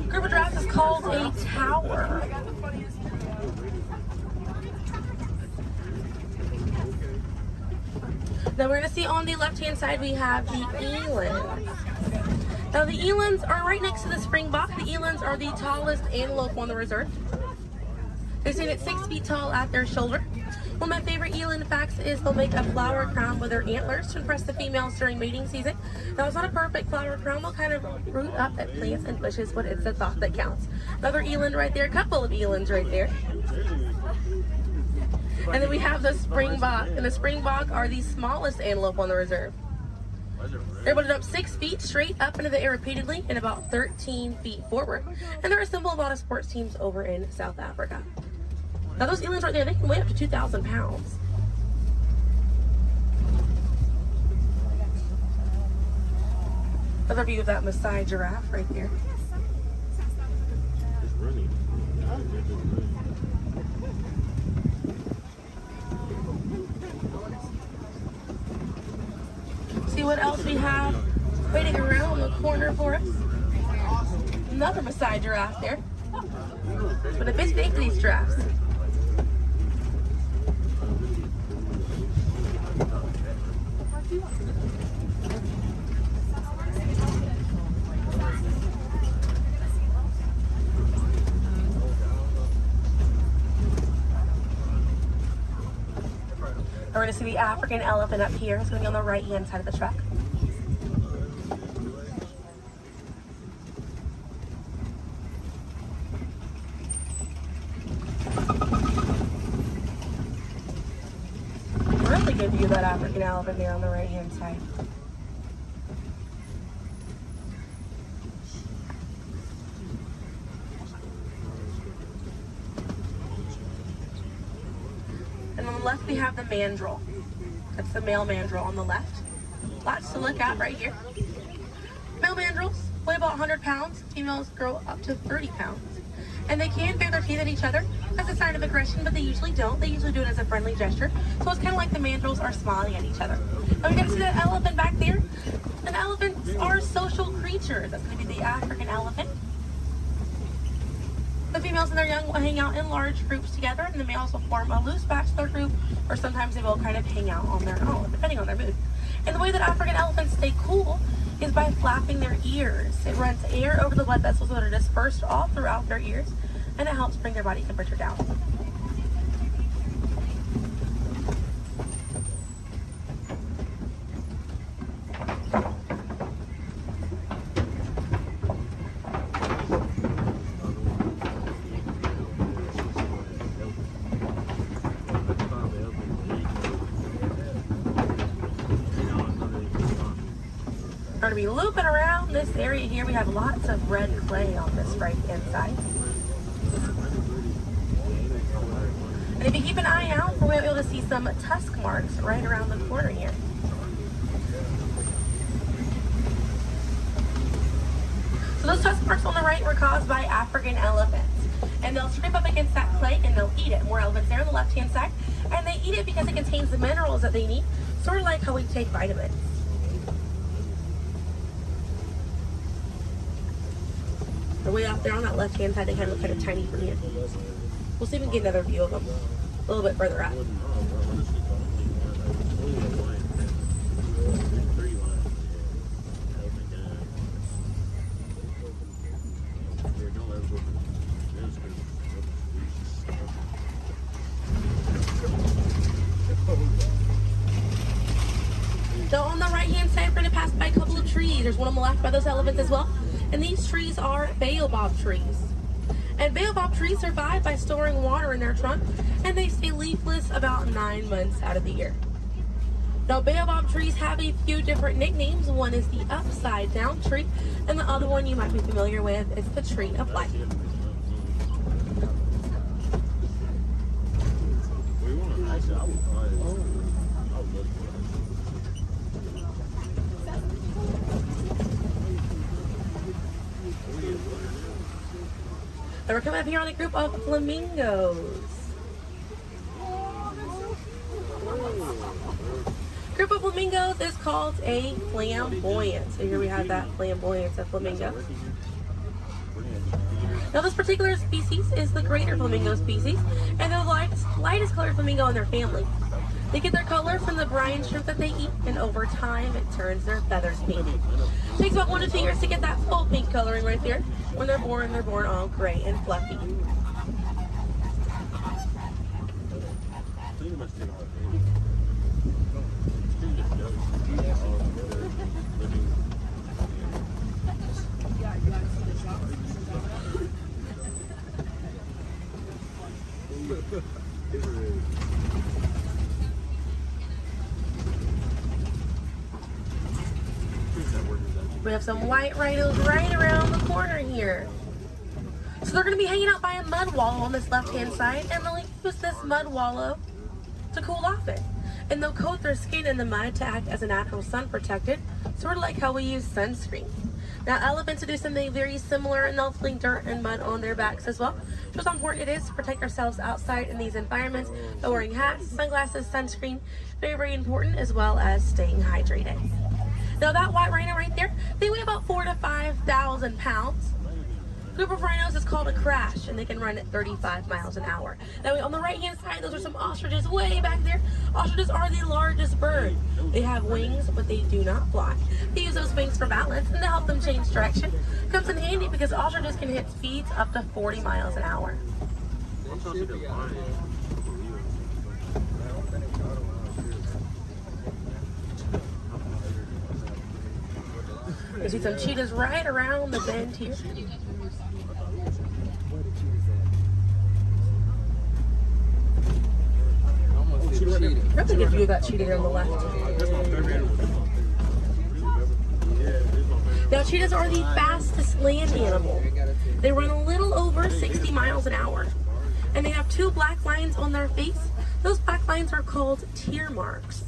I: Group of giraffes is called a tower. Now we're going to see on the left-hand side we have the elands. Now the elands are right next to the springbok. The elands are the tallest antelope on the reserve. They're seen at 6 feet tall at their shoulder. One of my favorite eland facts is they'll make a flower crown with their antlers to impress the females during mating season. Now it's not a perfect flower crown, they'll kind of root up at plants and bushes, but it's the thought that counts. Another eland right there, a couple of elands right there. And then we have the springbok, and the springbok are the smallest antelope on the reserve. They're able to jump 6 feet straight up into the air repeatedly and about 13 feet forward. And they're a symbol of a lot of sports teams over in South Africa. Now those elands right there, they can weigh up to 2,000 pounds. Another view of that Maasai giraffe right there. See what else we have waiting around the corner for us. Another Maasai giraffe there. But a bit big for these giraffes. We're going to see the African elephant up here. It's going to be on the right-hand side of the truck. Really good view of that African elephant there on the right-hand side. And on the left we have the mandrill. That's the male mandrill on the left. Lots to look at right here. Male mandrills weigh about 100 pounds. Females grow up to 30 pounds. And they can bare their teeth at each other as a sign of aggression, but they usually don't. They usually do it as a friendly gesture. So it's kind of like the mandrills are smiling at each other. Now we got to see that elephant back there. And elephants are social creatures. That's going to be the African elephant. The females and their young will hang out in large groups together, and the males will form a loose bachelor group, or sometimes they will kind of hang out on their own, depending on their mood. And the way that African elephants stay cool is by flapping their ears. It runs air over the blood vessels that are dispersed all throughout their ears, and it helps bring their body temperature down. We're going to be looping around this area here. We have lots of red clay on this right hand side. And if you keep an eye out, we're able to see some tusk marks right around the corner here. So those tusk marks on the right were caused by African elephants. And they'll scrape up against that clay and they'll eat it. More elephants there on the left hand side. And they eat it because it contains the minerals that they need, sort of like how we take vitamins. They're way off there on that left-hand side. They kind of look kind of tiny from here. We'll see if we can get another view of them a little bit further up. So on the right-hand side, we're going to pass by a couple of trees. There's one on the left by those elephants as well. And these trees are baobab trees. And baobab trees survive by storing water in their trunk, and they stay leafless about 9 months out of the year. Now, baobab trees have a few different nicknames. One is the upside down tree, and the other one you might be familiar with is the tree of life. And we're coming up here on a group of flamingos. Group of flamingos is called a flamboyant. So here we have that flamboyant of flamingos. Now this particular species is the greater flamingo species, and they're the lightest colored flamingo in their family. They get their color from the brine shrimp that they eat, and over time it turns their feathers pink. It takes about 1 to 2 years to get that full pink coloring right there. When they're born all gray and fluffy. We have some white rhinos right around the corner here. So they're going to be hanging out by a mud wallow on this left-hand side, and they'll use this mud wallow to cool off it. And they'll coat their skin in the mud to act as a natural sun protectant, sort of like how we use sunscreen. Now elephants do something very similar, and they'll fling dirt and mud on their backs as well. Just how important it is to protect ourselves outside in these environments by wearing hats, sunglasses, sunscreen. Very, very important, as well as staying hydrated. Now that white rhino right there, they weigh about 4,000 to 5,000 pounds. Group of rhinos is called a crash, and they can run at 35 miles an hour. Now on the right hand side, those are some ostriches way back there. Ostriches are the largest bird. They have wings, but they do not fly. They use those wings for balance and to help them change direction. Comes in handy because ostriches can hit speeds up to 40 miles an hour. You see some cheetahs right around the bend here. That's a good view of that cheetah here on the left. Now cheetahs are the fastest land animal. They run a little over 60 miles an hour. And they have 2 black lines on their face. Those black lines are called tear marks.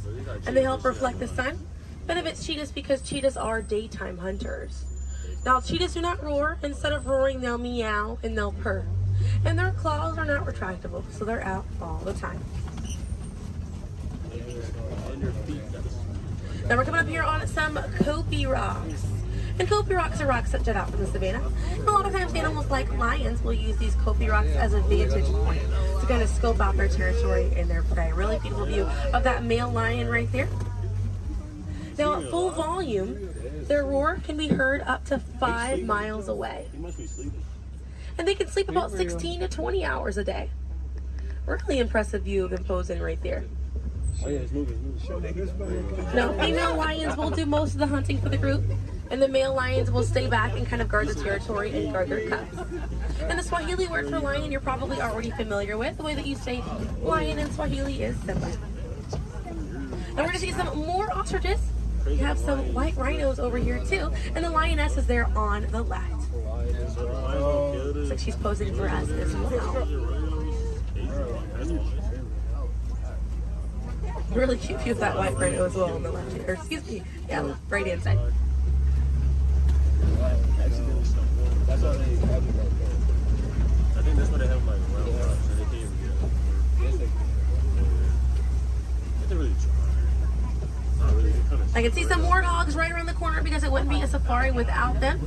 I: And they help reflect the sun. Benefits cheetahs because cheetahs are daytime hunters. Now cheetahs do not roar. Instead of roaring, they'll meow and they'll purr. And their claws are not retractable, so they're out all the time. Now we're coming up here on some Kopi rocks. And Kopi rocks are rocks that jut out from the savannah. And a lot of times animals like lions will use these Kopi rocks as a vantage point to kind of scope out their territory and their prey. Really beautiful view of that male lion right there. Now at full volume, their roar can be heard up to 5 miles away. And they can sleep about 16 to 20 hours a day. Really impressive view of them posing right there. Now, female lions will do most of the hunting for the group, and the male lions will stay back and kind of guard the territory and guard their cubs. And the Swahili word for lion you're probably already familiar with. The way that you say lion in Swahili is Simba. Now we're going to see some more ostriches. We have some white rhinos over here too, and the lioness is there on the left. Looks like she's posing for us as well. Really cute view of that white rhino as well on the left here. Excuse me, yeah, right hand side.
B: That's all they have. I think that's what they have like round rock, so they can't. They really try.
I: I can see some warthogs right around the corner because it wouldn't be a safari without them.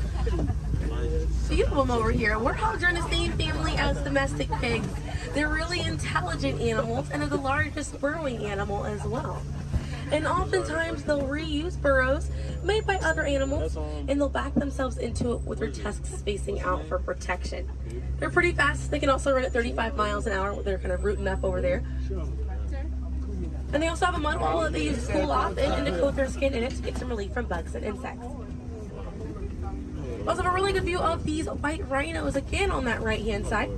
I: Few of them over here. Warthogs are in the same family as domestic pigs. They're really intelligent animals and are the largest burrowing animal as well. And oftentimes they'll reuse burrows made by other animals and they'll back themselves into it with their tusks spacing out for protection. They're pretty fast. They can also run at 35 miles an hour. They're kind of rooting up over there. And they also have a mud wall that they use to cool off and to coat their skin in it to get some relief from bugs and insects. We also have a really good view of these white rhinos again on that right hand side.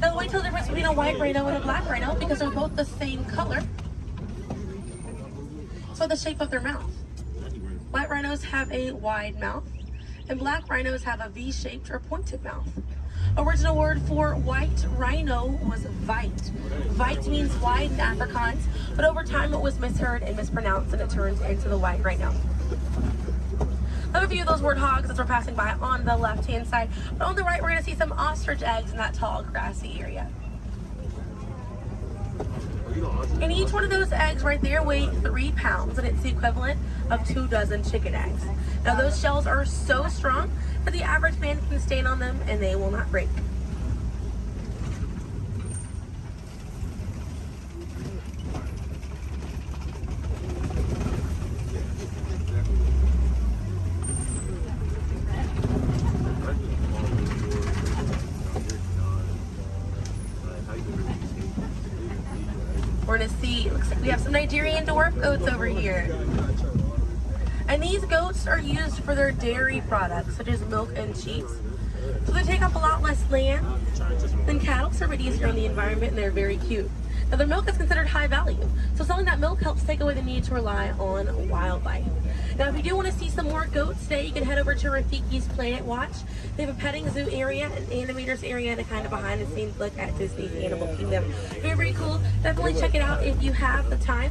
I: Now wait till the difference between a white rhino and a black rhino because they're both the same color. So the shape of their mouth. White rhinos have a wide mouth and black rhinos have a V-shaped or pointed mouth. Original word for white rhino was vite. Vite means wide in Afrikaans, but over time it was misheard and mispronounced and it turned into the white rhino. Another view of those warthogs as we're passing by on the left-hand side, but on the right we're going to see some ostrich eggs in that tall grassy area. And each one of those eggs right there weigh 3 pounds, and it's the equivalent of 2 dozen chicken eggs. Now those shells are so strong that the average man can stand on them and they will not break. We're gonna see, looks like we have some Nigerian dwarf goats over here. And these goats are used for their dairy products, such as milk and cheese. So they take up a lot less land than cattle, so they're easier on the environment, and they're very cute. Now their milk is considered high value, so selling that milk helps take away the need to rely on wildlife. Now if you do want to see some more goats today, you can head over to Rafiki's Planet Watch. They have a petting zoo area, an animators area, and a kind of behind the scenes look at Disney's Animal Kingdom. Very, very cool. Definitely check it out if you have the time.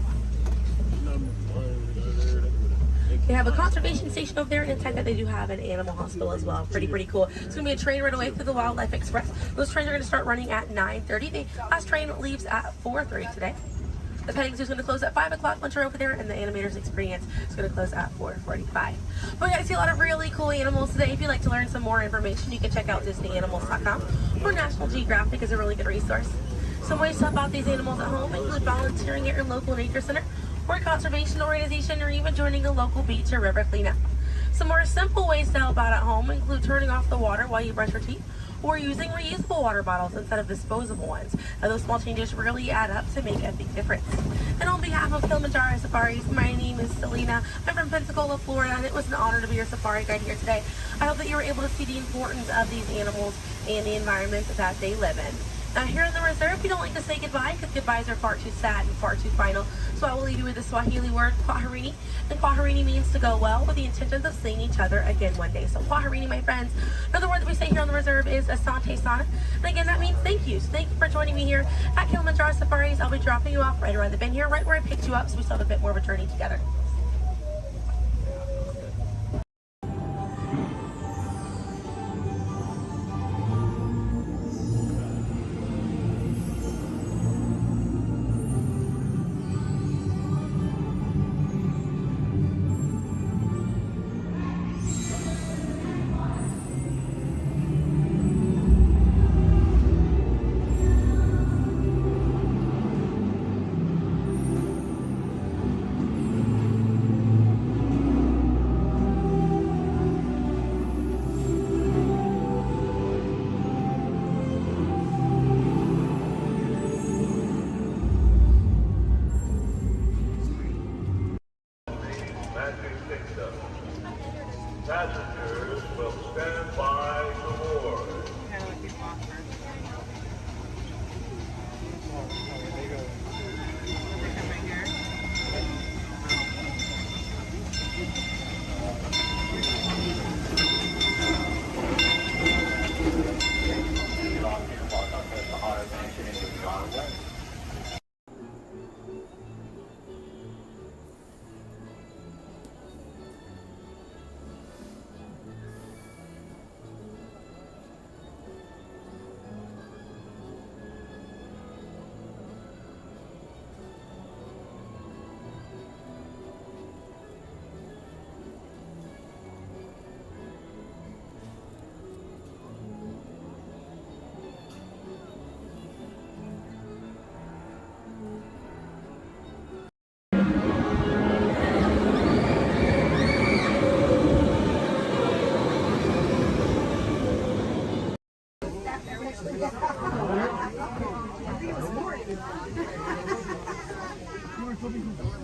I: They have a conservation station over there, and inside that they do have an animal hospital as well. Pretty cool. It's going to be a train right away through the Wildlife Express. Those trains are going to start running at 9:30. The last train leaves at 4:30 today. The petting zoo is going to close at 5 o'clock once you're over there, and the animators experience is going to close at 4:45. But we got to see a lot of really cool animals today. If you'd like to learn some more information, you can check out DisneyAnimals.com, or National Geographic is a really good resource. Some ways to help out these animals at home include volunteering at your local nature center, or a conservation organization, or even joining a local beach or river cleanup. Some more simple ways to help out at home include turning off the water while you brush your teeth, or using reusable water bottles instead of disposable ones. Now, those small changes really add up to make a big difference. And on behalf of Kilimanjaro Safaris, my name is Selena. I'm from Pensacola, Florida, and it was an honor to be your safari guide here today. I hope that you were able to see the importance of these animals and the environment that they live in. Now here in the reserve, we don't like to say goodbye because goodbyes are far too sad and far too final. So I will leave you with the Swahili word, kwaherini. And kwaherini means to go well, with the intentions of seeing each other again one day. So kwaherini, my friends. Another word that we say here on the reserve is asante sana. And again, that means thank you. So thank you for joining me here at Kilimanjaro Safaris. I'll be dropping you off right around the bend here, right where I picked you up, so we still have a bit more of a journey together.
P: Passengers will stand by to board.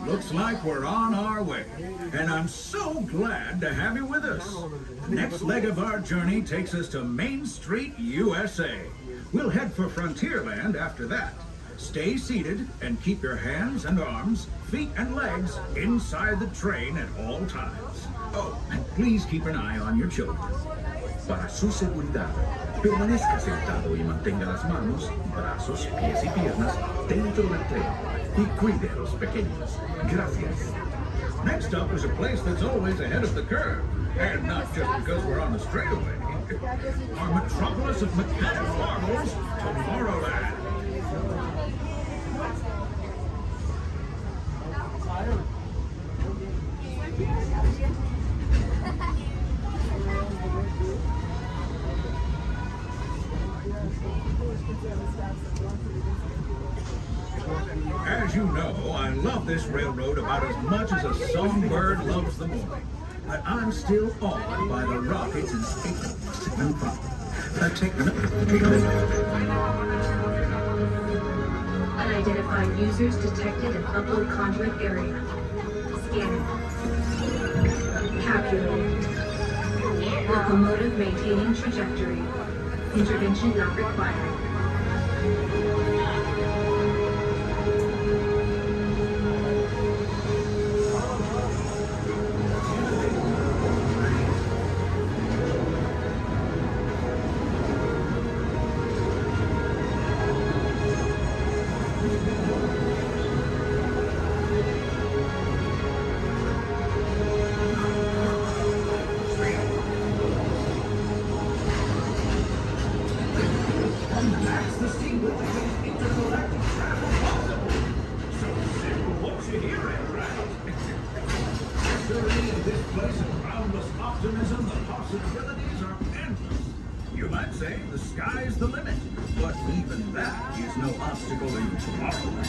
J: Looks like we're on our way, and I'm so glad to have you with us. The next leg of our journey takes us to Main Street, USA, We'll head for Frontierland after that. Stay seated and keep your hands and arms, feet and legs inside the train at all times. Oh, and please keep an eye on your children. Para su seguridad, permanezca sentado y mantenga las manos, brazos, pies y piernas dentro del tren y cuide a los pequeños. Gracias. Next up is a place that's always ahead of the curve, and not just because we're on the straightaway. Our metropolis of mechanical marvels, Tomorrowland. As you know, I love this railroad about as much as a songbird loves the morning. But I'm still awed by the rockets and
L: Unidentified users detected in upload conduit area. Scanning. Calculating. Locomotive maintaining trajectory. Intervention not required.
J: You might say the sky's the limit, but even that is no obstacle in Tomorrowland.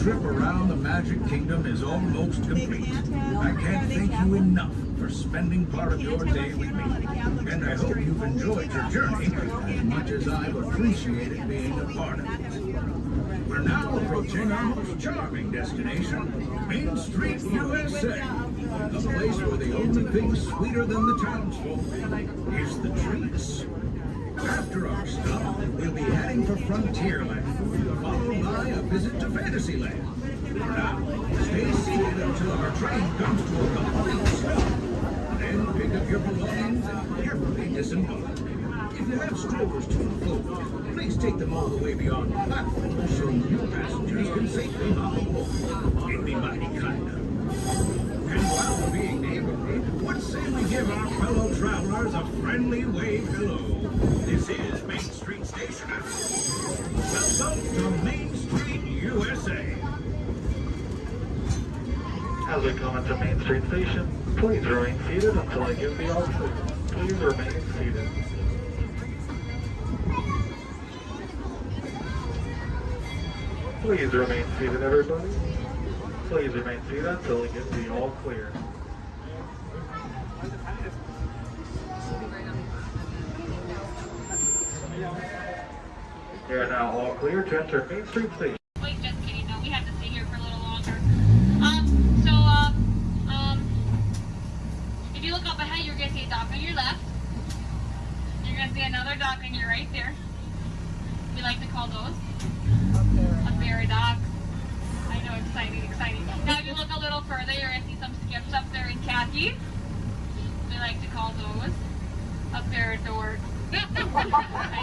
J: Trip around the Magic Kingdom is almost complete. I can't thank you enough for spending part of your day with me. And I hope you've enjoyed your journey as much as I've appreciated being a part of it. We're now approaching our most charming destination, Main Street, USA. A place where the only thing sweeter than the townsfolk is the treats. After our stop, we'll be heading for Frontierland, followed by a visit to Fantasyland. Now, stay seated until our train comes to a complete stop. Then pick up your belongings and carefully disembark. If you have strollers to unfold, please take them all the way beyond the platform so new passengers can safely hop aboard. It'd be mighty kind of. And while we're being neighborly, what say we give our fellow travelers a friendly wave hello? This is Main Street Station. Welcome to Main Street, USA.
M: As we come into Main Street Station, please remain seated until I give the all clear. Please remain seated. Please remain seated, everybody. Please remain seated until I give the all clear. We are now all clear to enter Main Street Station.
D: Wait, just kidding. No, we have to stay here for a little longer. If you look up ahead, you're going to see a dock on your left. You're going to see another dock on your right there. We like to call those a ferry dock. I know, exciting. Now, if you look a little further, you're going to see some skips up there in khaki.
K: we like to call those, up there at the work. I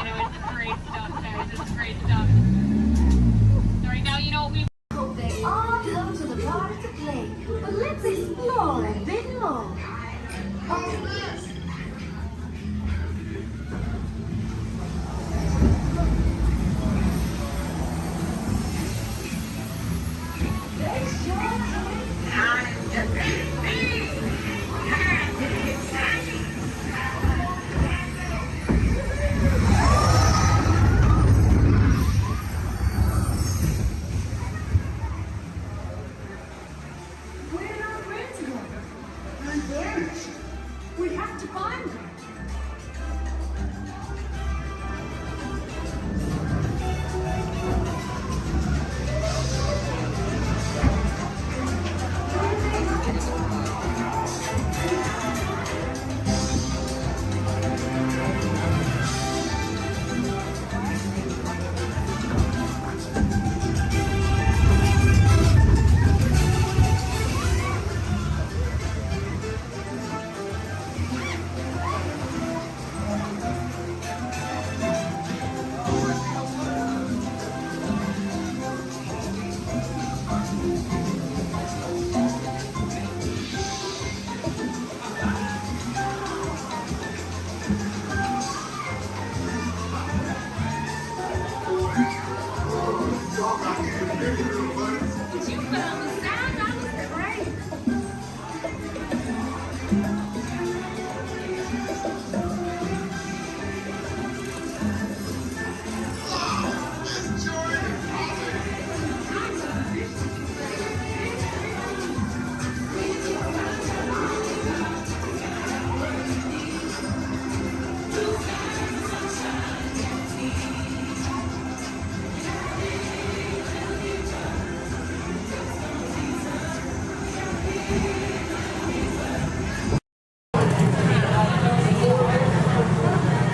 K: know, it's great stuff, guys. It's great stuff. So right now, you know what we...
S: They all come to the garden to play, but let's explore a bit more.
H: We have to find them.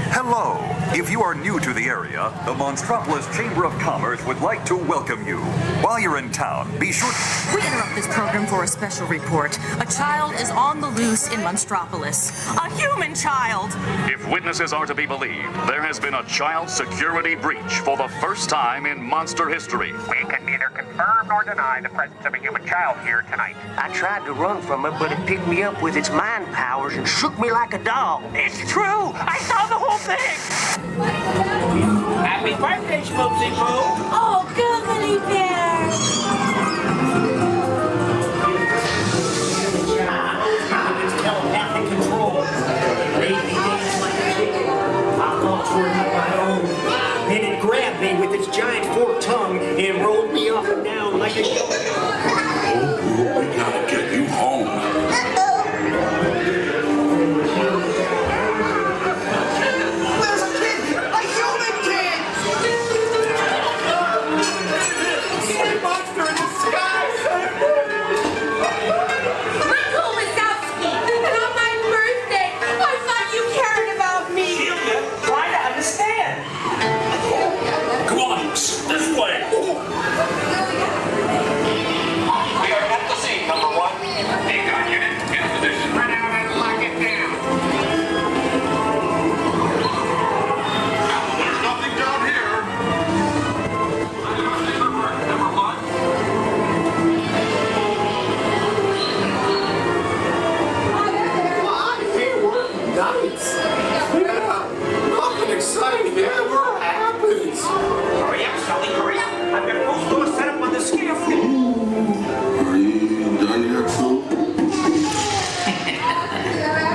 N: Hello. If you are new to the area, the Monstropolis Chamber of Commerce would like to welcome you. While you're in town, be sure...
U: We interrupt this program for a special report. A child is on the loose in Monstropolis. A human child!
P: If witnesses are to be believed, there has been a child security breach for the first time in monster history.
W: We can neither confirm nor deny the presence of a human child here tonight.
Y: I tried to run from it, but it picked me up with its mind powers and shook me like a dog.
W: It's true! I saw the whole thing! Happy birthday, Schmoopsy Poo!
S: Oh, googly bear!
W: It's telepathic control. It made me dance like a chicken. I thoughts were not my own. Then it grabbed me with its giant forked tongue and rolled me up and down like a dog.
Z: Oh, we gotta get you home.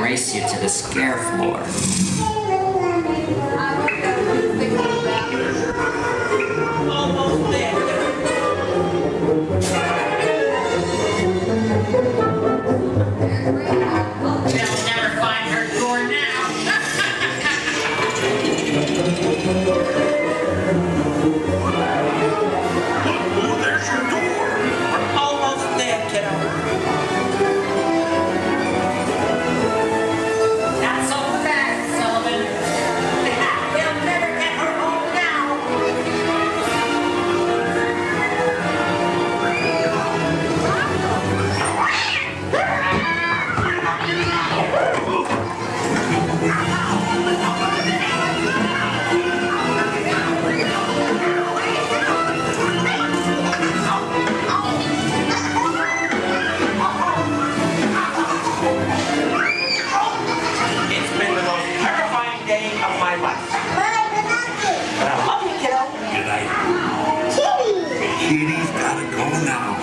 Y: Race you to the scare floor.
W: Almost there. They'll never find her door now.
Z: Oh, there's your door.
W: We're almost there, kiddo. Not so fast, Sullivan. We'll never get her home now. day of my life. But I love you, kiddo.
Z: Good night. Kitty's gotta go now.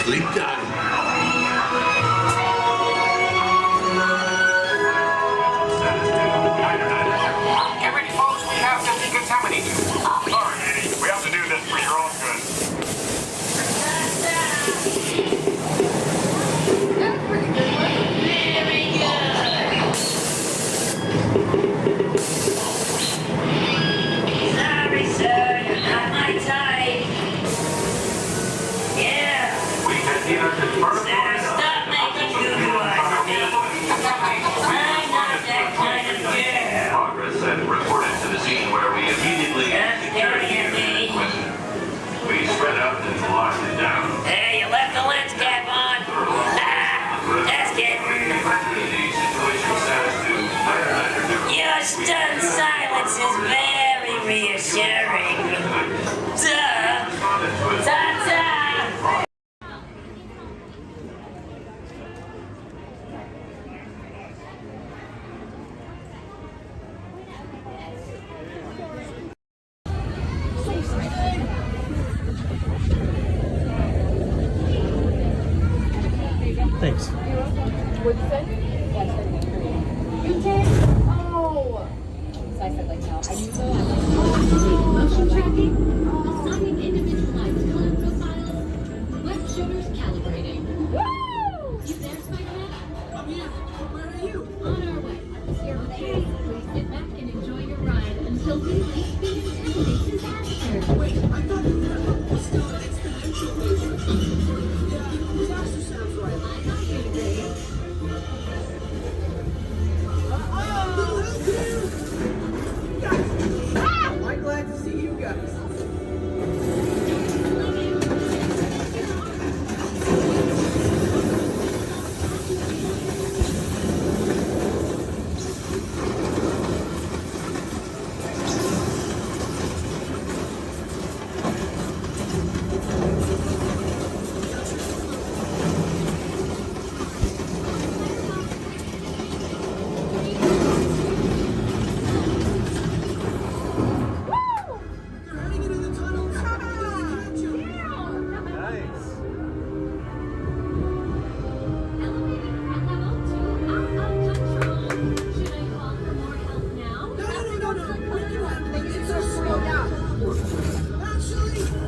Z: Sleep tight.
P: Get ready, folks. We have to decontaminate. Sorry, Eddie. We have to do this for your own good.
D: Sorry, sir, you're not my type. Yeah.
P: We can either confirm
D: Sir, stop making goo eyes at me. I'm not that kind of girl.
P: Progress and reported to the scene where we immediately we spread out and locked it down.
D: Hey, you left the lens cap on. That's it. Your stunned silence is very reassuring. Duh. Ta-ta.
B: Thanks.
A: What'd you say? You did? Oh. So I said like no. I knew so.
S: Motion tracking. Assigning individualized color profiles. Web shooters calibrating.
A: Woo!
S: You there, Spider-Man?
H: Oh yeah, where are you?
S: On our way. Okay, please sit back and enjoy your ride until we reach the intended disaster.
H: Wait, I thought you were still an exponential laser. Yeah, disaster sounds right.
S: I got you, Dave.
H: I'm glad to see you guys. They're heading into the tunnels. They're gonna catch you.
B: Nice.
S: Elevating threat level to out of control. Should I call for more help now?
H: No. We can handle it. It's our slow down. Actually, we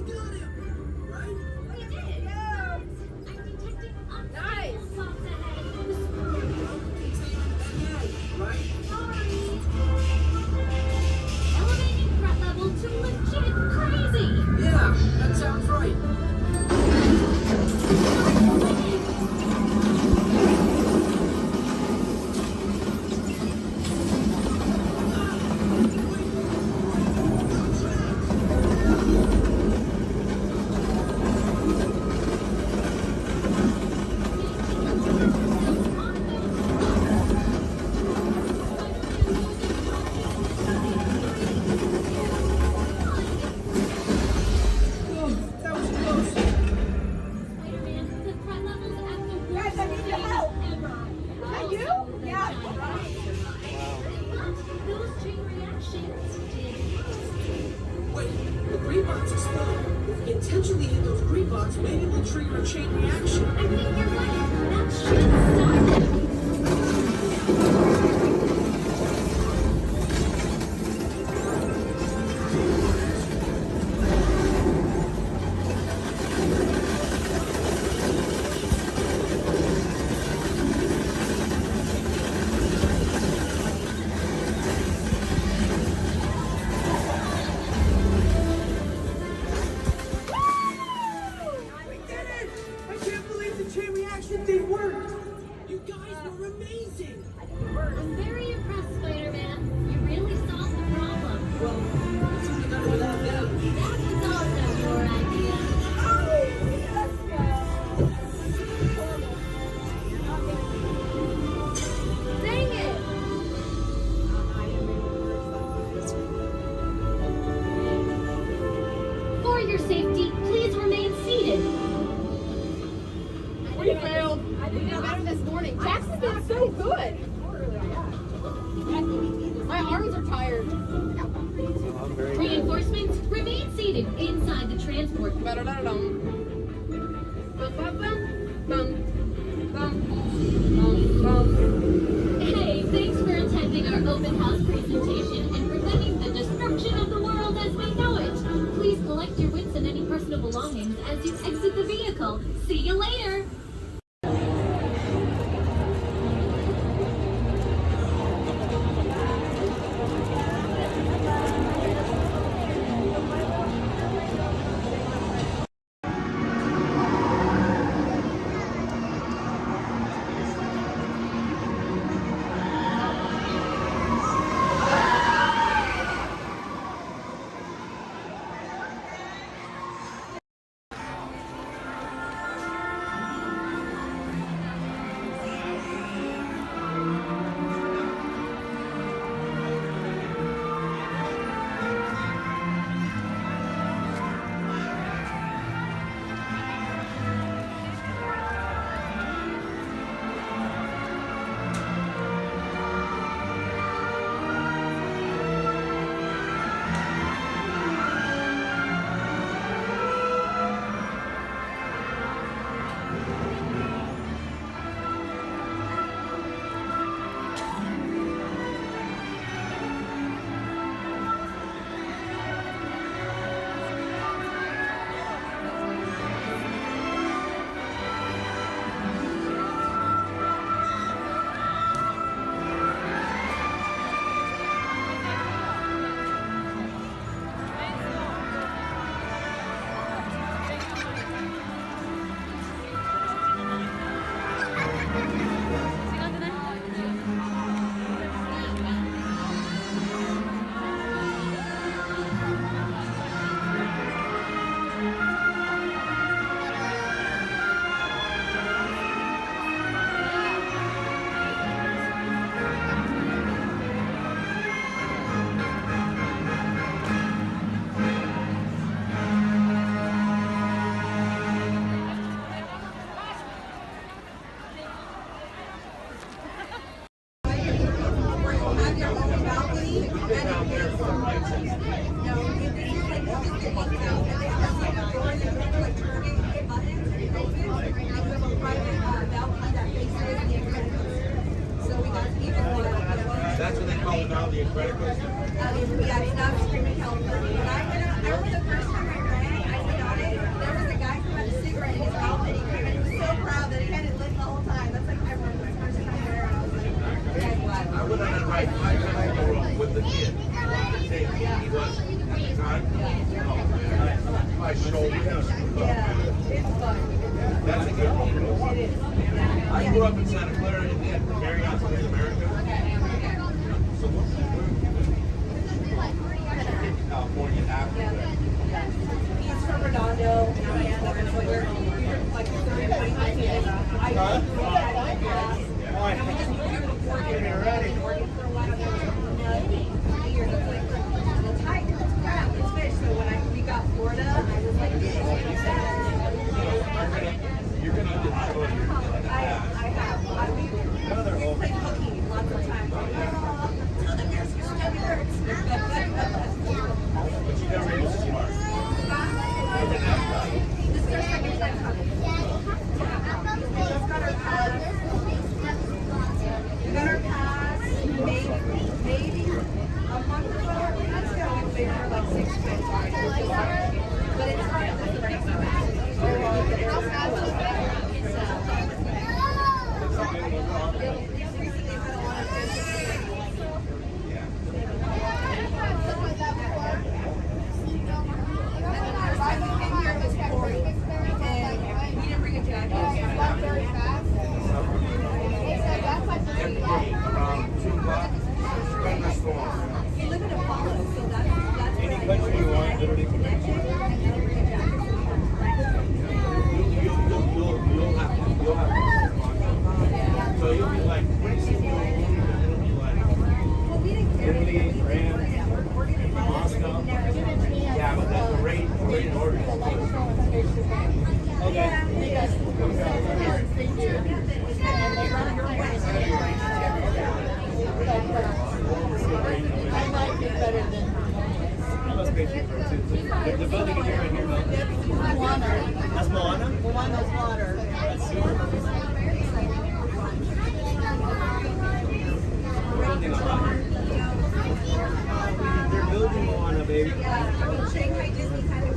H: got him. Right?
S: We did! I'm detecting obstacles spots ahead.
H: Right?
S: Sorry. Elevating threat level to legit crazy.
H: Yeah, that sounds right. That was close.
S: Spider-Man, the threat level's at the worst stage ever.
A: Is that you? Yeah.
S: But those chain reactions did.
H: Wait, the green box exploded. If we intentionally hit those green box, maybe we'll trigger a chain reaction.
S: I think you're right. That should stop it.
H: We did it! I can't believe the chain reaction thing worked.
A: tired.
S: Reinforcements remain seated inside the transport. Hey, thanks for attending our open house presentation and preventing the destruction of the world as we know it. Please collect your wits and any personal belongings as you exit the vehicle. See you later.
C: That's what they call it now, the Incredibles.
E: Yeah, it's not Screaming California. When I went, I remember the first time I ran, I went on it, there was a guy who had a cigarette in his mouth and he came in, he was so proud that he had it lit the whole time. That's like, I remember the first time there, and I was like, okay, glad.
C: I went on a ride 5 times in a row with the kid. He was at the time. My shoulder.
E: Yeah, it's fun.
C: That's a good one.
E: It is.
C: I grew up in Santa Clara and then Marriott, in America. So California after that.
E: He's from Redondo, and I am like 30 minutes. And we just moved here before getting working for a while. It's tight, it's crap, it's fish. So when we got Florida, I was like,
C: you're gonna enjoy it.
E: I have. We've played hooky lots of times. Till the music stomach hurts.
C: But you never able to smart.
E: This is our second time coming. We just got our pass. We got our pass maybe a month ago. We're not still in favor like 6 months. But it's hard to break some
C: Around 2 o'clock, thunderstorm.
E: We live in Apollo, so that's
C: Any country you want, literally can make it. You'll have to. So you'll be like, pretty soon it'll be like Italy, France, Moscow. Yeah, but that's the rate in order. Okay.
B: The building is right here, though. That's Moana?
E: Moana's water.
B: That's super. They're building Moana, baby.
E: Shanghai Disney kind of.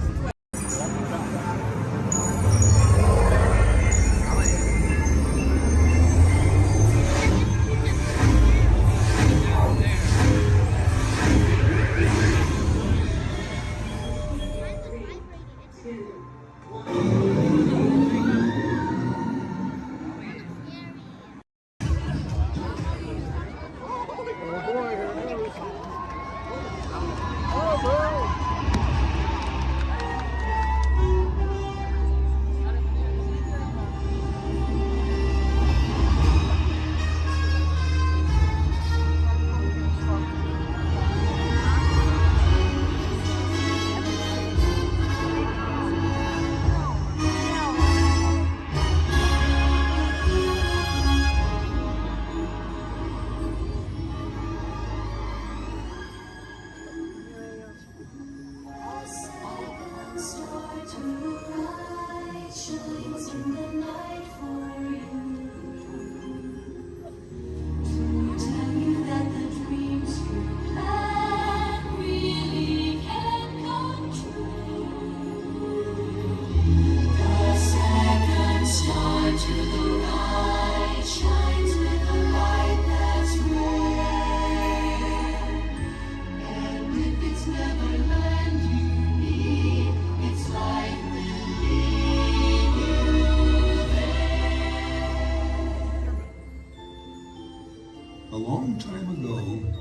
F: A long time ago,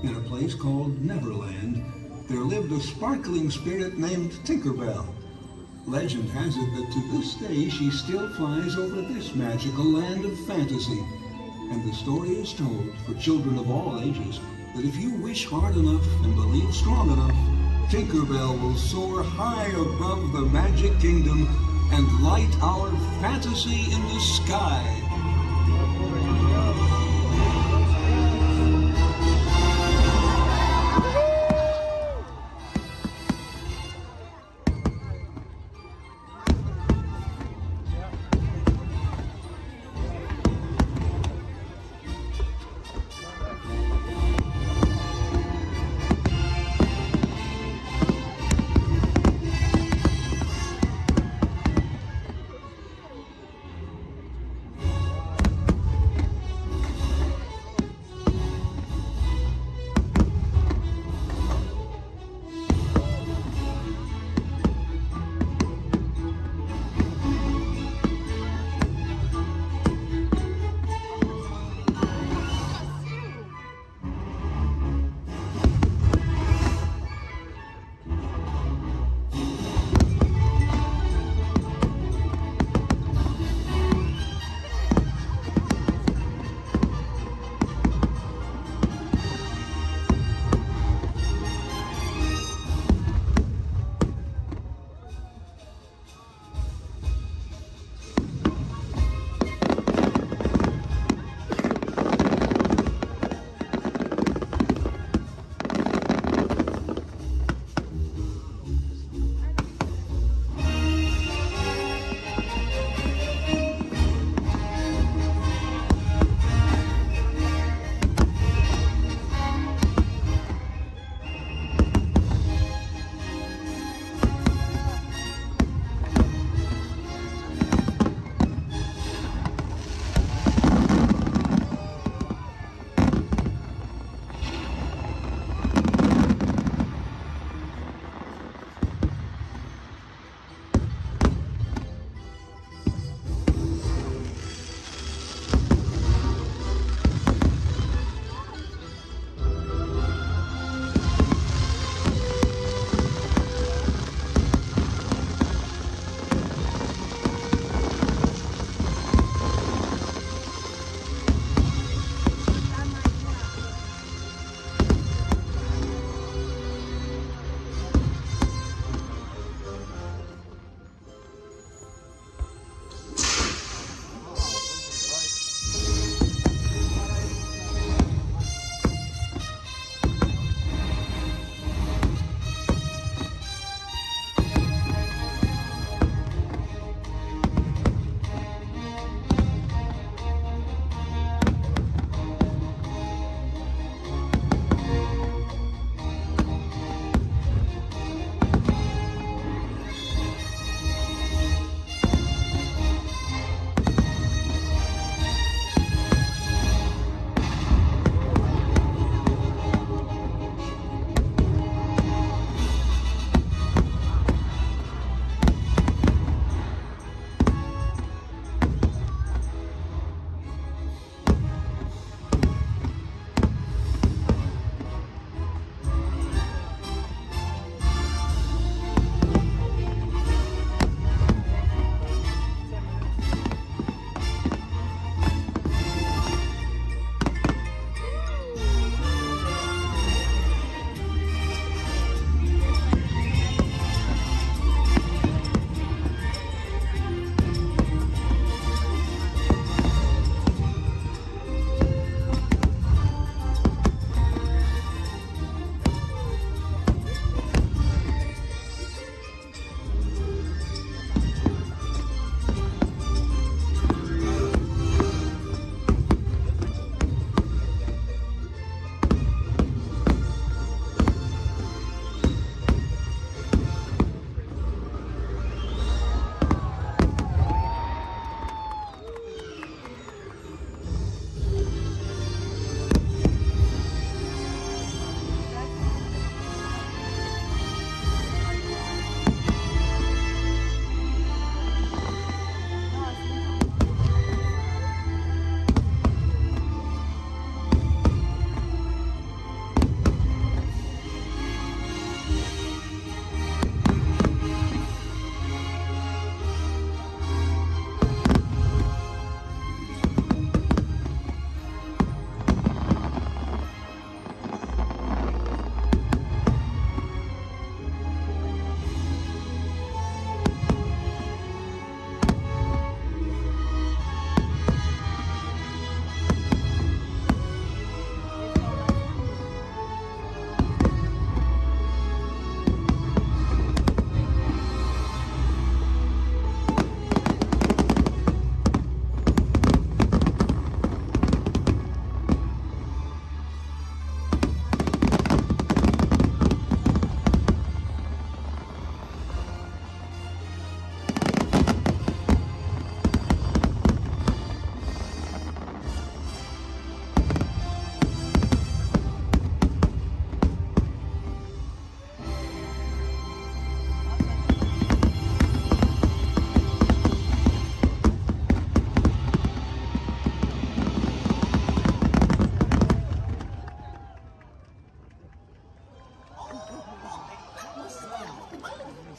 F: in a place called Neverland, there lived a sparkling spirit named Tinkerbell. Legend has it that to this day she still flies over this magical land of fantasy. And the story is told for children of all ages that if you wish hard enough and believe strong enough, Tinkerbell will soar high above the Magic Kingdom and light our fantasy in the sky.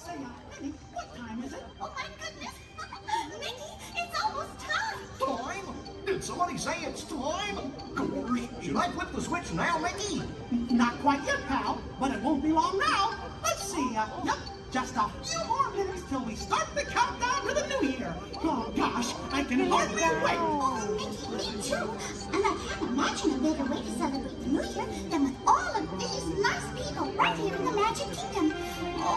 H: Say, Minnie, what time is it?
E: Oh my goodness! Mickey, it's almost time!
C: Time? Did somebody say it's time? Gosh, should I flip the switch now, Mickey?
H: Not quite yet, pal, but it won't be long now. Let's see, yep, just a few more minutes till we start the countdown to the new year. Oh gosh, I can hardly wait.
E: Oh, Mickey, me too. And I can't imagine a better way to celebrate the new year than with all of these nice people right here in the Magic Kingdom. Oh,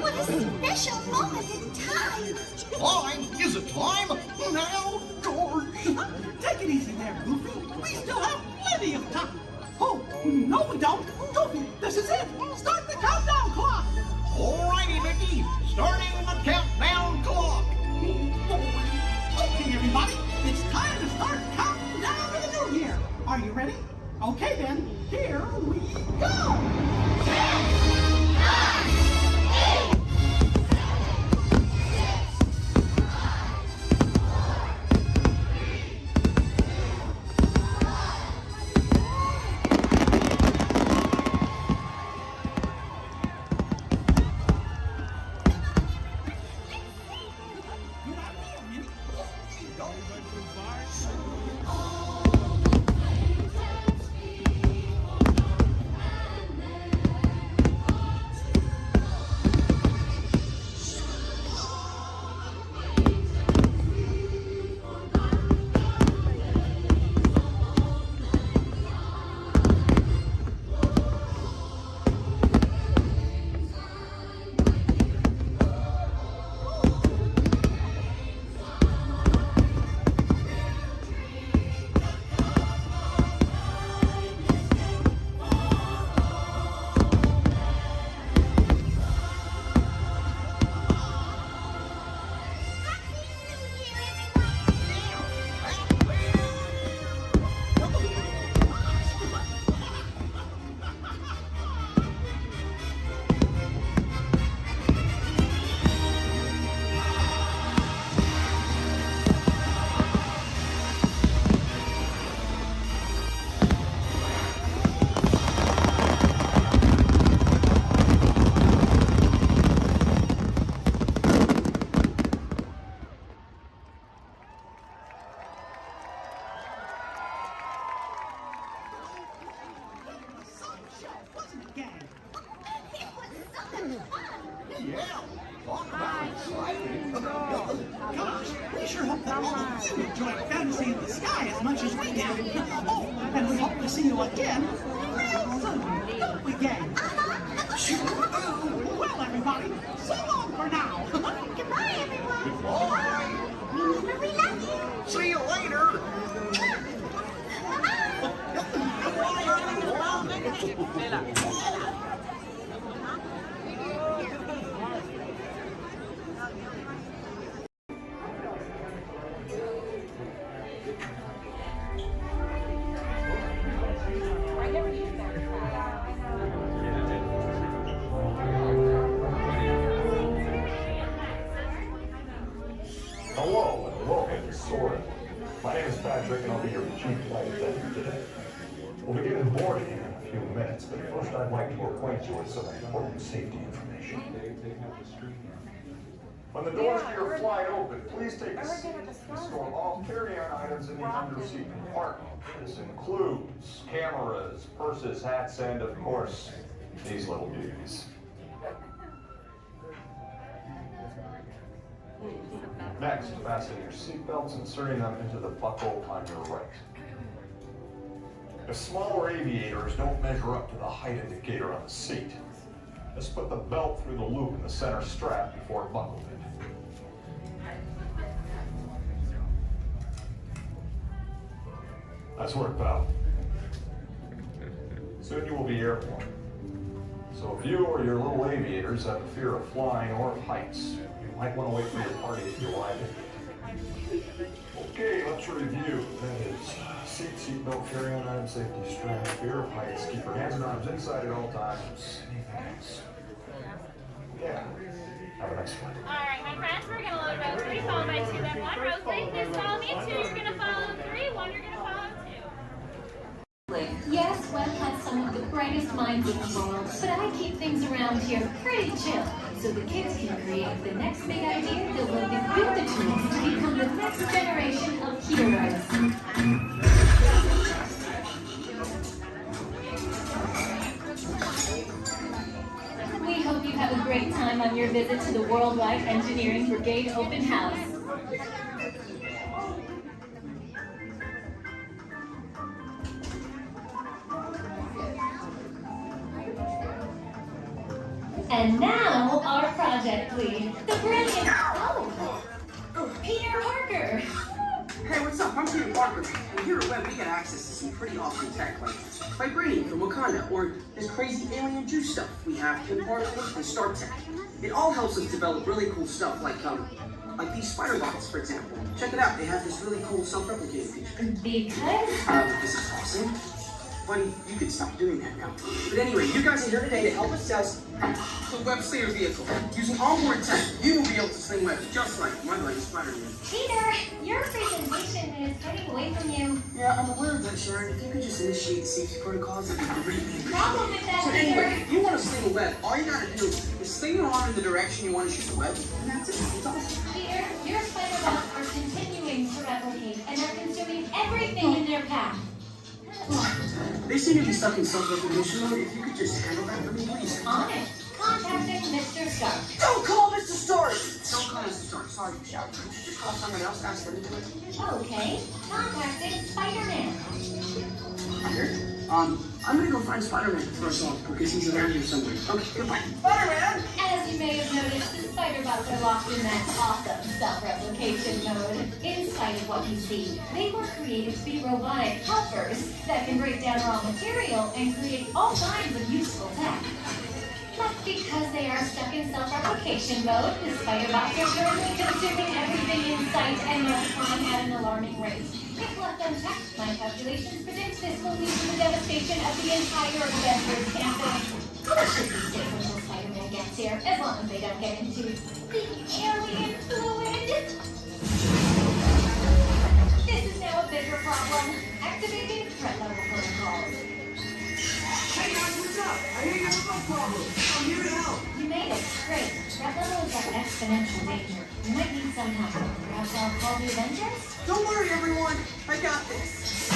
E: what a special moment in time.
C: Time? Is it time? Now? Gosh.
H: Take it easy there, Goofy. We still have plenty of time. Oh, no we don't. Goofy, this is it. Start the countdown clock.
C: Alrighty, Mickey. Starting the countdown clock.
H: Okay, everybody. It's time to start counting down to the new year. Are you ready? Okay, then. Here we go. 10, 9, 8. Gosh, we sure hope that all of you enjoyed Fantasy in the Sky as much as we did. Oh, and we hope to see you again real soon, don't we, gang? Sure do. Well, everybody, so long for now.
E: Goodbye, everyone. Goodbye. Remember, we love you.
C: See you later.
P: Hello and welcome to Soarin'. My name is Patrick and I'll be your chief flight attendant today. We'll begin boarding in a few minutes, but first I'd like to acquaint you with some important safety information. When the doors to your flight open, please take a seat and store all carry-on items in the underseat compartment. This includes cameras, purses, hats, and of course, these little beauties. Next, fasten your seatbelts, inserting them into the buckle on your right. If smaller aviators don't measure up to the height indicator on the seat, just put the belt through the loop in the center strap before buckling it. Nice work, pal. Soon you will be airborne. So if you or your little aviators have a fear of flying or of heights, you might want to wait for your party to arrive. Okay, let's review. That is seatbelt, carry-on item, safety strap, fear of heights, keep your hands and arms inside at all times. Anything else? Yeah. Have a nice flight.
K: Alright, my friends, we're gonna load row 3, followed by 2, then 1. Row 3, please follow me. 2, you're gonna follow 3, 1, you're gonna follow 2.
S: Yes, Walt has some of the brightest minds in the world, but I keep things around here pretty chill. so the kids can create the next big idea that will equip the tools to become the next generation of heroes. We hope you have a great time on your visit to the Worldwide Engineering Brigade Open House. And now, our project lead, the brilliant, Peter Parker.
G: Hey, what's up? I'm Peter Parker. And here at Web, we get access to some pretty awesome tech, like vibranium from Wakanda, or this crazy alien juice stuff. We have Kim particles and Star Tech. It all helps us develop really cool stuff, like these spider bots, for example. Check it out. They have this really cool self-replicating feature.
S: Because?
G: This is awesome. Buddy, you could stop doing that now. But anyway, you guys are here today to help us test the web slinger vehicle. Using onboard tech, you will be able to sling webs just like my buddy Spider-Man.
S: Peter, your presentation is getting away from you.
G: Yeah, I'm aware of that, Sharon. If you could just initiate the safety protocols, that'd be great.
S: Problem with that,
G: So
S: Peter.
G: anyway, if you want to sling a web, all you gotta do is sling your arm in the direction you want to shoot the web, and that's it. It's awesome.
S: Peter, your spider bots are continuing to replicate and are consuming everything in their path.
G: They seem to be stuck in self-recognition mode. If you could just handle that for me, please.
S: On it. Contacting Mr. Stark.
G: Don't call Mr. Stark! Don't call Mr. Stark. Sorry, shout. Just call someone else. Ask them to do it.
S: Okay. Contacting Spider-Man.
G: Here. I'm gonna go find Spider-Man for us all because he's around here somewhere. Okay, goodbye. Spider-Man!
S: As you may have noticed, the spider bots are locked in that awesome self-replication mode. In spite of what you see, they were created to be robotic helpers that can break down raw material and create all kinds of useful tech. But because they are stuck in self-replication mode, the spider bots are currently consuming everything in sight and multiplying at an alarming rate. If left unchecked, my calculations predict this will lead to the devastation of the entire Avengers campus. It should be safe until Spider-Man gets here, as long as they don't get into the alien fluid. This is now a bigger problem. Activating threat level protocols.
G: Hey guys, what's up? I hear you have a problem. I'm here to help.
S: You made it. Great. Threat level is at exponential danger. You might need some help. Perhaps I'll call the Avengers?
G: Don't worry, everyone. I got this.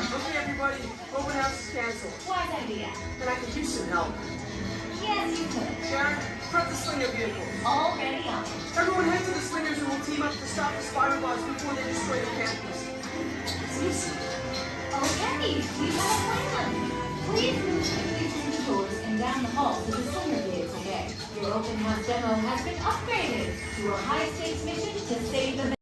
G: Okay, everybody. Open house is canceled.
S: Wise idea.
G: And I could use some help.
S: Yes, you could.
G: Sharon, prep the slinger vehicle.
S: Already on it.
G: Everyone head to the slingers and we'll team up to stop the spider bots before they destroy the campus. It's easy.
S: Okay, we have a plan. Please move quickly through the doors and down the hall to the slinger vehicle bay. Your open house demo has been upgraded to a high-stakes mission to save the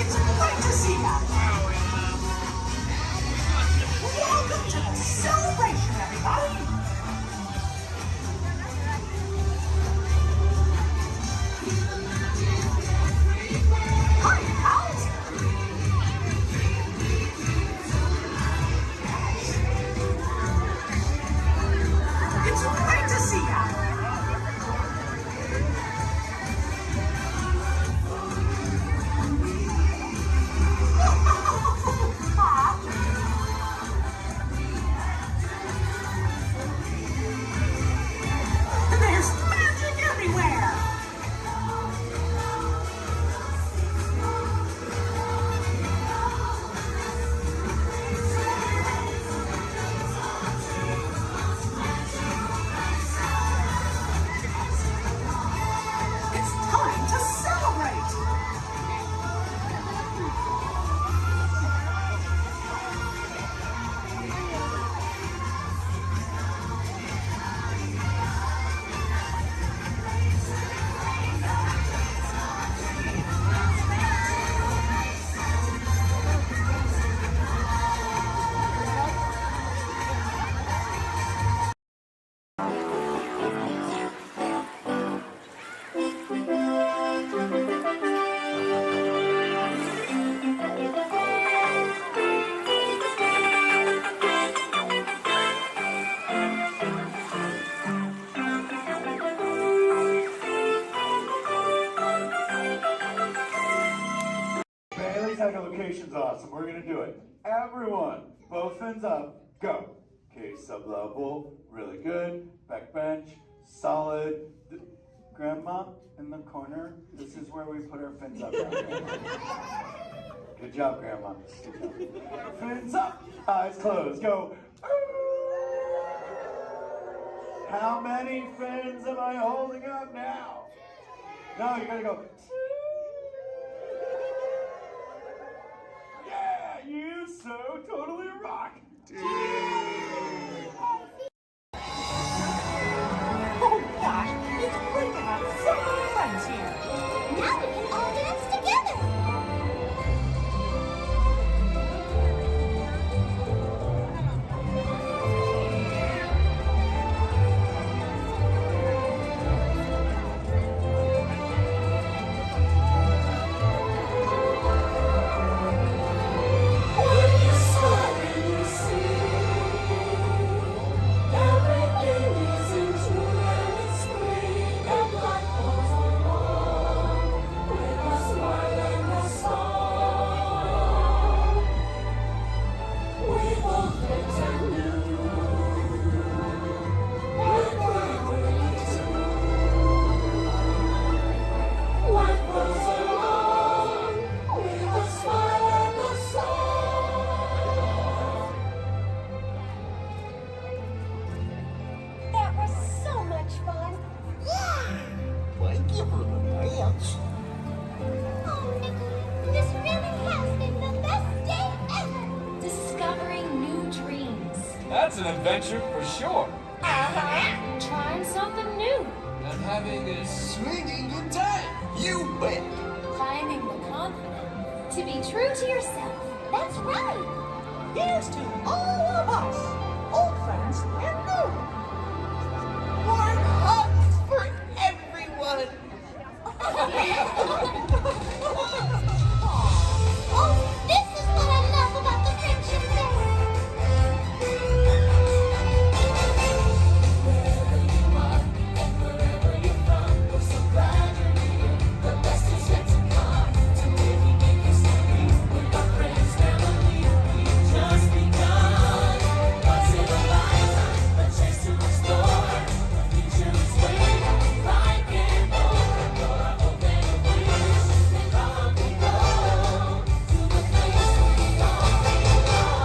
H: It's great to see you. Welcome to the celebration, everybody. Hi, pals. It's great to see you.
M: echolocation's awesome. We're gonna do it. Everyone, both fins up, go. Okay, sub-level, really good. Back bench, solid. Grandma, in the corner, this is where we put our fins up. Good job, Grandma. Good job. Fins up, eyes closed, go. How many fins am I holding up now? No, you gotta go. Yeah, you so totally rock.
H: Oh gosh, it's great to have so many friends here.
S: Now we can all dance together.
H: That was so much fun. Yeah. Why give her the dance?
S: Oh, Nicholas, this really has been the best day ever. Discovering new dreams.
O: That's an adventure for sure.
S: Uh-huh. Trying something new.
O: And having a swinging good time. You bet.
S: Finding the confidence to be true to yourself. That's right.
H: Here's to all of us, old friends and new. Warm hugs for everyone.
S: Oh, this is what I love about the Friendship Day. Wherever you are and wherever you're from, we're so glad you're here. The best is yet to come. Today we make history with our friends, family. We've just begun. Once in a lifetime, a chance to explore. The future is waiting, like an open door. Open your wings and off we go to the place we all belong.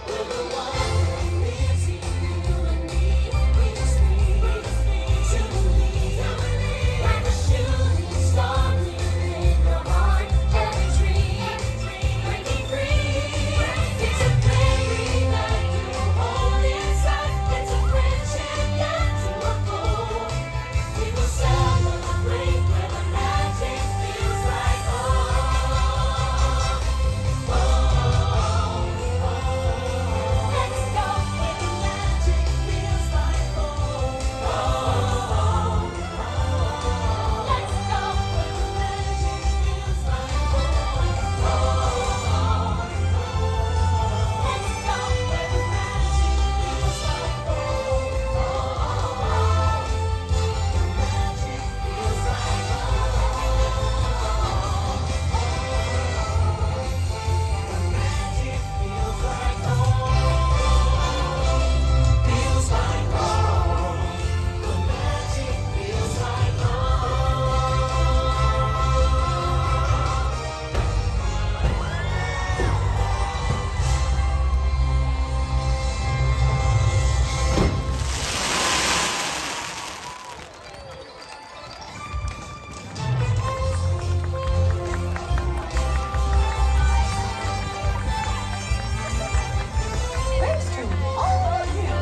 S: We're the one missing you and me. We just need to believe. Like a shooting star, in your heart, every dream, breaking free. It's a very night to hold inside. It's a friendship that to unfold. We will celebrate where the magic feels like home. Let's go where the magic feels like home. Let's go where the magic feels like home. Let's go where the magic feels like
H: Thanks to all of you,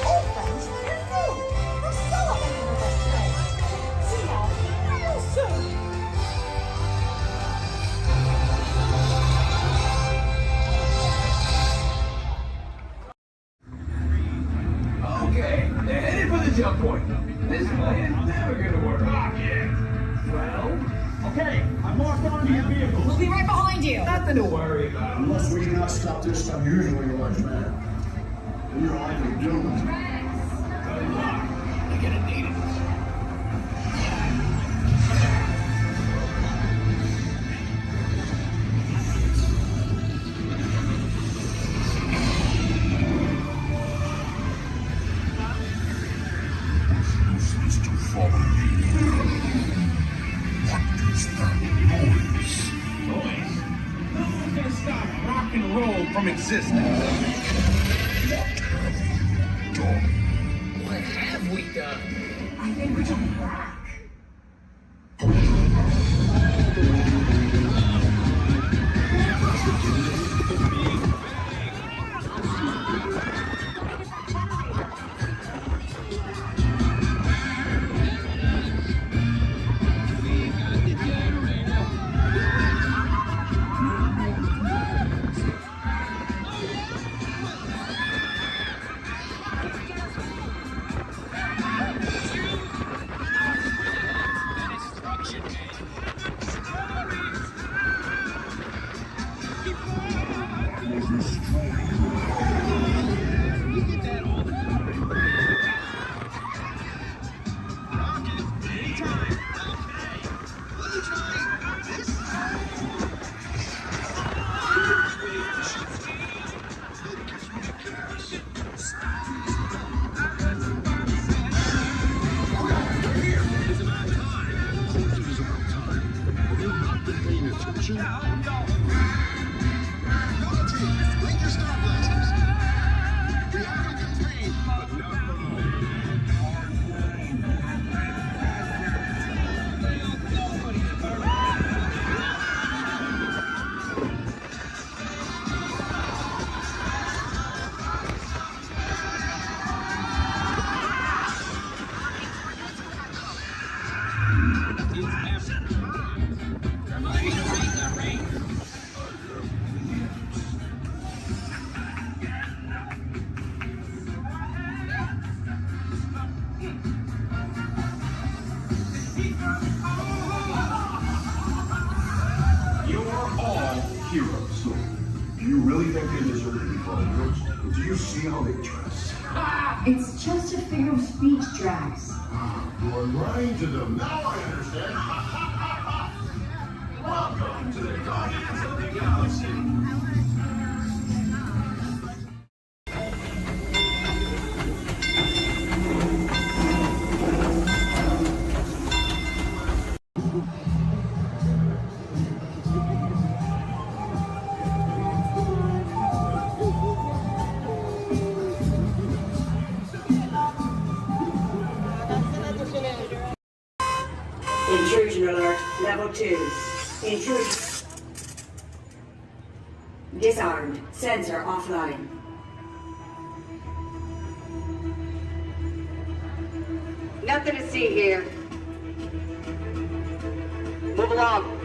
H: old friends and new, for celebrating with us today. See y'all real soon.
J: Okay, they're headed for the jump point. This plan is never gonna work. Rocket! Well, okay, I'm locked onto your vehicle.
U: We'll be right behind you.
J: Nothing to worry about.
P: Unless we cannot stop this unusually large man, we are likely doomed.
J: Good luck. They're gonna need it. stop rock and roll from existence.
Y: What have we done?
H: I think we're just back.
J: Heroes. Do you really think they deserve to be called heroes? Do you see how they dress?
L: It's just a figure of speech, Drax.
J: You are lying to them. Now I understand. Welcome to the Guardians of the Galaxy.
I: Intrusion alert, level 2. Intrusion. Disarmed. Sensor offline. Nothing to see here. Move along.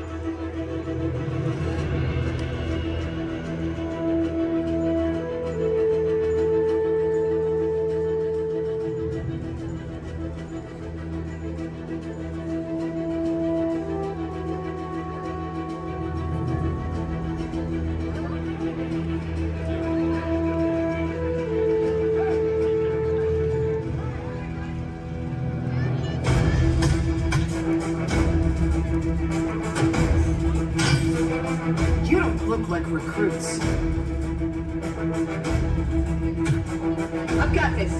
I: You don't look like recruits. I've got this.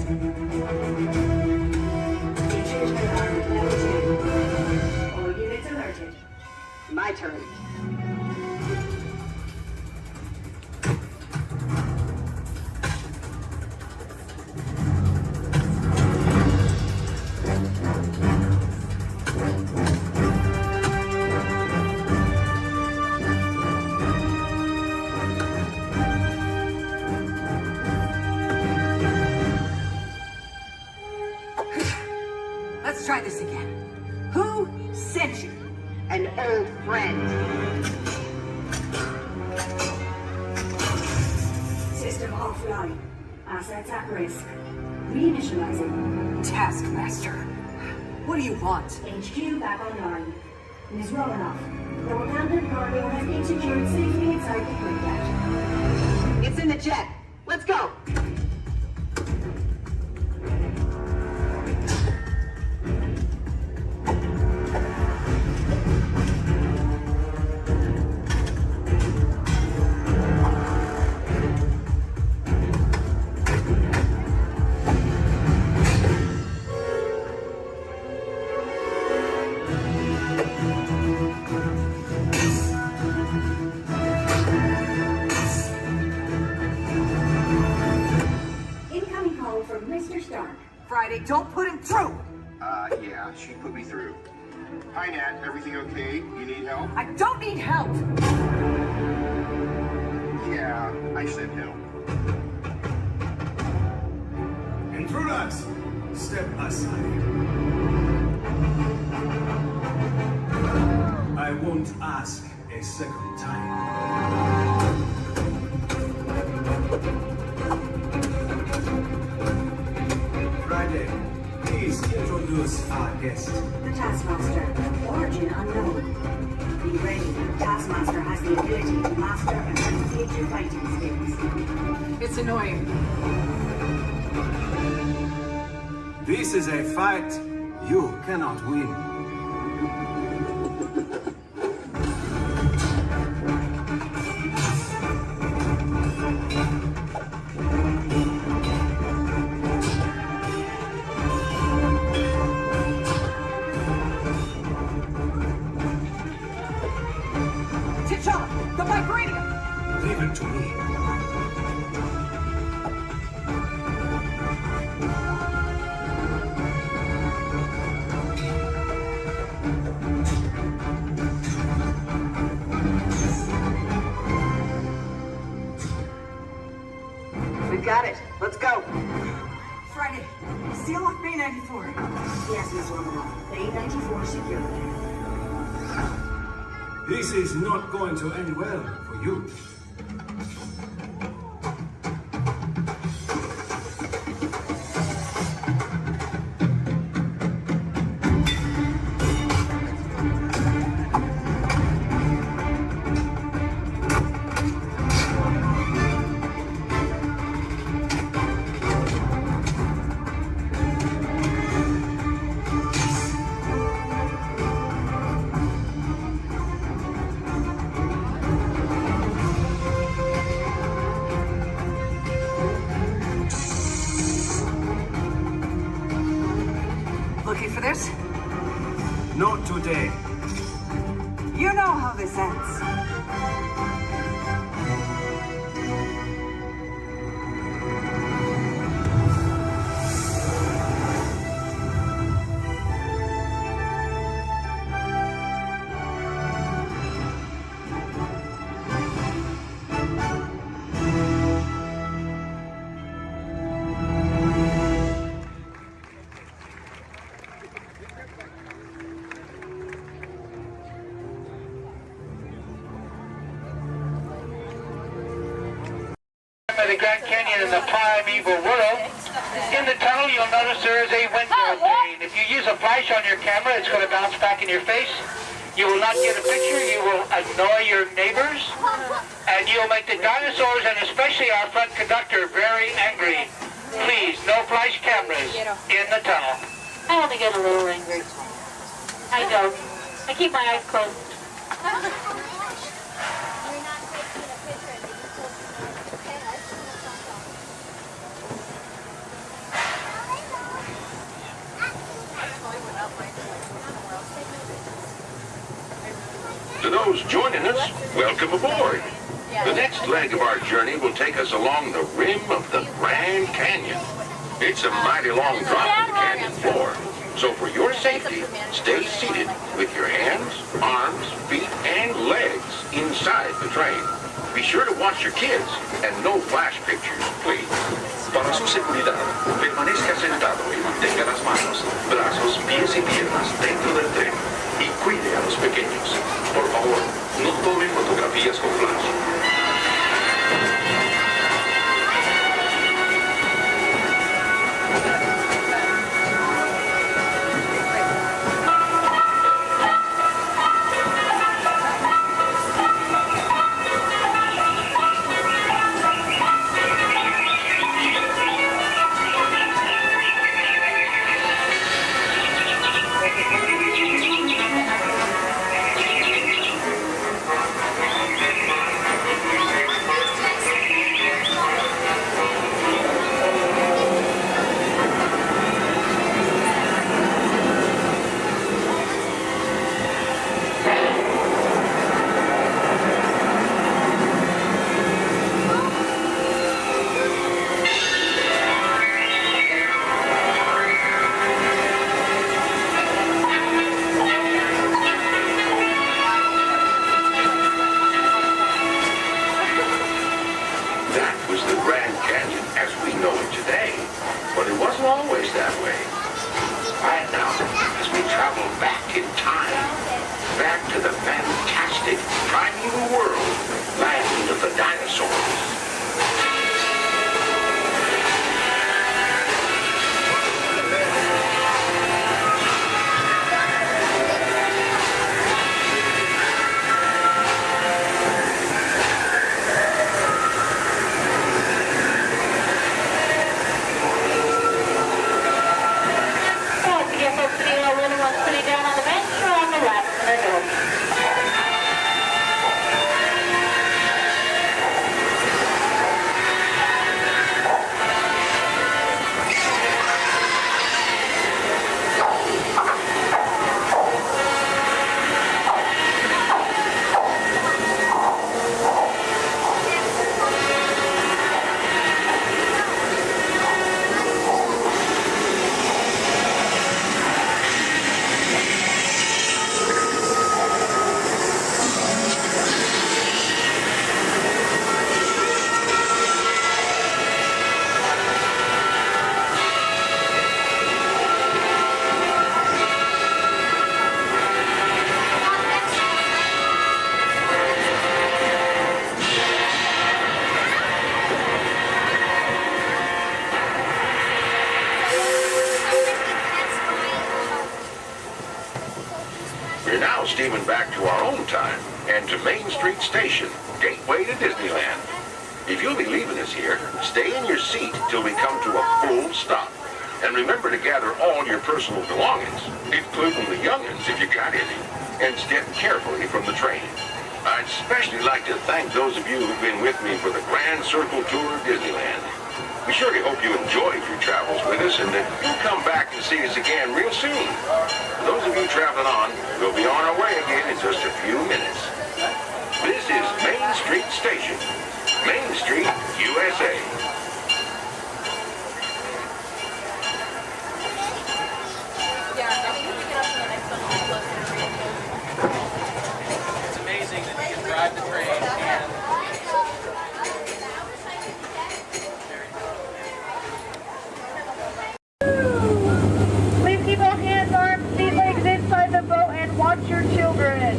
I: Intrusion alert, level 2. All units alerted. My turn. Let's try this again. Who sent you? An old friend. System offline. Assets at risk. Reinitializing. Taskmaster. What do you want? HQ back online. Ms. Romanoff, the Wakandan cargo has been secured safely inside the quick It's in the jet. Let's go. Friday. Don't put him through.
N: Yeah, she put me through. Hi, Nat. Everything okay? You need help?
I: I don't need help.
N: Yeah, I said help.
Q: Intruders, step aside. I won't ask a second time. Friday, please introduce our guest.
I: The Taskmaster. Origin unknown. Be ready. Taskmaster has the ability to master and manipulate your fighting skills.
A: It's annoying.
Q: This is a fight you cannot win.
I: T'Challa, the vibranium!
Q: Leave it to me.
I: We've got it. Let's go. Friday, seal off Bay 94. Yes, Miss Romanoff. Bay 94 secure.
Q: This is not going to end well for you.
I: Looking for this?
Q: Not today.
I: You know how this ends.
W: The Grand Canyon in the primeval world. In the tunnel, you'll notice there is a window pane. If you use a flash on your camera, it's going to bounce back in your face. You will not get a picture. You will annoy your neighbors. And you'll make the dinosaurs, and especially our front conductor, very angry. Please, no flash cameras in the tunnel.
D: I only get a little angry. I don't. I keep my eyes closed.
Z: To those joining us, welcome aboard. The next leg of our journey will take us along the rim of the Grand Canyon. It's a mighty long drop to the canyon floor, so for your safety, stay seated with your hands, arms, feet, and legs inside the train. Be sure to watch your kids and no flash pictures, please.
R: Para su seguridad, permanezca sentado y mantenga las manos, brazos, pies y piernas dentro del tren y cuide a los pequeños. Por favor, no tome fotografías con flash.
Z: back to our own time and to Main Street Station, gateway to Disneyland. If you'll be leaving us here, stay in your seat till we come to a full stop. And remember to gather all your personal belongings, including the young'uns if you got any, and step carefully from the train. I'd especially like to thank those of you who've been with me for the Grand Circle Tour of Disneyland. We surely hope you enjoyed your travels with us and that you'll come back and see us again real soon. For those of you traveling on, we'll be on our way again in just a few minutes. This is Main Street Station, Main Street, USA.
B: It's amazing that you can drive the train and
E: please keep all hands, arms, feet, legs inside the boat and watch your children,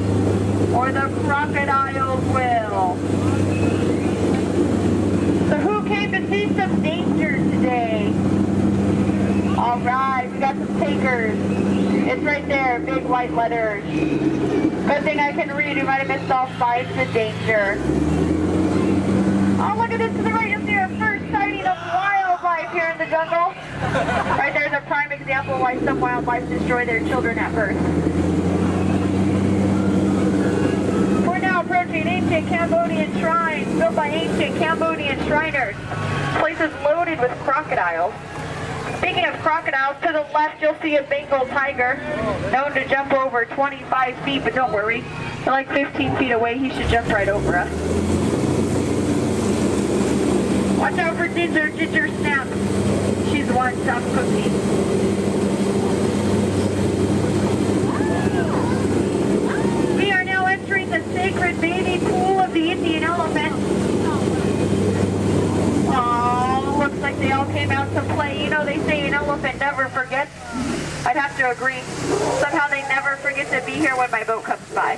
E: or the crocodiles will. So who came to see some danger today? All right, we got some takers. It's right there, big white letters. Good thing I can read. You might have missed all signs of danger. Oh, look at this to the right. You'll see our first sighting of wildlife here in the jungle. Right there's a prime example of why some wildlife destroy their children at birth. We're now approaching ancient Cambodian shrines built by ancient Cambodian Shriners. This place is loaded with crocodiles. Speaking of crocodiles, to the left you'll see a Bengal tiger, known to jump over 25 feet, but don't worry, they're like 15 feet away, he should jump right over us. Watch out for Ginger, Ginger Snap. She's one tough cookie. We are now entering the sacred bathing pool of the Indian elephant. Oh, looks like they all came out to play. You know, they say an elephant never forgets. I'd have to agree. Somehow they never forget to be here when my boat comes by.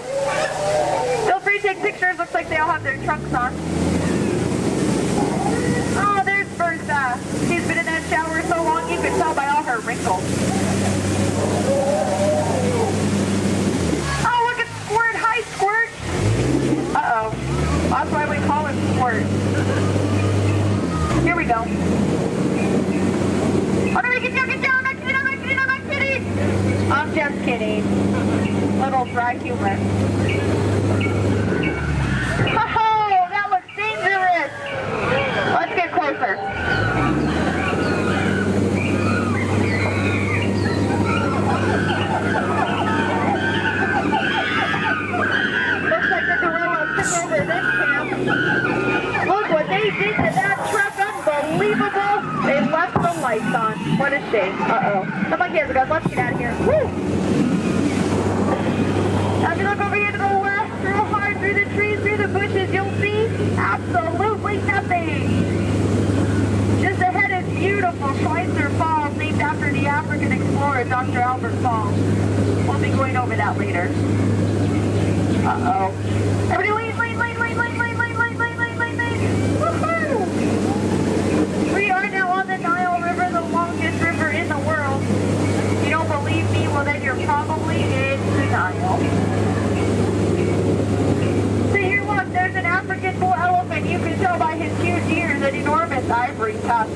E: Feel free to take pictures. Looks like they all have their trunks on. Oh, there's Bertha. She's been in that shower so long you can tell by all her wrinkles. Oh, look at Squirt. Hi, Squirt. Uh-oh. That's why we call him Squirt. Here we go. Oh, no, get down, get down. I'm not kidding. I'm just kidding. Little dry humor. Oh, that looks dangerous. Let's get closer. Looks like the gorillas took over this camp. Look what they did to that truck. Unbelievable. They left the lights on. What a shame. Uh-oh. The monkey has a gun. Let's get out of here. Woo! As you look over here to the left, real hard through the trees, through the bushes, you'll see absolutely nothing. Just ahead is beautiful Schweitzer Falls, named after the African explorer, Dr. Albert Falls. We'll be going over that later. Uh-oh. Everybody lean. Woohoo! We are now on the Nile River, the longest river in the world. You don't believe me? Well, then you're probably in the Nile. So here, look, there's an African bull elephant. You can tell by his huge ears and enormous ivory tusks.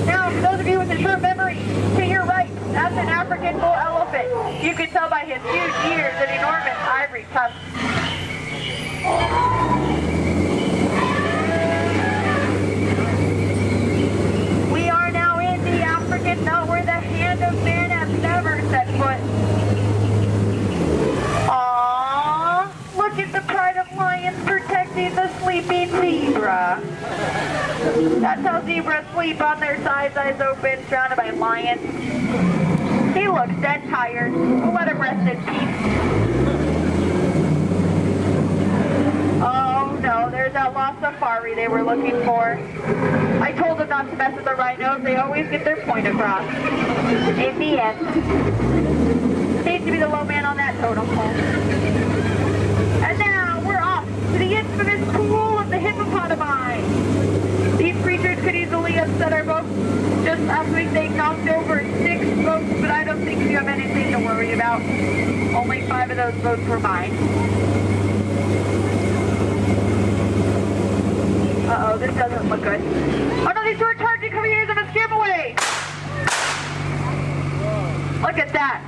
E: Now, for those of you with a short memory, to your right, that's an African bull elephant. You can tell by his huge ears and enormous ivory tusks. We are now in the African belt where the hand of man has never set foot. Aww, look at the pride of lions protecting the sleeping zebra. That's how zebras sleep, on their sides, eyes open, surrounded by lions. He looks dead tired. We'll let him rest in peace. Oh no, there's that lost safari they were looking for. I told them not to mess with the rhinos. They always get their point across. In the end. Seems to be the low man on that totem pole. And now we're off to the infamous pool of the hippopotami. These creatures could easily upset our boat. Just last week they knocked over 6 boats, but I don't think you have anything to worry about. Only 5 of those votes were mine. Uh-oh, this doesn't look good. Oh no, these two are charging, coming in as a scam away! Look at that.